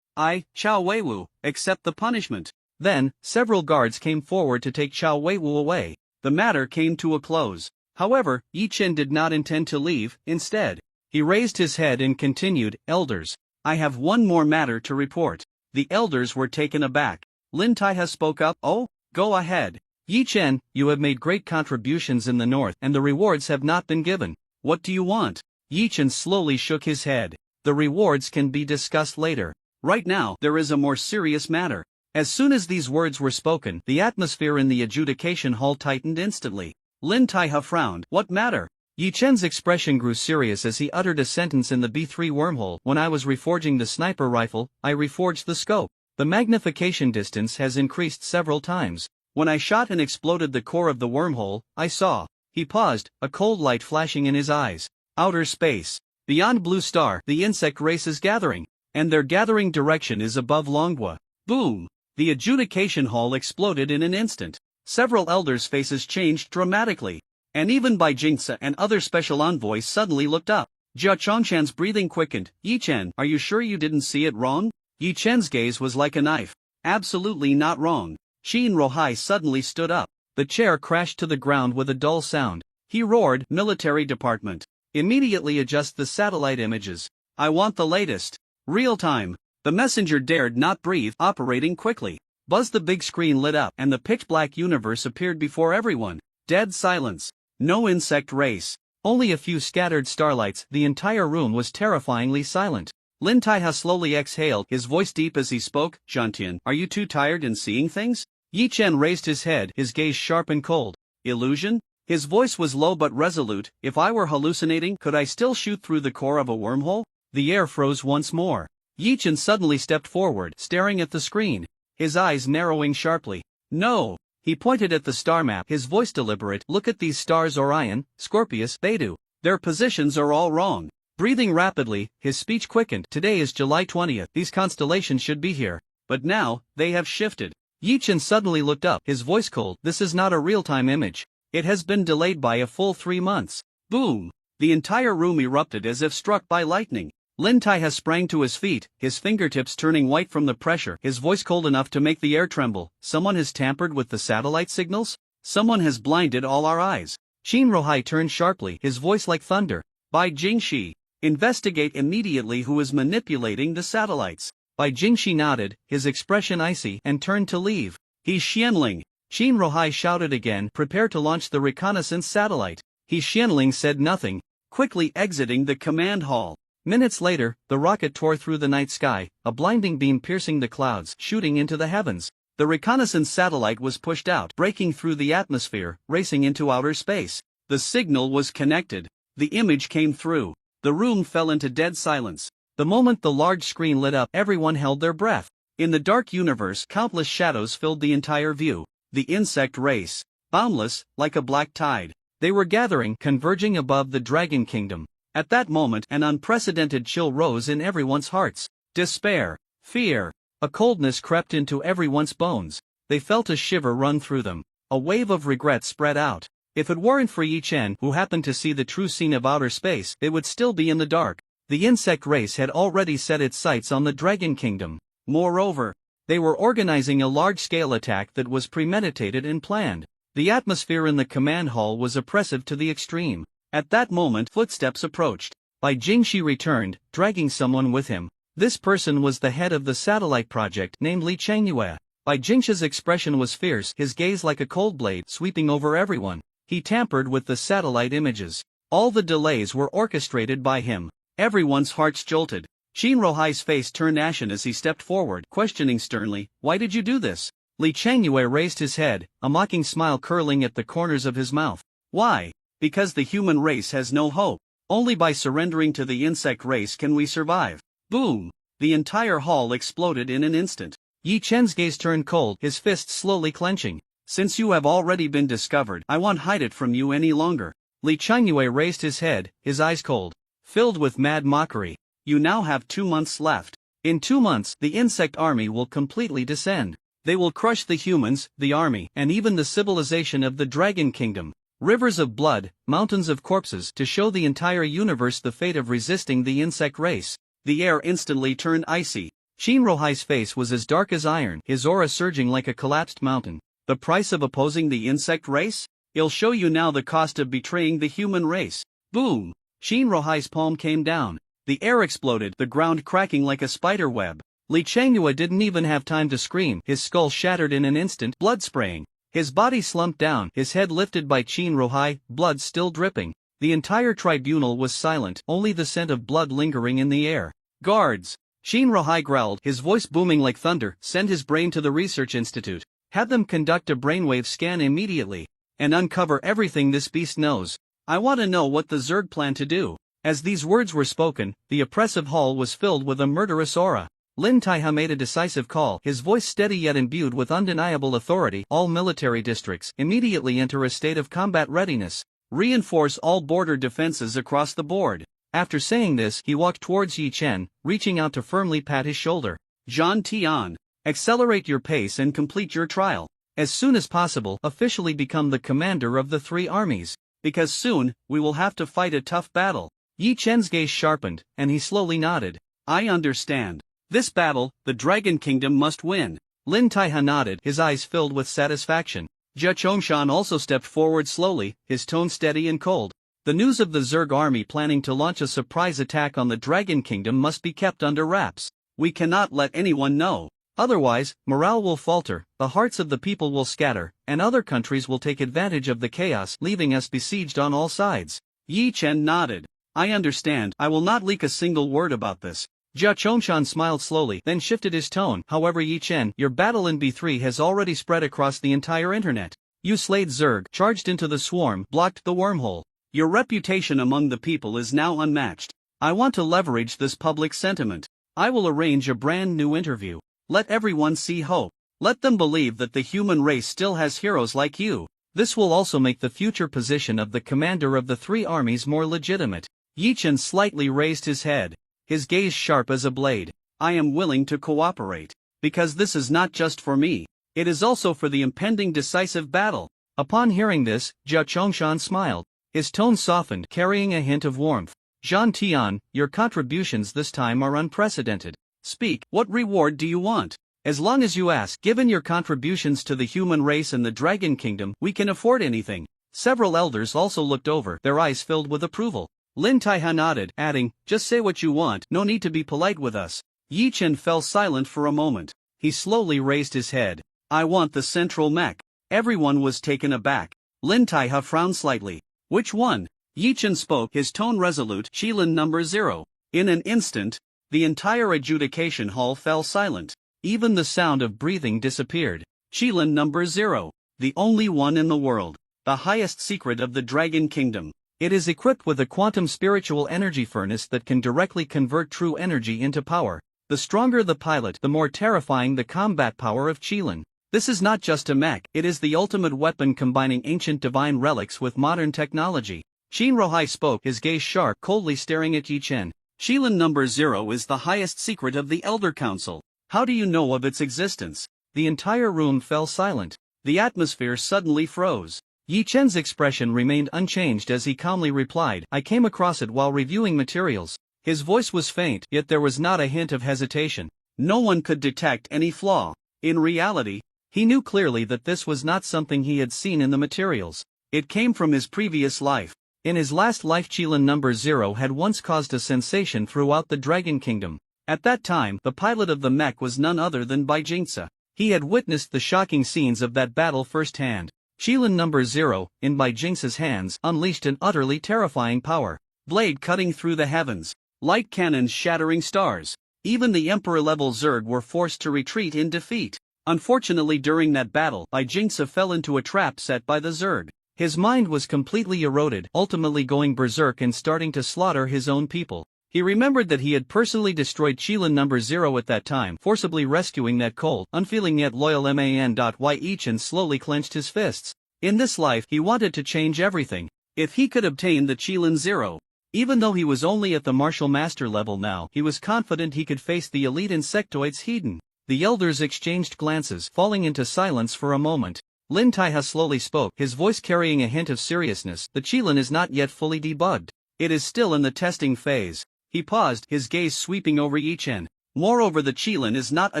A: Chao Weiwu, accept the punishment. Then, several guards came forward to take Chao Weiwu away. The matter came to a close. However, Yi Chen did not intend to leave. Instead, he raised his head and continued, elders, I have one more matter to report. The elders were taken aback. Lin Taihe spoke up, oh, go ahead. Yi Chen, you have made great contributions in the north and the rewards have not been given. What do you want? Yi Chen slowly shook his head. The rewards can be discussed later. Right now, there is a more serious matter. As soon as these words were spoken, the atmosphere in the adjudication hall tightened instantly. Lin Taihe frowned. What matter? Yi Chen's expression grew serious as he uttered a sentence in the B3 wormhole. When I was reforging the sniper rifle, I reforged the scope. The magnification distance has increased several times. When I shot and exploded the core of the wormhole, I saw. He paused, a cold light flashing in his eyes. Outer space. Beyond Blue Star, the insect race is gathering. And their gathering direction is above Longhua. Boom! The adjudication hall exploded in an instant. Several elders' faces changed dramatically. And even Bai Jingce and other special envoys suddenly looked up. Jia Chongshan's breathing quickened. Yi Chen, are you sure you didn't see it wrong? Yi Chen's gaze was like a knife. Absolutely not wrong. Qin Ruhai suddenly stood up. The chair crashed to the ground with a dull sound. He roared, Military Department. Immediately adjust the satellite images. I want the latest. Real time. The messenger dared not breathe, operating quickly. Buzz, the big screen lit up and the pitch-black universe appeared before everyone. Dead silence. No insect race. Only a few scattered starlights. The entire room was terrifyingly silent. Lin Taihe slowly exhaled, his voice deep as he spoke. Shantian, are you too tired in seeing things? Yi Chen raised his head, his gaze sharp and cold. Illusion? His voice was low but resolute. If I were hallucinating, could I still shoot through the core of a wormhole? The air froze once more. Yi Chen suddenly stepped forward, staring at the screen, his eyes narrowing sharply. No! He pointed at the star map, his voice deliberate. Look at these stars: Orion, Scorpius, Beidou. Their positions are all wrong. Breathing rapidly, his speech quickened. Today is July 20th. These constellations should be here. But now, they have shifted. Yi Chen suddenly looked up, his voice cold. This is not a real-time image. It has been delayed by a full 3 months. Boom! The entire room erupted as if struck by lightning. Lin Taihe sprang to his feet, his fingertips turning white from the pressure, his voice cold enough to make the air tremble. Someone has tampered with the satellite signals? Someone has blinded all our eyes. Qin Ruhai turned sharply, his voice like thunder. Bai Jingshi, investigate immediately who is manipulating the satellites. Bai Jingshi nodded, his expression icy, and turned to leave. He's Xianling. Qin Ruhai shouted again, prepare to launch the reconnaissance satellite. Xianling said nothing, quickly exiting the command hall. Minutes later, the rocket tore through the night sky, a blinding beam piercing the clouds, shooting into the heavens. The reconnaissance satellite was pushed out, breaking through the atmosphere, racing into outer space. The signal was connected. The image came through. The room fell into dead silence. The moment the large screen lit up, everyone held their breath. In the dark universe, countless shadows filled the entire view. The insect race, boundless, like a black tide. They were gathering, converging above the Dragon Kingdom. At that moment, an unprecedented chill rose in everyone's hearts. Despair, fear, a coldness crept into everyone's bones. They felt a shiver run through them. A wave of regret spread out. If it weren't for Yi Chen, who happened to see the true scene of outer space, it would still be in the dark. The insect race had already set its sights on the Dragon Kingdom. Moreover, they were organizing a large-scale attack that was premeditated and planned. The atmosphere in the command hall was oppressive to the extreme. At that moment, footsteps approached. Bai Jingshi returned, dragging someone with him. This person was the head of the satellite project, namely Cheng Yue. Bai Jingshi's expression was fierce, his gaze like a cold blade, sweeping over everyone. He tampered with the satellite images. All the delays were orchestrated by him. Everyone's hearts jolted. Qin Ruhai's face turned ashen as he stepped forward, questioning sternly, why did you do this? Li Changyue raised his head, a mocking smile curling at the corners of his mouth.
B: Why? Because the human race has no hope. Only by surrendering to the insect race can we survive. Boom! The entire hall exploded in an instant.
A: Yi Chen's gaze turned cold, his fists slowly clenching.
B: Since you have already been discovered, I won't hide it from you any longer.
A: Li Changyue raised his head, his eyes cold, filled with mad mockery.
B: You now have 2 months left.
A: In 2 months, the insect army will completely descend. They will crush the humans, the army, and even the civilization of the Dragon Kingdom. Rivers of blood, mountains of corpses, to show the entire universe the fate of resisting the insect race.
B: The air instantly turned icy.
A: Shinrohai's face was as dark as iron, his aura surging like a collapsed mountain.
B: The price of opposing the insect race? I'll show you now the cost of betraying the human race. Boom!
A: Shinrohai's palm came down.
B: The air exploded, the ground cracking like a spider web.
A: Li Changyue didn't even have time to scream, his skull shattered in an instant, blood spraying. His body slumped down, his head lifted by Shinrohai, blood still dripping. The entire tribunal was silent, only the scent of blood lingering in the air.
B: Guards!
A: Shinrohai growled, his voice booming like thunder. Send his brain to the research institute. Have them conduct a brainwave scan immediately. And uncover everything this beast knows.
B: I want to know what the Zerg plan to do.
A: As these words were spoken, the oppressive hall was filled with a murderous aura. Lin Taiha made a decisive call, his voice steady yet imbued with undeniable authority. All military districts immediately enter a state of combat readiness.
B: Reinforce all border defenses across the board.
A: After saying this, he walked towards Yi Chen, reaching out to firmly pat his shoulder.
B: Zhan Tian,
A: accelerate your pace and complete your trial. As soon as possible, officially become the commander of the 3 armies.
B: Because soon, we will have to fight a tough battle.
A: Yi Chen's gaze sharpened, and he slowly nodded.
B: I understand. This battle, the Dragon Kingdom must win.
A: Lin Taiha nodded, his eyes filled with satisfaction.
B: Jia Chongshan also stepped forward slowly, his tone steady and cold.
A: The news of the Zerg army planning to launch a surprise attack on the Dragon Kingdom must be kept under wraps.
B: We cannot let anyone know.
A: Otherwise, morale will falter, the hearts of the people will scatter, and other countries will take advantage of the chaos, leaving us besieged on all sides.
B: Yi Chen nodded. I understand. I will not leak a single word about this.
A: Jia Chongshan smiled slowly, then shifted his tone. However, Yi Chen, your battle in B3 has already spread across the entire internet. You slayed Zerg, charged into the swarm, blocked the wormhole.
B: Your reputation among the people is now unmatched. I want to leverage this public sentiment. I will arrange a brand new interview. Let everyone see hope. Let them believe that the human race still has heroes like you. This will also make the future position of the commander of the 3 armies more legitimate. Yi Chen slightly raised his head, his gaze sharp as a blade. I am willing to cooperate. Because this is not just for me. It is also for the impending decisive battle.
A: Upon hearing this, Jia Chongshan smiled. His tone softened, carrying a hint of warmth. Zhan Tian, your contributions this time are unprecedented.
B: Speak, what reward do you want?
A: As long as you ask. Given your contributions to the human race and the Dragon Kingdom, we can afford anything. Several elders also looked over, their eyes filled with approval. Lin Taiha nodded, adding, just say what you want, no need to be polite with us.
B: Yi Chen fell silent for a moment. He slowly raised his head. I want the central mech. Everyone was taken aback. Lin Taiha frowned slightly. Which one? Yi Chen spoke, his tone resolute. Shilin number 0. In an instant, the entire adjudication hall fell silent. Even the sound of breathing disappeared. Shilin number 0. The only one in the world. The highest secret of the Dragon Kingdom.
A: It is equipped with a quantum spiritual energy furnace that can directly convert true energy into power. The stronger the pilot, the more terrifying the combat power of Qilin. This is not just a mech, it is the ultimate weapon combining ancient divine relics with modern technology. Shinrohai spoke, his gaze sharp, coldly staring at Yi Chen.
B: Shilin number 0 is the highest secret of the Elder Council. How do you know of its existence?
A: The entire room fell silent.
B: The atmosphere suddenly froze.
A: Yi Chen's expression remained unchanged as he calmly replied, I came across it while reviewing materials. His voice was faint, yet there was not a hint of hesitation.
B: No one could detect any flaw. In reality,
A: he knew clearly that this was not something he had seen in the materials.
B: It came from his previous life.
A: In his last life, Qilin number 0 had once caused a sensation throughout the Dragon Kingdom. At that time, the pilot of the mech was none other than Bai Jingce. He had witnessed the shocking scenes of that battle firsthand. Qilin number 0, in Bai Jingce's hands, unleashed an utterly terrifying power.
B: Blade cutting through the heavens. Light cannons shattering stars. Even the Emperor-level Zerg were forced to retreat in defeat. Unfortunately, during that battle, Jinxa fell into a trap set by the Zerg.
A: His mind was completely eroded, ultimately going berserk and starting to slaughter his own people. He remembered that he had personally destroyed Qilin number 0 at that time, forcibly rescuing that cold, unfeeling yet loyal man. Yichen slowly clenched his fists. In this life, he wanted to change everything. If he could obtain the Qilin 0. Even though he was only at the martial master level now, he was confident he could face the elite insectoids Hedon. The elders exchanged glances, falling into silence for a moment. Lin Taiha slowly spoke, his voice carrying a hint of seriousness. The Qilin is not yet fully debugged. It is still in the testing phase. He paused, his gaze sweeping over Yichen. Moreover, the Qilin is not a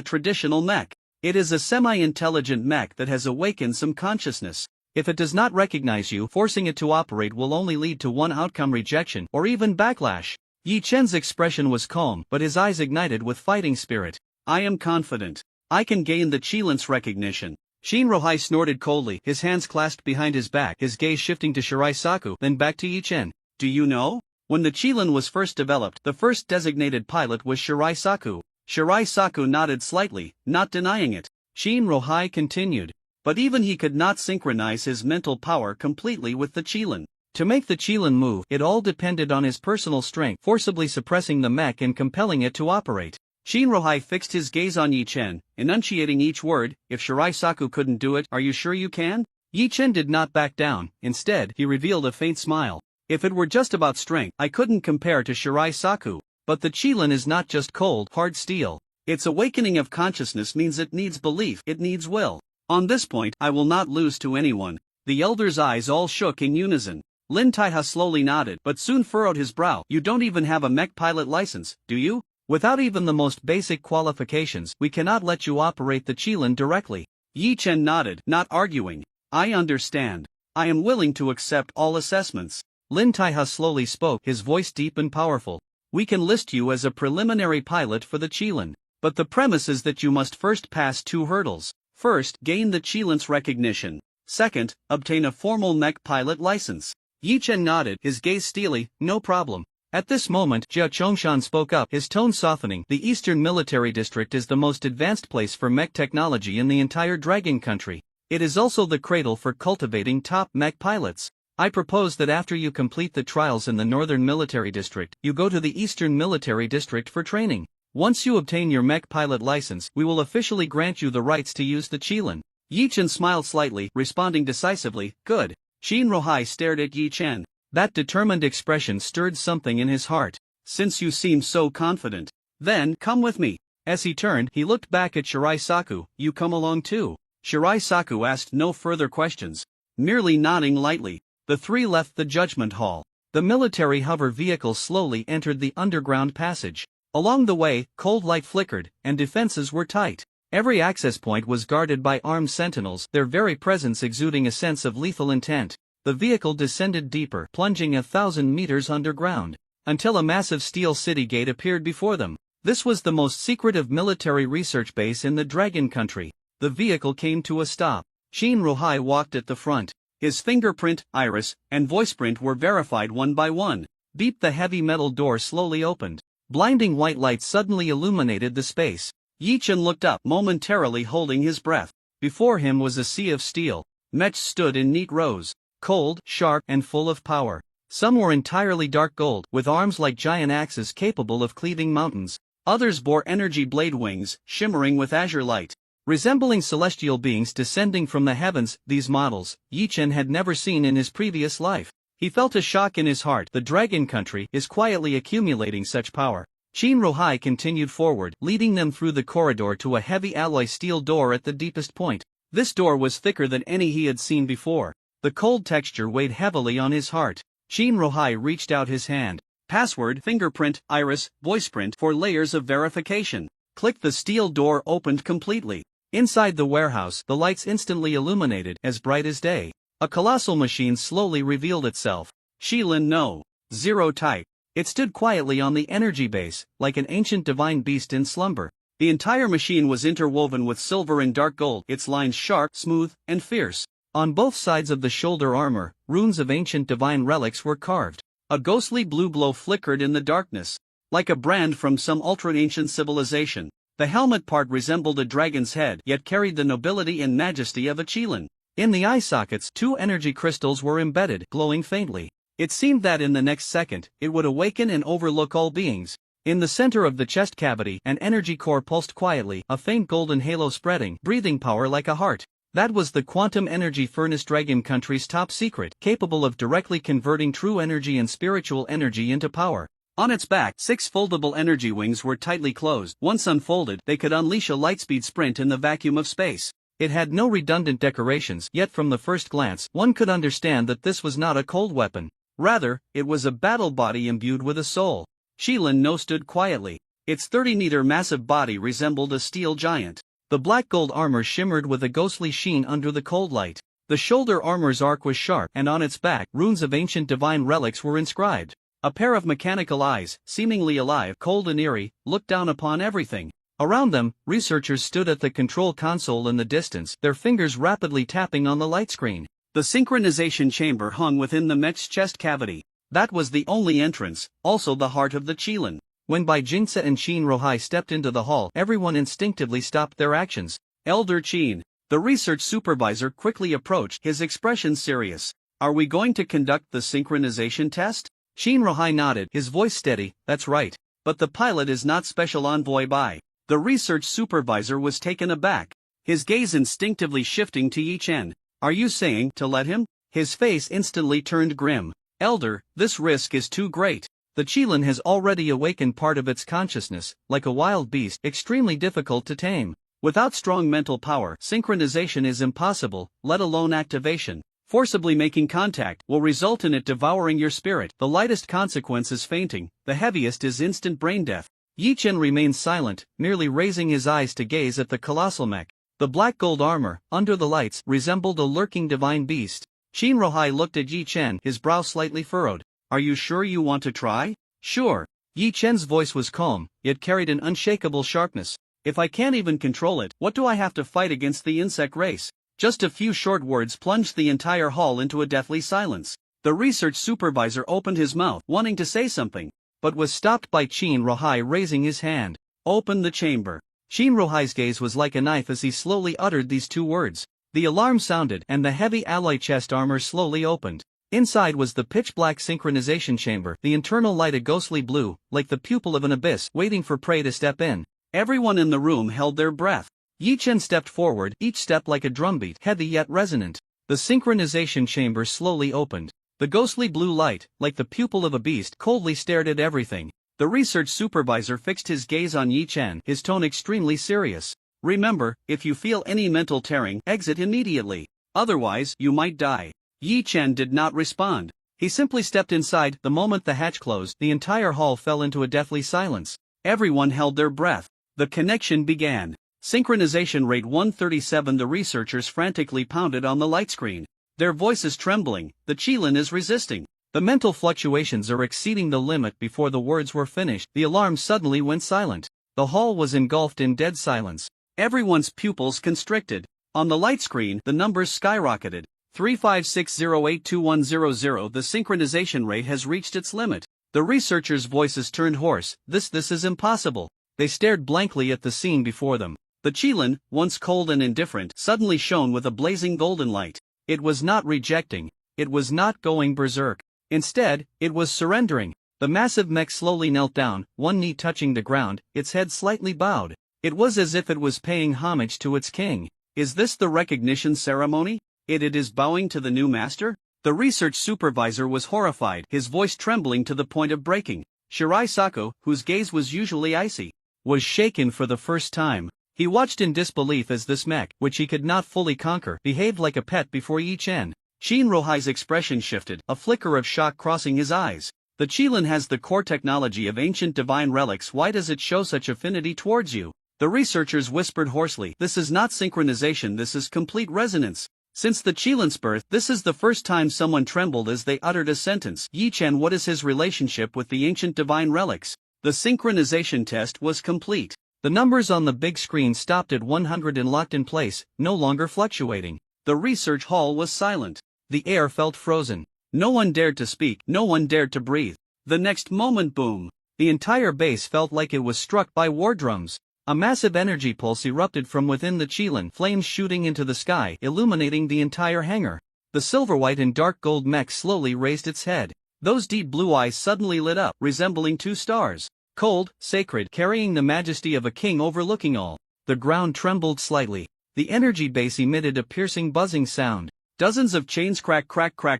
A: traditional mech. It is a semi-intelligent mech that has awakened some consciousness. If it does not recognize you, forcing it to operate will only lead to one outcome: rejection, or even backlash. Yi Chen's expression was calm, but his eyes ignited with fighting spirit.
B: I am confident. I can gain the Qilin's recognition. Shinrohai snorted coldly, his hands clasped behind his back, his gaze shifting to Shiraisaku, then back to Yi Chen. Do you know? When the Qilin was first developed, the first designated pilot was Shiraisaku. Shiraisaku nodded slightly, not denying it.
A: Shinrohai continued.
B: But even he could not synchronize his mental power completely with the Qilin.
A: To make the Qilin move, it all depended on his personal strength, forcibly suppressing the mech and compelling it to operate.
B: Shinrohai fixed his gaze on Yi Chen, enunciating each word. If Shiraisaku couldn't do it, are you sure you can?
A: Yi Chen did not back down. Instead, he revealed a faint smile.
B: If it were just about strength, I couldn't compare to Shiraisaku.
A: But the Qilin is not just cold, hard steel.
B: Its awakening of consciousness means it needs belief, it needs will. On this point, I will not lose to anyone. The elder's eyes all shook in unison. Lin Taiha slowly nodded, but soon furrowed his brow. You don't even have a mech pilot license, do you?
A: Without even the most basic qualifications, we cannot let you operate the Qilin directly.
B: Yi Chen nodded, not arguing. I understand. I am willing to accept all assessments.
A: Lin Taiha slowly spoke, his voice deep and powerful. We can list you as a preliminary pilot for the Qilin. But the premise is that you must first pass 2 hurdles. First, gain the Qilin's recognition. Second, obtain a formal mech pilot license. Yi Chen nodded, his gaze steely. No problem. At this moment, Jia Chongshan spoke up, his tone softening. The Eastern Military District is the most advanced place for mech technology in the entire Dragon Country. It is also the cradle for cultivating top mech pilots. I propose that after you complete the trials in the Northern Military District, you go to the Eastern Military District for training. Once you obtain your mech pilot license, we will officially grant you the rights to use the Qilin.
B: Yi Chen smiled slightly, responding decisively, good. Shinrohai stared at Yi Chen.
A: That determined expression stirred something in his heart.
B: Since you seem so confident, then come with me.
A: As he turned, he looked back at Shiraisaku. You come along too?
B: Shiraisaku asked no further questions, merely nodding lightly. The 3 left the judgment hall.
A: The military hover vehicle slowly entered the underground passage. Along the way, cold light flickered, and defenses were tight. Every access point was guarded by armed sentinels, their very presence exuding a sense of lethal intent. The vehicle descended deeper, plunging 1,000 meters underground, until a massive steel city gate appeared before them. This was the most secretive military research base in the Dragon Country. The vehicle came to a stop. Shinrohai walked at the front. His fingerprint, iris, and voiceprint were verified one by one. Beep! The heavy metal door slowly opened. Blinding white light suddenly illuminated the space.
B: Yi Chen looked up, momentarily holding his breath.
A: Before him was a sea of steel.
B: Mechs stood in neat rows,
A: cold, sharp, and full of power. Some were entirely dark gold, with arms like giant axes capable of cleaving mountains.
B: Others bore energy blade wings, shimmering with azure light.
A: Resembling celestial beings descending from the heavens, these models, Yi Chen had never seen in his previous life. He felt a shock in his heart. The Dragon Country is quietly accumulating such power. Shinrohai continued forward, leading them through the corridor to a heavy alloy steel door at the deepest point. This door was thicker than any he had seen before. The cold texture weighed heavily on his heart. Shinrohai reached out his hand.
B: Password, fingerprint, iris, voiceprint for layers of verification. Click. The steel door opened completely.
A: Inside the warehouse, the lights instantly illuminated, as bright as day. A colossal machine slowly revealed itself.
B: Qilin No. 0 type. It stood quietly on the energy base, like an ancient divine beast in slumber. The entire machine was interwoven with silver and dark gold, its lines sharp, smooth, and fierce.
A: On both sides of the shoulder armor, runes of ancient divine relics were carved.
B: A ghostly blue glow flickered in the darkness, like a brand from some ultra-ancient civilization. The helmet part resembled a dragon's head yet carried the nobility and majesty of a Qilin.
A: In the eye sockets, 2 energy crystals were embedded, glowing faintly. It seemed that in the next second, it would awaken and overlook all beings. In the center of the chest cavity, an energy core pulsed quietly, a faint golden halo spreading, breathing power like a heart. That was the quantum energy furnace Dragon Country's top secret, capable of directly converting true energy and spiritual energy into power.
B: On its back, 6 foldable energy wings were tightly closed. Once unfolded, they could unleash a lightspeed sprint in the vacuum of space.
A: It had no redundant decorations, yet from the first glance, one could understand that this was not a cold weapon. Rather, it was a battle body imbued with a soul.
B: Qilin No stood quietly. Its 30-meter massive body resembled a steel giant.
A: The black gold armor shimmered with a ghostly sheen under the cold light. The shoulder armor's arc was sharp, and on its back, runes of ancient divine relics were inscribed. A pair of mechanical eyes, seemingly alive, cold and eerie, looked down upon everything. Around them, researchers stood at the control console in the distance, their fingers rapidly tapping on the light screen.
B: The synchronization chamber hung within the mech's chest cavity. That was the only entrance, also the heart of the Qilin.
A: When Bai Jingce and Qin Rohai stepped into the hall, everyone instinctively stopped their actions.
B: Elder Qin, the research supervisor, quickly approached, his expression serious. Are we going to conduct the synchronization test?
A: Qin Rohai nodded, his voice steady. That's right.
B: But the pilot is not Special Envoy Bai. The research supervisor was taken aback, his gaze instinctively shifting to Yi Chen. Are you saying to let him?
A: His face instantly turned grim.
B: Elder, this risk is too great.
A: The Qilin has already awakened part of its consciousness, like a wild beast, extremely difficult to tame.
B: Without strong mental power, synchronization is impossible, let alone activation. Forcibly making contact will result in it devouring your spirit. The lightest consequence is fainting, the heaviest is instant brain death.
A: Yi Chen remained silent, merely raising his eyes to gaze at the colossal mech. The black gold armor, under the lights, resembled a lurking divine beast. Qin Rohai looked at Yi Chen, his brow slightly furrowed.
B: Are you sure you want to try?
A: Sure. Yi Chen's voice was calm, yet carried an unshakable sharpness.
B: If I can't even control it, what do I have to fight against the insect race? Just a few short words plunged the entire hall into a deathly silence. The research supervisor opened his mouth, wanting to say something,
A: but was stopped by Qin Rohai raising his hand.
B: Open the chamber.
A: Qin Rohai's gaze was like a knife as he slowly uttered these 2 words. The alarm sounded, and the heavy alloy chest armor slowly opened. Inside was the pitch-black synchronization chamber, the internal light a ghostly blue, like the pupil of an abyss, waiting for prey to step in.
B: Everyone in the room held their breath.
A: Yi Chen stepped forward, each step like a drumbeat, heavy yet resonant. The synchronization chamber slowly opened. The ghostly blue light, like the pupil of a beast, coldly stared at everything. The research supervisor fixed his gaze on Yi Chen, his tone extremely serious. Remember, if you feel any mental tearing, exit immediately. Otherwise, you might die. Yi Chen did not respond. He simply stepped inside. The moment the hatch closed, the entire hall fell into a deathly silence. Everyone held their breath. The connection began. Synchronization rate 137. The researchers frantically pounded on the light screen. Their voices trembling. The Qilin is resisting. The mental fluctuations are exceeding the limit. Before the words were finished, the alarm suddenly went silent. The hall was engulfed in dead silence.
B: Everyone's pupils constricted. On the light screen, the numbers skyrocketed. 3560821000. The synchronization rate has reached its limit. The researchers' voices turned hoarse. This is impossible. They stared blankly at the scene before them. The Qilin, once cold and indifferent, suddenly shone with a blazing golden light. It was not rejecting. It was not going berserk. Instead, it was surrendering. The massive mech slowly knelt down, one knee touching the ground, its head slightly bowed. It was as if it was paying homage to its king. Is this the recognition ceremony? It is bowing to the new master? The research supervisor was horrified, his voice trembling to the point of breaking. Shirai Sako, whose gaze was usually icy, was shaken for the first time. He watched in disbelief as this mech, which he could not fully conquer, behaved like a pet before Yi Chen. Qin Rohai's expression shifted, a flicker of shock crossing his eyes. The Qilin has the core technology of ancient divine relics. Why does it show such affinity towards you? The researchers whispered hoarsely. This is not synchronization, this is complete resonance. Since the Qilin's birth, this is the first time someone trembled as they uttered a sentence. Yi Chen, what is his relationship with the ancient divine relics? The synchronization test was complete. The numbers on the big screen stopped at 100 and locked in place, no longer fluctuating. The research hall was silent. The air felt frozen. No one dared to speak, no one dared to breathe. The next moment, boom! The entire base felt like it was struck by war drums.
A: A massive energy pulse erupted from within the Qilin, flames shooting into the sky, illuminating the entire hangar. The silver-white and dark gold mech slowly raised its head. Those deep blue eyes suddenly lit up, resembling two stars. Cold, sacred, carrying the majesty of a king overlooking all. The ground trembled slightly. The energy base emitted a piercing buzzing sound. Dozens of chains crack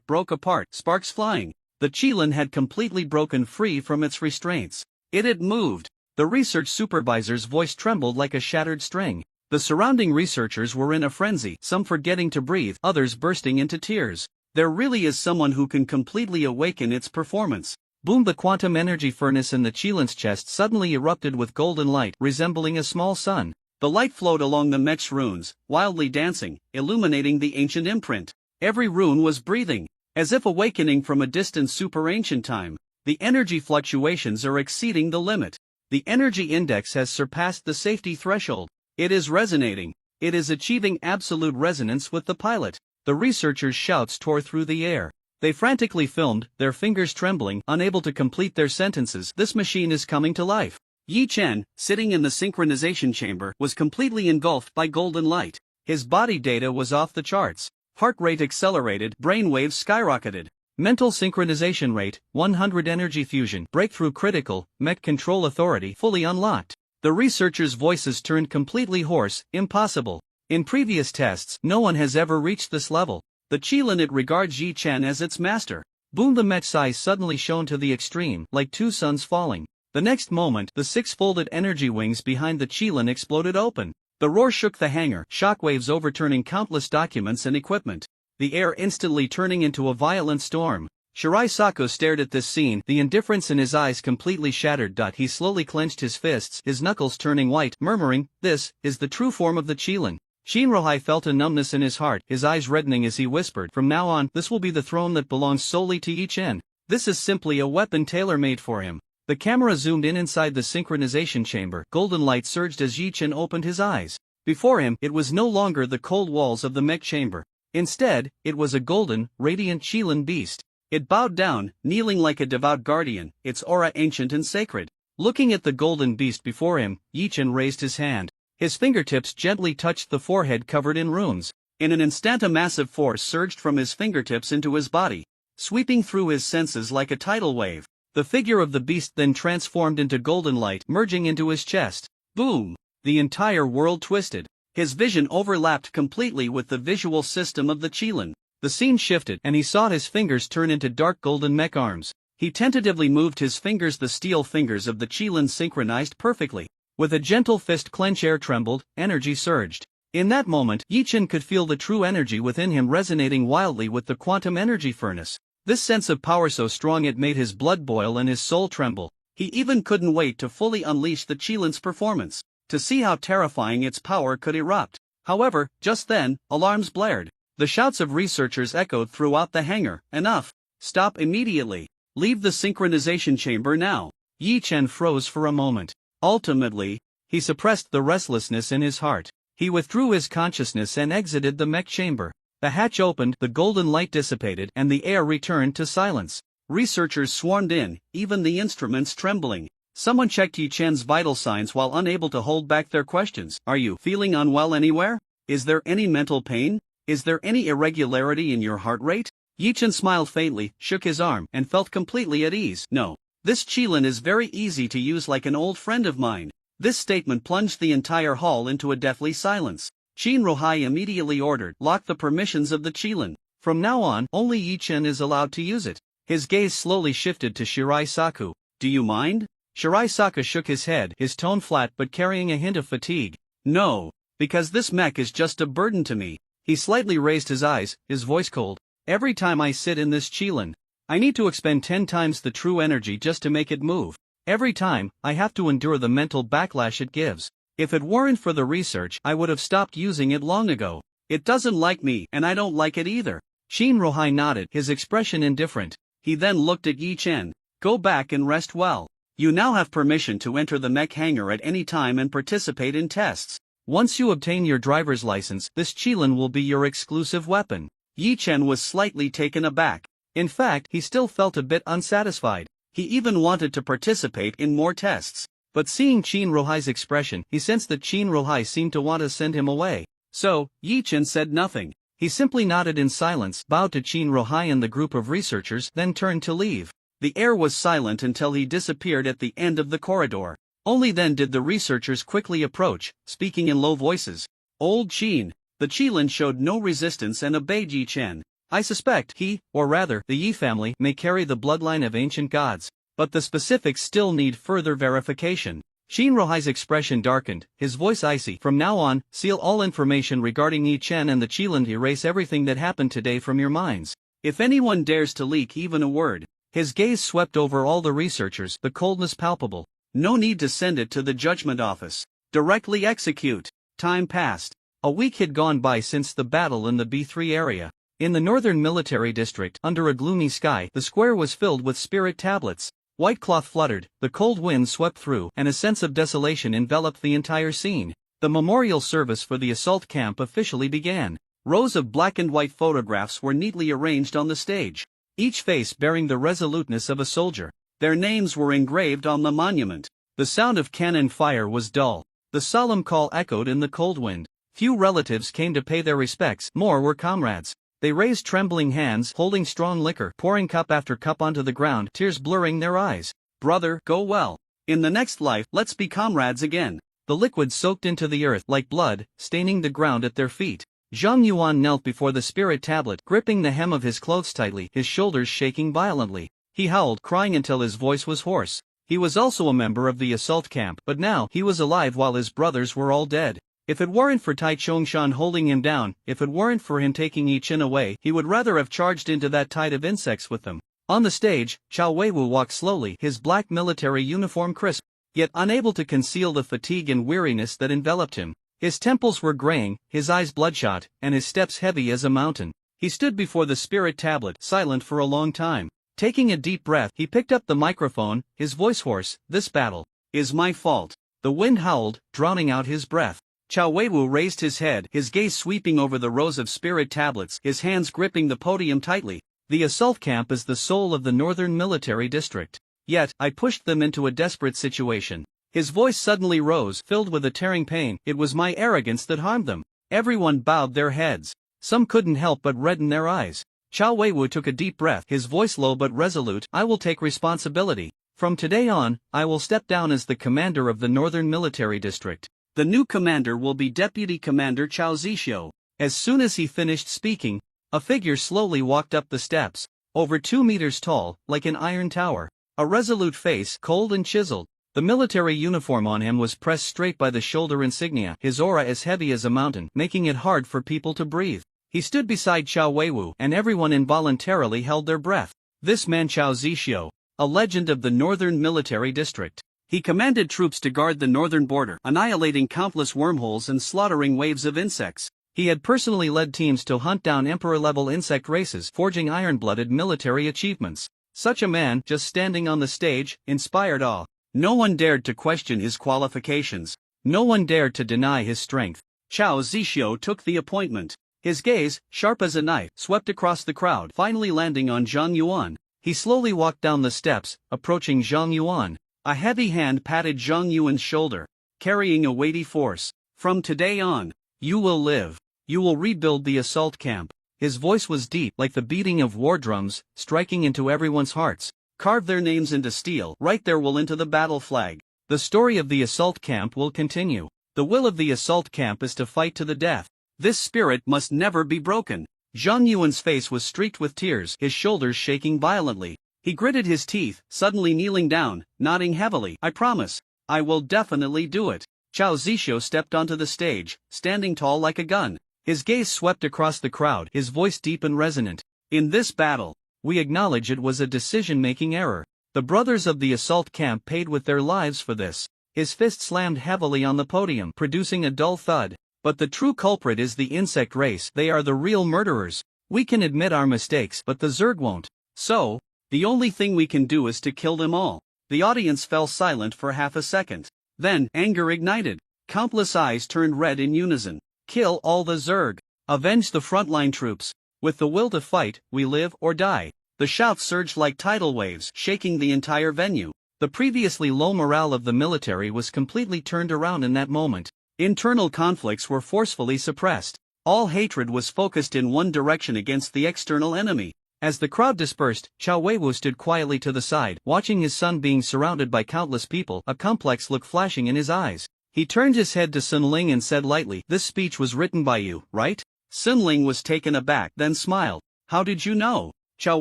A: broke apart, sparks flying. The Qilin had completely broken free from its restraints. It had moved. The research supervisor's voice trembled like a shattered string. The surrounding researchers were in a frenzy, some forgetting to breathe, others bursting into tears. There really is someone who can completely awaken its performance. Boom! The quantum energy furnace in the Qilin's chest suddenly erupted with golden light, resembling a small sun. The light flowed along the mech's runes, wildly dancing, illuminating the ancient imprint. Every rune was breathing, as if awakening from a distant super-ancient time. The energy fluctuations are exceeding the limit. The energy index has surpassed the safety threshold. It is resonating. It is achieving absolute resonance with the pilot. The researchers' shouts tore through the air. They frantically filmed, their fingers trembling, unable to complete their sentences. This machine is coming to life. Yi Chen, sitting in the synchronization chamber, was completely engulfed by golden light. His body data was off the charts. Heart rate accelerated, brainwaves skyrocketed. Mental synchronization rate, 100 energy fusion, breakthrough critical, mech control authority fully unlocked. The researchers' voices turned completely hoarse, impossible. In previous tests, no one has ever reached this level. The Qilin it regards Yi Chen as its master. Boom! The mech's eyes suddenly shone to the extreme, like two suns falling. The next moment, the six-folded energy wings behind the Qilin exploded open. The roar shook the hangar, shockwaves overturning countless documents and equipment. The air instantly turning into a violent storm. Shirai Sako stared at this scene, the indifference in his eyes completely shattered. He slowly clenched his fists, his knuckles turning white, murmuring, "This is the true form of the Qilin." Shinrohai felt a numbness in his heart, his eyes reddening as he whispered, "From now on, this will be the throne that belongs solely to Yi Chen. This is simply a weapon tailor-made for him." The camera zoomed in inside the synchronization chamber. Golden light surged as Yi Chen opened his eyes. Before him, it was no longer the cold walls of the mech chamber. Instead, it was a golden, radiant Qilin beast. It bowed down, kneeling like a devout guardian, its aura ancient and sacred. Looking at the golden beast before him, Yi Chen raised his hand. His fingertips gently touched the forehead covered in runes. In an instant a massive force surged from his fingertips into his body, sweeping through his senses like a tidal wave. The figure of the beast then transformed into golden light, merging into his chest. Boom! The entire world twisted. His vision overlapped completely with the visual system of the Qilin. The scene shifted, and he saw his fingers turn into dark golden mech arms. He tentatively moved his fingers. The steel fingers of the Qilin synchronized perfectly. With a gentle fist clench, air trembled, energy surged. In that moment, Yi Chen could feel the true energy within him resonating wildly with the quantum energy furnace. This sense of power so strong it made his blood boil and his soul tremble. He even couldn't wait to fully unleash the Qilin's performance, to see how terrifying its power could erupt. However, just then, alarms blared. The shouts of researchers echoed throughout the hangar. "Enough! Stop immediately! Leave the synchronization chamber now!" Yi Chen froze for a moment. Ultimately, he suppressed the restlessness in his heart. He withdrew his consciousness and exited the mech chamber. The hatch opened, the golden light dissipated, and the air returned to silence. Researchers swarmed in, even the instruments trembling. Someone checked Yi Chen's vital signs while unable to hold back their questions. "Are you feeling unwell anywhere? Is there any mental pain? Is there any irregularity in your heart rate?" Yi Chen smiled faintly, shook his arm, and felt completely at ease. "No. This Qilin is very easy to use, like an old friend of mine." This statement plunged the entire hall into a deathly silence. Shinrohai immediately ordered, "Lock the permissions of the Qilin. From now on, only Yi Chen is allowed to use it." His gaze slowly shifted to Shirai Saku. "Do you mind?" Shirai Saku shook his head, his tone flat but carrying a hint of fatigue. "No, because this mech is just a burden to me." He slightly raised his eyes, his voice cold. "Every time I sit in this Qilin, I need to expend 10 times the true energy just to make it move. Every time, I have to endure the mental backlash it gives. If it weren't for the research, I would have stopped using it long ago. It doesn't like me, and I don't like it either." Shinrohai nodded, his expression indifferent. He then looked at Yi Chen. "Go back and rest well. You now have permission to enter the mech hangar at any time and participate in tests. Once you obtain your driver's license, this Qilin will be your exclusive weapon." Yi Chen was slightly taken aback. In fact, he still felt a bit unsatisfied. He even wanted to participate in more tests. But seeing Qin Rohai's expression, he sensed that Qin Rohai seemed to want to send him away.
B: So, Yi Chen said nothing.
A: He simply nodded in silence, bowed to Qin Rohai and the group of researchers, then turned to leave.
B: The air was silent until he disappeared at the end of the corridor. Only then did the researchers quickly approach, speaking in low voices. Old Qin. The Qilin showed no resistance and obeyed Yi Chen.
A: I suspect he, or rather, the Yi family, may carry the bloodline of ancient gods. But the specifics still need further verification. Qin Rohai's expression darkened, his voice icy. From now on, seal all information regarding Yi Chen and the Qilin. Erase everything that happened today from your minds.
B: If anyone dares to leak even a word.
A: His gaze swept over all the researchers, the coldness palpable.
B: No need to send it to the judgment office. Directly execute. Time passed.
A: A week had gone by since the battle in the B3 area. In the northern military district, under a gloomy sky, the square was filled with spirit tablets. White cloth fluttered, the cold wind swept through, and a sense of desolation enveloped the entire scene. The memorial service for the assault camp officially began.
B: Rows of black and white photographs were neatly arranged on the stage,
A: each face bearing the resoluteness of a soldier.
B: Their names were engraved on the monument.
A: The sound of cannon fire was dull. The solemn call echoed in the cold wind. Few relatives came to pay their respects, more were comrades. They raised trembling hands, holding strong liquor, pouring cup after cup onto the ground, tears blurring their eyes.
B: Brother, go well. In the next life, let's be comrades again.
A: The liquid soaked into the earth like blood, staining the ground at their feet. Zhang Yuan knelt before the spirit tablet, gripping the hem of his clothes tightly, his shoulders shaking violently. He howled, crying until his voice was hoarse. He was also a member of the assault camp, but now he was alive while his brothers were all dead. If it weren't for Tai Chongshan holding him down, if it weren't for him taking Yi Chen away, he would rather have charged into that tide of insects with them. On the stage, Chao Weiwu walked slowly, his black military uniform crisp, yet unable to conceal the fatigue and weariness that enveloped him. His temples were graying, his eyes bloodshot, and his steps heavy as a mountain. He stood before the spirit tablet, silent for a long time. Taking a deep breath, he picked up the microphone, his voice hoarse. This battle
B: is my fault.
A: The wind howled, drowning out his breath.
B: Chao Weiwu raised his head, his gaze sweeping over the rows of spirit tablets, his hands gripping the podium tightly.
A: The assault camp is the soul of the northern military district. Yet, I pushed them into a desperate situation. His voice suddenly rose, filled with a tearing pain. It was my arrogance that harmed them. Everyone bowed their heads. Some couldn't help but redden their eyes. Chao Weiwu took a deep breath, his voice low but resolute. I will take responsibility. From today on, I will step down as the commander of the northern military district.
B: The new commander will be Deputy Commander Chao Zixio.
A: As soon as he finished speaking, a figure slowly walked up the steps, over 2 meters tall, like an iron tower. A resolute face, cold and chiseled. The military uniform on him was pressed straight by the shoulder insignia, his aura as heavy as a mountain, making it hard for people to breathe. He stood beside Chao Weiwu, and everyone involuntarily held their breath. This man Chao Zixio, a legend of the northern military district. He commanded troops to guard the northern border, annihilating countless wormholes and slaughtering waves of insects. He had personally led teams to hunt down emperor-level insect races, forging iron-blooded military achievements. Such a man, just standing on the stage, inspired awe. No one dared to question his qualifications. No one dared to deny his strength.
B: Chao Zixio took the appointment.
A: His gaze, sharp as a knife, swept across the crowd, finally landing on Zhang Yuan. He slowly walked down the steps, approaching Zhang Yuan.
B: A heavy hand patted Zhang Yuan's shoulder, carrying a weighty force. From today on,
A: you will live. You will rebuild the assault camp. His voice was deep, like the beating of war drums, striking into everyone's hearts.
B: Carve their names into steel, write their will into the battle flag.
A: The story of the assault camp will continue. The will of the assault camp is to fight to the death.
B: This spirit must never be broken.
A: Zhang Yuan's face was streaked with tears, his shoulders shaking violently.
B: He gritted his teeth, suddenly kneeling down, nodding heavily. I promise. I will definitely do it.
A: Chao Zixio stepped onto the stage, standing tall like a gun. His gaze swept across the crowd, his voice deep and resonant.
B: In this battle,
A: we acknowledge it was a decision-making error. The brothers of the assault camp paid with their lives for this. His fist slammed heavily on the podium, producing a dull thud. But the true culprit is the insect race. They are the real murderers. We can admit our mistakes, but the Zerg won't.
B: So, the only thing we can do is to kill them all. The audience fell silent for half a second. Then, anger ignited. Countless eyes turned red in unison.
A: Kill all the Zerg. Avenge the frontline troops. With the will to fight, we live or die.
B: The shouts surged like tidal waves, shaking the entire venue.
A: The previously low morale of the military was completely turned around in that moment.
B: Internal conflicts were forcefully suppressed. All hatred was focused in one direction against the external enemy.
A: As the crowd dispersed, Chao Weiwu stood quietly to the side, watching his son being surrounded by countless people, a complex look flashing in his eyes. He turned his head to Sun Ling and said lightly, "This speech was written by you, right?"
B: Sun Ling was taken aback, then smiled. "How did you know?"
A: Chao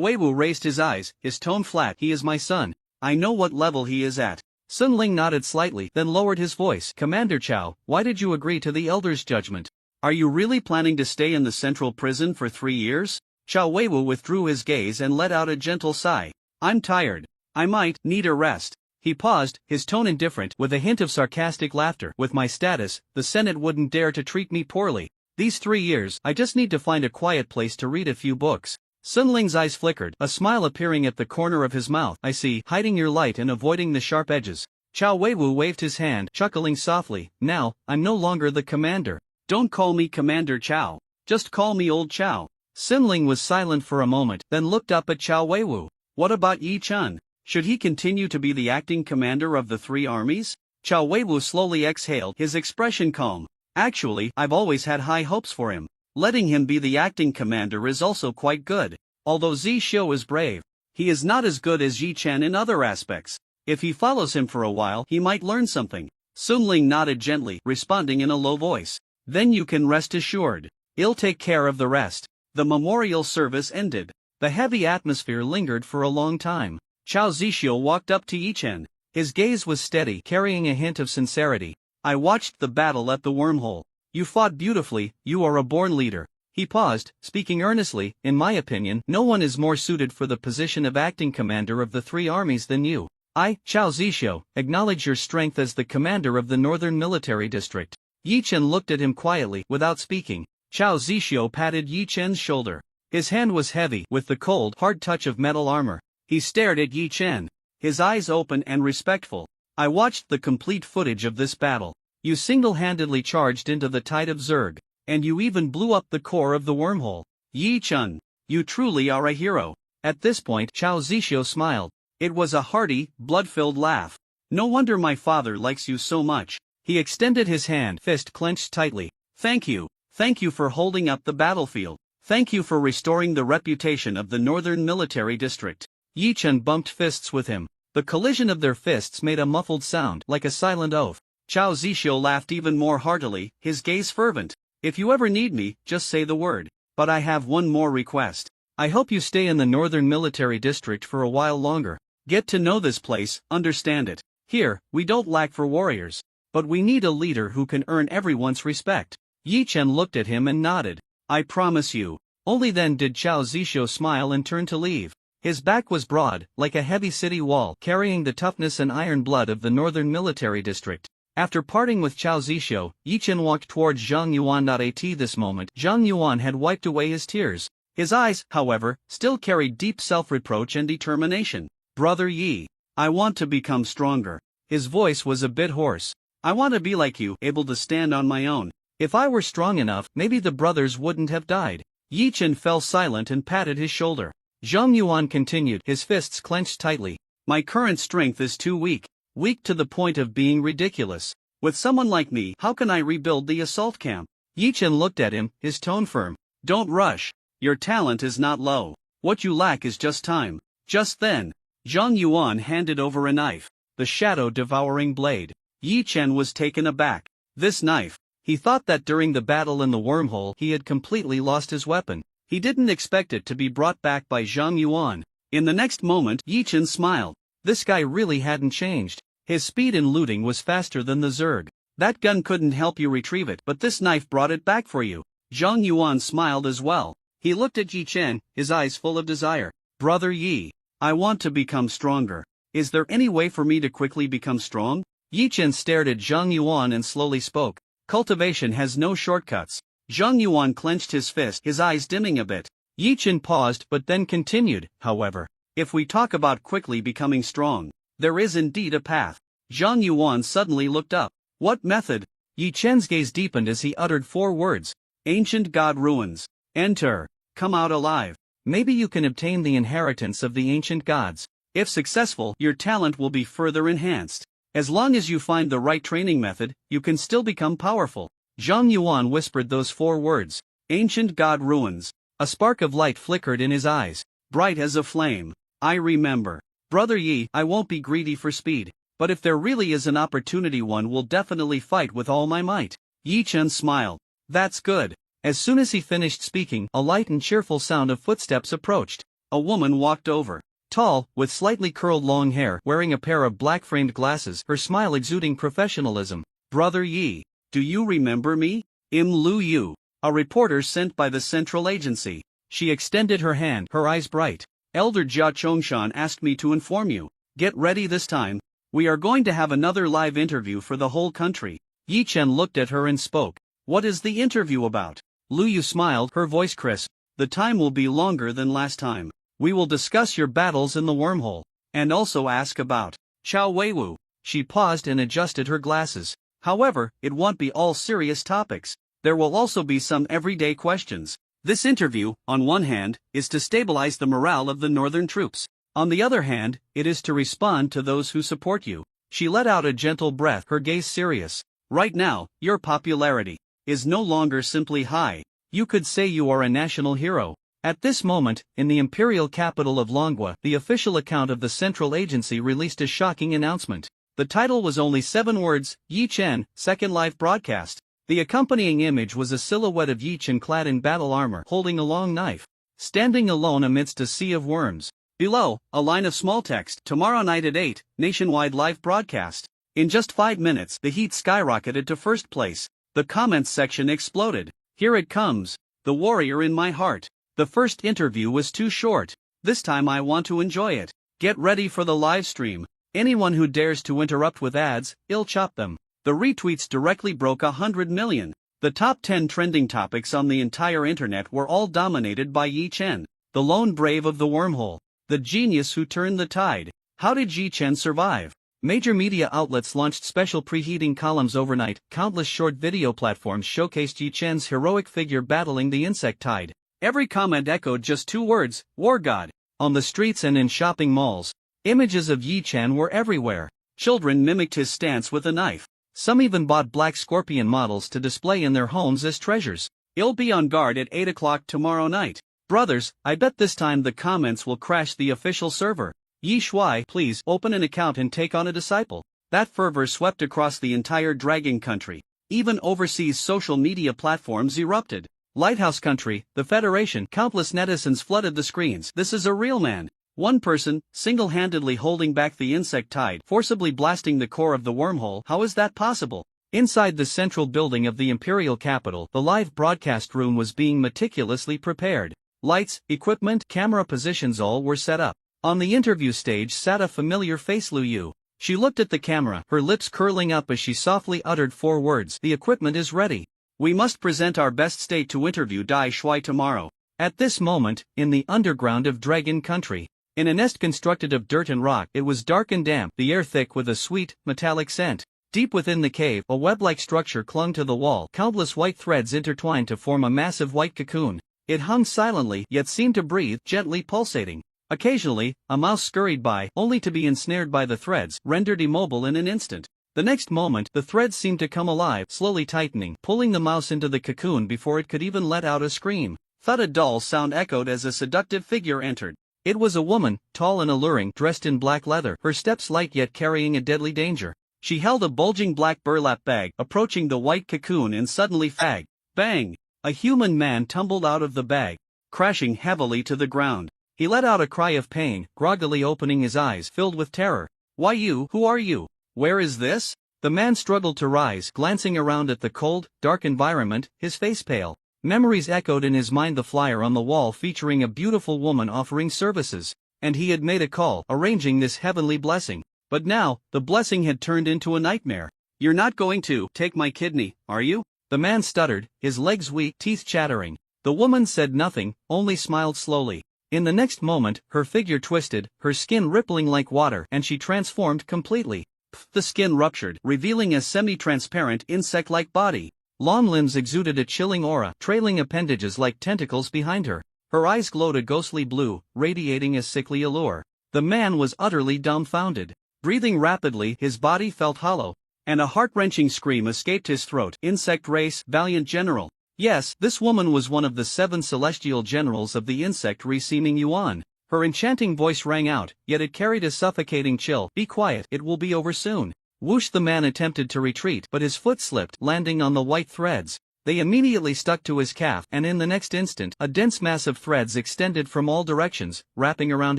A: Weiwu raised his eyes, his tone flat. "He is my son.
B: I know what level he is at."
A: Sun Ling nodded slightly, then lowered his voice. "Commander Chao, why did you agree to the elder's judgment?
B: Are you really planning to stay in the central prison for 3 years?
A: Chao Weiwu withdrew his gaze and let out a gentle sigh.
B: "I'm tired. I might need a rest."
A: He paused, his tone indifferent, with a hint of sarcastic laughter. "With my status, the Senate wouldn't dare to treat me poorly. These 3 years, I just need to find a quiet place to read a few books." Sun Ling's eyes flickered, a smile appearing at the corner of his mouth. "I see, hiding your light and avoiding the sharp edges." Chao Weiwu waved his hand, chuckling softly. "Now, I'm no longer the commander."
B: "Don't call me Commander Chao. Just call me Old Chao."
A: Sun Ling was silent for a moment, then looked up at Chao Weiwu.
B: "What about Yi Chun? Should he continue to be the acting commander of the 3 armies?"
A: Chao Weiwu slowly exhaled, his expression calm.
B: "Actually, I've always had high hopes for him. Letting him be the acting commander is also quite good. Although Zi Xiu is brave, he is not as good as Yi Chen in other aspects. If he follows him for a while, he might learn something."
A: Sun Ling nodded gently, responding in a low voice. "Then you can rest assured. I'll take care of the rest."
B: The memorial service ended.
A: The heavy atmosphere lingered for a long time. Chao Zixiu walked up to Yi Chen. His gaze was steady, carrying a hint of sincerity.
B: "I watched the battle at the wormhole.
A: You fought beautifully, you are a born leader." He paused, speaking earnestly. "In my opinion, no one is more suited for the position of acting commander of the 3 armies than you. I, Chao Zixiu, acknowledge your strength as the commander of the Northern Military District." Yi Chen looked at him quietly, without speaking. Chao Zixiu patted Yi Chen's shoulder. His hand was heavy, with the cold, hard touch of metal armor. He stared at Yi Chen, his eyes open and respectful. "I watched the complete footage of this battle. You single-handedly charged into the tide of Zerg, and you even blew up the core of the wormhole. Yi Chen, you truly are a hero." At this point, Chao Zixiu smiled. It was a hearty, blood-filled laugh. "No wonder my father likes you so much." He extended his hand, fist clenched tightly. "Thank you. Thank you for holding up the battlefield. Thank you for restoring the reputation of the Northern Military District." Yi Chen bumped fists with him. The collision of their fists made a muffled sound, like a silent oath. Chao Zixiu laughed even more heartily, his gaze fervent. "If you ever need me, just say the word. But I have one more request. I hope you stay in the Northern Military District for a while longer. Get to know this place, understand it. Here, we don't lack for warriors. But we need a leader who can earn everyone's respect." Yi Chen looked at him and nodded. "I promise you." Only then did Chao Zixiu smile and turn to leave. His back was broad, like a heavy city wall, carrying the toughness and iron blood of the Northern Military District. After parting with Chao Zixiu, Yi Chen walked towards Zhang Yuan. At this moment, Zhang Yuan had wiped away his tears. His eyes, however, still carried deep self-reproach and determination. "Brother Yi, I want to become stronger." His voice was a bit hoarse. "I want to be like you, able to stand on my own. If I were strong enough, maybe the brothers wouldn't have died." Yi Chen fell silent and patted his shoulder. Zhang Yuan continued, his fists clenched tightly. "My current strength is too weak. Weak to the point of being ridiculous. With someone like me, how can I rebuild the assault camp?" Yi Chen looked at him, his tone firm. "Don't rush. Your talent is not low. What you lack is just time." Just then, Zhang Yuan handed over a knife, the shadow-devouring blade. Yi Chen was taken aback. This knife. He thought that during the battle in the wormhole he had completely lost his weapon. He didn't expect it to be brought back by Zhang Yuan. In the next moment, Yi Chen smiled. This guy really hadn't changed. His speed in looting was faster than the Zerg. "That gun couldn't help you retrieve it, but this knife brought it back for you." Zhang Yuan smiled as well. He looked at Yi Chen, his eyes full of desire. "Brother Yi, I want to become stronger. Is there any way for me to quickly become strong?" Yi Chen stared at Zhang Yuan and slowly spoke. "Cultivation has no shortcuts." Zhang Yuan clenched his fist, his eyes dimming a bit. Yi Chen paused but then continued, "However, if we talk about quickly becoming strong, there is indeed a path." Zhang Yuan suddenly looked up. "What method?" Yi Chen's gaze deepened as he uttered 4 words. "Ancient God ruins. Enter. Come out alive. Maybe you can obtain the inheritance of the ancient gods.
B: If successful, your talent will be further enhanced. As long as you find the right training method, you can still become powerful. Zhang Yuan whispered those 4 words. Ancient god ruins. A spark of light flickered in his eyes, bright as a flame. I remember. Brother Yi, I won't be greedy for speed, but if there really is an opportunity, one will definitely fight with all my might. Yi Chen smiled. That's good. As soon as he finished speaking, a light and cheerful sound of footsteps approached. A woman walked over. Tall, with slightly curled long hair, wearing a pair of black-framed glasses, her smile exuding professionalism. Brother Yi, do you remember me? Lu Yu, a reporter sent by the Central Agency. She extended her hand, her eyes bright. Elder Jia Chongshan asked me to inform you. Get ready this time. We are going to have another live interview for the whole country. Yi Chen looked at her and spoke. What is the interview about? Lu Yu smiled, her voice crisp. The time will be longer than last time. We will discuss your battles in the wormhole, and also ask about Chao Weiwu. She paused and adjusted her glasses. However, it won't be all serious topics. There will also be some everyday questions. This interview, on one hand, is to stabilize the morale of the northern troops. On the other hand, it is to respond to those who support you. She let out a gentle breath, her gaze serious. Right now, your popularity is no longer simply high. You could say you are a national hero. At this moment, in the imperial capital of Longua, the official account of the Central Agency released a shocking announcement. The title was only 7 words, Yi Chen, second live broadcast. The accompanying image was a silhouette of Yi Chen clad in battle armor, holding a long knife, standing alone amidst a sea of worms. Below, a line of small text, tomorrow night at 8, nationwide live broadcast. In just 5 minutes, the heat skyrocketed to first place. The comments section exploded. Here it comes, the warrior in my heart. The first interview was too short. This time I want to enjoy it. Get ready for the live stream. Anyone who dares to interrupt with ads, I'll chop them. The retweets directly broke 100 million. The top 10 trending topics on the entire internet were all dominated by Yi Chen, the lone brave of the wormhole, the genius who turned the tide. How did Yi Chen survive? Major media outlets launched special preheating columns overnight. Countless short video platforms showcased Yi Chen's heroic figure battling the insect tide. Every comment echoed just 2 words, War God. On the streets and in shopping malls, images of Yi Chen were everywhere. Children mimicked his stance with a knife. Some even bought black scorpion models to display in their homes as treasures. I'll be on guard at 8 o'clock tomorrow night. Brothers, I bet this time the comments will crash the official server. Yi Shuai, please open an account and take on a disciple. That fervor swept across the entire dragon country. Even overseas social media platforms erupted. Lighthouse Country, the Federation, countless netizens flooded the screens. This is a real man. One person, single-handedly holding back the insect tide, forcibly blasting the core of the wormhole. How is that possible? Inside the central building of the imperial capital, the live broadcast room was being meticulously prepared. Lights, equipment, camera positions all were set up. On the interview stage sat a familiar face, Lu Yu. She looked at the camera, her lips curling up as she softly uttered 4 words. The equipment is ready. We must present our best state to interview Dai Shuai tomorrow. At this moment, in the underground of Dragon Country, in a nest constructed of dirt and rock, it was dark and damp, the air thick with a sweet, metallic scent. Deep within the cave, a web-like structure clung to the wall, countless white threads intertwined to form a massive white cocoon. It hung silently, yet seemed to breathe, gently pulsating. Occasionally, a mouse scurried by, only to be ensnared by the threads, rendered immobile in an instant. The next moment, the threads seemed to come alive, slowly tightening, pulling the mouse into the cocoon before it could even let out a scream. Thud, a dull sound echoed as a seductive figure entered. It was a woman, tall and alluring, dressed in black leather, her steps light yet carrying a deadly danger. She held a bulging black burlap bag, approaching the white cocoon and suddenly fag. Bang! A human man tumbled out of the bag, crashing heavily to the ground. He let out a cry of pain, groggily opening his eyes, filled with terror. Why you? Who are you? Where is this? The man struggled to rise, glancing around at the cold, dark environment, his face pale. Memories echoed in his mind, the flyer on the wall featuring a beautiful woman offering services. And he had made a call, arranging this heavenly blessing. But now, the blessing had turned into a nightmare. You're not going to take my kidney, are you? The man stuttered, his legs weak, teeth chattering. The woman said nothing, only smiled slowly. In the next moment, her figure twisted, her skin rippling like water, and she transformed completely. The skin ruptured, revealing a semi-transparent insect-like body. Long limbs exuded a chilling aura, trailing appendages like tentacles behind her. Her eyes glowed a ghostly blue, radiating a sickly allure. The man was utterly dumbfounded. Breathing rapidly, his body felt hollow, and a heart-wrenching scream escaped his throat. Insect race, valiant general. Yes, this woman was one of the 7 celestial generals of the insect race Ming Yuan. Her enchanting voice rang out, yet it carried a suffocating chill. Be quiet, it will be over soon. Whoosh! The man attempted to retreat, but his foot slipped, landing on the white threads. They immediately stuck to his calf, and in the next instant, a dense mass of threads extended from all directions, wrapping around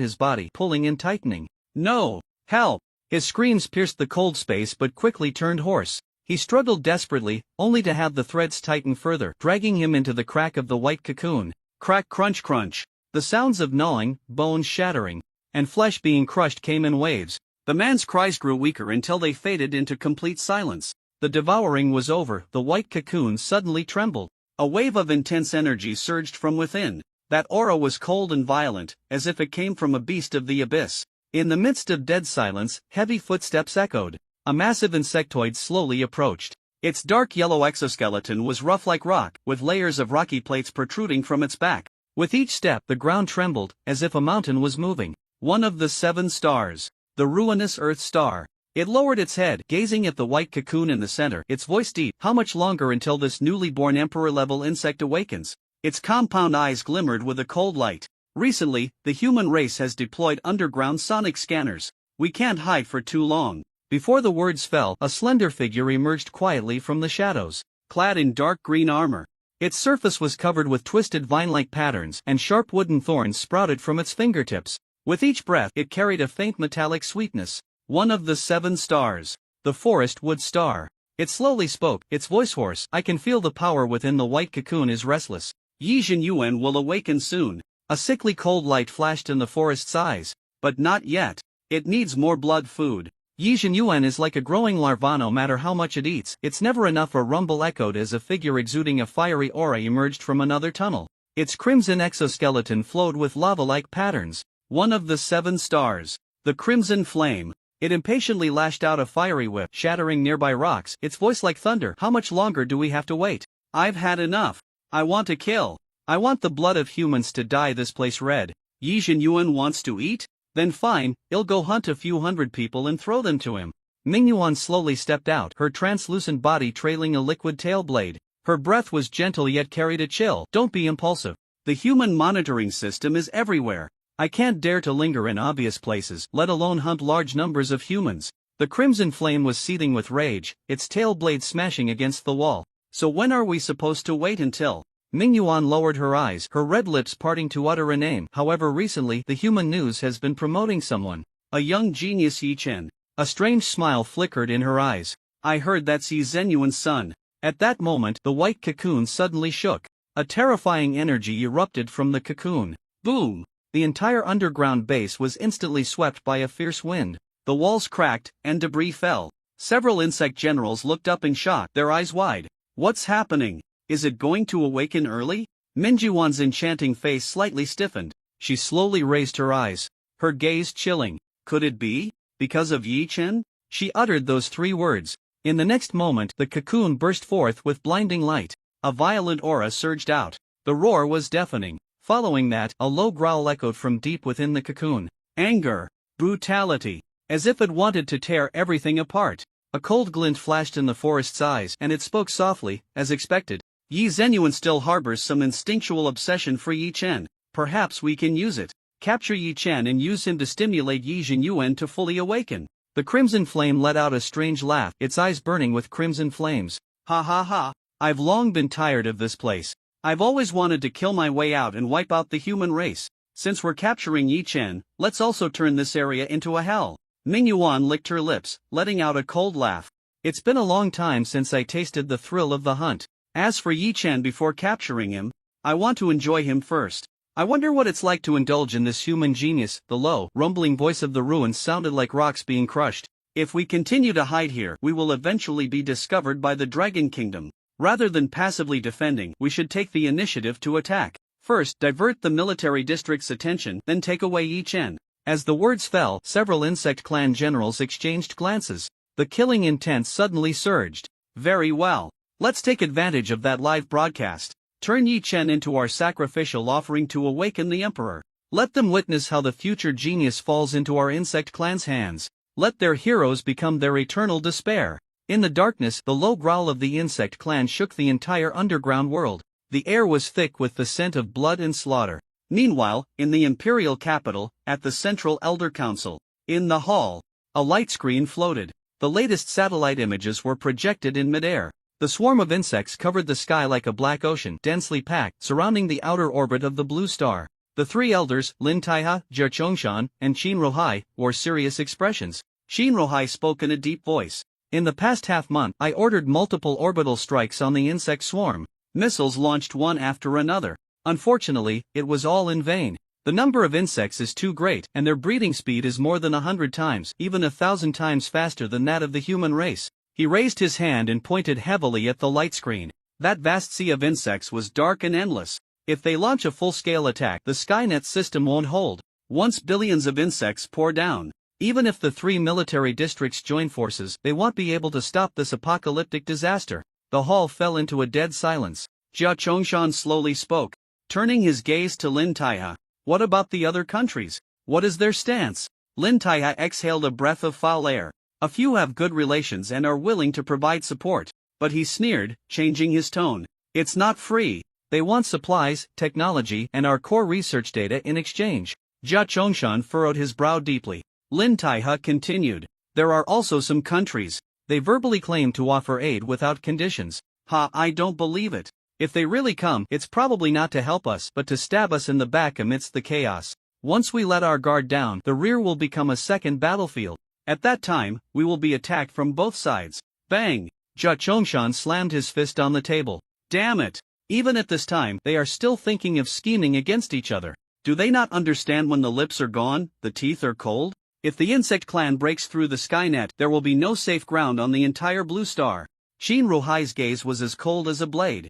B: his body, pulling and tightening. No! Help! His screams pierced the cold space but quickly turned hoarse. He struggled desperately, only to have the threads tighten further, dragging him into the crack of the white cocoon. Crack, crunch, crunch. The sounds of gnawing, bones shattering, and flesh being crushed came in waves. The man's cries grew weaker until they faded into complete silence. The devouring was over. The white cocoon suddenly trembled. A wave of intense energy surged from within. That aura was cold and violent, as if it came from a beast of the abyss. In the midst of dead silence, heavy footsteps echoed. A massive insectoid slowly approached. Its dark yellow exoskeleton was rough like rock, with layers of rocky plates protruding from its back. With each step, the ground trembled, as if a mountain was moving. One of the 7 stars. The ruinous Earth Star. It lowered its head, gazing at the white cocoon in the center, its voice deep. How much longer until this newly born emperor-level insect awakens? Its compound eyes glimmered with a cold light. Recently, the human race has deployed underground sonic scanners. We can't hide for too long. Before the words fell, a slender figure emerged quietly from the shadows, clad in dark green armor. Its surface was covered with twisted vine-like patterns, and sharp wooden thorns sprouted from its fingertips. With each breath, it carried a faint metallic sweetness. One of the 7 stars. The forest wood star. It slowly spoke, its voice hoarse. I can feel the power within the white cocoon is restless. Yi Yuan will awaken soon. A sickly cold light flashed in the forest's eyes. But not yet. It needs more blood food. Yi Yuan is like a growing larva. No matter how much it eats, it's never enough. A rumble echoed as a figure exuding a fiery aura emerged from another tunnel. Its crimson exoskeleton flowed with lava-like patterns. One of the 7 stars. The crimson flame. It impatiently lashed out a fiery whip, shattering nearby rocks, its voice like thunder. How much longer do we have to wait? I've had enough. I want to kill. I want the blood of humans to dye this place red. Yi Yuan wants to eat? Then fine, he'll go hunt a few hundred people and throw them to him. Ming Yuan slowly stepped out, her translucent body trailing a liquid tail blade. Her breath was gentle yet carried a chill. Don't be impulsive. The human monitoring system is everywhere. I can't dare to linger in obvious places, let alone hunt large numbers of humans. The crimson flame was seething with rage, its tail blade smashing against the wall. So when are we supposed to wait until? Ming Yuan lowered her eyes, her red lips parting to utter a name. However, recently, the human news has been promoting someone. A young genius, Yi Chen. A strange smile flickered in her eyes. I heard that's Yi Yuan's son. At that moment, the white cocoon suddenly shook. A terrifying energy erupted from the cocoon. Boom! The entire underground base was instantly swept by a fierce wind. The walls cracked, and debris fell. Several insect generals looked up in shock, their eyes wide. What's happening? Is it going to awaken early? Ming Yuan's enchanting face slightly stiffened. She slowly raised her eyes, her gaze chilling. Could it be? Because of Yi Chen? She uttered those 3 words. In the next moment, the cocoon burst forth with blinding light. A violent aura surged out. The roar was deafening. Following that, a low growl echoed from deep within the cocoon. Anger. Brutality. As if it wanted to tear everything apart. A cold glint flashed in the forest's eyes, and it spoke softly, as expected. Yi Yuan still harbors some instinctual obsession for Yi Chen. Perhaps we can use it. Capture Yi Chen and use him to stimulate Yi Yuan to fully awaken. The crimson flame let out a strange laugh, its eyes burning with crimson flames. Ha ha ha. I've long been tired of this place. I've always wanted to kill my way out and wipe out the human race. Since we're capturing Yi Chen, let's also turn this area into a hell. Ming Yuan licked her lips, letting out a cold laugh. It's been a long time since I tasted the thrill of the hunt. As for Yi Chen, before capturing him, I want to enjoy him first. I wonder what it's like to indulge in this human genius. The low, rumbling voice of the ruins sounded like rocks being crushed. If we continue to hide here, we will eventually be discovered by the Dragon Kingdom. Rather than passively defending, we should take the initiative to attack. First, divert the military district's attention, then take away Yi Chen. As the words fell, several insect clan generals exchanged glances. The killing intent suddenly surged. Very well. Let's take advantage of that live broadcast. Turn Yi Chen into our sacrificial offering to awaken the Emperor.
A: Let them witness how the future genius falls into our insect clan's hands. Let their heroes become their eternal despair. In the darkness, the low growl of the insect clan shook the entire underground world. The air was thick with the scent of blood and slaughter. Meanwhile, in the imperial capital, at the Central Elder Council, in the hall, a light screen floated. The latest satellite images were projected in midair. The swarm of insects covered the sky like a black ocean, densely packed, surrounding the outer orbit of the blue star. The three elders, Lin Taiha, Jia Chongshan, and Qin Rohai, wore serious expressions. Qin Rohai spoke in a deep voice. In the past half-month, I ordered multiple orbital strikes on the insect swarm. Missiles launched one after another. Unfortunately, it was all in vain. The number of insects is too great, and their breeding speed is more than 100 times, even 1,000 times faster than that of the human race. He raised his hand and pointed heavily at the light screen. That vast sea of insects was dark and endless. If they launch a full-scale attack, the Skynet system won't hold. Once billions of insects pour down, even if the 3 military districts join forces, they won't be able to stop this apocalyptic disaster. The hall fell into a dead silence. Jia Chongshan slowly spoke, turning his gaze to Lin Taiha. What about the other countries? What is their stance? Lin Taiha exhaled a breath of foul air. A few have good relations and are willing to provide support. But he sneered, changing his tone. It's not free. They want supplies, technology, and our core research data in exchange. Jia Chongshan furrowed his brow deeply. Lin Taiha continued. There are also some countries. They verbally claim to offer aid without conditions. I don't believe it. If they really come, it's probably not to help us but to stab us in the back amidst the chaos. Once we let our guard down, the rear will become a second battlefield. At that time, we will be attacked from both sides. Bang! Jia Chongshan slammed his fist on the table. Damn it! Even at this time, they are still thinking of scheming against each other. Do they not understand when the lips are gone, the teeth are cold? If the insect clan breaks through the Skynet, there will be no safe ground on the entire blue star. Qin Rohai's gaze was as cold as a blade.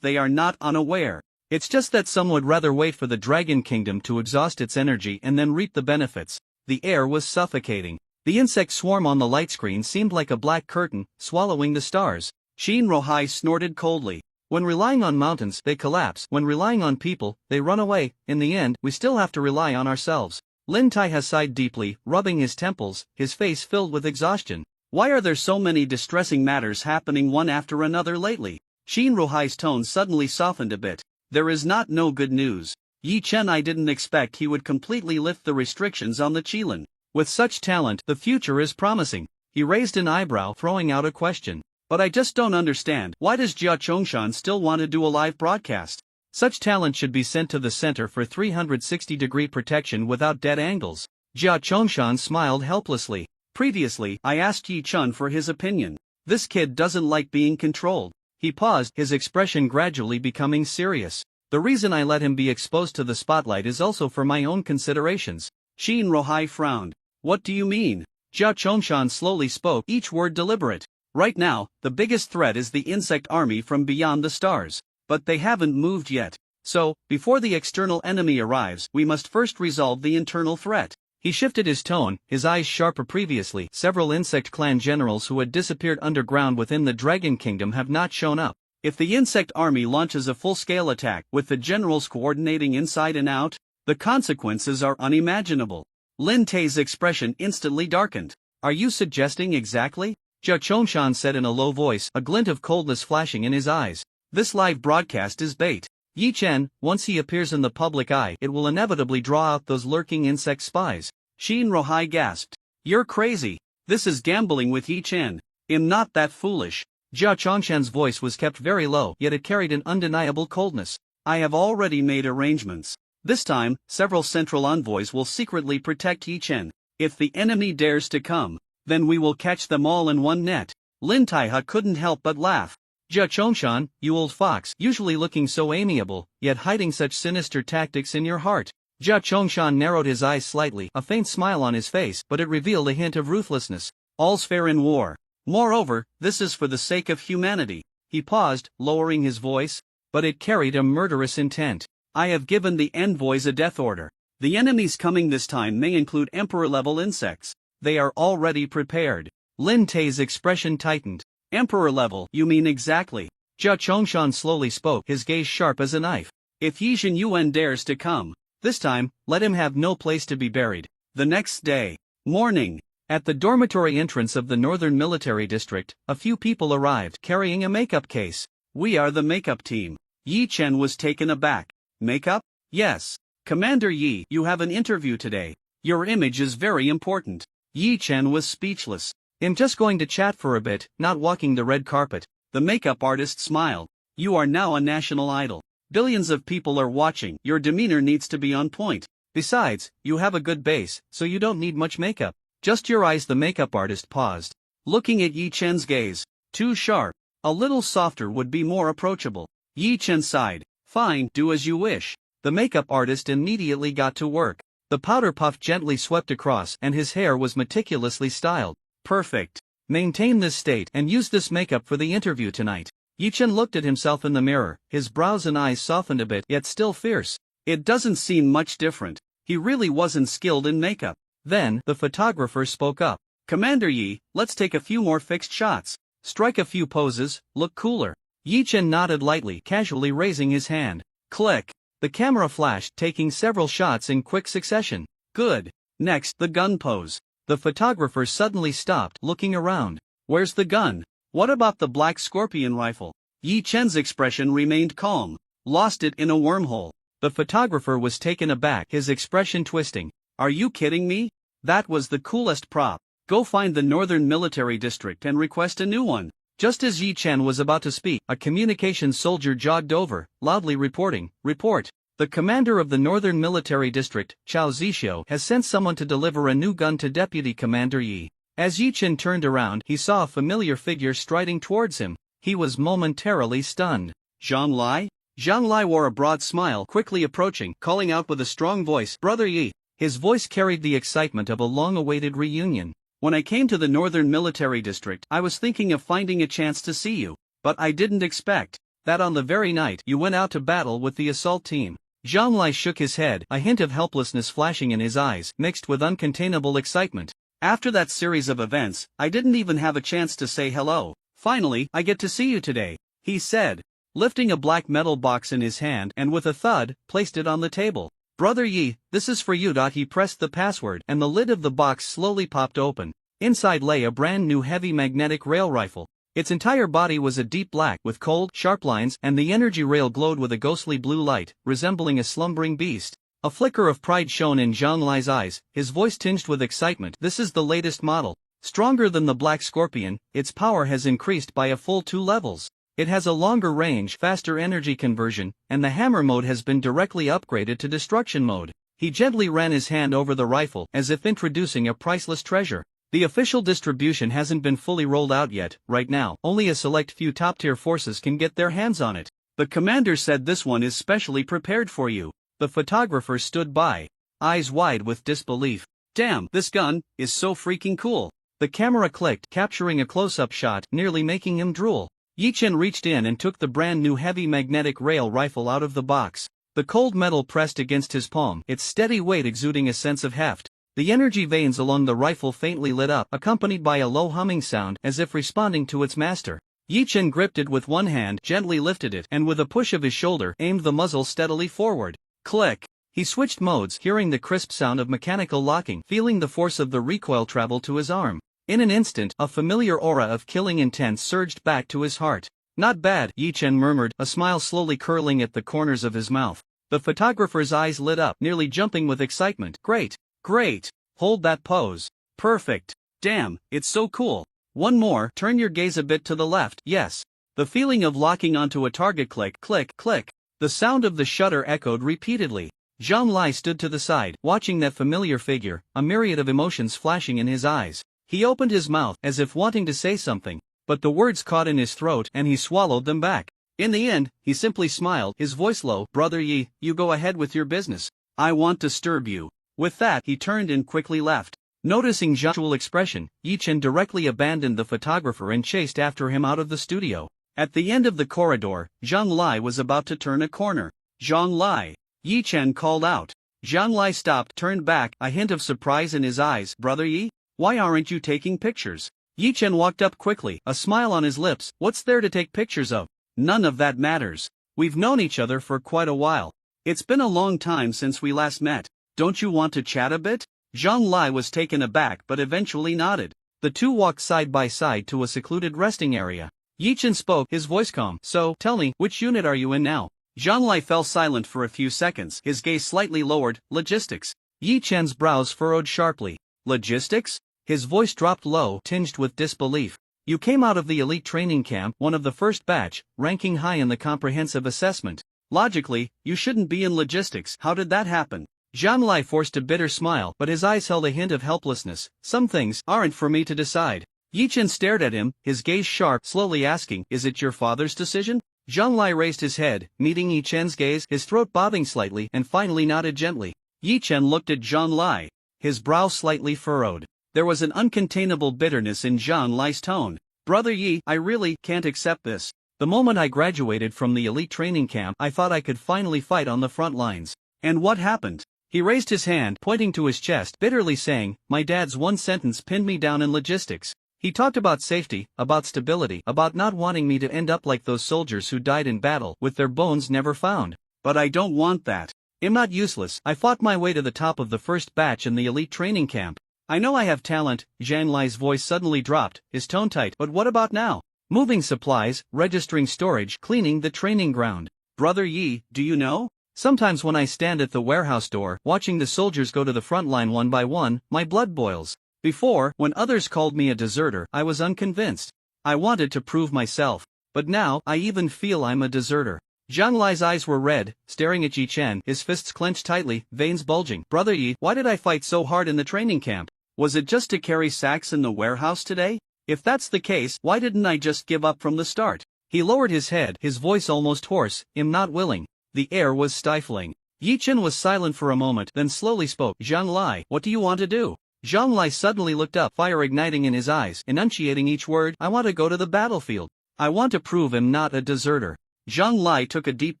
A: They are not unaware. It's just that some would rather wait for the Dragon Kingdom to exhaust its energy and then reap the benefits. The air was suffocating. The insect swarm on the light screen seemed like a black curtain, swallowing the stars. Qin Rohai snorted coldly. When relying on mountains, they collapse. When relying on people, they run away. In the end, we still have to rely on ourselves. Lin Taiha sighed deeply, rubbing his temples, his face filled with exhaustion. Why are there so many distressing matters happening one after another lately? Qin Rohai's tone suddenly softened a bit. There is no good news. Yi Chen, I didn't expect he would completely lift the restrictions on the Qilin. With such talent, the future is promising. He raised an eyebrow, throwing out a question. But I just don't understand, why does Jia Chongshan still want to do a live broadcast? Such talent should be sent to the center for 360-degree protection without dead angles. Jia Chongshan smiled helplessly. Previously, I asked Yi Chen for his opinion. This kid doesn't like being controlled. He paused, his expression gradually becoming serious. The reason I let him be exposed to the spotlight is also for my own considerations. Qin Rohai frowned. What do you mean? Jia Chongshan slowly spoke, each word deliberate. Right now, the biggest threat is the insect army from beyond the stars. But they haven't moved yet. So, before the external enemy arrives, we must first resolve the internal threat. He shifted his tone, his eyes sharper. Previously, several insect clan generals who had disappeared underground within the Dragon Kingdom have not shown up. If the insect army launches a full-scale attack, with the generals coordinating inside and out, the consequences are unimaginable. Lin Tai's expression instantly darkened. Are you suggesting exactly? Jia Chongshan said in a low voice, a glint of coldness flashing in his eyes. This live broadcast is bait. Yi Chen, once he appears in the public eye, it will inevitably draw out those lurking insect spies. Qin Rohai gasped. You're crazy. This is gambling with Yi Chen. I'm not that foolish. Jia Chongshan's voice was kept very low, yet it carried an undeniable coldness. I have already made arrangements. This time, several central envoys will secretly protect Yi Chen. If the enemy dares to come, then we will catch them all in one net. Lin Taiha couldn't help but laugh. Jia Chongshan, you old fox, usually looking so amiable, yet hiding such sinister tactics in your heart. Jia Chongshan narrowed his eyes slightly, a faint smile on his face, but it revealed a hint of ruthlessness. All's fair in war. Moreover, this is for the sake of humanity. He paused, lowering his voice, but it carried a murderous intent. I have given the envoys a death order. The enemies coming this time may include Emperor-level insects. They are already prepared. Lin Tai's expression tightened. Emperor level, you mean exactly? Jia Chongshan slowly spoke, his gaze sharp as a knife. If Yi Yuan dares to come,
B: This time, let him have no place to be buried. The next day, morning,
A: At the dormitory entrance of the Northern Military District, a few people arrived carrying a makeup case.
B: we are the makeup team. Yi Chen was taken aback. Makeup? Yes. Commander Yi, you have an interview today. Your image is very important. Yi Chen was speechless.
A: I'm just going to chat for a bit, not walking the red carpet.
B: The makeup artist smiled. You are now a national idol. Billions of people are watching. Your demeanor needs to be on point.
A: Besides, you have a good base, so you don't need much makeup. Just your eyes. The makeup artist paused,
B: Looking at Yi Chen's gaze. Too sharp. A little softer would be more approachable. Yi Chen sighed. Fine, do as you wish.
A: The makeup artist immediately got to work. The powder puff gently swept across and his hair was meticulously styled.
B: Perfect.
A: Maintain this state and use this makeup for the interview tonight. Yi Chen looked at himself in the mirror, his brows and eyes softened a bit yet still fierce.
B: It doesn't seem much different. He really wasn't skilled in makeup.
A: Then, the photographer spoke up.
B: Commander Yi, let's take a few more fixed shots.
A: Strike a few poses, look cooler. Yi Chen nodded lightly, casually raising his hand.
B: Click.
A: The camera flashed, taking several shots in quick succession.
B: Good. Next, the gun pose.
A: The photographer suddenly stopped, looking around.
B: Where's the gun? What about the black scorpion rifle? Yi Chen's expression remained calm. Lost it in a wormhole.
A: The photographer was taken aback, his expression twisting.
B: Are you kidding me? That was the coolest prop. Go find the Northern Military District and request a new one.
A: Just as Yi Chen was about to speak, a communications soldier jogged over, loudly reporting, Report. The commander of the Northern Military District, Chao Zixio, has sent someone to deliver a new gun to Deputy Commander Yi. As Yi Chen turned around, he saw a familiar figure striding towards him. He was momentarily stunned.
B: Zhang Lai? Zhang Lai wore a broad smile, quickly approaching, calling out with a strong voice, Brother Yi.
A: His voice carried the excitement of a long-awaited reunion.
B: When I came to the Northern Military District, I was thinking of finding a chance to see you. But I didn't expect
A: that on the very night you went out to battle with the assault team. Zhang Lai shook his head, a hint of helplessness flashing in his eyes, mixed with uncontainable excitement.
B: After that series of events, I didn't even have a chance to say hello. Finally, I get to see you today, he said, lifting a black metal box in his hand and with a thud, placed it on the table. Brother Yi, this is for you. He pressed the password and the lid of the box slowly popped open.
A: Inside lay a brand new heavy magnetic rail rifle. Its entire body was a deep black with cold, sharp lines, and the energy rail glowed with a ghostly blue light, resembling a slumbering beast. A flicker of pride shone in Zhang Lai's eyes, his voice tinged with excitement. This is the latest model. Stronger than the Black Scorpion, its power has increased by a full 2 levels. It has a longer range, faster energy conversion, and the hammer mode has been directly upgraded to destruction mode. He gently ran his hand over the rifle, as if introducing a priceless treasure. The official distribution hasn't been fully rolled out yet. Right now, only a select few top-tier forces can get their hands on it.
B: The commander said this one is specially prepared for you.
A: The photographer stood by, eyes wide with disbelief.
B: Damn, this gun is so freaking cool.
A: The camera clicked, capturing a close-up shot, nearly making him drool. Yi Chen reached in and took the brand new heavy magnetic rail rifle out of the box. The cold metal pressed against his palm, its steady weight exuding a sense of heft. The energy veins along the rifle faintly lit up, accompanied by a low humming sound, as if responding to its master. Yi Chen gripped it with one hand, gently lifted it, and with a push of his shoulder, aimed the muzzle steadily forward.
B: Click.
A: He switched modes, hearing the crisp sound of mechanical locking, feeling the force of the recoil travel to his arm. In an instant, a familiar aura of killing intent surged back to his heart. Not bad, Yi Chen murmured, a smile slowly curling at the corners of his mouth. The photographer's eyes lit up, nearly jumping with excitement. Great.
B: Great. Hold that pose. Perfect. Damn, it's so cool. One more, turn your gaze a bit to the left. Yes. The feeling of locking onto a target. Click, click, click.
A: The sound of the shutter echoed repeatedly. Zhang Lai stood to the side, watching that familiar figure, a myriad of emotions flashing in his eyes. He opened his mouth, as if wanting to say something, but the words caught in his throat and he swallowed them back. In the end, he simply smiled, his voice low. Brother Yi, you go ahead with your business.
B: I won't disturb you. With that, he turned and quickly left.
A: Noticing Zhang's actual expression, Yi Chen directly abandoned the photographer and chased after him out of the studio.
B: At the end of the corridor, Zhang Lai was about to turn a corner. Zhang Lai. Yi Chen called out. Zhang Lai stopped, turned back, a hint of surprise in his eyes. Brother Yi? Why aren't you taking pictures? Yi Chen walked up quickly, a smile on his lips. What's there to take pictures of? None of that matters. We've known each other for quite a while. It's been a long time since we last met. Don't you want to chat a bit? Zhang Lai was taken aback but eventually nodded.
A: The two walked side by side to a secluded resting area. Yi Chen spoke, his voice calm. So, tell me, which unit are you in now?
B: Zhang Lai fell silent for a few seconds, his gaze slightly lowered. Logistics.
A: Yi Chen's brows furrowed sharply.
B: Logistics?
A: His voice dropped low, tinged with disbelief. You came out of the elite training camp, one of the first batch, ranking high in the comprehensive assessment.
B: Logically, you shouldn't be in logistics. How did that happen?
A: Zhang Lai forced a bitter smile, but his eyes held a hint of helplessness. Some things aren't for me to decide. Yi Chen stared at him, his gaze sharp, slowly asking, is it your father's decision? Zhang Lai raised his head, meeting Yi Chen's gaze, his throat bobbing slightly, and finally nodded gently.
B: Yi Chen looked at Zhang Lai. His brow slightly furrowed. There was an uncontainable bitterness in Zhang Lai's tone. Brother Yi, I really can't accept this.
A: The moment I graduated from the elite training camp, I thought I could finally fight on the front lines.
B: And what happened?
A: He raised his hand, pointing to his chest, bitterly saying, my dad's one sentence pinned me down in logistics. He talked about safety, about stability, about not wanting me to end up like those soldiers who died in battle, with their bones never found.
B: But I don't want that.
A: I'm not useless. I fought my way to the top of the first batch in the elite training camp.
B: I know I have talent.
A: Zhang Lai's voice suddenly dropped, his tone tight. But what about now? Moving supplies, registering storage, cleaning the training ground.
B: Brother Yi, do you know?
A: Sometimes when I stand at the warehouse door, watching the soldiers go to the front line one by one, my blood boils. Before, when others called me a deserter, I was unconvinced. I wanted to prove myself. But now, I even feel I'm a deserter. Zhang Lai's eyes were red, staring at Yi Chen, his fists clenched tightly, veins bulging. Brother Yi, why did I fight so hard in the training camp?
B: Was it just to carry sacks in the warehouse today? If that's the case, why didn't I just give up from the start?
A: He lowered his head, his voice almost hoarse. I'm not willing. The air was stifling. Yi Chen was silent for a moment, then slowly spoke. Zhang Lai, what do you want to do? Zhang Lai suddenly looked up, fire igniting in his eyes, enunciating each word. I want to go to the battlefield. I want to prove I'm not a deserter.
B: Zhang Lai took a deep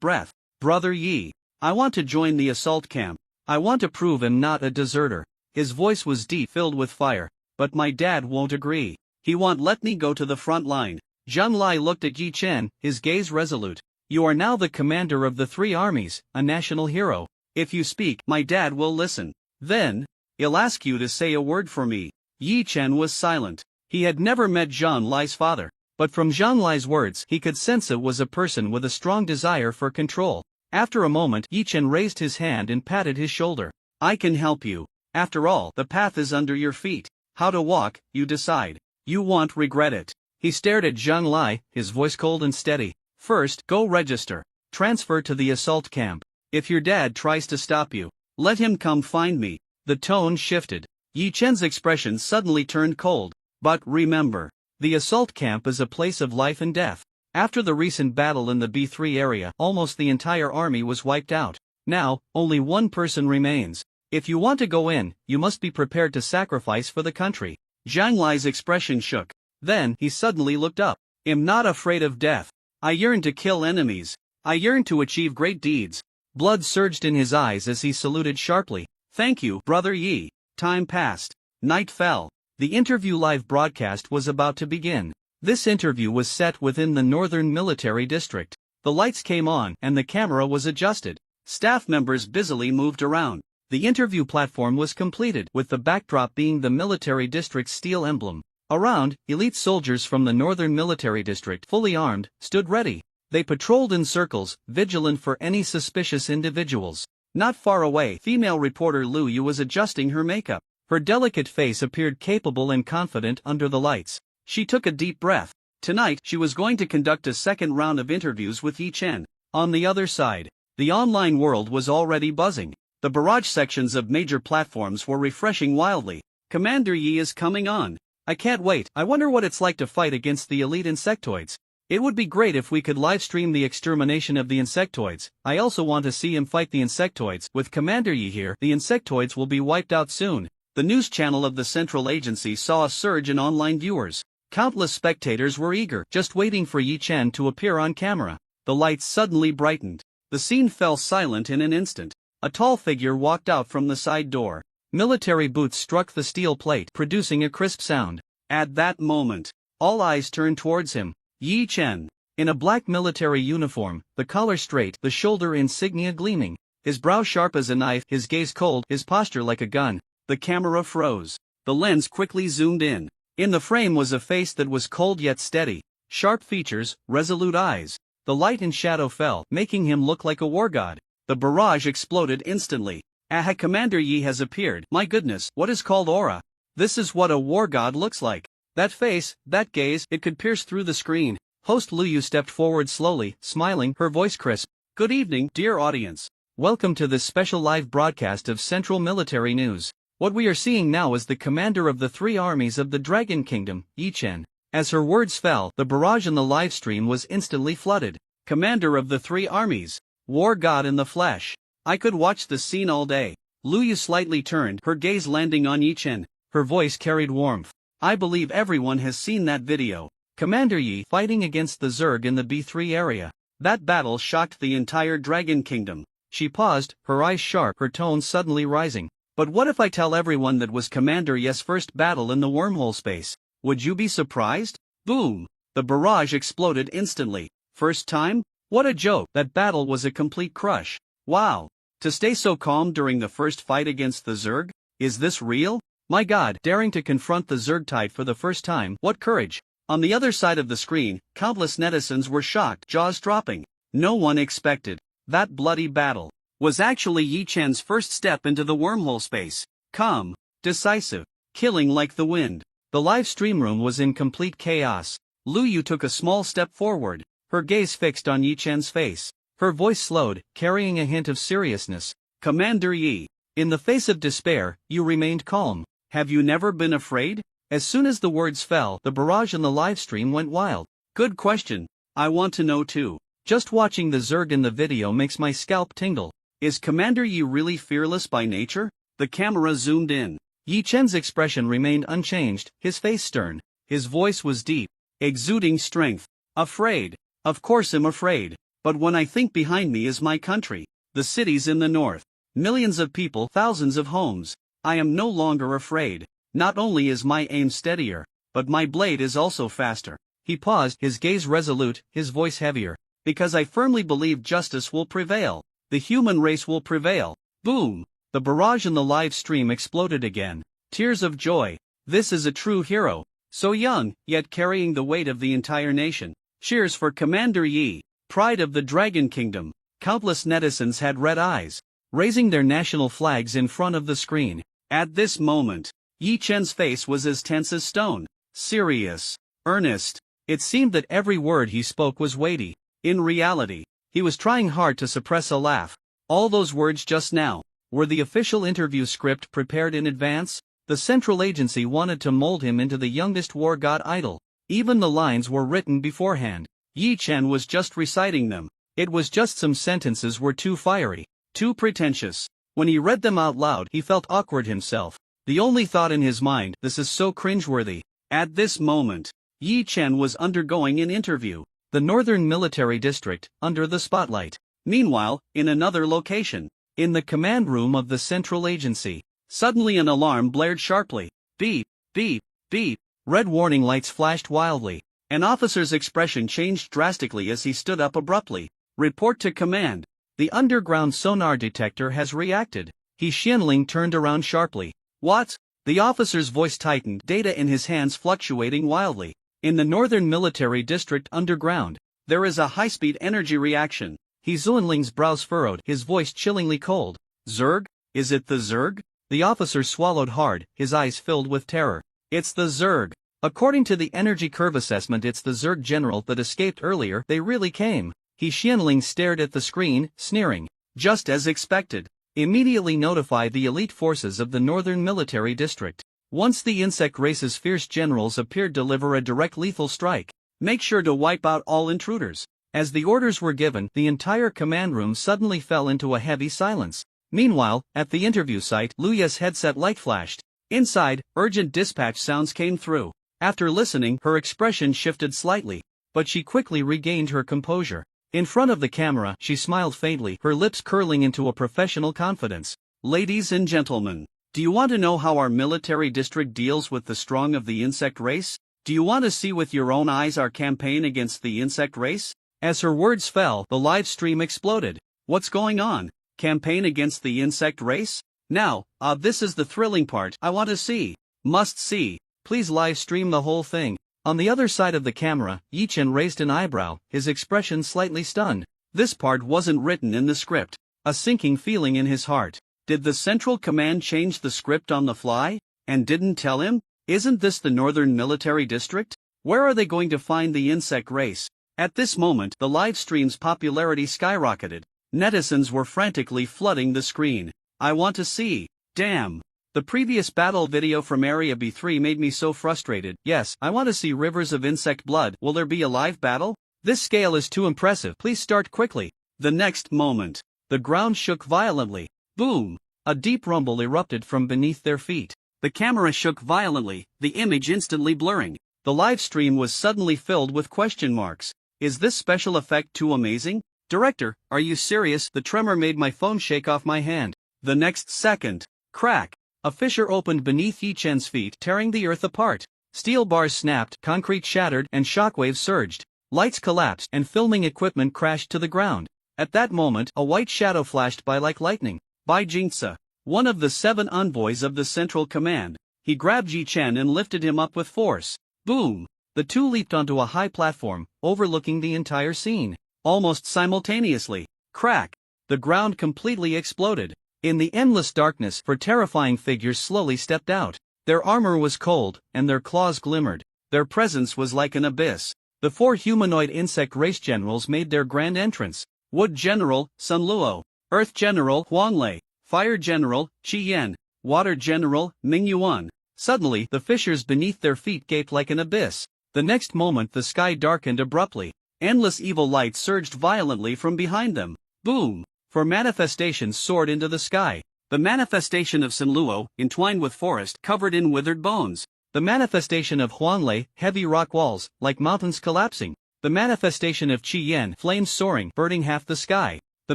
B: breath. Brother Yi, I want to join the assault camp.
A: I want to prove I'm not a deserter. His voice was deep, filled with fire.
B: But my dad won't agree. He won't let me go to the front line.
A: Zhang Lai looked at Yi Chen, his gaze resolute. You are now the commander of the three armies, a national hero.
B: If you speak, my dad will listen. Then, he'll ask you to say a word for me. Yi Chen was silent. He had never met Zhang Lai's father.
A: But from Zhang Lai's words, he could sense it was a person with a strong desire for control. After a moment, Yi Chen raised his hand and patted his shoulder.
B: I can help you. After all, the path is under your feet. How to walk, you decide. You won't regret it.
A: He stared at Zhang Lai, his voice cold and steady. First, go register. Transfer to the assault camp.
B: If your dad tries to stop you, let him come find me.
A: The tone shifted.
B: Yi Chen's expression suddenly turned cold. But remember,
A: the assault camp is a place of life and death. After the recent battle in the B3 area, almost the entire army was wiped out. Now, only one person remains. If you want to go in, you must be prepared to sacrifice for the country.
B: Zhang Lai's expression shook.
A: Then, he suddenly looked up.
B: I'm not afraid of death. I yearn to kill enemies. I yearn to achieve great deeds.
A: Blood surged in his eyes as he saluted sharply.
B: Thank you, Brother Yi. Time passed. Night fell.
A: The interview live broadcast was about to begin. This interview was set within the Northern Military District. The lights came on, and the camera was adjusted.
B: Staff members busily moved around.
A: The interview platform was completed, with the backdrop being the military district's steel emblem. Around, elite soldiers from the Northern Military District, fully armed, stood ready. They patrolled in circles, vigilant for any suspicious individuals.
B: Not far away, female reporter Lu Yu was adjusting her makeup.
A: Her delicate face appeared capable and confident under the lights.
B: She took a deep breath. Tonight, she was going to conduct a second round of interviews with Yi Chen. On the other side, the online world was already buzzing. The barrage sections of major platforms were refreshing wildly. Commander Yi is coming on.
A: I can't wait. I wonder what it's like to fight against the elite insectoids. It would be great if we could livestream the extermination of the insectoids. I also want to see him fight the insectoids. With Commander Yi here, the insectoids will be wiped out soon.
B: The news channel of the Central Agency saw a surge in online viewers. Countless spectators were eager, just waiting for Yi Chen to appear on camera. The lights suddenly brightened. The scene fell silent in an instant. A tall figure walked out from the side door.
A: Military boots struck the steel plate, producing a crisp sound.
B: At that moment, all eyes turned towards him. Yi Chen,
A: in a black military uniform, the collar straight, the shoulder insignia gleaming. his brow sharp as a knife, his gaze cold, his posture like a gun.
B: The camera froze. The lens quickly zoomed in. In the frame was a face that was cold yet steady. Sharp features, resolute eyes.
A: The light and shadow fell, making him look like a war god.
B: The barrage exploded instantly. Aha! Commander Yi has appeared. My goodness, what is called aura? This is what a war god looks like.
A: That face, that gaze, it could pierce through the screen. Host Lu Yu stepped forward slowly, smiling, her voice crisp.
B: Good evening, dear audience.
A: Welcome to this special live broadcast of Central Military News. What we are seeing now is the commander of the three armies of the Dragon Kingdom, Yi Chen. As her words fell, the barrage in the live stream was instantly flooded.
B: Commander of the three armies. War god in the flesh. I could watch the scene all day. Lu Yu slightly turned, her gaze landing on Yi Chen.
A: Her voice carried warmth.
B: I believe everyone has seen that video.
A: Commander Yi fighting against the Zerg in the B3 area.
B: That battle shocked the entire Dragon Kingdom.
A: She paused, her eyes sharp, her tone suddenly rising.
B: But what if I tell everyone that was Commander Yi's first battle in the wormhole space? Would you be surprised? Boom! The barrage exploded instantly. First time? What a joke! That battle was a complete crush. Wow! To stay so calm during the first fight against the Zerg? Is this real?
A: My god, daring to confront the Zerg for the first time, what courage!
B: On the other side of the screen, countless netizens were shocked, jaws dropping. No one expected that bloody battle was actually Yi Chen's first step into the wormhole space. Calm, decisive, killing like the wind.
A: The live stream room was in complete chaos.
B: Lu Yu took a small step forward,
A: her gaze fixed on Yi Chen's face. Her voice slowed, carrying a hint of seriousness.
B: Commander Yi.
A: In the face of despair, you remained calm.
B: Have you never been afraid?
A: As soon as the words fell, the barrage in the live stream went wild.
B: Good question. I want to know too.
A: Just watching the Zerg in the video makes my scalp tingle.
B: Is Commander Yi really fearless by nature? The camera zoomed in.
A: Yi Chen's expression remained unchanged, his face stern. His voice was deep,
B: exuding strength. Afraid. Of course I'm afraid. But when I think behind me is my country, the cities in the north, millions of people, thousands of homes, I am no longer afraid. Not only is my aim steadier, but my blade is also faster.
A: He paused, his gaze resolute, his voice heavier.
B: Because I firmly believe justice will prevail. The human race will prevail. Boom!
A: The barrage in the live stream exploded again.
B: Tears of joy. This is a true hero. So young, yet carrying the weight of the entire nation. Cheers for Commander Yi, pride of the Dragon Kingdom. Countless netizens had red eyes,
A: raising their national flags in front of the screen.
B: At this moment, Yi Chen's face was as tense as stone. Serious. Earnest.
A: It seemed that every word he spoke was weighty.
B: In reality,
A: he was trying hard to suppress a laugh.
B: All those words just now,
A: were the official interview script prepared in advance? The Central Agency wanted to mold him into the youngest war god idol. Even the lines were written beforehand.
B: Yi Chen was just reciting them.
A: It was just some sentences were too fiery,
B: too pretentious.
A: When he read them out loud, he felt awkward himself. The only thought in his mind, this is so cringeworthy.
B: At this moment, Yi Chen was undergoing an interview.
A: The Northern Military District, under the spotlight.
B: Meanwhile, in another location,
A: in the command room of the Central Agency,
B: suddenly an alarm blared sharply. Beep, beep, beep.
A: Red warning lights flashed wildly.
B: An officer's expression changed drastically as he stood up abruptly. Report to command.
A: The underground sonar detector has reacted. He Xianling turned around sharply.
B: What?
A: The officer's voice tightened, data in his hands fluctuating wildly. In the Northern Military District underground,
B: there is a high-speed energy reaction.
A: He Xianling's brows furrowed, his voice chillingly cold.
B: Zerg? Is it the Zerg?
A: The officer swallowed hard, his eyes filled with terror.
B: It's the Zerg.
A: According to the energy curve assessment, it's the Zerg general that escaped earlier. They really came. He Xianling stared at the screen, sneering.
B: Just as expected.
A: Immediately notify the elite forces of the Northern Military District. Once the insect race's fierce generals appeared, deliver a direct lethal strike.
B: Make sure to wipe out all intruders.
A: As the orders were given, the entire command room suddenly fell into a heavy silence. Meanwhile, at the interview site, Lu Yu's headset light flashed.
B: Inside, urgent dispatch sounds came through.
A: After listening, her expression shifted slightly, but she quickly regained her composure. In front of the camera, she smiled faintly, her lips curling into a professional confidence.
B: Ladies and gentlemen, do you want to know how our military district deals with the strong of the insect race? Do you want to see with your own eyes our campaign against the insect race?
A: As her words fell, the live stream exploded.
B: What's going on? Campaign against the insect race? Now, this is the thrilling part I want to see. Must see.
A: Please live stream the whole thing. On the other side of the camera, Yi Chen raised an eyebrow, his expression slightly stunned.
B: This part wasn't written in the script. A sinking feeling in his heart. Did the Central Command change the script on the fly? And didn't tell him? Isn't this the Northern Military District? Where are they going to find the insect race? At this moment, the live stream's popularity skyrocketed. Netizens were frantically flooding the screen. I want to see. Damn. The previous battle video from Area B3 made me so frustrated. Yes, I want to see rivers of insect blood. Will there be a live battle?
A: This scale is too impressive. Please start quickly.
B: The next moment, the ground shook violently. Boom!
A: A deep rumble erupted from beneath their feet.
B: The camera shook violently, the image instantly blurring. The live stream was suddenly filled with question marks. Is this special effect too amazing? Director, are you serious?
A: The tremor made my phone shake off my hand.
B: The next second, crack!
A: A fissure opened beneath Yi Chen's feet, tearing the earth apart. Steel bars snapped, concrete shattered, and shockwaves surged. Lights collapsed, and filming equipment crashed to the ground. At that moment, a white shadow flashed by like lightning.
B: Bai Jingce, one of the 7 envoys of the Central Command. He grabbed Yi Chen and lifted him up with force. Boom!
A: The two leaped onto a high platform, overlooking the entire scene.
B: Almost simultaneously, crack! The ground completely exploded.
A: In the endless darkness, 4 terrifying figures slowly stepped out. Their armor was cold, and their claws glimmered.
B: Their presence was like an abyss.
A: The 4 humanoid insect race generals made their grand entrance.
B: Wood General, Sun Luo. Earth General, Huang Lei. Fire General, Qi Yan. Water General, Ming Yuan.
A: Suddenly, the fissures beneath their feet gaped like an abyss. The next moment the sky darkened abruptly.
B: Endless evil light surged violently from behind them. Boom!
A: 4 manifestations soared into the sky.
B: The manifestation of Sun Luo, entwined with forest, covered in withered bones.
A: The manifestation of Huang Lei, heavy rock walls, like mountains collapsing. The manifestation of Qi Yan, flames soaring, burning half the sky. The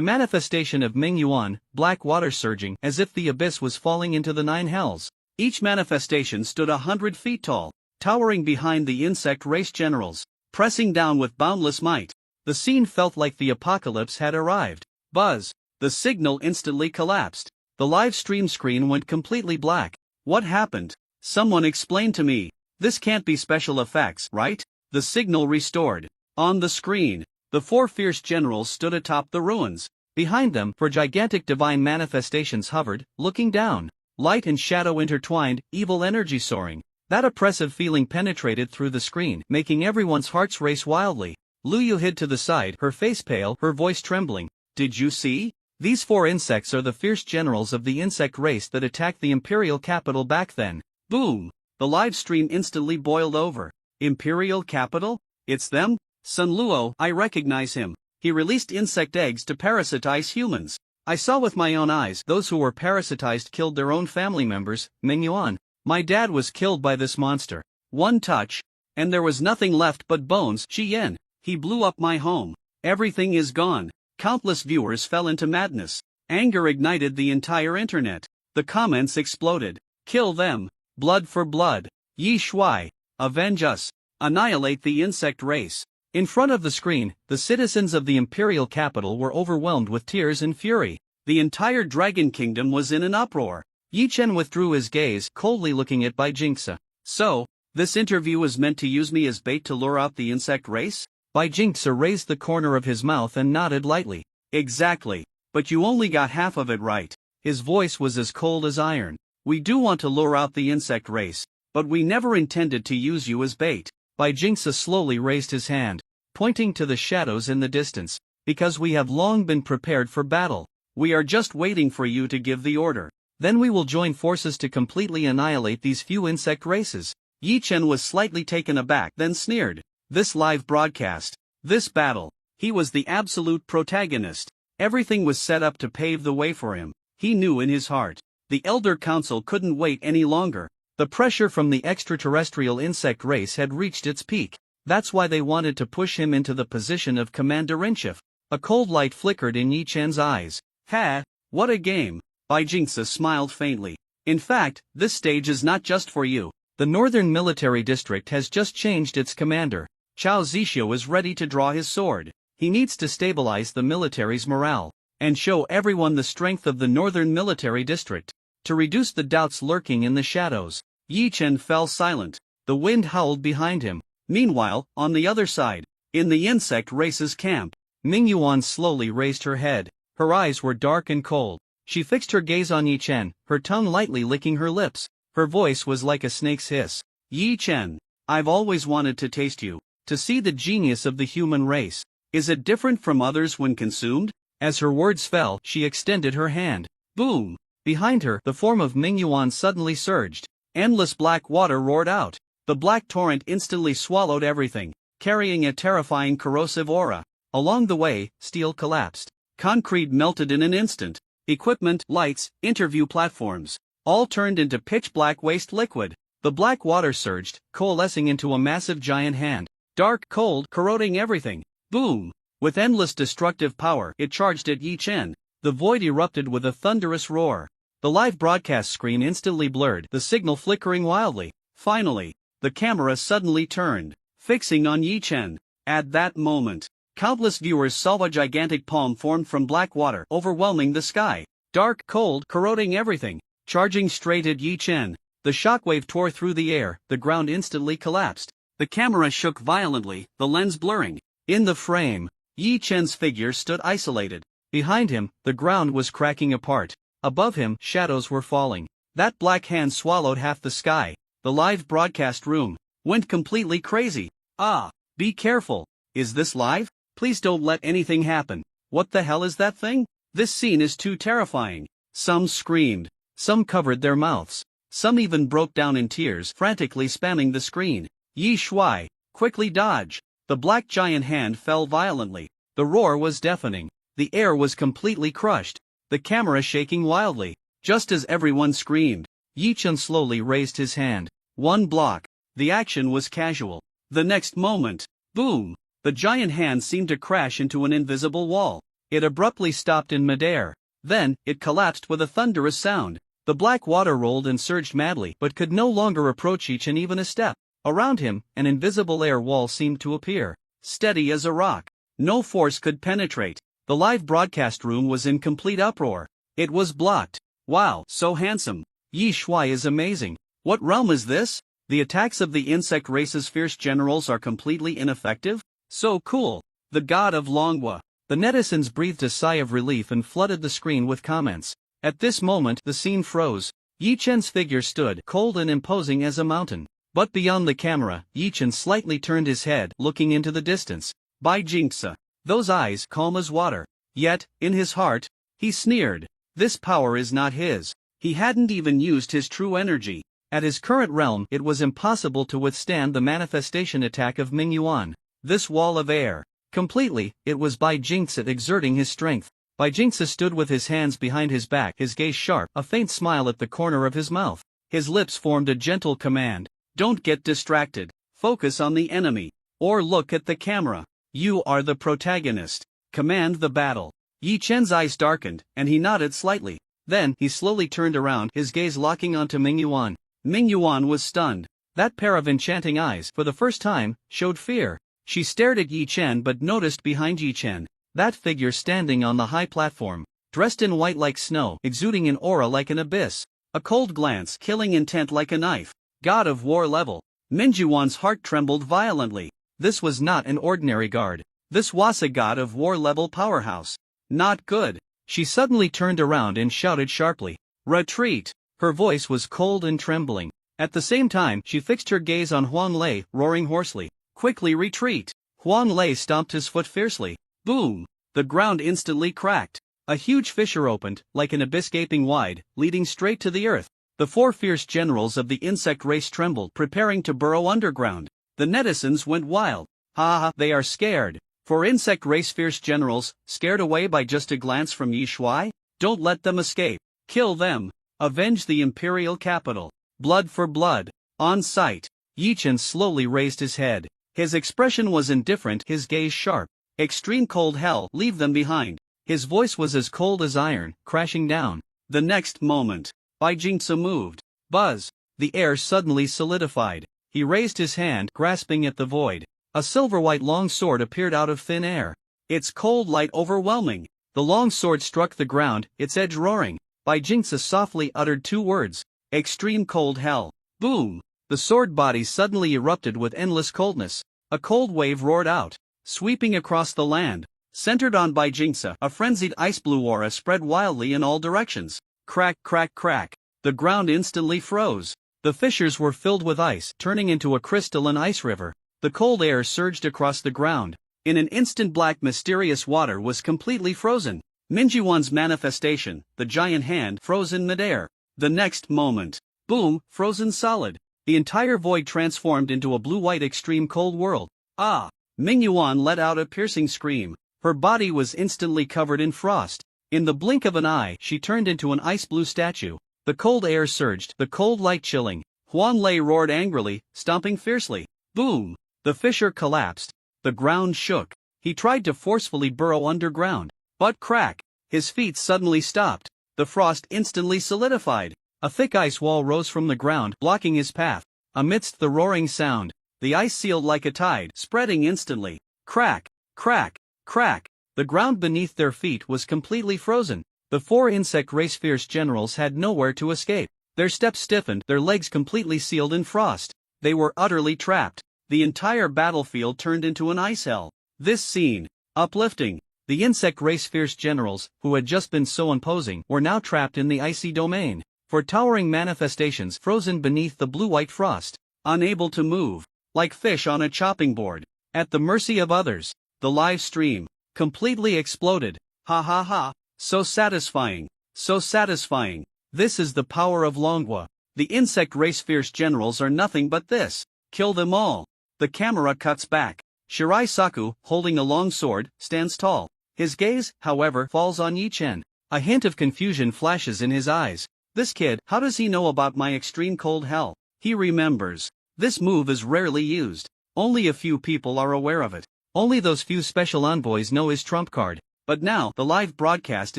A: manifestation of Ming Yuan, black water surging, as if the abyss was falling into the 9 hells.
B: Each manifestation stood 100 feet tall, towering behind the insect race generals, pressing down with boundless might.
A: The scene felt like the apocalypse had arrived.
B: Buzz! The signal instantly collapsed.
A: The live stream screen went completely black.
B: What happened? Someone explain to me. This can't be special effects, right? The signal restored. On the screen, the 4 fierce generals stood atop the ruins.
A: Behind them, 4 gigantic divine manifestations hovered, looking down. Light and shadow intertwined, evil energy soaring. That oppressive feeling penetrated through the screen, making everyone's hearts race wildly. Lu Yu hid to the side, her face pale, her voice trembling.
B: Did you see?
A: These 4 insects are the fierce generals of the insect race that attacked the imperial capital back then.
B: Boom! The live stream instantly boiled over. Imperial capital? It's them? Sun Luo, I recognize him. He released insect eggs to parasitize humans. I saw with my own eyes.
A: Those who were parasitized killed their own family members. Ming Yuan. My dad was killed by this monster.
B: One touch, and there was nothing left but bones. Qi Yan, he blew up my home. Everything is gone. Countless viewers fell into madness. Anger ignited the entire internet. The comments exploded. Kill them. Blood for blood. Yi Shuai. Avenge us. Annihilate the insect race.
A: In front of the screen, the citizens of the imperial capital were overwhelmed with tears and fury.
B: The entire Dragon Kingdom was in an uproar.
A: Yi Chen withdrew his gaze, coldly looking at Bai Jingce.
B: So, this interview was meant to use me as bait to lure out the insect race?
A: Bai Jingce raised the corner of his mouth and nodded lightly.
B: Exactly. But you only got half of it right.
A: His voice was as cold as iron.
B: We do want to lure out the insect race, but we never intended to use you as bait.
A: Bai Jingce slowly raised his hand, pointing to the shadows in the distance. Because we have long been prepared for battle.
B: We are just waiting for you to give the order.
A: Then we will join forces to completely annihilate these few insect races.
B: Yi Chen was slightly taken aback, then sneered. This live broadcast, this battle, he was the absolute protagonist. Everything was set up to pave the way for him. He knew in his heart. The Elder Council couldn't wait any longer.
A: The pressure from the extraterrestrial insect race had reached its peak. That's why they wanted to push him into the position of Commander-in-Chief. A cold light flickered in Yi Chen's eyes.
B: Ha! What a game! Bai Jingce smiled faintly. In fact, this stage is not just for you.
A: The Northern Military District has just changed its commander. Chao Zixio is ready to draw his sword. He needs to stabilize the military's morale.
B: and show everyone the strength of the Northern Military District. To reduce the doubts lurking in the shadows, Yi Chen fell silent. The wind howled behind him. Meanwhile, on the other side, in the insect race's camp,
A: Ming Yuan slowly raised her head. Her eyes were dark and cold. She fixed her gaze on Yi Chen, her tongue lightly licking her lips. Her voice was like a snake's hiss.
B: Yi Chen, I've always wanted to taste you, to see the genius of the human race. Is it different from others when consumed?
A: As her words fell, she extended her hand.
B: Boom!
A: Behind her, the form of Ming Yuan suddenly surged.
B: Endless black water roared out. The black torrent instantly swallowed everything, carrying a terrifying corrosive aura. Along the way, steel collapsed. Concrete melted in an instant. Equipment, lights, interview platforms, all turned into pitch-black waste liquid. The black water surged, coalescing into a massive giant hand. Dark, cold, corroding everything. Boom! With endless destructive power, it charged at Yi Chen. The void erupted with a thunderous roar. The live broadcast screen instantly blurred, the signal flickering wildly. Finally, the camera suddenly turned, fixing on Yi Chen. At that moment, countless viewers saw a gigantic palm formed from black water overwhelming the sky. Dark, cold, corroding everything, charging straight at Yi Chen. The shockwave tore through the air, the ground instantly collapsed. The camera shook violently, the lens blurring. In the frame, Yi Chen's figure stood isolated.
A: Behind him, the ground was cracking apart. Above him, shadows were falling.
B: That black hand swallowed half the sky. The live broadcast room went completely crazy. Ah, be careful. Is this live? Please don't let anything happen. What the hell is that thing? This scene is too terrifying. Some screamed.
A: Some covered their mouths.
B: Some even broke down in tears, frantically spamming the screen. Yi Shuai, quickly dodge. The black giant hand fell violently.
A: The roar was deafening. The air was completely crushed.
B: The camera shaking wildly. Just as everyone screamed,
A: Yi Chen slowly raised his hand.
B: One block. The action was casual. The next moment, boom! The giant hand seemed to crash into an invisible wall.
A: It abruptly stopped in midair.
B: Then, it collapsed with a thunderous sound.
A: The black water rolled and surged madly but could no longer approach Yi Chen even a step. Around him, an invisible air wall seemed to appear.
B: Steady as a rock. No force could penetrate. The live broadcast room was in complete uproar. It was blocked. Wow, so handsome.
A: Yi Shuai is amazing.
B: What realm is this? The attacks of the insect race's fierce generals are completely ineffective? So cool. The god of Longhua.
A: The netizens breathed a sigh of relief and flooded the screen with comments. At this moment, the scene froze. Yi Chen's figure stood, cold and imposing as a mountain. But beyond the camera, Yi Chen slightly turned his head, looking into the distance.
B: By Jinxa.
A: Those eyes, calm as water.
B: Yet, in his heart, he sneered. This power is not his. He hadn't even used his true energy.
A: At his current realm, it was impossible to withstand the manifestation attack of Ming Yuan.
B: This wall of air.
A: Completely, it was Bai Jingzi exerting his strength. Bai Jingzi stood with his hands behind his back, his gaze sharp, a faint smile at the corner of his mouth. His lips formed a gentle command.
B: Don't get distracted. Focus on the enemy. Or look at the camera. You are the protagonist. Command the battle. Yi Chen's eyes darkened, and he nodded slightly. Then, he slowly turned around, his gaze locking onto Ming Yuan. Ming Yuan was stunned.
A: That pair of enchanting eyes, for the first time, showed fear.
B: She stared at Yi Chen but noticed behind Yi Chen,
A: that figure standing on the high platform, dressed in white like snow, exuding an aura like an abyss.
B: A cold glance, killing intent like a knife. God of War level. Ming Yuan's heart trembled violently.
A: This was not an ordinary guard.
B: This was a God of War level powerhouse. Not good.
A: She suddenly turned around and shouted sharply.
B: Retreat.
A: Her voice was cold and trembling. At the same time, she fixed her gaze on Huang Lei, roaring hoarsely.
B: Quickly retreat.
A: Huang Lei stomped his foot fiercely.
B: Boom! The ground instantly cracked.
A: A huge fissure opened, like an abyss gaping wide, leading straight to the earth. The four fierce generals of the insect race trembled, preparing to burrow underground.
B: The netizens went wild. Ha ha, they are scared. For insect race fierce generals, scared away by just a glance from Yi Shuai? Don't let them escape. Kill them. Avenge the imperial capital. Blood for blood. On sight.
A: Yi Chen slowly raised his head.
B: His expression was indifferent, his gaze sharp. Extreme cold hell, leave them behind.
A: His voice was as cold as iron, crashing down.
B: The next moment, Bai Jingzi moved. Buzz.
A: The air suddenly solidified. He raised his hand, grasping at the void. A silver-white long sword appeared out of thin air.
B: Its cold light overwhelming.
A: The long sword struck the ground, its edge roaring. Jinxa softly uttered 2 words. Extreme cold hell. Boom! The sword body suddenly erupted with endless coldness. A cold wave roared out, sweeping across the land. Centered on Jinxa, a frenzied ice blue aura spread wildly in all directions. Crack, crack, crack. The ground instantly froze. The fissures were filled with ice, turning into a crystalline ice river. The cold air surged across the ground. In an instant, black mysterious water was completely frozen. Mingyuan's manifestation, the giant hand, froze in midair. The next moment, boom, frozen solid. The entire void transformed into a blue-white extreme cold world. Ah! Mingyuan let out a piercing scream. Her body was instantly covered in frost. In the blink of an eye, she turned into an ice-blue statue. The cold air surged, the cold light chilling. Huan Lei roared angrily, stomping fiercely. Boom! The fissure collapsed. The ground shook. He tried to forcefully burrow underground. But crack! His feet suddenly stopped. The frost instantly solidified. A thick ice wall rose from the ground, blocking his path. Amidst the roaring sound, the ice sealed like a tide, spreading instantly. Crack! Crack! Crack! The ground beneath their feet was completely frozen. The 4 insect race fierce generals had nowhere to escape. Their steps stiffened, their legs completely sealed in frost. They were utterly trapped. The entire battlefield turned into an ice hell. This scene, uplifting. The insect race fierce generals, who had just been so imposing, were now trapped in the icy domain. For towering manifestations frozen beneath the blue-white frost, unable to move, like fish on a chopping board, at the mercy of others. The live stream completely exploded. Ha ha ha, so satisfying, so satisfying. This is the power of Longhua. The insect race fierce generals are nothing but this. Kill them all. The camera cuts back. Shirai Saku, holding a long sword, stands tall. His gaze, however, falls on Yi Chen. A hint of confusion flashes in his eyes. This kid, how does he know about my extreme cold hell? He remembers. This move is rarely used. Only a few people are aware of it. Only those few special envoys know his trump card. But now, the live broadcast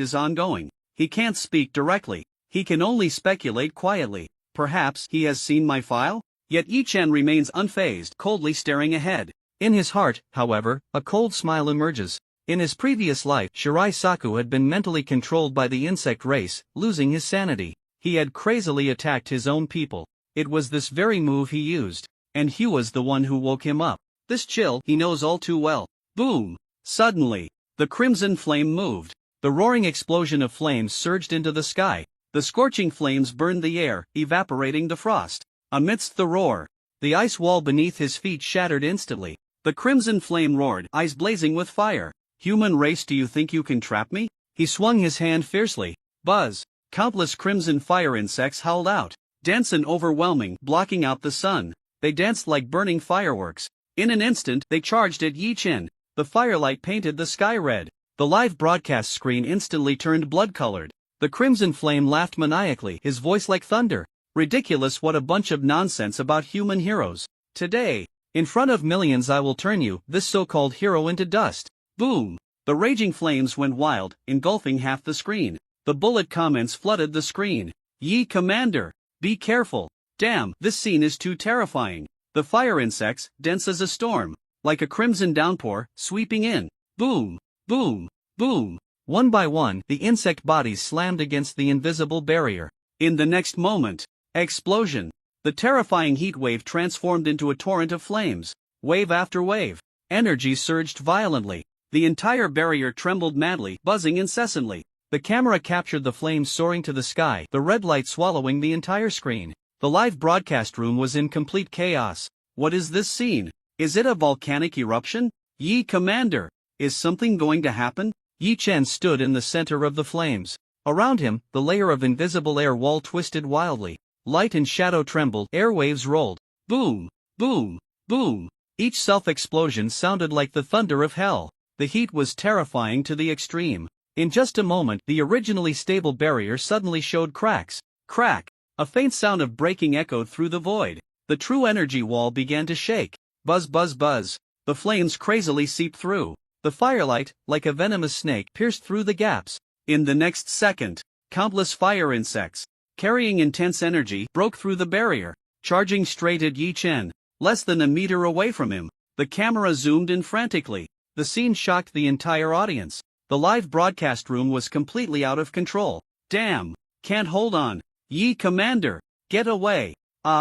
A: is ongoing. He can't speak directly. He can only speculate quietly. Perhaps he has seen my file? Yet Yi Chen remains unfazed, coldly staring ahead. In his heart, however, a cold smile emerges. In his previous life, Shirai Saku had been mentally controlled by the insect race, losing his sanity. He had crazily attacked his own people. It was this very move he used. And he was the one who woke him up. This chill he knows all too well. Boom! Suddenly, the crimson flame moved. The roaring explosion of flames surged into the sky. The scorching flames burned the air, evaporating the frost. Amidst the roar, the ice wall beneath his feet shattered instantly. The crimson flame roared, eyes blazing with fire. Human race, do you think you can trap me? He swung his hand fiercely. Buzz! Countless crimson fire insects howled out. Dense and overwhelming, blocking out the sun. They danced like burning fireworks. In an instant, they charged at Yi Chen. The firelight painted the sky red. The live broadcast screen instantly turned blood-colored. The crimson flame laughed maniacally, his voice like thunder. Ridiculous, what a bunch of nonsense about human heroes. Today, in front of millions I will turn you, this so-called hero, into dust. Boom! The raging flames went wild, engulfing half the screen. The bullet comments flooded the screen. Yi Commander! Be careful! Damn, this scene is too terrifying. The fire insects, dense as a storm, like a crimson downpour, sweeping in. Boom! Boom! Boom! One by one, the insect bodies slammed against the invisible barrier. In the next moment, explosion! The terrifying heat wave transformed into a torrent of flames. Wave after wave. Energy surged violently. The entire barrier trembled madly, buzzing incessantly. The camera captured the flames soaring to the sky, the red light swallowing the entire screen. The live broadcast room was in complete chaos. What is this scene? Is it a volcanic eruption? Yi Commander! Is something going to happen? Yi Chen stood in the center of the flames. Around him, the layer of invisible air wall twisted wildly. Light and shadow trembled, airwaves rolled. Boom! Boom! Boom! Each self-explosion sounded like the thunder of hell. The heat was terrifying to the extreme. In just a moment, the originally stable barrier suddenly showed cracks. Crack! A faint sound of breaking echoed through the void. The true energy wall began to shake. Buzz, buzz, buzz. The flames crazily seeped through. The firelight, like a venomous snake, pierced through the gaps. In the next second, countless fire insects, carrying intense energy, broke through the barrier, charging straight at Yi Chen. Less than a meter away from him, the camera zoomed in frantically. The scene shocked the entire audience.
B: The live broadcast room was completely out of control. Damn! Can't hold on. Yi Commander! Get away!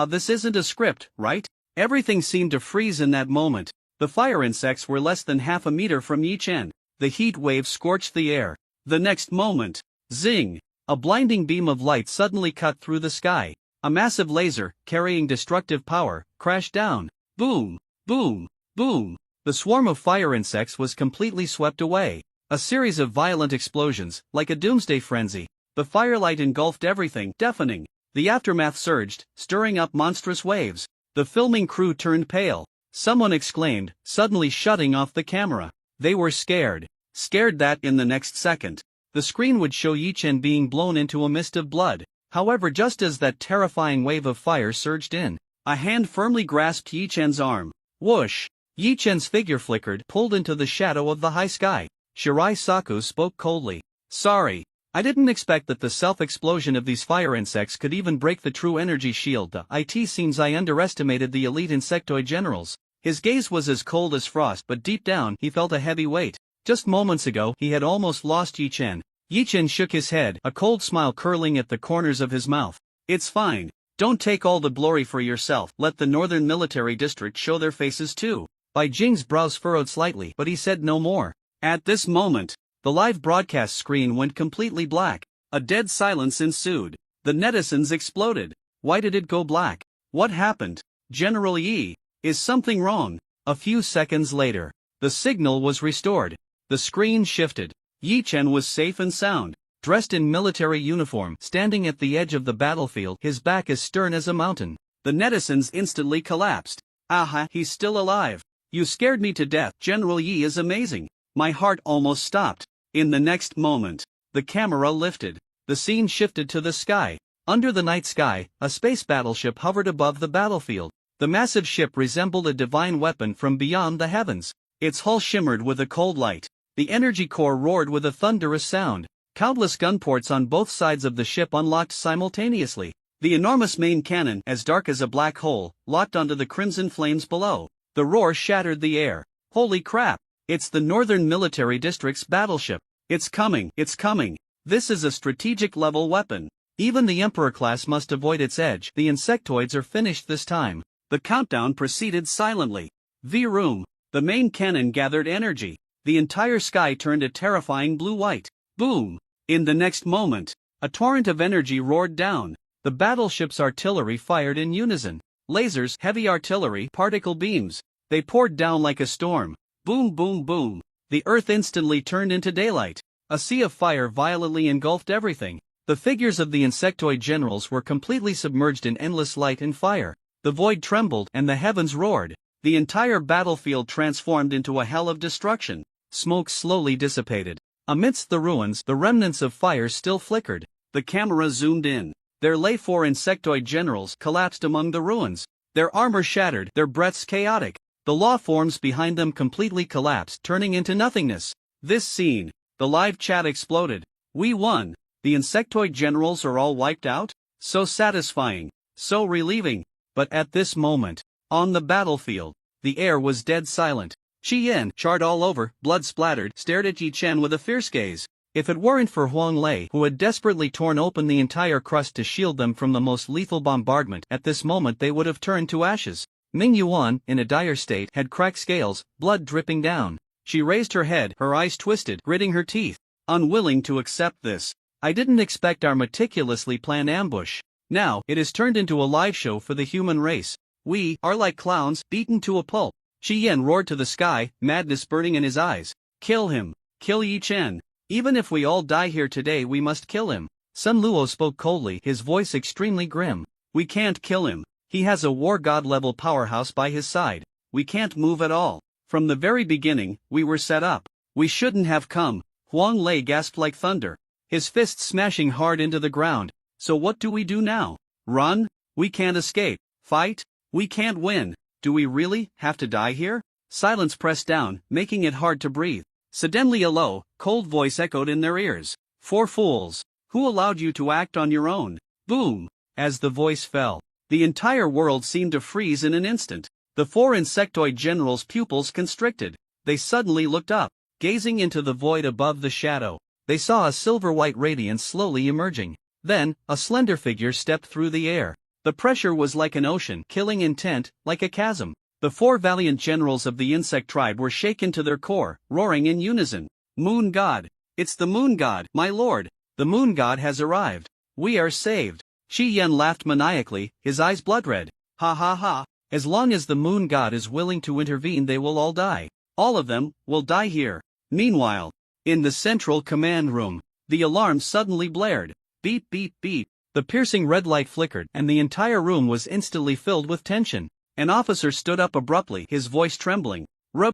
B: This isn't a script, right? Everything seemed to freeze in that moment. The fire insects were less than half a meter from Yi Chen. The heat wave scorched the air. The next moment, zing! A blinding beam of light suddenly cut through the sky. A massive laser, carrying destructive power, crashed down. Boom! Boom! Boom! The swarm of fire insects was completely swept away. A series of violent explosions, like a doomsday frenzy. The firelight engulfed everything, deafening. The aftermath surged, stirring up monstrous waves. The filming crew turned pale. Someone exclaimed, suddenly shutting off the camera. They were scared. Scared that in the next second, the screen would show Yi Chen being blown into a mist of blood. However, just as that terrifying wave of fire surged in, a hand firmly grasped Yi Chen's arm. Whoosh! Yi Chen's figure flickered, pulled into the shadow of the high sky. Shirai Saku spoke coldly. Sorry. I didn't expect that the self-explosion of these fire insects could even break the true energy shield. It seems I underestimated the elite insectoid generals. His gaze was as cold as frost, but deep down he felt a heavy weight. Just moments ago he had almost lost Yi Chen. Yi Chen shook his head, a cold smile curling at the corners of his mouth. It's fine. Don't take all the glory for yourself. Let the Northern Military District show their faces too. Bai Jing's brows furrowed slightly, but he said no more. At this moment, the live broadcast screen went completely black. A dead silence ensued. The netizens exploded. Why did it go black? What happened? General Yi, is something wrong? A few seconds later, the signal was restored. The screen shifted. Yi Chen was safe and sound, dressed in military uniform, standing at the edge of the battlefield, his back as stern as a mountain. The netizens instantly collapsed. Aha, he's still alive. You scared me to death. General Yi is amazing. My heart almost stopped. In the next moment, the camera lifted. The scene shifted to the sky. Under the night sky, a space battleship hovered above the battlefield. The massive ship resembled a divine weapon from beyond the heavens. Its hull shimmered with a cold light. The energy core roared with a thunderous sound. Countless gun ports on both sides of the ship unlocked simultaneously. The enormous main cannon, as dark as a black hole, locked onto the crimson flames below. The roar shattered the air. Holy crap! It's the Northern Military District's battleship. It's coming, it's coming. This is a strategic level weapon. Even the Emperor class must avoid its edge. The insectoids are finished this time. The countdown proceeded silently. V-Room. The main cannon gathered energy. The entire sky turned a terrifying blue-white. Boom! In the next moment, a torrent of energy roared down. The battleship's artillery fired in unison. Lasers, heavy artillery, particle beams. They poured down like a storm. Boom, boom, boom. The earth instantly turned into daylight. A sea of fire violently engulfed everything. The figures of the insectoid generals were completely submerged in endless light and fire. The void trembled and the heavens roared. The entire battlefield transformed into a hell of destruction. Smoke slowly dissipated. Amidst the ruins, the remnants of fire still flickered. The camera zoomed in. There lay 4 insectoid generals collapsed among the ruins. Their armor shattered, their breaths chaotic. The law forms behind them completely collapsed, turning into nothingness. This scene, the live chat exploded. We won. The insectoid generals are all wiped out? So satisfying. So relieving. But at this moment, on the battlefield, the air was dead silent. Qi Yan, charred all over, blood splattered, stared at Yi Chen with a fierce gaze. If it weren't for Huang Lei, who had desperately torn open the entire crust to shield them from the most lethal bombardment, at this moment they would have turned to ashes. Ming Yuan, in a dire state, had cracked scales, blood dripping down. She raised her head, her eyes twisted, gritting her teeth. Unwilling to accept this. I didn't expect our meticulously planned ambush. Now, it has turned into a live show for the human race. We are like clowns, beaten to a pulp. Qi Yan roared to the sky, madness burning in his eyes. Kill him. Kill Yi Chen. Even if we all die here today, we must kill him. Sun Luo spoke coldly, his voice extremely grim. We can't kill him. He has a war god level powerhouse by his side. We can't move at all. From the very beginning, we were set up. We shouldn't have come. Huang Lei gasped like thunder, his fists smashing hard into the ground. So what do we do now? Run? We can't escape. Fight? We can't win. Do we really have to die here? Silence pressed down, making it hard to breathe. Suddenly a low, cold voice echoed in their ears. 4 fools. Who allowed you to act on your own? Boom! As the voice fell, the entire world seemed to freeze in an instant. The 4 insectoid generals' pupils constricted. They suddenly looked up.
A: gazing into the void above the shadow. They saw a silver-white radiance slowly emerging. Then, a slender figure stepped through the air. The pressure was like an ocean, killing intent, like a chasm. The 4 valiant generals of the insect tribe were shaken to their core, roaring in unison. Moon God! It's the Moon God, my lord! The Moon God has arrived! We are saved! Shi Yen laughed maniacally, his eyes blood-red. Ha ha ha! As long as the Moon God is willing to intervene, they will all die. All of them will die here. Meanwhile, in the central command room, the alarm suddenly blared. Beep beep beep. The piercing red light flickered, and the entire room was instantly filled with tension. An officer stood up abruptly, his voice trembling.